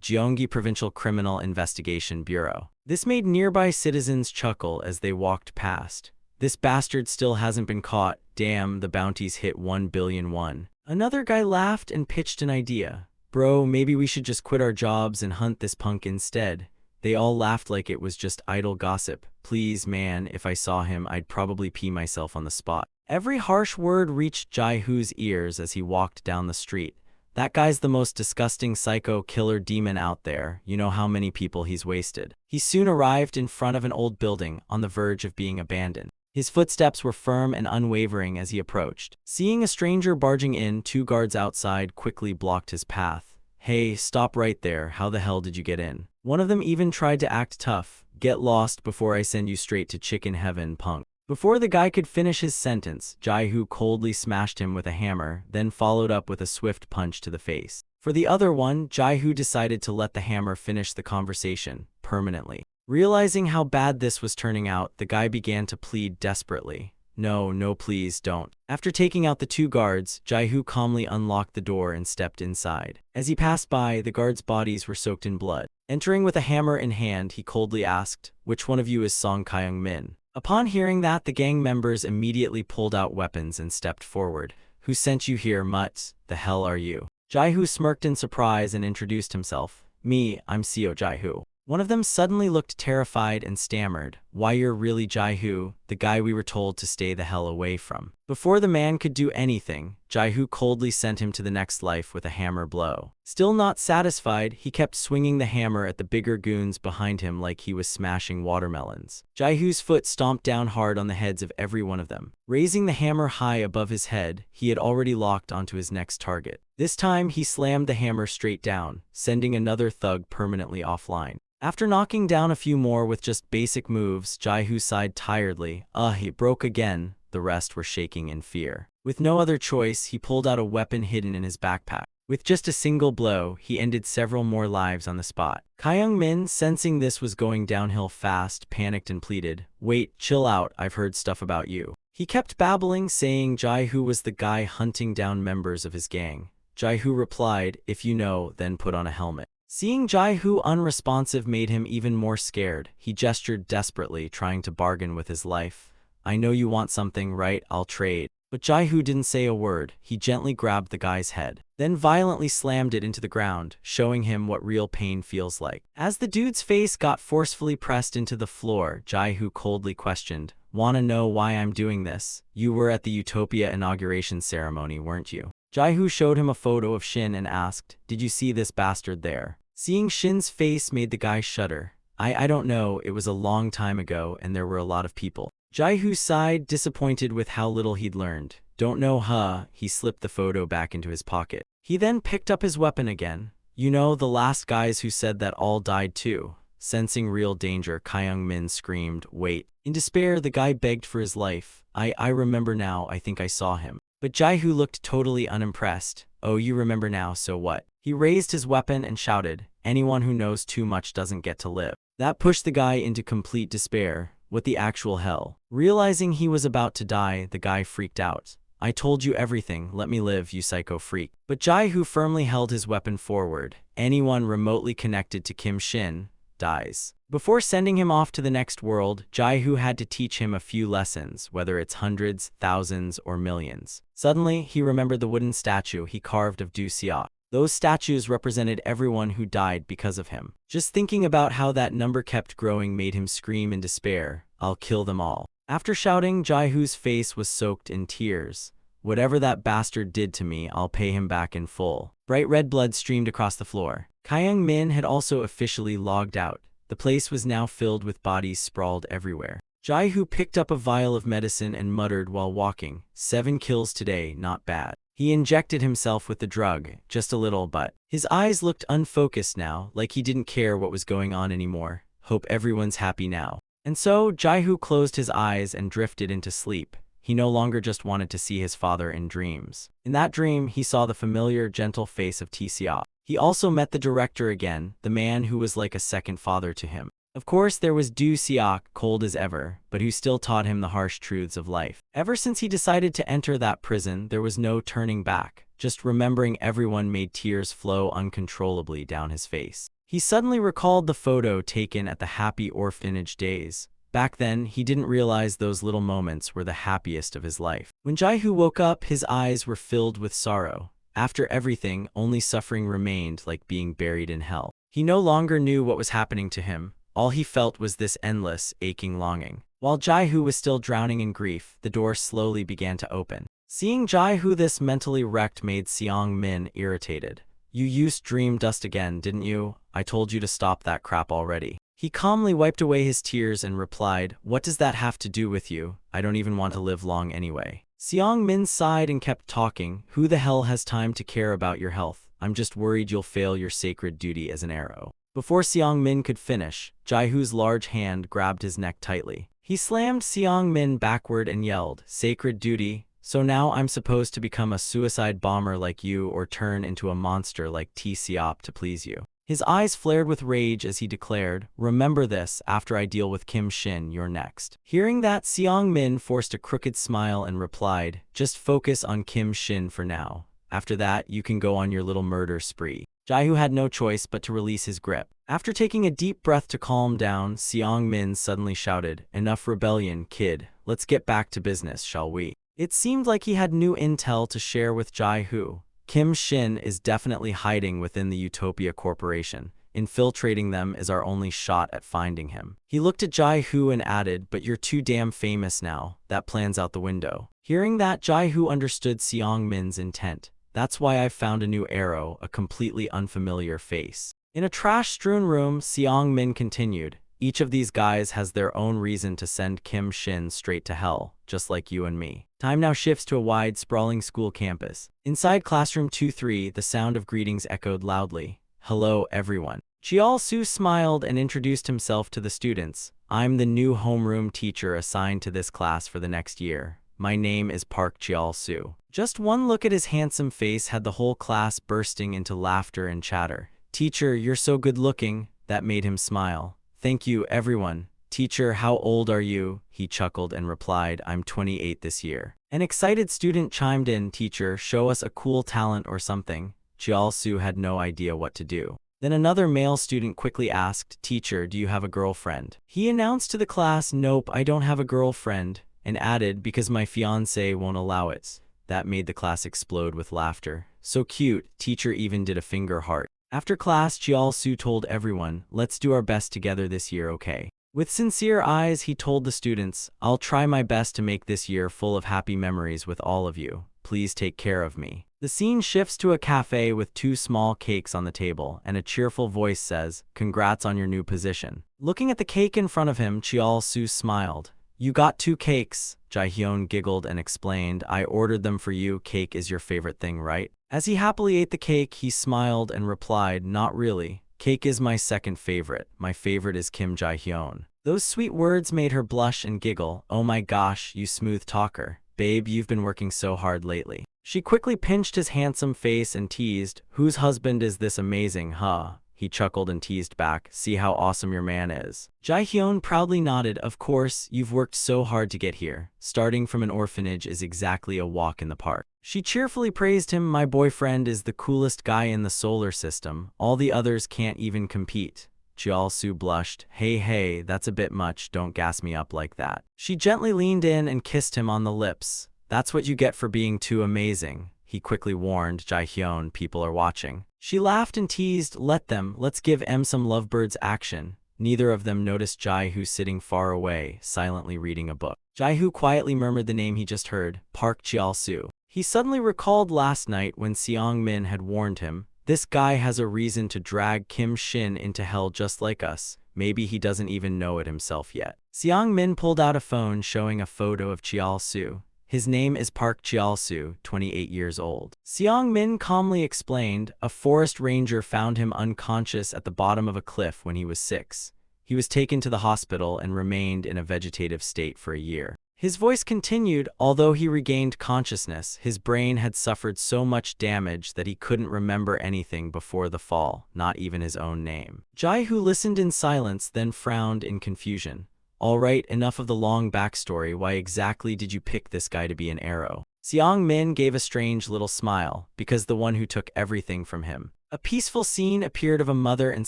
Speaker 1: Gyeonggi Provincial Criminal Investigation Bureau. This made nearby citizens chuckle as they walked past. This bastard still hasn't been caught. Damn, the bounties hit 1 billion won. Another guy laughed and pitched an idea. Bro, maybe we should just quit our jobs and hunt this punk instead. They all laughed like it was just idle gossip. Please, man, if I saw him, I'd probably pee myself on the spot. Every harsh word reached Jaihu's ears as he walked down the street. That guy's the most disgusting psycho killer demon out there. You know how many people he's wasted. He soon arrived in front of an old building on the verge of being abandoned. His footsteps were firm and unwavering as he approached. Seeing a stranger barging in, 2 guards outside quickly blocked his path. Hey, stop right there. How the hell did you get in? One of them even tried to act tough. Get lost before I send you straight to chicken heaven, punk. Before the guy could finish his sentence, Jaihu coldly smashed him with a hammer, then followed up with a swift punch to the face. For the other one, Jaihu decided to let the hammer finish the conversation, permanently. Realizing how bad this was turning out, the guy began to plead desperately. No, please don't. After taking out the 2 guards, Jaihu calmly unlocked the door and stepped inside. As he passed by, the guards' bodies were soaked in blood. Entering with a hammer in hand, he coldly asked, which one of you is Song Kyung Min? Upon hearing that, the gang members immediately pulled out weapons and stepped forward. Who sent you here, mutts? The hell are you? Jaihu smirked in surprise and introduced himself. Me, I'm Seo Jaihu. One of them suddenly looked terrified and stammered, why you're really Jaihu, the guy we were told to stay the hell away from. Before the man could do anything, Jaihu coldly sent him to the next life with a hammer blow. Still not satisfied, he kept swinging the hammer at the bigger goons behind him like he was smashing watermelons. Jaihu's foot stomped down hard on the heads of every one of them. Raising the hammer high above his head, he had already locked onto his next target. This time, he slammed the hammer straight down, sending another thug permanently offline. After knocking down a few more with just basic moves, Jaihu sighed tiredly. He broke again. The rest were shaking in fear. With no other choice, he pulled out a weapon hidden in his backpack. With just a single blow, he ended several more lives on the spot. Kyung-min, sensing this was going downhill fast, panicked and pleaded, "Wait, chill out, I've heard stuff about you." He kept babbling, saying Jae-hoo was the guy hunting down members of his gang. Jae-hoo replied, "If you know, then put on a helmet." Seeing Jae-hoo unresponsive made him even more scared. He gestured desperately, trying to bargain with his life. "I know you want something, right? I'll trade." But Jae-hoo didn't say a word. He gently grabbed the guy's head, then violently slammed it into the ground, showing him what real pain feels like. As the dude's face got forcefully pressed into the floor, Jae-hoo coldly questioned, "Wanna know why I'm doing this? You were at the Utopia inauguration ceremony, weren't you?" Jae-hoo showed him a photo of Shin and asked, "Did you see this bastard there?" Seeing Shin's face made the guy shudder. I don't know, it was a long time ago and there were a lot of people." Jae-hoo sighed, disappointed with how little he'd learned. "Don't know, huh?" He slipped the photo back into his pocket. He then picked up his weapon again. "You know, the last guys who said that all died too." Sensing real danger, Kyung-min screamed, "Wait." In despair, the guy begged for his life. I remember now, I think I saw him." But Jae-hoo looked totally unimpressed. "Oh, you remember now, so what?" He raised his weapon and shouted, "Anyone who knows too much doesn't get to live." That pushed the guy into complete despair. What the actual hell? Realizing he was about to die, the guy freaked out. "I told you everything, let me live, you psycho freak." But Jae-hoo firmly held his weapon forward. "Anyone remotely connected to Kim Shin dies." Before sending him off to the next world, Jae-hoo had to teach him a few lessons, whether it's hundreds, thousands, or millions. Suddenly, he remembered the wooden statue he carved of Du Seok. Those statues represented everyone who died because of him. Just thinking about how that number kept growing made him scream in despair, "I'll kill them all." After shouting, Jae-hoo's face was soaked in tears. "Whatever that bastard did to me, I'll pay him back in full." Bright red blood streamed across the floor. Kyung-min had also officially logged out. The place was now filled with bodies sprawled everywhere. Jae-hoo picked up a vial of medicine and muttered while walking, "7 kills today, not bad." He injected himself with the drug, just a little, but his eyes looked unfocused now, like he didn't care what was going on anymore. "Hope everyone's happy now." And so, Jae-hoo closed his eyes and drifted into sleep. He no longer just wanted to see his father in dreams. In that dream, he saw the familiar, gentle face of T-seok. He also met the director again, the man who was like a second father to him. Of course, there was Du Seok, cold as ever, but who still taught him the harsh truths of life. Ever since he decided to enter that prison, there was no turning back. Just remembering everyone made tears flow uncontrollably down his face. He suddenly recalled the photo taken at the happy orphanage days. Back then, he didn't realize those little moments were the happiest of his life. When Jae-hoo woke up, his eyes were filled with sorrow. After everything, only suffering remained, like being buried in hell. He no longer knew what was happening to him. All he felt was this endless, aching longing. While Jae-hoo was still drowning in grief, the door slowly began to open. Seeing Jae-hoo this mentally wrecked made Seong-min irritated. "You used dream dust again, didn't you? I told you to stop that crap already." He calmly wiped away his tears and replied, "What does that have to do with you? I don't even want to live long anyway." Seong-min sighed and kept talking. "Who the hell has time to care about your health? I'm just worried you'll fail your sacred duty as an arrow." Before Seong-min could finish, Jae-hoo's large hand grabbed his neck tightly. He slammed Seong-min backward and yelled, "Sacred duty? So now I'm supposed to become a suicide bomber like you or turn into a monster like T-seok to please you?" His eyes flared with rage as he declared, "Remember this, after I deal with Kim Shin, you're next." Hearing that, Seong-min forced a crooked smile and replied, "Just focus on Kim Shin for now. After that, you can go on your little murder spree." Jae-hoo had no choice but to release his grip. After taking a deep breath to calm down, Seong-min suddenly shouted, "Enough rebellion, kid. Let's get back to business, shall we?" It seemed like he had new intel to share with Jae-hoo. Kim Shin is definitely hiding within the Utopia Corporation. Infiltrating them is our only shot at finding him. He looked at Jae-hoo and added, "But you're too damn famous now. That plan's out the window." Hearing that, Jae-hoo understood Seong-min's intent. "That's why I've found a new arrow, a completely unfamiliar face." In a trash-strewn room, Seong-min continued, "Each of these guys has their own reason to send Kim Shin straight to hell, just like you and me." Time now shifts to a wide, sprawling school campus. Inside classroom 2-3, the sound of greetings echoed loudly. "Hello, everyone." Cheol-soo smiled and introduced himself to the students. "I'm the new homeroom teacher assigned to this class for the next year. My name is Park Cheol-soo. Just one look at his handsome face had the whole class bursting into laughter and chatter. Teacher, you're so good looking. That made him smile. Thank you, everyone. Teacher, how old are you? He chuckled and replied, I'm 28 this year. An excited student chimed in, Teacher, show us a cool talent or something. Cheol-soo had no idea what to do. Then another male student quickly asked, Teacher, do you have a girlfriend? He announced to the class, Nope, I don't have a girlfriend, and added, because my fiancé won't allow it. That made the class explode with laughter. So cute, teacher even did a finger heart. After class, Cheol-soo told everyone, let's do our best together this year, okay? With sincere eyes, he told the students, I'll try my best to make this year full of happy memories with all of you. Please take care of me. The scene shifts to a cafe with 2 small cakes on the table, and a cheerful voice says, Congrats on your new position. Looking at the cake in front of him, Cheol-soo smiled. You got 2 cakes, Jae-hyun giggled and explained, I ordered them for you, cake is your favorite thing, right? As he happily ate the cake, he smiled and replied, Not really. Cake is my second favorite. My favorite is Kim Jae-hyun. Those sweet words made her blush and giggle. Oh my gosh, you smooth talker. Babe, you've been working so hard lately. She quickly pinched his handsome face and teased, Whose husband is this amazing, huh? He chuckled and teased back, See how awesome your man is. Jae-hyun proudly nodded, Of course, you've worked so hard to get here. Starting from an orphanage is exactly a walk in the park. She cheerfully praised him, My boyfriend is the coolest guy in the solar system. All the others can't even compete. Cheol-soo blushed, Hey, that's a bit much, don't gas me up like that. She gently leaned in and kissed him on the lips. That's what you get for being too amazing. He quickly warned Jae-hyun, people are watching. She laughed and teased, let's give em some lovebirds action. Neither of them noticed Jae-hoo sitting far away, silently reading a book. Jae-hoo quietly murmured the name he just heard, Park Cheol-soo. He suddenly recalled last night when Seong-min had warned him, This guy has a reason to drag Kim Shin into hell just like us. Maybe he doesn't even know it himself yet. Seong-min pulled out a phone showing a photo of Cheol-soo. His name is Park Cheol-soo, 28 years old. Seong-min calmly explained, A forest ranger found him unconscious at the bottom of a cliff when he was 6. He was taken to the hospital and remained in a vegetative state for a year. His voice continued, Although he regained consciousness, his brain had suffered so much damage that he couldn't remember anything before the fall, not even his own name. Jae-hoo listened in silence, then frowned in confusion. All right, enough of the long backstory. Why exactly did you pick this guy to be an arrow? Seong-min gave a strange little smile, because the one who took everything from him. A peaceful scene appeared of a mother and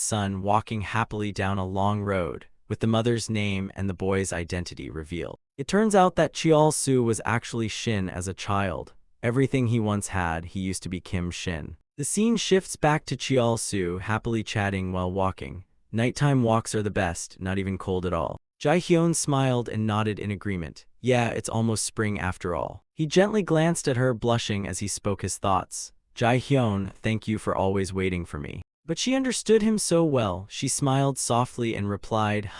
Speaker 1: son walking happily down a long road, with the mother's name and the boy's identity revealed. It turns out that Cheol-soo was actually Shin as a child. Everything he once had, he used to be Kim Shin. The scene shifts back to Cheol-soo happily chatting while walking. Nighttime walks are the best, not even cold at all. Jae-hyun smiled and nodded in agreement. Yeah, it's almost spring after all. He gently glanced at her, blushing as he spoke his thoughts. Jae-hyun, thank you for always waiting for me. But she understood him so well, she smiled softly and replied,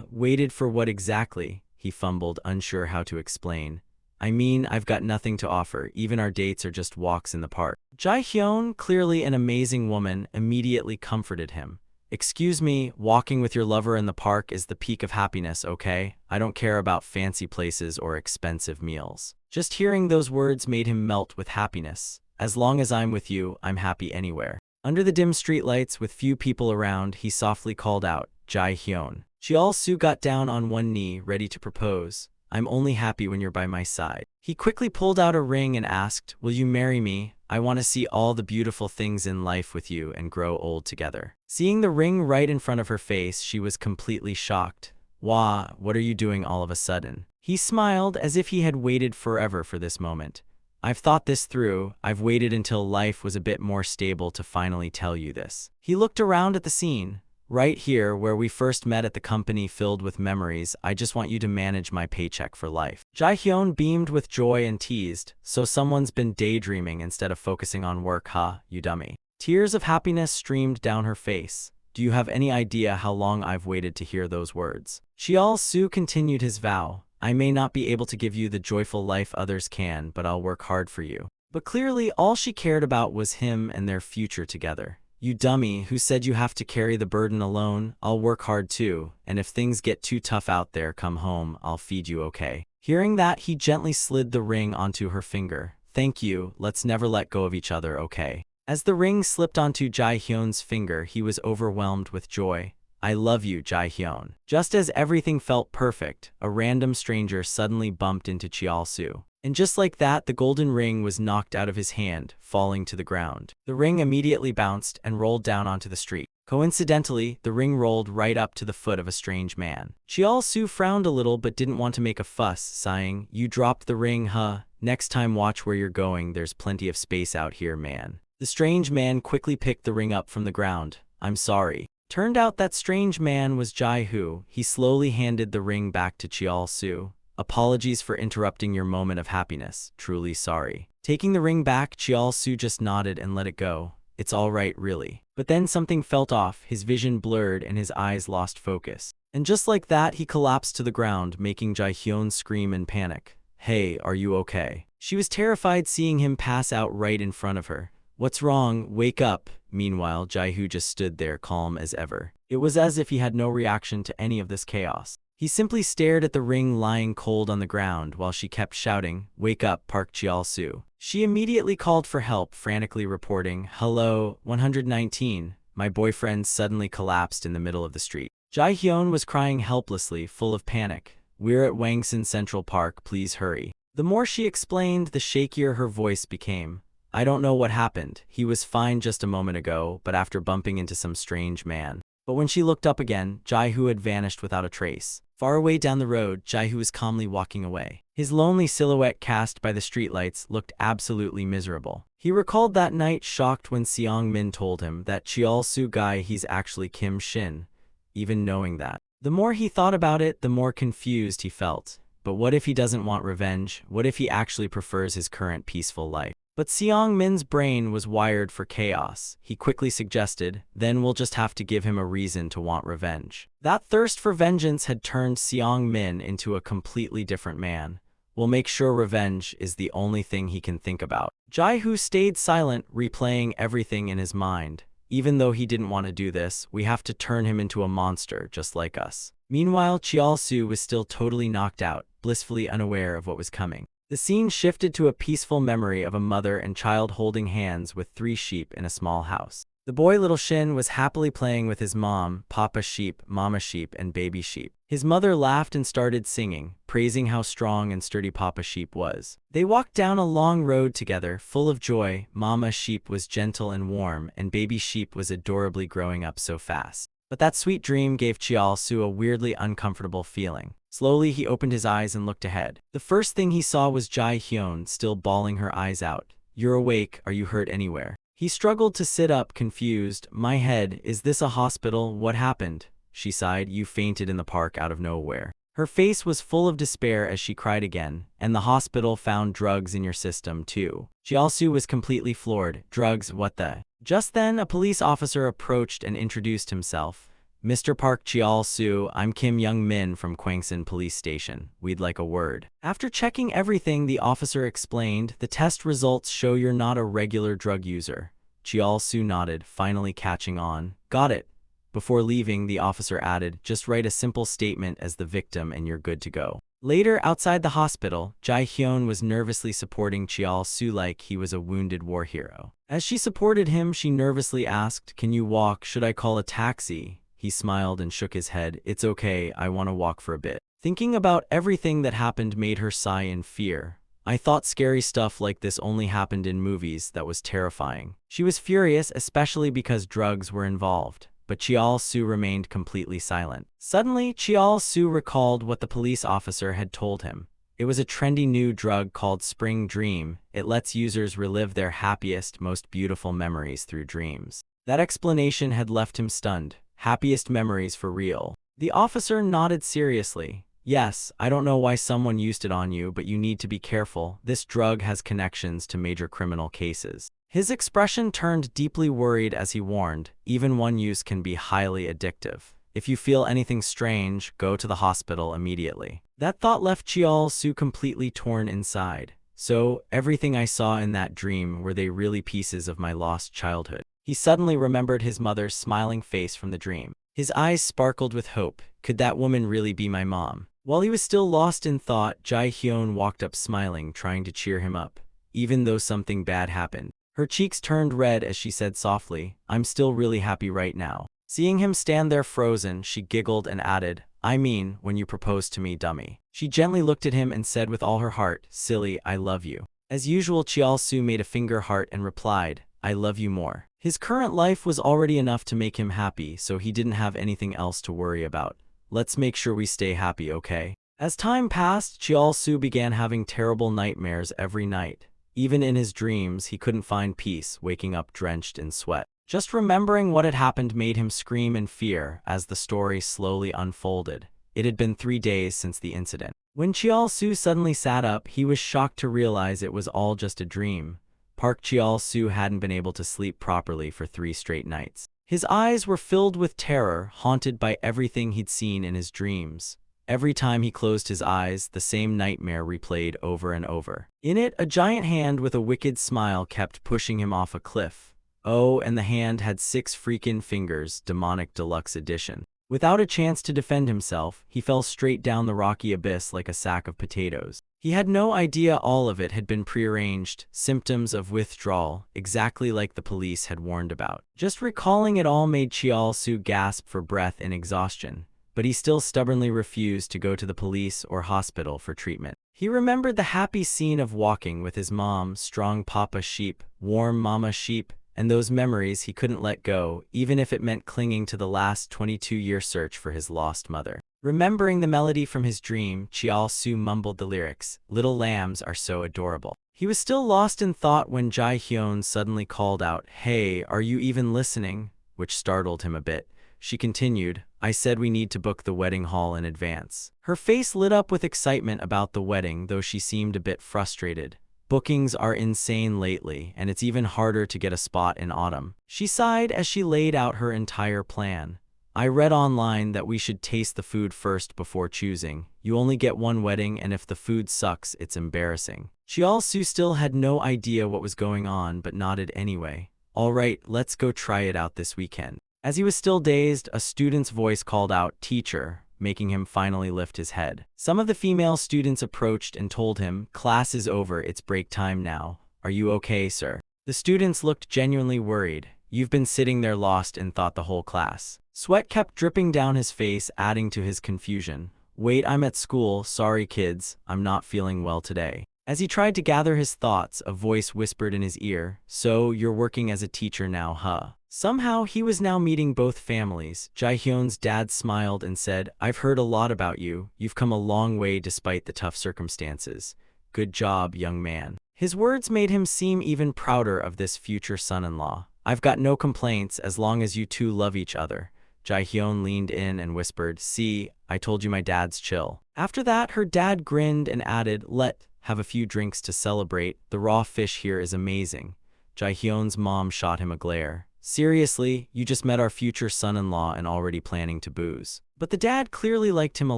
Speaker 1: Waited for what exactly? He fumbled, unsure how to explain. I mean, I've got nothing to offer, even our dates are just walks in the park. Jae-hyun, clearly an amazing woman, immediately comforted him. Excuse me, walking with your lover in the park is the peak of happiness, okay? I don't care about fancy places or expensive meals. Just hearing those words made him melt with happiness. As long as I'm with you, I'm happy anywhere. Under the dim streetlights with few people around, he softly called out, Jae-hyun. Cheol-soo got down on one knee, ready to propose. I'm only happy when you're by my side. He quickly pulled out a ring and asked, Will you marry me? I want to see all the beautiful things in life with you and grow old together. Seeing the ring right in front of her face, she was completely shocked. Wah, what are you doing all of a sudden? He smiled as if he had waited forever for this moment. I've thought this through. I've waited until life was a bit more stable to finally tell you this. He looked around at the scene. Right here, where we first met at the company filled with memories, I just want you to manage my paycheck for life. Jae-hyun beamed with joy and teased, So someone's been daydreaming instead of focusing on work, huh, you dummy. Tears of happiness streamed down her face. Do you have any idea how long I've waited to hear those words? Cheol-soo continued his vow. I may not be able to give you the joyful life others can, but I'll work hard for you. But clearly, all she cared about was him and their future together. You dummy, who said you have to carry the burden alone? I'll work hard too, and if things get too tough out there, come home, I'll feed you, okay? Hearing that, he gently slid the ring onto her finger. Thank you, let's never let go of each other, okay? As the ring slipped onto Jae-hyun's finger, he was overwhelmed with joy. I love you, Jae-hyun. Just as everything felt perfect, a random stranger suddenly bumped into Cheol-soo. And just like that, the golden ring was knocked out of his hand, falling to the ground. The ring immediately bounced and rolled down onto the street. Coincidentally, the ring rolled right up to the foot of a strange man. Cheol-soo frowned a little but didn't want to make a fuss, sighing, You dropped the ring, huh? Next time watch where you're going, there's plenty of space out here, man. The strange man quickly picked the ring up from the ground. I'm sorry. Turned out that strange man was Jae-hoo. He slowly handed the ring back to Cheol-soo. Apologies for interrupting your moment of happiness. Truly sorry. Taking the ring back, Cheol-soo just nodded and let it go. It's all right, really. But then something felt off, his vision blurred and his eyes lost focus. And just like that, he collapsed to the ground, making Jae-hyun scream in panic. Hey, are you okay? She was terrified seeing him pass out right in front of her. What's wrong? Wake up. Meanwhile, Jae-hoo just stood there calm as ever. It was as if he had no reaction to any of this chaos. He simply stared at the ring lying cold on the ground while she kept shouting, Wake up, Park Cheol-soo. She immediately called for help, frantically reporting, Hello, 119. My boyfriend suddenly collapsed in the middle of the street. Jae-hyun was crying helplessly, full of panic. We're at Wangsan Central Park, please hurry. The more she explained, the shakier her voice became. I don't know what happened. He was fine just a moment ago, but after bumping into some strange man. But when she looked up again, Jae-hoo had vanished without a trace. Far away down the road, Jae-hoo was calmly walking away. His lonely silhouette cast by the streetlights looked absolutely miserable. He recalled that night shocked when Seong-min told him that Cheol-soo guy he's actually Kim Shin, even knowing that. The more he thought about it, the more confused he felt. But what if he doesn't want revenge? What if he actually prefers his current peaceful life? But Seong-min's brain was wired for chaos. He quickly suggested, then we'll just have to give him a reason to want revenge. That thirst for vengeance had turned Seong-min into a completely different man. We'll make sure revenge is the only thing he can think about. Jae-hoo stayed silent, replaying everything in his mind. Even though he didn't want to do this, we have to turn him into a monster just like us. Meanwhile, Cheol-soo was still totally knocked out, blissfully unaware of what was coming. The scene shifted to a peaceful memory of a mother and child holding hands with 3 sheep in a small house. The boy Little Shin was happily playing with his mom, Papa Sheep, Mama Sheep, and Baby Sheep. His mother laughed and started singing, praising how strong and sturdy Papa Sheep was. They walked down a long road together, full of joy. Mama Sheep was gentle and warm, and Baby Sheep was adorably growing up so fast. But that sweet dream gave Cheol-soo a weirdly uncomfortable feeling. Slowly, he opened his eyes and looked ahead. The first thing he saw was Jae-hyun, still bawling her eyes out. You're awake, are you hurt anywhere? He struggled to sit up, confused. My head, is this a hospital? What happened? She sighed. You fainted in the park out of nowhere. Her face was full of despair as she cried again. And the hospital found drugs in your system, too. Cheol-soo was completely floored. Drugs, what the? Just then, a police officer approached and introduced himself. Mr. Park Cheol-soo, I'm Kim Young-min from Kwangsan Police Station. We'd like a word. After checking everything, the officer explained, the test results show you're not a regular drug user. Cheol-soo nodded, finally catching on. Got it. Before leaving, the officer added, just write a simple statement as the victim and you're good to go. Later, outside the hospital, Jae-hyun was nervously supporting Cheol-soo like he was a wounded war hero. As she supported him, she nervously asked, Can you walk? Should I call a taxi? He smiled and shook his head. It's okay, I want to walk for a bit. Thinking about everything that happened made her sigh in fear. I thought scary stuff like this only happened in movies. That was terrifying. She was furious, especially because drugs were involved. But Cheol-soo remained completely silent. Suddenly, Cheol-soo recalled what the police officer had told him. It was a trendy new drug called Spring Dream. It lets users relive their happiest, most beautiful memories through dreams. That explanation had left him stunned. Happiest memories for real. The officer nodded seriously. Yes, I don't know why someone used it on you, but you need to be careful. This drug has connections to major criminal cases. His expression turned deeply worried as he warned, even one use can be highly addictive. If you feel anything strange, go to the hospital immediately. That thought left Cheol-soo completely torn inside. So, everything I saw in that dream, were they really pieces of my lost childhood? He suddenly remembered his mother's smiling face from the dream. His eyes sparkled with hope. Could that woman really be my mom? While he was still lost in thought, Jae-hyun walked up smiling, trying to cheer him up, even though something bad happened. Her cheeks turned red as she said softly, "I'm still really happy right now." Seeing him stand there frozen, she giggled and added, "I mean, when you proposed to me, dummy." She gently looked at him and said with all her heart, "Silly, I love you." As usual, Cheol-soo made a finger heart and replied, "I love you more." His current life was already enough to make him happy, so he didn't have anything else to worry about. "Let's make sure we stay happy, okay?" As time passed, Cheol-soo began having terrible nightmares every night. Even in his dreams, he couldn't find peace, waking up drenched in sweat. Just remembering what had happened made him scream in fear as the story slowly unfolded. It had been 3 days since the incident. When Cheol-soo suddenly sat up, he was shocked to realize it was all just a dream. Park Cheol-soo hadn't been able to sleep properly for 3 straight nights. His eyes were filled with terror, haunted by everything he'd seen in his dreams. Every time he closed his eyes, the same nightmare replayed over and over. In it, a giant hand with a wicked smile kept pushing him off a cliff. Oh, and the hand had 6 freaking fingers, demonic deluxe edition. Without a chance to defend himself, he fell straight down the rocky abyss like a sack of potatoes. He had no idea all of it had been prearranged, symptoms of withdrawal, exactly like the police had warned about. Just recalling it all made Cheol-soo gasp for breath in exhaustion, but he still stubbornly refused to go to the police or hospital for treatment. He remembered the happy scene of walking with his mom, strong papa sheep, warm mama sheep, and those memories he couldn't let go, even if it meant clinging to the last 22-year search for his lost mother. Remembering the melody from his dream, Cheol-soo mumbled the lyrics, "Little lambs are so adorable." He was still lost in thought when Jae-hyun suddenly called out, "Hey, are you even listening?" which startled him a bit. She continued, "I said we need to book the wedding hall in advance." Her face lit up with excitement about the wedding, though she seemed a bit frustrated. "Bookings are insane lately, and it's even harder to get a spot in autumn." She sighed as she laid out her entire plan. "I read online that we should taste the food first before choosing. You only get one wedding, and if the food sucks, it's embarrassing." Cheol-soo still had no idea what was going on, but nodded anyway. "All right, let's go try it out this weekend." As he was still dazed, a student's voice called out, "Teacher," making him finally lift his head. Some of the female students approached and told him, "Class is over, it's break time now. Are you okay, sir?" The students looked genuinely worried. "You've been sitting there lost in thought the whole class." Sweat kept dripping down his face, adding to his confusion. "Wait, I'm at school. Sorry, kids. I'm not feeling well today." As he tried to gather his thoughts, a voice whispered in his ear, "So, you're working as a teacher now, huh?" Somehow, he was now meeting both families. Jae-hyun's dad smiled and said, "I've heard a lot about you. You've come a long way despite the tough circumstances. Good job, young man." His words made him seem even prouder of this future son-in-law. "I've got no complaints as long as you two love each other." Jae-hyun leaned in and whispered, "See, I told you my dad's chill." After that, her dad grinned and added, "Let have a few drinks to celebrate. The raw fish here is amazing." Jae-hyun's mom shot him a glare. "Seriously, you just met our future son-in-law and already planning to booze." But the dad clearly liked him a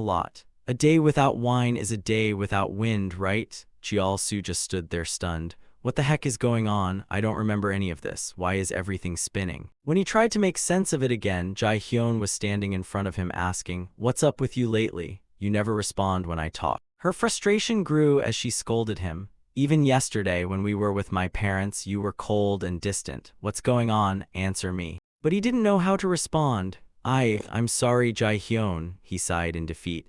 Speaker 1: lot. "A day without wine is a day without wind, right?" Cheol-soo just stood there stunned. What the heck is going on? I don't remember any of this. Why is everything spinning? When he tried to make sense of it again, Jae-hyun was standing in front of him asking, "What's up with you lately? You never respond when I talk." Her frustration grew as she scolded him. "Even yesterday when we were with my parents, you were cold and distant. What's going on? Answer me." But he didn't know how to respond. I'm sorry, Jae-hyun," he sighed in defeat.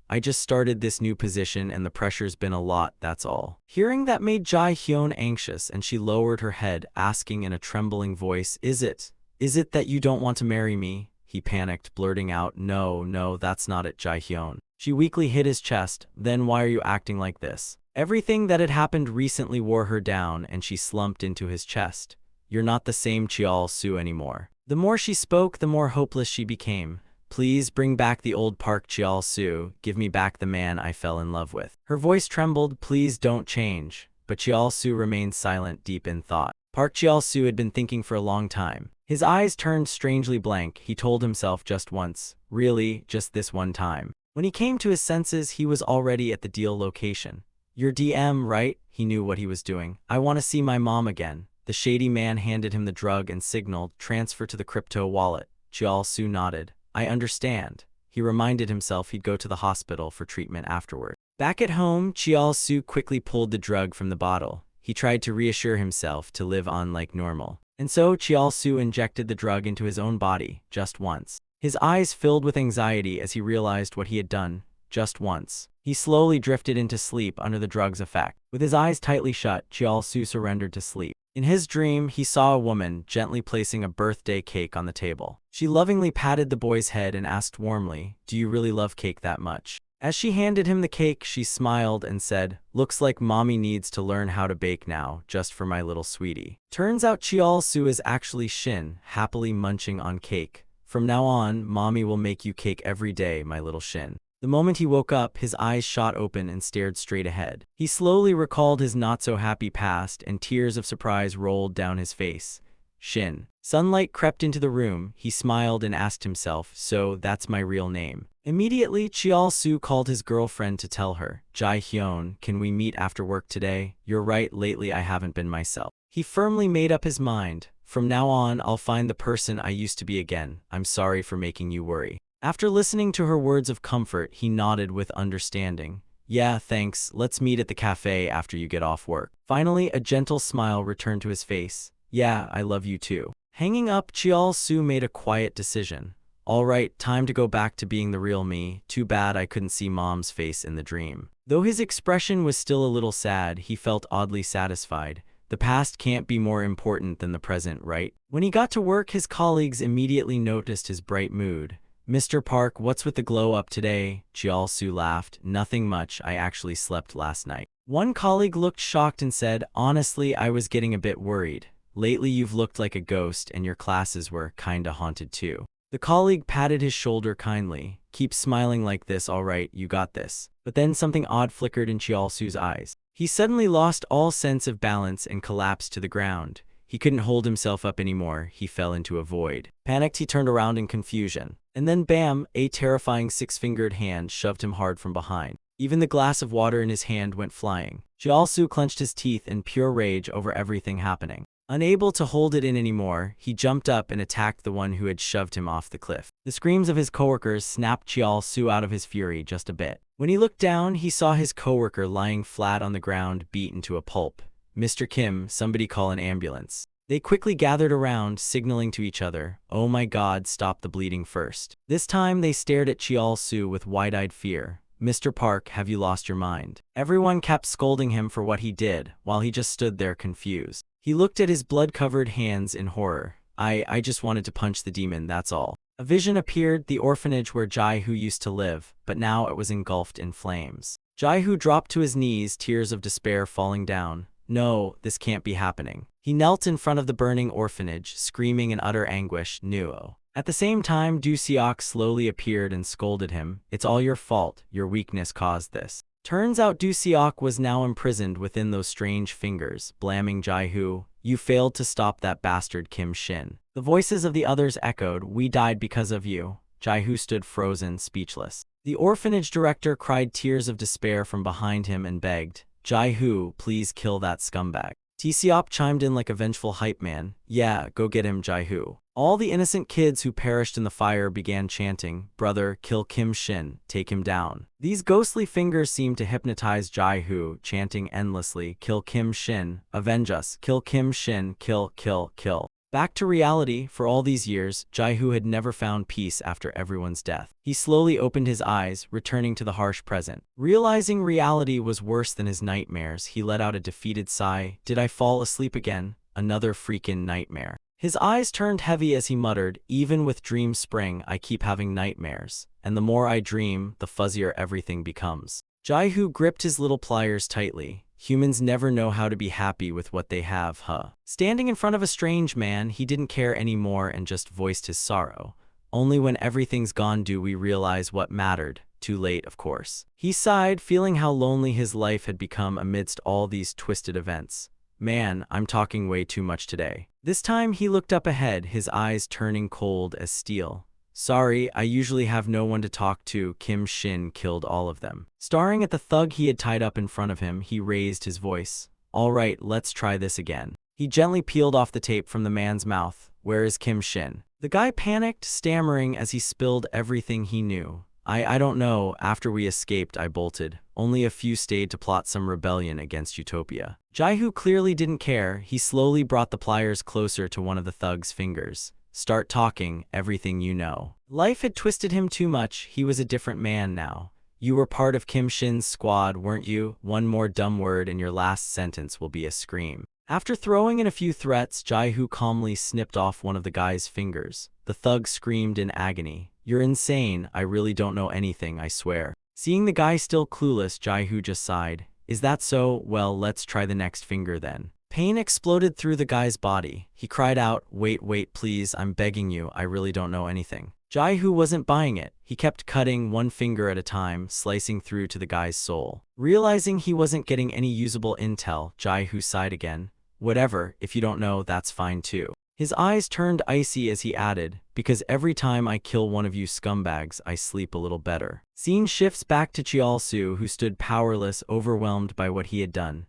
Speaker 1: "I just started this new position and the pressure's been a lot, that's all." Hearing that made Jae-hyun anxious, and she lowered her head, asking in a trembling voice, Is it that you don't want to marry me?" He panicked, blurting out, No, that's not it, Jae-hyun." She weakly hit his chest. "Then why are you acting like this?" Everything that had happened recently wore her down, and she slumped into his chest. "You're not the same Cheol-soo anymore." The more she spoke, the more hopeless she became. "Please bring back the old Park Cheol-soo. Give me back the man I fell in love with." Her voice trembled, "Please don't change." But Cheol-soo remained silent, deep in thought. Park Cheol-soo had been thinking for a long time. His eyes turned strangely blank. He told himself just once. Really, just this one time. When he came to his senses, he was already at the deal location. "Your DM, right?" He knew what he was doing. "I want to see my mom again." The shady man handed him the drug and signaled, "Transfer to the crypto wallet." Cheol-soo nodded. "I understand." he reminded himself he'd go to the hospital for treatment afterward. Back at home, Cheol-soo quickly pulled the drug from the bottle. He tried to reassure himself to live on like normal. And so Cheol-soo injected the drug into his own body, just once. His eyes filled with anxiety as he realized what he had done, just once. He slowly drifted into sleep under the drug's effect. With his eyes tightly shut, Cheol-soo surrendered to sleep. In his dream, he saw a woman gently placing a birthday cake on the table. She lovingly patted the boy's head and asked warmly, "Do you really love cake that much?" As she handed him the cake, she smiled and said, "Looks like mommy needs to learn how to bake now, just for my little sweetie." Turns out Cheol-soo is actually Shin, happily munching on cake. "From now on, mommy will make you cake every day, my little Shin." The moment he woke up, his eyes shot open and stared straight ahead. He slowly recalled his not-so-happy past, and tears of surprise rolled down his face. Shin. Sunlight crept into the room. He smiled and asked himself, "So, that's my real name." Immediately, Cheol-soo called his girlfriend to tell her, "Jae-hyun, can we meet after work today? You're right, lately I haven't been myself." He firmly made up his mind. "From now on, I'll find the person I used to be again. I'm sorry for making you worry." After listening to her words of comfort, he nodded with understanding. "Yeah, thanks. Let's meet at the cafe after you get off work." Finally, a gentle smile returned to his face. "Yeah, I love you too." Hanging up, Cheol-soo made a quiet decision. "All right, time to go back to being the real me. Too bad I couldn't see mom's face in the dream." Though his expression was still a little sad, he felt oddly satisfied. The past can't be more important than the present, right? When he got to work, his colleagues immediately noticed his bright mood. "Mr. Park, what's with the glow up today?" Cheol-soo laughed. "Nothing much, I actually slept last night." One colleague looked shocked and said, "Honestly, I was getting a bit worried. Lately you've looked like a ghost and your classes were kinda haunted too." The colleague patted his shoulder kindly. "Keep smiling like this, alright, you got this." But then something odd flickered in Cheol-soo's eyes. He suddenly lost all sense of balance and collapsed to the ground. He couldn't hold himself up anymore. He fell into a void. Panicked, he turned around in confusion. And then bam, a terrifying six-fingered hand shoved him hard from behind. Even the glass of water in his hand went flying. Cheol-soo clenched his teeth in pure rage over everything happening. Unable to hold it in anymore, he jumped up and attacked the one who had shoved him off the cliff. The screams of his coworkers snapped Cheol-soo out of his fury just a bit. When he looked down, he saw his coworker lying flat on the ground, beaten to a pulp. "Mr. Kim, somebody call an ambulance." They quickly gathered around, signaling to each other, "Oh my God, stop the bleeding first." This time they stared at Cheol-soo with wide-eyed fear. "Mr. Park, have you lost your mind?" Everyone kept scolding him for what he did, while he just stood there confused. He looked at his blood-covered hands in horror. I just wanted to punch the demon, that's all." A vision appeared, the orphanage where Jae-hoo used to live, but now it was engulfed in flames. Jae-hoo dropped to his knees, tears of despair falling down. "No, this can't be happening." He knelt in front of the burning orphanage, screaming in utter anguish, "No." At the same time, Do-seok slowly appeared and scolded him. "It's all your fault. Your weakness caused this." Turns out Do-seok was now imprisoned within those strange fingers, blaming Jae-hoo. "You failed to stop that bastard Kim Shin." The voices of the others echoed, "We died because of you." Jae-hoo stood frozen, speechless. The orphanage director cried tears of despair from behind him and begged, "Jae-hoo, please kill that scumbag." Do-seok chimed in like a vengeful hype man. "Yeah, go get him, Jae-hoo." All the innocent kids who perished in the fire began chanting, "Brother, kill Kim Shin, take him down." These ghostly fingers seemed to hypnotize Jae-hoo, chanting endlessly, "Kill Kim Shin, avenge us, kill Kim Shin, kill, kill, kill." Back to reality, for all these years, Jae-hoo had never found peace after everyone's death. He slowly opened his eyes, returning to the harsh present. Realizing reality was worse than his nightmares, he let out a defeated sigh. "Did I fall asleep again? Another freaking nightmare." His eyes turned heavy as he muttered, "Even with Dream Spring, I keep having nightmares. And the more I dream, the fuzzier everything becomes." Jae-hoo gripped his little pliers tightly. Humans never know how to be happy with what they have, huh? Standing in front of a strange man, he didn't care anymore and just voiced his sorrow. "Only when everything's gone do we realize what mattered. Too late, of course." He sighed, feeling how lonely his life had become amidst all these twisted events. "Man, I'm talking way too much today." This time he looked up ahead, his eyes turning cold as steel. "Sorry, I usually have no one to talk to. Kim Shin killed all of them." Staring at the thug he had tied up in front of him, he raised his voice. "All right, let's try this again." He gently peeled off the tape from the man's mouth. "Where is Kim Shin?" The guy panicked, stammering as he spilled everything he knew. I don't know. After we escaped, I bolted. Only a few stayed to plot some rebellion against Utopia. Jaihu clearly didn't care. He slowly brought the pliers closer to one of the thug's fingers. Start talking, everything you know. Life had twisted him too much. He was a different man now. You were part of Kim Shin's squad, weren't you? One more dumb word and your last sentence will be a scream. After throwing in a few threats, Jaihu calmly snipped off one of the guy's fingers. The thug screamed in agony. You're insane. I really don't know anything, I swear. Seeing the guy still clueless, Jaihu just sighed. Is that so? Well, let's try the next finger then. Pain exploded through the guy's body. He cried out, wait, please, I'm begging you, I really don't know anything. Jaihu wasn't buying it. He kept cutting one finger at a time, slicing through to the guy's soul. Realizing he wasn't getting any usable intel, Jaihu sighed again. Whatever, if you don't know, that's fine too. His eyes turned icy as he added, because every time I kill one of you scumbags, I sleep a little better. Scene shifts back to Chial-su, who stood powerless, overwhelmed by what he had done.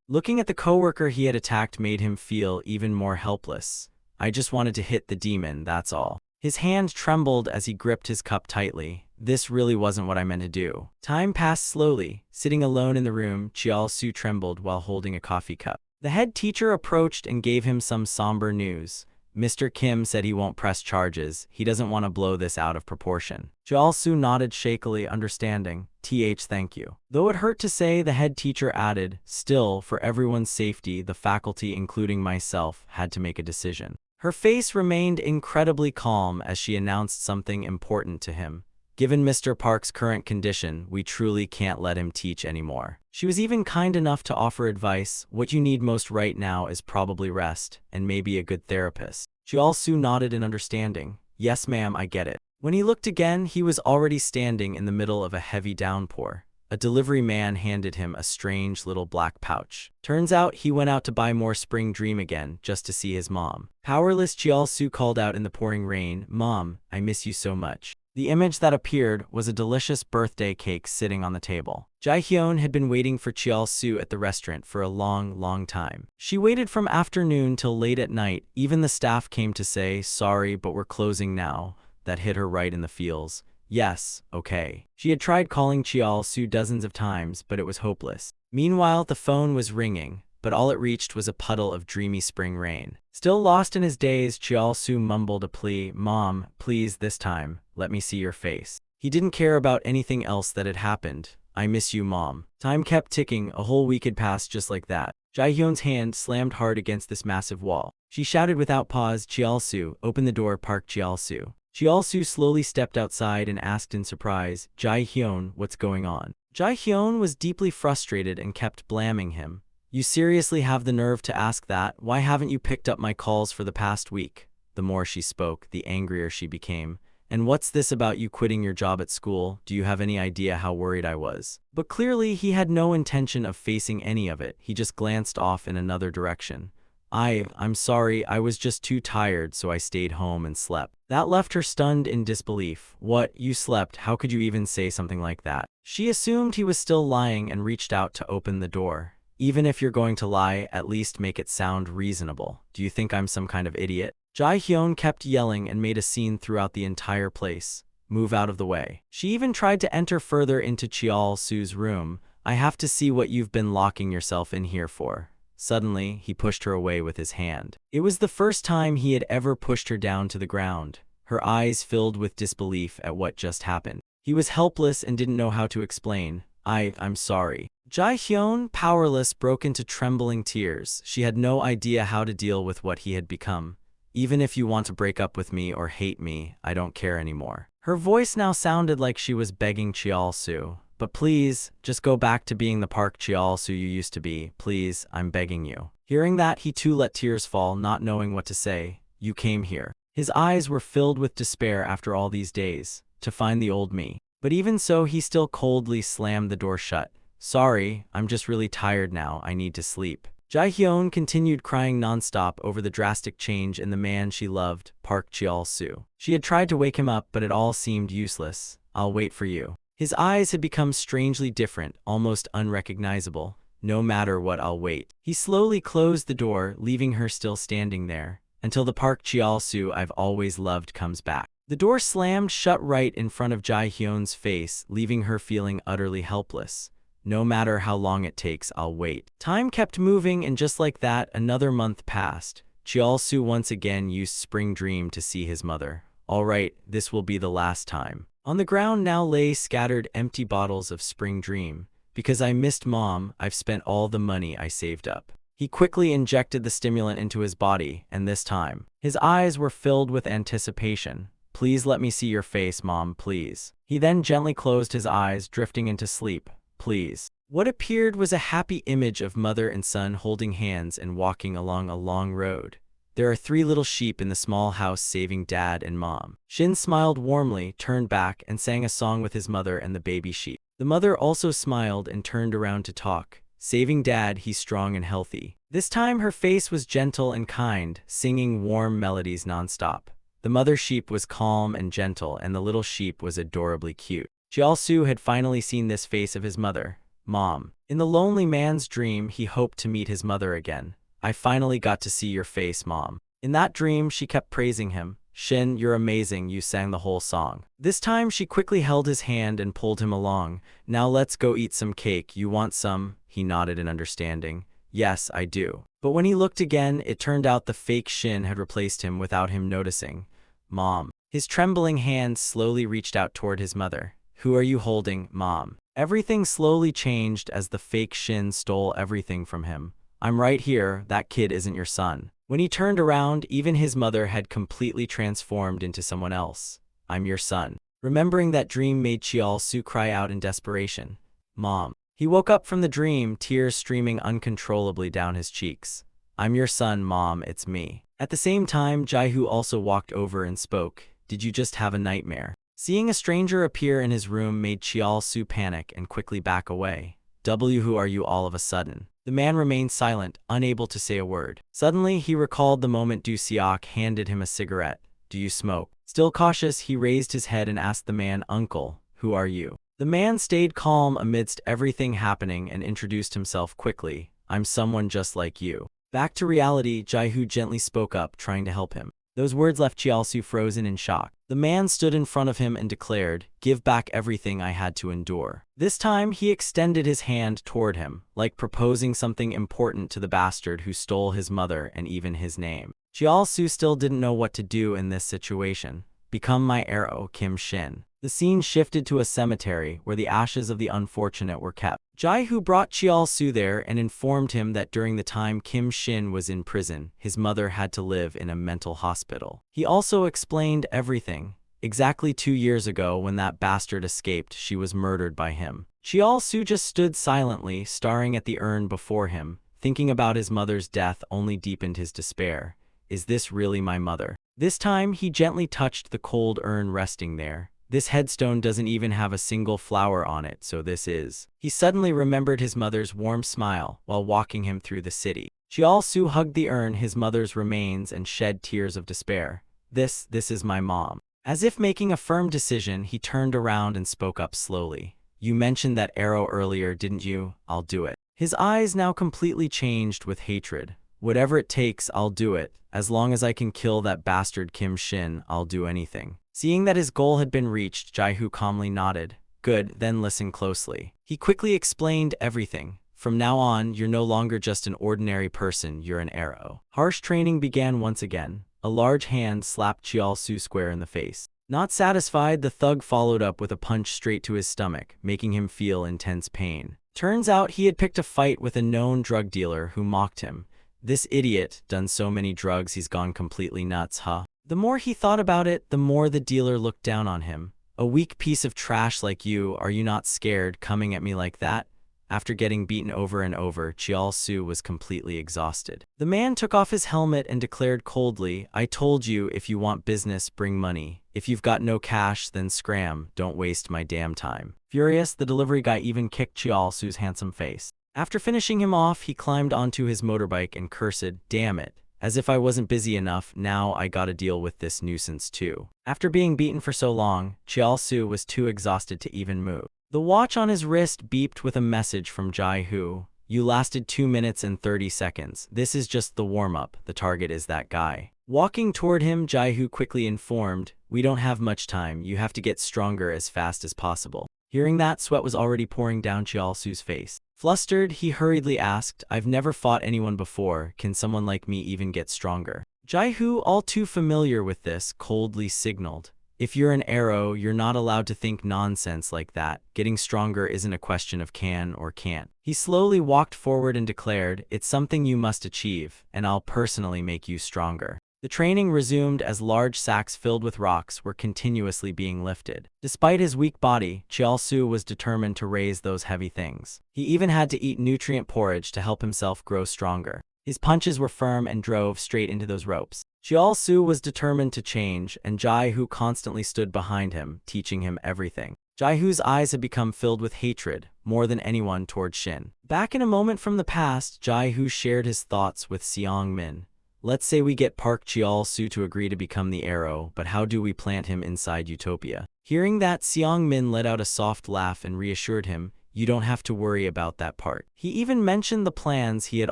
Speaker 1: Looking at the coworker he had attacked made him feel even more helpless. I just wanted to hit the demon, that's all. His hand trembled as he gripped his cup tightly. This really wasn't what I meant to do. Time passed slowly. Sitting alone in the room, Chial-su trembled while holding a coffee cup. The head teacher approached and gave him some somber news. Mr. Kim said he won't press charges. He doesn't want to blow this out of proportion. Chial-su nodded shakily, understanding. Thank you. Though it hurt to say, the head teacher added, still, for everyone's safety, the faculty, including myself, had to make a decision. Her face remained incredibly calm as she announced something important to him. Given Mr. Park's current condition, we truly can't let him teach anymore. She was even kind enough to offer advice. What you need most right now is probably rest, and maybe a good therapist. Chial-su nodded in understanding. Yes, ma'am, I get it. When he looked again, he was already standing in the middle of a heavy downpour. A delivery man handed him a strange little black pouch. Turns out he went out to buy more Spring Dream again, just to see his mom. Powerless, Chial-su called out in the pouring rain, Mom, I miss you so much. The image that appeared was a delicious birthday cake sitting on the table. Jae-hyun had been waiting for Chial-su at the restaurant for a long time. She waited from afternoon till late at night. Even the staff came to say, sorry, but we're closing now. That hit her right in the feels. Yes, okay. She had tried calling Chial-su dozens of times, but it was hopeless. Meanwhile, the phone was ringing, but all it reached was a puddle of dreamy spring rain. Still lost in his daze, Chial-su mumbled a plea, Mom, please, this time, let me see your face. He didn't care about anything else that had happened. I miss you, Mom. Time kept ticking. A whole week had passed just like that. Jae-hyun's hand slammed hard against this massive wall. She shouted without pause, Chial-su, open the door, Park Chial-su. Chial-su slowly stepped outside and asked in surprise, Jae-hyun, what's going on? Jae-hyun was deeply frustrated and kept blaming him. You seriously have the nerve to ask that? Why haven't you picked up my calls for the past week? The more she spoke, the angrier she became. And what's this about you quitting your job at school? Do you have any idea how worried I was? But clearly he had no intention of facing any of it. He just glanced off in another direction. I'm sorry, I was just too tired, so I stayed home and slept. That left her stunned in disbelief. What, you slept? How could you even say something like that? She assumed he was still lying and reached out to open the door. Even if you're going to lie, at least make it sound reasonable. Do you think I'm some kind of idiot? Jae-hyun kept yelling and made a scene throughout the entire place. Move out of the way. She even tried to enter further into Chial-su's room. I have to see what you've been locking yourself in here for. Suddenly, he pushed her away with his hand. It was the first time he had ever pushed her down to the ground. Her eyes filled with disbelief at what just happened. He was helpless and didn't know how to explain. I'm sorry. Jae-hyun, powerless, broke into trembling tears. She had no idea how to deal with what he had become. Even if you want to break up with me or hate me, I don't care anymore. Her voice now sounded like she was begging Chial-su. But please, just go back to being the Park Chial-su you used to be. Please, I'm begging you. Hearing that, he too let tears fall, not knowing what to say. You came here. His eyes were filled with despair after all these days, to find the old me. But even so, he still coldly slammed the door shut. Sorry, I'm just really tired now. I need to sleep. Jae-hyun continued crying nonstop over the drastic change in the man she loved, Park Chial-su. She had tried to wake him up, but it all seemed useless. I'll wait for you. His eyes had become strangely different, almost unrecognizable. No matter what, I'll wait. He slowly closed the door, leaving her still standing there. until the park Chial-soo I've always loved comes back. The door slammed shut right in front of Jae-hyun's face, leaving her feeling utterly helpless. No matter how long it takes, I'll wait. Time kept moving, and just like that, another month passed. Chial-soo once again used Spring Dream to see his mother. All right, this will be the last time. On the ground now lay scattered empty bottles of Spring Dream. Because I missed Mom, I've spent all the money I saved up. He quickly injected the stimulant into his body, and this time, his eyes were filled with anticipation. Please let me see your face, Mom, please. He then gently closed his eyes, drifting into sleep. Please. What appeared was a happy image of mother and son holding hands and walking along a long road. There are 3 little sheep in the small house saving Dad and Mom. Shin smiled warmly, turned back, and sang a song with his mother and the baby sheep. The mother also smiled and turned around to talk. Saving Dad, he's strong and healthy. This time her face was gentle and kind, singing warm melodies nonstop. The mother sheep was calm and gentle, and the little sheep was adorably cute. Chial-soo had finally seen this face of his mother, Mom. In the lonely man's dream, he hoped to meet his mother again. I finally got to see your face, Mom. In that dream, she kept praising him. Shin, you're amazing, you sang the whole song. This time, she quickly held his hand and pulled him along. Now let's go eat some cake. You want some? He nodded in understanding. Yes, I do. But when he looked again, it turned out the fake Shin had replaced him without him noticing. Mom. His trembling hands slowly reached out toward his mother. Who are you holding, Mom? Everything slowly changed as the fake Shin stole everything from him. I'm right here, that kid isn't your son. When he turned around, even his mother had completely transformed into someone else. I'm your son. Remembering that dream made Chial-soo cry out in desperation. Mom. He woke up from the dream, tears streaming uncontrollably down his cheeks. I'm your son, Mom, it's me. At the same time, Jae-hoo also walked over and spoke. Did you just have a nightmare? Seeing a stranger appear in his room made Chial-soo panic and quickly back away. Who are you all of a sudden? The man remained silent, unable to say a word. Suddenly, he recalled the moment Do Seok handed him a cigarette. Do you smoke? Still cautious, he raised his head and asked the man, Uncle, who are you? The man stayed calm amidst everything happening and introduced himself quickly. I'm someone just like you. Back to reality, Jae-hoo gently spoke up, trying to help him. Those words left Chial-soo frozen in shock. The man stood in front of him and declared, give back everything I had to endure. This time, he extended his hand toward him, like proposing something important to the bastard who stole his mother and even his name. Chial-soo still didn't know what to do in this situation. Become my arrow, Kim Shin. The scene shifted to a cemetery where the ashes of the unfortunate were kept. Jae-hoo brought Chial-soo there and informed him that during the time Kim Shin was in prison, his mother had to live in a mental hospital. He also explained everything. Exactly 2 years ago, when that bastard escaped, she was murdered by him. Chial-soo just stood silently, staring at the urn before him. Thinking about his mother's death only deepened his despair. Is this really my mother? This time, he gently touched the cold urn resting there. This headstone doesn't even have a single flower on it, so this is. He suddenly remembered his mother's warm smile while walking him through the city. Chial-soo hugged the urn, his mother's remains, and shed tears of despair. This is my mom. As if making a firm decision, he turned around and spoke up slowly. You mentioned that arrow earlier, didn't you? I'll do it. His eyes now completely changed with hatred. Whatever it takes, I'll do it. As long as I can kill that bastard Kim Shin, I'll do anything. Seeing that his goal had been reached, Jae-hoo calmly nodded. Good, then listen closely. He quickly explained everything. From now on, you're no longer just an ordinary person, you're an arrow. Harsh training began once again. A large hand slapped Chial-soo square in the face. Not satisfied, the thug followed up with a punch straight to his stomach, making him feel intense pain. Turns out he had picked a fight with a known drug dealer who mocked him. This idiot, done so many drugs he's gone completely nuts, huh? The more he thought about it, the more the dealer looked down on him. A weak piece of trash like you, are you not scared coming at me like that? After getting beaten over and over, Chial-soo was completely exhausted. The man took off his helmet and declared coldly, I told you, if you want business, bring money. If you've got no cash, then scram, don't waste my damn time. Furious, the delivery guy even kicked Chial-soo's handsome face. After finishing him off, he climbed onto his motorbike and cursed, damn it. As if I wasn't busy enough, now I gotta deal with this nuisance too. After being beaten for so long, Chial-soo was too exhausted to even move. The watch on his wrist beeped with a message from Jae-hoo. You lasted 2 minutes and 30 seconds. This is just the warm-up. The target is that guy. Walking toward him, Jaihu quickly informed, "We don't have much time, you have to get stronger as fast as possible." Hearing that, sweat was already pouring down Chiaosu's face. Flustered, he hurriedly asked, "I've never fought anyone before, can someone like me even get stronger?" Jaihu, all too familiar with this, coldly signaled, "If you're an arrow, you're not allowed to think nonsense like that. Getting stronger isn't a question of can or can't." He slowly walked forward and declared, "It's something you must achieve, and I'll personally make you stronger." The training resumed as large sacks filled with rocks were continuously being lifted. Despite his weak body, Chiaosu was determined to raise those heavy things. He even had to eat nutrient porridge to help himself grow stronger. His punches were firm and drove straight into those ropes. Chiaosu was determined to change, and Jaihu constantly stood behind him, teaching him everything. Jaihu's eyes had become filled with hatred, more than anyone toward Shin. Back in a moment from the past, Jaihu shared his thoughts with Seong Min. "Let's say we get Park Chiaosu to agree to become the arrow, but how do we plant him inside Utopia?" Hearing that, Seong Min let out a soft laugh and reassured him, "You don't have to worry about that part." He even mentioned the plans he had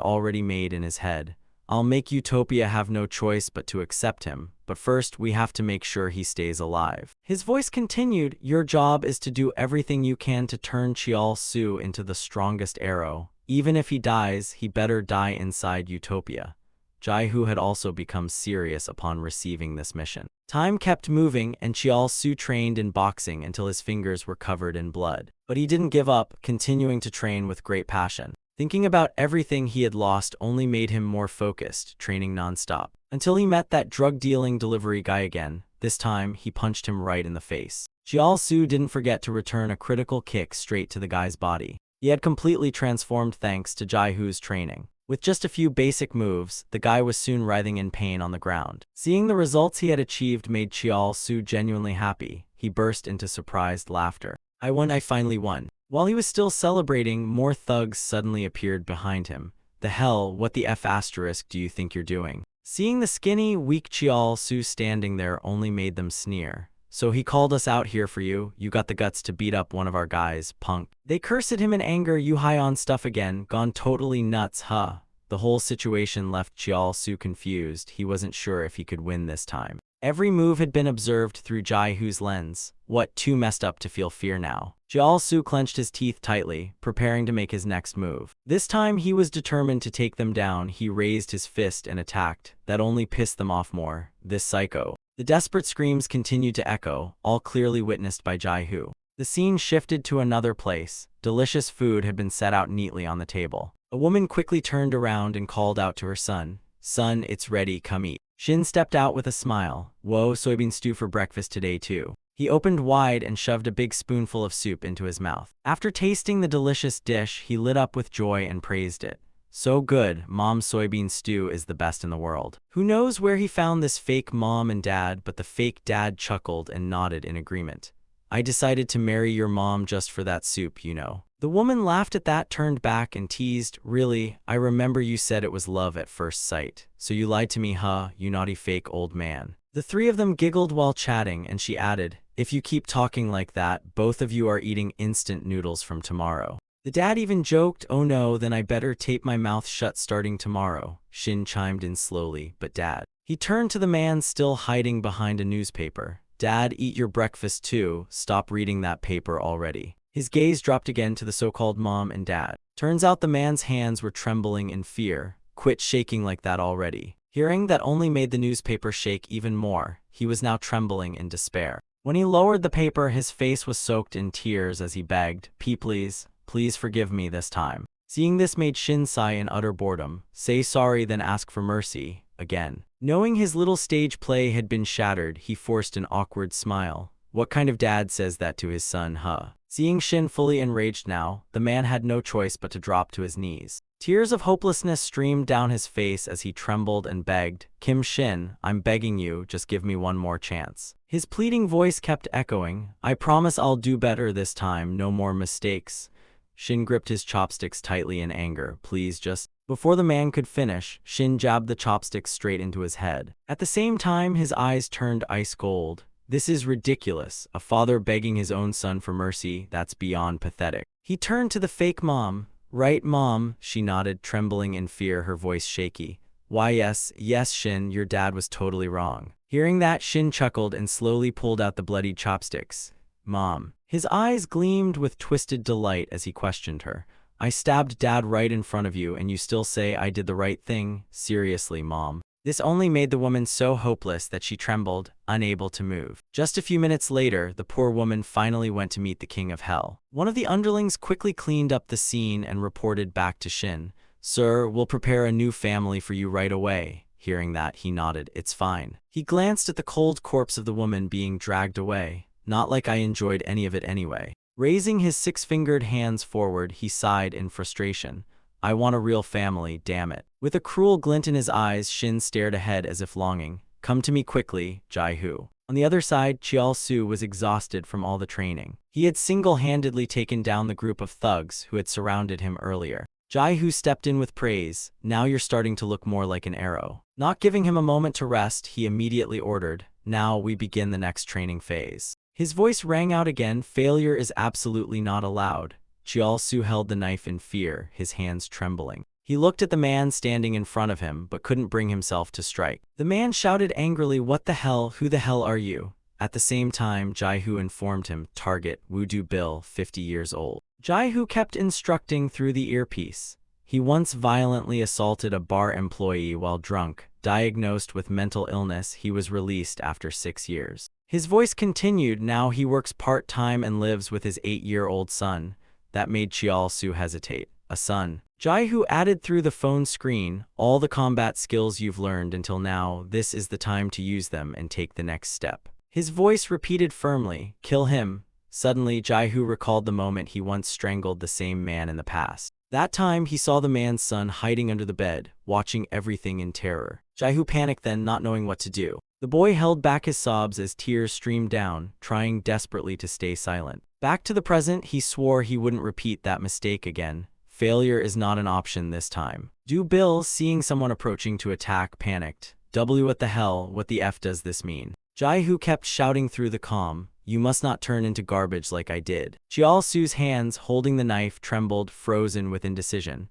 Speaker 1: already made in his head. "I'll make Utopia have no choice but to accept him, but first we have to make sure he stays alive." His voice continued, "Your job is to do everything you can to turn Chiaosu into the strongest arrow. Even if he dies, he better die inside Utopia." Jaihu had also become serious upon receiving this mission. Time kept moving, and Chiaosu trained in boxing until his fingers were covered in blood. But he didn't give up, continuing to train with great passion. Thinking about everything he had lost only made him more focused, training nonstop. Until he met that drug-dealing delivery guy again. This time, he punched him right in the face. Chiaosu didn't forget to return a critical kick straight to the guy's body. He had completely transformed thanks to Jaihu's training. With just a few basic moves, the guy was soon writhing in pain on the ground. Seeing the results he had achieved made Chiaosu genuinely happy. He burst into surprised laughter. I finally won." While he was still celebrating, more thugs suddenly appeared behind him. "The hell, what the F asterisk do you think you're doing?" Seeing the skinny, weak Chiaosu standing there only made them sneer. "So he called us out here for you? You got the guts to beat up one of our guys, punk." They cursed at him in anger. "You high on stuff again? Gone totally nuts, huh?" The whole situation left Chiaosu confused. He wasn't sure if he could win this time. Every move had been observed through Jaihu's lens. What, too messed up to feel fear now? Chiaosu clenched his teeth tightly, preparing to make his next move. This time he was determined to take them down. He raised his fist and attacked. That only pissed them off more. This psycho. The desperate screams continued to echo, all clearly witnessed by Jaihu. The scene shifted to another place. Delicious food had been set out neatly on the table. A woman quickly turned around and called out to her son, "Son, it's ready, come eat." Shin stepped out with a smile. "Whoa, soybean stew for breakfast today too." He opened wide and shoved a big spoonful of soup into his mouth. After tasting the delicious dish, he lit up with joy and praised it. "So good, Mom's soybean stew is the best in the world." Who knows where he found this fake mom and dad, but the fake dad chuckled and nodded in agreement. "I decided to marry your mom just for that soup, you know." The woman laughed at that, turned back and teased, "Really? I remember you said it was love at first sight. So you lied to me, huh, you naughty fake old man." The three of them giggled while chatting, and she added, "If you keep talking like that, both of you are eating instant noodles from tomorrow." The dad even joked, "Oh no, then I better tape my mouth shut starting tomorrow." Shin chimed in slowly, "But Dad." He turned to the man still hiding behind a newspaper. "Dad, eat your breakfast too. Stop reading that paper already." His gaze dropped again to the so-called mom and dad. Turns out the man's hands were trembling in fear. "Quit shaking like that already." Hearing that only made the newspaper shake even more. He was now trembling in despair. When he lowered the paper, his face was soaked in tears as he begged, Please, please forgive me this time." Seeing this made Shin sigh in utter boredom. "Say sorry, then ask for mercy." Again. Knowing his little stage play had been shattered, he forced an awkward smile. What kind of dad says that to his son, huh? Seeing Shin fully enraged now, the man had no choice but to drop to his knees. Tears of hopelessness streamed down his face as he trembled and begged, "Kim Shin, I'm begging you, just give me one more chance." His pleading voice kept echoing, "I promise I'll do better this time, no more mistakes." Shin gripped his chopsticks tightly in anger. "Please just..." Before the man could finish, Shin jabbed the chopsticks straight into his head. At the same time, his eyes turned ice cold. This is ridiculous. A father begging his own son for mercy, that's beyond pathetic. He turned to the fake mom. "Right, Mom," she nodded, trembling in fear, her voice shaky. Why yes, Shin, your dad was totally wrong. Hearing that, Shin chuckled and slowly pulled out the bloodied chopsticks. Mom. His eyes gleamed with twisted delight as he questioned her. I stabbed Dad right in front of you and you still say I did the right thing? Seriously, Mom. This only made the woman so hopeless that she trembled, unable to move. Just a few minutes later, the poor woman finally went to meet the king of hell. One of the underlings quickly cleaned up the scene and reported back to Shin. Sir, we'll prepare a new family for you right away. Hearing that, he nodded. It's fine. He glanced at the cold corpse of the woman being dragged away. Not like I enjoyed any of it anyway. Raising his six-fingered hands forward, he sighed in frustration. I want a real family, damn it. With a cruel glint in his eyes, Shin stared ahead as if longing. Come to me quickly, Jai-Hu. On the other side, Chial-Su was exhausted from all the training. He had single-handedly taken down the group of thugs who had surrounded him earlier. Jai-Hu stepped in with praise. Now you're starting to look more like an arrow. Not giving him a moment to rest, he immediately ordered, now we begin the next training phase. His voice rang out again, failure is absolutely not allowed. Chial-Su held the knife in fear, his hands trembling. He looked at the man standing in front of him, but couldn't bring himself to strike. The man shouted angrily, what the hell, who the hell are you? At the same time, Jai-Hu informed him, target, Wudu Bill, 50 years old. Jai-Hu kept instructing through the earpiece. He once violently assaulted a bar employee while drunk. Diagnosed with mental illness, he was released after 6 years. His voice continued, now he works part-time and lives with his 8-year-old son. That made Chial-Su hesitate. A son. Jai-Hu added through the phone screen, all the combat skills you've learned until now, this is the time to use them and take the next step. His voice repeated firmly, kill him. Suddenly, Jai-Hu recalled the moment he once strangled the same man in the past. That time, he saw the man's son hiding under the bed, watching everything in terror. Jai-Hu panicked then, not knowing what to do. The boy held back his sobs as tears streamed down, trying desperately to stay silent. Back to the present, he swore he wouldn't repeat that mistake again. Failure is not an option this time. Du Bill, seeing someone approaching to attack, panicked. What the hell, what the F does this mean? Jai-Hu kept shouting through the comm, you must not turn into garbage like I did. Chial-Su's hands, holding the knife, trembled, frozen with indecision.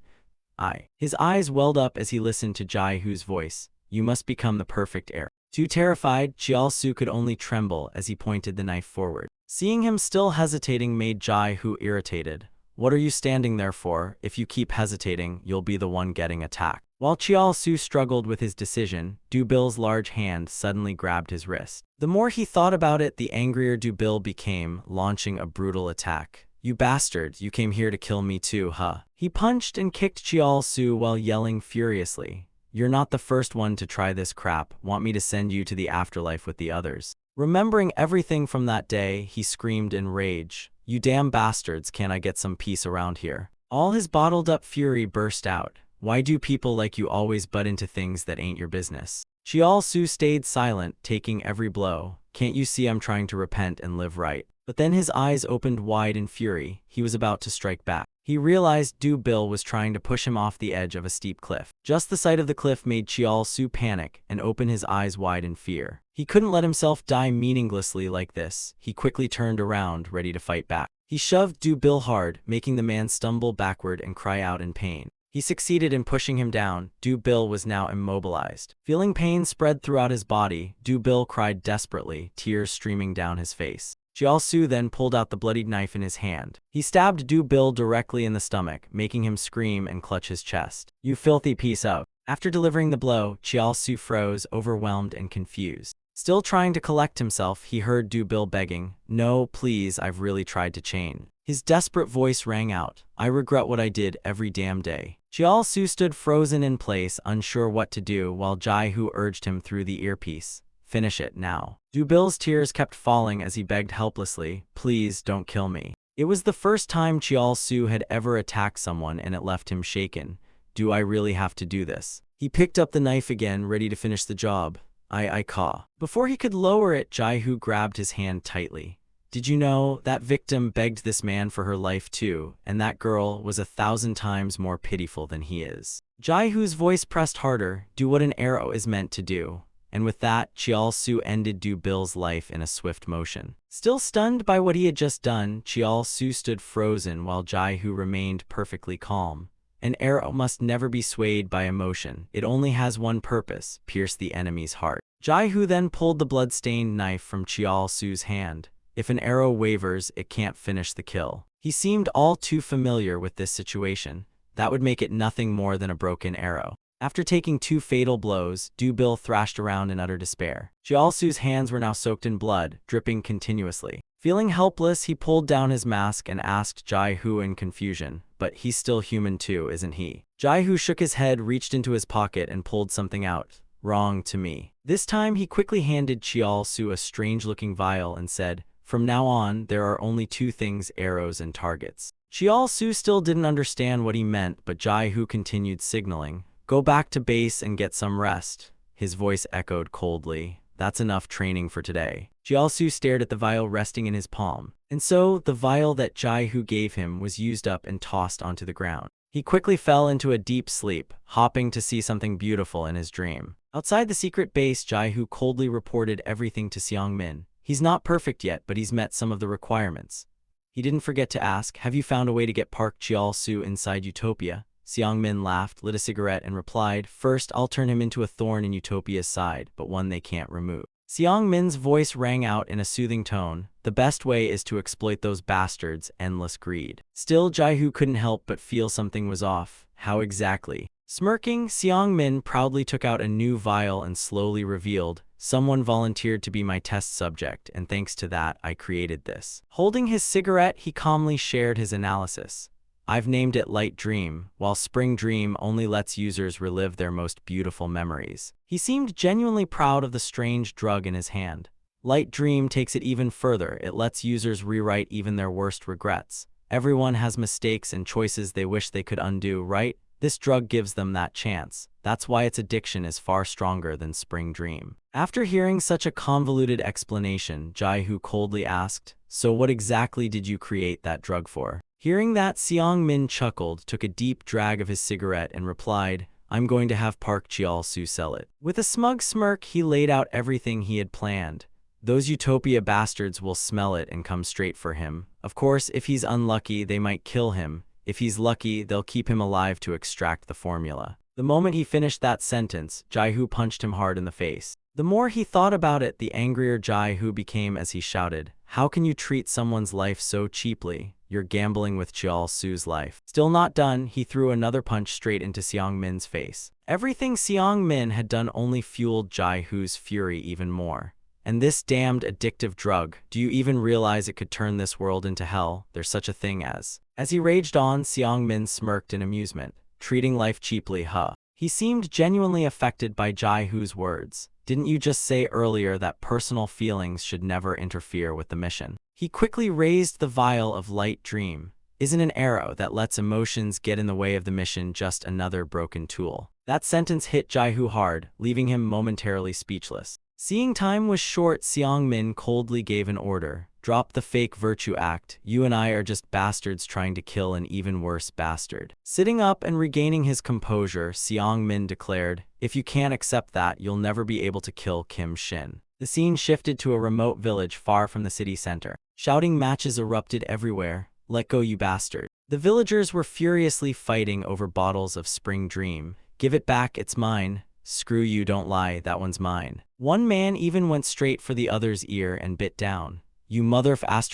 Speaker 1: His eyes welled up as he listened to Jai-Hu's voice. You must become the perfect heir. Too terrified, Chial-Su could only tremble as he pointed the knife forward. Seeing him still hesitating made Jai-Hu irritated. What are you standing there for? If you keep hesitating, you'll be the one getting attacked. While Chial-Su struggled with his decision, Du Bill's large hand suddenly grabbed his wrist. The more he thought about it, the angrier Du Bill became, launching a brutal attack. You bastard, you came here to kill me too, huh? He punched and kicked Chial-Su while yelling furiously. You're not the first one to try this crap. Want me to send you to the afterlife with the others? Remembering everything from that day, he screamed in rage. You damn bastards, can I get some peace around here? All his bottled-up fury burst out. Why do people like you always butt into things that ain't your business? Chial-Su stayed silent, taking every blow. Can't you see I'm trying to repent and live right? But then his eyes opened wide in fury. He was about to strike back. He realized Du Bill was trying to push him off the edge of a steep cliff. Just the sight of the cliff made Chial-Su panic and open his eyes wide in fear. He couldn't let himself die meaninglessly like this. He quickly turned around, ready to fight back. He shoved Du Bill hard, making the man stumble backward and cry out in pain. He succeeded in pushing him down. Du Bill was now immobilized. Feeling pain spread throughout his body, Du Bill cried desperately, tears streaming down his face. Chial-Su then pulled out the bloodied knife in his hand. He stabbed Du Bill directly in the stomach, making him scream and clutch his chest. You filthy piece of... After delivering the blow, Chial-Su froze, overwhelmed and confused. Still trying to collect himself, he heard Du Bill begging, no, please, I've really tried to change. His desperate voice rang out, I regret what I did every damn day. Chial-Su stood frozen in place, unsure what to do, while Jai-Hu urged him through the earpiece. Finish it now. Du Bill's tears kept falling as he begged helplessly, please don't kill me. It was the first time Chial-Su had ever attacked someone and it left him shaken. Do I really have to do this? He picked up the knife again, ready to finish the job. I caw. Before he could lower it, Jai-Hu grabbed his hand tightly. Did you know that victim begged this man for her life too, and that girl was 1,000 times more pitiful than he is? Jai-Hu's voice pressed harder, do what an arrow is meant to do. And with that, Chial-Su ended Du Bill's life in a swift motion. Still stunned by what he had just done, Chial-Su stood frozen while Jai-Hu remained perfectly calm. An arrow must never be swayed by emotion. It only has one purpose: pierce the enemy's heart. Jai-Hu then pulled the blood-stained knife from Chiao-Su's hand. If an arrow wavers, it can't finish the kill. He seemed all too familiar with this situation. That would make it nothing more than a broken arrow. After taking 2 fatal blows, Du Bil thrashed around in utter despair. Chiao-Su's hands were now soaked in blood, dripping continuously. Feeling helpless, he pulled down his mask and asked Jai-Hu in confusion, "But he's still human too, isn't he?" Jai-Hu shook his head, reached into his pocket, and pulled something out. "Wrong to me." This time, he quickly handed Chiao-Su a strange-looking vial and said, "From now on, there are only 2 things: arrows and targets." Chiao-Su still didn't understand what he meant, but Jai-Hu continued signaling, "Go back to base and get some rest." His voice echoed coldly, "That's enough training for today." Chiao-Su stared at the vial resting in his palm. And so, the vial that Jai-Hu gave him was used up and tossed onto the ground. He quickly fell into a deep sleep, hoping to see something beautiful in his dream. Outside the secret base, Jai-Hu coldly reported everything to Seong-min. He's not perfect yet, but he's met some of the requirements. He didn't forget to ask, "Have you found a way to get Park Chiao-Su inside Utopia?" Seong-min laughed, lit a cigarette, and replied, "First, I'll turn him into a thorn in Utopia's side, but one they can't remove." Seong-min's voice rang out in a soothing tone, "The best way is to exploit those bastards' endless greed." Still, Jai-Hu couldn't help but feel something was off. How exactly? Smirking, Seong-min proudly took out a new vial and slowly revealed, "Someone volunteered to be my test subject, and thanks to that, I created this." Holding his cigarette, he calmly shared his analysis. "I've named it Light Dream, while Spring Dream only lets users relive their most beautiful memories." He seemed genuinely proud of the strange drug in his hand. Light Dream takes it even further. It lets users rewrite even their worst regrets. Everyone has mistakes and choices they wish they could undo, right? This drug gives them that chance. That's why its addiction is far stronger than Spring Dream. After hearing such a convoluted explanation, Jai-Hu coldly asked, "So what exactly did you create that drug for?" Hearing that, Seong-min chuckled, took a deep drag of his cigarette, and replied, "I'm going to have Park Chiao-Su sell it." With a smug smirk, he laid out everything he had planned. Those Utopia bastards will smell it and come straight for him. Of course, if he's unlucky, they might kill him. If he's lucky, they'll keep him alive to extract the formula. The moment he finished that sentence, Jai-Hu punched him hard in the face. The more he thought about it, the angrier Jai-Hu became as he shouted, "How can you treat someone's life so cheaply? You're gambling with Chiao-Su's life." Still not done, he threw another punch straight into Seong-min's face. Everything Seong-min had done only fueled Jai-Hu's fury even more. "And this damned addictive drug, do you even realize it could turn this world into hell? There's such a thing as..." As he raged on, Seong-min smirked in amusement. "Treating life cheaply, huh?" He seemed genuinely affected by Jai-Hu's words. "Didn't you just say earlier that personal feelings should never interfere with the mission?" He quickly raised the vial of Light Dream. "Isn't an arrow that lets emotions get in the way of the mission just another broken tool?" That sentence hit Jai-Hu hard, leaving him momentarily speechless. Seeing time was short, Seong-min coldly gave an order. "Drop the fake virtue act. You and I are just bastards trying to kill an even worse bastard." Sitting up and regaining his composure, Seong-min declared, "If you can't accept that, you'll never be able to kill Kim Shin." The scene shifted to a remote village far from the city center. Shouting matches erupted everywhere. "Let go, you bastard." The villagers were furiously fighting over bottles of Spring Dream. "Give it back, it's mine." "Screw you, don't lie, that one's mine." One man even went straight for the other's ear and bit down. "You mother f***,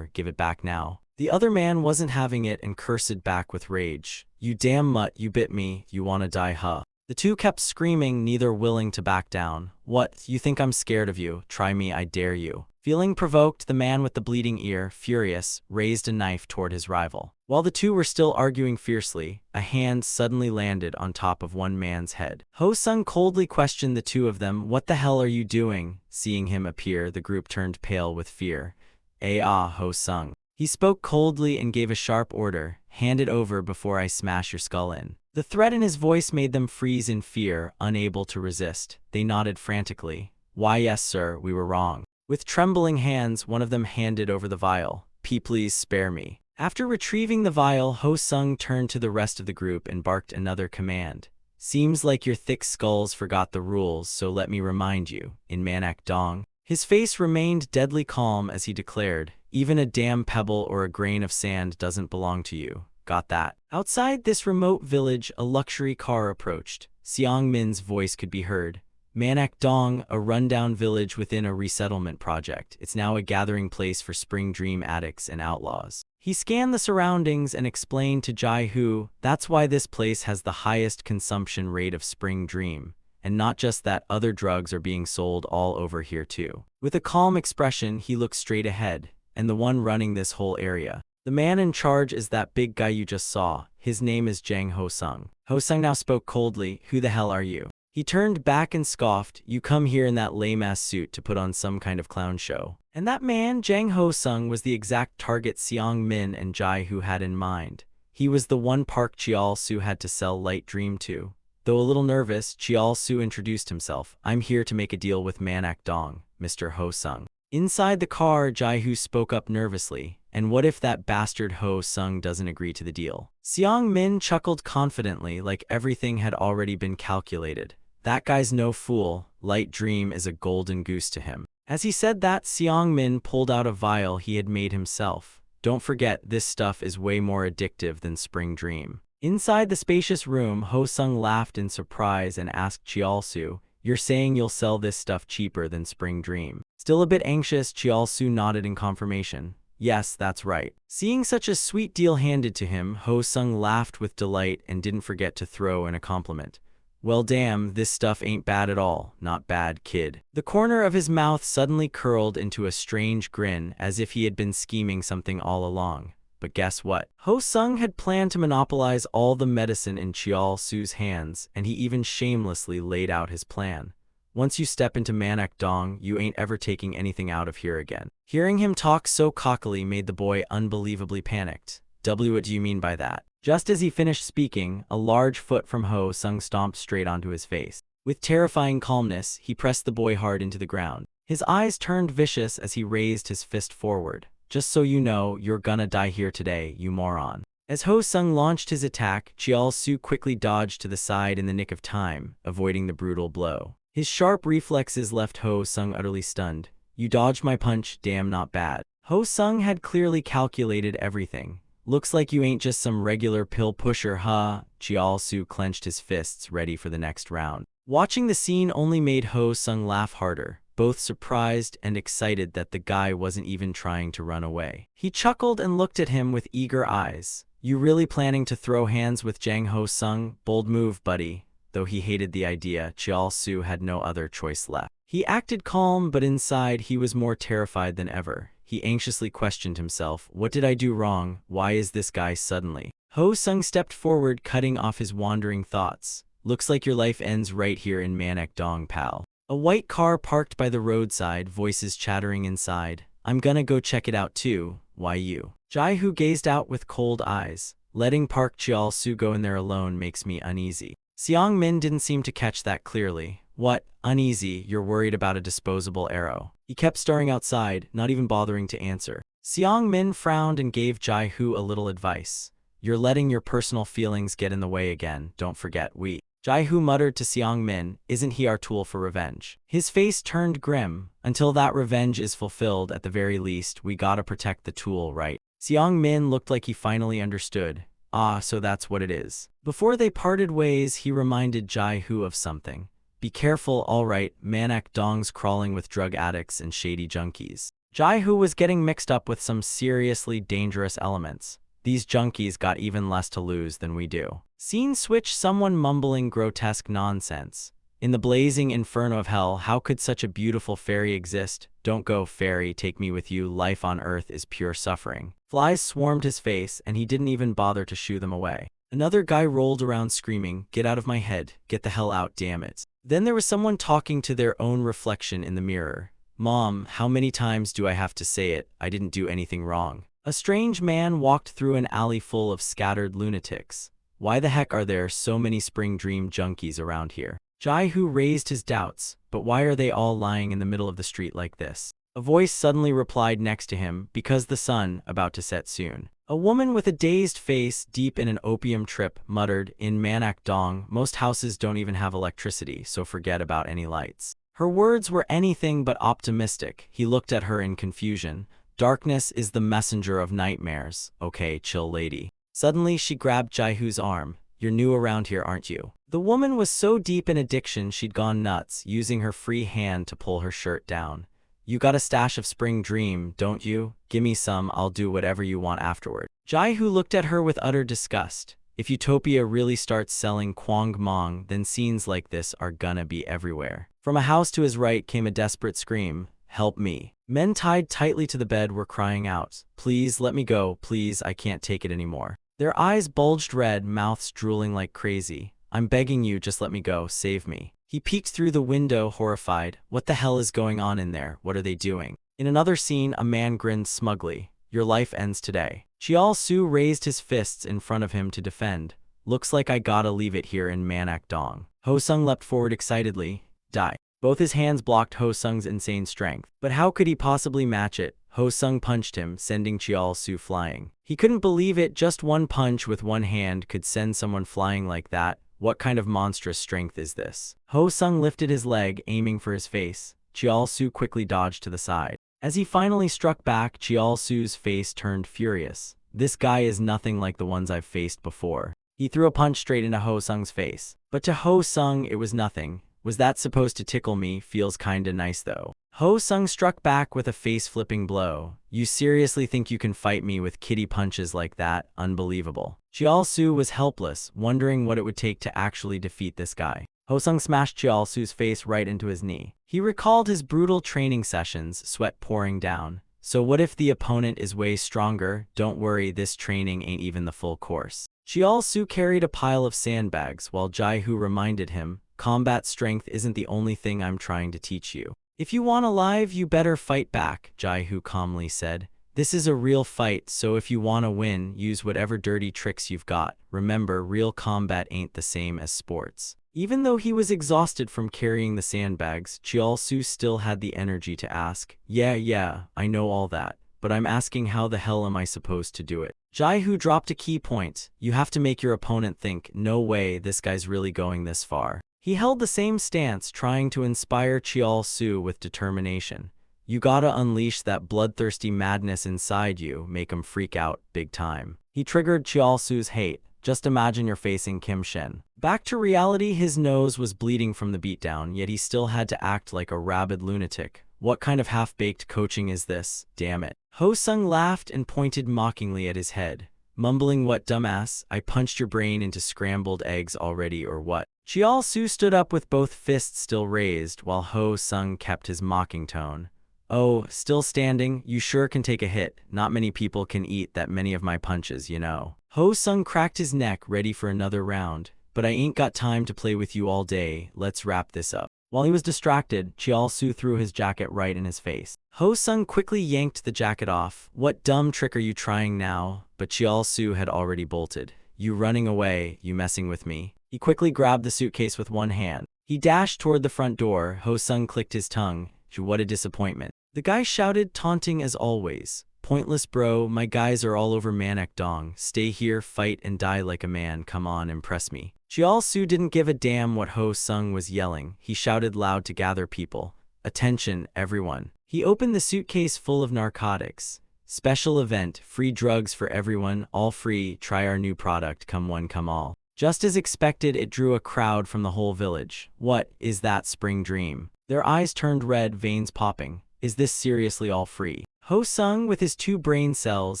Speaker 1: give it back now." The other man wasn't having it and cursed back with rage. "You damn mutt, you bit me, you wanna die, huh?" The two kept screaming, neither willing to back down. "What, you think I'm scared of you? Try me, I dare you." Feeling provoked, the man with the bleeding ear, furious, raised a knife toward his rival. While the two were still arguing fiercely, a hand suddenly landed on top of one man's head. Ho-sung coldly questioned the two of them, "What the hell are you doing?" Seeing him appear, the group turned pale with fear. Ho-sung. He spoke coldly and gave a sharp order, "Hand it over before I smash your skull in." The threat in his voice made them freeze in fear, unable to resist. They nodded frantically. "Why yes sir, we were wrong." With trembling hands, one of them handed over the vial. Please spare me." After retrieving the vial, Ho-sung turned to the rest of the group and barked another command. "Seems like your thick skulls forgot the rules, so let me remind you. In Manak Dong." His face remained deadly calm as he declared, "Even a damn pebble or a grain of sand doesn't belong to you. got that. Outside this remote village, a luxury car approached. Seong Min's voice could be heard. Manak Dong, a rundown village within a resettlement project. It's now a gathering place for spring dream addicts and outlaws. He scanned the surroundings and explained to Jai-Hoo, that's why this place has the highest consumption rate of spring dream. And not just that, other drugs are being sold all over here too. With a calm expression, he looked straight ahead, and the one running this whole area. The man in charge is that big guy you just saw. His name is Jang Ho-sung. Ho-sung now spoke coldly, who the hell are you? He turned back and scoffed, you come here in that lame-ass suit to put on some kind of clown show. And that man, Jang Ho-sung, was the exact target Seong Min and Jai-Hoo had in mind. He was the one Park Cheol-soo had to sell Light Dream to. Though a little nervous, Cheol-soo introduced himself. I'm here to make a deal with Manak Dong, Mr. Ho-sung. Inside the car, Jai-Hoo spoke up nervously. And what if that bastard Ho-sung doesn't agree to the deal? Seong Min chuckled confidently, like everything had already been calculated. That guy's no fool. Light Dream is a golden goose to him. As he said that, Seong Min pulled out a vial he had made himself. Don't forget, this stuff is way more addictive than Spring Dream. Inside the spacious room, Ho-sung laughed in surprise and asked Cheol-soo, you're saying you'll sell this stuff cheaper than Spring Dream? Still a bit anxious, Cheol-soo nodded in confirmation. Yes, that's right. Seeing such a sweet deal handed to him, Ho-sung laughed with delight and didn't forget to throw in a compliment. Well damn, this stuff ain't bad at all. Not bad, kid. The corner of his mouth suddenly curled into a strange grin, as if he had been scheming something all along. But guess what? Ho-sung had planned to monopolize all the medicine in Cheol-soo's hands, and he even shamelessly laid out his plan. Once you step into Manak Dong, you ain't ever taking anything out of here again. Hearing him talk so cockily made the boy unbelievably panicked. What do you mean by that? Just as he finished speaking, a large foot from Ho-sung stomped straight onto his face. With terrifying calmness, he pressed the boy hard into the ground. His eyes turned vicious as he raised his fist forward. Just so you know, you're gonna die here today, you moron. As Ho-sung launched his attack, Cheol-soo quickly dodged to the side in the nick of time, avoiding the brutal blow. His sharp reflexes left Ho-sung utterly stunned. You dodged my punch, damn not bad. Ho-sung had clearly calculated everything. Looks like you ain't just some regular pill pusher, huh? Cheol-soo clenched his fists, ready for the next round. Watching the scene only made Ho-sung laugh harder, both surprised and excited that the guy wasn't even trying to run away. He chuckled and looked at him with eager eyes. You really planning to throw hands with Jang Ho-sung? Bold move, buddy. Though he hated the idea, Cheol-soo had no other choice left. He acted calm, but inside he was more terrified than ever. He anxiously questioned himself, what did I do wrong? Why is this guy suddenly? Ho-sung stepped forward, cutting off his wandering thoughts. Looks like your life ends right here in Manak Dong, pal. A white car parked by the roadside, voices chattering inside. I'm gonna go check it out too. Why you? Jai-Hoo gazed out with cold eyes. Letting Park Cheol-soo go in there alone makes me uneasy. Seong Min didn't seem to catch that clearly. What? Uneasy? You're worried about a disposable arrow. He kept staring outside, not even bothering to answer. Seong Min frowned and gave Jai-Hoo a little advice. You're letting your personal feelings get in the way again. Don't forget we. Jai-Hoo muttered to Seong Min, isn't he our tool for revenge? His face turned grim. Until that revenge is fulfilled, at the very least, we gotta protect the tool, right? Seong Min looked like he finally understood. Ah, so that's what it is. Before they parted ways, he reminded Jai-Hoo of something. Be careful, alright, Manak Dong's crawling with drug addicts and shady junkies. Jai-Hoo was getting mixed up with some seriously dangerous elements. These junkies got even less to lose than we do. Scene switch, someone mumbling grotesque nonsense. In the blazing inferno of hell, how could such a beautiful fairy exist? Don't go, fairy, take me with you, life on earth is pure suffering. Flies swarmed his face, and he didn't even bother to shoo them away. Another guy rolled around screaming, get out of my head, get the hell out, damn it. Then there was someone talking to their own reflection in the mirror. Mom, how many times do I have to say it? I didn't do anything wrong. A strange man walked through an alley full of scattered lunatics. Why the heck are there so many spring dream junkies around here? Jai-Hoo raised his doubts, but why are they all lying in the middle of the street like this? A voice suddenly replied next to him, because the sun about to set soon. A woman with a dazed face, deep in an opium trip, muttered, in Manak Dong, most houses don't even have electricity, so forget about any lights. Her words were anything but optimistic. He looked at her in confusion. Darkness is the messenger of nightmares. Okay, chill lady. Suddenly, she grabbed Jaihu's arm. "You're new around here, aren't you?" The woman was so deep in addiction she'd gone nuts, using her free hand to pull her shirt down. "You got a stash of Spring Dream, don't you? Gimme some, I'll do whatever you want afterward." Jaihu looked at her with utter disgust. If Utopia really starts selling Kwang Mong, then scenes like this are gonna be everywhere. From a house to his right came a desperate scream. "Help me." Men tied tightly to the bed were crying out, "Please let me go, please, I can't take it anymore." Their eyes bulged red, mouths drooling like crazy. "I'm begging you, just let me go, save me." He peeked through the window, horrified. What the hell is going on in there? What are they doing? In another scene, a man grinned smugly. "Your life ends today." Chial Su raised his fists in front of him to defend. "Looks like I gotta leave it here in Manak Dong." Ho Sung leapt forward excitedly. "Die." Both his hands blocked Ho Sung's insane strength. But how could he possibly match it? Ho Sung punched him, sending Chial Su flying. He couldn't believe it, just one punch with one hand could send someone flying like that. What kind of monstrous strength is this? Ho Sung lifted his leg, aiming for his face. Chial Su quickly dodged to the side. As he finally struck back, Chial Su's face turned furious. "This guy is nothing like the ones I've faced before." He threw a punch straight into Ho Sung's face. But to Ho Sung, it was nothing. "Was that supposed to tickle me? Feels kinda nice though." Ho Sung struck back with a face-flipping blow. "You seriously think you can fight me with kitty punches like that? Unbelievable." Chial Su was helpless, wondering what it would take to actually defeat this guy. Ho Sung smashed Chial Su's face right into his knee. He recalled his brutal training sessions, sweat pouring down. "So what if the opponent is way stronger? Don't worry, this training ain't even the full course." Chial Su carried a pile of sandbags while Jaihu reminded him, "Combat strength isn't the only thing I'm trying to teach you. If you want alive, you better fight back," Jaihu calmly said. "This is a real fight, so if you want to win, use whatever dirty tricks you've got. Remember, real combat ain't the same as sports." Even though he was exhausted from carrying the sandbags, Chial Su still had the energy to ask, Yeah, I know all that, but I'm asking how the hell am I supposed to do it?" Jaihu dropped a key point. "You have to make your opponent think, no way, this guy's really going this far." He held the same stance, trying to inspire Chial Su with determination. "You gotta unleash that bloodthirsty madness inside you, make him freak out, big time." He triggered Chial Su's hate. "Just imagine you're facing Kim Shen." Back to reality, his nose was bleeding from the beatdown, yet he still had to act like a rabid lunatic. What kind of half-baked coaching is this? Damn it. Ho Sung laughed and pointed mockingly at his head, mumbling, "What dumbass, I punched your brain into scrambled eggs already or what?" Chial Su stood up with both fists still raised, while Ho Sung kept his mocking tone. "Oh, still standing? You sure can take a hit. Not many people can eat that many of my punches, you know." Ho Sung cracked his neck, ready for another round. "But I ain't got time to play with you all day, let's wrap this up." While he was distracted, Chial Su threw his jacket right in his face. Ho Sung quickly yanked the jacket off. "What dumb trick are you trying now?" But Chial Su had already bolted. "You running away, you messing with me." He quickly grabbed the suitcase with one hand. He dashed toward the front door. Ho Sung clicked his tongue. What a disappointment. The guy shouted, taunting as always. "Pointless bro, my guys are all over Manak Dong. Stay here, fight and die like a man, come on, impress me." Chial Su didn't give a damn what Ho Sung was yelling. He shouted loud to gather people. "Attention, everyone." He opened the suitcase full of narcotics. "Special event, free drugs for everyone, all free, try our new product, come one come all." Just as expected, it drew a crowd from the whole village. What is that Spring Dream? Their eyes turned red, veins popping. Is this seriously all free? Ho Sung, with his 2 brain cells,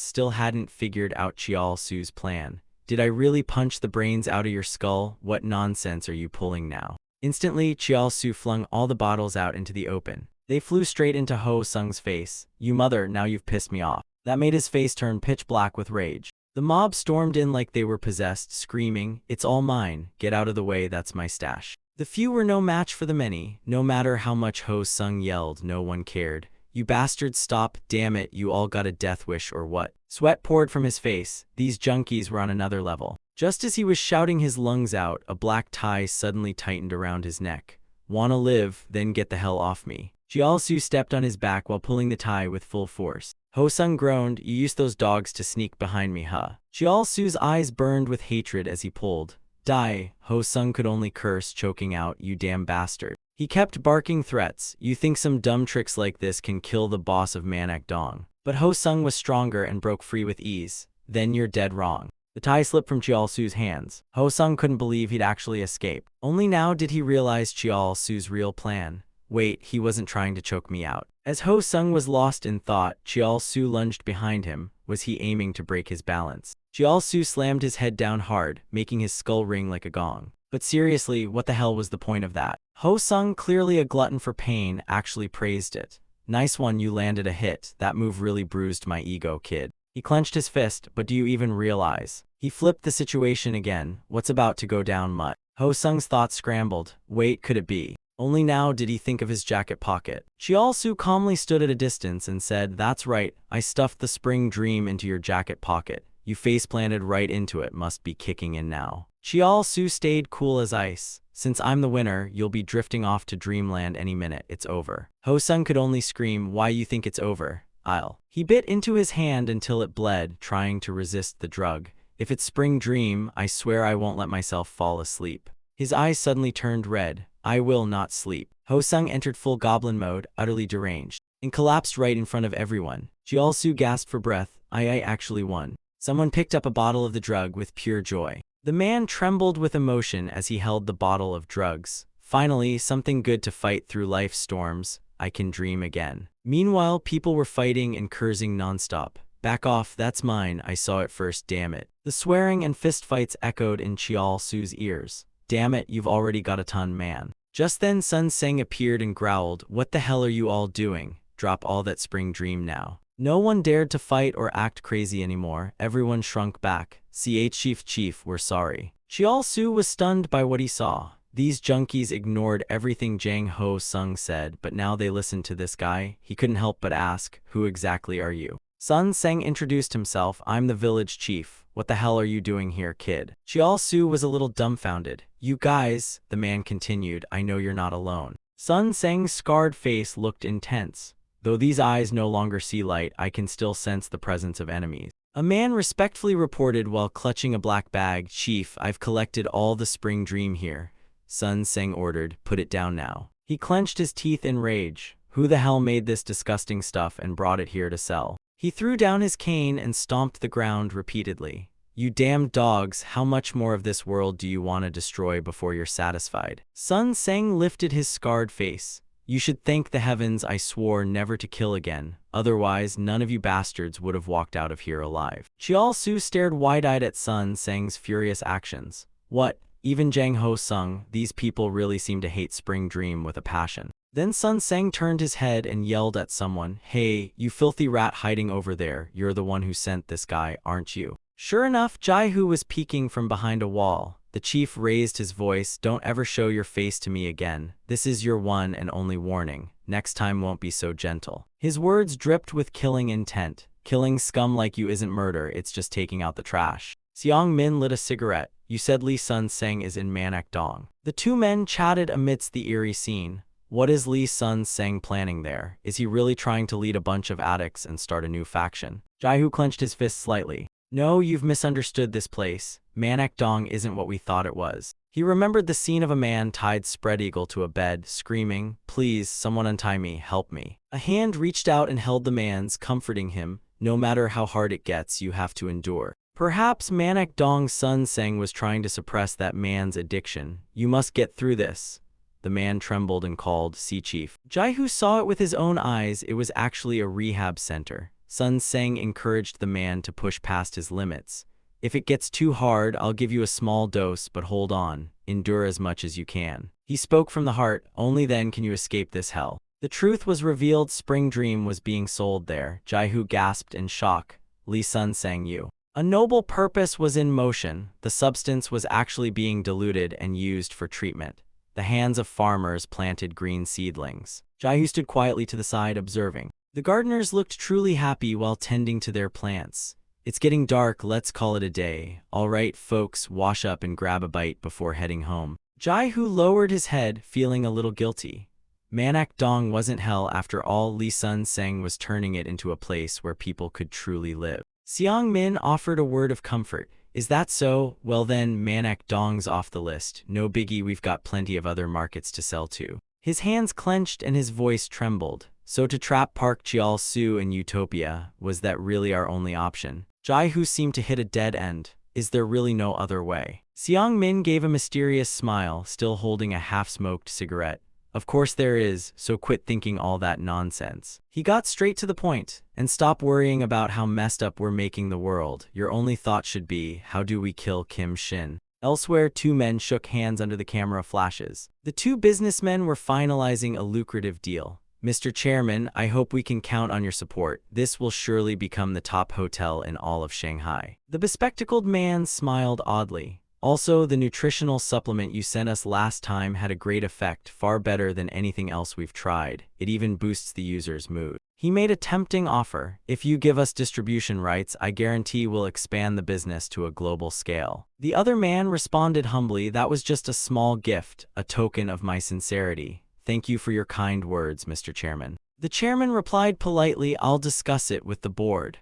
Speaker 1: still hadn't figured out Chial Su's plan. "Did I really punch the brains out of your skull? What nonsense are you pulling now?" Instantly, Chial Su flung all the bottles out into the open. They flew straight into Ho Sung's face. "You mother, now you've pissed me off." That made his face turn pitch black with rage. The mob stormed in like they were possessed, screaming, "It's all mine, get out of the way, that's my stash." The few were no match for the many. No matter how much Ho Sung yelled, no one cared. "You bastards, stop, damn it, you all got a death wish or what?" Sweat poured from his face. These junkies were on another level. Just as he was shouting his lungs out, a black tie suddenly tightened around his neck. "Wanna live? Then get the hell off me." Chial Su stepped on his back while pulling the tie with full force. Ho Sung groaned, "You used those dogs to sneak behind me, huh?" Chial Su's eyes burned with hatred as he pulled. "Die." Ho Sung could only curse, choking out, "You damn bastard." He kept barking threats. "You think some dumb tricks like this can kill the boss of Manak Dong?" But Ho Sung was stronger and broke free with ease. "Then you're dead wrong." The tie slipped from Chial-su's hands. Ho-sung couldn't believe he'd actually escaped. Only now did he realize Chial-su's real plan. Wait, he wasn't trying to choke me out. As Ho-sung was lost in thought, Chial-su lunged behind him. Was he aiming to break his balance? Chial-su slammed his head down hard, making his skull ring like a gong. But seriously, what the hell was the point of that? Ho-sung, clearly a glutton for pain, actually praised it. Nice one, you landed a hit. That move really bruised my ego, kid. He clenched his fist, but do you even realize? He flipped the situation again. What's about to go down, mutt? Ho-sung's thoughts scrambled. Wait, could it be? Only now did he think of his jacket pocket. Chial-su calmly stood at a distance and said, "That's right, I stuffed the spring dream into your jacket pocket. You face-planted right into it, must be kicking in now." Chial-su stayed cool as ice. "Since I'm the winner, you'll be drifting off to dreamland any minute. It's over." Ho-sung could only scream, "Why you think it's over? I'll." He bit into his hand until it bled, trying to resist the drug. "If it's spring dream, I swear I won't let myself fall asleep." His eyes suddenly turned red. "I will not sleep." Ho-sung entered full goblin mode, utterly deranged, and collapsed right in front of everyone. Chial-su gasped for breath. I actually won." Someone picked up a bottle of the drug with pure joy. The man trembled with emotion as he held the bottle of drugs. Finally, something good to fight through life's storms. I can dream again. Meanwhile, people were fighting and cursing nonstop. "Back off, that's mine, I saw it first, damn it." The swearing and fistfights echoed in Chial-su's ears. "Damn it, you've already got a ton, man." Just then Sun Seng appeared and growled, "What the hell are you all doing? Drop all that spring dream now." No one dared to fight or act crazy anymore. Everyone shrunk back. Chief, we're sorry." Chial-su was stunned by what he saw. These junkies ignored everything Jang Ho-sung said, but now they listened to this guy. He couldn't help but ask, "Who exactly are you?" Sun Seng introduced himself. "I'm the village chief. What the hell are you doing here, kid?" Chial-su was a little dumbfounded. "You guys," the man continued, "I know you're not alone." Sun Seng's scarred face looked intense. "Though these eyes no longer see light, I can still sense the presence of enemies." A man respectfully reported while clutching a black bag, "Chief, I've collected all the spring dream here." Sun Seng ordered, "Put it down now." He clenched his teeth in rage. Who the hell made this disgusting stuff and brought it here to sell? He threw down his cane and stomped the ground repeatedly. "You damned dogs, how much more of this world do you want to destroy before you're satisfied?" Sun Seng lifted his scarred face. "You should thank the heavens I swore never to kill again. Otherwise, none of you bastards would have walked out of here alive." Chial-su stared wide-eyed at Sun Seng's furious actions. "What? Even Jang Ho-sung, these people really seem to hate spring dream with a passion." Then Sun Seng turned his head and yelled at someone, "Hey, you filthy rat hiding over there, you're the one who sent this guy, aren't you?" Sure enough, Jai-hu was peeking from behind a wall. The chief raised his voice, "Don't ever show your face to me again. This is your one and only warning. Next time won't be so gentle." His words dripped with killing intent. "Killing scum like you isn't murder, it's just taking out the trash." Seong Min lit a cigarette. "You said Lee Sun Seng is in Manhwa." The two men chatted amidst the eerie scene. What is Lee Sun Seng planning there? Is he really trying to lead a bunch of addicts and start a new faction? Jai-hu clenched his fist slightly. "No, you've misunderstood this place. Manhwa isn't what we thought it was." He remembered the scene of a man tied spread eagle to a bed, screaming, "Please, someone untie me, help me." A hand reached out and held the man's, comforting him. "No matter how hard it gets, you have to endure." Perhaps Manhwa Sun Seng was trying to suppress that man's addiction. "You must get through this." The man trembled and called, "See, Chief." Jai-hu saw it with his own eyes. It was actually a rehab center. Sun Seng encouraged the man to push past his limits. "If it gets too hard, I'll give you a small dose, but hold on. Endure as much as you can." He spoke from the heart. Only then can you escape this hell. The truth was revealed. Spring Dream was being sold there. Jai-hu gasped in shock. Lee Sun Seng you. A noble purpose was in motion. The substance was actually being diluted and used for treatment. The hands of farmers planted green seedlings. Jai-hu stood quietly to the side, observing. The gardeners looked truly happy while tending to their plants. "It's getting dark, let's call it a day. All right, folks, wash up and grab a bite before heading home." Jai-hu lowered his head, feeling a little guilty. Manhwa wasn't hell after all. Lee Sun Seng was turning it into a place where people could truly live. Seong Min offered a word of comfort. "Is that so? Well then, Manhwa's off the list. No biggie, we've got plenty of other markets to sell to." His hands clenched and his voice trembled. "So to trap Park Chial-su in Utopia, was that really our only option?" Jai-hu seemed to hit a dead end. Is there really no other way? Seong Min gave a mysterious smile, still holding a half-smoked cigarette. Of course there is, so quit thinking all that nonsense. He got straight to the point, and stop worrying about how messed up we're making the world. Your only thought should be, how do we kill Kim Shin? Elsewhere, two men shook hands under the camera flashes. The two businessmen were finalizing a lucrative deal. Mr. Chairman, I hope we can count on your support. This will surely become the top hotel in all of Shanghai. The bespectacled man smiled oddly. Also, the nutritional supplement you sent us last time had a great effect, far better than anything else we've tried. It even boosts the user's mood. He made a tempting offer. If you give us distribution rights, I guarantee we'll expand the business to a global scale. The other man responded humbly, that was just a small gift, a token of my sincerity. Thank you for your kind words, Mr. Chairman. The chairman replied politely, I'll discuss it with the board.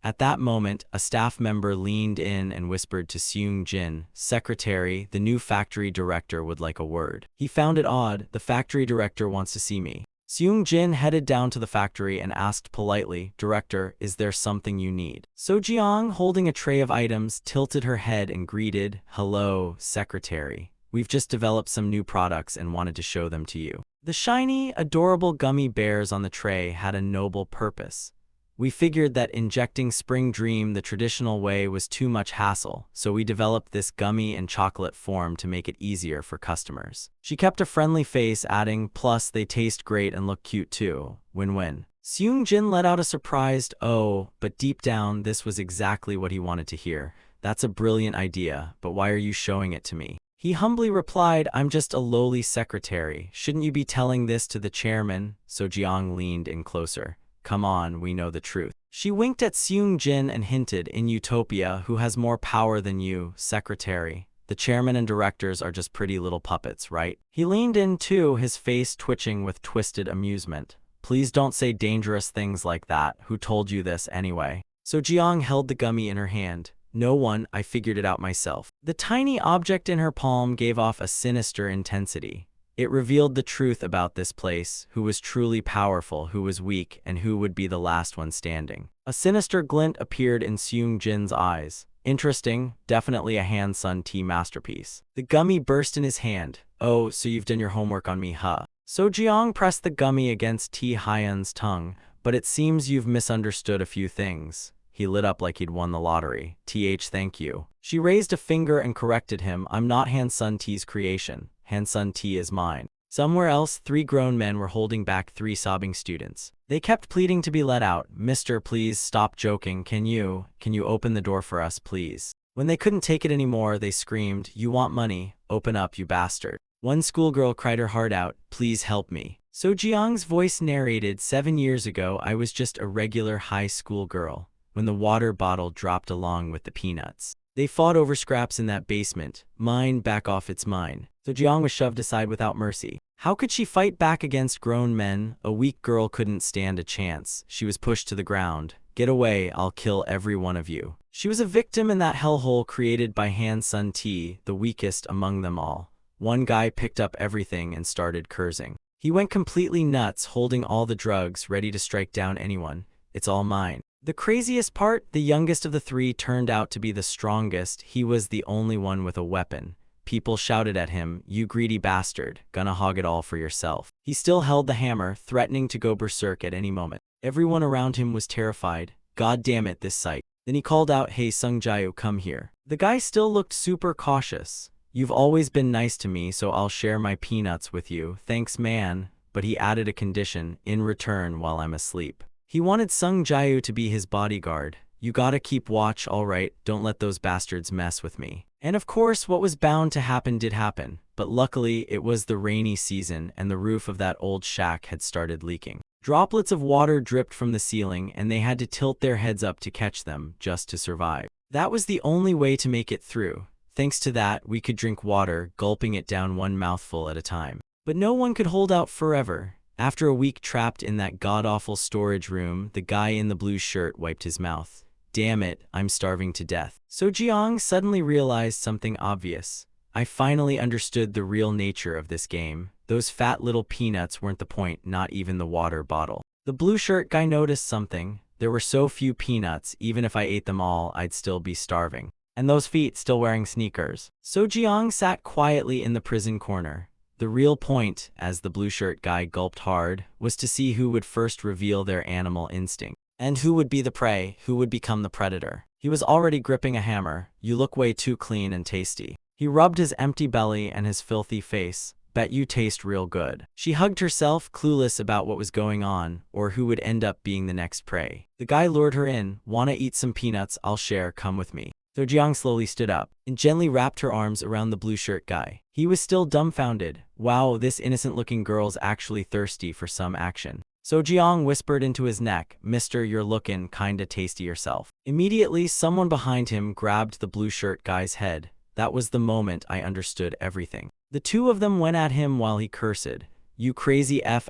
Speaker 1: At that moment, a staff member leaned in and whispered to Seung Jin, Secretary, the new factory director would like a word. He found it odd, the factory director wants to see me. Seung Jin headed down to the factory and asked politely, Director, is there something you need? So Jiang, holding a tray of items, tilted her head and greeted, Hello, Secretary. We've just developed some new products and wanted to show them to you. The shiny, adorable gummy bears on the tray had a noble purpose. We figured that injecting Spring Dream the traditional way was too much hassle, so we developed this gummy and chocolate form to make it easier for customers. She kept a friendly face, adding, plus they taste great and look cute too. Win-win. Seung Jin let out a surprised, oh, but deep down this was exactly what he wanted to hear. That's a brilliant idea, but why are you showing it to me? He humbly replied, I'm just a lowly secretary. Shouldn't you be telling this to the chairman? So Jiang leaned in closer. Come on, we know the truth. She winked at Seung Jin and hinted, in Utopia, who has more power than you, secretary? The chairman and directors are just pretty little puppets, right? He leaned in too, his face twitching with twisted amusement. Please don't say dangerous things like that. Who told you this anyway? So Jiang held the gummy in her hand. No one, I figured it out myself. The tiny object in her palm gave off a sinister intensity. It revealed the truth about this place, who was truly powerful, who was weak, and who would be the last one standing. A sinister glint appeared in Seung Jin's eyes. Interesting, definitely a Han Sun tea masterpiece. The gummy burst in his hand. Oh, so you've done your homework on me, huh? So Jiang pressed the gummy against T. Hyun's tongue, but it seems you've misunderstood a few things. He lit up like he'd won the lottery. Thank you. She raised a finger and corrected him. I'm not Han Sun T's creation. Han Sun T is mine. Somewhere else, 3 grown men were holding back 3 sobbing students. They kept pleading to be let out. Mister, please stop joking. Can you open the door for us, please? When they couldn't take it anymore, they screamed, you want money? Open up, you bastard. One schoolgirl cried her heart out, please help me. So Jiang's voice narrated, 7 years ago, I was just a regular high school girl, when the water bottle dropped along with the peanuts. They fought over scraps in that basement. Mine, back off, it's mine. So Jiang was shoved aside without mercy. How could she fight back against grown men? A weak girl couldn't stand a chance. She was pushed to the ground. Get away, I'll kill every one of you. She was a victim in that hellhole created by Han Sun T, the weakest among them all. One guy picked up everything and started cursing. He went completely nuts, holding all the drugs, ready to strike down anyone. It's all mine. The craziest part, the youngest of the 3 turned out to be the strongest. He was the only one with a weapon. People shouted at him, you greedy bastard, gonna hog it all for yourself. He still held the hammer, threatening to go berserk at any moment. Everyone around him was terrified. God damn it, this sight. Then he called out, hey Sung Jae, come here. The guy still looked super cautious. You've always been nice to me, so I'll share my peanuts with you. Thanks, man. But he added a condition, in return while I'm asleep. He wanted Sung Jae to be his bodyguard. You gotta keep watch, alright, don't let those bastards mess with me. And of course, what was bound to happen did happen, but luckily it was the rainy season and the roof of that old shack had started leaking. Droplets of water dripped from the ceiling and they had to tilt their heads up to catch them, just to survive. That was the only way to make it through. Thanks to that, we could drink water, gulping it down one mouthful at a time. But no one could hold out forever. After a week trapped in that god-awful storage room, the guy in the blue shirt wiped his mouth. Damn it, I'm starving to death. So Jiang suddenly realized something obvious. I finally understood the real nature of this game. Those fat little peanuts weren't the point, not even the water bottle. The blue shirt guy noticed something. There were so few peanuts, even if I ate them all, I'd still be starving. And those feet still wearing sneakers. So Jiang sat quietly in the prison corner. The real point, as the blue shirt guy gulped hard, was to see who would first reveal their animal instinct. And who would be the prey, who would become the predator. He was already gripping a hammer. You look way too clean and tasty. He rubbed his empty belly and his filthy face. Bet you taste real good. She hugged herself, clueless about what was going on, or who would end up being the next prey. The guy lured her in. Wanna eat some peanuts? I'll share, come with me. So Jiang slowly stood up and gently wrapped her arms around the blue shirt guy. He was still dumbfounded. Wow, this innocent-looking girl's actually thirsty for some action. So Jiang whispered into his neck, Mister, you're lookin' kinda tasty yourself. Immediately, someone behind him grabbed the blue shirt guy's head. That was the moment I understood everything. The two of them went at him while he cursed. You crazy F****************,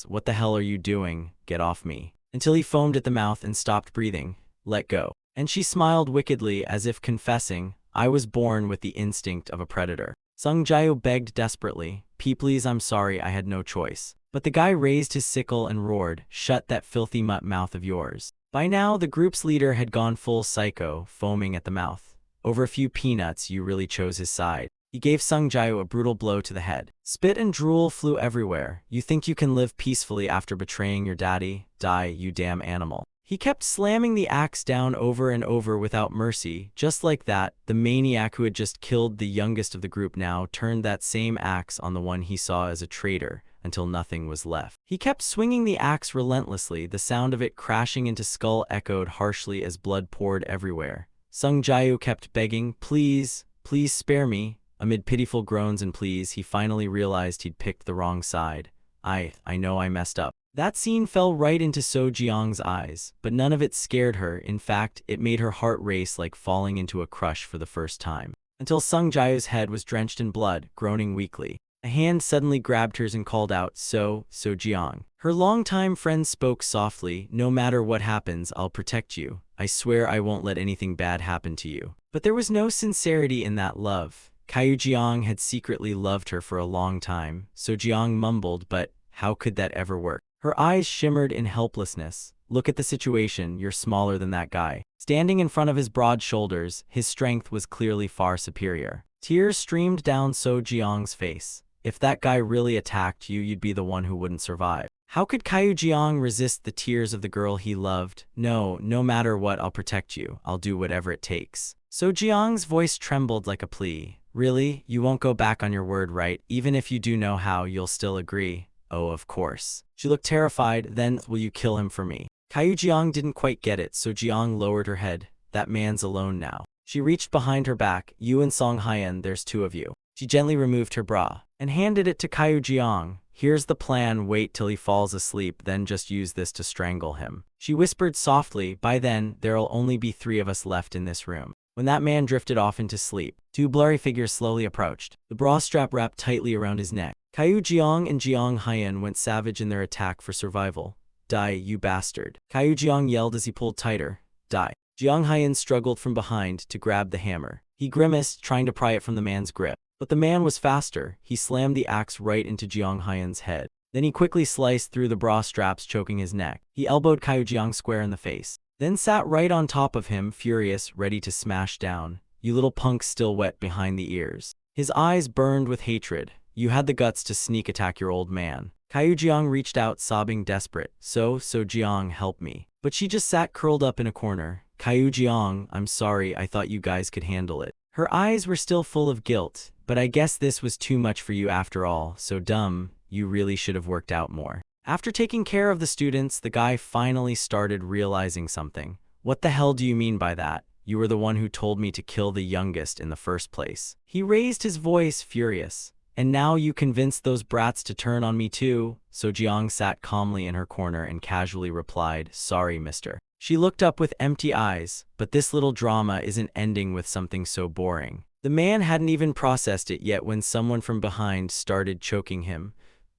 Speaker 1: what the hell are you doing? Get off me. Until he foamed at the mouth and stopped breathing. Let go. And she smiled wickedly as if confessing, I was born with the instinct of a predator. Sung Jiao begged desperately, please, I'm sorry, I had no choice. But the guy raised his sickle and roared, shut that filthy mutt mouth of yours. By now, the group's leader had gone full psycho, foaming at the mouth. Over a few peanuts, you really chose his side. He gave Sung Jiao a brutal blow to the head. Spit and drool flew everywhere. You think you can live peacefully after betraying your daddy? Die, you damn animal. He kept slamming the axe down over and over without mercy. Just like that, the maniac who had just killed the youngest of the group now turned that same axe on the one he saw as a traitor, until nothing was left. He kept swinging the axe relentlessly, the sound of it crashing into skull echoed harshly as blood poured everywhere. Sung Jiao kept begging, please spare me. Amid pitiful groans and pleas, he finally realized he'd picked the wrong side. I know I messed up. That scene fell right into So Jiang's eyes, but none of it scared her. In fact, it made her heart race like falling into a crush for the first time. Until Sung Jiao's head was drenched in blood, groaning weakly. A hand suddenly grabbed hers and called out, So Jiang. Her longtime friend spoke softly, no matter what happens, I'll protect you. I swear I won't let anything bad happen to you. But there was no sincerity in that love. Caillou Jiang had secretly loved her for a long time. So Jiang mumbled, but how could that ever work? Her eyes shimmered in helplessness. Look at the situation, you're smaller than that guy. Standing in front of his broad shoulders, his strength was clearly far superior. Tears streamed down So Jiang's face. If that guy really attacked you, you'd be the one who wouldn't survive. How could Caillou Jiang resist the tears of the girl he loved? No matter what, I'll protect you. I'll do whatever it takes. So Jiang's voice trembled like a plea. Really? You won't go back on your word, right? Even if you do know how, you'll still agree? Oh, of course. She looked terrified. Then, will you kill him for me? Caillou Jiang didn't quite get it, so Jiang lowered her head. That man's alone now. She reached behind her back. You and Song Haiyan, there's two of you. She gently removed her bra and handed it to Caillou Jiang. Here's the plan, wait till he falls asleep, then just use this to strangle him. She whispered softly, by then, there'll only be 3 of us left in this room. When that man drifted off into sleep, 2 blurry figures slowly approached, the bra strap wrapped tightly around his neck. Caillou Jiang and Jiang Haiyan went savage in their attack for survival. Die, you bastard. Caillou Jiang yelled as he pulled tighter. Die. Jiang Haiyan struggled from behind to grab the hammer. He grimaced, trying to pry it from the man's grip. But the man was faster. He slammed the axe right into Jiang Haiyan's head. Then he quickly sliced through the bra straps, choking his neck. He elbowed Caillou Jiang square in the face, then sat right on top of him, furious, ready to smash down. You little punk, still wet behind the ears. His eyes burned with hatred. You had the guts to sneak attack your old man. Caillou Jiang reached out, sobbing desperate. So Jiang, help me. But she just sat curled up in a corner. Caillou Jiang, I'm sorry, I thought you guys could handle it. Her eyes were still full of guilt. But I guess this was too much for you after all. So dumb, you really should have worked out more. After taking care of the students, the guy finally started realizing something. What the hell do you mean by that? You were the one who told me to kill the youngest in the first place. He raised his voice, furious. And now you convinced those brats to turn on me too? So Jiang sat calmly in her corner and casually replied, sorry, mister. She looked up with empty eyes, but this little drama isn't ending with something so boring. The man hadn't even processed it yet when someone from behind started choking him.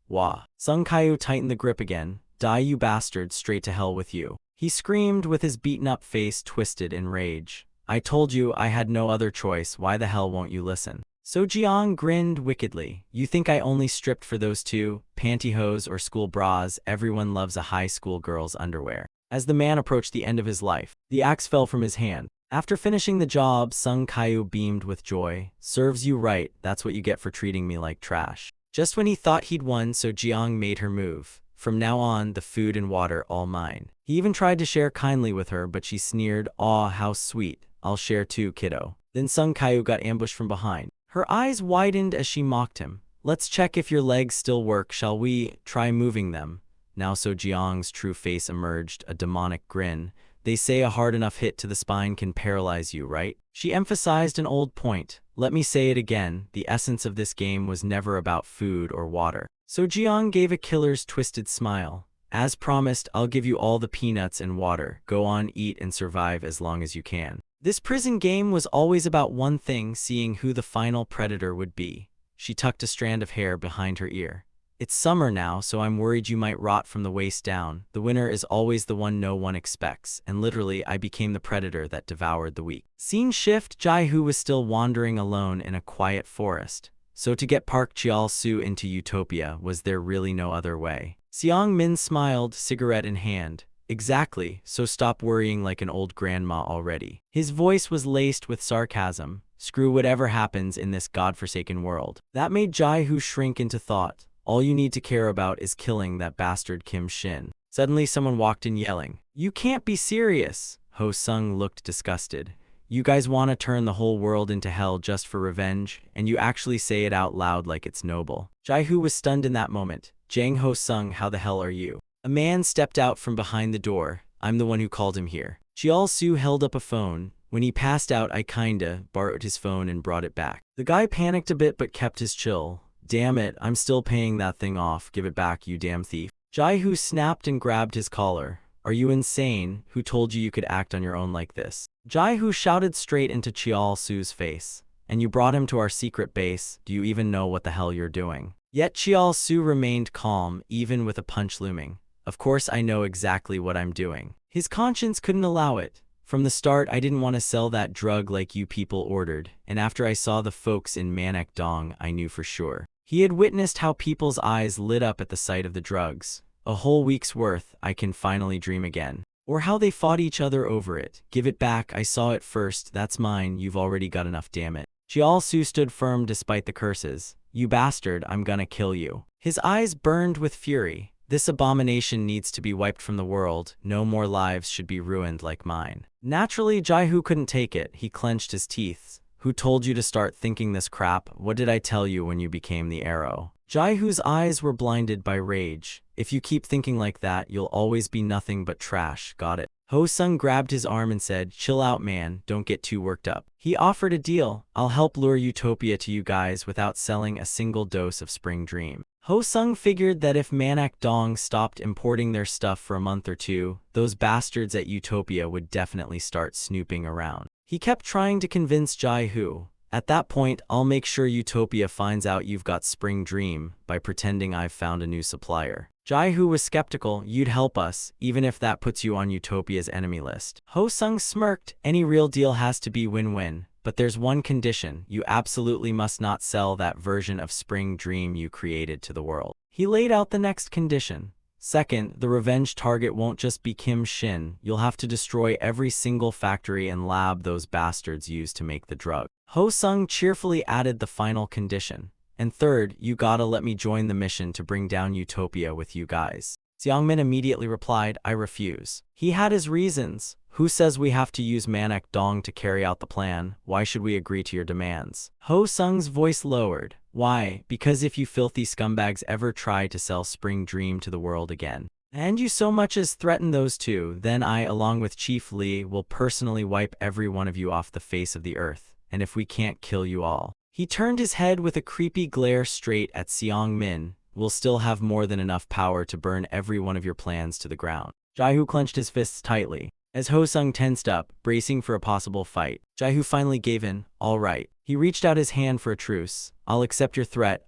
Speaker 1: Wah. Sung Caillou tightened the grip again. Die, you bastard, straight to hell with you. He screamed with his beaten-up face twisted in rage. I told you I had no other choice, why the hell won't you listen? So Jiang grinned wickedly. You think I only stripped for those 2, pantyhose or school bras? Everyone loves a high school girl's underwear. As the man approached the end of his life, the axe fell from his hand. After finishing the job, Sung Kyu beamed with joy. Serves you right, that's what you get for treating me like trash. Just when he thought he'd won, So Jiang made her move. From now on, the food and water all mine. He even tried to share kindly with her, but she sneered, "Aw, how sweet. I'll share too, kiddo." Then Sung Kyu got ambushed from behind. Her eyes widened as she mocked him. "Let's check if your legs still work, shall we? Try moving them." Now So Jiang's true face emerged, a demonic grin. "They say a hard enough hit to the spine can paralyze you, right?" She emphasized an old point. "Let me say it again, the essence of this game was never about food or water." So Jiang gave a killer's twisted smile. "As promised, I'll give you all the peanuts and water. Go on, eat and survive as long as you can." This prison game was always about one thing, seeing who the final predator would be. She tucked a strand of hair behind her ear. "It's summer now, so I'm worried you might rot from the waist down. The winner is always the one no one expects," and literally I became the predator that devoured the weak. Scene shift, Jai-Hu was still wandering alone in a quiet forest. So to get Park Cheol-soo into Utopia, was there really no other way? Seong Min smiled, cigarette in hand. "Exactly, so stop worrying like an old grandma already." His voice was laced with sarcasm. "Screw whatever happens in this godforsaken world." That made Jai-Hu shrink into thought. "All you need to care about is killing that bastard Kim Shin." Suddenly someone walked in yelling, "You can't be serious!" Ho Sung looked disgusted. "You guys want to turn the whole world into hell just for revenge, and you actually say it out loud like it's noble." Jai-Hu was stunned in that moment. "Jang Ho Sung, how the hell are you?" A man stepped out from behind the door. "I'm the one who called him here." Cheol-soo held up a phone. "When he passed out, I kinda borrowed his phone and brought it back." The guy panicked a bit but kept his chill. "Damn it, I'm still paying that thing off. Give it back, you damn thief." Jai-Hu snapped and grabbed his collar. "Are you insane? Who told you you could act on your own like this?" Jai-Hu shouted straight into Cheol-soo's face. "And you brought him to our secret base. Do you even know what the hell you're doing?" Yet Cheol-soo remained calm, even with a punch looming. "Of course I know exactly what I'm doing." His conscience couldn't allow it. "From the start, I didn't want to sell that drug like you people ordered, and after I saw the folks in Manak Dong, I knew for sure." He had witnessed how people's eyes lit up at the sight of the drugs. "A whole week's worth, I can finally dream again." Or how they fought each other over it. "Give it back, I saw it first, that's mine, you've already got enough, damn it." Cheol-soo stood firm despite the curses. "You bastard, I'm gonna kill you." His eyes burned with fury. "This abomination needs to be wiped from the world. No more lives should be ruined like mine." Naturally, Jai-Hu couldn't take it. He clenched his teeth. "Who told you to start thinking this crap? What did I tell you when you became the arrow?" Jai-Hu's eyes were blinded by rage. "If you keep thinking like that, you'll always be nothing but trash, got it?" Ho Sung grabbed his arm and said, "Chill out, man, don't get too worked up." He offered a deal. "I'll help lure Utopia to you guys without selling a single dose of Spring Dream." Ho Sung figured that if Manak Dong stopped importing their stuff for a month or two, those bastards at Utopia would definitely start snooping around. He kept trying to convince Jai-Hu. "At that point, I'll make sure Utopia finds out you've got Spring Dream by pretending I've found a new supplier." Jai-Hu was skeptical. "You'd help us, even if that puts you on Utopia's enemy list." Ho Sung smirked. "Any real deal has to be win-win. But there's one condition. You absolutely must not sell that version of Spring Dream you created to the world." He laid out the next condition. "Second, the revenge target won't just be Kim Shin. You'll have to destroy every single factory and lab those bastards used to make the drug." Ho Sung cheerfully added the final condition. "And third, you gotta let me join the mission to bring down Utopia with you guys." Seongmin immediately replied, "I refuse." He had his reasons. "Who says we have to use Manak Dong to carry out the plan? Why should we agree to your demands?" Ho Sung's voice lowered. "Why? Because if you filthy scumbags ever try to sell Spring Dream to the world again, and you so much as threaten those two, then I, along with Chief Lee, will personally wipe every one of you off the face of the earth. And if we can't kill you all." He turned his head with a creepy glare straight at Seong Min. "We'll still have more than enough power to burn every one of your plans to the ground." Jai-Hu clenched his fists tightly. As Ho Sung tensed up, bracing for a possible fight, Jai-Hu finally gave in. "All right." He reached out his hand for a truce. "I'll accept your threat,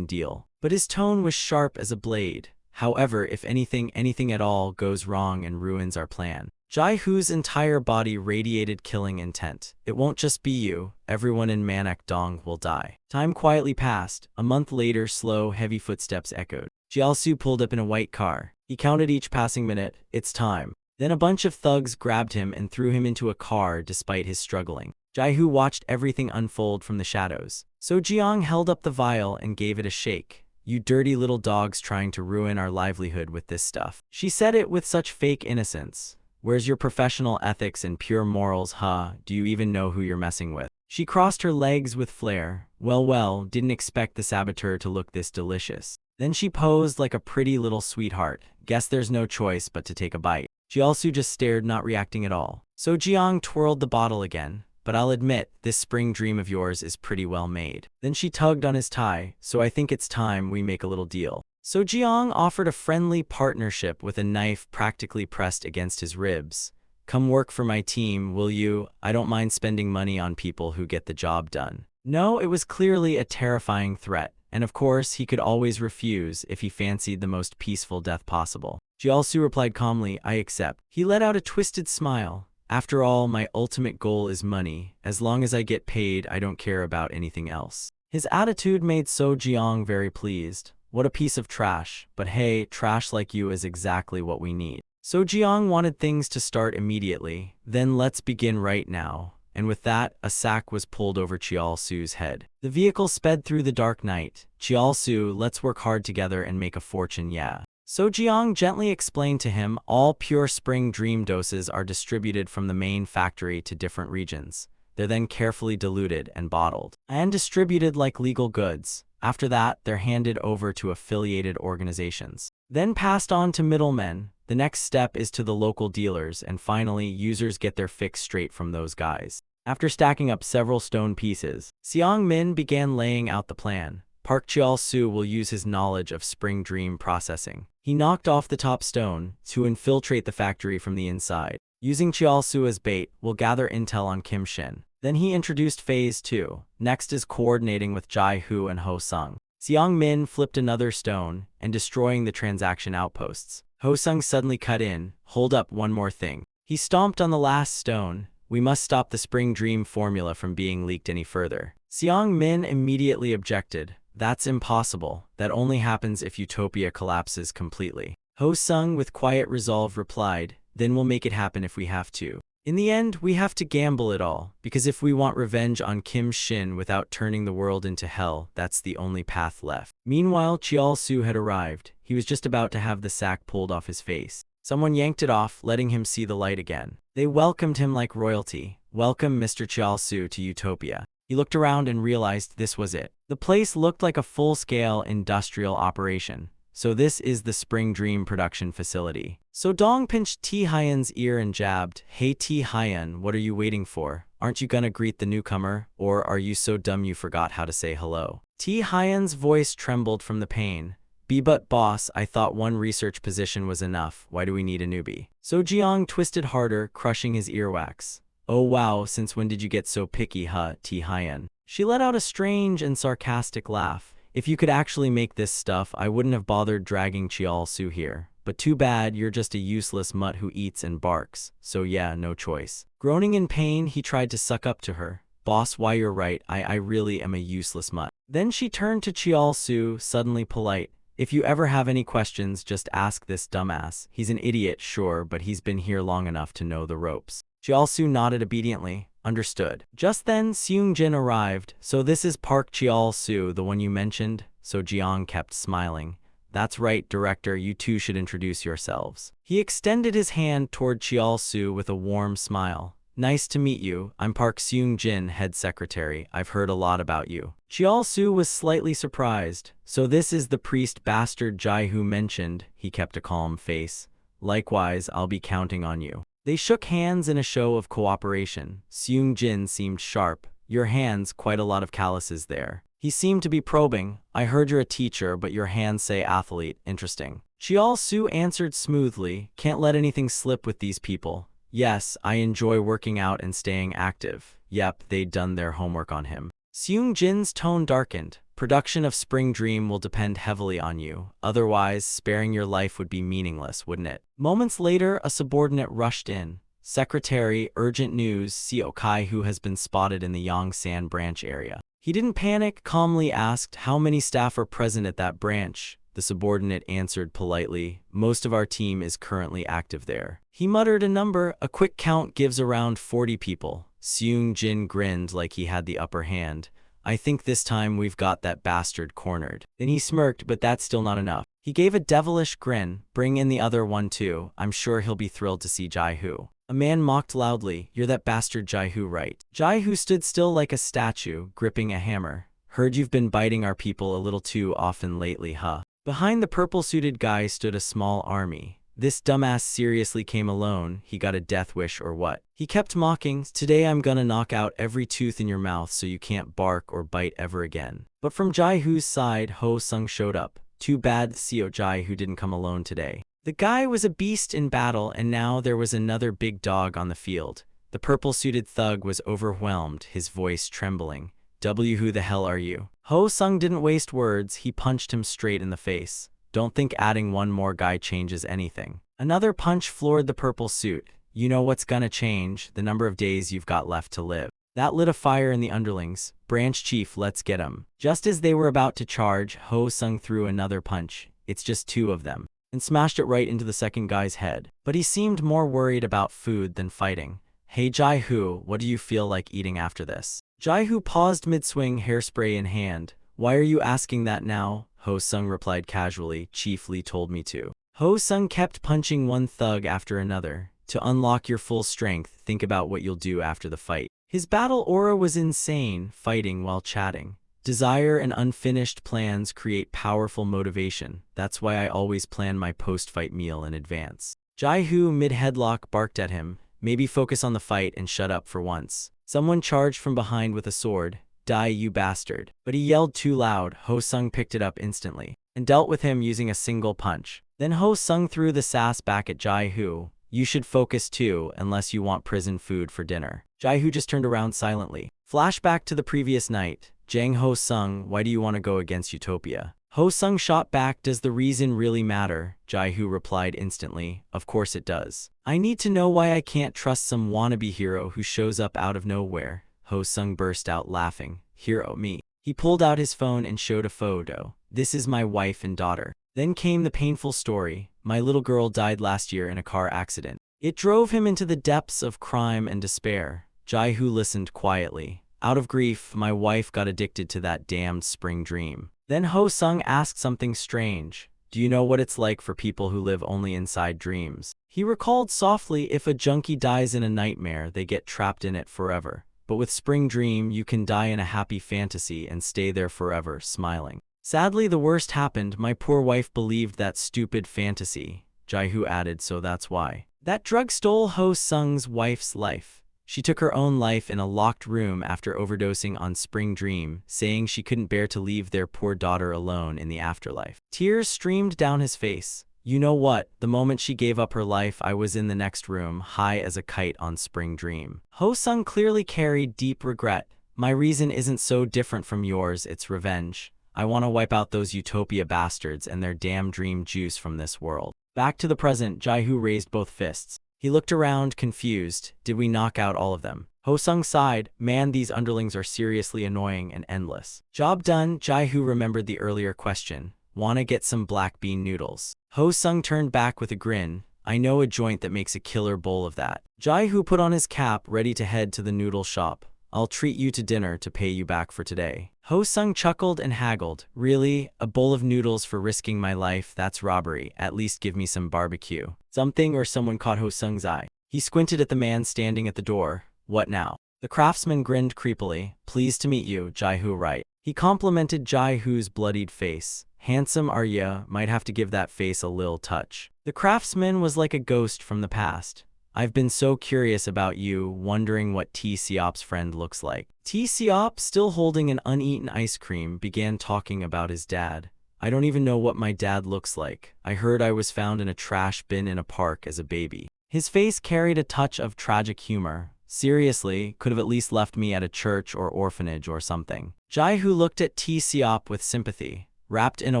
Speaker 1: deal." But his tone was sharp as a blade. "However, if anything at all goes wrong and ruins our plan." Jai-Hu's entire body radiated killing intent. "It won't just be you. Everyone in Manak Dong will die." Time quietly passed. A month later, slow, heavy footsteps echoed. Jiao-Su pulled up in a white car. He counted each passing minute. "It's time." Then a bunch of thugs grabbed him and threw him into a car despite his struggling. Jaihu watched everything unfold from the shadows. So Jiang held up the vial and gave it a shake. "You dirty little dogs trying to ruin our livelihood with this stuff." She said it with such fake innocence. "Where's your professional ethics and pure morals, huh? Do you even know who you're messing with?" She crossed her legs with flair. Well, didn't expect the saboteur to look this delicious. Then she posed like a pretty little sweetheart. "Guess there's no choice but to take a bite." Jialsu just stared, not reacting at all. So Jiang twirled the bottle again. "But I'll admit, this spring dream of yours is pretty well made." Then she tugged on his tie. "So I think it's time we make a little deal." So Jiang offered a friendly partnership with a knife practically pressed against his ribs. "Come work for my team, will you? I don't mind spending money on people who get the job done." No, it was clearly a terrifying threat. And of course, he could always refuse if he fancied the most peaceful death possible. Jialsu replied calmly, "I accept." He let out a twisted smile. "After all, my ultimate goal is money. As long as I get paid, I don't care about anything else." His attitude made So Jiang very pleased. "What a piece of trash. But hey, trash like you is exactly what we need." So Jiang wanted things to start immediately. "Then let's begin right now." And with that, a sack was pulled over Chial-su's head. The vehicle sped through the dark night. "Chial-su, let's work hard together and make a fortune, yeah." So Jiang gently explained to him, "All pure spring dream doses are distributed from the main factory to different regions. They're then carefully diluted and bottled, and distributed like legal goods. After that, they're handed over to affiliated organizations, then passed on to middlemen. The next step is to the local dealers, and finally, users get their fix straight from those guys." After stacking up several stone pieces, Seong Min began laying out the plan. Park Chial-su will use his knowledge of spring dream processing. He knocked off the top stone to infiltrate the factory from the inside. Using Chial-su as bait, we'll gather intel on Kim Shin. Then he introduced Phase 2. Next is coordinating with Jai-hu and Ho-sung. Seong Min flipped another stone and destroying the transaction outposts. Ho-sung suddenly cut in. "Hold up, one more thing." He stomped on the last stone. "We must stop the spring dream formula from being leaked any further." Seong Min immediately objected. "That's impossible. That only happens if Utopia collapses completely." Ho-sung with quiet resolve replied, "Then we'll make it happen if we have to. In the end, we have to gamble it all, because if we want revenge on Kim Shin without turning the world into hell, that's the only path left." Meanwhile, Chial-su had arrived. He was just about to have the sack pulled off his face. Someone yanked it off, letting him see the light again. They welcomed him like royalty. "Welcome, Mr. Chial-su, to Utopia." He looked around and realized this was it. The place looked like a full-scale industrial operation. "So this is the Spring Dream production facility." So Dong pinched T. Hyen's ear and jabbed, "Hey T. Hyen, what are you waiting for? Aren't you gonna greet the newcomer? Or are you so dumb you forgot how to say hello?" T. Hyen's voice trembled from the pain. But boss, I thought one research position was enough. Why do we need a newbie?" So Jiang twisted harder, crushing his earwax. "Oh wow, since when did you get so picky, huh, T. Hyen?" She let out a strange and sarcastic laugh. "If you could actually make this stuff, I wouldn't have bothered dragging Chial-su here. But too bad, you're just a useless mutt who eats and barks. So yeah, no choice." Groaning in pain, he tried to suck up to her. "Boss, why you're right, I really am a useless mutt." Then she turned to Chial-su, suddenly polite. "If you ever have any questions, just ask this dumbass. He's an idiot, sure, but he's been here long enough to know the ropes." Chial-su nodded obediently. "Understood." Just then, Seung-jin arrived. "So this is Park Chial-su, the one you mentioned?" So Jiang kept smiling. "That's right, director, you two should introduce yourselves." He extended his hand toward Chial-su with a warm smile. "Nice to meet you. I'm Park Seung-jin, head secretary. I've heard a lot about you." Chial-su was slightly surprised. "So this is the priest bastard Jai-hu mentioned." He kept a calm face. "Likewise, I'll be counting on you." They shook hands in a show of cooperation. Seung-jin seemed sharp. "Your hands, quite a lot of calluses there." He seemed to be probing. "I heard you're a teacher, but your hands say athlete. Interesting." Chial-su answered smoothly. "Can't let anything slip with these people. Yes, I enjoy working out and staying active." Yep, they'd done their homework on him. Seung-jin's tone darkened. "Production of Spring Dream will depend heavily on you. Otherwise, sparing your life would be meaningless, wouldn't it?" Moments later, a subordinate rushed in. "Secretary, urgent news, CO Kai who has been spotted in the Yongsan branch area." He didn't panic, calmly asked, "How many staff are present at that branch?" the subordinate answered politely. Most of our team is currently active there. He muttered a number. A quick count gives around 40 people. Seung Jin grinned like he had the upper hand. I think this time we've got that bastard cornered. Then he smirked, but that's still not enough. He gave a devilish grin. Bring in the other one too. I'm sure he'll be thrilled to see Jai-Hoo. A man mocked loudly. You're that bastard Jai-Hoo, right? Jai-Hoo stood still like a statue, gripping a hammer. Heard you've been biting our people a little too often lately, huh? Behind the purple-suited guy stood a small army. This dumbass seriously came alone. He got a death wish or what? He kept mocking. Today I'm gonna knock out every tooth in your mouth so you can't bark or bite ever again. But from Jai-Hoo's side, Ho Sung showed up. Too bad Seo Jai-Hoo didn't come alone today. The guy was a beast in battle, and now there was another big dog on the field. The purple-suited thug was overwhelmed, his voice trembling. Who the hell are you? Ho Sung didn't waste words. He punched him straight in the face. Don't think adding one more guy changes anything. Another punch floored the purple suit. You know what's gonna change? The number of days you've got left to live. That lit a fire in the underlings. Branch chief, let's get 'em. Just as they were about to charge, Ho Sung threw another punch. It's just two of them. And smashed it right into the second guy's head. But he seemed more worried about food than fighting. Hey Jai-Hoo, what do you feel like eating after this? Jai-Hoo paused mid-swing, hairspray in hand. Why are you asking that now? Ho Sung replied casually. Chief Lee told me to. Ho Sung kept punching one thug after another. To unlock your full strength, think about what you'll do after the fight. His battle aura was insane, fighting while chatting. Desire and unfinished plans create powerful motivation. That's why I always plan my post-fight meal in advance. Jai-Hoo mid-headlock barked at him. Maybe focus on the fight and shut up for once. Someone charged from behind with a sword. Die, you bastard. But he yelled too loud. Ho Sung picked it up instantly and dealt with him using a single punch. Then Ho Sung threw the sass back at Jai-Hoo. You should focus too, unless you want prison food for dinner. Jai-Hoo just turned around silently. Flashback to the previous night. Jang Ho Sung, why do you want to go against Utopia? Ho Sung shot back. Does the reason really matter? Jai-Hoo replied instantly. Of course it does. I need to know why I can't trust some wannabe hero who shows up out of nowhere. Ho Sung burst out laughing. Hero, me. He pulled out his phone and showed a photo. This is my wife and daughter. Then came the painful story. My little girl died last year in a car accident. It drove him into the depths of crime and despair. Jai-Hoo listened quietly. Out of grief, my wife got addicted to that damned spring dream. Then Ho Sung asked something strange. Do you know what it's like for people who live only inside dreams? He recalled softly, if a junkie dies in a nightmare, they get trapped in it forever. But with Spring Dream, you can die in a happy fantasy and stay there forever, smiling. Sadly, the worst happened. My poor wife believed that stupid fantasy. Jai-Hoo added, so that's why. That drug stole Ho Sung's wife's life. She took her own life in a locked room after overdosing on Spring Dream, saying she couldn't bear to leave their poor daughter alone in the afterlife. Tears streamed down his face. You know what? The moment she gave up her life, I was in the next room, high as a kite on Spring Dream. Ho Sung clearly carried deep regret. My reason isn't so different from yours, it's revenge. I want to wipe out those Utopia bastards and their damn dream juice from this world. Back to the present, Jai-Hoo raised both fists. He looked around, confused. Did we knock out all of them? Ho Sung sighed. Man, these underlings are seriously annoying and endless. Job done. Jai-Hoo remembered the earlier question. Wanna get some black bean noodles? Ho Sung turned back with a grin. I know a joint that makes a killer bowl of that. Jai-Hoo put on his cap, ready to head to the noodle shop. I'll treat you to dinner to pay you back for today. Ho Sung chuckled and haggled. Really? A bowl of noodles for risking my life? That's robbery. At least give me some barbecue. Something or someone caught Ho Sung's eye. He squinted at the man standing at the door. What now? The craftsman grinned creepily. Pleased to meet you, Jai-Hoo, right? He complimented Jai-Hoo's bloodied face. Handsome are ya? Might have to give that face a lil touch. The craftsman was like a ghost from the past. I've been so curious about you, wondering what T. Seop's friend looks like. T. Seop, still holding an uneaten ice cream, began talking about his dad. I don't even know what my dad looks like. I heard I was found in a trash bin in a park as a baby. His face carried a touch of tragic humor. Seriously, could have at least left me at a church or orphanage or something. Jai-Hoo looked at T. Seop with sympathy. Wrapped in a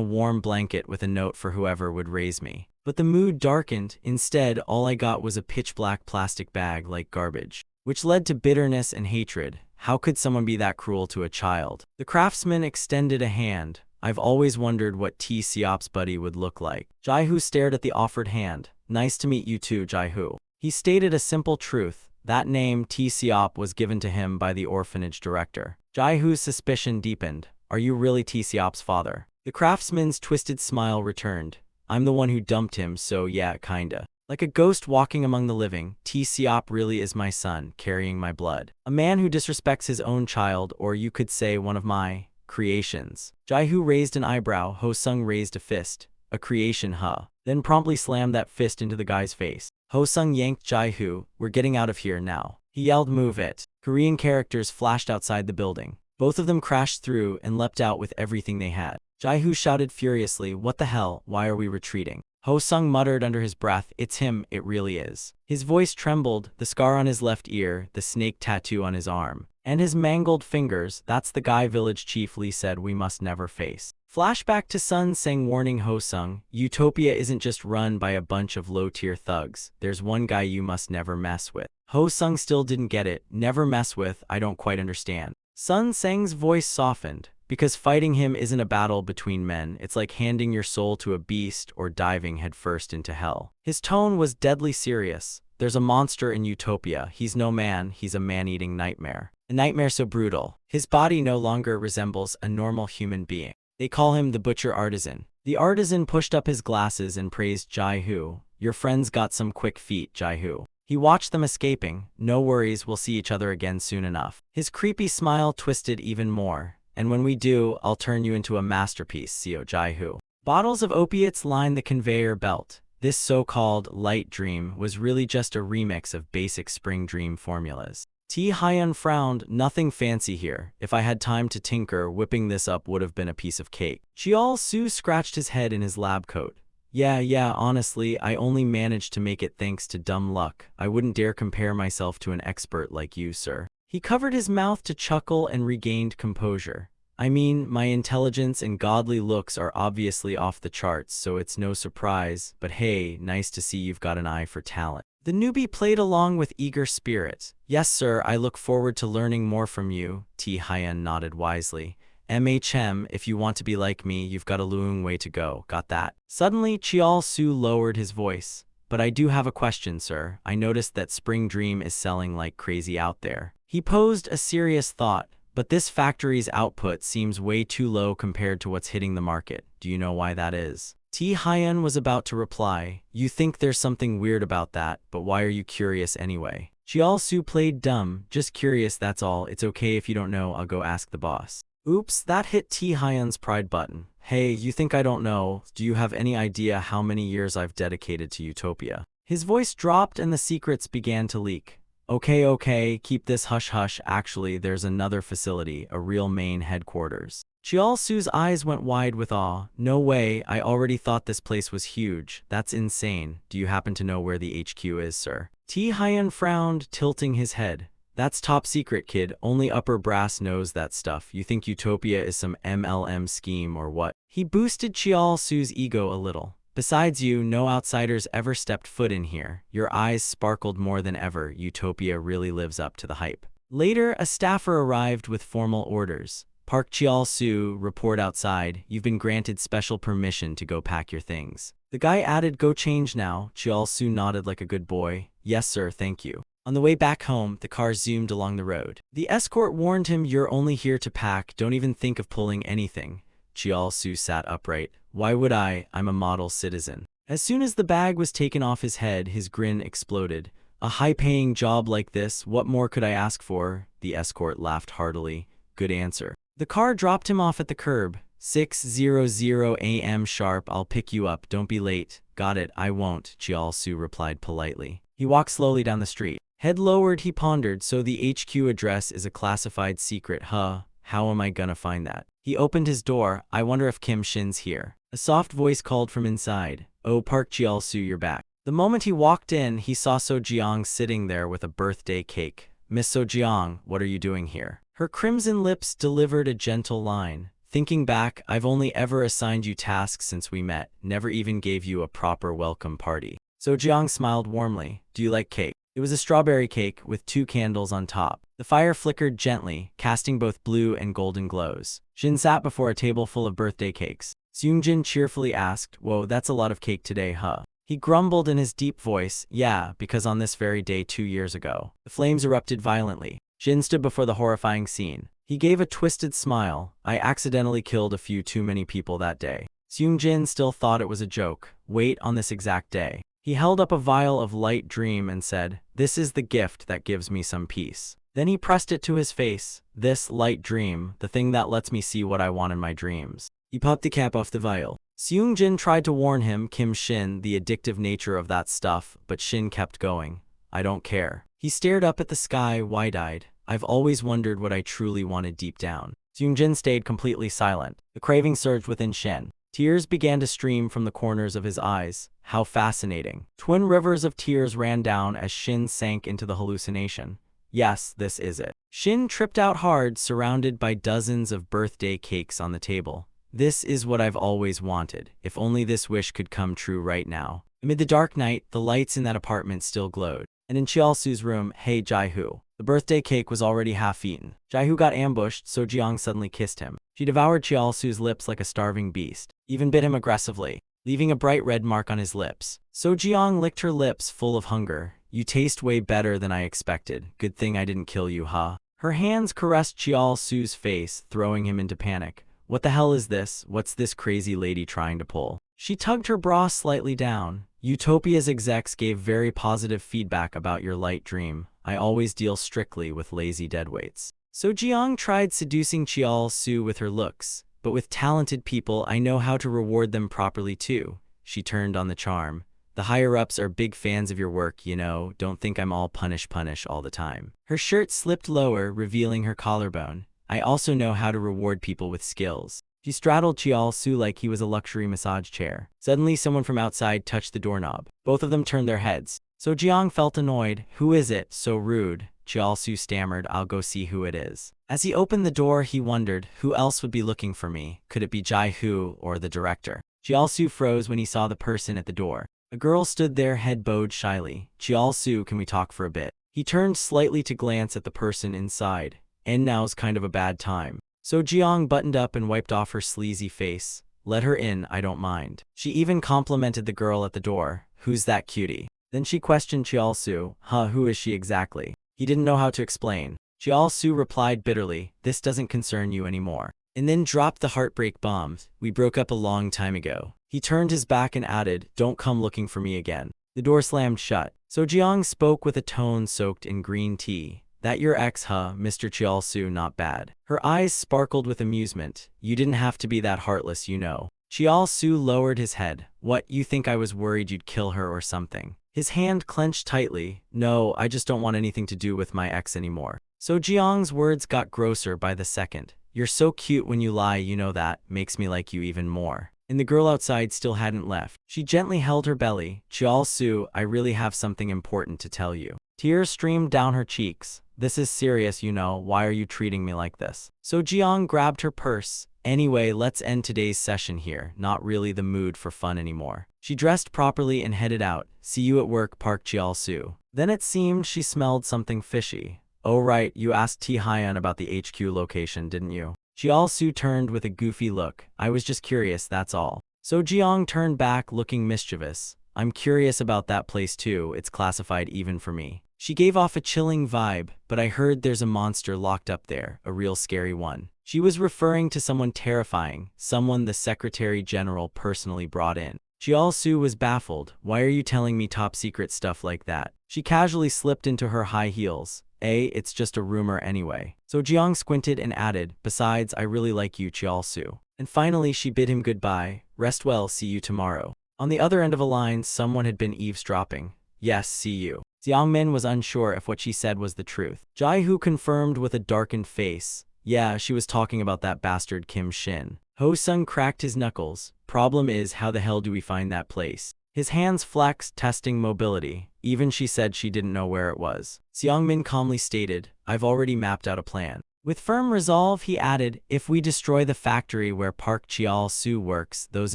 Speaker 1: warm blanket with a note for whoever would raise me. But the mood darkened. Instead, all I got was a pitch-black plastic bag like garbage, which led to bitterness and hatred. How could someone be that cruel to a child? The craftsman extended a hand. I've always wondered what T. Seop's buddy would look like. Jaihu stared at the offered hand. Nice to meet you too, Jaihu. He stated a simple truth. That name, T. Seop, was given to him by the orphanage director. Jaihu's suspicion deepened. Are you really T. Seop's father? The craftsman's twisted smile returned. I'm the one who dumped him, so yeah, kinda. Like a ghost walking among the living, T. Seop really is my son, carrying my blood. A man who disrespects his own child, or you could say one of my creations. Jaihu raised an eyebrow, Ho Sung raised a fist. A creation, huh? Then promptly slammed that fist into the guy's face. Ho Sung yanked Jaihu. We're getting out of here now. He yelled, move it. Korean characters flashed outside the building. Both of them crashed through and leapt out with everything they had. Jaihu shouted furiously, what the hell, why are we retreating? Ho Sung muttered under his breath, it's him, it really is. His voice trembled, the scar on his left ear, the snake tattoo on his arm, and his mangled fingers, that's the guy village chief Lee said we must never face. Flashback to Sun Sang warning Ho Sung, Utopia isn't just run by a bunch of low-tier thugs, there's one guy you must never mess with. Ho Sung still didn't get it, never mess with, I don't quite understand. Sun Sang's voice softened. Because fighting him isn't a battle between men, it's like handing your soul to a beast or diving headfirst into hell. His tone was deadly serious. There's a monster in Utopia. He's no man, he's a man-eating nightmare. A nightmare so brutal. His body no longer resembles a normal human being. They call him the Butcher Artisan. The artisan pushed up his glasses and praised Jaihu. Your friend's got some quick feet, Jaihu. He watched them escaping. No worries, we'll see each other again soon enough. His creepy smile twisted even more. And when we do, I'll turn you into a masterpiece, Seo Jaihu. Bottles of opiates lined the conveyor belt. This so-called light dream was really just a remix of basic spring dream formulas. T. Hyun frowned, nothing fancy here. If I had time to tinker, whipping this up would have been a piece of cake. Cheol Su scratched his head in his lab coat. Yeah, honestly, I only managed to make it thanks to dumb luck. I wouldn't dare compare myself to an expert like you, sir. He covered his mouth to chuckle and regained composure. I mean, my intelligence and godly looks are obviously off the charts, so it's no surprise, but hey, nice to see you've got an eye for talent. The newbie played along with eager spirit. Yes, sir, I look forward to learning more from you, T. Hyun nodded wisely. If you want to be like me, you've got a long way to go, got that? Suddenly, Cheol Su lowered his voice. But I do have a question, sir. I noticed that Spring Dream is selling like crazy out there. He posed a serious thought, but this factory's output seems way too low compared to what's hitting the market. Do you know why that is? T. Hyun was about to reply, you think there's something weird about that, but why are you curious anyway? Cheol Su played dumb, just curious, that's all. It's okay if you don't know, I'll go ask the boss. Oops, that hit T. Hyun's pride button. Hey, you think I don't know? Do you have any idea how many years I've dedicated to Utopia? His voice dropped and the secrets began to leak. Okay, keep this hush-hush. Actually, there's another facility, a real main headquarters. Cheol Su's eyes went wide with awe. No way, I already thought this place was huge. That's insane. Do you happen to know where the HQ is, sir? T. Hyun frowned, tilting his head. That's top secret, kid. Only upper brass knows that stuff. You think Utopia is some MLM scheme or what? He boosted Cheol Su's ego a little. Besides you, no outsiders ever stepped foot in here. Your eyes sparkled more than ever. Utopia really lives up to the hype. Later, a staffer arrived with formal orders. Park Cheol Su, report outside. You've been granted special permission to go pack your things. The guy added, go change now. Cheol Su nodded like a good boy. Yes, sir, thank you. On the way back home, the car zoomed along the road. The escort warned him, you're only here to pack. Don't even think of pulling anything. Cheol Su sat upright. Why would I? I'm a model citizen. As soon as the bag was taken off his head, his grin exploded. A high-paying job like this, what more could I ask for? The escort laughed heartily. Good answer. The car dropped him off at the curb. 6:00 a.m. sharp, I'll pick you up. Don't be late. Got it, I won't, Cheol Su replied politely. He walked slowly down the street. Head lowered, he pondered, so the HQ address is a classified secret, huh? How am I gonna find that? He opened his door. I wonder if Kim Shin's here. A soft voice called from inside. Oh, Park Cheol Su, you're back. The moment he walked in, he saw So Jeong sitting there with a birthday cake. Miss So Jeong, what are you doing here? Her crimson lips delivered a gentle line. Thinking back, I've only ever assigned you tasks since we met, never even gave you a proper welcome party. So Jeong smiled warmly. Do you like cake? It was a strawberry cake with 2 candles on top. The fire flickered gently, casting both blue and golden glows. Shin sat before a table full of birthday cakes. Seungjin cheerfully asked, "Whoa, that's a lot of cake today, huh?" He grumbled in his deep voice, "Yeah, because on this very day 2 years ago." The flames erupted violently. Jin stood before the horrifying scene. He gave a twisted smile. "I accidentally killed a few too many people that day." Seungjin still thought it was a joke. "Wait, on this exact day." He held up a vial of light dream and said, "This is the gift that gives me some peace." Then he pressed it to his face. "This light dream, the thing that lets me see what I want in my dreams." He popped the cap off the vial. Seungjin tried to warn him, Kim Shin, the addictive nature of that stuff, but Shin kept going. "I don't care." He stared up at the sky, wide-eyed. "I've always wondered what I truly wanted deep down." Seungjin stayed completely silent. The craving surged within Shin. Tears began to stream from the corners of his eyes. How fascinating. Twin rivers of tears ran down as Shin sank into the hallucination. Yes, this is it. Shin tripped out hard, surrounded by dozens of birthday cakes on the table. "This is what I've always wanted. If only this wish could come true right now." Amid the dark night, the lights in that apartment still glowed. And in Cheol-su's room, hey Jae-hoo. The birthday cake was already half-eaten. Jae-hoo got ambushed, so Jeong suddenly kissed him. She devoured Cheol-su's lips like a starving beast, even bit him aggressively, leaving a bright red mark on his lips. So Jeong licked her lips, full of hunger. "You taste way better than I expected. Good thing I didn't kill you, huh?" Her hands caressed Cheol-su's face, throwing him into panic. "What the hell is this? What's this crazy lady trying to pull?" She tugged her bra slightly down. "Utopia's execs gave very positive feedback about your light dream. I always deal strictly with lazy deadweights." So Jeong tried seducing Cheol-su with her looks. "But with talented people, I know how to reward them properly too." She turned on the charm. "The higher-ups are big fans of your work, you know. Don't think I'm all punish all the time." Her shirt slipped lower, revealing her collarbone. "I also know how to reward people with skills." She straddled Cheol-su like he was a luxury massage chair. Suddenly, someone from outside touched the doorknob. Both of them turned their heads. So Jeong felt annoyed. "Who is it? So rude." Cheol-su stammered, "I'll go see who it is." As he opened the door, he wondered, who else would be looking for me? Could it be Jae-hoo or the director? Cheol-su froze when he saw the person at the door. A girl stood there, head bowed shyly. "Cheol-su, can we talk for a bit?" He turned slightly to glance at the person inside. "And now's kind of a bad time." So Jeong buttoned up and wiped off her sleazy face. "Let her in, I don't mind." She even complimented the girl at the door. "Who's that cutie?" Then she questioned Cheol-su. Who is she exactly?" He didn't know how to explain. Cheol-su replied bitterly, "This doesn't concern you anymore." And then dropped the heartbreak bomb. "We broke up a long time ago." He turned his back and added, "Don't come looking for me again." The door slammed shut. So Jeong spoke with a tone soaked in green tea. "That your ex, huh, Mr. Cheol-su? Not bad." Her eyes sparkled with amusement. "You didn't have to be that heartless, you know." Cheol-su lowered his head. "What, you think I was worried you'd kill her or something?" His hand clenched tightly. "No, I just don't want anything to do with my ex anymore." So Jeong's words got grosser by the second. "You're so cute when you lie, you know that. Makes me like you even more." And the girl outside still hadn't left. She gently held her belly. "Cheol-su, I really have something important to tell you." Tears streamed down her cheeks. "This is serious, you know. Why are you treating me like this?" So Jeong grabbed her purse. "Anyway, let's end today's session here. Not really the mood for fun anymore." She dressed properly and headed out. "See you at work, Park Cheol-su." Then it seemed she smelled something fishy. "Oh right, you asked Tae-hyun about the HQ location, didn't you?" Cheol-su turned with a goofy look. "I was just curious, that's all." So Jeong turned back, looking mischievous. "I'm curious about that place too. It's classified even for me." She gave off a chilling vibe, "But I heard there's a monster locked up there, a real scary one." She was referring to someone terrifying, someone the Secretary General personally brought in. Cheol-su was baffled. "Why are you telling me top-secret stuff like that?" She casually slipped into her high heels. It's just a rumor anyway." So Jeong squinted and added, "Besides, I really like you, Cheol-su." And finally she bid him goodbye. "Rest well, see you tomorrow." On the other end of a line, someone had been eavesdropping. "Yes, see you." Xiangmin was unsure if what she said was the truth. Jae-hoo confirmed with a darkened face. "Yeah, she was talking about that bastard Kim Shin." Ho-sung cracked his knuckles. "Problem is, how the hell do we find that place?" His hands flexed, testing mobility. Even she said she didn't know where it was. Xiangmin calmly stated, "I've already mapped out a plan." With firm resolve, he added, "If we destroy the factory where Park Cheol-su works, those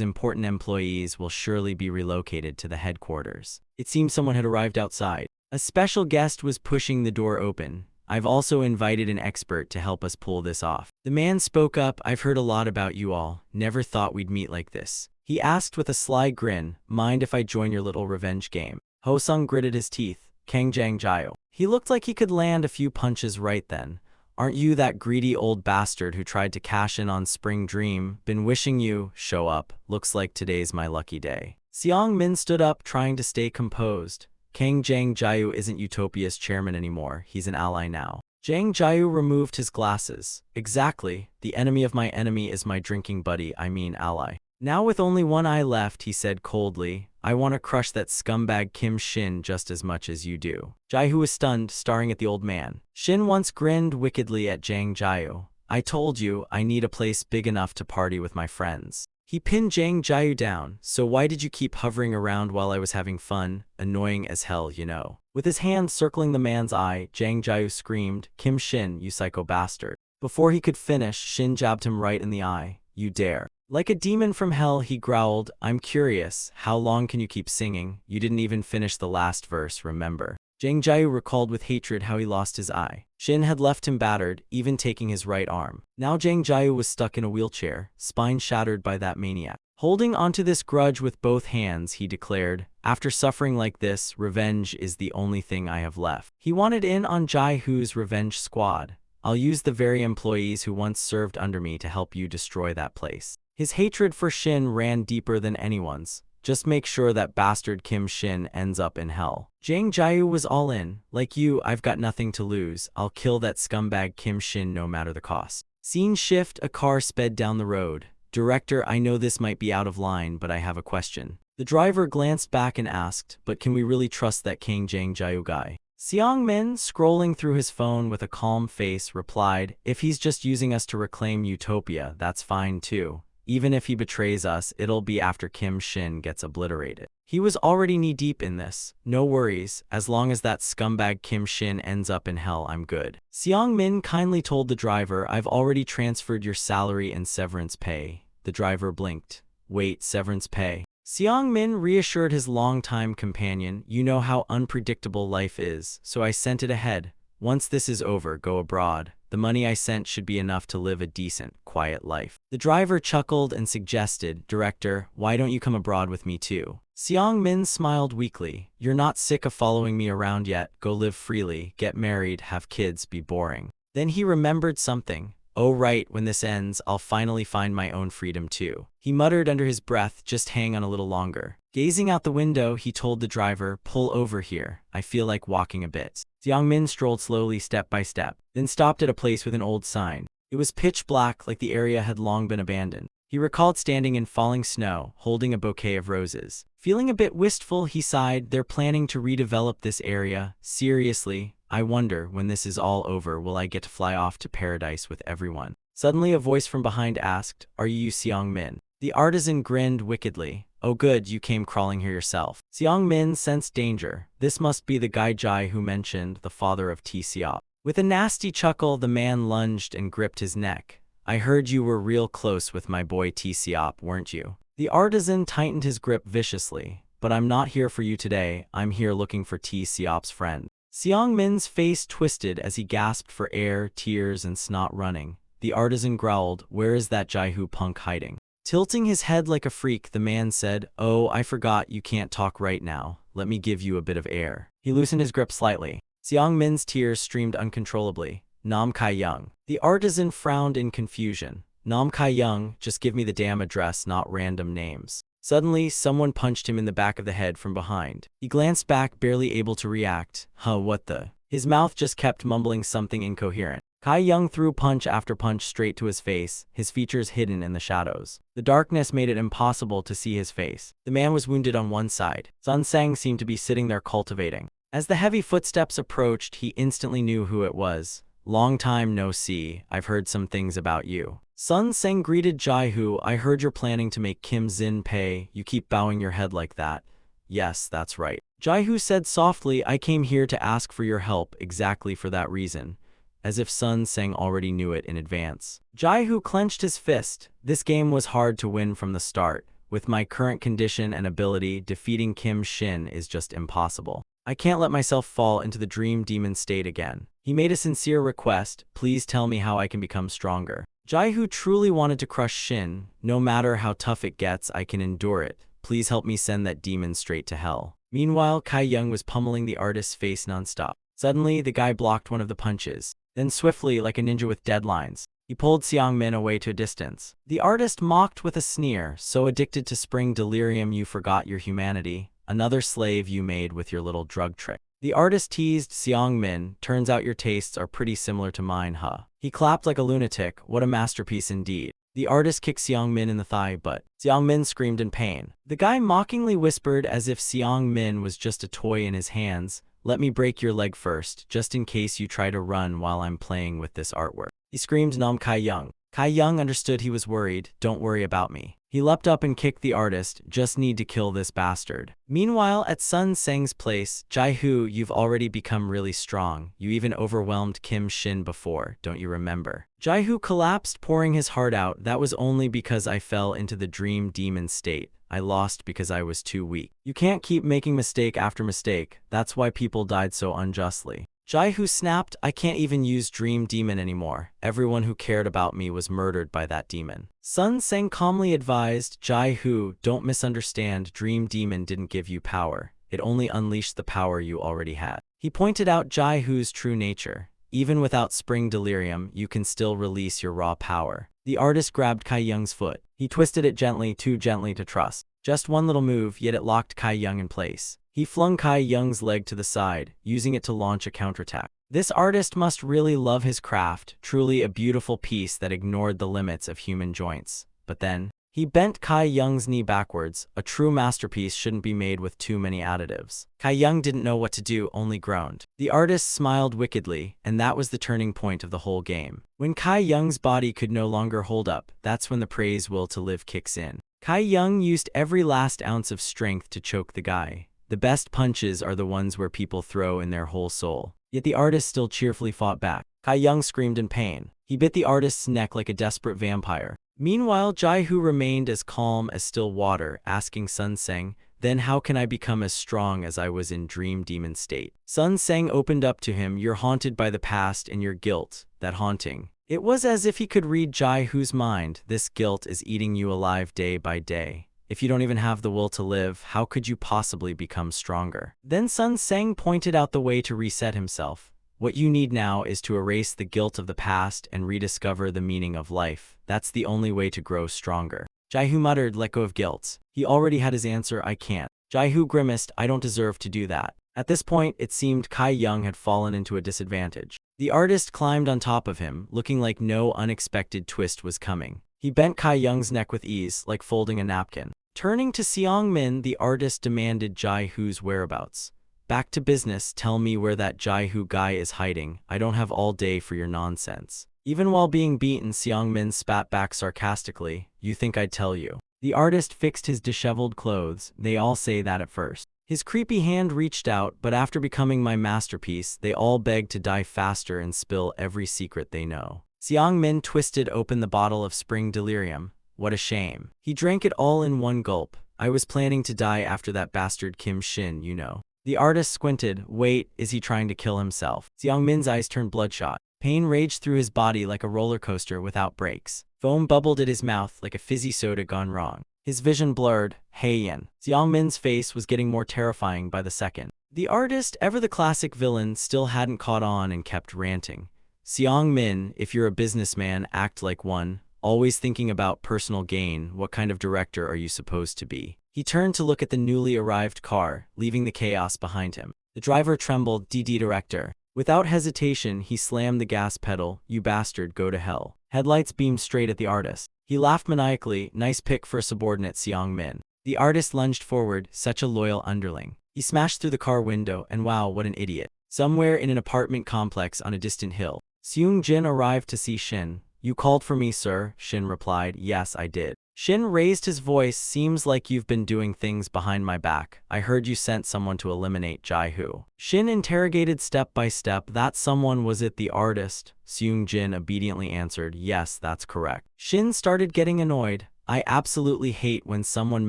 Speaker 1: important employees will surely be relocated to the headquarters." It seemed someone had arrived outside. A special guest was pushing the door open. I've also invited an expert to help us pull this off. The man spoke up, I've heard a lot about you all, never thought we'd meet like this. He asked with a sly grin, mind if I join your little revenge game? Ho-sung gritted his teeth, Kangjang Jiao. He looked like he could land a few punches right then. Aren't you that greedy old bastard who tried to cash in on Spring Dream? Been wishing you, show up, looks like today's my lucky day. Seong Min stood up trying to stay composed. Kang Jang Jiao isn't Utopia's chairman anymore, he's an ally now. Jang Jiao removed his glasses. Exactly, the enemy of my enemy is my drinking buddy, I mean ally. Now with only one eye left, he said coldly, I want to crush that scumbag Kim Shin just as much as you do. Jiao was stunned, staring at the old man. Shin once grinned wickedly at Jang Jiao. I told you, I need a place big enough to party with my friends. He pinned Jang Jiao down, so why did you keep hovering around while I was having fun? Annoying as hell, you know. With his hand circling the man's eye, Jang Jiao screamed, Kim Shin, you psycho bastard. Before he could finish, Shin jabbed him right in the eye. You dare. Like a demon from hell, he growled, I'm curious, how long can you keep singing? You didn't even finish the last verse, remember? Jang Jiao recalled with hatred how he lost his eye. Shin had left him battered, even taking his right arm. Now Jang Jiao was stuck in a wheelchair, spine shattered by that maniac. Holding onto this grudge with both hands, he declared, after suffering like this, revenge is the only thing I have left. He wanted in on Jiao's revenge squad. I'll use the very employees who once served under me to help you destroy that place. His hatred for Shin ran deeper than anyone's. Just make sure that bastard Kim Shin ends up in hell. Jang Jiao was all in. Like you, I've got nothing to lose. I'll kill that scumbag Kim Shin no matter the cost. Scene shift, a car sped down the road. Director, I know this might be out of line, but I have a question. The driver glanced back and asked, but can we really trust that King Jang Jiao guy? Seong Min, scrolling through his phone with a calm face, replied, if he's just using us to reclaim Utopia, that's fine too. Even if he betrays us, it'll be after Kim Shin gets obliterated. He was already knee-deep in this. No worries, as long as that scumbag Kim Shin ends up in hell, I'm good. Seong Min kindly told the driver, I've already transferred your salary and severance pay. The driver blinked. Wait, severance pay? Seong Min reassured his longtime companion, you know how unpredictable life is, so I sent it ahead. Once this is over, go abroad. The money I sent should be enough to live a decent, quiet life. The driver chuckled and suggested, Director, why don't you come abroad with me too? Seong Min smiled weakly. You're not sick of following me around yet. Go live freely, get married, have kids, be boring. Then he remembered something. Oh right, when this ends, I'll finally find my own freedom too. He muttered under his breath, just hang on a little longer. Gazing out the window, he told the driver, pull over here. I feel like walking a bit. Seong Min strolled slowly step by step, then stopped at a place with an old sign. It was pitch black, like the area had long been abandoned. He recalled standing in falling snow, holding a bouquet of roses. Feeling a bit wistful, he sighed, they're planning to redevelop this area. Seriously, I wonder, when this is all over, will I get to fly off to paradise with everyone? Suddenly a voice from behind asked, are you Seong Min? The artisan grinned wickedly. Oh good, you came crawling here yourself. Seong Min sensed danger. This must be the guy Jai who mentioned, the father of T Seop. With a nasty chuckle, the man lunged and gripped his neck. I heard you were real close with my boy T Seop, weren't you? The artisan tightened his grip viciously. But I'm not here for you today, I'm here looking for T Seop's friend. Seong Min's face twisted as he gasped for air, tears and snot running. The artisan growled, where is that Jaihu punk hiding? Tilting his head like a freak, the man said, oh, I forgot you can't talk right now. Let me give you a bit of air. He loosened his grip slightly. Seong Min's tears streamed uncontrollably. Nam Kai Young. The artisan frowned in confusion. Nam Kai Young, just give me the damn address, not random names. Suddenly, someone punched him in the back of the head from behind. He glanced back, barely able to react. Huh, what the? His mouth just kept mumbling something incoherent. Kai Young threw punch after punch straight to his face, his features hidden in the shadows. The darkness made it impossible to see his face. The man was wounded on one side. Sun Sang seemed to be sitting there cultivating. As the heavy footsteps approached, he instantly knew who it was. Long time no see, I've heard some things about you. Sun Sang greeted Jaihu, I heard you're planning to make Kim Zin pay, you keep bowing your head like that. Yes, that's right. Jaihu said softly, I came here to ask for your help exactly for that reason. As if Sun Sang already knew it in advance. Jaihu clenched his fist. This game was hard to win from the start. With my current condition and ability, defeating Kim Shin is just impossible. I can't let myself fall into the dream demon state again. He made a sincere request, please tell me how I can become stronger. Jaihu truly wanted to crush Shin. No matter how tough it gets, I can endure it. Please help me send that demon straight to hell. Meanwhile, Kai Young was pummeling the artist's face nonstop. Suddenly, the guy blocked one of the punches. Then swiftly, like a ninja with deadlines, he pulled Xiang Min away to a distance. The artist mocked with a sneer, so addicted to spring delirium you forgot your humanity. Another slave you made with your little drug trick. The artist teased Xiang Min, turns out your tastes are pretty similar to mine, huh? He clapped like a lunatic, what a masterpiece indeed. The artist kicked Xiang Min in the thigh, but Xiang Min screamed in pain. The guy mockingly whispered as if Xiang Min was just a toy in his hands, let me break your leg first, just in case you try to run while I'm playing with this artwork. He screamed Nam Kai Young. Kai Young understood he was worried, don't worry about me. He leapt up and kicked the artist, just need to kill this bastard. Meanwhile, at Sun Seng's place, Jaihu, you've already become really strong. You even overwhelmed Kim Shin before, don't you remember? Jaihu collapsed, pouring his heart out, that was only because I fell into the dream demon state. I lost because I was too weak. You can't keep making mistake after mistake, that's why people died so unjustly. Jaihu snapped, I can't even use Dream Demon anymore. Everyone who cared about me was murdered by that demon. Sun Seng calmly advised, Jaihu, don't misunderstand, Dream Demon didn't give you power. It only unleashed the power you already had. He pointed out Jaihu's true nature. Even without spring delirium, you can still release your raw power. The artist grabbed Kai Young's foot. He twisted it gently, too gently to trust. Just one little move, yet it locked Kai Young in place. He flung Kai Young's leg to the side, using it to launch a counterattack. This artist must really love his craft, truly a beautiful piece that ignored the limits of human joints. But then, he bent Kai Young's knee backwards. A true masterpiece shouldn't be made with too many additives. Kai Young didn't know what to do, only groaned. The artist smiled wickedly, and that was the turning point of the whole game. When Kai Young's body could no longer hold up, that's when the praise will to live kicks in. Kai Young used every last ounce of strength to choke the guy. The best punches are the ones where people throw in their whole soul. Yet the artist still cheerfully fought back. Kai Young screamed in pain. He bit the artist's neck like a desperate vampire. Meanwhile, Jaihu remained as calm as still water, asking Sun Seng, then how can I become as strong as I was in Dream Demon state? Sun Seng opened up to him, you're haunted by the past and your guilt, that haunting. It was as if he could read Jaihu's mind. This guilt is eating you alive day by day. If you don't even have the will to live, how could you possibly become stronger? Then Sun Seng pointed out the way to reset himself. What you need now is to erase the guilt of the past and rediscover the meaning of life. That's the only way to grow stronger. Jaihu muttered, let go of guilt. He already had his answer, I can't. Jaihu grimaced, I don't deserve to do that. At this point, it seemed Kai Young had fallen into a disadvantage. The artist climbed on top of him, looking like no unexpected twist was coming. He bent Kai Young's neck with ease, like folding a napkin. Turning to Xiang Min, the artist demanded Jaihu's whereabouts. Back to business, tell me where that Jaihu guy is hiding. I don't have all day for your nonsense. Even while being beaten, Xiang Min spat back sarcastically, you think I'd tell you? The artist fixed his disheveled clothes. They all say that at first. His creepy hand reached out, but after becoming my masterpiece, they all begged to die faster and spill every secret they know. Xiang Min twisted open the bottle of spring delirium. What a shame. He drank it all in one gulp. I was planning to die after that bastard Kim Shin, you know. The artist squinted. Wait, is he trying to kill himself? Xiang Min's eyes turned bloodshot. Pain raged through his body like a roller coaster without brakes. Foam bubbled at his mouth like a fizzy soda gone wrong. His vision blurred. Hey Yen. Xiang Min's face was getting more terrifying by the second. The artist, ever the classic villain, still hadn't caught on and kept ranting. Xiang Min, if you're a businessman, act like one. Always thinking about personal gain, what kind of director are you supposed to be? He turned to look at the newly arrived car, leaving the chaos behind him. The driver trembled, DD director. Without hesitation, he slammed the gas pedal. You bastard, go to hell. Headlights beamed straight at the artist. He laughed maniacally, nice pick for a subordinate Xiang Min. The artist lunged forward, such a loyal underling. He smashed through the car window, and wow, what an idiot. Somewhere in an apartment complex on a distant hill, Seung Jin arrived to see Shin. You called for me, sir, Shin replied. Yes, I did. Shin raised his voice, seems like you've been doing things behind my back. I heard you sent someone to eliminate Jaihu. Shin interrogated step by step. That someone, was it the artist? Seung Jin obediently answered, yes, that's correct. Shin started getting annoyed. I absolutely hate when someone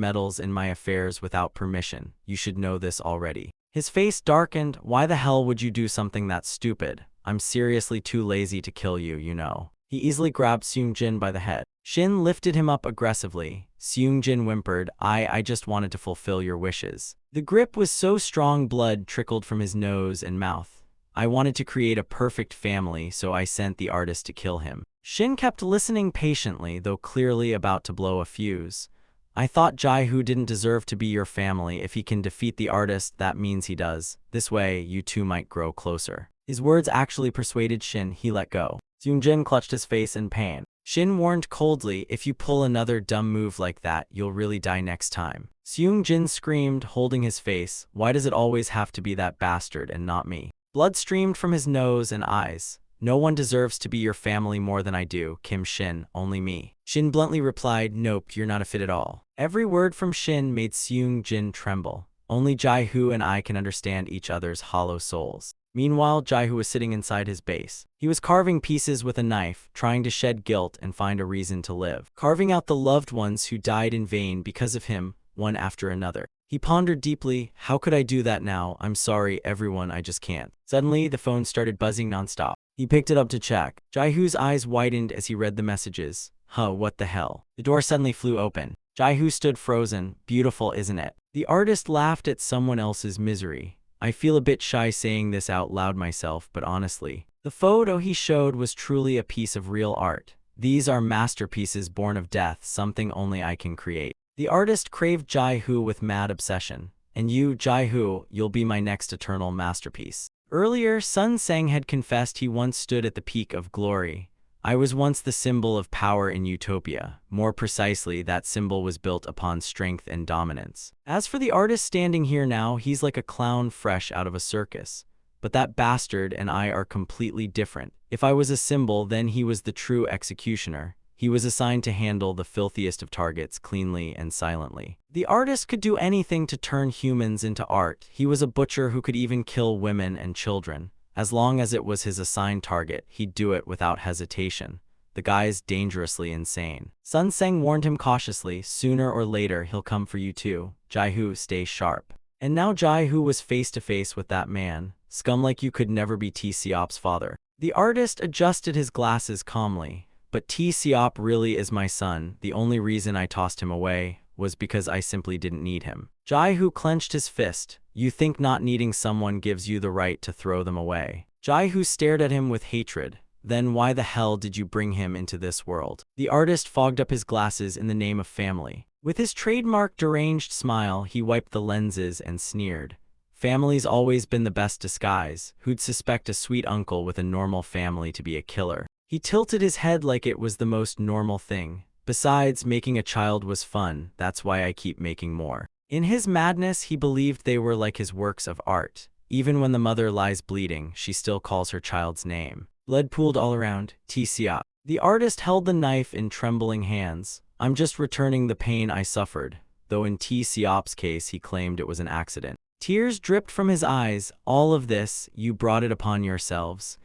Speaker 1: meddles in my affairs without permission. You should know this already. His face darkened. Why the hell would you do something that stupid? I'm seriously too lazy to kill you, you know. He easily grabbed Seung-jin by the head. Shin lifted him up aggressively. Seung-jin whimpered, I just wanted to fulfill your wishes. The grip was so strong blood trickled from his nose and mouth. I wanted to create a perfect family, so I sent the artist to kill him. Shin kept listening patiently, though clearly about to blow a fuse. I thought Jai-hoo didn't deserve to be your family. If he can defeat the artist, that means he does. This way, you two might grow closer. His words actually persuaded Shin. He let go. Seung-jin clutched his face in pain. Shin warned coldly, if you pull another dumb move like that, you'll really die next time. Seung-jin screamed, holding his face. Why does it always have to be that bastard and not me? Blood streamed from his nose and eyes. No one deserves to be your family more than I do, Kim Shin, only me. Shin bluntly replied, nope, you're not a fit at all. Every word from Shin made Seung-jin tremble. Only Jai-hoo and I can understand each other's hollow souls. Meanwhile, Jai-hoo was sitting inside his base. He was carving pieces with a knife, trying to shed guilt and find a reason to live. Carving out the loved ones who died in vain because of him, one after another. He pondered deeply, how could I do that now? I'm sorry, everyone, I just can't. Suddenly, the phone started buzzing nonstop. He picked it up to check. Jai-hoo's eyes widened as he read the messages. What the hell? The door suddenly flew open. Jai-hoo stood frozen. Beautiful, isn't it? The artist laughed at someone else's misery. I feel a bit shy saying this out loud myself, but honestly, the photo he showed was truly a piece of real art. These are masterpieces born of death, something only I can create. The artist craved Jai-hoo with mad obsession. And you, Jai-hoo, you'll be my next eternal masterpiece. Earlier, Sun Sang had confessed he once stood at the peak of glory. I was once the symbol of power in utopia. More precisely, that symbol was built upon strength and dominance. As for the artist standing here now, he's like a clown fresh out of a circus. But that bastard and I are completely different. If I was a symbol, then he was the true executioner. He was assigned to handle the filthiest of targets cleanly and silently. The artist could do anything to turn humans into art. He was a butcher who could even kill women and children. As long as it was his assigned target, he'd do it without hesitation. The guy's dangerously insane. Sun Sang warned him cautiously, sooner or later he'll come for you too. Jai-hoo, stay sharp. And now Jai-hoo was face to face with that man. Scum like you could never be T-Seop's father. The artist adjusted his glasses calmly. But T-Seop really is my son. The only reason I tossed him away was because I simply didn't need him. Jai-hoo clenched his fist. You think not needing someone gives you the right to throw them away. Jai-hoo stared at him with hatred. Then why the hell did you bring him into this world? The artist fogged up his glasses in the name of family. With his trademark deranged smile, he wiped the lenses and sneered. Family's always been the best disguise. Who'd suspect a sweet uncle with a normal family to be a killer? He tilted his head like it was the most normal thing. Besides, making a child was fun. That's why I keep making more. In his madness, he believed they were like his works of art. Even when the mother lies bleeding, she still calls her child's name. Blood pooled all around. T-Seop. The artist held the knife in trembling hands. I'm just returning the pain I suffered. Though in T-Seop's case, he claimed it was an accident. Tears dripped from his eyes. All of this, you brought it upon yourselves.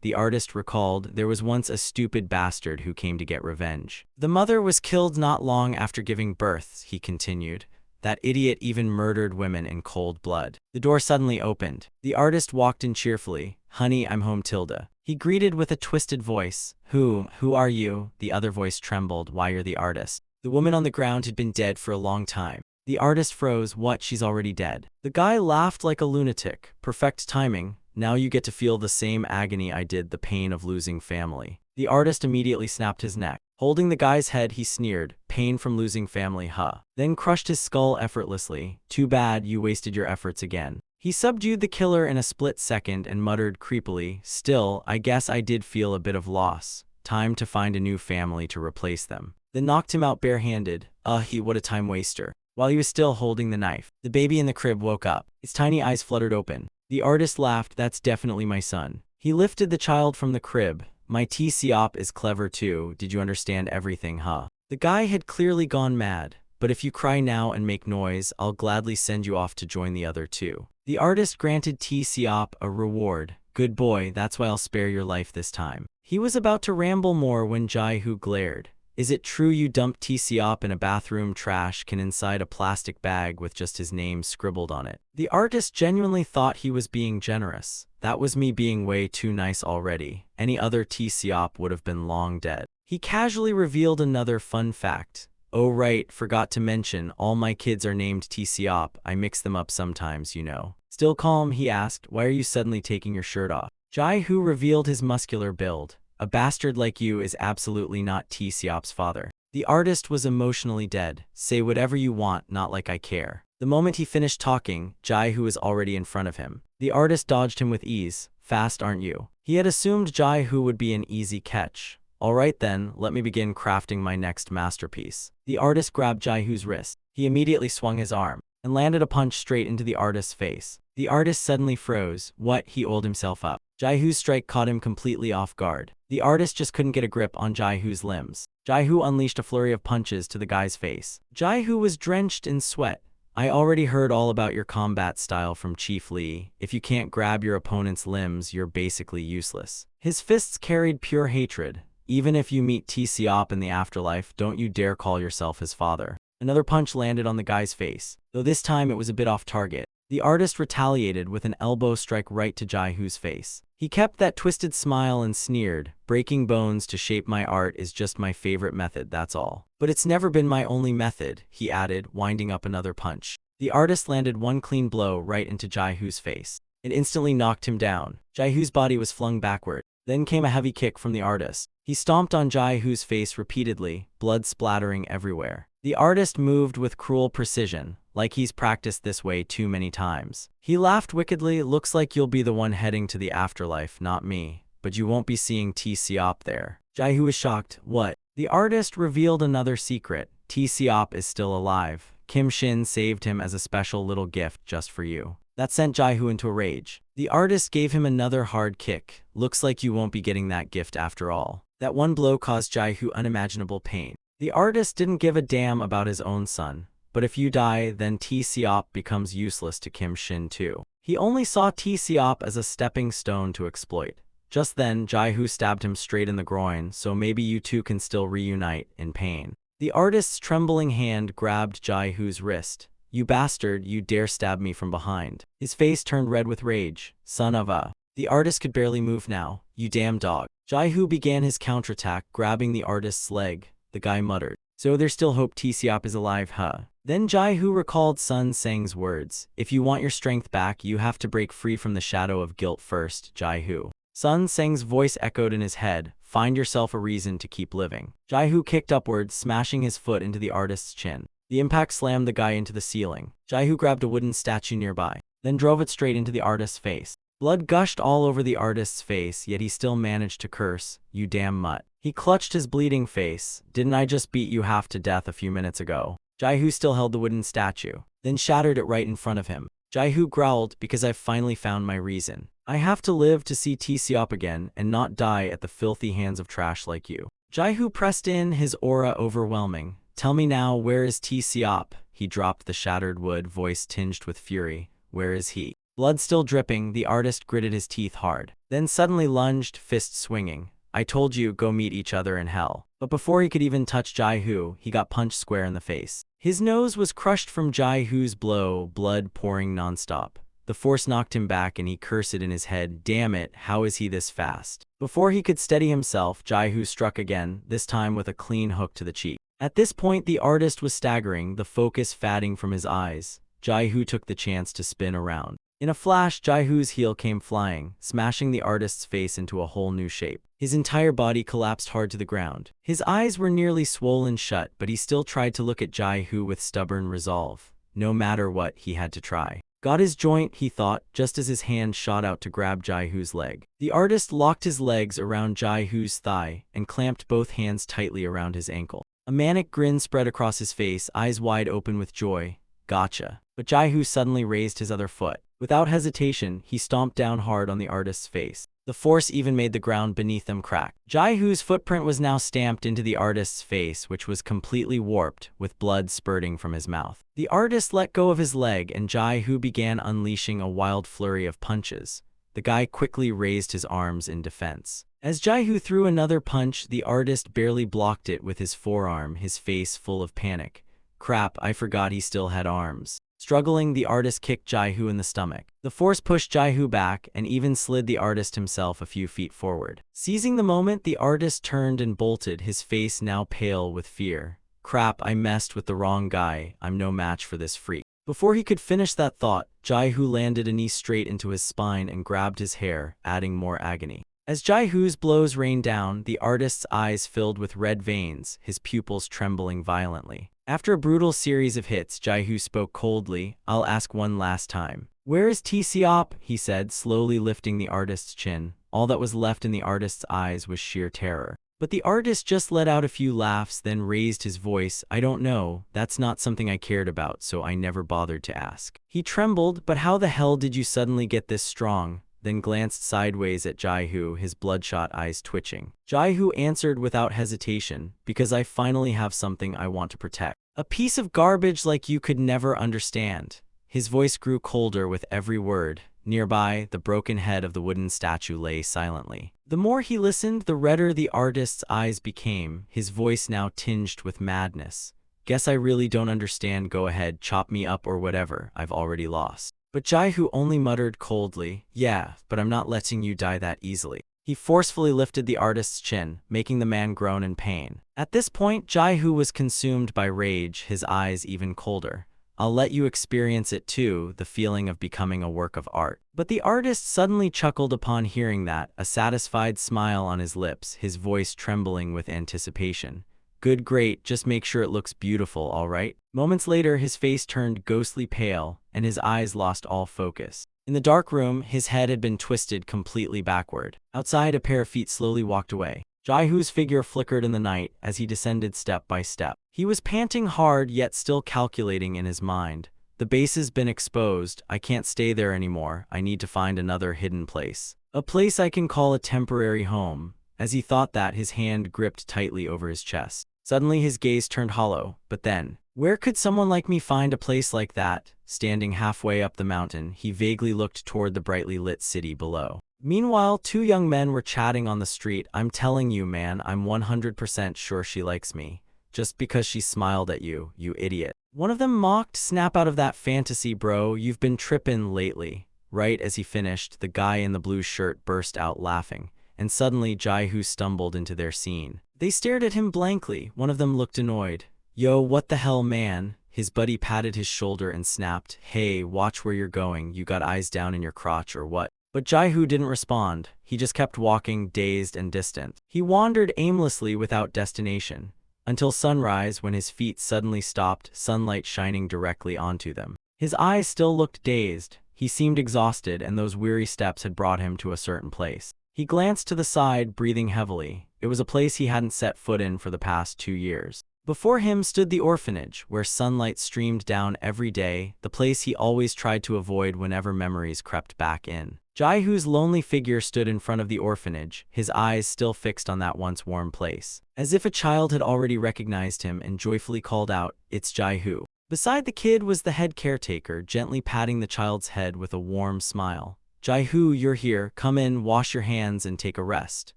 Speaker 1: The artist recalled, there was once a stupid bastard who came to get revenge. The mother was killed not long after giving birth, he continued. That idiot even murdered women in cold blood. The door suddenly opened. The artist walked in cheerfully. Honey, I'm home, Tilda. He greeted with a twisted voice. Who are you? The other voice trembled. Why, you're the artist. The woman on the ground had been dead for a long time. The artist froze. What? She's already dead. The guy laughed like a lunatic. Perfect timing. Now you get to feel the same agony I did, the pain of losing family. The artist immediately snapped his neck. Holding the guy's head, he sneered, pain from losing family, huh? Then crushed his skull effortlessly. Too bad, you wasted your efforts again. He subdued the killer in a split second and muttered creepily, still, I guess I did feel a bit of loss. Time to find a new family to replace them. Then knocked him out barehanded. What a time waster. While he was still holding the knife, the baby in the crib woke up. Its tiny eyes fluttered open. The artist laughed. That's definitely my son. He lifted the child from the crib. My T-Seop is clever too. Did you understand everything, huh? The guy had clearly gone mad. But if you cry now and make noise, I'll gladly send you off to join the other two. The artist granted T-Seop a reward. Good boy, that's why I'll spare your life this time. He was about to ramble more when Jai-hoo glared. Is it true you dumped TCOP in a bathroom trash can inside a plastic bag with just his name scribbled on it? The artist genuinely thought he was being generous. That was me being way too nice already. Any other TCOP would have been long dead. He casually revealed another fun fact. Oh right, forgot to mention, all my kids are named TCOP. I mix them up sometimes, you know. Still calm, he asked, why are you suddenly taking your shirt off? Jai-Hoo revealed his muscular build. A bastard like you is absolutely not TCOP's father. The artist was emotionally dead. Say whatever you want, not like I care. The moment he finished talking, Jai-Hoo was already in front of him. The artist dodged him with ease. Fast, aren't you? He had assumed Jai-Hoo would be an easy catch. Alright then, let me begin crafting my next masterpiece. The artist grabbed Jai-Hoo's wrist. He immediately swung his arm and landed a punch straight into the artist's face. The artist suddenly froze. What? He oiled himself up. Jai-Hoo's strike caught him completely off guard. The artist just couldn't get a grip on Jai-Hoo's limbs. Jai-Hoo unleashed a flurry of punches to the guy's face. Jai-Hoo was drenched in sweat. I already heard all about your combat style from Chief Lee. If you can't grab your opponent's limbs, you're basically useless. His fists carried pure hatred. Even if you meet TCOP in the afterlife, don't you dare call yourself his father. Another punch landed on the guy's face, though this time it was a bit off target. The artist retaliated with an elbow strike right to Jai-Hoo's face. He kept that twisted smile and sneered, breaking bones to shape my art is just my favorite method, that's all. But it's never been my only method, he added, winding up another punch. The artist landed one clean blow right into Jai-Hoo's face. It instantly knocked him down. Jai-Hoo's body was flung backward. Then came a heavy kick from the artist. He stomped on Jai-Hoo's face repeatedly, blood splattering everywhere. The artist moved with cruel precision, like he's practiced this way too many times. He laughed wickedly. Looks like you'll be the one heading to the afterlife, not me. But you won't be seeing TCOP there. Jai-Hoo was shocked. What? The artist revealed another secret. TCOP is still alive. Kim Shin saved him as a special little gift just for you. That sent Jai-Hoo into a rage. The artist gave him another hard kick. Looks like you won't be getting that gift after all. That one blow caused Jai-Hoo unimaginable pain. The artist didn't give a damn about his own son. But if you die, then TCOP becomes useless to Kim Shin too. He only saw TCOP as a stepping stone to exploit. Just then, Jai-Hoo stabbed him straight in the groin, so maybe you two can still reunite in pain. The artist's trembling hand grabbed Jai-Hoo's wrist. You bastard, you dare stab me from behind. His face turned red with rage. Son of a... The artist could barely move now. You damn dog. Jai-Hoo began his counterattack, grabbing the artist's leg. The guy muttered. So there's still hope TCOP is alive, huh? Then Jai-Hoo recalled Sun Seng's words. If you want your strength back, you have to break free from the shadow of guilt first, Jai-Hoo. Sun Seng's voice echoed in his head. Find yourself a reason to keep living. Jai-Hoo kicked upwards, smashing his foot into the artist's chin. The impact slammed the guy into the ceiling. Jai-Hoo grabbed a wooden statue nearby, then drove it straight into the artist's face. Blood gushed all over the artist's face, yet he still managed to curse. You damn mutt. He clutched his bleeding face. Didn't I just beat you half to death a few minutes ago? Jai-Hoo still held the wooden statue, then shattered it right in front of him. Jai-Hoo growled, because I've finally found my reason. I have to live to see TCOP again and not die at the filthy hands of trash like you. Jai-Hoo pressed in, his aura overwhelming. Tell me now, where is TCOP? He dropped the shattered wood, voice tinged with fury. Where is he? Blood still dripping, the artist gritted his teeth hard. Then suddenly lunged, fist swinging. I told you, go meet each other in hell. But before he could even touch Jai-Hoo, he got punched square in the face. His nose was crushed from Jai-Hoo's blow, blood pouring nonstop. The force knocked him back and he cursed in his head. Damn it, how is he this fast? Before he could steady himself, Jai-Hoo struck again, this time with a clean hook to the cheek. At this point, the artist was staggering, the focus fading from his eyes. Jai-Hoo took the chance to spin around. In a flash, Jai-Hoo's heel came flying, smashing the artist's face into a whole new shape. His entire body collapsed hard to the ground. His eyes were nearly swollen shut, but he still tried to look at Jai-Hoo with stubborn resolve. No matter what, he had to try. Got his joint, he thought, just as his hand shot out to grab Jai-Hoo's leg. The artist locked his legs around Jai-Hoo's thigh and clamped both hands tightly around his ankle. A manic grin spread across his face, eyes wide open with joy. Gotcha. But Jai-Hoo suddenly raised his other foot. Without hesitation, he stomped down hard on the artist's face. The force even made the ground beneath them crack. Jai-Hoo's footprint was now stamped into the artist's face, which was completely warped, with blood spurting from his mouth. The artist let go of his leg and Jai-Hoo began unleashing a wild flurry of punches. The guy quickly raised his arms in defense. As Jaihu threw another punch, the artist barely blocked it with his forearm, his face full of panic. Crap, I forgot he still had arms. Struggling, the artist kicked Jaihu in the stomach. The force pushed Jaihu back and even slid the artist himself a few feet forward. Seizing the moment, the artist turned and bolted, his face now pale with fear. Crap, I messed with the wrong guy. I'm no match for this freak. Before he could finish that thought, Jaihu landed a knee straight into his spine and grabbed his hair, adding more agony. As Jaihu's blows rained down, the artist's eyes filled with red veins, his pupils trembling violently. After a brutal series of hits, Jaihu spoke coldly. I'll ask one last time. Where is T-Seop? He said, slowly lifting the artist's chin. All that was left in the artist's eyes was sheer terror. But the artist just let out a few laughs, then raised his voice. I don't know, that's not something I cared about, so I never bothered to ask. He trembled, but how the hell did you suddenly get this strong? Then glanced sideways at Jaihu, his bloodshot eyes twitching. Jaihu answered without hesitation, because I finally have something I want to protect. A piece of garbage like you could never understand. His voice grew colder with every word. Nearby, the broken head of the wooden statue lay silently. The more he listened, the redder the artist's eyes became, his voice now tinged with madness. Guess I really don't understand. Go ahead, chop me up or whatever, I've already lost. But Jaihu only muttered coldly, yeah, but I'm not letting you die that easily. He forcefully lifted the artist's chin, making the man groan in pain. At this point, Jaihu was consumed by rage, his eyes even colder. I'll let you experience it too, the feeling of becoming a work of art. But the artist suddenly chuckled upon hearing that, a satisfied smile on his lips, his voice trembling with anticipation. Good, great, just make sure it looks beautiful, all right? Moments later, his face turned ghostly pale, and his eyes lost all focus. In the dark room, his head had been twisted completely backward. Outside, a pair of feet slowly walked away. Jaihu's figure flickered in the night as he descended step by step. He was panting hard, yet still calculating in his mind. The base has been exposed. I can't stay there anymore. I need to find another hidden place. A place I can call a temporary home. As he thought that, his hand gripped tightly over his chest. Suddenly his gaze turned hollow, but then, where could someone like me find a place like that? Standing halfway up the mountain, he vaguely looked toward the brightly lit city below. Meanwhile, two young men were chatting on the street. I'm telling you, man, I'm 100% sure she likes me. Just because she smiled at you, you idiot. One of them mocked, snap out of that fantasy, bro, you've been trippin' lately. Right as he finished, the guy in the blue shirt burst out laughing, and suddenly Jaihu stumbled into their scene. They stared at him blankly. One of them looked annoyed. Yo, what the hell, man? His buddy patted his shoulder and snapped, hey, watch where you're going, you got eyes down in your crotch or what? But Jaihu didn't respond. He just kept walking, dazed and distant. He wandered aimlessly without destination, until sunrise when his feet suddenly stopped, sunlight shining directly onto them. His eyes still looked dazed. He seemed exhausted, and those weary steps had brought him to a certain place. He glanced to the side, breathing heavily. It was a place he hadn't set foot in for the past 2 years. Before him stood the orphanage, where sunlight streamed down every day, the place he always tried to avoid whenever memories crept back in. Jaihu's lonely figure stood in front of the orphanage, his eyes still fixed on that once warm place. As if a child had already recognized him and joyfully called out, "It's Jaihu." Beside the kid was the head caretaker, gently patting the child's head with a warm smile. Jaihu, you're here, come in, wash your hands and take a rest.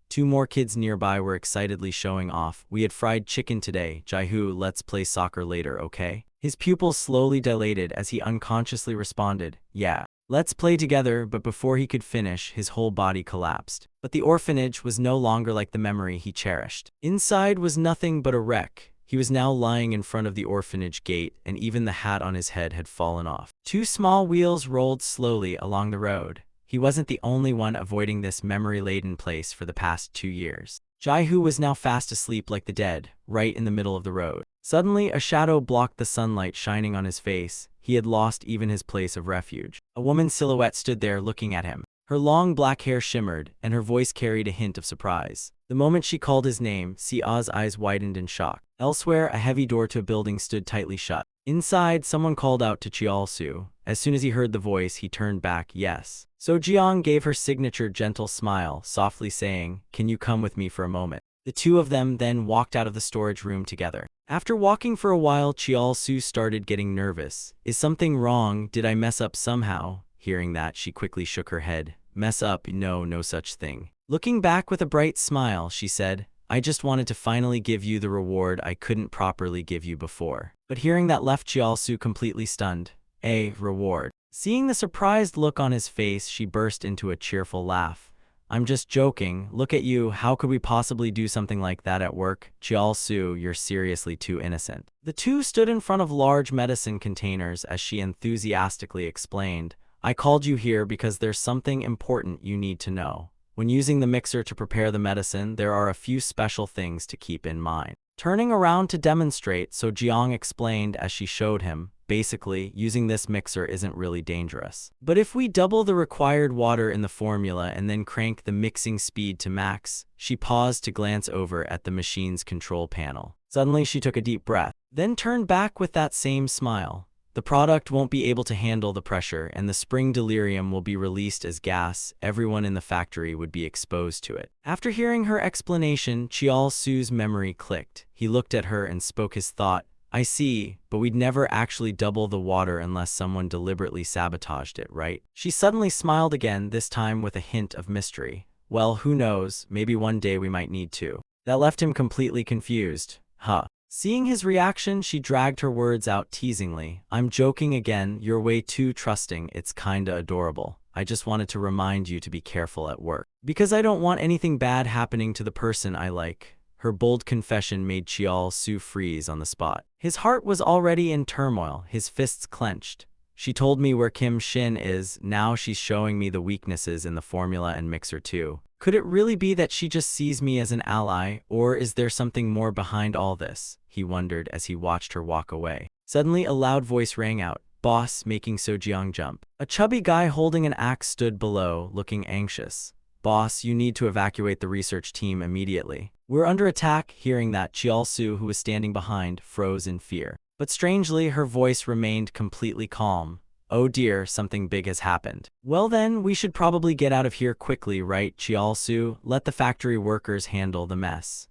Speaker 1: 2 more kids nearby were excitedly showing off. We had fried chicken today. Jaihu, let's play soccer later, okay? His pupils slowly dilated as he unconsciously responded, yeah. Let's play together, but before he could finish, his whole body collapsed. But the orphanage was no longer like the memory he cherished. Inside was nothing but a wreck. He was now lying in front of the orphanage gate, and even the hat on his head had fallen off. 2 small wheels rolled slowly along the road. He wasn't the only one avoiding this memory-laden place for the past 2 years. Jaihu was now fast asleep like the dead, right in the middle of the road. Suddenly, a shadow blocked the sunlight shining on his face. He had lost even his place of refuge. A woman's silhouette stood there looking at him. Her long black hair shimmered, and her voice carried a hint of surprise. The moment she called his name, Sia's eyes widened in shock. Elsewhere, a heavy door to a building stood tightly shut. Inside, someone called out to Chialsu. As soon as he heard the voice, he turned back, yes. So Jiang gave her signature gentle smile, softly saying, "Can you come with me for a moment?" The 2 of them then walked out of the storage room together. After walking for a while, Chialsu started getting nervous. Is something wrong? Did I mess up somehow? Hearing that, she quickly shook her head. Mess up? No, no such thing. Looking back with a bright smile, she said, I just wanted to finally give you the reward I couldn't properly give you before. But hearing that left Chiaosu completely stunned. A reward. Seeing the surprised look on his face, she burst into a cheerful laugh. I'm just joking. Look at you. How could we possibly do something like that at work? Chiaosu, you're seriously too innocent. The two stood in front of large medicine containers as she enthusiastically explained, I called you here because there's something important you need to know. When using the mixer to prepare the medicine, there are a few special things to keep in mind. Turning around to demonstrate, So Jiang explained as she showed him, basically, using this mixer isn't really dangerous. But if we double the required water in the formula and then crank the mixing speed to max, she paused to glance over at the machine's control panel. Suddenly she took a deep breath, then turned back with that same smile. The product won't be able to handle the pressure, and the spring delirium will be released as gas. Everyone in the factory would be exposed to it. After hearing her explanation, Chiaosu's memory clicked. He looked at her and spoke his thought. I see, but we'd never actually double the water unless someone deliberately sabotaged it, right? She suddenly smiled again, this time with a hint of mystery. Well, who knows, maybe one day we might need to. That left him completely confused. Huh. Seeing his reaction, she dragged her words out teasingly. I'm joking again, you're way too trusting, it's kinda adorable. I just wanted to remind you to be careful at work. Because I don't want anything bad happening to the person I like. Her bold confession made Chiaosu freeze on the spot. His heart was already in turmoil, his fists clenched. She told me where Kim Shin is, now she's showing me the weaknesses in the formula and mixer too. Could it really be that she just sees me as an ally, or is there something more behind all this? He wondered as he watched her walk away. Suddenly a loud voice rang out, boss, making Sojiang jump. A chubby guy holding an axe stood below, looking anxious. Boss, you need to evacuate the research team immediately. We're under attack. Hearing that, Chiaosu, who was standing behind, froze in fear. But strangely, her voice remained completely calm. Oh dear, something big has happened. Well then, we should probably get out of here quickly, right, Chiaosu? Let the factory workers handle the mess.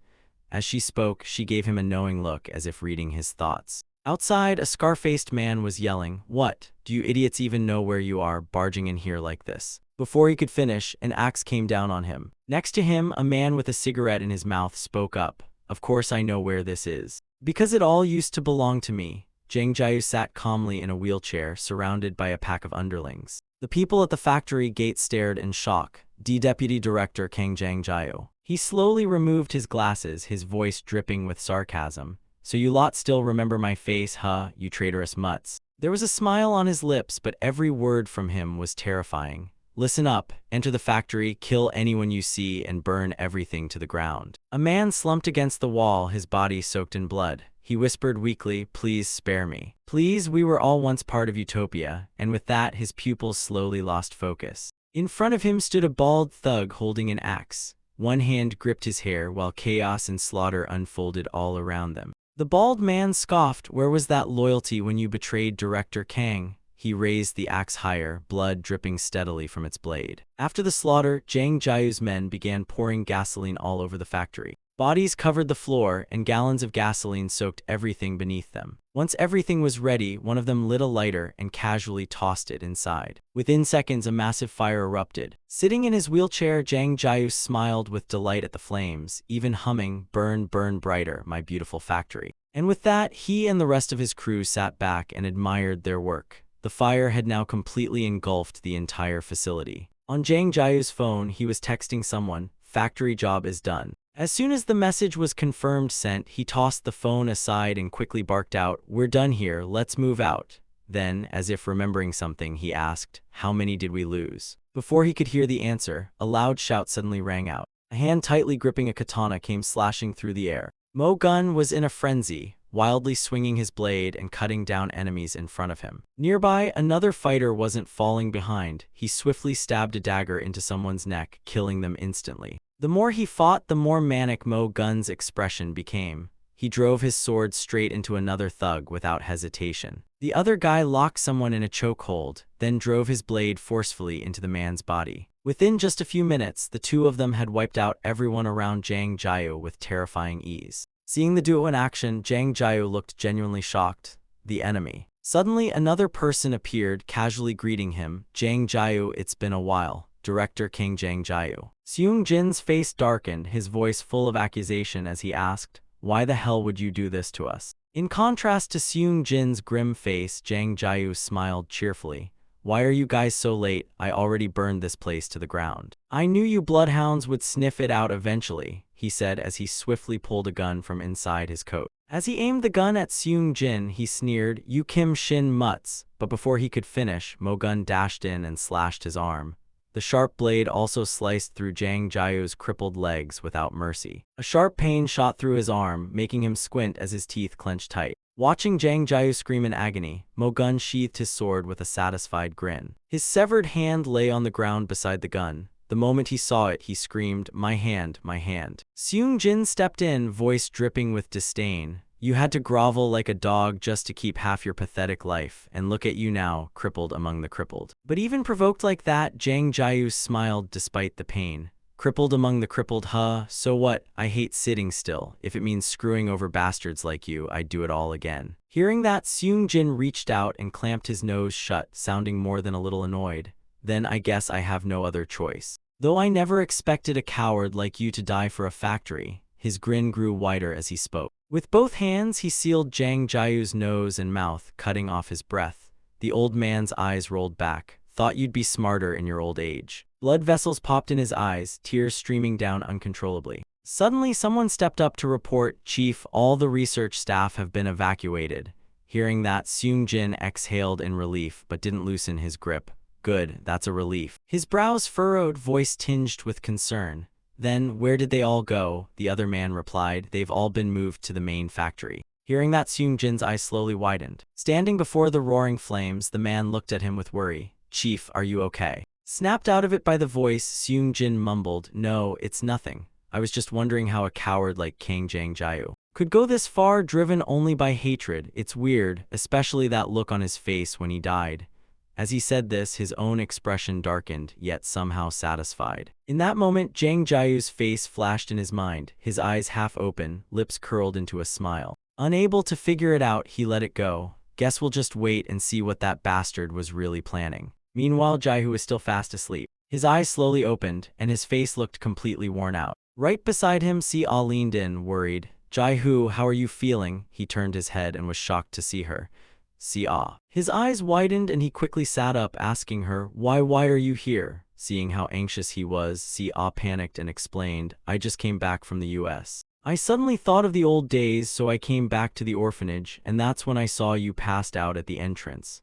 Speaker 1: As she spoke, she gave him a knowing look as if reading his thoughts. Outside, a scar-faced man was yelling, What? Do you idiots even know where you are, barging in here like this? Before he could finish, an axe came down on him. Next to him, a man with a cigarette in his mouth spoke up. Of course I know where this is. Because it all used to belong to me. Zhang Jiu sat calmly in a wheelchair, surrounded by a pack of underlings. The people at the factory gate stared in shock. Deputy Director Kang Zhang Jiu. He slowly removed his glasses, his voice dripping with sarcasm. So you lot still remember my face, huh, you traitorous mutts? There was a smile on his lips, but every word from him was terrifying. Listen up, enter the factory, kill anyone you see, and burn everything to the ground. A man slumped against the wall, his body soaked in blood. He whispered weakly, Please spare me. Please, we were all once part of Utopia, and with that his pupils slowly lost focus. In front of him stood a bald thug holding an axe. One hand gripped his hair while chaos and slaughter unfolded all around them. The bald man scoffed, Where was that loyalty when you betrayed Director Kang? He raised the axe higher, blood dripping steadily from its blade. After the slaughter, Zhang Jiu's men began pouring gasoline all over the factory. Bodies covered the floor, and gallons of gasoline soaked everything beneath them. Once everything was ready, one of them lit a lighter and casually tossed it inside. Within seconds, a massive fire erupted. Sitting in his wheelchair, Zhang Jiu smiled with delight at the flames, even humming, Burn, burn brighter, my beautiful factory. And with that, he and the rest of his crew sat back and admired their work. The fire had now completely engulfed the entire facility. On Zhang Jiu's phone, he was texting someone, Factory job is done. As soon as the message was confirmed sent, he tossed the phone aside and quickly barked out, We're done here, let's move out. Then, as if remembering something, he asked, How many did we lose? Before he could hear the answer, a loud shout suddenly rang out. A hand tightly gripping a katana came slashing through the air. Mo Gun was in a frenzy, wildly swinging his blade and cutting down enemies in front of him. Nearby, another fighter wasn't falling behind. He swiftly stabbed a dagger into someone's neck, killing them instantly. The more he fought, the more manic Mo Gun's expression became. He drove his sword straight into another thug without hesitation. The other guy locked someone in a chokehold, then drove his blade forcefully into the man's body. Within just a few minutes, the two of them had wiped out everyone around Zhang Jiu with terrifying ease. Seeing the duo in action, Zhang Jiu looked genuinely shocked. The enemy. Suddenly, another person appeared, casually greeting him. Zhang Jiu, it's been a while. Director King Zhang Jiu. Seung Jin's face darkened, his voice full of accusation as he asked, "Why the hell would you do this to us?" In contrast to Seung Jin's grim face, Jang Jiu smiled cheerfully. "Why are you guys so late? I already burned this place to the ground." "I knew you bloodhounds would sniff it out eventually," he said as he swiftly pulled a gun from inside his coat. As he aimed the gun at Seung Jin, he sneered, "You Kim Shin mutts," but before he could finish, Mo Gun dashed in and slashed his arm. The sharp blade also sliced through Jang Jiu's crippled legs without mercy. A sharp pain shot through his arm, making him squint as his teeth clenched tight. Watching Jang Jiu scream in agony, Mo Gun sheathed his sword with a satisfied grin. His severed hand lay on the ground beside the gun. The moment he saw it, he screamed, "My hand, my hand." Seung Jin stepped in, voice dripping with disdain. "You had to grovel like a dog just to keep half your pathetic life, and look at you now, crippled among the crippled." But even provoked like that, Jang Jiu smiled despite the pain. "Crippled among the crippled, huh? So what? I hate sitting still. If it means screwing over bastards like you, I'd do it all again." Hearing that, Seung Jin reached out and clamped his nose shut, sounding more than a little annoyed. "Then I guess I have no other choice. Though I never expected a coward like you to die for a factory." His grin grew wider as he spoke. With both hands, he sealed Jang Jiu's nose and mouth, cutting off his breath. The old man's eyes rolled back. "Thought you'd be smarter in your old age." Blood vessels popped in his eyes, tears streaming down uncontrollably. Suddenly, someone stepped up to report, "Chief, all the research staff have been evacuated." Hearing that, Seung Jin exhaled in relief but didn't loosen his grip. "Good, that's a relief." His brows furrowed, voice tinged with concern. "Then, where did they all go?" The other man replied, "They've all been moved to the main factory." Hearing that, Seung Jin's eyes slowly widened. Standing before the roaring flames, the man looked at him with worry. "Chief, are you okay?" Snapped out of it by the voice, Seung Jin mumbled, "No, it's nothing. I was just wondering how a coward like Kang Jang Jiu could go this far, driven only by hatred. It's weird, especially that look on his face when he died." As he said this, his own expression darkened, yet somehow satisfied. In that moment, Jang Jiu's face flashed in his mind, his eyes half open, lips curled into a smile. Unable to figure it out, he let it go. "Guess we'll just wait and see what that bastard was really planning." Meanwhile, Jiu was still fast asleep. His eyes slowly opened, and his face looked completely worn out. Right beside him, Si-Ah leaned in, worried. "Jiu, how are you feeling?" He turned his head and was shocked to see her. "Si-Ah." His eyes widened and he quickly sat up, asking her, why are you here?" Seeing how anxious he was, Si-Ah panicked and explained, "I just came back from the US. I suddenly thought of the old days, so I came back to the orphanage, and that's when I saw you passed out at the entrance."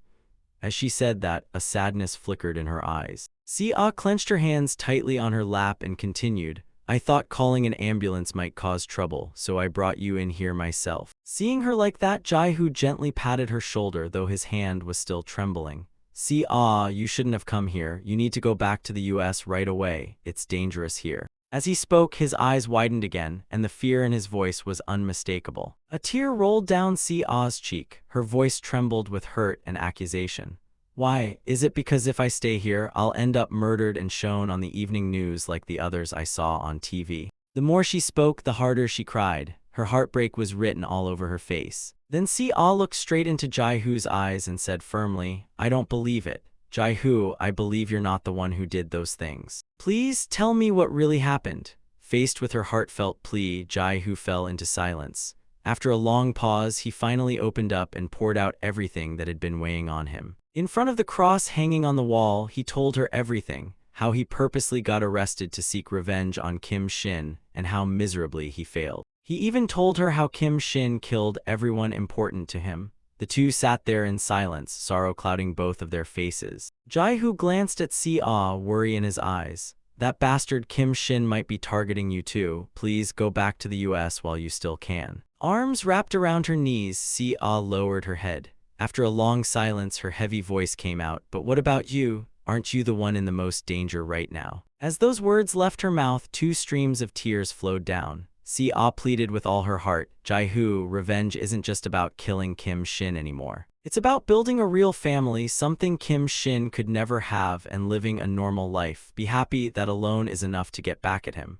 Speaker 1: As she said that, a sadness flickered in her eyes. Si-Ah clenched her hands tightly on her lap and continued, "I thought calling an ambulance might cause trouble, so I brought you in here myself." Seeing her like that, Jihu gently patted her shoulder, though his hand was still trembling. "Si-Ah, you shouldn't have come here. You need to go back to the US right away. It's dangerous here." As he spoke, his eyes widened again, and the fear in his voice was unmistakable. A tear rolled down Si-Ah's cheek. Her voice trembled with hurt and accusation. "Why, is it because if I stay here, I'll end up murdered and shown on the evening news like the others I saw on TV?" The more she spoke, the harder she cried. Her heartbreak was written all over her face. Then Si-Ah looked straight into Jihu's eyes and said firmly, "I don't believe it. Jihu, I believe you're not the one who did those things. Please tell me what really happened." Faced with her heartfelt plea, Jihu fell into silence. After a long pause, he finally opened up and poured out everything that had been weighing on him. In front of the cross hanging on the wall, he told her everything, how he purposely got arrested to seek revenge on Kim Shin, and how miserably he failed. He even told her how Kim Shin killed everyone important to him. The two sat there in silence, sorrow clouding both of their faces. Jihu glanced at Si-Ah, worry in his eyes. "That bastard Kim Shin might be targeting you too. Please go back to the US while you still can." Arms wrapped around her knees, Si-Ah lowered her head. After a long silence, her heavy voice came out, "But what about you? Aren't you the one in the most danger right now?" As those words left her mouth, two streams of tears flowed down. Si-Ah pleaded with all her heart, "Jihu, revenge isn't just about killing Kim Shin anymore. It's about building a real family, something Kim Shin could never have, and living a normal life. Be happy, that alone is enough to get back at him."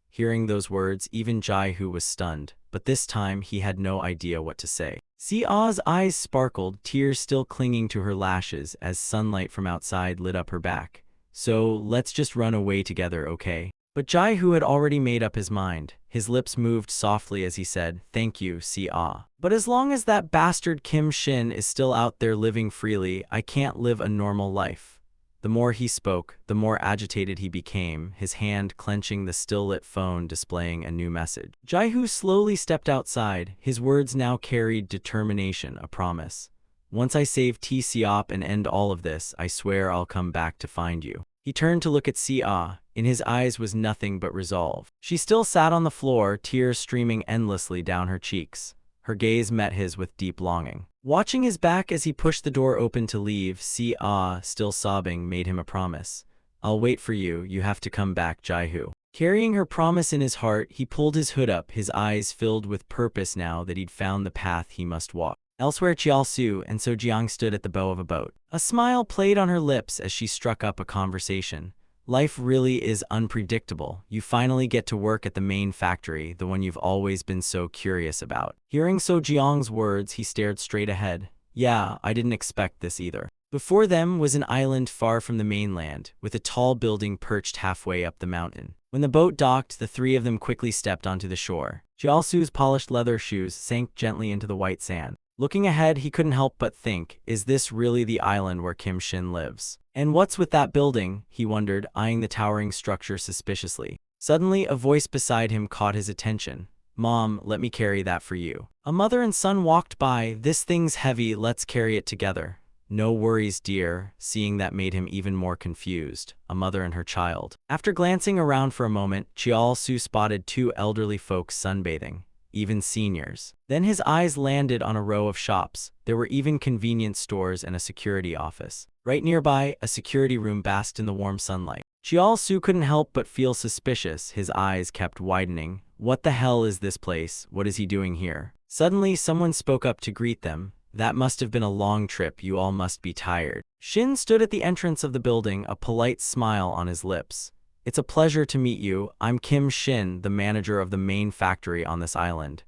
Speaker 1: Hearing those words, even Jihu was stunned, but this time he had no idea what to say. Si-Ah's eyes sparkled, tears still clinging to her lashes as sunlight from outside lit up her back. "So, let's just run away together, okay? But Jai-Hu had already made up his mind. His lips moved softly as he said, "Thank you, Si-Ah. But as long as that bastard Kim Shin is still out there living freely, I can't live a normal life." The more he spoke, the more agitated he became, his hand clenching the still-lit phone displaying a new message. Jai-Hu slowly stepped outside. His words now carried determination, a promise. "Once I save T-Siop and end all of this, I swear I'll come back to find you." He turned to look at Si-Ah. In his eyes was nothing but resolve. She still sat on the floor, tears streaming endlessly down her cheeks. Her gaze met his with deep longing. Watching his back as he pushed the door open to leave, Si-Ah, still sobbing, made him a promise. "I'll wait for you, you have to come back, Jai-Hu." Carrying her promise in his heart, he pulled his hood up, his eyes filled with purpose now that he'd found the path he must walk. Elsewhere, Chiao-Su and So-Jiang stood at the bow of a boat. A smile played on her lips as she struck up a conversation. "Life really is unpredictable. You finally get to work at the main factory, the one you've always been so curious about." Hearing So-Jiang's words, he stared straight ahead. "Yeah, I didn't expect this either." Before them was an island far from the mainland, with a tall building perched halfway up the mountain. When the boat docked, the three of them quickly stepped onto the shore. Chiao-Su's polished leather shoes sank gently into the white sand. Looking ahead, he couldn't help but think, is this really the island where Kim Shin lives? And what's with that building? He wondered, eyeing the towering structure suspiciously. Suddenly, a voice beside him caught his attention. "Mom, let me carry that for you." A mother and son walked by. "This thing's heavy, let's carry it together." "No worries, dear." Seeing that made him even more confused. A mother and her child. After glancing around for a moment, Chiao-Su spotted two elderly folks sunbathing. Even seniors. Then his eyes landed on a row of shops. There were even convenience stores and a security office. Right nearby, a security room basked in the warm sunlight. Chiao-Su couldn't help but feel suspicious. His eyes kept widening. What the hell is this place? What is he doing here? Suddenly, someone spoke up to greet them. "That must have been a long trip. You all must be tired." Shin stood at the entrance of the building, a polite smile on his lips. "It's a pleasure to meet you. I'm Kim Shin, the manager of the main factory on this island."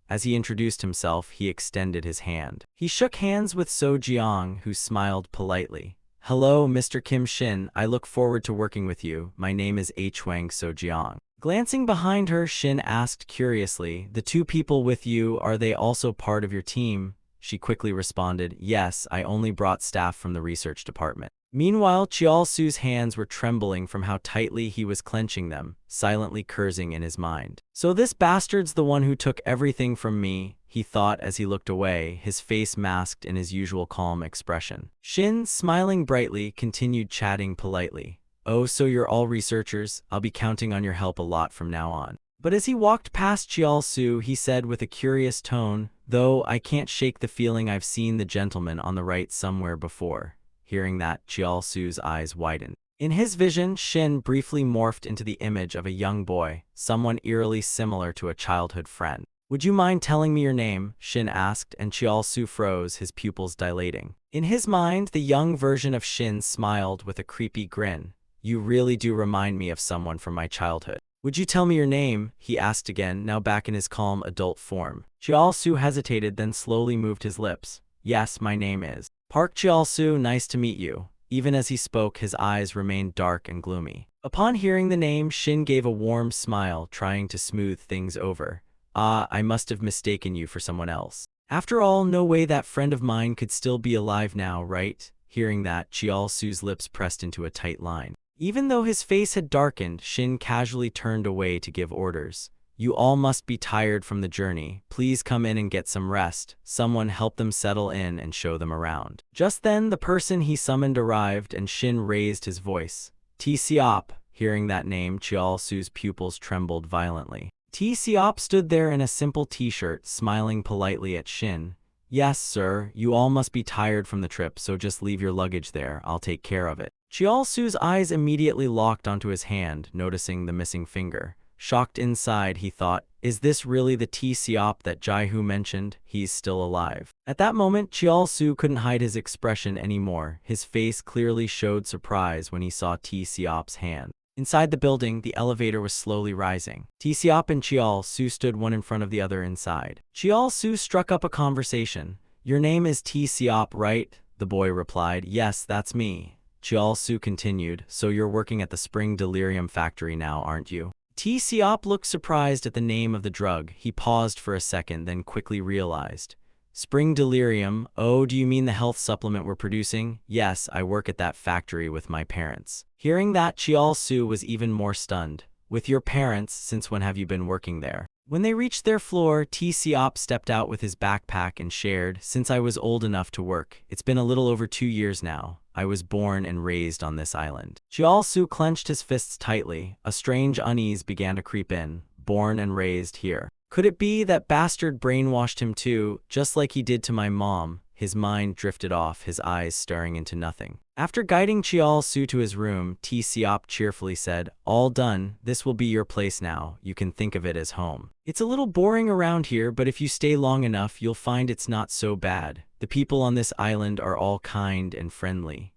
Speaker 1: As he introduced himself, he extended his hand. He shook hands with So-Jiang, who smiled politely. "Hello, Mr. Kim Shin. I look forward to working with you. My name is Hwang So-Jiang." Glancing behind her, Shin asked curiously, "The two people with you, are they also part of your team?" She quickly responded, "Yes, I only brought staff from the research department." Meanwhile, Chiao-Su's hands were trembling from how tightly he was clenching them, silently cursing in his mind. "So this bastard's the one who took everything from me," he thought as he looked away, his face masked in his usual calm expression. Shin, smiling brightly, continued chatting politely. "Oh, so you're all researchers? I'll be counting on your help a lot from now on." But as he walked past Chiao-Su, he said with a curious tone, "Though I can't shake the feeling I've seen the gentleman on the right somewhere before." Hearing that, Chiao-Su's eyes widened. In his vision, Shin briefly morphed into the image of a young boy, someone eerily similar to a childhood friend. "Would you mind telling me your name?" Shin asked, and Chiao-Su froze, his pupils dilating. In his mind, the young version of Shin smiled with a creepy grin. "You really do remind me of someone from my childhood." "Would you tell me your name?" he asked again, now back in his calm adult form. Chiao-Su hesitated, then slowly moved his lips. "Yes, my name is Park Chiao-Su. Nice to meet you." Even as he spoke, his eyes remained dark and gloomy. Upon hearing the name, Shin gave a warm smile, trying to smooth things over. "Ah, I must have mistaken you for someone else. After all, no way that friend of mine could still be alive now, right?" Hearing that, Chiao-Su's lips pressed into a tight line. Even though his face had darkened, Shin casually turned away to give orders. "You all must be tired from the journey. Please come in and get some rest." Someone helped them settle in and show them around. Just then, the person he summoned arrived, and Shin raised his voice. "T-Siop." Hearing that name, Chiao-Su's pupils trembled violently. T-Siop stood there in a simple t-shirt, smiling politely at Shin. "Yes, sir, you all must be tired from the trip, so just leave your luggage there. I'll take care of it." Chiao-Su's eyes immediately locked onto his hand, noticing the missing finger. Shocked inside, he thought, is this really the T-Siop that Jai-Hu mentioned? He's still alive. At that moment, Chiao-Su couldn't hide his expression anymore. His face clearly showed surprise when he saw T-Siop's hand. Inside the building, the elevator was slowly rising. T-Siop and Chiao-Su stood one in front of the other inside. Chiao-Su struck up a conversation. "Your name is T-Siop, right?" The boy replied, "Yes, that's me." Jiao-su continued, so you're working at the Spring Delirium factory now, aren't you? T-Seop looked surprised at the name of the drug. He paused for a second, then quickly realized. Spring Delirium? Oh, do you mean the health supplement we're producing? Yes, I work at that factory with my parents. Hearing that, Jiao-su was even more stunned. With your parents, since when have you been working there? When they reached their floor, T-Seop stepped out with his backpack and shared, since I was old enough to work. It's been a little over 2 years now. I was born and raised on this island. Jiao-su clenched his fists tightly. A strange unease began to creep in. Born and raised here. Could it be that bastard brainwashed him too, just like he did to my mom? His mind drifted off, his eyes staring into nothing. After guiding Jiao-su to his room, T-Seop cheerfully said, all done, this will be your place now. You can think of it as home. It's a little boring around here, but if you stay long enough, you'll find it's not so bad. The people on this island are all kind and friendly.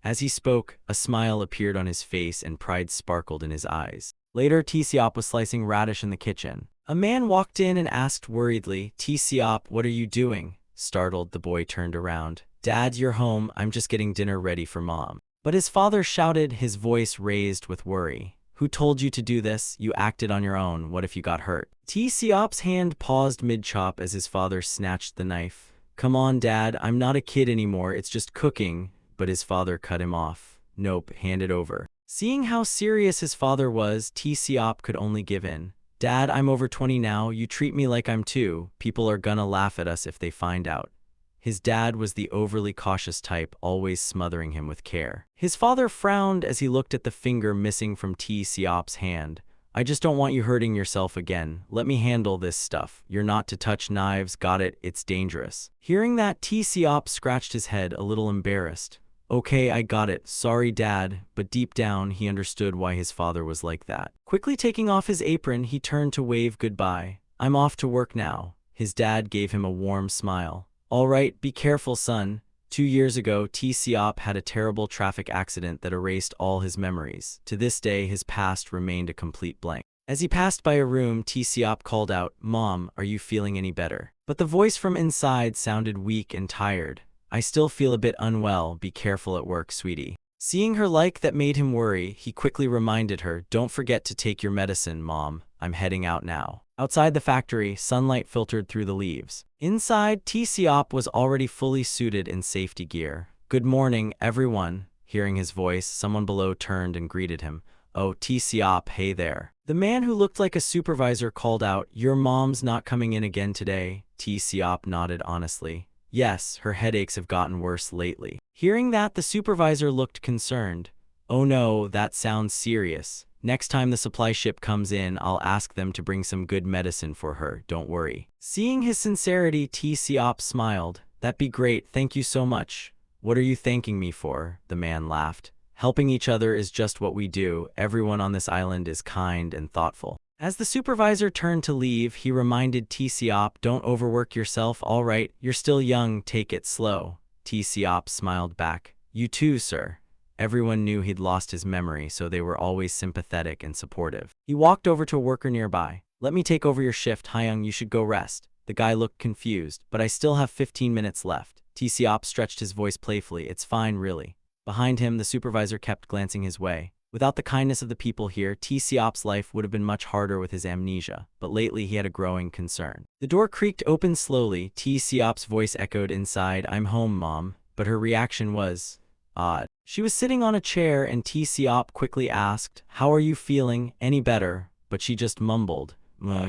Speaker 1: As he spoke, a smile appeared on his face and pride sparkled in his eyes. Later, T-Seop was slicing radish in the kitchen. A man walked in and asked worriedly, T-Seop, what are you doing? Startled, the boy turned around. Dad, you're home. I'm just getting dinner ready for Mom. But his father shouted, his voice raised with worry. Who told you to do this? You acted on your own. What if you got hurt? T-Seop's hand paused mid-chop as his father snatched the knife. Come on, Dad. I'm not a kid anymore. It's just cooking. But his father cut him off. Nope, hand it over. Seeing how serious his father was, T-Seop could only give in. Dad, I'm over 20 now. You treat me like I'm 2. People are gonna laugh at us if they find out. His dad was the overly cautious type, always smothering him with care. His father frowned as he looked at the finger missing from T-Seop's hand. I just don't want you hurting yourself again. Let me handle this stuff. You're not to touch knives, got it? It's dangerous. Hearing that, T-Seop scratched his head, a little embarrassed. Okay, I got it. Sorry, Dad. But deep down, he understood why his father was like that. Quickly taking off his apron, he turned to wave goodbye. I'm off to work now. His dad gave him a warm smile. All right, be careful, son. 2 years ago, T-Seop had a terrible traffic accident that erased all his memories. To this day, his past remained a complete blank. As he passed by a room, T-Seop called out, Mom, are you feeling any better? But the voice from inside sounded weak and tired. I still feel a bit unwell. Be careful at work, sweetie. Seeing her like that made him worry, he quickly reminded her, don't forget to take your medicine, Mom. I'm heading out now. Outside the factory, sunlight filtered through the leaves. Inside, T-Seop was already fully suited in safety gear. Good morning, everyone. Hearing his voice, someone below turned and greeted him. Oh, T-Seop, hey there. The man who looked like a supervisor called out, your mom's not coming in again today. T-Seop nodded honestly. Yes, her headaches have gotten worse lately. Hearing that, the supervisor looked concerned. Oh no, that sounds serious. Next time the supply ship comes in, I'll ask them to bring some good medicine for her, don't worry. Seeing his sincerity, T-Seop smiled. That'd be great, thank you so much. What are you thanking me for? The man laughed. Helping each other is just what we do. Everyone on this island is kind and thoughtful. As the supervisor turned to leave, he reminded T-Seop, don't overwork yourself, all right? You're still young, take it slow. T-Seop smiled back. You too, sir. Everyone knew he'd lost his memory, so they were always sympathetic and supportive. He walked over to a worker nearby. Let me take over your shift, Hyung, you should go rest. The guy looked confused, but I still have 15 minutes left. T-Seop stretched his voice playfully. It's fine, really. Behind him, the supervisor kept glancing his way. Without the kindness of the people here, T-Seop's life would have been much harder with his amnesia, but lately he had a growing concern. The door creaked open slowly. T-Seop's voice echoed inside, I'm home, Mom. But her reaction was odd. She was sitting on a chair and T-Seop quickly asked, how are you feeling? Any better? But she just mumbled.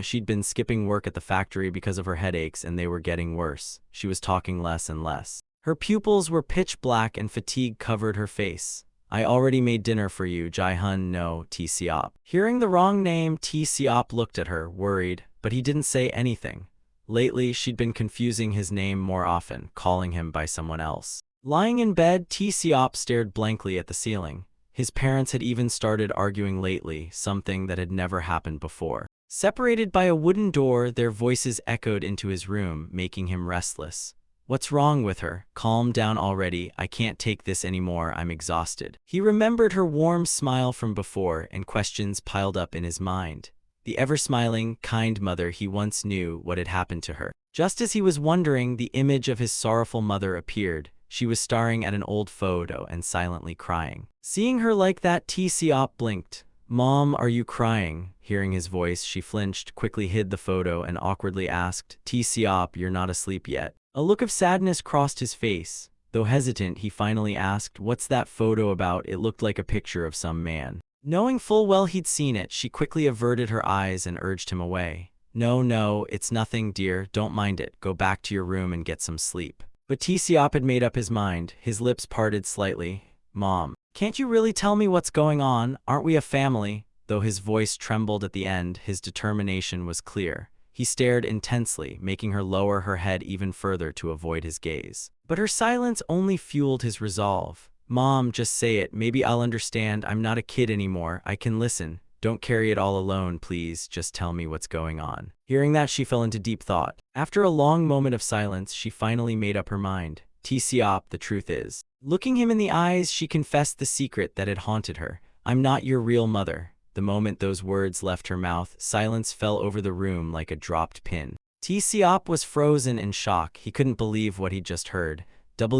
Speaker 1: She'd been skipping work at the factory because of her headaches and they were getting worse. She was talking less and less. Her pupils were pitch black and fatigue covered her face. I already made dinner for you, Jae-hun. No, T-Seop. Hearing the wrong name, T-Seop looked at her, worried, but he didn't say anything. Lately, she'd been confusing his name more often, calling him by someone else. Lying in bed, T-Seop stared blankly at the ceiling. His parents had even started arguing lately, something that had never happened before. Separated by a wooden door, their voices echoed into his room, making him restless. What's wrong with her? Calm down already. I can't take this anymore. I'm exhausted. He remembered her warm smile from before, and questions piled up in his mind. The ever-smiling, kind mother he once knew, what had happened to her. Just as he was wondering, the image of his sorrowful mother appeared. She was staring at an old photo and silently crying. Seeing her like that, T-Seop blinked. "Mom, are you crying?" Hearing his voice, she flinched, quickly hid the photo, and awkwardly asked, "T-Seop, you're not asleep yet?" A look of sadness crossed his face. Though hesitant, he finally asked, "What's that photo about? It looked like a picture of some man." Knowing full well he'd seen it, she quickly averted her eyes and urged him away. No, it's nothing, dear. Don't mind it. Go back to your room and get some sleep." But T-Seop had made up his mind. His lips parted slightly. "Mom, can't you really tell me what's going on? Aren't we a family?" Though his voice trembled at the end, his determination was clear. He stared intensely, making her lower her head even further to avoid his gaze. But her silence only fueled his resolve. "Mom, just say it. Maybe I'll understand. I'm not a kid anymore. I can listen. Don't carry it all alone, please. Just tell me what's going on." Hearing that, she fell into deep thought. After a long moment of silence, she finally made up her mind. "T-Seop, the truth is." Looking him in the eyes, she confessed the secret that had haunted her. "I'm not your real mother." The moment those words left her mouth, silence fell over the room like a dropped pin. T-Seop was frozen in shock. He couldn't believe what he'd just heard. What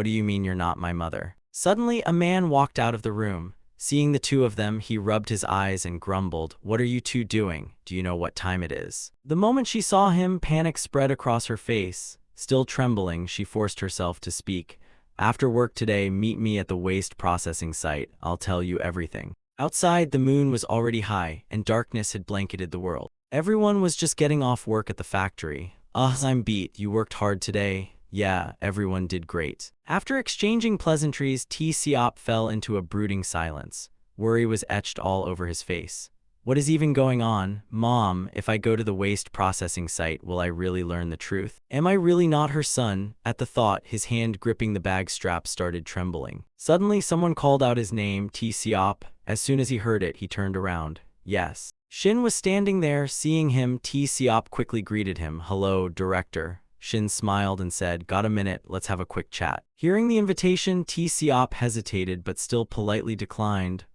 Speaker 1: do you mean you're not my mother?" Suddenly, a man walked out of the room. Seeing the two of them, he rubbed his eyes and grumbled, "What are you two doing? Do you know what time it is?" The moment she saw him, panic spread across her face. Still trembling, she forced herself to speak. "After work today, meet me at the waste processing site. I'll tell you everything." Outside, the moon was already high, and darkness had blanketed the world. Everyone was just getting off work at the factory. I'm beat. You worked hard today." "Yeah, everyone did great." After exchanging pleasantries, T-Seop fell into a brooding silence. Worry was etched all over his face. "What is even going on? Mom, if I go to the waste processing site, will I really learn the truth? Am I really not her son?" At the thought, his hand gripping the bag strap started trembling. Suddenly, someone called out his name, "T-Seop." As soon as he heard it, he turned around. Yes. Shin was standing there. Seeing him, T-Seop quickly greeted him. "Hello, director." Shin smiled and said, "Got a minute? Let's have a quick chat." Hearing the invitation, T-Seop hesitated but still politely declined.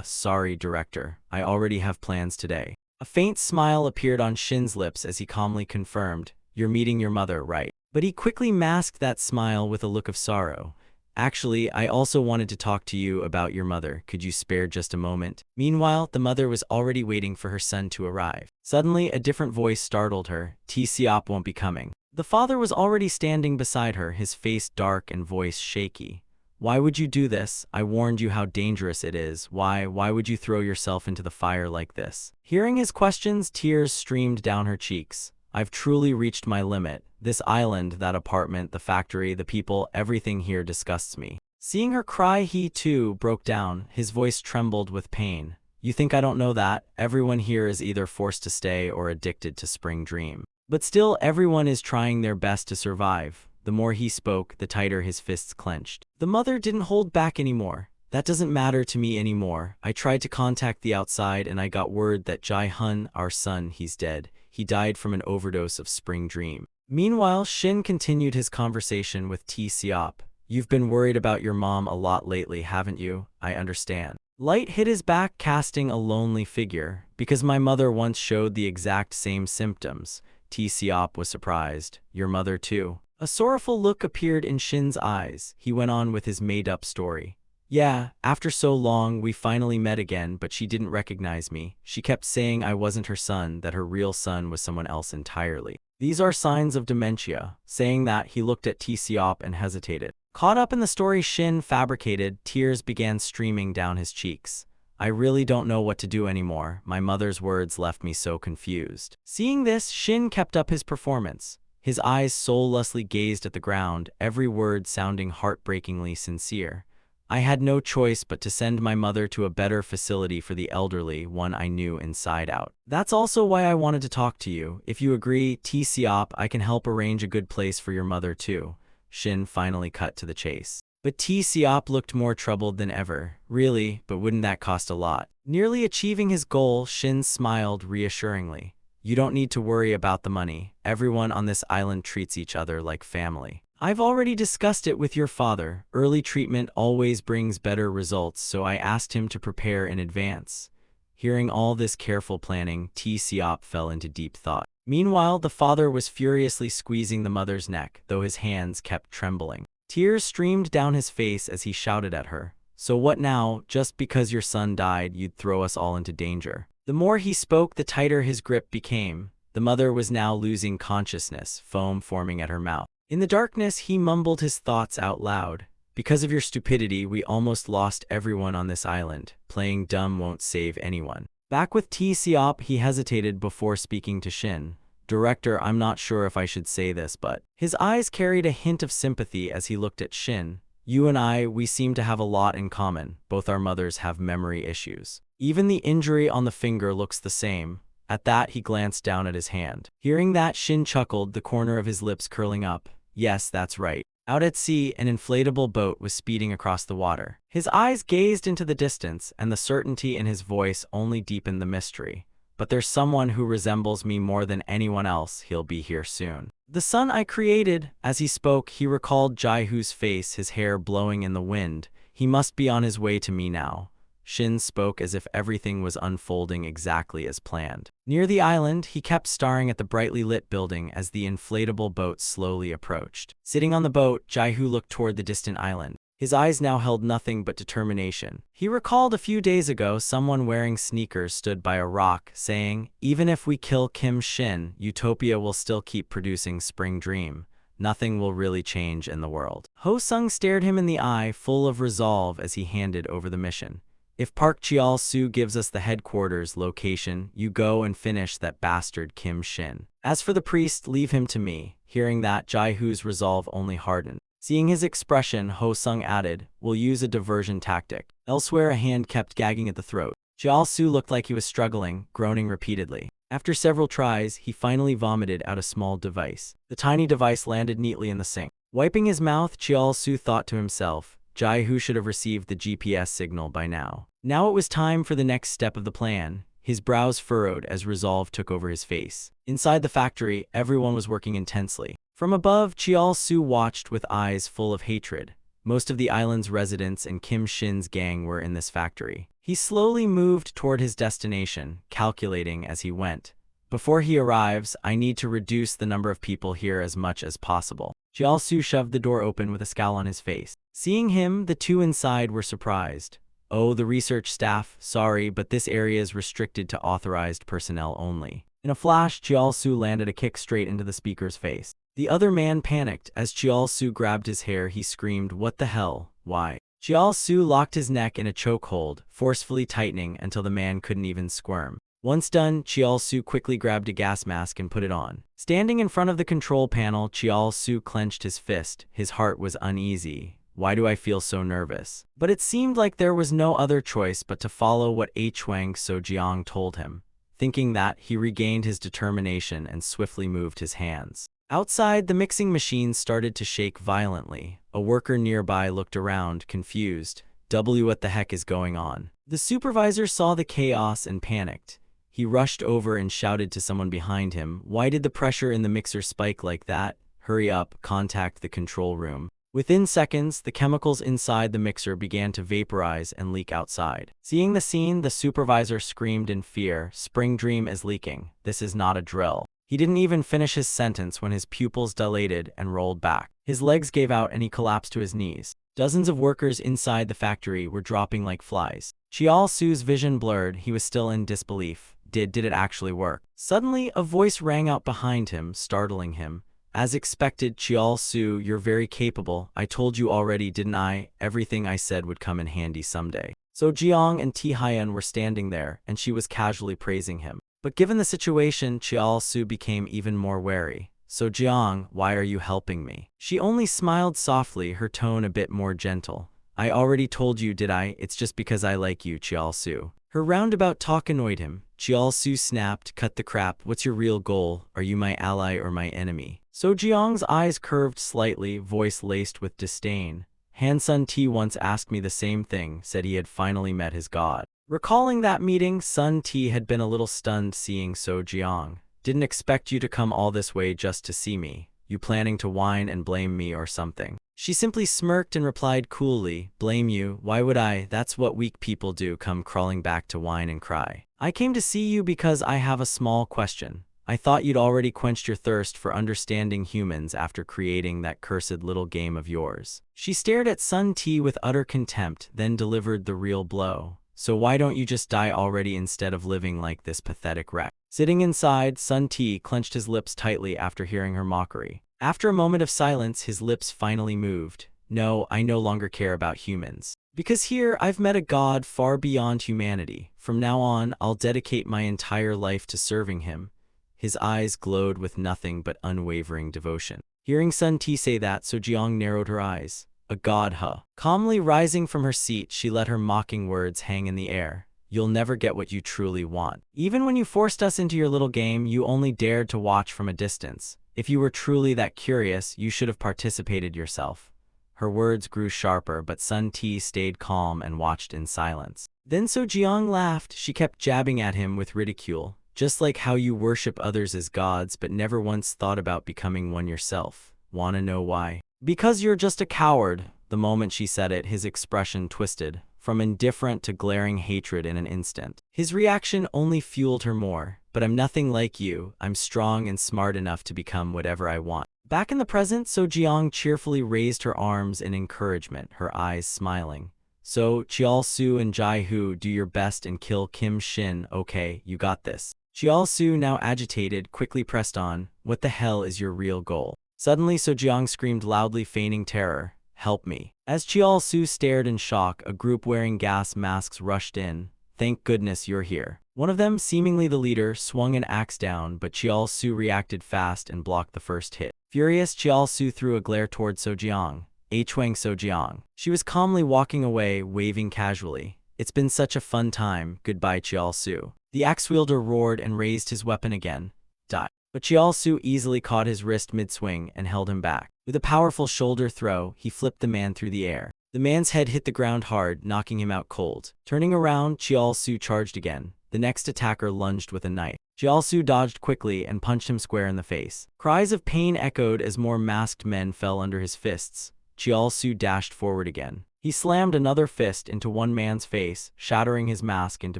Speaker 1: Sorry, director. I already have plans today." A faint smile appeared on Shin's lips as he calmly confirmed, "You're meeting your mother, right?" But he quickly masked that smile with a look of sorrow. "Actually, I also wanted to talk to you about your mother. Could you spare just a moment?" Meanwhile, the mother was already waiting for her son to arrive. Suddenly, a different voice startled her. "T-Seop won't be coming." The father was already standing beside her, his face dark and voice shaky. "Why would you do this? I warned you how dangerous it is. Why would you throw yourself into the fire like this?" Hearing his questions, tears streamed down her cheeks. "I've truly reached my limit. This island, that apartment, the factory, the people, everything here disgusts me." Seeing her cry, he too broke down. His voice trembled with pain. "You think I don't know that? Everyone here is either forced to stay or addicted to Spring Dream. But still, everyone is trying their best to survive." The more he spoke, the tighter his fists clenched. The mother didn't hold back anymore. "That doesn't matter to me anymore. I tried to contact the outside and I got word that Jae-hun, our son, he's dead. He died from an overdose of Spring Dream." Meanwhile, Shin continued his conversation with T-Seop. "You've been worried about your mom a lot lately, haven't you? I understand." Light hit his back, casting a lonely figure. "Because my mother once showed the exact same symptoms." T-Seop was surprised. "Your mother too?" A sorrowful look appeared in Shin's eyes. He went on with his made-up story. "Yeah, after so long, we finally met again, but she didn't recognize me. She kept saying I wasn't her son, that her real son was someone else entirely. These are signs of dementia." Saying that, he looked at T-Seop and hesitated. Caught up in the story Shin fabricated, tears began streaming down his cheeks. "I really don't know what to do anymore. My mother's words left me so confused." Seeing this, Shin kept up his performance. His eyes soullessly gazed at the ground, every word sounding heartbreakingly sincere. "I had no choice but to send my mother to a better facility for the elderly, one I knew inside out. That's also why I wanted to talk to you. If you agree, T-Seop, I can help arrange a good place for your mother too." Shin finally cut to the chase. But T-Seop looked more troubled than ever. "Really? But wouldn't that cost a lot?" Nearly achieving his goal, Shin smiled reassuringly. "You don't need to worry about the money. Everyone on this island treats each other like family. I've already discussed it with your father. Early treatment always brings better results, so I asked him to prepare in advance." Hearing all this careful planning, T-Seop fell into deep thought. Meanwhile, the father was furiously squeezing the mother's neck, though his hands kept trembling. Tears streamed down his face as he shouted at her. So what now? Just because your son died, you'd throw us all into danger. The more he spoke, the tighter his grip became. The mother was now losing consciousness, foam forming at her mouth. In the darkness, he mumbled his thoughts out loud. Because of your stupidity, we almost lost everyone on this island. Playing dumb won't save anyone. Back with T. Siop, he hesitated before speaking to Shin. Director, I'm not sure if I should say this, but his eyes carried a hint of sympathy as he looked at Shin. You and I, we seem to have a lot in common. Both our mothers have memory issues. Even the injury on the finger looks the same. At that, he glanced down at his hand. Hearing that, Shin chuckled, the corner of his lips curling up. Yes, that's right. Out at sea, an inflatable boat was speeding across the water. His eyes gazed into the distance, and the certainty in his voice only deepened the mystery. But there's someone who resembles me more than anyone else. He'll be here soon. The son I created. As he spoke, he recalled Jaihu's face, his hair blowing in the wind. He must be on his way to me now. Shin spoke as if everything was unfolding exactly as planned. Near the island, he kept staring at the brightly lit building as the inflatable boat slowly approached. Sitting on the boat, Jaihu looked toward the distant island. His eyes now held nothing but determination. He recalled a few days ago someone wearing sneakers stood by a rock, saying, even if we kill Kim Shin, Utopia will still keep producing Spring Dream. Nothing will really change in the world. Ho Sung stared him in the eye, full of resolve as he handed over the mission. If Park Cheol-soo gives us the headquarters location, you go and finish that bastard Kim Shin. As for the priest, leave him to me. Hearing that, Jaihu's resolve only hardened. Seeing his expression, Ho Sung added, we'll use a diversion tactic. Elsewhere, a hand kept gagging at the throat. Cheol-soo looked like he was struggling, groaning repeatedly. After several tries, he finally vomited out a small device. The tiny device landed neatly in the sink. Wiping his mouth, Cheol-soo thought to himself, Jaihu should have received the GPS signal by now. Now it was time for the next step of the plan. His brows furrowed as resolve took over his face. Inside the factory, everyone was working intensely. From above, Cheol-soo watched with eyes full of hatred. Most of the island's residents and Kim Shin's gang were in this factory. He slowly moved toward his destination, calculating as he went. Before he arrives, I need to reduce the number of people here as much as possible. Cheol-soo shoved the door open with a scowl on his face. Seeing him, the two inside were surprised. Oh, the research staff, sorry, but this area is restricted to authorized personnel only. In a flash, Cheol-soo landed a kick straight into the speaker's face. The other man panicked. As Cheol-soo grabbed his hair, he screamed, what the hell? Why? Cheol-soo locked his neck in a chokehold, forcefully tightening until the man couldn't even squirm. Once done, Cheol-soo quickly grabbed a gas mask and put it on. Standing in front of the control panel, Cheol-soo clenched his fist. His heart was uneasy. Why do I feel so nervous? But it seemed like there was no other choice but to follow what Hwang So-jeong told him. Thinking that, he regained his determination and swiftly moved his hands. Outside, the mixing machine started to shake violently. A worker nearby looked around, confused. What the heck is going on? The supervisor saw the chaos and panicked. He rushed over and shouted to someone behind him, why did the pressure in the mixer spike like that? Hurry up, contact the control room. Within seconds, the chemicals inside the mixer began to vaporize and leak outside. Seeing the scene, the supervisor screamed in fear, Spring Dream is leaking. This is not a drill. He didn't even finish his sentence when his pupils dilated and rolled back. His legs gave out and he collapsed to his knees. Dozens of workers inside the factory were dropping like flies. Cheol-soo's vision blurred. He was still in disbelief. Did it actually work? Suddenly, a voice rang out behind him, startling him. As expected, Cheol-soo, you're very capable. I told you already, didn't I? Everything I said would come in handy someday. So-jeong and Tae-hyun were standing there, and she was casually praising him. But given the situation, Cheol-soo became even more wary. So-jeong, why are you helping me? She only smiled softly, her tone a bit more gentle. I already told you, did I? It's just because I like you, Cheol-soo. Her roundabout talk annoyed him. Cheol-soo snapped, cut the crap, what's your real goal? Are you my ally or my enemy? So-jeong's eyes curved slightly, voice laced with disdain. Han-sun T once asked me the same thing, said he had finally met his god. Recalling that meeting, Sun T had been a little stunned seeing So-jeong. Didn't expect you to come all this way just to see me. You planning to whine and blame me or something? She simply smirked and replied coolly, blame you, why would I? That's what weak people do, come crawling back to whine and cry. I came to see you because I have a small question. I thought you'd already quenched your thirst for understanding humans after creating that cursed little game of yours." She stared at Sun Ti with utter contempt, then delivered the real blow. "So why don't you just die already instead of living like this pathetic wreck?" Sitting inside, Sun Ti clenched his lips tightly after hearing her mockery. After a moment of silence, his lips finally moved. "No, I no longer care about humans. Because here, I've met a god far beyond humanity. From now on, I'll dedicate my entire life to serving him." His eyes glowed with nothing but unwavering devotion. Hearing Sun Ti say that, Sojiang narrowed her eyes. "A god, huh?" Calmly rising from her seat, she let her mocking words hang in the air. "You'll never get what you truly want. Even when you forced us into your little game, you only dared to watch from a distance. If you were truly that curious, you should have participated yourself." Her words grew sharper, but Sun Ti stayed calm and watched in silence. Then Sojiang laughed. She kept jabbing at him with ridicule. "Just like how you worship others as gods but never once thought about becoming one yourself. Wanna know why? Because you're just a coward." The moment she said it, his expression twisted, from indifferent to glaring hatred in an instant. His reaction only fueled her more. "But I'm nothing like you. I'm strong and smart enough to become whatever I want." Back in the present, Sojiang cheerfully raised her arms in encouragement, her eyes smiling. "So, Chiao Su and Jai Hu, do your best and kill Kim Shin. Okay, you got this." Chiao Su, now agitated, quickly pressed on. "What the hell is your real goal?" Suddenly, Sojiang screamed loudly, feigning terror. "Help me." As Chiao Su stared in shock, a group wearing gas masks rushed in. "Thank goodness you're here." One of them, seemingly the leader, swung an axe down, but Chiao Su reacted fast and blocked the first hit. Furious, Chiao Su threw a glare toward Sojiang. "Achuang Sojiang." She was calmly walking away, waving casually. "It's been such a fun time. Goodbye, Chiao Su." The axe wielder roared and raised his weapon again. Die. But Chiao Su easily caught his wrist mid-swing and held him back. With a powerful shoulder throw, he flipped the man through the air. The man's head hit the ground hard, knocking him out cold. Turning around, Chiao Su charged again. The next attacker lunged with a knife. Chiao Su dodged quickly and punched him square in the face. Cries of pain echoed as more masked men fell under his fists. Chiao Su dashed forward again. He slammed another fist into one man's face, shattering his mask into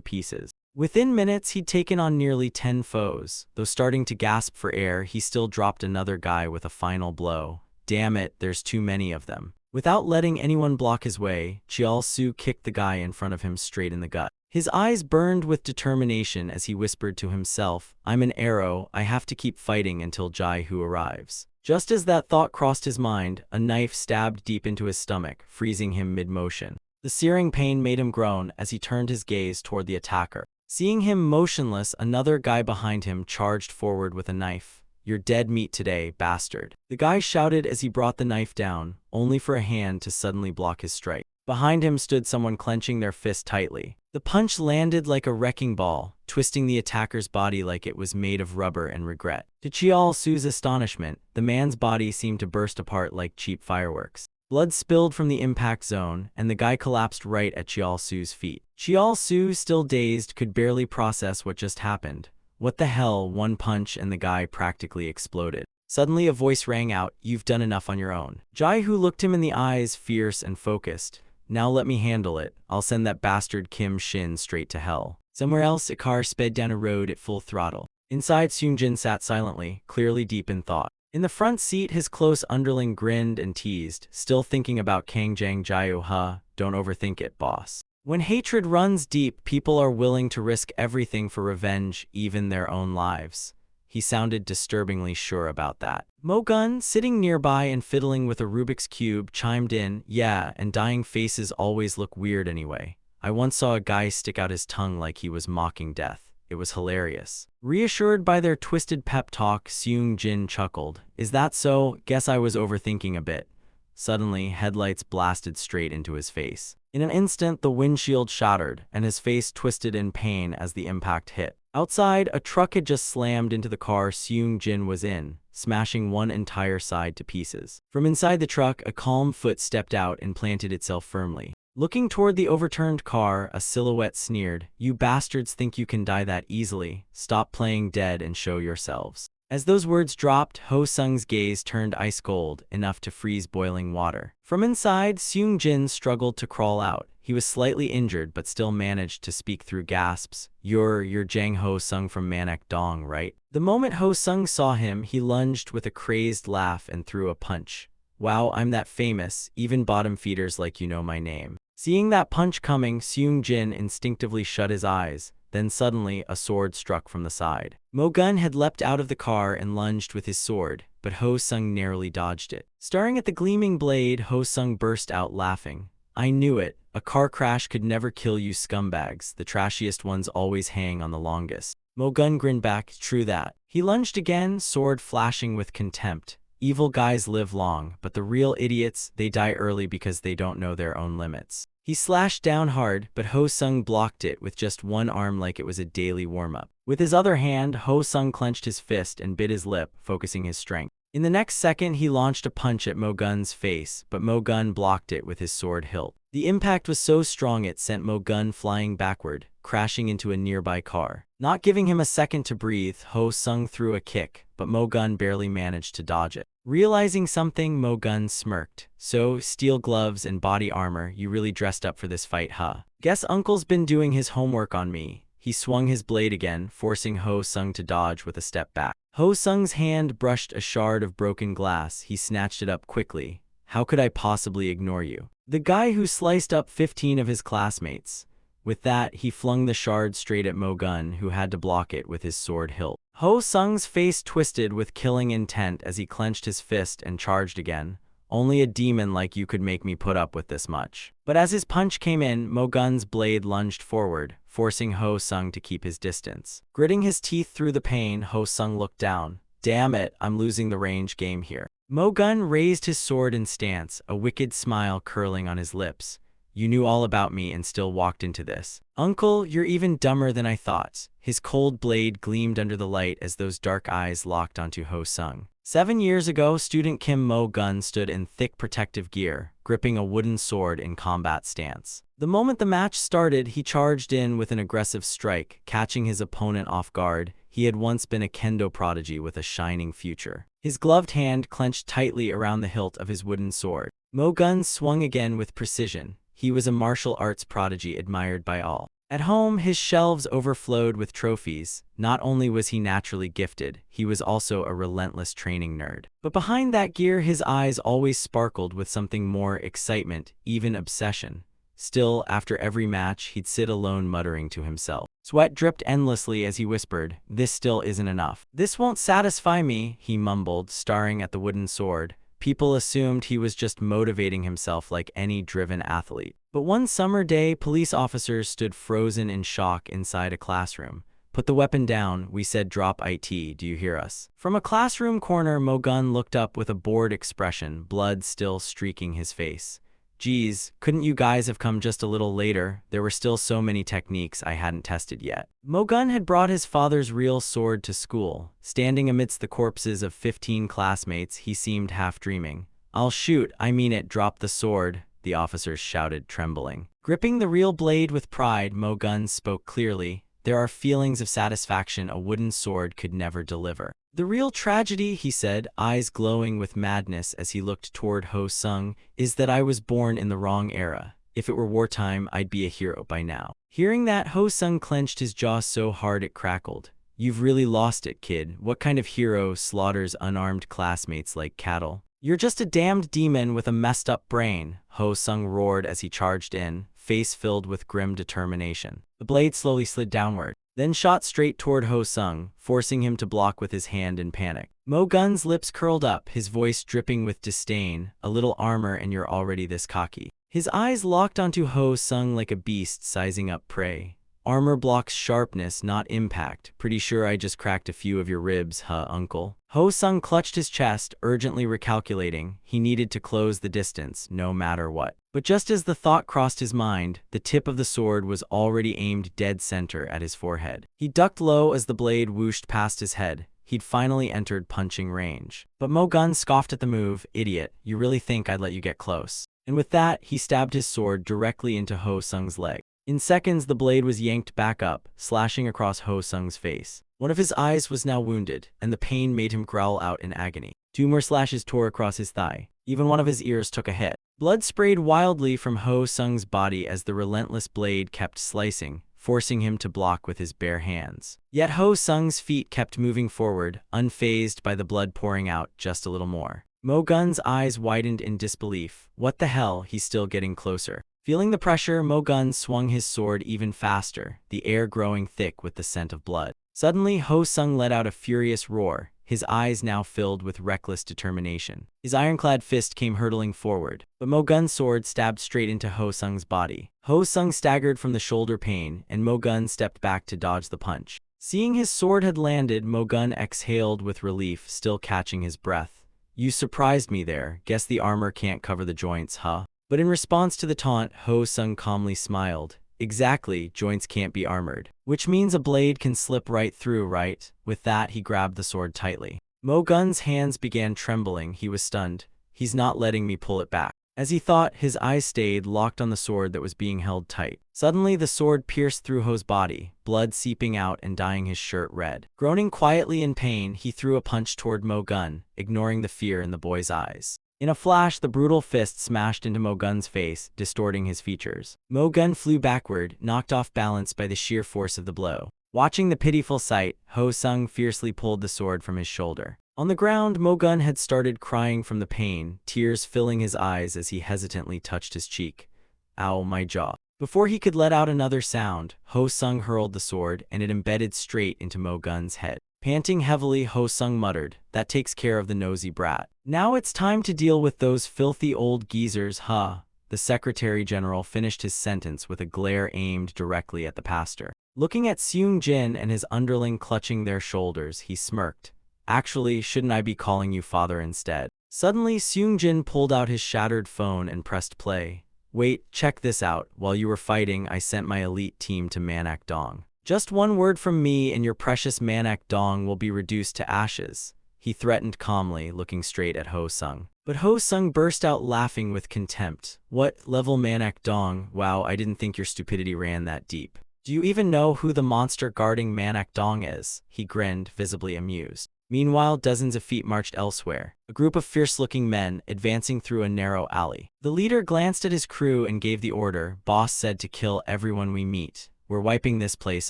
Speaker 1: pieces. Within minutes, he'd taken on nearly 10 foes. Though starting to gasp for air, he still dropped another guy with a final blow. "Damn it, there's too many of them." Without letting anyone block his way, Chiao Su kicked the guy in front of him straight in the gut. His eyes burned with determination as he whispered to himself, "I'm an arrow. I have to keep fighting until Jai Hu arrives." Just as that thought crossed his mind, a knife stabbed deep into his stomach, freezing him mid-motion. The searing pain made him groan as he turned his gaze toward the attacker. Seeing him motionless, another guy behind him charged forward with a knife. "You're dead meat today, bastard." The guy shouted as he brought the knife down, only for a hand to suddenly block his strike. Behind him stood someone clenching their fist tightly. The punch landed like a wrecking ball, twisting the attacker's body like it was made of rubber and regret. To Chiao Su's astonishment, the man's body seemed to burst apart like cheap fireworks. Blood spilled from the impact zone, and the guy collapsed right at Chiao Su's feet. Chiao Su, still dazed, could barely process what just happened. What the hell? One punch and the guy practically exploded. Suddenly a voice rang out, "You've done enough on your own." Jai Hu looked him in the eyes, fierce and focused. "Now let me handle it. I'll send that bastard Kim Shin straight to hell." Somewhere else, a car sped down a road at full throttle. Inside, Seung-jin sat silently, clearly deep in thought. In the front seat, his close underling grinned and teased, "Still thinking about Kangjang Jiao, huh? Don't overthink it, boss." When hatred runs deep, people are willing to risk everything for revenge, even their own lives. He sounded disturbingly sure about that. Mo-gun, sitting nearby and fiddling with a Rubik's Cube, chimed in, "Yeah, and dying faces always look weird anyway. I once saw a guy stick out his tongue like he was mocking death. It was hilarious." Reassured by their twisted pep talk, Seung-jin chuckled. "Is that so? Guess I was overthinking a bit." Suddenly, headlights blasted straight into his face. In an instant, the windshield shattered, and his face twisted in pain as the impact hit. Outside, a truck had just slammed into the car Seung-jin was in, smashing one entire side to pieces. From inside the truck, a calm foot stepped out and planted itself firmly. Looking toward the overturned car, a silhouette sneered, "You bastards think you can die that easily? Stop playing dead and show yourselves." As those words dropped, Ho Sung's gaze turned ice cold, enough to freeze boiling water. From inside, Seung Jin struggled to crawl out. He was slightly injured but still managed to speak through gasps. You're Jang Ho Sung from Manek Dong, right? The moment Ho Sung saw him, he lunged with a crazed laugh and threw a punch. Wow, I'm that famous, even bottom feeders like you know my name. Seeing that punch coming, Seung Jin instinctively shut his eyes. Then suddenly, a sword struck from the side. Mo Gun had leapt out of the car and lunged with his sword, but Ho Sung narrowly dodged it. Staring at the gleaming blade, Ho Sung burst out laughing. I knew it. A car crash could never kill you scumbags. The trashiest ones always hang on the longest. Mo Gun grinned back. True that. He lunged again, sword flashing with contempt. Evil guys live long, but the real idiots, they die early because they don't know their own limits. He slashed down hard, but Ho Sung blocked it with just one arm like it was a daily warm-up. With his other hand, Ho Sung clenched his fist and bit his lip, focusing his strength. In the next second, he launched a punch at Mo Gun's face, but Mo Gun blocked it with his sword hilt. The impact was so strong it sent Mo Gun flying backward, crashing into a nearby car. Not giving him a second to breathe, Ho Sung threw a kick, but Mo Gun barely managed to dodge it. Realizing something, Mo Gun smirked. So, steel gloves and body armor, you really dressed up for this fight, huh? Guess Uncle's been doing his homework on me. He swung his blade again, forcing Ho Sung to dodge with a step back. Ho Sung's hand brushed a shard of broken glass. He snatched it up quickly. How could I possibly ignore you? The guy who sliced up 15 of his classmates. With that, he flung the shard straight at Mo Gun, who had to block it with his sword hilt. Ho Sung's face twisted with killing intent as he clenched his fist and charged again. Only a demon like you could make me put up with this much. But as his punch came in, Mo Gun's blade lunged forward, forcing Ho Sung to keep his distance. Gritting his teeth through the pain, Ho Sung looked down. Damn it, I'm losing the range game here. Mo Gun raised his sword in stance, a wicked smile curling on his lips. You knew all about me and still walked into this. Uncle, you're even dumber than I thought. His cold blade gleamed under the light as those dark eyes locked onto Ho Sung. 7 years ago, student Kim Mo Gun stood in thick protective gear, gripping a wooden sword in combat stance. The moment the match started, he charged in with an aggressive strike, catching his opponent off guard. He had once been a kendo prodigy with a shining future. His gloved hand clenched tightly around the hilt of his wooden sword. Mo Gun swung again with precision. He was a martial arts prodigy admired by all. At home, his shelves overflowed with trophies. Not only was he naturally gifted, he was also a relentless training nerd. But behind that gear, his eyes always sparkled with something more: excitement, even obsession. Still, after every match, he'd sit alone muttering to himself. Sweat dripped endlessly as he whispered, "This still isn't enough. This won't satisfy me," he mumbled, staring at the wooden sword. People assumed he was just motivating himself like any driven athlete. But one summer day, police officers stood frozen in shock inside a classroom. "Put the weapon down," we said. "Drop it, do you hear us?" From a classroom corner, Mo Gun looked up with a bored expression, blood still streaking his face. "Geez, couldn't you guys have come just a little later? There were still so many techniques I hadn't tested yet." Mo Gun had brought his father's real sword to school. Standing amidst the corpses of 15 classmates, he seemed half dreaming. "I'll shoot, I mean it, drop the sword," the officers shouted, trembling. Gripping the real blade with pride, Mo Gun spoke clearly. "There are feelings of satisfaction a wooden sword could never deliver. The real tragedy," he said, eyes glowing with madness as he looked toward Ho Sung, "is that I was born in the wrong era. If it were wartime, I'd be a hero by now." Hearing that, Ho Sung clenched his jaw so hard it crackled. "You've really lost it, kid. What kind of hero slaughters unarmed classmates like cattle? You're just a damned demon with a messed up brain," Ho Sung roared as he charged in, face filled with grim determination. The blade slowly slid downward, then shot straight toward Ho Sung, forcing him to block with his hand in panic. Mo Gun's lips curled up, his voice dripping with disdain. "A little armor and you're already this cocky." His eyes locked onto Ho Sung like a beast sizing up prey. "Armor blocks sharpness, not impact. Pretty sure I just cracked a few of your ribs, huh, uncle?" Ho Sung clutched his chest, urgently recalculating. He needed to close the distance, no matter what. But just as the thought crossed his mind, the tip of the sword was already aimed dead center at his forehead. He ducked low as the blade whooshed past his head. He'd finally entered punching range. But Mo Gun scoffed at the move. "Idiot, you really think I'd let you get close?" And with that, he stabbed his sword directly into Ho Sung's leg. In seconds, the blade was yanked back up, slashing across Ho Sung's face. One of his eyes was now wounded, and the pain made him growl out in agony. 2 more slashes tore across his thigh. Even one of his ears took a hit. Blood sprayed wildly from Ho Sung's body as the relentless blade kept slicing, forcing him to block with his bare hands. Yet Ho Sung's feet kept moving forward, unfazed by the blood pouring out just a little more. Mo Gun's eyes widened in disbelief. What the hell, he's still getting closer. Feeling the pressure, Mo Gun swung his sword even faster, the air growing thick with the scent of blood. Suddenly, Ho Sung let out a furious roar, his eyes now filled with reckless determination. His ironclad fist came hurtling forward, but Mo Gun's sword stabbed straight into Ho Sung's body. Ho Sung staggered from the shoulder pain, and Mo Gun stepped back to dodge the punch. Seeing his sword had landed, Mo Gun exhaled with relief, still catching his breath. "You surprised me there. Guess the armor can't cover the joints, huh?" But in response to the taunt, Ho Sung calmly smiled. "Exactly, joints can't be armored. Which means a blade can slip right through, right?" With that, he grabbed the sword tightly. Mo Gun's hands began trembling. He was stunned. "He's not letting me pull it back." As he thought, his eyes stayed locked on the sword that was being held tight. Suddenly, the sword pierced through Ho's body, blood seeping out and dyeing his shirt red. Groaning quietly in pain, he threw a punch toward Mo Gun, ignoring the fear in the boy's eyes. In a flash, the brutal fist smashed into Mo Gun's face, distorting his features. Mo Gun flew backward, knocked off balance by the sheer force of the blow. Watching the pitiful sight, Ho Sung fiercely pulled the sword from his shoulder. On the ground, Mo Gun had started crying from the pain, tears filling his eyes as he hesitantly touched his cheek. "Ow, my jaw." Before he could let out another sound, Ho Sung hurled the sword, and it embedded straight into Mo Gun's head. Panting heavily, Ho Sung muttered, "That takes care of the nosy brat. Now it's time to deal with those filthy old geezers, huh?" The Secretary General finished his sentence with a glare aimed directly at the pastor. Looking at Seung Jin and his underling clutching their shoulders, he smirked. "Actually, shouldn't I be calling you father instead?" Suddenly, Seung Jin pulled out his shattered phone and pressed play. "Wait, check this out. While you were fighting, I sent my elite team to Manak Dong. Just one word from me and your precious Manak Dong will be reduced to ashes," he threatened calmly, looking straight at Ho Sung. But Ho Sung burst out laughing with contempt. "What level Manak Dong? Wow, I didn't think your stupidity ran that deep. Do you even know who the monster guarding Manak Dong is?" He grinned, visibly amused. Meanwhile, dozens of feet marched elsewhere, a group of fierce-looking men advancing through a narrow alley. The leader glanced at his crew and gave the order. "Boss said to kill everyone we meet. We're wiping this place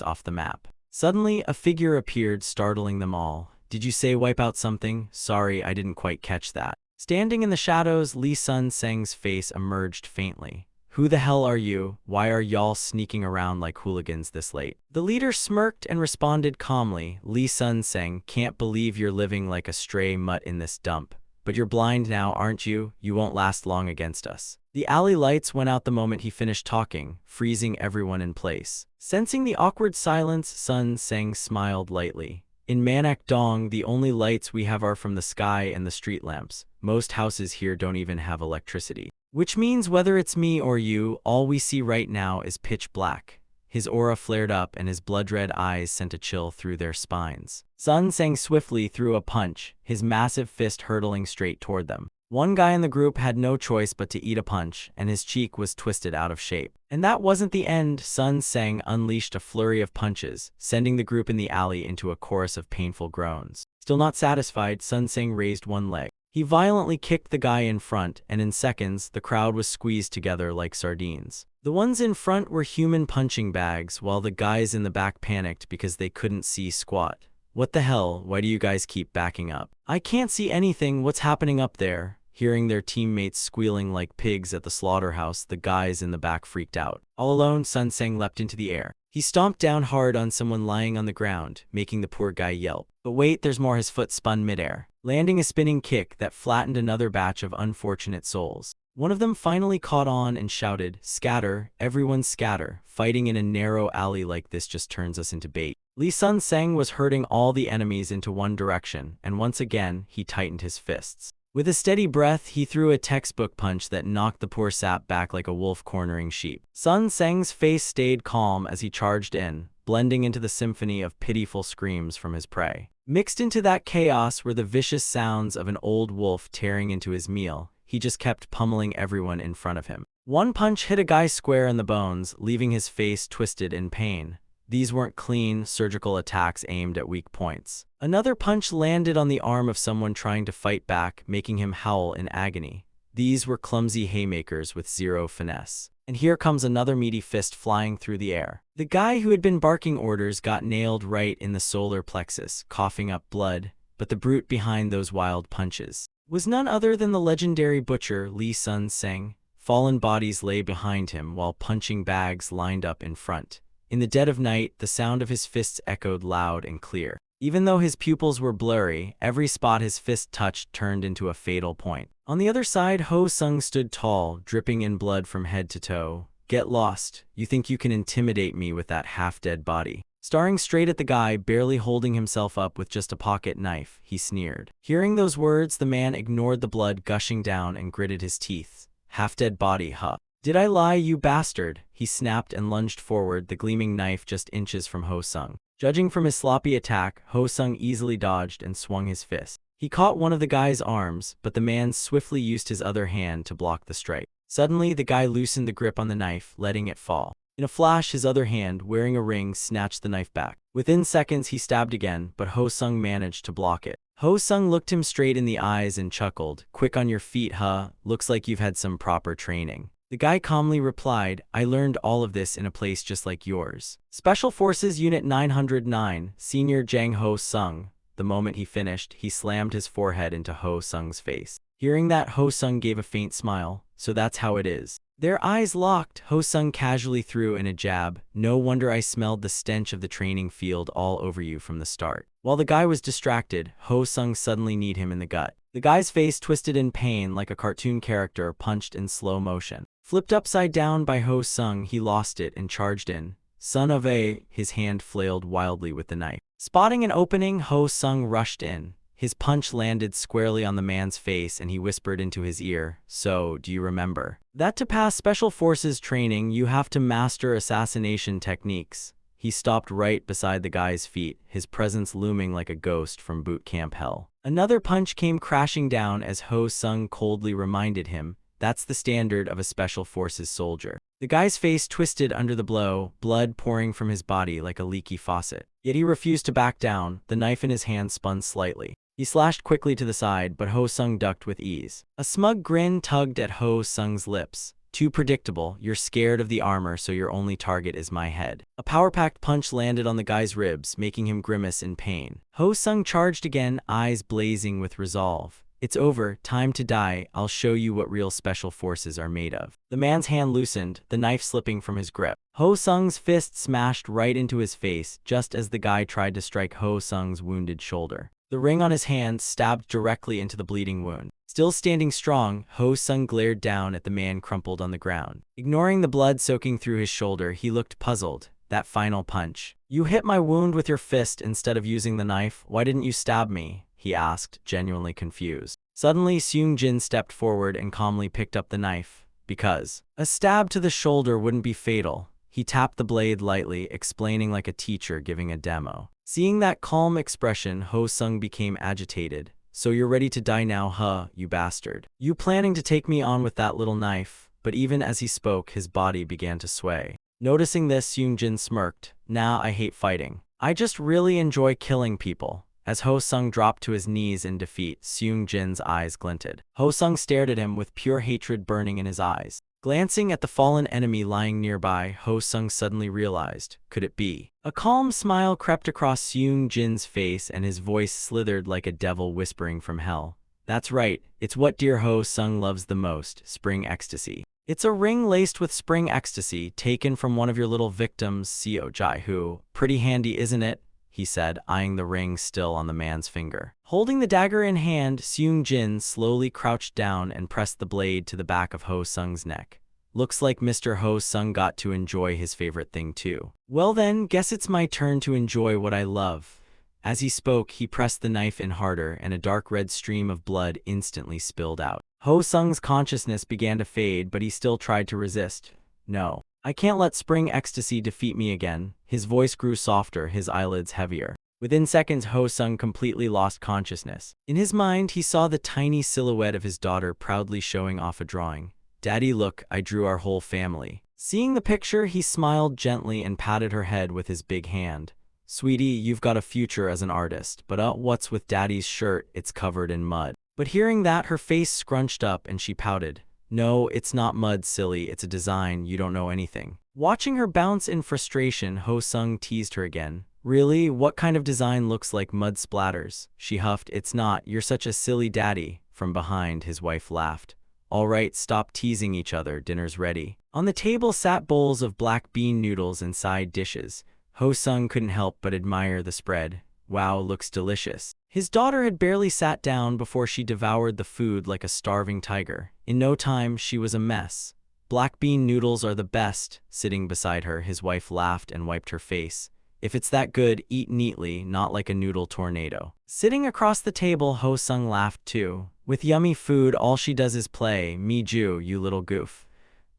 Speaker 1: off the map." Suddenly, a figure appeared, startling them all. "Did you say wipe out something? Sorry, I didn't quite catch that." Standing in the shadows, Lee Sun Seng's face emerged faintly. "Who the hell are you? Why are y'all sneaking around like hooligans this late?" The leader smirked and responded calmly. "Lee Sun Seng, can't believe you're living like a stray mutt in this dump. But you're blind now, aren't you? You won't last long against us." The alley lights went out the moment he finished talking, freezing everyone in place. Sensing the awkward silence, Sun Seng smiled lightly. "In Manak Dong, the only lights we have are from the sky and the street lamps. Most houses here don't even have electricity. Which means whether it's me or you, all we see right now is pitch black." His aura flared up and his blood-red eyes sent a chill through their spines. Sun Sang swiftly threw a punch, his massive fist hurtling straight toward them. One guy in the group had no choice but to eat a punch, and his cheek was twisted out of shape. And that wasn't the end. Sun Sang unleashed a flurry of punches, sending the group in the alley into a chorus of painful groans. Still not satisfied, Sun Sang raised one leg. He violently kicked the guy in front, and in seconds, the crowd was squeezed together like sardines. The ones in front were human punching bags, while the guys in the back panicked because they couldn't see squat. "What the hell? Why do you guys keep backing up?" "I can't see anything. What's happening up there?" Hearing their teammates squealing like pigs at the slaughterhouse, the guys in the back freaked out. All alone, Sun Sang leapt into the air. He stomped down hard on someone lying on the ground, making the poor guy yelp. But wait, there's more. His foot spun midair, landing a spinning kick that flattened another batch of unfortunate souls. One of them finally caught on and shouted, "Scatter, everyone scatter. Fighting in a narrow alley like this just turns us into bait." Lee Sun Sang was herding all the enemies into one direction, and once again, he tightened his fists. With a steady breath, he threw a textbook punch that knocked the poor sap back like a wolf cornering sheep. Sun Seng's face stayed calm as he charged in, blending into the symphony of pitiful screams from his prey. Mixed into that chaos were the vicious sounds of an old wolf tearing into his meal. He just kept pummeling everyone in front of him. One punch hit a guy square in the bones, leaving his face twisted in pain. These weren't clean, surgical attacks aimed at weak points. Another punch landed on the arm of someone trying to fight back, making him howl in agony. These were clumsy haymakers with zero finesse. And here comes another meaty fist flying through the air. The guy who had been barking orders got nailed right in the solar plexus, coughing up blood, but the brute behind those wild punches was none other than the legendary butcher Lee Sun-seng. Fallen bodies lay behind him while punching bags lined up in front. In the dead of night, the sound of his fists echoed loud and clear. Even though his pupils were blurry, every spot his fist touched turned into a fatal point. On the other side, Ho Sung stood tall, dripping in blood from head to toe. "Get lost. You think you can intimidate me with that half-dead body?" Staring straight at the guy, barely holding himself up with just a pocket knife, he sneered. Hearing those words, the man ignored the blood gushing down and gritted his teeth. "Half-dead body, huh? Did I lie, you bastard?" He snapped and lunged forward, the gleaming knife just inches from Ho Sung. Judging from his sloppy attack, Ho Sung easily dodged and swung his fist. He caught one of the guy's arms, but the man swiftly used his other hand to block the strike. Suddenly, the guy loosened the grip on the knife, letting it fall. In a flash, his other hand, wearing a ring, snatched the knife back. Within seconds, he stabbed again, but Ho Sung managed to block it. Ho Sung looked him straight in the eyes and chuckled. "Quick on your feet, huh? Looks like you've had some proper training." The guy calmly replied, "I learned all of this in a place just like yours. Special Forces Unit 909, Senior Jang Ho Sung." The moment he finished, he slammed his forehead into Ho Sung's face. Hearing that, Ho Sung gave a faint smile. "So that's how it is." Their eyes locked. Ho Sung casually threw in a jab. "No wonder I smelled the stench of the training field all over you from the start." While the guy was distracted, Ho Sung suddenly kneed him in the gut. The guy's face twisted in pain like a cartoon character punched in slow motion. Flipped upside down by Ho Sung, he lost it and charged in. "Son of a..." His hand flailed wildly with the knife. Spotting an opening, Ho Sung rushed in. His punch landed squarely on the man's face and he whispered into his ear, "So, do you remember that to pass Special Forces training, you have to master assassination techniques?" He stopped right beside the guy's feet, his presence looming like a ghost from boot camp hell. Another punch came crashing down as Ho Sung coldly reminded him, "That's the standard of a Special Forces soldier." The guy's face twisted under the blow, blood pouring from his body like a leaky faucet. Yet he refused to back down. The knife in his hand spun slightly. He slashed quickly to the side, but Ho Sung ducked with ease. A smug grin tugged at Ho Sung's lips. "Too predictable. You're scared of the armor, so your only target is my head." A power-packed punch landed on the guy's ribs, making him grimace in pain. Ho Sung charged again, eyes blazing with resolve. "It's over. Time to die. I'll show you what real Special Forces are made of." The man's hand loosened, the knife slipping from his grip. Ho Sung's fist smashed right into his face, just as the guy tried to strike Ho Sung's wounded shoulder. The ring on his hand stabbed directly into the bleeding wound. Still standing strong, Ho Sung glared down at the man crumpled on the ground. Ignoring the blood soaking through his shoulder, he looked puzzled. "That final punch. You hit my wound with your fist instead of using the knife. Why didn't you stab me?" he asked, genuinely confused. Suddenly, Seung Jin stepped forward and calmly picked up the knife. "Because a stab to the shoulder wouldn't be fatal." He tapped the blade lightly, explaining like a teacher giving a demo. Seeing that calm expression, Ho Sung became agitated. "So you're ready to die now, huh, you bastard? You planning to take me on with that little knife?" But even as he spoke, his body began to sway. Noticing this, Seung Jin smirked. "Nah, I hate fighting. I just really enjoy killing people." As Ho Sung dropped to his knees in defeat, Seung Jin's eyes glinted. Ho Sung stared at him with pure hatred burning in his eyes. Glancing at the fallen enemy lying nearby, Ho Sung suddenly realized, could it be? A calm smile crept across Seung Jin's face and his voice slithered like a devil whispering from hell. "That's right, it's what dear Ho Sung loves the most, spring ecstasy. It's a ring laced with spring ecstasy, taken from one of your little victims, Seo Jai-Hu. Pretty handy, isn't it?" he said, eyeing the ring still on the man's finger. Holding the dagger in hand, Seung Jin slowly crouched down and pressed the blade to the back of Ho Sung's neck. "Looks like Mr. Ho Sung got to enjoy his favorite thing too. Well then, guess it's my turn to enjoy what I love." As he spoke, he pressed the knife in harder and a dark red stream of blood instantly spilled out. Ho Sung's consciousness began to fade, but he still tried to resist. "No. I can't let spring ecstasy defeat me again." His voice grew softer, his eyelids heavier. Within seconds, Ho Sung completely lost consciousness. In his mind, he saw the tiny silhouette of his daughter proudly showing off a drawing. "Daddy, look, I drew our whole family." Seeing the picture, he smiled gently and patted her head with his big hand. Sweetie, you've got a future as an artist, but what's with Daddy's shirt? It's covered in mud. But hearing that, her face scrunched up and she pouted. No, it's not mud, silly. It's a design. You don't know anything. Watching her bounce in frustration, Ho Sung teased her again. Really? What kind of design looks like mud splatters? She huffed. It's not. You're such a silly daddy. From behind, his wife laughed. All right, stop teasing each other. Dinner's ready. On the table sat bowls of black bean noodles and side dishes. Ho Sung couldn't help but admire the spread. Wow, looks delicious. His daughter had barely sat down before she devoured the food like a starving tiger. In no time, she was a mess. Black bean noodles are the best. Sitting beside her, his wife laughed and wiped her face. If it's that good, eat neatly, not like a noodle tornado. Sitting across the table, Ho Sung laughed too. With yummy food, all she does is play. Me Ju, you little goof.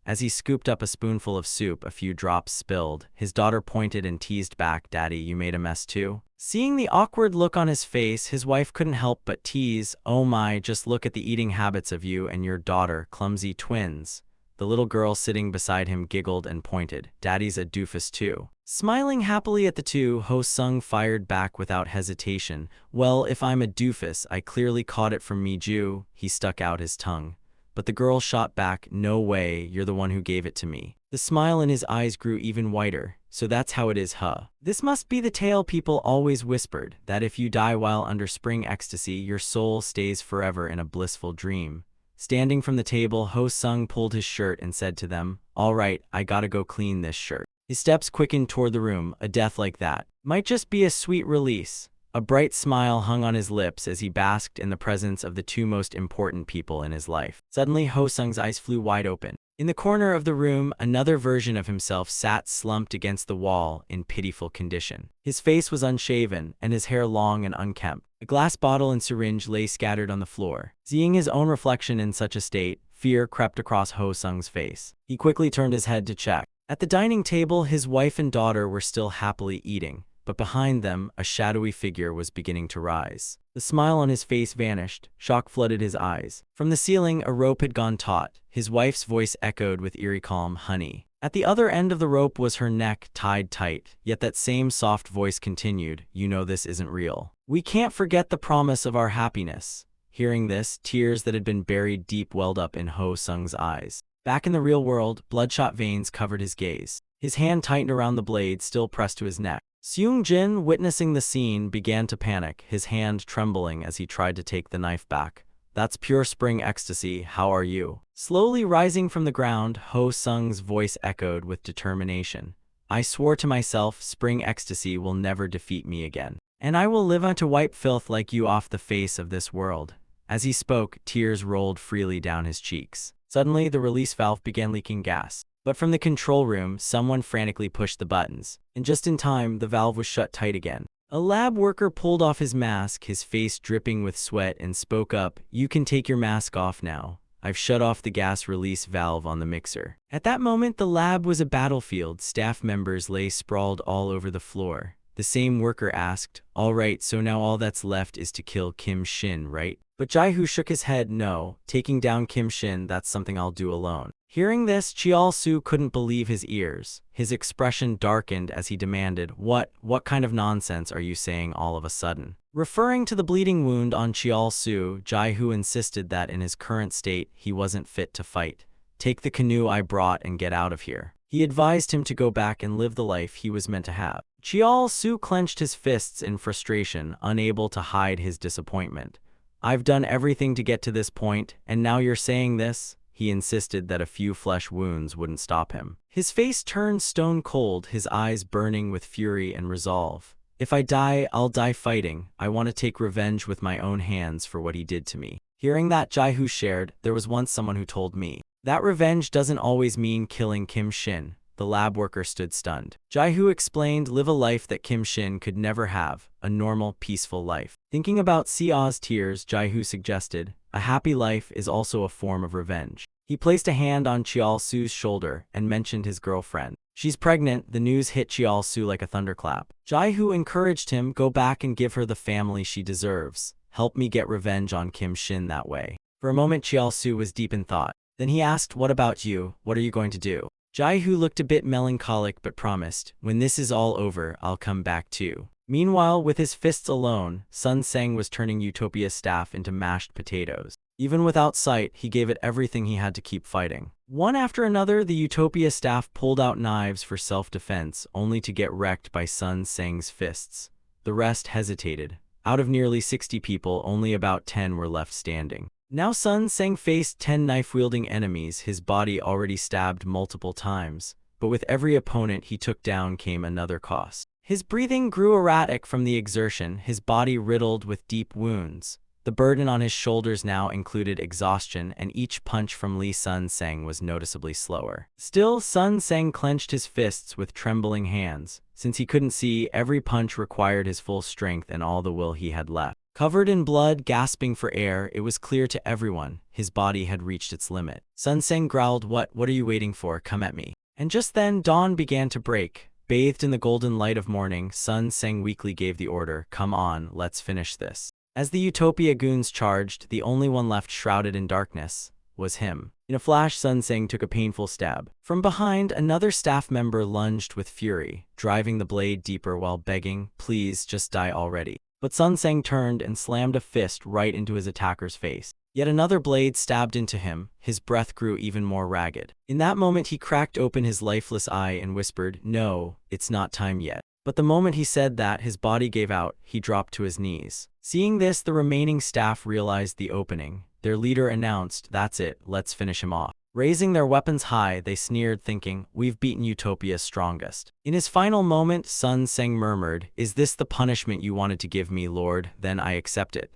Speaker 1: As he scooped up a spoonful of soup, a few drops spilled. His daughter pointed and teased back, Daddy, you made a mess too? Seeing the awkward look on his face, his wife couldn't help but tease, oh my, just look at the eating habits of you and your daughter, clumsy twins. The little girl sitting beside him giggled and pointed, Daddy's a doofus too. Smiling happily at the two, Ho Sung fired back without hesitation, well, if I'm a doofus, I clearly caught it from me Ju. He stuck out his tongue. But the girl shot back, no way, you're the one who gave it to me. The smile in his eyes grew even whiter. So that's how it is, huh? This must be the tale people always whispered, that if you die while under spring ecstasy, your soul stays forever in a blissful dream. Standing from the table, Ho Sung pulled his shirt and said to them, all right, I gotta go clean this shirt. His steps quickened toward the room. A death like that might just be a sweet release. A bright smile hung on his lips as he basked in the presence of the two most important people in his life. Suddenly, Ho Sung's eyes flew wide open. In the corner of the room, another version of himself sat slumped against the wall in pitiful condition. His face was unshaven, and his hair long and unkempt. A glass bottle and syringe lay scattered on the floor. Seeing his own reflection in such a state, fear crept across Ho Sung's face. He quickly turned his head to check. At the dining table, his wife and daughter were still happily eating. But behind them, a shadowy figure was beginning to rise. The smile on his face vanished. Shock flooded his eyes. From the ceiling, a rope had gone taut. His wife's voice echoed with eerie calm, honey. At the other end of the rope was her neck tied tight, yet that same soft voice continued, you know this isn't real. We can't forget the promise of our happiness. Hearing this, tears that had been buried deep welled up in Ho Sung's eyes. Back in the real world, bloodshot veins covered his gaze. His hand tightened around the blade still pressed to his neck. Seung Jin, witnessing the scene, began to panic, his hand trembling as he tried to take the knife back. That's pure spring ecstasy, how are you? Slowly rising from the ground, Ho Sung's voice echoed with determination. I swore to myself, spring ecstasy will never defeat me again. And I will live on to wipe filth like you off the face of this world. As he spoke, tears rolled freely down his cheeks. Suddenly, the release valve began leaking gas. But from the control room, someone frantically pushed the buttons, and just in time, the valve was shut tight again. A lab worker pulled off his mask, his face dripping with sweat, and spoke up, you can take your mask off now. I've shut off the gas release valve on the mixer. At that moment, the lab was a battlefield. Staff members lay sprawled all over the floor. The same worker asked, all right, so now all that's left is to kill Kim Shin, right? But Jae-hoo shook his head, no, taking down Kim Shin, that's something I'll do alone. Hearing this, Cheol-soo couldn't believe his ears. His expression darkened as he demanded, what kind of nonsense are you saying all of a sudden? Referring to the bleeding wound on Cheol-soo, Jae-hoo insisted that in his current state, he wasn't fit to fight. Take the canoe I brought and get out of here. He advised him to go back and live the life he was meant to have. Cheol-soo clenched his fists in frustration, unable to hide his disappointment. I've done everything to get to this point, and now you're saying this? He insisted that a few flesh wounds wouldn't stop him. His face turned stone cold, his eyes burning with fury and resolve. If I die, I'll die fighting. I want to take revenge with my own hands for what he did to me. Hearing that, Jae-hoo shared, there was once someone who told me that revenge doesn't always mean killing Kim Shin. The lab worker stood stunned. Jae-hoo explained, live a life that Kim Shin could never have, a normal, peaceful life. Thinking about Seo's tears, Jae-hoo suggested, a happy life is also a form of revenge. He placed a hand on Cheol-soo's shoulder and mentioned his girlfriend. She's pregnant. The news hit Cheol-soo like a thunderclap. Jae-hoo encouraged him, go back and give her the family she deserves. Help me get revenge on Kim Shin that way. For a moment, Cheol-soo was deep in thought. Then he asked, what about you? What are you going to do? Jai-Hu looked a bit melancholic but promised, when this is all over, I'll come back too. Meanwhile, with his fists alone, Sun Sang was turning Utopia's staff into mashed potatoes. Even without sight, he gave it everything he had to keep fighting. One after another, the Utopia staff pulled out knives for self-defense, only to get wrecked by Sun Sang's fists. The rest hesitated. Out of nearly 60 people, only about 10 were left standing. Now Sun Sang faced 10 knife-wielding enemies, his body already stabbed multiple times. But with every opponent he took down came another cost. His breathing grew erratic from the exertion, his body riddled with deep wounds. The burden on his shoulders now included exhaustion, and each punch from Lee Sun Sang was noticeably slower. Still, Sun Sang clenched his fists with trembling hands. Since he couldn't see, every punch required his full strength and all the will he had left. Covered in blood, gasping for air, it was clear to everyone his body had reached its limit. Sun Sang growled, What are you waiting for? Come at me. And just then, dawn began to break. Bathed in the golden light of morning, Sun Sang weakly gave the order, Come on, let's finish this. As the Utopia goons charged, the only one left shrouded in darkness was him. In a flash, Sun Sang took a painful stab. From behind, another staff member lunged with fury, driving the blade deeper while begging, Please, just die already. But Sun Sang turned and slammed a fist right into his attacker's face. Yet another blade stabbed into him, his breath grew even more ragged. In that moment, he cracked open his lifeless eye and whispered, No, it's not time yet. But the moment he said that, his body gave out, he dropped to his knees. Seeing this, the remaining staff realized the opening. Their leader announced, That's it, let's finish him off. Raising their weapons high, they sneered, thinking, We've beaten Utopia's strongest. In his final moment, Sun Sang murmured, Is this the punishment you wanted to give me, Lord? Then I accept it.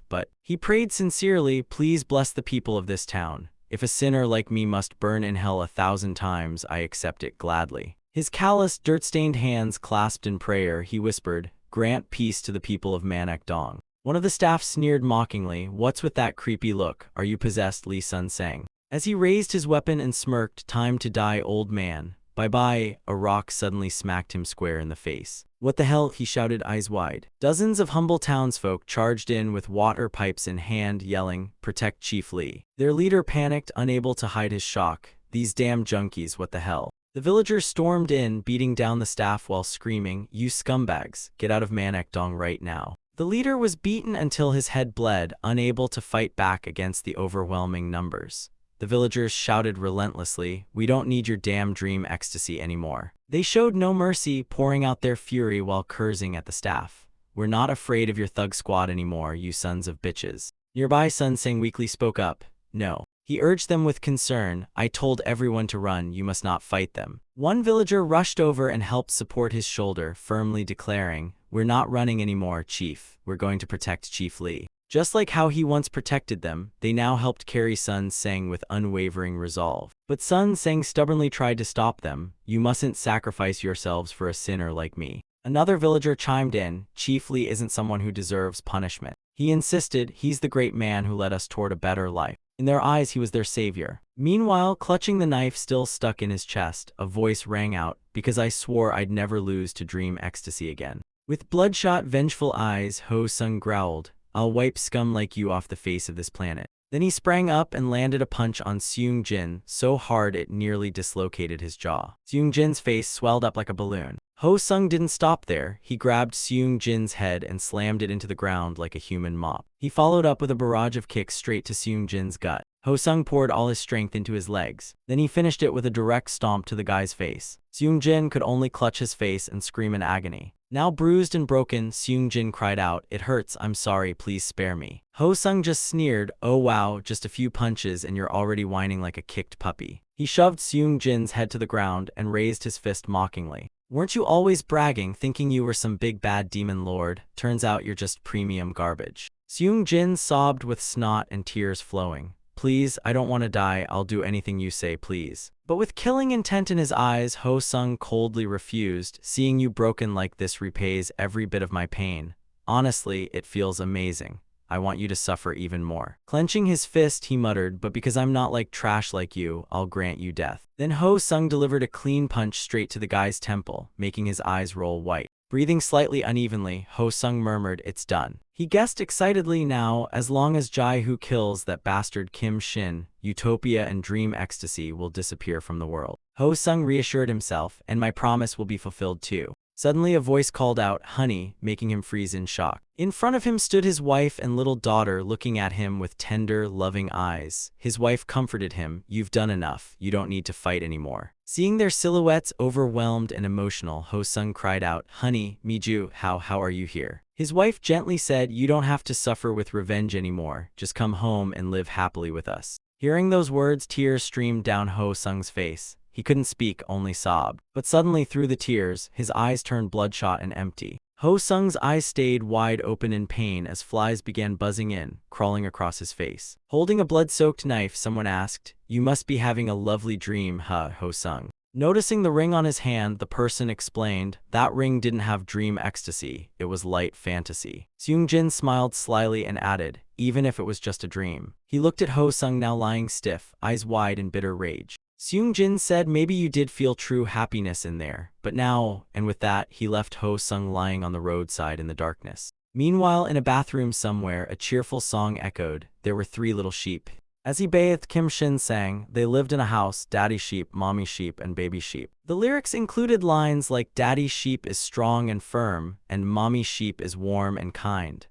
Speaker 1: But he prayed sincerely, Please bless the people of this town. If a sinner like me must burn in hell 1,000 times, I accept it gladly. His calloused, dirt-stained hands clasped in prayer, he whispered, Grant peace to the people of Manhwa. One of the staff sneered mockingly, What's with that creepy look? Are you possessed, Lee Sun Sang? As he raised his weapon and smirked, Time to die, old man. Bye-bye. A rock suddenly smacked him square in the face. What the hell? He shouted, eyes wide. Dozens of humble townsfolk charged in with water pipes in hand, yelling, Protect Chief Lee. Their leader panicked, unable to hide his shock. These damn junkies, what the hell? The villagers stormed in, beating down the staff while screaming, You scumbags, get out of Manhwa right now. The leader was beaten until his head bled, unable to fight back against the overwhelming numbers. The villagers shouted relentlessly, We don't need your damn dream ecstasy anymore. They showed no mercy, pouring out their fury while cursing at the staff. We're not afraid of your thug squad anymore, you sons of bitches. Nearby, Sun Sang weakly spoke up, No. He urged them with concern, I told everyone to run, you must not fight them. One villager rushed over and helped support his shoulder, firmly declaring, We're not running anymore, Chief. We're going to protect Chief Lee. Just like how he once protected them, they now helped carry Sun Sang with unwavering resolve. But Sun Sang stubbornly tried to stop them. You mustn't sacrifice yourselves for a sinner like me. Another villager chimed in, Chief Lee isn't someone who deserves punishment. He insisted, He's the great man who led us toward a better life. In their eyes, he was their savior. Meanwhile, clutching the knife still stuck in his chest, a voice rang out, Because I swore I'd never lose to dream ecstasy again. With bloodshot, vengeful eyes, Ho Sung growled, I'll wipe scum like you off the face of this planet. Then he sprang up and landed a punch on Seung Jin, so hard it nearly dislocated his jaw. Seung Jin's face swelled up like a balloon. Ho Sung didn't stop there. He grabbed Seung Jin's head and slammed it into the ground like a human mop. He followed up with a barrage of kicks straight to Seung Jin's gut. Ho Sung poured all his strength into his legs. Then he finished it with a direct stomp to the guy's face. Seung Jin could only clutch his face and scream in agony. Now bruised and broken, Seung Jin cried out, It hurts, I'm sorry, please spare me. Ho Sung just sneered, Oh wow, just a few punches and you're already whining like a kicked puppy. He shoved Seung Jin's head to the ground and raised his fist mockingly. Weren't you always bragging, thinking you were some big bad demon lord? Turns out you're just premium garbage. Seung Jin sobbed with snot and tears flowing. Please, I don't want to die, I'll do anything you say, please. But with killing intent in his eyes, Ho Sung coldly refused. Seeing you broken like this repays every bit of my pain. Honestly, it feels amazing. I want you to suffer even more. Clenching his fist, he muttered, But because I'm not like trash like you, I'll grant you death. Then Ho Sung delivered a clean punch straight to the guy's temple, making his eyes roll white. Breathing slightly unevenly, Ho Sung murmured, "It's done." He guessed excitedly, "Now, as long as Jai-Hoo kills that bastard Kim Shin, utopia and dream ecstasy will disappear from the world." Ho Sung reassured himself, "And my promise will be fulfilled too." Suddenly a voice called out, "Honey," making him freeze in shock. In front of him stood his wife and little daughter, looking at him with tender, loving eyes. His wife comforted him, "You've done enough, you don't need to fight anymore." Seeing their silhouettes overwhelmed and emotional, Ho Sung cried out, "Honey, Miju, how are you here?" His wife gently said, "You don't have to suffer with revenge anymore, just come home and live happily with us." Hearing those words, tears streamed down Ho Sung's face. He couldn't speak, only sobbed. But suddenly, through the tears, his eyes turned bloodshot and empty. Ho Sung's eyes stayed wide open in pain as flies began buzzing in, crawling across his face. Holding a blood-soaked knife, someone asked, "You must be having a lovely dream, huh, Ho Sung?" Noticing the ring on his hand, the person explained, "That ring didn't have dream ecstasy, it was light fantasy." Seung-jin smiled slyly and added, "Even if it was just a dream." He looked at Ho Sung, now lying stiff, eyes wide in bitter rage. Seung-jin said, "Maybe you did feel true happiness in there, but now," and with that, he left Ho Sung lying on the roadside in the darkness. Meanwhile, in a bathroom somewhere, a cheerful song echoed, "There were 3 little sheep." As he bathed, Kim Shin sang, "They lived in a house, daddy sheep, mommy sheep, and baby sheep." The lyrics included lines like, "Daddy sheep is strong and firm, and mommy sheep is warm and kind."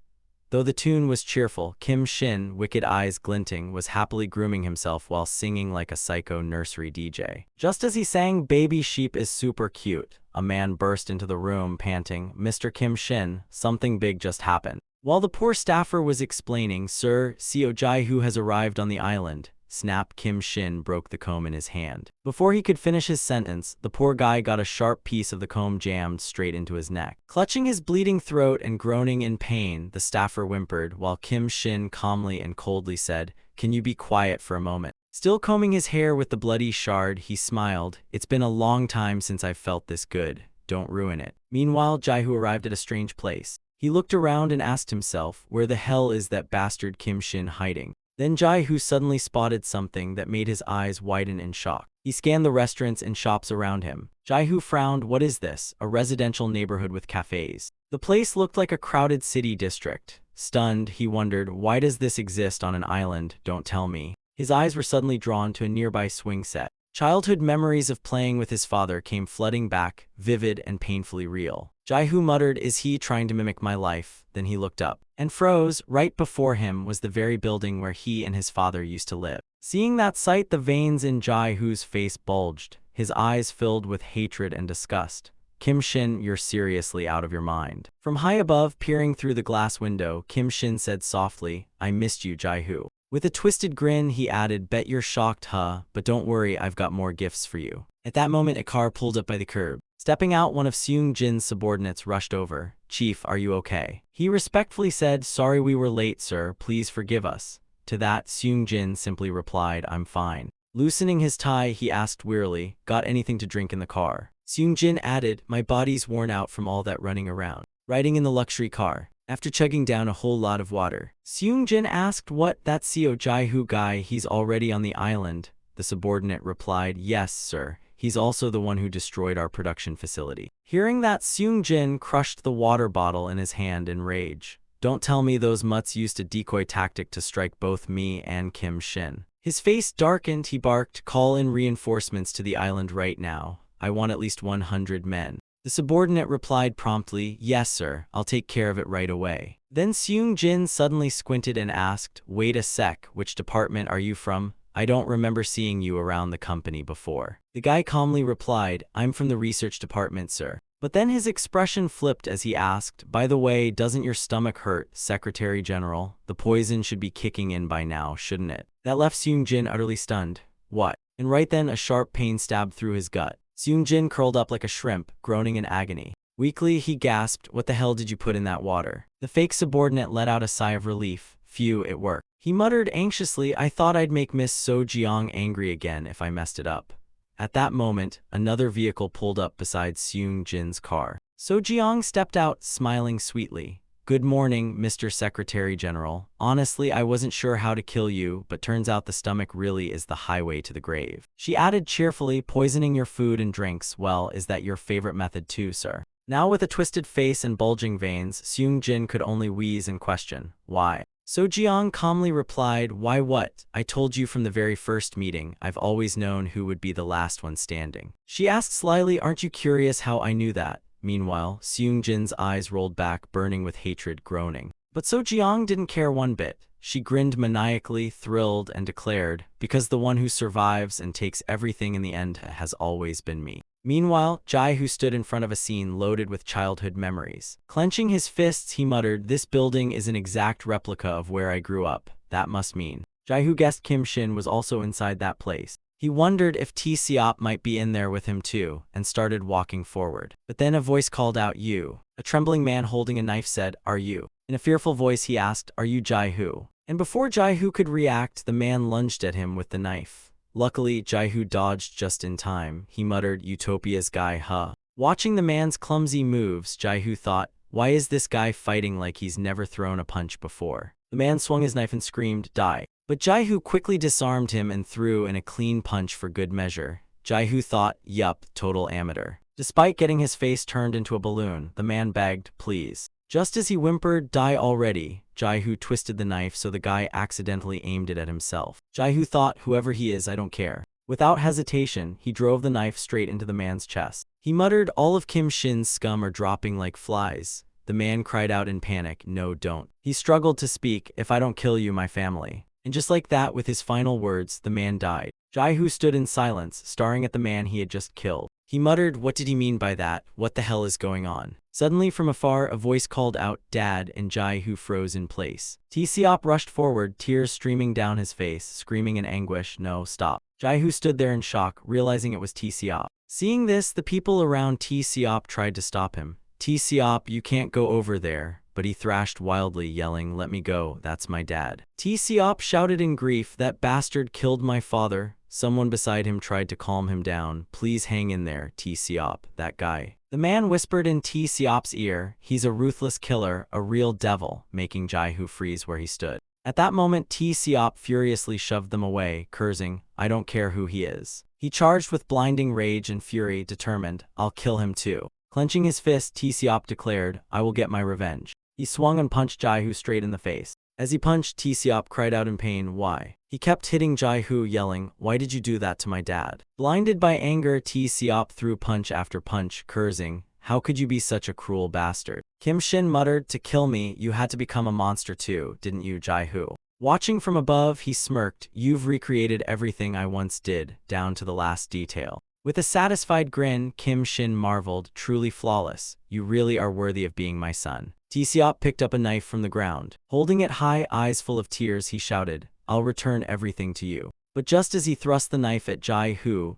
Speaker 1: Though the tune was cheerful, Kim Shin, wicked eyes glinting, was happily grooming himself while singing like a psycho nursery DJ. Just as he sang, "Baby sheep is super cute," a man burst into the room panting, "Mr. Kim Shin, something big just happened." While the poor staffer was explaining, "Sir, Seo Jai-Hoo has arrived on the island." Snap! Kim Shin broke the comb in his hand. Before he could finish his sentence, the poor guy got a sharp piece of the comb jammed straight into his neck. Clutching his bleeding throat and groaning in pain, the staffer whimpered, while Kim Shin calmly and coldly said, "Can you be quiet for a moment?" Still combing his hair with the bloody shard, he smiled, "It's been a long time since I've felt this good. Don't ruin it." Meanwhile, Jai-Hoo arrived at a strange place. He looked around and asked himself, "Where the hell is that bastard Kim Shin hiding?" Then Jai-Hoo suddenly spotted something that made his eyes widen in shock. He scanned the restaurants and shops around him. Jai-Hoo frowned. "What is this? A residential neighborhood with cafes?" The place looked like a crowded city district. Stunned, he wondered, "Why does this exist on an island? Don't tell me." His eyes were suddenly drawn to a nearby swing set. Childhood memories of playing with his father came flooding back, vivid and painfully real. Jai-Hoo muttered, "Is he trying to mimic my life?" Then he looked up and froze. Right before him was the very building where he and his father used to live. Seeing that sight, the veins in Jai-Hoo's face bulged, his eyes filled with hatred and disgust. "Kim Shin, you're seriously out of your mind." From high above, peering through the glass window, Kim Shin said softly, "I missed you, Jai-Hoo." With a twisted grin, he added, "Bet you're shocked, huh? But don't worry, I've got more gifts for you." At that moment, a car pulled up by the curb. Stepping out, one of Seung-jin's subordinates rushed over. "Chief, are you okay?" He respectfully said, "Sorry we were late, sir. Please forgive us." To that, Seung-jin simply replied, "I'm fine." Loosening his tie, he asked wearily, "Got anything to drink in the car?" Seung-jin added, "My body's worn out from all that running around." Riding in the luxury car, after chugging down a whole lot of water, Seung-jin asked, "What, that Seo Jai-Hoo guy, he's already on the island?" The subordinate replied, "Yes, sir. He's also the one who destroyed our production facility." Hearing that, Seung-jin crushed the water bottle in his hand in rage. "Don't tell me those mutts used a decoy tactic to strike both me and Kim Shin." His face darkened, he barked, "Call in reinforcements to the island right now. I want at least 100 men." The subordinate replied promptly, "Yes, sir, I'll take care of it right away." Then Seung-jin suddenly squinted and asked, "Wait a sec, which department are you from? I don't remember seeing you around the company before." The guy calmly replied, "I'm from the research department, sir." But then his expression flipped as he asked, "By the way, doesn't your stomach hurt, Secretary General? The poison should be kicking in by now, shouldn't it?" That left Seung-jin utterly stunned. "What?" And right then a sharp pain stabbed through his gut. Seung-jin curled up like a shrimp, groaning in agony. Weakly, he gasped, "What the hell did you put in that water?" The fake subordinate let out a sigh of relief. "Phew, it worked." He muttered anxiously, "I thought I'd make Miss So Jiang angry again if I messed it up." At that moment, another vehicle pulled up beside Seung-jin's car. So Jiang stepped out, smiling sweetly. "Good morning, Mr. Secretary General. Honestly, I wasn't sure how to kill you, but turns out the stomach really is the highway to the grave." She added cheerfully, "Poisoning your food and drinks, well, is that your favorite method too, sir?" Now with a twisted face and bulging veins, Seung Jin could only wheeze and question, why? So Jiang calmly replied, why what? I told you from the very first meeting, I've always known who would be the last one standing. She asked slyly, aren't you curious how I knew that? Meanwhile, Seung Jin's eyes rolled back, burning with hatred, groaning. But So Jiang didn't care one bit. She grinned maniacally, thrilled, and declared, because the one who survives and takes everything in the end has always been me. Meanwhile, Jai Hu stood in front of a scene loaded with childhood memories. Clenching his fists, he muttered, this building is an exact replica of where I grew up. That must mean. Jai Hu guessed Kim Shin was also inside that place. He wondered if T Seop might be in there with him too, and started walking forward. But then a voice called out, you. A trembling man holding a knife said, are you? In a fearful voice he asked, are you Jai Hu? And before Jai Hu could react, the man lunged at him with the knife. Luckily, Jai Hu dodged just in time. He muttered, Utopia's guy, huh? Watching the man's clumsy moves, Jai Hu thought, why is this guy fighting like he's never thrown a punch before? The man swung his knife and screamed, die. But Jai Hu quickly disarmed him and threw in a clean punch for good measure. Jai Hu thought, yup, total amateur. Despite getting his face turned into a balloon, the man begged, please. Just as he whimpered, die already, Jai Hu twisted the knife so the guy accidentally aimed it at himself. Jai Hu thought, whoever he is, I don't care. Without hesitation, he drove the knife straight into the man's chest. He muttered, all of Kim Shin's scum are dropping like flies. The man cried out in panic, no, don't. He struggled to speak, if I don't kill you, my family. And just like that, with his final words, the man died. Jai Hu stood in silence, staring at the man he had just killed. He muttered, what did he mean by that? What the hell is going on? Suddenly from afar, a voice called out, Dad, and Jai Hu froze in place. T Seop rushed forward, tears streaming down his face, screaming in anguish, no, stop. Jai Hu stood there in shock, realizing it was T Seop. Seeing this, the people around T Seop tried to stop him. T Seop, you can't go over there. But he thrashed wildly, yelling, let me go, that's my dad. T Seop shouted in grief, that bastard killed my father. Someone beside him tried to calm him down. Please hang in there, T Seop, that guy. The man whispered in T Seop's ear, he's a ruthless killer, a real devil, making Jai Hu freeze where he stood. At that moment, T Seop furiously shoved them away, cursing, I don't care who he is. He charged with blinding rage and fury, determined, I'll kill him too. Clenching his fist, T Seop declared, I will get my revenge. He swung and punched Jai Hu straight in the face. As he punched, T Seop cried out in pain, why? He kept hitting Jai Hu, yelling, why did you do that to my dad? Blinded by anger, T Seop threw punch after punch, cursing, how could you be such a cruel bastard? Kim Shin muttered, to kill me, you had to become a monster too, didn't you, Jai Hu? Watching from above, he smirked, you've recreated everything I once did, down to the last detail. With a satisfied grin, Kim Shin marveled, truly flawless, you really are worthy of being my son. T Seop picked up a knife from the ground. Holding it high, eyes full of tears, he shouted, I'll return everything to you. But just as he thrust the knife at Jai Hu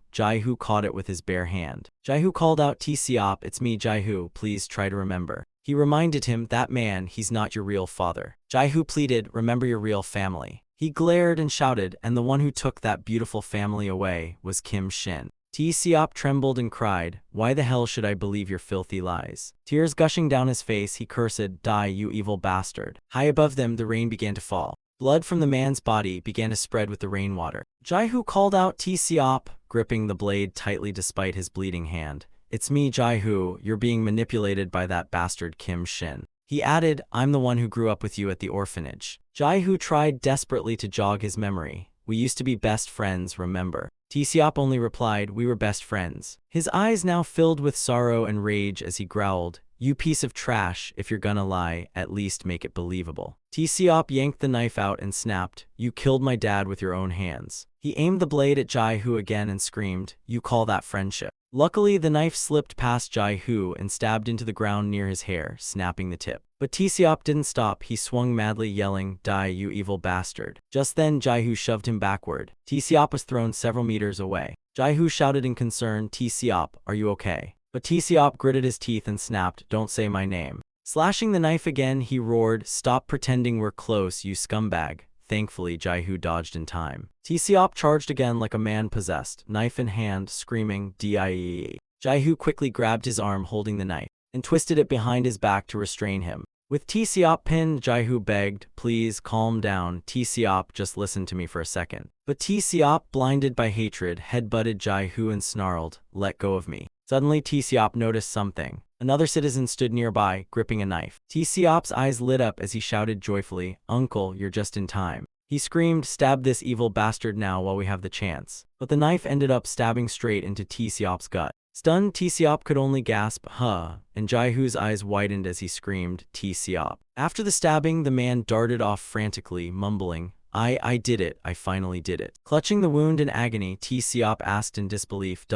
Speaker 1: caught it with his bare hand. Jai Hu called out, T Seop, it's me, Jai Hu, please try to remember. He reminded him, that man, he's not your real father. Jai Hu pleaded, remember your real family. He glared and shouted, and the one who took that beautiful family away was Kim Shin. T Seop trembled and cried, why the hell should I believe your filthy lies? Tears gushing down his face, he cursed, die, you evil bastard. High above them, the rain began to fall. Blood from the man's body began to spread with the rainwater. Jai Hu called out, T Seop, gripping the blade tightly despite his bleeding hand. It's me, Jai Hu, you're being manipulated by that bastard Kim Shin. He added, I'm the one who grew up with you at the orphanage. Jai Hu tried desperately to jog his memory. We used to be best friends, remember? T Seop only replied, we were best friends. His eyes now filled with sorrow and rage as he growled, you piece of trash, if you're gonna lie, at least make it believable. T Seop yanked the knife out and snapped, you killed my dad with your own hands. He aimed the blade at Jai Hu again and screamed, you call that friendship? Luckily, the knife slipped past Jai Hu and stabbed into the ground near his hair, snapping the tip. But T Seop didn't stop. He swung madly, yelling, die, you evil bastard. Just then, Jai Hu shoved him backward. T Seop was thrown several meters away. Jai Hu shouted in concern, T Seop, are you okay? But T Seop gritted his teeth and snapped, don't say my name. Slashing the knife again, he roared, stop pretending we're close, you scumbag. Thankfully, Jai Hu dodged in time. T Seop charged again like a man possessed, knife in hand, screaming, die. Jai Hu quickly grabbed his arm holding the knife and twisted it behind his back to restrain him. With T Seop pinned, Jai Hu begged, please calm down, T Seop, just listen to me for a second. But T Seop, blinded by hatred, headbutted Jai Hu and snarled, let go of me. Suddenly T Seop noticed something. Another citizen stood nearby, gripping a knife. T-Seop's eyes lit up as he shouted joyfully, "Uncle, you're just in time." He screamed, "Stab this evil bastard now while we have the chance." But the knife ended up stabbing straight into T-Seop's gut. Stunned, T-Seop could only gasp, "Huh," and Jai-Hoo's eyes widened as he screamed, "T-Seop." After the stabbing, the man darted off frantically, mumbling, I did it, I finally did it." Clutching the wound in agony, T-Seop asked in disbelief,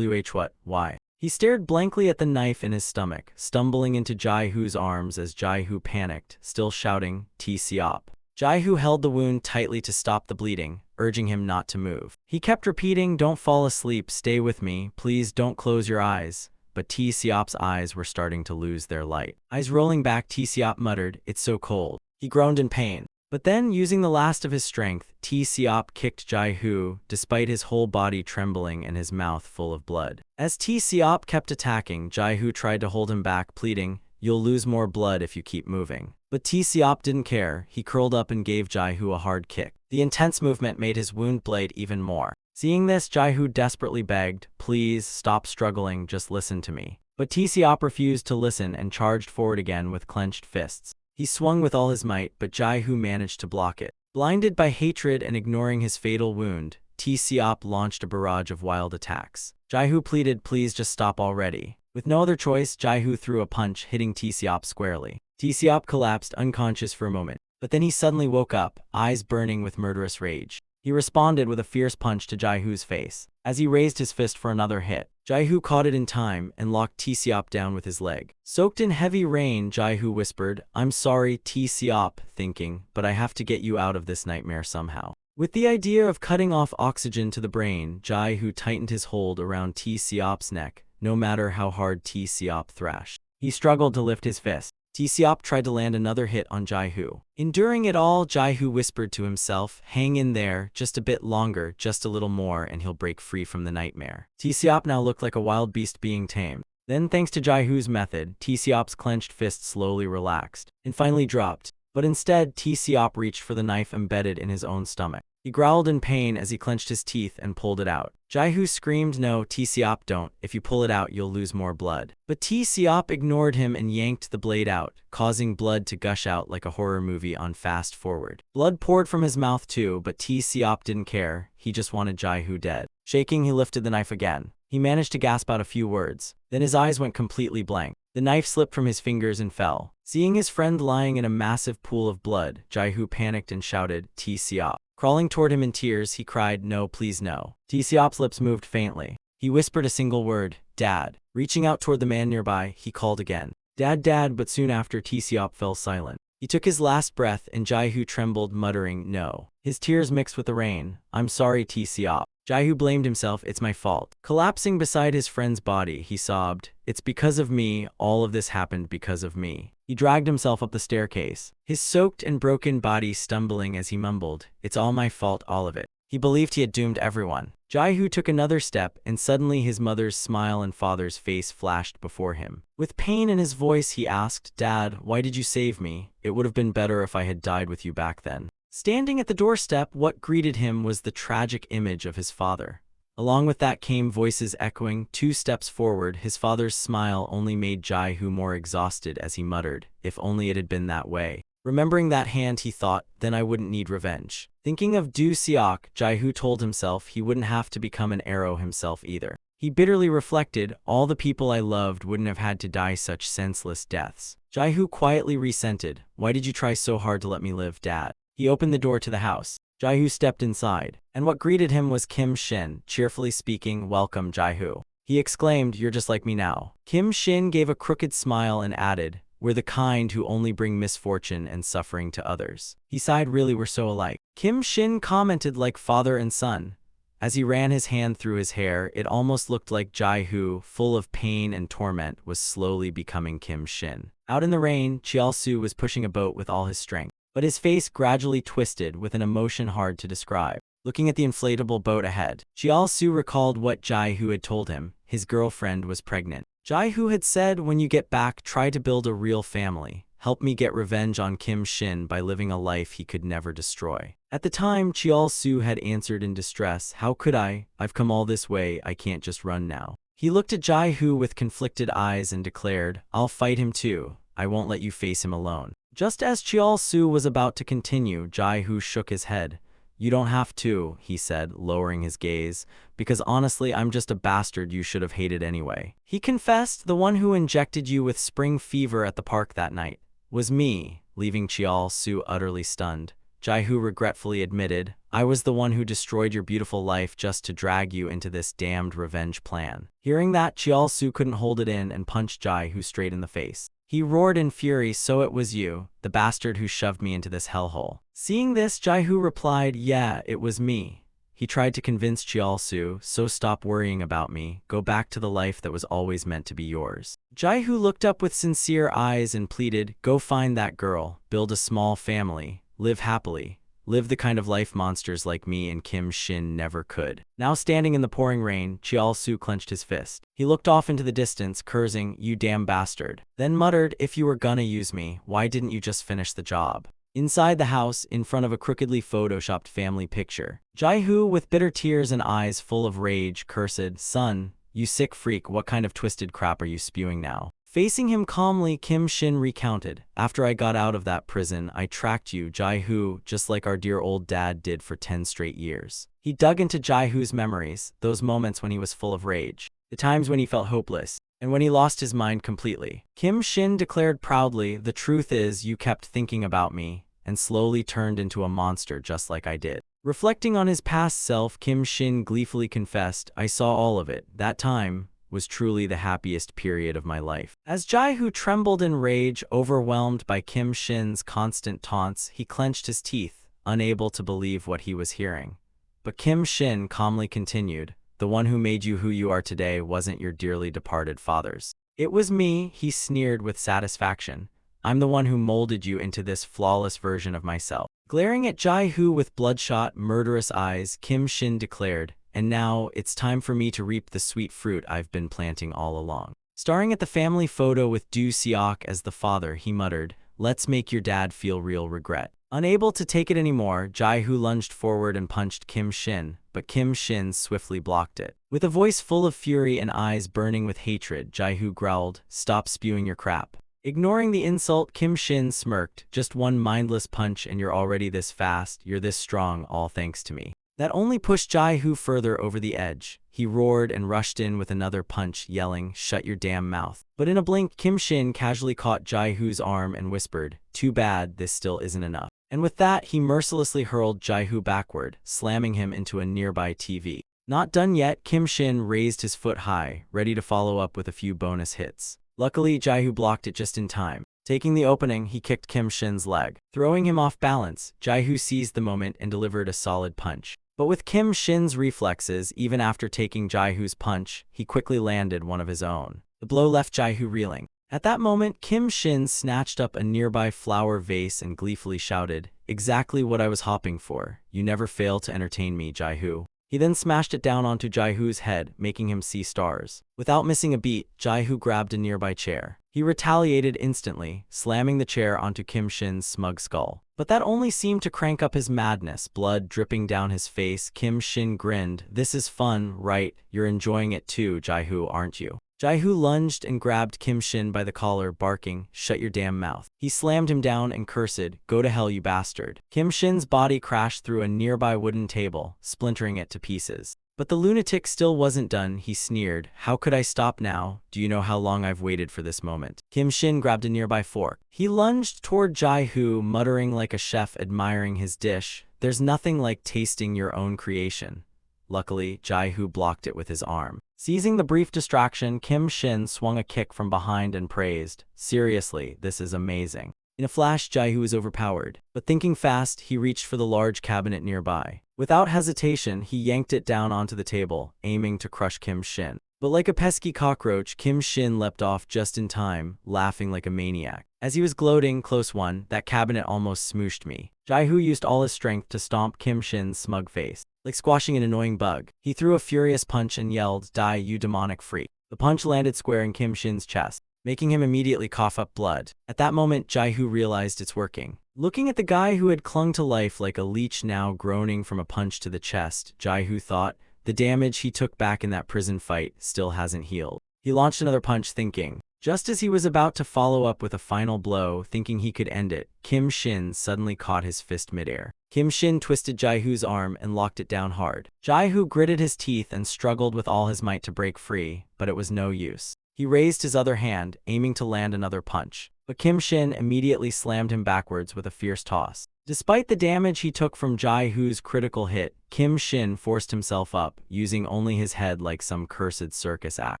Speaker 1: what, why? He stared blankly at the knife in his stomach, stumbling into Jai-Hoo's arms as Jai-Hoo panicked, still shouting, "T-Seop." Jai-Hoo held the wound tightly to stop the bleeding, urging him not to move. He kept repeating, "Don't fall asleep, stay with me, please don't close your eyes." But T-Seop's eyes were starting to lose their light. Eyes rolling back, T-Seop muttered, "It's so cold." He groaned in pain. But then, using the last of his strength, T-Seop kicked Jai-Hoo, despite his whole body trembling and his mouth full of blood. As T-Seop kept attacking, Jai-Hoo tried to hold him back, pleading, "You'll lose more blood if you keep moving." But T-Seop didn't care. He curled up and gave Jai-Hoo a hard kick. The intense movement made his wound bleed even more. Seeing this, Jai-Hoo desperately begged, "Please, stop struggling, just listen to me." But T-Seop refused to listen and charged forward again with clenched fists. He swung with all his might, but Jai-Hoo managed to block it. Blinded by hatred and ignoring his fatal wound, T-Seop launched a barrage of wild attacks. Jai-Hoo pleaded, "Please just stop already." With no other choice, Jai-Hoo threw a punch, hitting T-Seop squarely. T-Seop collapsed unconscious for a moment, but then he suddenly woke up, eyes burning with murderous rage. He responded with a fierce punch to Jai-Hoo's face. As he raised his fist for another hit, Jai-Hoo caught it in time and locked T-Seop down with his leg. Soaked in heavy rain, Jai-Hoo whispered, "I'm sorry, T-Seop," thinking, "but I have to get you out of this nightmare somehow." With the idea of cutting off oxygen to the brain, Jai-Hoo tightened his hold around T-Seop's neck, no matter how hard T-Seop thrashed. He struggled to lift his fist. T-Seop tried to land another hit on Jai-Hoo. Enduring it all, Jai-Hoo whispered to himself, "Hang in there, just a bit longer, just a little more, and he'll break free from the nightmare." T-Seop now looked like a wild beast being tamed. Then, thanks to Jai-Hoo's method, T-Seop's clenched fist slowly relaxed, and finally dropped. But instead, T-Seop reached for the knife embedded in his own stomach. He growled in pain as he clenched his teeth and pulled it out. Jai-Hoo screamed, "No, T-Seop, don't. If you pull it out, you'll lose more blood." But T-Seop ignored him and yanked the blade out, causing blood to gush out like a horror movie on fast forward. Blood poured from his mouth too, but T-Seop didn't care. He just wanted Jai-Hoo dead. Shaking, he lifted the knife again. He managed to gasp out a few words. Then his eyes went completely blank. The knife slipped from his fingers and fell. Seeing his friend lying in a massive pool of blood, Jai-Hoo panicked and shouted, "T-Seop." Crawling toward him in tears, he cried, "No, please no." T-Seop's lips moved faintly. He whispered a single word, "Dad." Reaching out toward the man nearby, he called again, "Dad, Dad," but soon after T-Seop fell silent. He took his last breath and Jai-Hoo trembled, muttering, "No." His tears mixed with the rain. "I'm sorry, T-Seop." Jai-Hoo blamed himself, "It's my fault." Collapsing beside his friend's body, he sobbed, "It's because of me, all of this happened because of me." He dragged himself up the staircase, his soaked and broken body stumbling as he mumbled, "It's all my fault, all of it." He believed he had doomed everyone. Jai-Hoo took another step, and suddenly his mother's smile and father's face flashed before him. With pain in his voice, he asked, "Dad, why did you save me? It would have been better if I had died with you back then." Standing at the doorstep, what greeted him was the tragic image of his father. Along with that came voices echoing. 2 steps forward, his father's smile only made Jai-Hoo more exhausted as he muttered, "If only it had been that way." Remembering that hand, he thought, "Then I wouldn't need revenge." Thinking of Du Seok, Jai-Hoo told himself he wouldn't have to become an arrow himself either. He bitterly reflected, "All the people I loved wouldn't have had to die such senseless deaths." Jai-Hoo quietly resented, "Why did you try so hard to let me live, Dad?" He opened the door to the house. Jai-Hoo stepped inside, and what greeted him was Kim Shin, cheerfully speaking, "Welcome, Jai-Hoo." He exclaimed, "You're just like me now." Kim Shin gave a crooked smile and added, "We're the kind who only bring misfortune and suffering to others." He sighed, "Really, we're so alike." Kim Shin commented, "Like father and son." As he ran his hand through his hair, it almost looked like Jai-Hoo, full of pain and torment, was slowly becoming Kim Shin. Out in the rain, Cheol-soo was pushing a boat with all his strength, but his face gradually twisted with an emotion hard to describe. Looking at the inflatable boat ahead, Cheol-soo recalled what Jai-Hoo had told him. His girlfriend was pregnant. Jai-Hoo had said, "When you get back, try to build a real family. Help me get revenge on Kim Shin by living a life he could never destroy." At the time, Cheol-soo had answered in distress, "How could I? I've come all this way, I can't just run now." He looked at Jai-Hu with conflicted eyes and declared, "I'll fight him too. I won't let you face him alone." Just as Chial-Su was about to continue, Jai-Hu shook his head. "You don't have to," he said, lowering his gaze, "because honestly, I'm just a bastard you should have hated anyway." He confessed, "The one who injected you with spring fever at the park that night was me," leaving Chial-Su utterly stunned. Jai-Hu regretfully admitted, "I was the one who destroyed your beautiful life just to drag you into this damned revenge plan." Hearing that, Chial-Su couldn't hold it in and punched Jai-Hu straight in the face. He roared in fury, "So it was you, the bastard who shoved me into this hellhole." Seeing this, Jai-Hu replied, "Yeah, it was me." He tried to convince Chial-Su, "So stop worrying about me, go back to the life that was always meant to be yours." Jai-Hu looked up with sincere eyes and pleaded, "Go find that girl, build a small family, live happily. Live the kind of life monsters like me and Kim Shin never could." Now standing in the pouring rain, Chial-Su clenched his fist. He looked off into the distance, cursing, "You damn bastard." Then muttered, "If you were gonna use me, why didn't you just finish the job?" Inside the house, in front of a crookedly photoshopped family picture, Jai-Hu, with bitter tears and eyes full of rage, cursed, "Son, you sick freak, what kind of twisted crap are you spewing now?" Facing him calmly, Kim Shin recounted, "After I got out of that prison, I tracked you, Jai-Hu, just like our dear old dad did for 10 straight years." He dug into Jai-Hu's memories, those moments when he was full of rage, the times when he felt hopeless, and when he lost his mind completely. Kim Shin declared proudly, "The truth is, you kept thinking about me, and slowly turned into a monster just like I did." Reflecting on his past self, Kim Shin gleefully confessed, "I saw all of it. That time was truly the happiest period of my life." As Jai-Hu trembled in rage, overwhelmed by Kim Shin's constant taunts, he clenched his teeth, unable to believe what he was hearing. But Kim Shin calmly continued, "The one who made you who you are today wasn't your dearly departed father's. It was me," he sneered with satisfaction. "I'm the one who molded you into this flawless version of myself." Glaring at Jai-Hu with bloodshot, murderous eyes, Kim Shin declared, "And now, it's time for me to reap the sweet fruit I've been planting all along." Staring at the family photo with Do Seok as the father, he muttered, "Let's make your dad feel real regret." Unable to take it anymore, Jai-Hu lunged forward and punched Kim Shin, but Kim Shin swiftly blocked it. With a voice full of fury and eyes burning with hatred, Jai-Hu growled, "Stop spewing your crap." Ignoring the insult, Kim Shin smirked, "Just one mindless punch and you're already this fast, you're this strong, all thanks to me." That only pushed Jai-Hu further over the edge. He roared and rushed in with another punch, yelling, "Shut your damn mouth." But in a blink, Kim Shin casually caught Jai-Hu's arm and whispered, "Too bad, this still isn't enough." And with that, he mercilessly hurled Jai-Hu backward, slamming him into a nearby TV. Not done yet, Kim Shin raised his foot high, ready to follow up with a few bonus hits. Luckily, Jai-Hu blocked it just in time. Taking the opening, he kicked Kim Shin's leg. Throwing him off balance, Jai-Hu seized the moment and delivered a solid punch. But with Kim Shin's reflexes, even after taking Jai-Hu's punch, he quickly landed one of his own. The blow left Jai-Hu reeling. At that moment, Kim Shin snatched up a nearby flower vase and gleefully shouted, "Exactly what I was hoping for. You never fail to entertain me, Jai-Hu." He then smashed it down onto Jai-Hu's head, making him see stars. Without missing a beat, Jai-Hu grabbed a nearby chair. He retaliated instantly, slamming the chair onto Kim Shin's smug skull. But that only seemed to crank up his madness, blood dripping down his face. Kim Shin grinned, "This is fun, right? You're enjoying it too, Jai-Hu, aren't you?" Jai-Hu lunged and grabbed Kim Shin by the collar, barking, "Shut your damn mouth." He slammed him down and cursed, "Go to hell, you bastard." Kim Shin's body crashed through a nearby wooden table, splintering it to pieces. But the lunatic still wasn't done. He sneered, "How could I stop now? Do you know how long I've waited for this moment?" Kim Shin grabbed a nearby fork. He lunged toward Jai-Hu, muttering like a chef admiring his dish, "There's nothing like tasting your own creation." Luckily, Jai-Hu blocked it with his arm. Seizing the brief distraction, Kim Shin swung a kick from behind and praised, "Seriously, this is amazing." In a flash, Jai-Hu was overpowered. But thinking fast, he reached for the large cabinet nearby. Without hesitation, he yanked it down onto the table, aiming to crush Kim Shin. But like a pesky cockroach, Kim Shin leapt off just in time, laughing like a maniac. As he was gloating, "Close one, that cabinet almost smooshed me." Jai-Hu used all his strength to stomp Kim Shin's smug face. Like squashing an annoying bug, he threw a furious punch and yelled, "Die, you demonic freak." The punch landed square in Kim Shin's chest, making him immediately cough up blood. At that moment, Jai-Hu realized it's working. Looking at the guy who had clung to life like a leech now groaning from a punch to the chest, Jai-Hu thought, The damage he took back in that prison fight still hasn't healed. He launched another punch thinking. Just as he was about to follow up with a final blow, thinking he could end it, Kim Shin suddenly caught his fist midair. Kim Shin twisted Jai-Hoo's arm and locked it down hard. Jai-Hoo gritted his teeth and struggled with all his might to break free, but it was no use. He raised his other hand, aiming to land another punch, but Kim Shin immediately slammed him backwards with a fierce toss. Despite the damage he took from Jai-Hoo's critical hit, Kim Shin forced himself up, using only his head like some cursed circus act.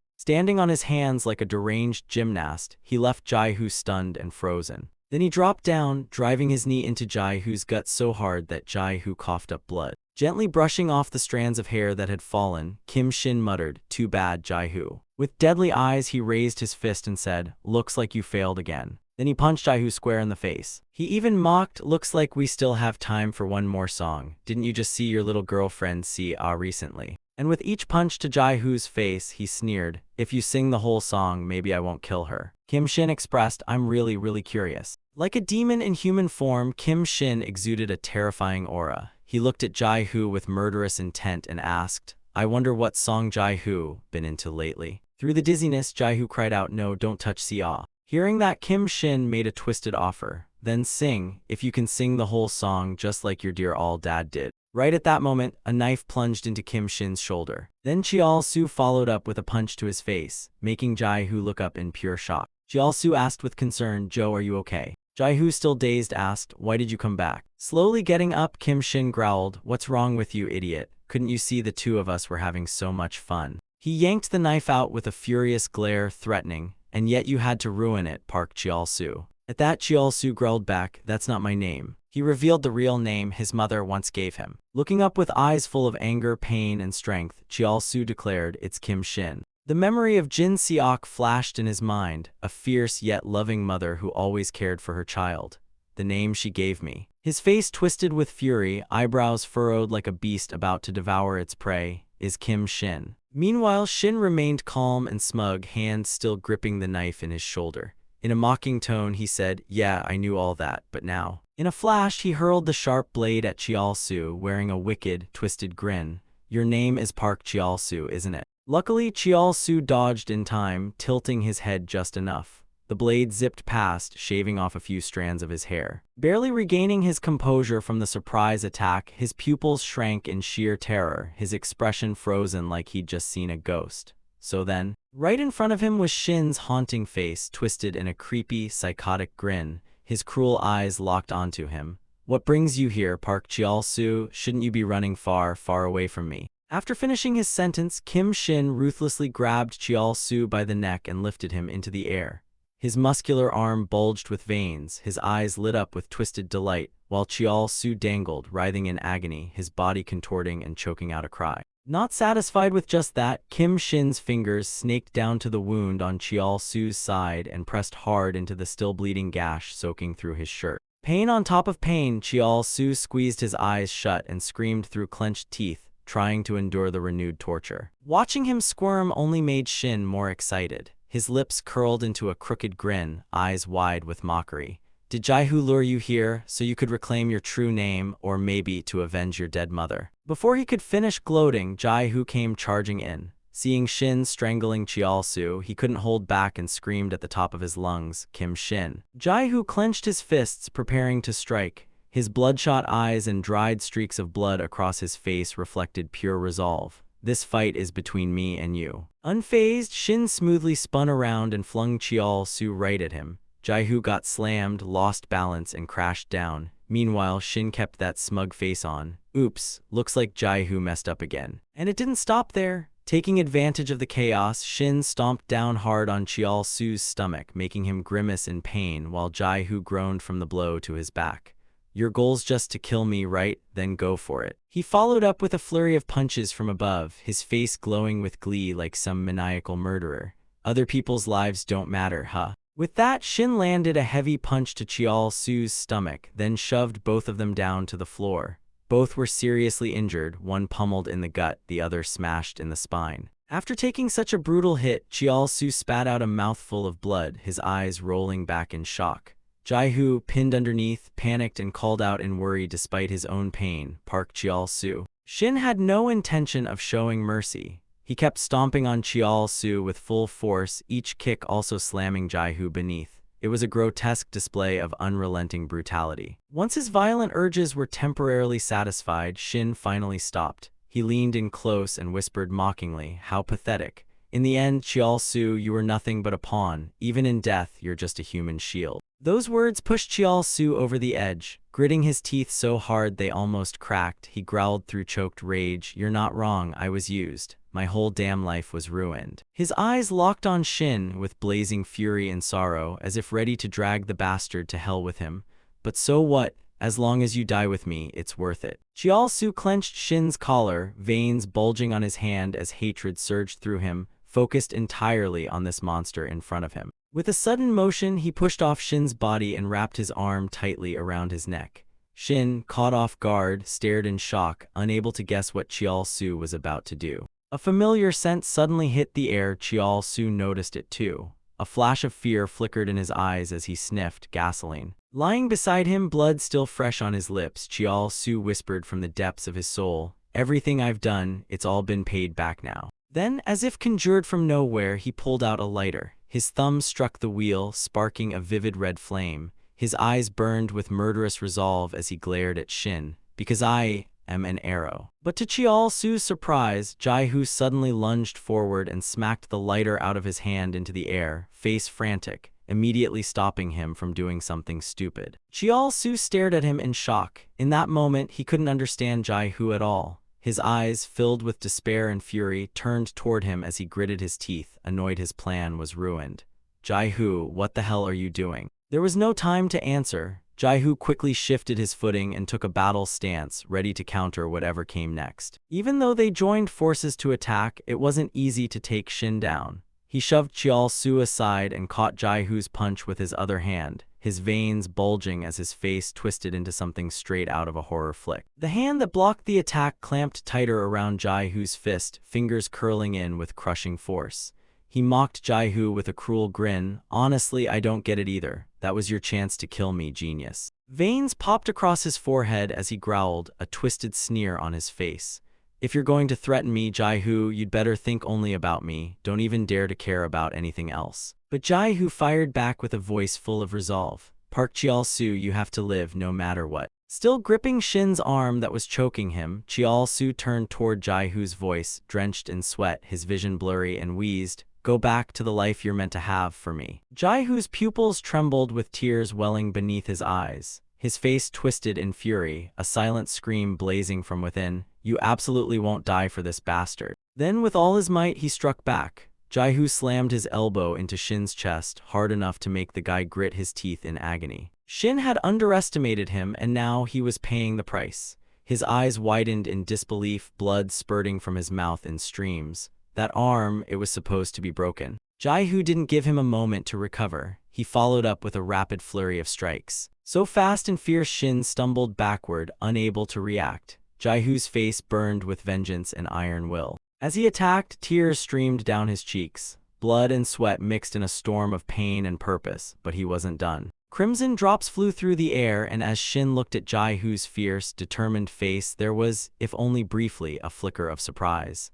Speaker 1: Standing on his hands like a deranged gymnast, he left Jai-Hoo stunned and frozen. Then he dropped down, driving his knee into Jai-Hoo's gut so hard that Jai-Hoo coughed up blood. Gently brushing off the strands of hair that had fallen, Kim Shin muttered, "Too bad, Jai-Hoo." With deadly eyes, he raised his fist and said, "Looks like you failed again." Then he punched Jai-Hoo square in the face. He even mocked, "Looks like we still have time for one more song. Didn't you just see your little girlfriend recently?" And with each punch to Jai-Hoo's face, he sneered, "If you sing the whole song, maybe I won't kill her." Kim Shin expressed, "I'm really curious." Like a demon in human form, Kim Shin exuded a terrifying aura. He looked at Jai-Hoo with murderous intent and asked, "I wonder what song Jai-Hoo been into lately." Through the dizziness, Jai-Hoo cried out, "No, don't touch Sia." Hearing that, Kim Shin made a twisted offer. "Then sing, if you can sing the whole song just like your dear old dad did." Right at that moment, a knife plunged into Kim Shin's shoulder. Then Cheol-Soo followed up with a punch to his face, making Jai-Hoo look up in pure shock. Cheol-Soo asked with concern, "Joe, are you okay?" Jai-Hoo, still dazed, asked, "Why did you come back?" Slowly getting up, Kim Shin growled, "What's wrong with you, idiot? Couldn't you see the two of us were having so much fun?" He yanked the knife out with a furious glare, threatening, "And yet you had to ruin it, Park Cheol-Soo." At that, Cheol-Soo growled back, "That's not my name." He revealed the real name his mother once gave him. Looking up with eyes full of anger, pain, and strength, Cheol-Soo declared, "It's Kim Shin." The memory of Jin Seok flashed in his mind, a fierce yet loving mother who always cared for her child. "The name she gave me." His face twisted with fury, eyebrows furrowed like a beast about to devour its prey, "Is Kim Shin." Meanwhile, Shin remained calm and smug, hand still gripping the knife in his shoulder. In a mocking tone, he said, "Yeah, I knew all that, but now." In a flash, he hurled the sharp blade at Cheol-Soo, wearing a wicked, twisted grin. "Your name is Park Cheol-Soo, isn't it?" Luckily, Cheol-Soo dodged in time, tilting his head just enough. The blade zipped past, shaving off a few strands of his hair. Barely regaining his composure from the surprise attack, his pupils shrank in sheer terror, his expression frozen like he'd just seen a ghost. So then, right in front of him was Shin's haunting face, twisted in a creepy, psychotic grin, his cruel eyes locked onto him. "What brings you here, Park Cheol-Soo? Shouldn't you be running far away from me?" After finishing his sentence, Kim Shin ruthlessly grabbed Cheol-Soo by the neck and lifted him into the air. His muscular arm bulged with veins, his eyes lit up with twisted delight, while Cheol-Soo dangled, writhing in agony, his body contorting and choking out a cry. Not satisfied with just that, Kim Shin's fingers snaked down to the wound on Cheol-Soo's side and pressed hard into the still bleeding gash soaking through his shirt. Pain on top of pain, Cheol-Soo squeezed his eyes shut and screamed through clenched teeth, trying to endure the renewed torture. Watching him squirm only made Shin more excited. His lips curled into a crooked grin, eyes wide with mockery. "Did Jai-Hoo lure you here so you could reclaim your true name, or maybe to avenge your dead mother?" Before he could finish gloating, Jai-Hoo came charging in. Seeing Shin strangling Cheol-Soo, he couldn't hold back and screamed at the top of his lungs, "Kim Shin." Jai-Hoo clenched his fists, preparing to strike. His bloodshot eyes and dried streaks of blood across his face reflected pure resolve. "This fight is between me and you." Unfazed, Shin smoothly spun around and flung Cheol-Soo right at him. Jai-Hoo got slammed, lost balance, and crashed down. Meanwhile, Shin kept that smug face on. "Oops, looks like Jai-Hoo messed up again." And it didn't stop there. Taking advantage of the chaos, Shin stomped down hard on Cheol-Soo's stomach, making him grimace in pain while Jai-Hoo groaned from the blow to his back. "Your goal's just to kill me, right? Then go for it." He followed up with a flurry of punches from above, his face glowing with glee like some maniacal murderer. "Other people's lives don't matter, huh?" With that, Shin landed a heavy punch to Cheol-Soo's stomach, then shoved both of them down to the floor. Both were seriously injured, one pummeled in the gut, the other smashed in the spine. After taking such a brutal hit, Cheol-Soo spat out a mouthful of blood, his eyes rolling back in shock. Jai-Hoo, pinned underneath, panicked and called out in worry despite his own pain, "Park Cheol-Soo." Shin had no intention of showing mercy. He kept stomping on Chial-su with full force, each kick also slamming Jaihu beneath. It was a grotesque display of unrelenting brutality. Once his violent urges were temporarily satisfied, Shin finally stopped. He leaned in close and whispered mockingly, "How pathetic. In the end, Chial-su, you were nothing but a pawn. Even in death, you're just a human shield." Those words pushed Chial-su over the edge. Gritting his teeth so hard they almost cracked, he growled through choked rage, "You're not wrong, I was used. My whole damn life was ruined." His eyes locked on Shin with blazing fury and sorrow, as if ready to drag the bastard to hell with him. "But so what? As long as you die with me, it's worth it." Chial-su clenched Shin's collar, veins bulging on his hand as hatred surged through him, focused entirely on this monster in front of him. With a sudden motion, he pushed off Shin's body and wrapped his arm tightly around his neck. Shin, caught off guard, stared in shock, unable to guess what Chial-su was about to do. A familiar scent suddenly hit the air. Chial-su noticed it too. A flash of fear flickered in his eyes as he sniffed gasoline. Lying beside him, blood still fresh on his lips, Chial-su whispered from the depths of his soul, "Everything I've done, it's all been paid back now." Then, as if conjured from nowhere, he pulled out a lighter. His thumb struck the wheel, sparking a vivid red flame. His eyes burned with murderous resolve as he glared at Shin. "Because I am an arrow." But to Chial-su's surprise, Jaihu suddenly lunged forward and smacked the lighter out of his hand into the air, face frantic, immediately stopping him from doing something stupid. Chial-su stared at him in shock. In that moment, he couldn't understand Jaihu at all. His eyes, filled with despair and fury, turned toward him as he gritted his teeth, annoyed his plan was ruined. "Jaihu, what the hell are you doing?" There was no time to answer. Jaihu quickly shifted his footing and took a battle stance, ready to counter whatever came next. Even though they joined forces to attack, it wasn't easy to take Shin down. He shoved Chial-su aside and caught Jaihu's punch with his other hand, his veins bulging as his face twisted into something straight out of a horror flick. The hand that blocked the attack clamped tighter around Jaihu's fist, fingers curling in with crushing force. He mocked Jaihu with a cruel grin. "Honestly, I don't get it either. That was your chance to kill me, genius." Veins popped across his forehead as he growled, a twisted sneer on his face. "If you're going to threaten me, Jaihu, you'd better think only about me. Don't even dare to care about anything else." But Jaihu fired back with a voice full of resolve. "Park Chial-su, you have to live no matter what." Still gripping Shin's arm that was choking him, Chial-su turned toward Jaihu's voice, drenched in sweat, his vision blurry, and wheezed, "Go back to the life you're meant to have for me." Jaihu's pupils trembled with tears welling beneath his eyes. His face twisted in fury, a silent scream blazing from within, "You absolutely won't die for this bastard." Then with all his might he struck back. Jaihu slammed his elbow into Shin's chest, hard enough to make the guy grit his teeth in agony. Shin had underestimated him, and now he was paying the price. His eyes widened in disbelief, blood spurting from his mouth in streams. That arm, it was supposed to be broken. Jaihu didn't give him a moment to recover. He followed up with a rapid flurry of strikes. So fast and fierce Shin stumbled backward, unable to react. Jaihu's face burned with vengeance and iron will. As he attacked, tears streamed down his cheeks. Blood and sweat mixed in a storm of pain and purpose, but he wasn't done. Crimson drops flew through the air, and as Shin looked at Jaihu's fierce, determined face, there was, if only briefly, a flicker of surprise.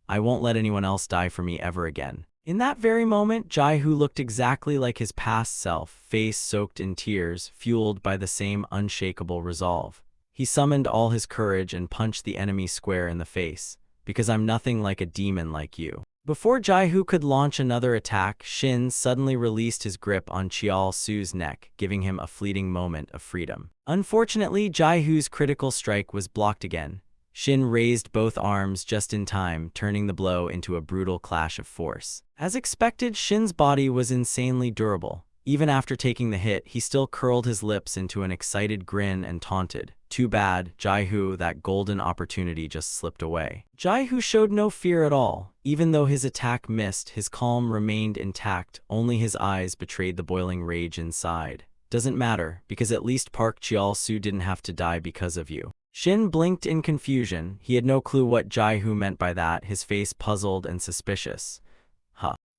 Speaker 1: "I won't let anyone else die for me ever again." In that very moment, Jaihu looked exactly like his past self, face soaked in tears, fueled by the same unshakable resolve. He summoned all his courage and punched the enemy square in the face. "Because I'm nothing like a demon like you." Before Jaihu could launch another attack, Shin suddenly released his grip on Chial-su's neck, giving him a fleeting moment of freedom. Unfortunately, Jaihu's critical strike was blocked again. Shin raised both arms just in time, turning the blow into a brutal clash of force. As expected, Shin's body was insanely durable. Even after taking the hit, he still curled his lips into an excited grin and taunted, "Too bad, Jaihu, that golden opportunity just slipped away." Jaihu showed no fear at all. Even though his attack missed, his calm remained intact, only his eyes betrayed the boiling rage inside. "Doesn't matter, because at least Park Chial-su didn't have to die because of you." Shin blinked in confusion. He had no clue what Jaihu meant by that, his face puzzled and suspicious.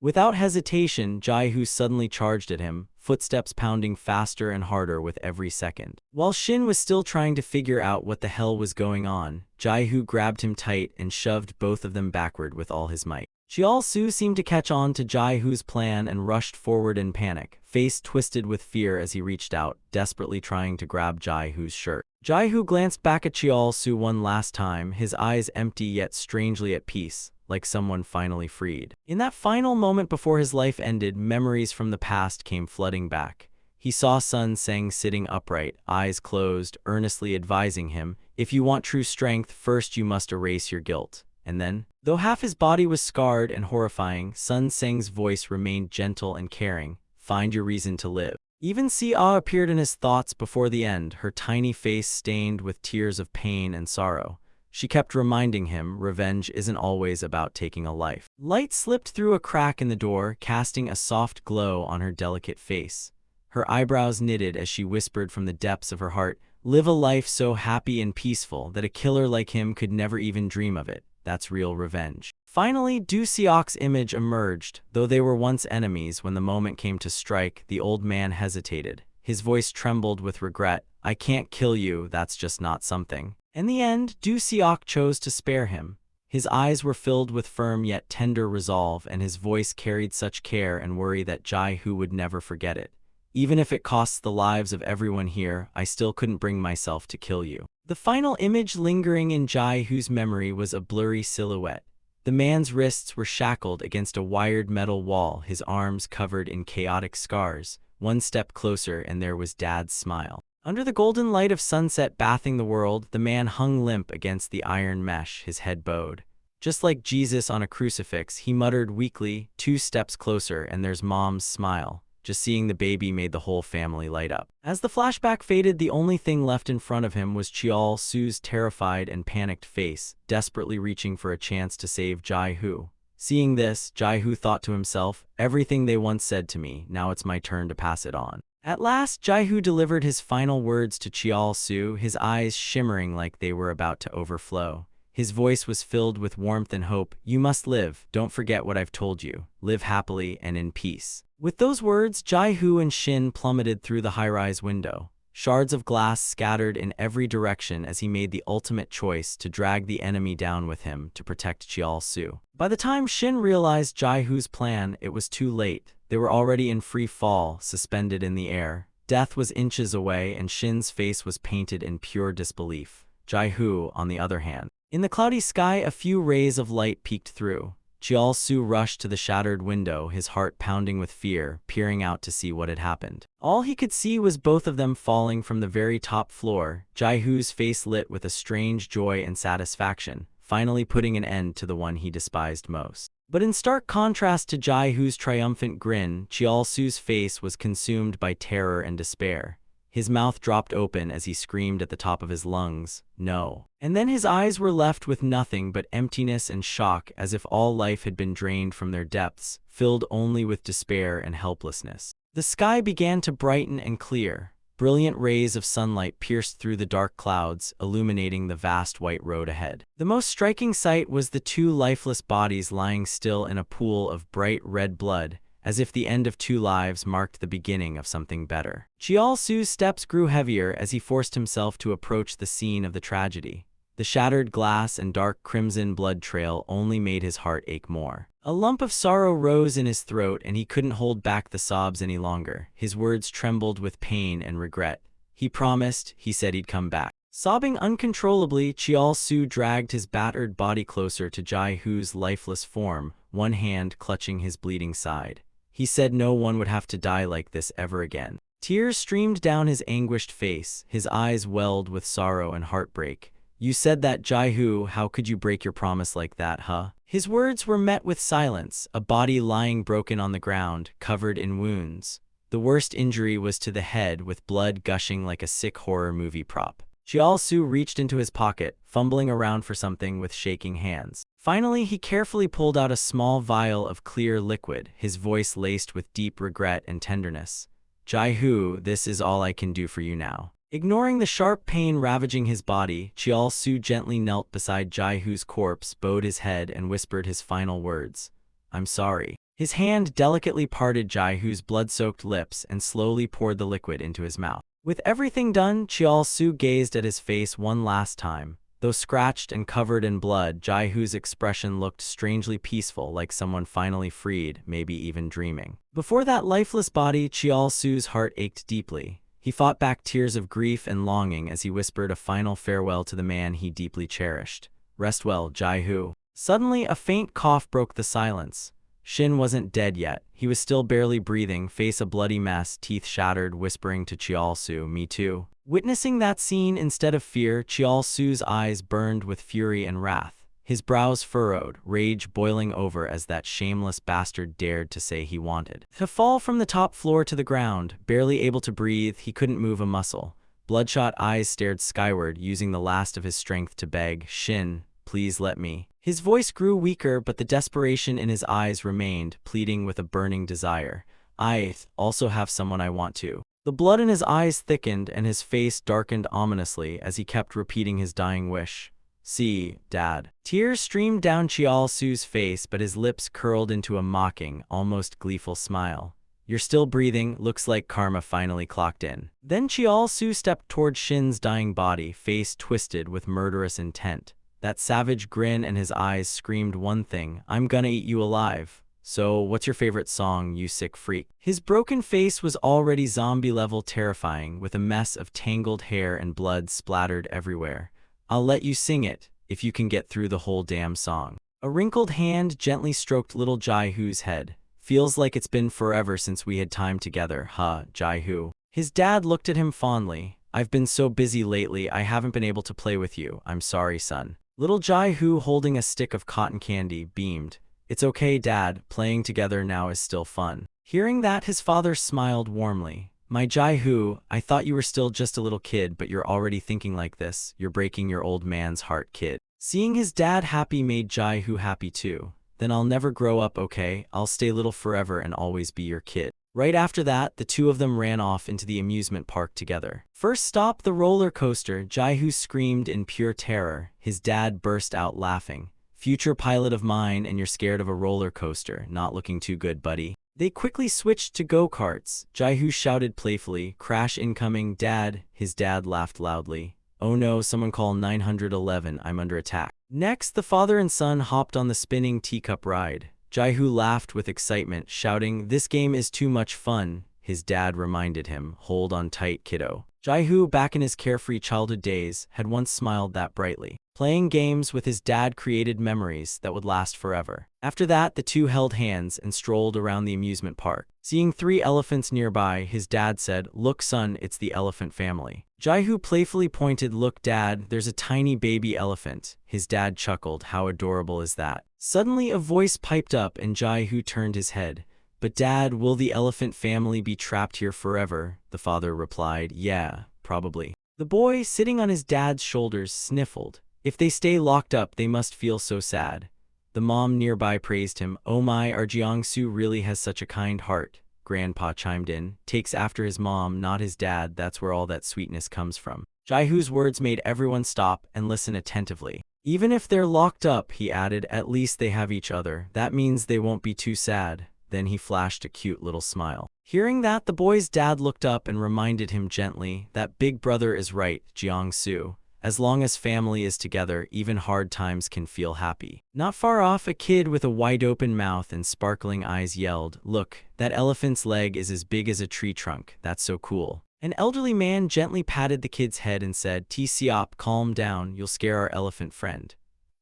Speaker 1: Without hesitation, Jaihu suddenly charged at him, footsteps pounding faster and harder with every second. While Shin was still trying to figure out what the hell was going on, Jai-Hoo grabbed him tight and shoved both of them backward with all his might. Cheol-Soo seemed to catch on to Jai-Hoo's plan and rushed forward in panic, face twisted with fear as he reached out, desperately trying to grab Jai-Hoo's shirt. Jai-Hoo glanced back at Cheol-Soo one last time, his eyes empty yet strangely at peace, like someone finally freed. In that final moment before his life ended, memories from the past came flooding back. He saw Sun Seng sitting upright, eyes closed, earnestly advising him, "If you want true strength, first you must erase your guilt." And then, though half his body was scarred and horrifying, Sun Seng's voice remained gentle and caring, "Find your reason to live." Even Si-Ah appeared in his thoughts before the end, her tiny face stained with tears of pain and sorrow. She kept reminding him, revenge isn't always about taking a life. Light slipped through a crack in the door, casting a soft glow on her delicate face. Her eyebrows knitted as she whispered from the depths of her heart, "Live a life so happy and peaceful that a killer like him could never even dream of it. That's real revenge." Finally, Du Seok's image emerged. Though they were once enemies, when the moment came to strike, the old man hesitated. His voice trembled with regret. "I can't kill you, that's just not something." In the end, Du Seok chose to spare him. His eyes were filled with firm yet tender resolve, and his voice carried such care and worry that Jai-Hoo would never forget it. "Even if it costs the lives of everyone here, I still couldn't bring myself to kill you." The final image lingering in Jai-Hoo's memory was a blurry silhouette. The man's wrists were shackled against a wired metal wall, his arms covered in chaotic scars. One step closer and there was Dad's smile. Under the golden light of sunset bathing the world, the man hung limp against the iron mesh, his head bowed. Just like Jesus on a crucifix, he muttered weakly, "2 steps closer and there's Mom's smile." Just seeing the baby made the whole family light up. As the flashback faded, the only thing left in front of him was Cheol-Soo's terrified and panicked face, desperately reaching for a chance to save Jai-Hoo. Seeing this, Jai-Hoo thought to himself, "Everything they once said to me, now it's my turn to pass it on." At last, Jai-Hoo delivered his final words to Cheol-Soo, his eyes shimmering like they were about to overflow. His voice was filled with warmth and hope. "You must live. Don't forget what I've told you. Live happily and in peace." With those words, Jai-Hoo and Shin plummeted through the high-rise window. Shards of glass scattered in every direction as he made the ultimate choice to drag the enemy down with him to protect Cheol-Soo. By the time Shin realized Jai-Hoo's plan, it was too late. They were already in free fall, suspended in the air. Death was inches away and Shin's face was painted in pure disbelief. Jai-Hoo, on the other hand. In the cloudy sky, a few rays of light peeked through. Cheol-Soo rushed to the shattered window, his heart pounding with fear, peering out to see what had happened. All he could see was both of them falling from the very top floor, Jai-Hoo's face lit with a strange joy and satisfaction, finally putting an end to the one he despised most. But in stark contrast to Jai-Hoo's triumphant grin, Cheol-Soo's face was consumed by terror and despair. His mouth dropped open as he screamed at the top of his lungs, "No." And then his eyes were left with nothing but emptiness and shock, as if all life had been drained from their depths, filled only with despair and helplessness. The sky began to brighten and clear. Brilliant rays of sunlight pierced through the dark clouds, illuminating the vast white road ahead. The most striking sight was the 2 lifeless bodies lying still in a pool of bright red blood, as if the end of 2 lives marked the beginning of something better. Cheol-Soo's steps grew heavier as he forced himself to approach the scene of the tragedy. The shattered glass and dark crimson blood trail only made his heart ache more. A lump of sorrow rose in his throat and he couldn't hold back the sobs any longer. His words trembled with pain and regret. He promised, he said he'd come back. Sobbing uncontrollably, Cheol-Soo dragged his battered body closer to Jai-Hoo's lifeless form, one hand clutching his bleeding side. He said no one would have to die like this ever again. Tears streamed down his anguished face, his eyes welled with sorrow and heartbreak. "You said that, Jai-Hoo, how could you break your promise like that, huh?" His words were met with silence, a body lying broken on the ground, covered in wounds. The worst injury was to the head, with blood gushing like a sick horror movie prop. Cheol-Soo reached into his pocket, fumbling around for something with shaking hands. Finally, he carefully pulled out a small vial of clear liquid, his voice laced with deep regret and tenderness. "Jai-Hoo, this is all I can do for you now." Ignoring the sharp pain ravaging his body, Cheol-Soo gently knelt beside Jai-Hoo's corpse, bowed his head, and whispered his final words. "I'm sorry." His hand delicately parted Jaihu's blood-soaked lips and slowly poured the liquid into his mouth. With everything done, Chial-su gazed at his face one last time. Though scratched and covered in blood, Jaihu's expression looked strangely peaceful, like someone finally freed, maybe even dreaming. Before that lifeless body, Chial-su's heart ached deeply. He fought back tears of grief and longing as he whispered a final farewell to the man he deeply cherished. Rest well, Jaihu. Suddenly, a faint cough broke the silence. Shin wasn't dead yet. He was still barely breathing, face a bloody mess, teeth shattered, whispering to Chial-su, "Me too." Witnessing that scene, instead of fear, Chial-su's eyes burned with fury and wrath. His brows furrowed, rage boiling over as that shameless bastard dared to say he wanted to fall from the top floor to the ground. Barely able to breathe, he couldn't move a muscle. Bloodshot eyes stared skyward, using the last of his strength to beg, "Shin, please let me." His voice grew weaker, but the desperation in his eyes remained, pleading with a burning desire. "I also have someone I want to." The blood in his eyes thickened and his face darkened ominously as he kept repeating his dying wish. "See, Dad." Tears streamed down Chial-su's face, but his lips curled into a mocking, almost gleeful smile. "You're still breathing, looks like karma finally clocked in." Then Chial-su stepped toward Shin's dying body, face twisted with murderous intent. That savage grin in his eyes screamed one thing: "I'm gonna eat you alive. So, what's your favorite song, you sick freak?" His broken face was already zombie-level terrifying, with a mess of tangled hair and blood splattered everywhere. "I'll let you sing it, if you can get through the whole damn song." A wrinkled hand gently stroked little Jaihu's head. "Feels like it's been forever since we had time together, huh, Jaihu?" His dad looked at him fondly. "I've been so busy lately, I haven't been able to play with you. I'm sorry, son." Little Jaihu, holding a stick of cotton candy, beamed. "It's okay, Dad. Playing together now is still fun." Hearing that, his father smiled warmly. "My Jaihu, I thought you were still just a little kid, but you're already thinking like this. You're breaking your old man's heart, kid." Seeing his dad happy made Jaihu happy too. "Then I'll never grow up, okay? I'll stay little forever and always be your kid." Right after that, the two of them ran off into the amusement park together. First stop, the roller coaster. Jaihu screamed in pure terror. His dad burst out laughing. "Future pilot of mine, and you're scared of a roller coaster. Not looking too good, buddy." They quickly switched to go-karts. Jaihu shouted playfully, "Crash incoming, Dad." His dad laughed loudly. "Oh no, someone call 911, I'm under attack." Next, the father and son hopped on the spinning teacup ride. Jaihu laughed with excitement, shouting, "This game is too much fun." His dad reminded him, "Hold on tight, kiddo." Jaihu, back in his carefree childhood days, had once smiled that brightly. Playing games with his dad created memories that would last forever. After that, the two held hands and strolled around the amusement park. Seeing 3 elephants nearby, his dad said, "Look, son, it's the elephant family." Jaihu playfully pointed, "Look, Dad, there's a tiny baby elephant." His dad chuckled, "How adorable is that?" Suddenly, a voice piped up and Jaihu turned his head. "But Dad, will the elephant family be trapped here forever?" The father replied, "Yeah, probably." The boy, sitting on his dad's shoulders, sniffled. "If they stay locked up, they must feel so sad." The mom nearby praised him. "Oh my, our Jiangsu really has such a kind heart." Grandpa chimed in. "Takes after his mom, not his dad. That's where all that sweetness comes from." Jaihu's words made everyone stop and listen attentively. "Even if they're locked up," he added, "at least they have each other. That means they won't be too sad." Then he flashed a cute little smile. Hearing that, the boy's dad looked up and reminded him gently that big brother is right, Jiangsu. As long as family is together, even hard times can feel happy. Not far off, a kid with a wide-open mouth and sparkling eyes yelled, "Look, that elephant's leg is as big as a tree trunk. That's so cool." An elderly man gently patted the kid's head and said, "T-Siop, calm down, you'll scare our elephant friend."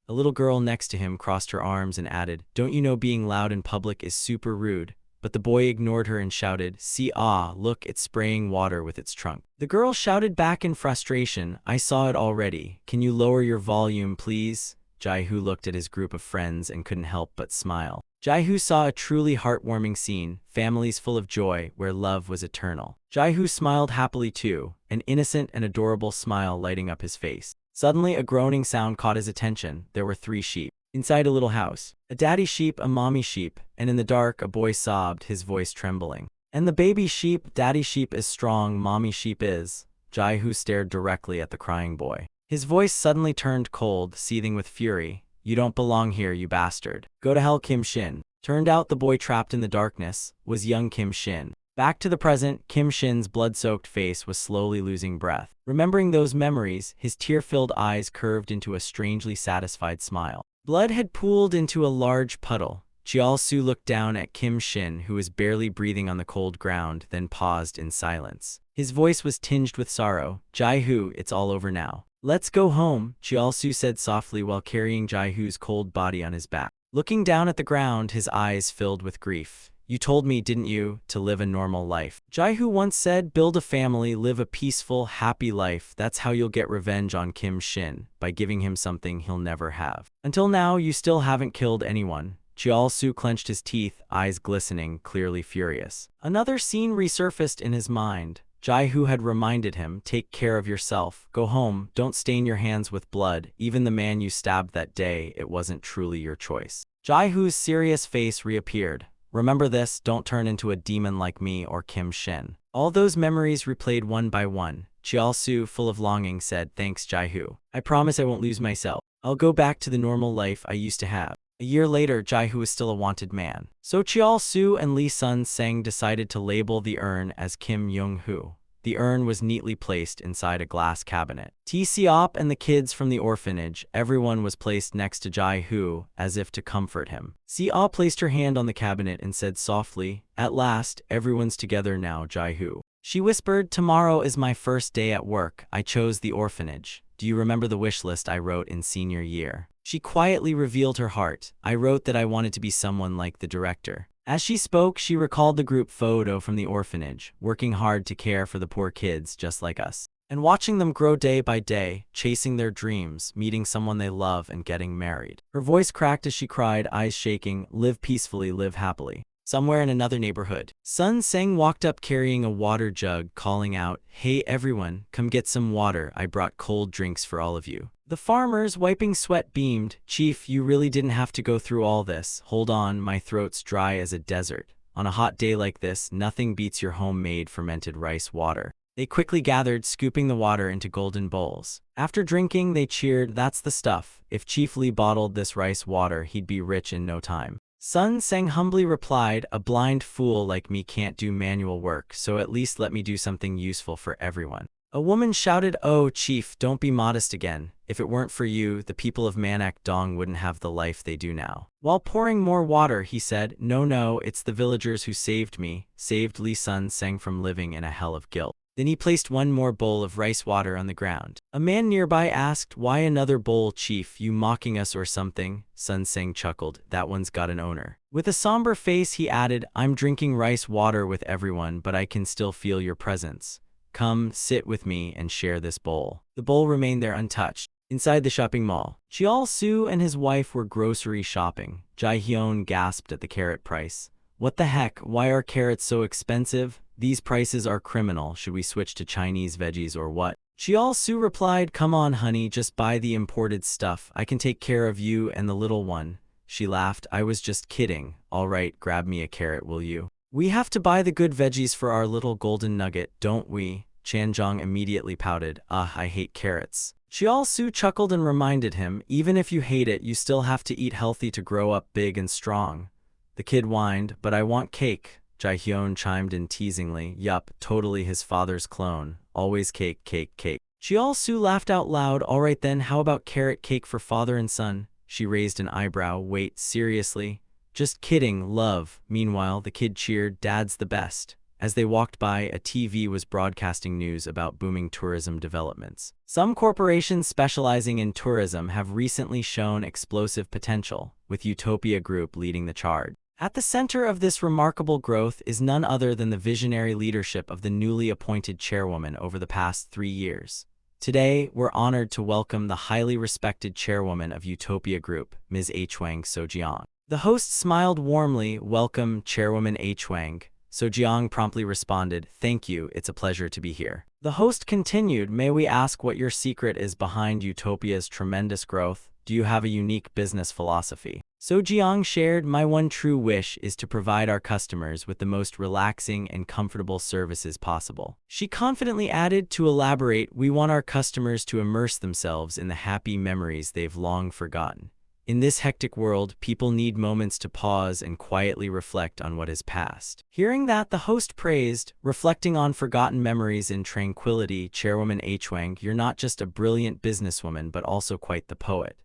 Speaker 1: A little girl next to him crossed her arms and added, "Don't you know being loud in public is super rude?" But the boy ignored her and shouted, "See, look, it's spraying water with its trunk." The girl shouted back in frustration, "I saw it already. Can you lower your volume, please?" Jaihu looked at his group of friends and couldn't help but smile. Jaihu saw a truly heartwarming scene, families full of joy, where love was eternal. Jaihu smiled happily too, an innocent and adorable smile lighting up his face. Suddenly, a groaning sound caught his attention. There were 3 sheep inside a little house. A daddy sheep, a mommy sheep, and in the dark, a boy sobbed, his voice trembling. "And the baby sheep, daddy sheep is strong, mommy sheep is." Jaihu stared directly at the crying boy. His voice suddenly turned cold, seething with fury. "You don't belong here, you bastard. Go to hell, Kim Shin." Turned out the boy trapped in the darkness was young Kim Shin. Back to the present, Kim Shin's blood-soaked face was slowly losing breath. Remembering those memories, his tear-filled eyes curved into a strangely satisfied smile. Blood had pooled into a large puddle. Jiao-su looked down at Kim Shin, who was barely breathing on the cold ground, then paused in silence. His voice was tinged with sorrow. "Jai-hoo, it's all over now. Let's go home," Jiao-su said softly while carrying Jai-hoo's cold body on his back. Looking down at the ground, his eyes filled with grief. "You told me, didn't you, to live a normal life?" Jai-hoo once said, "Build a family, live a peaceful, happy life. That's how you'll get revenge on Kim Shin, by giving him something he'll never have. Until now, you still haven't killed anyone." Jiao-su clenched his teeth, eyes glistening, clearly furious. Another scene resurfaced in his mind. Jai-hoo had reminded him, "Take care of yourself. Go home, don't stain your hands with blood. Even the man you stabbed that day, it wasn't truly your choice." Jai-hoo's serious face reappeared. "Remember this, don't turn into a demon like me or Kim Shin." All those memories replayed one by one. Jiao-su, full of longing, said, "Thanks, Jai-hoo. I promise I won't lose myself. I'll go back to the normal life I used to have." A year later, Jai-hoo was still a wanted man. So Jiao-su and Lee Sun-seng decided to label the urn as Kim Young-hoo. The urn was neatly placed inside a glass cabinet. T-Seop and the kids from the orphanage, everyone was placed next to Jai-hoo, as if to comfort him. Seop placed her hand on the cabinet and said softly, "At last, everyone's together now, Jai-hoo." She whispered, "Tomorrow is my first day at work. I chose the orphanage. Do you remember the wish list I wrote in senior year?" She quietly revealed her heart. "I wrote that I wanted to be someone like the director." As she spoke, she recalled the group photo from the orphanage, working hard to care for the poor kids just like us, and watching them grow day by day, chasing their dreams, meeting someone they love, and getting married. Her voice cracked as she cried, eyes shaking, "Live peacefully, live happily." Somewhere in another neighborhood, Sun-seng walked up carrying a water jug, calling out, "Hey everyone, come get some water. I brought cold drinks for all of you." The farmers, wiping sweat, beamed. "Chief, you really didn't have to go through all this. Hold on, my throat's dry as a desert. On a hot day like this, nothing beats your homemade fermented rice water." They quickly gathered, scooping the water into golden bowls. After drinking, they cheered, "That's the stuff. If Chief Lee bottled this rice water, he'd be rich in no time." Sun-seng humbly replied, "A blind fool like me can't do manual work, so at least let me do something useful for everyone." A woman shouted, "Oh, Chief, don't be modest again. If it weren't for you, the people of Manak-dong wouldn't have the life they do now." While pouring more water, he said, "No, it's the villagers who saved me, saved Lee Sun-seng from living in a hell of guilt." Then he placed one more bowl of rice water on the ground. A man nearby asked, "Why another bowl, Chief? You mocking us or something?" Sun-seng chuckled, "That one's got an owner." With a somber face, he added, "I'm drinking rice water with everyone, but I can still feel your presence. Come, sit with me and share this bowl." The bowl remained there untouched. Inside the shopping mall, Jiao-su and his wife were grocery shopping. Jae-hyun gasped at the carrot price. "What the heck? Why are carrots so expensive? These prices are criminal. Should we switch to Chinese veggies or what?" Jiao-su replied, "Come on, honey, just buy the imported stuff. I can take care of you and the little one." She laughed, "I was just kidding. All right, grab me a carrot, will you? We have to buy the good veggies for our little golden nugget, don't we?" Chanjong immediately pouted, I hate carrots." Jiao-su chuckled and reminded him, "Even if you hate it, you still have to eat healthy to grow up big and strong." The kid whined, "But I want cake." Jae-hyun chimed in teasingly, "Yup, totally his father's clone. Always cake, cake, cake." Jiao-su laughed out loud. "All right then, how about carrot cake for father and son?" She raised an eyebrow. "Wait, seriously?" "Just kidding, love." Meanwhile, the kid cheered, "Dad's the best." As they walked by, a TV was broadcasting news about booming tourism developments. Some corporations specializing in tourism have recently shown explosive potential, with Utopia Group leading the charge. At the center of this remarkable growth is none other than the visionary leadership of the newly appointed chairwoman over the past 3 years. Today, we're honored to welcome the highly respected chairwoman of Utopia Group, Ms. Hwang So-jiang. The host smiled warmly. "Welcome, Chairwoman Hwang." So-jiang promptly responded, "Thank you, it's a pleasure to be here." The host continued, "May we ask what your secret is behind Utopia's tremendous growth? Do you have a unique business philosophy?" So-jiang shared, "My one true wish is to provide our customers with the most relaxing and comfortable services possible." She confidently added, "To elaborate, we want our customers to immerse themselves in the happy memories they've long forgotten. In this hectic world, people need moments to pause and quietly reflect on what is past. Hearing that, the host praised, reflecting on forgotten memories in tranquility. Chairwoman Hwang, you're not just a brilliant businesswoman but also quite the poet.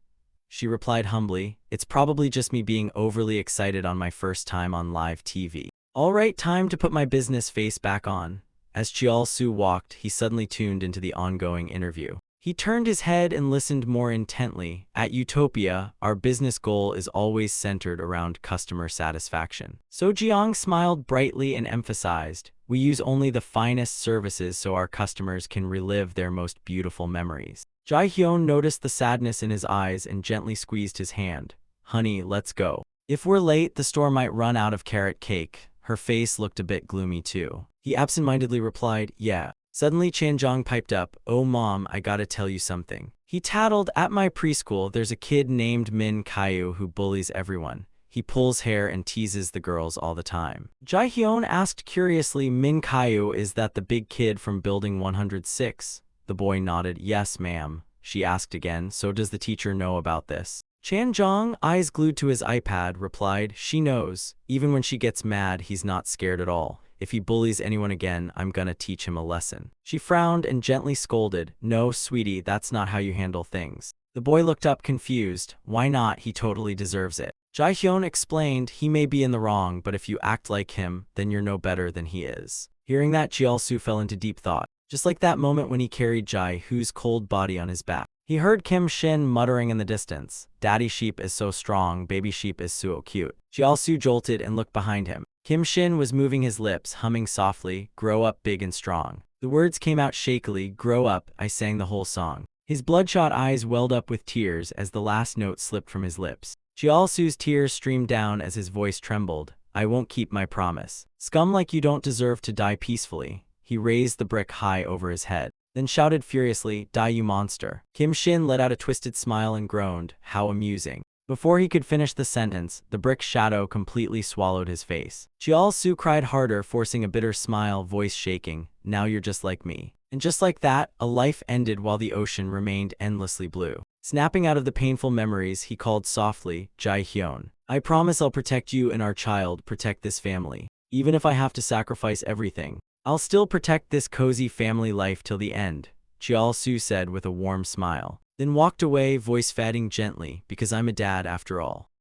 Speaker 1: She replied humbly, it's probably just me being overly excited on my first time on live TV. All right, time to put my business face back on. As Cheol-soo walked, he suddenly tuned into the ongoing interview. He turned his head and listened more intently. At Utopia, our business goal is always centered around customer satisfaction. So Jiang smiled brightly and emphasized, we use only the finest services so our customers can relive their most beautiful memories. Jae-hyun noticed the sadness in his eyes and gently squeezed his hand. Honey, let's go. If we're late, the store might run out of carrot cake. Her face looked a bit gloomy too. He absentmindedly replied, yeah. Suddenly Chanjong piped up, oh mom, I gotta tell you something. He tattled, at my preschool there's a kid named Min Kyu who bullies everyone. He pulls hair and teases the girls all the time. Jae-hyun asked curiously, Min Kyu, is that the big kid from building 106? The boy nodded, yes ma'am. She asked again, so does the teacher know about this? Chanjong, eyes glued to his iPad, replied, she knows. Even when she gets mad, he's not scared at all. If he bullies anyone again, I'm gonna teach him a lesson. She frowned and gently scolded, no, sweetie, that's not how you handle things. The boy looked up confused. Why not? He totally deserves it. Jae-hyun explained, he may be in the wrong, but if you act like him, then you're no better than he is. Hearing that, Cheol-soo fell into deep thought. Just like that moment when he carried Jae-hoo's cold body on his back. He heard Kim Shin muttering in the distance, daddy sheep is so strong, baby sheep is so cute. Cheol-soo jolted and looked behind him. Kim Shin was moving his lips, humming softly, grow up big and strong. The words came out shakily, grow up, I sang the whole song. His bloodshot eyes welled up with tears as the last note slipped from his lips. Cheol-soo's tears streamed down as his voice trembled, I won't keep my promise. Scum like you don't deserve to die peacefully. He raised the brick high over his head, then shouted furiously, die you monster. Kim Shin let out a twisted smile and groaned, how amusing. Before he could finish the sentence, the brick shadow completely swallowed his face. Cheol-soo cried harder, forcing a bitter smile, voice shaking, now you're just like me. And just like that, a life ended while the ocean remained endlessly blue. Snapping out of the painful memories, he called softly, Jae-hyun. I promise I'll protect you and our child, protect this family. Even if I have to sacrifice everything, I'll still protect this cozy family life till the end, Cheol-soo said with a warm smile. Then walked away, voice fading gently, because I'm a dad after all.